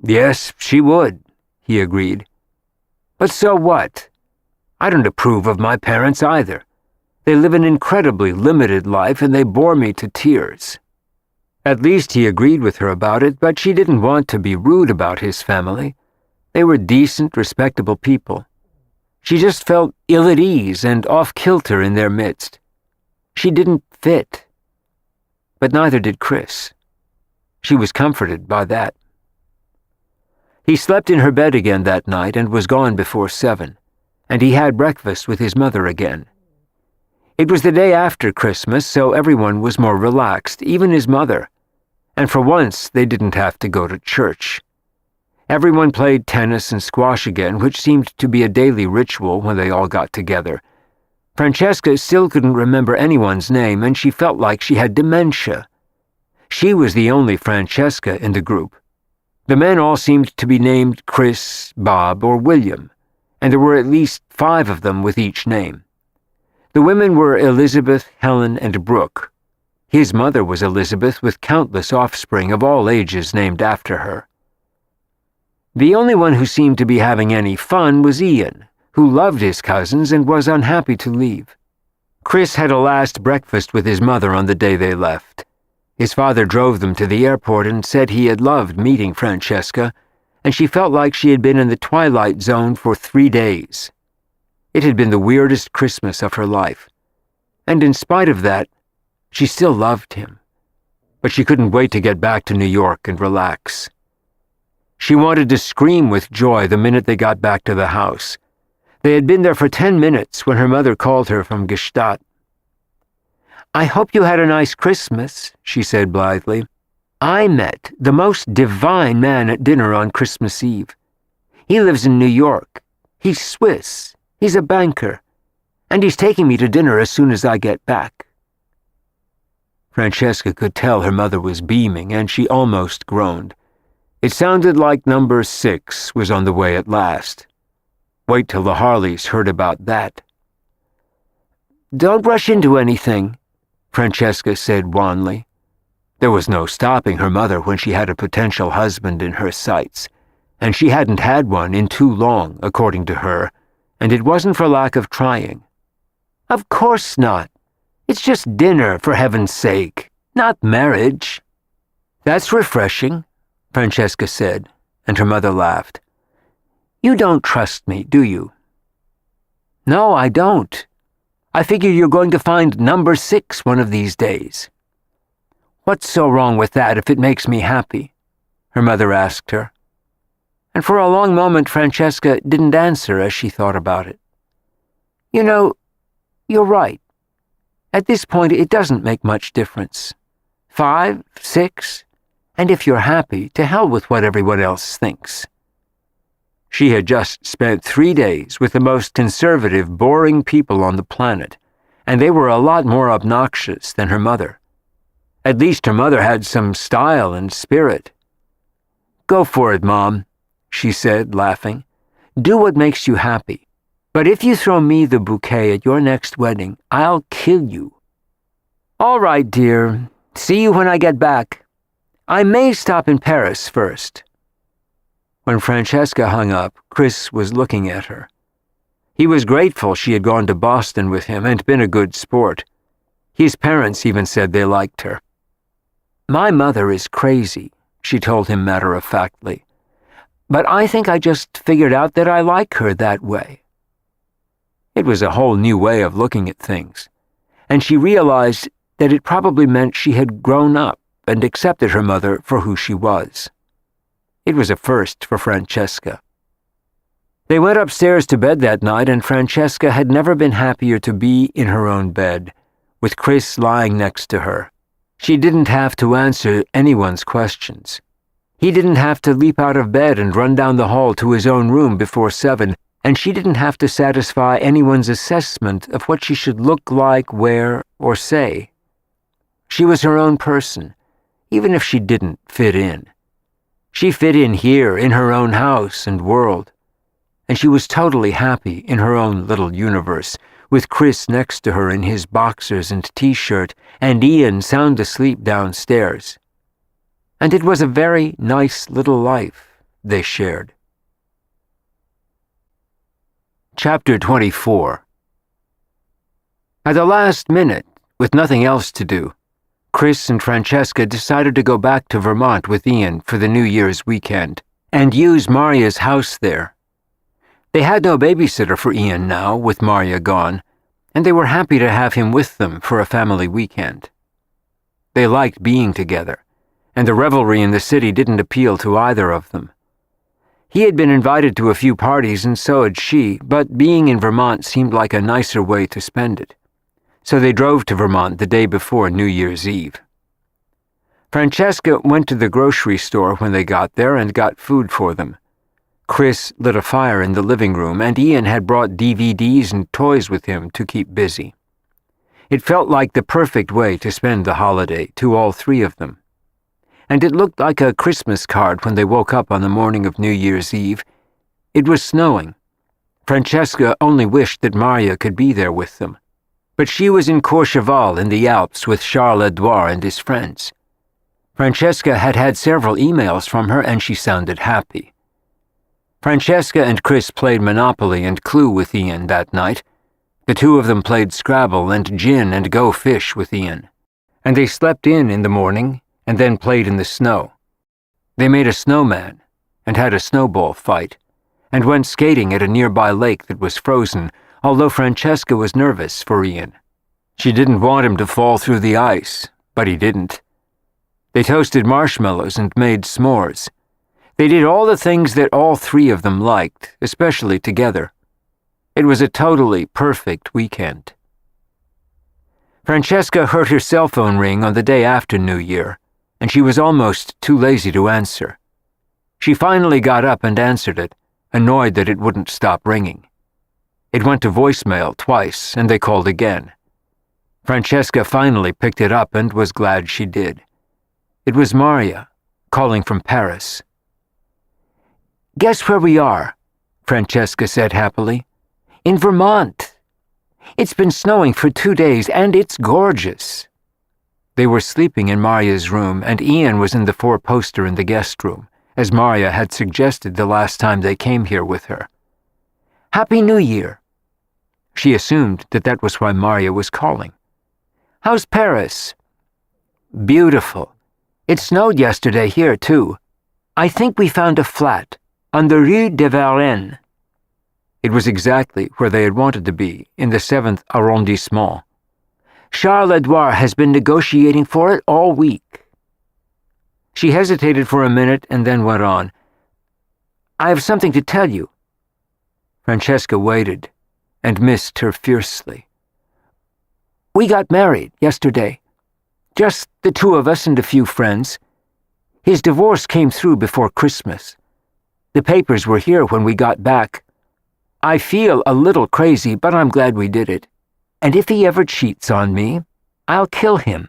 "Yes, she would," he agreed. "But so what? I don't approve of my parents either. They live an incredibly limited life and they bore me to tears." At least he agreed with her about it, but she didn't want to be rude about his family. They were decent, respectable people. She just felt ill at ease and off-kilter in their midst. She didn't fit. But neither did Chris. She was comforted by that. He slept in her bed again that night and was gone before 7, and he had breakfast with his mother again. It was the day after Christmas, so everyone was more relaxed, even his mother, and for once they didn't have to go to church. Everyone played tennis and squash again, which seemed to be a daily ritual when they all got together. Francesca still couldn't remember anyone's name, and she felt like she had dementia. She was the only Francesca in the group. The men all seemed to be named Chris, Bob, or William, and there were at least 5 of them with each name. The women were Elizabeth, Helen, and Brooke. His mother was Elizabeth, with countless offspring of all ages named after her. The only one who seemed to be having any fun was Ian, who loved his cousins and was unhappy to leave. Chris had a last breakfast with his mother on the day they left. His father drove them to the airport and said he had loved meeting Francesca, and she felt like she had been in the twilight zone for 3 days. It had been the weirdest Christmas of her life, and in spite of that, she still loved him. But she couldn't wait to get back to New York and relax. She wanted to scream with joy the minute they got back to the house. They had been there for 10 minutes when her mother called her from Gstaad. "I hope you had a nice Christmas," she said blithely. "I met the most divine man at dinner on Christmas Eve. He lives in New York. He's Swiss. He's a banker. And he's taking me to dinner as soon as I get back." Francesca could tell her mother was beaming, and she almost groaned. It sounded like number 6 was on the way at last. Wait till the Harleys heard about that. "Don't rush into anything," Francesca said wanly. There was no stopping her mother when she had a potential husband in her sights, and she hadn't had one in too long, according to her, and it wasn't for lack of trying. "Of course not. It's just dinner, for heaven's sake, not marriage." "That's refreshing," Francesca said, and her mother laughed. "You don't trust me, do you?" "No, I don't. I figure you're going to find number 6 one of these days." "What's so wrong with that if it makes me happy?" her mother asked her. And for a long moment Francesca didn't answer as she thought about it. "You know, you're right. At this point it doesn't make much difference. 5, 6, and if you're happy, to hell with what everyone else thinks." She had just spent 3 days with the most conservative, boring people on the planet, and they were a lot more obnoxious than her mother. At least her mother had some style and spirit. "Go for it, Mom," she said, laughing. "Do what makes you happy. But if you throw me the bouquet at your next wedding, I'll kill you." "All right, dear. See you when I get back. I may stop in Paris first." When Francesca hung up, Chris was looking at her. He was grateful she had gone to Boston with him and been a good sport. His parents even said they liked her. "My mother is crazy," she told him matter-of-factly. "But I think I just figured out that I like her that way." It was a whole new way of looking at things, and she realized that it probably meant she had grown up and accepted her mother for who she was. It was a first for Francesca. They went upstairs to bed that night, and Francesca had never been happier to be in her own bed, with Chris lying next to her. She didn't have to answer anyone's questions. He didn't have to leap out of bed and run down the hall to his own room before 7, and she didn't have to satisfy anyone's assessment of what she should look like, wear, or say. She was her own person, even if she didn't fit in. She fit in here, in her own house and world, and she was totally happy in her own little universe, with Chris next to her in his boxers and t-shirt, and Ian sound asleep downstairs. And it was a very nice little life they shared. Chapter 24. At the last minute, with nothing else to do, Chris and Francesca decided to go back to Vermont with Ian for the New Year's weekend and use Maria's house there. They had no babysitter for Ian now, with Maria gone, and they were happy to have him with them for a family weekend. They liked being together, and the revelry in the city didn't appeal to either of them. He had been invited to a few parties, and so had she, but being in Vermont seemed like a nicer way to spend it. So they drove to Vermont the day before New Year's Eve. Francesca went to the grocery store when they got there and got food for them. Chris lit a fire in the living room, and Ian had brought DVDs and toys with him to keep busy. It felt like the perfect way to spend the holiday to all 3 of them. And it looked like a Christmas card when they woke up on the morning of New Year's Eve. It was snowing. Francesca only wished that Maria could be there with them. But she was in Courchevel in the Alps with Charles-Edouard and his friends. Francesca had had several emails from her, and she sounded happy. Francesca and Chris played Monopoly and Clue with Ian that night. The 2 of them played Scrabble and Gin and Go Fish with Ian. And they slept in the morning and then played in the snow. They made a snowman and had a snowball fight and went skating at a nearby lake that was frozen, although Francesca was nervous for Ian. She didn't want him to fall through the ice, but he didn't. They toasted marshmallows and made s'mores. They did all the things that all three of them liked, especially together. It was a totally perfect weekend. Francesca heard her cell phone ring on the day after New Year, and she was almost too lazy to answer. She finally got up and answered it, annoyed that it wouldn't stop ringing. It went to voicemail twice, and they called again. Francesca finally picked it up and was glad she did. It was Maria, calling from Paris. "Guess where we are?" Francesca said happily. "In Vermont. It's been snowing for 2 days, and it's gorgeous." They were sleeping in Maria's room, and Ian was in the four-poster in the guest room, as Maria had suggested the last time they came here with her. "Happy New Year." She assumed that that was why Maria was calling. "How's Paris?" "Beautiful. It snowed yesterday here, too. I think we found a flat on the Rue de Varennes." It was exactly where they had wanted to be, in the 7th arrondissement. "Charles-Edouard has been negotiating for it all week." She hesitated for a minute and then went on. "I have something to tell you." Francesca waited and missed her fiercely. "We got married yesterday. Just the two of us and a few friends. His divorce came through before Christmas. The papers were here when we got back. I feel a little crazy, but I'm glad we did it. And if he ever cheats on me, I'll kill him."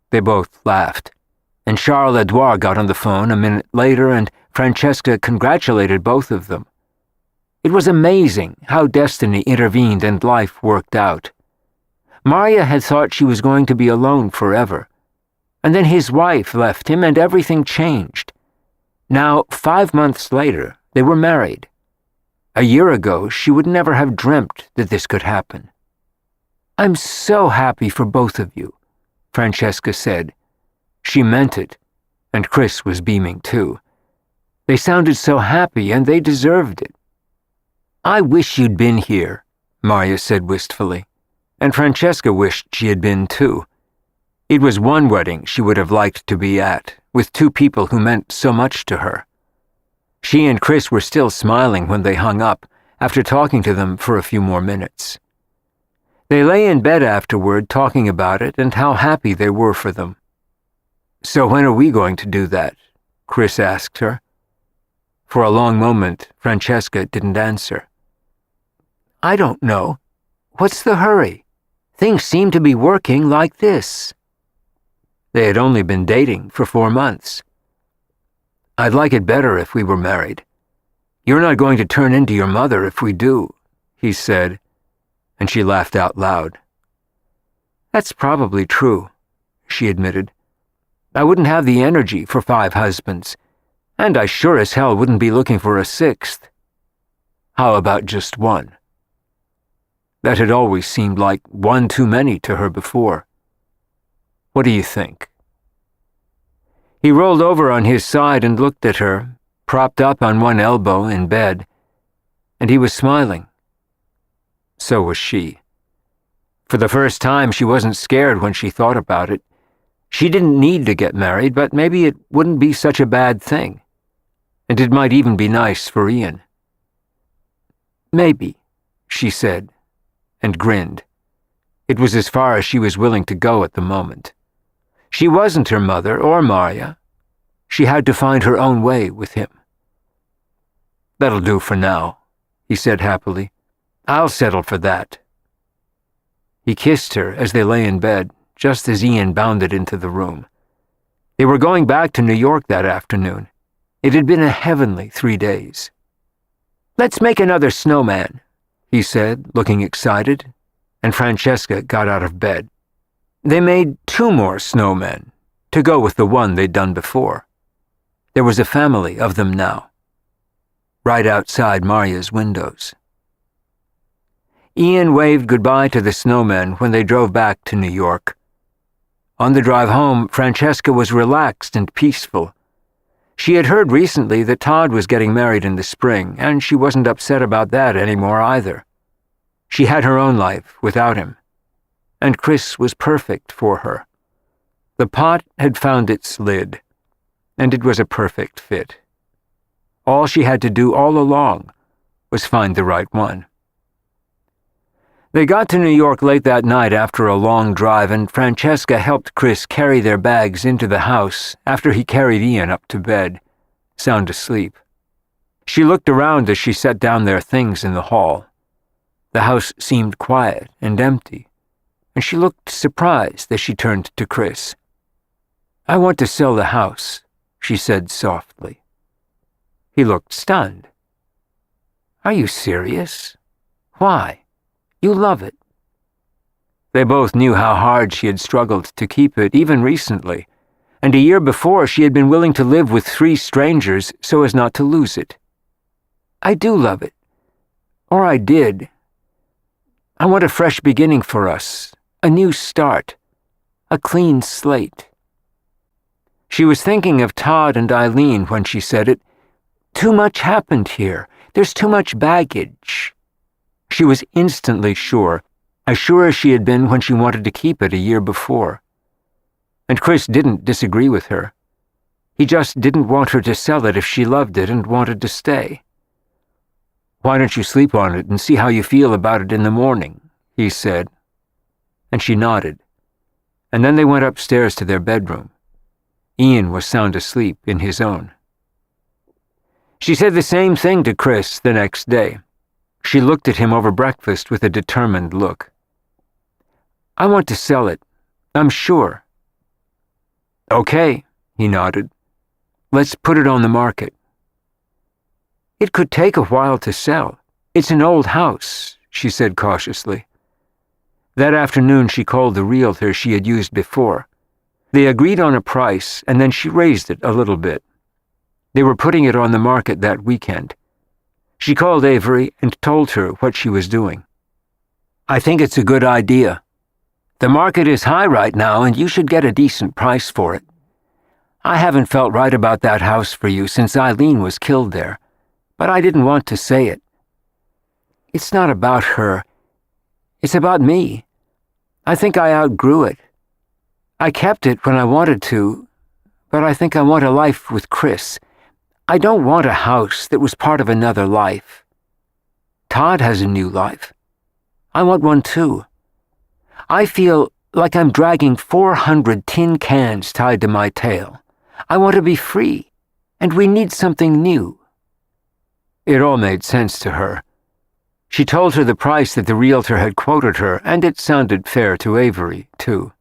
They both laughed, and Charles-Edouard got on the phone a minute later, and Francesca congratulated both of them. It was amazing how destiny intervened and life worked out. Maria had thought she was going to be alone forever, and then his wife left him and everything changed. Now, 5 months later, they were married. A year ago, she would never have dreamt that this could happen. "I'm so happy for both of you," Francesca said. She meant it, and Chris was beaming too. They sounded so happy, and they deserved it. "I wish you'd been here," Maria said wistfully, and Francesca wished she had been too. It was one wedding she would have liked to be at, with two people who meant so much to her. She and Chris were still smiling when they hung up, after talking to them for a few more minutes. They lay in bed afterward talking about it and how happy they were for them. "So when are we going to do that?" Chris asked her. For a long moment, Francesca didn't answer. "I don't know. What's the hurry? Things seem to be working like this." They had only been dating for 4 months. "I'd like it better if we were married. You're not going to turn into your mother if we do," he said, and she laughed out loud. "That's probably true," she admitted. "I wouldn't have the energy for 5 husbands, and I sure as hell wouldn't be looking for a 6th. How about just 1? That had always seemed like 1 too many to her before. What do you think? He rolled over on his side and looked at her, propped up on one elbow in bed, and he was smiling. So was she. For the first time, she wasn't scared when she thought about it. She didn't need to get married, but maybe it wouldn't be such a bad thing. And it might even be nice for Ian. "Maybe," she said, and grinned. It was as far as she was willing to go at the moment. She wasn't her mother or Maria. She had to find her own way with him. "That'll do for now," he said happily. "I'll settle for that." He kissed her as they lay in bed, just as Ian bounded into the room. They were going back to New York that afternoon. It had been a heavenly 3 days. "Let's make another snowman," he said, looking excited, and Francesca got out of bed. They made 2 more snowmen, to go with the one they'd done before. There was a family of them now, right outside Maria's windows. Ian waved goodbye to the snowmen when they drove back to New York. On the drive home, Francesca was relaxed and peaceful. She had heard recently that Todd was getting married in the spring, and she wasn't upset about that anymore either. She had her own life without him, and Chris was perfect for her. The pot had found its lid. and it was a perfect fit. All she had to do all along was find the right one. They got to New York late that night after a long drive, and Francesca helped Chris carry their bags into the house after he carried Ian up to bed, sound asleep. She looked around as she set down their things in the hall. The house seemed quiet and empty, and she looked surprised as she turned to Chris. "I want to sell the house," she said softly. He looked stunned. "Are you serious? Why? You love it." They both knew how hard she had struggled to keep it, even recently, and a year before she had been willing to live with 3 strangers so as not to lose it. "I do love it. Or I did. I want a fresh beginning for us, a new start, a clean slate." She was thinking of Todd and Eileen when she said it. Too much happened here. There's too much baggage. She was instantly sure, as sure as she had been when she wanted to keep it a year before. And Chris didn't disagree with her. He just didn't want her to sell it if she loved it and wanted to stay. "Why don't you sleep on it and see how you feel about it in the morning?" he said. And she nodded. And then they went upstairs to their bedroom. Ian was sound asleep in his own. She said the same thing to Chris the next day. She looked at him over breakfast with a determined look. "I want to sell it. I'm sure." "Okay," he nodded. "Let's put it on the market." "It could take a while to sell. It's an old house," she said cautiously. That afternoon she called the realtor she had used before. They agreed on a price, and then she raised it a little bit. They were putting it on the market that weekend. She called Avery and told her what she was doing. "I think it's a good idea. The market is high right now, and you should get a decent price for it. I haven't felt right about that house for you since Eileen was killed there, but I didn't want to say it. It's not about her. It's about me. I think I outgrew it. I kept it when I wanted to, but I think I want a life with Chris. I don't want a house that was part of another life. Todd has a new life. I want one too. I feel like I'm dragging 400 tin cans tied to my tail. I want to be free, and we need something new." It all made sense to her. She told her the price that the realtor had quoted her, and it sounded fair to Avery, too.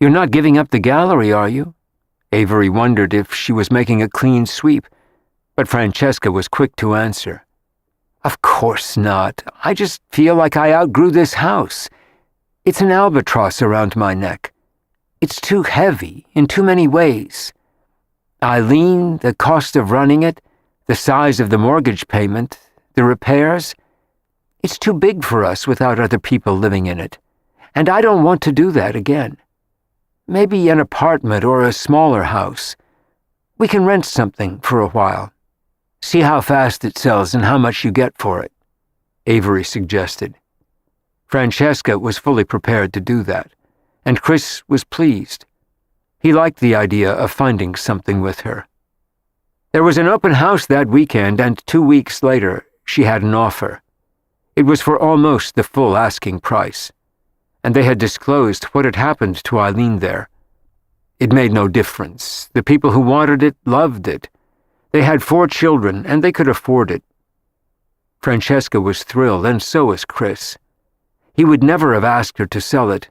"You're not giving up the gallery, are you?" Avery wondered if she was making a clean sweep, but Francesca was quick to answer. "Of course not. I just feel like I outgrew this house. It's an albatross around my neck. It's too heavy in too many ways. Eileen, the cost of running it, the size of the mortgage payment, the repairs. It's too big for us without other people living in it, and I don't want to do that again. Maybe an apartment or a smaller house. We can rent something for a while. See how fast it sells and how much you get for it," Avery suggested. Francesca was fully prepared to do that, and Chris was pleased. He liked the idea of finding something with her. There was an open house that weekend, and 2 weeks later, she had an offer. It was for almost the full asking price, and they had disclosed what had happened to Eileen there. It made no difference. The people who wanted it loved it. They had 4 children, and they could afford it. Francesca was thrilled, and so was Chris. He would never have asked her to sell it,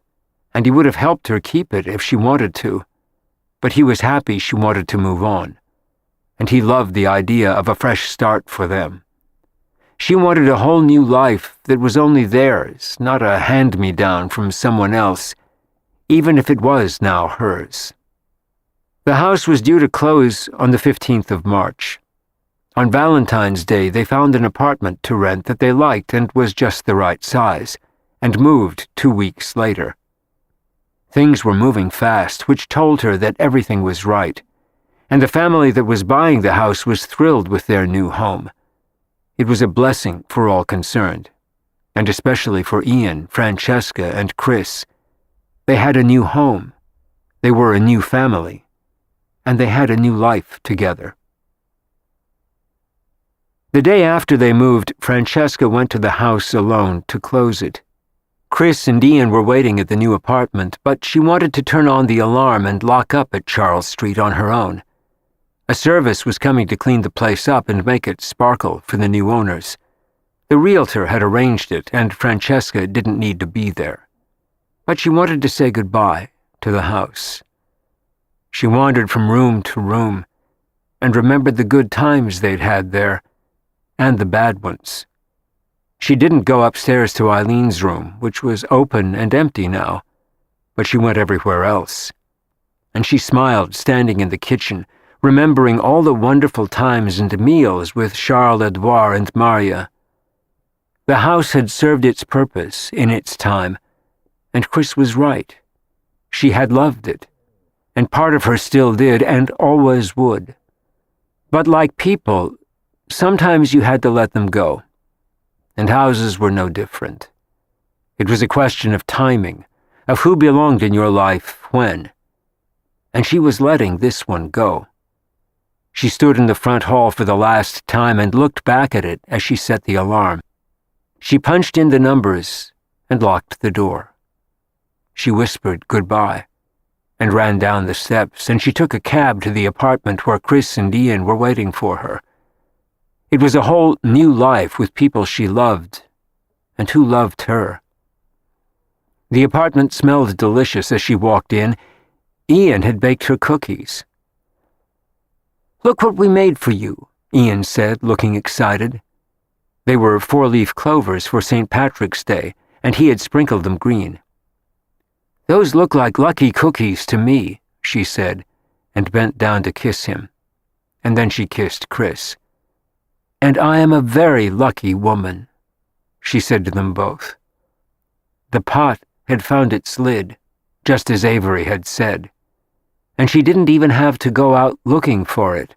and he would have helped her keep it if she wanted to. But he was happy she wanted to move on, and he loved the idea of a fresh start for them. She wanted a whole new life that was only theirs, not a hand-me-down from someone else, even if it was now hers. The house was due to close on the 15th of March. On Valentine's Day, they found an apartment to rent that they liked and was just the right size, and moved 2 weeks later. Things were moving fast, which told her that everything was right, and the family that was buying the house was thrilled with their new home. It was a blessing for all concerned, and especially for Ian, Francesca, and Chris. They had a new home. They were a new family. and they had a new life together. The day after they moved, Francesca went to the house alone to close it. Chris and Ian were waiting at the new apartment, but she wanted to turn on the alarm and lock up at Charles Street on her own. A service was coming to clean the place up and make it sparkle for the new owners. The realtor had arranged it, and Francesca didn't need to be there. But she wanted to say goodbye to the house. She wandered from room to room and remembered the good times they'd had there and the bad ones. She didn't go upstairs to Eileen's room, which was open and empty now, but she went everywhere else. And she smiled standing in the kitchen, remembering all the wonderful times and meals with Charles-Edouard and Maria. The house had served its purpose in its time, and Chris was right. She had loved it, and part of her still did and always would. But like people, sometimes you had to let them go, and houses were no different. It was a question of timing, of who belonged in your life when, and she was letting this one go. She stood in the front hall for the last time and looked back at it as she set the alarm. She punched in the numbers and locked the door. She whispered goodbye and ran down the steps, and she took a cab to the apartment where Chris and Ian were waiting for her. It was a whole new life with people she loved and who loved her. The apartment smelled delicious as she walked in. Ian had baked her cookies. "Look what we made for you," Ian said, looking excited. They were 4-leaf clovers for St. Patrick's Day, and he had sprinkled them green. "Those look like lucky cookies to me," she said, and bent down to kiss him. And then she kissed Chris. "And I am a very lucky woman," she said to them both. The pot had found its lid, just as Avery had said, and she didn't even have to go out looking for it.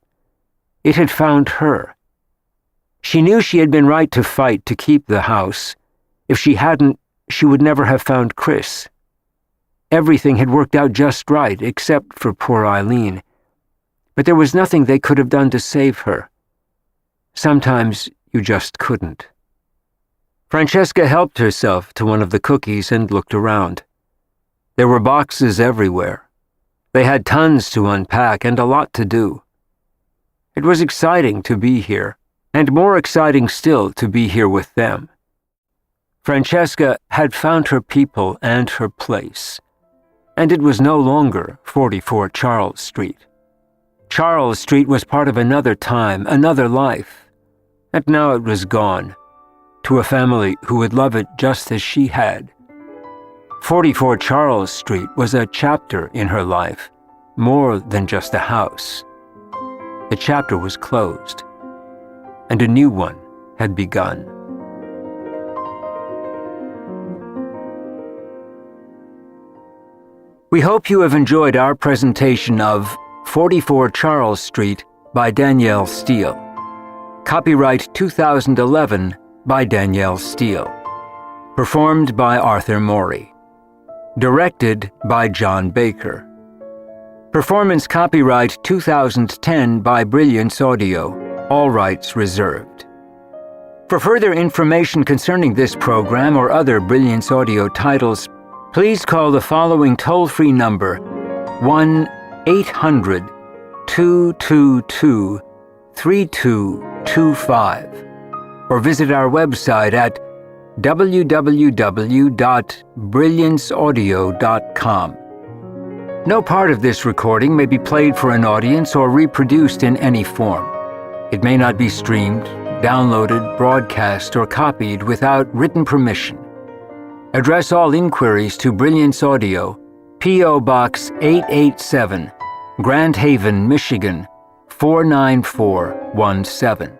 It had found her. She knew she had been right to fight to keep the house. If she hadn't, she would never have found Chris. Everything had worked out just right, except for poor Eileen. But there was nothing they could have done to save her. Sometimes you just couldn't. Francesca helped herself to one of the cookies and looked around. There were boxes everywhere. They had tons to unpack and a lot to do. It was exciting to be here, and more exciting still to be here with them. Francesca had found her people and her place, and it was no longer 44 Charles Street. Charles Street was part of another time, another life, and now it was gone, to a family who would love it just as she had. 44 Charles Street was a chapter in her life, more than just a house. The chapter was closed, and a new one had begun. We hope you have enjoyed our presentation of 44 Charles Street by Danielle Steele. Copyright 2011 by Danielle Steele. Performed by Arthur Morey. Directed by John Baker. Performance copyright 2010 by Brilliance Audio. All rights reserved. For further information concerning this program or other Brilliance Audio titles, please call the following toll-free number, 1-800-222-3225, or visit our website at www.brillianceaudio.com. No part of this recording may be played for an audience or reproduced in any form. It may not be streamed, downloaded, broadcast, or copied without written permission. Address all inquiries to Brilliance Audio, P.O. Box 887, Grand Haven, Michigan 49417.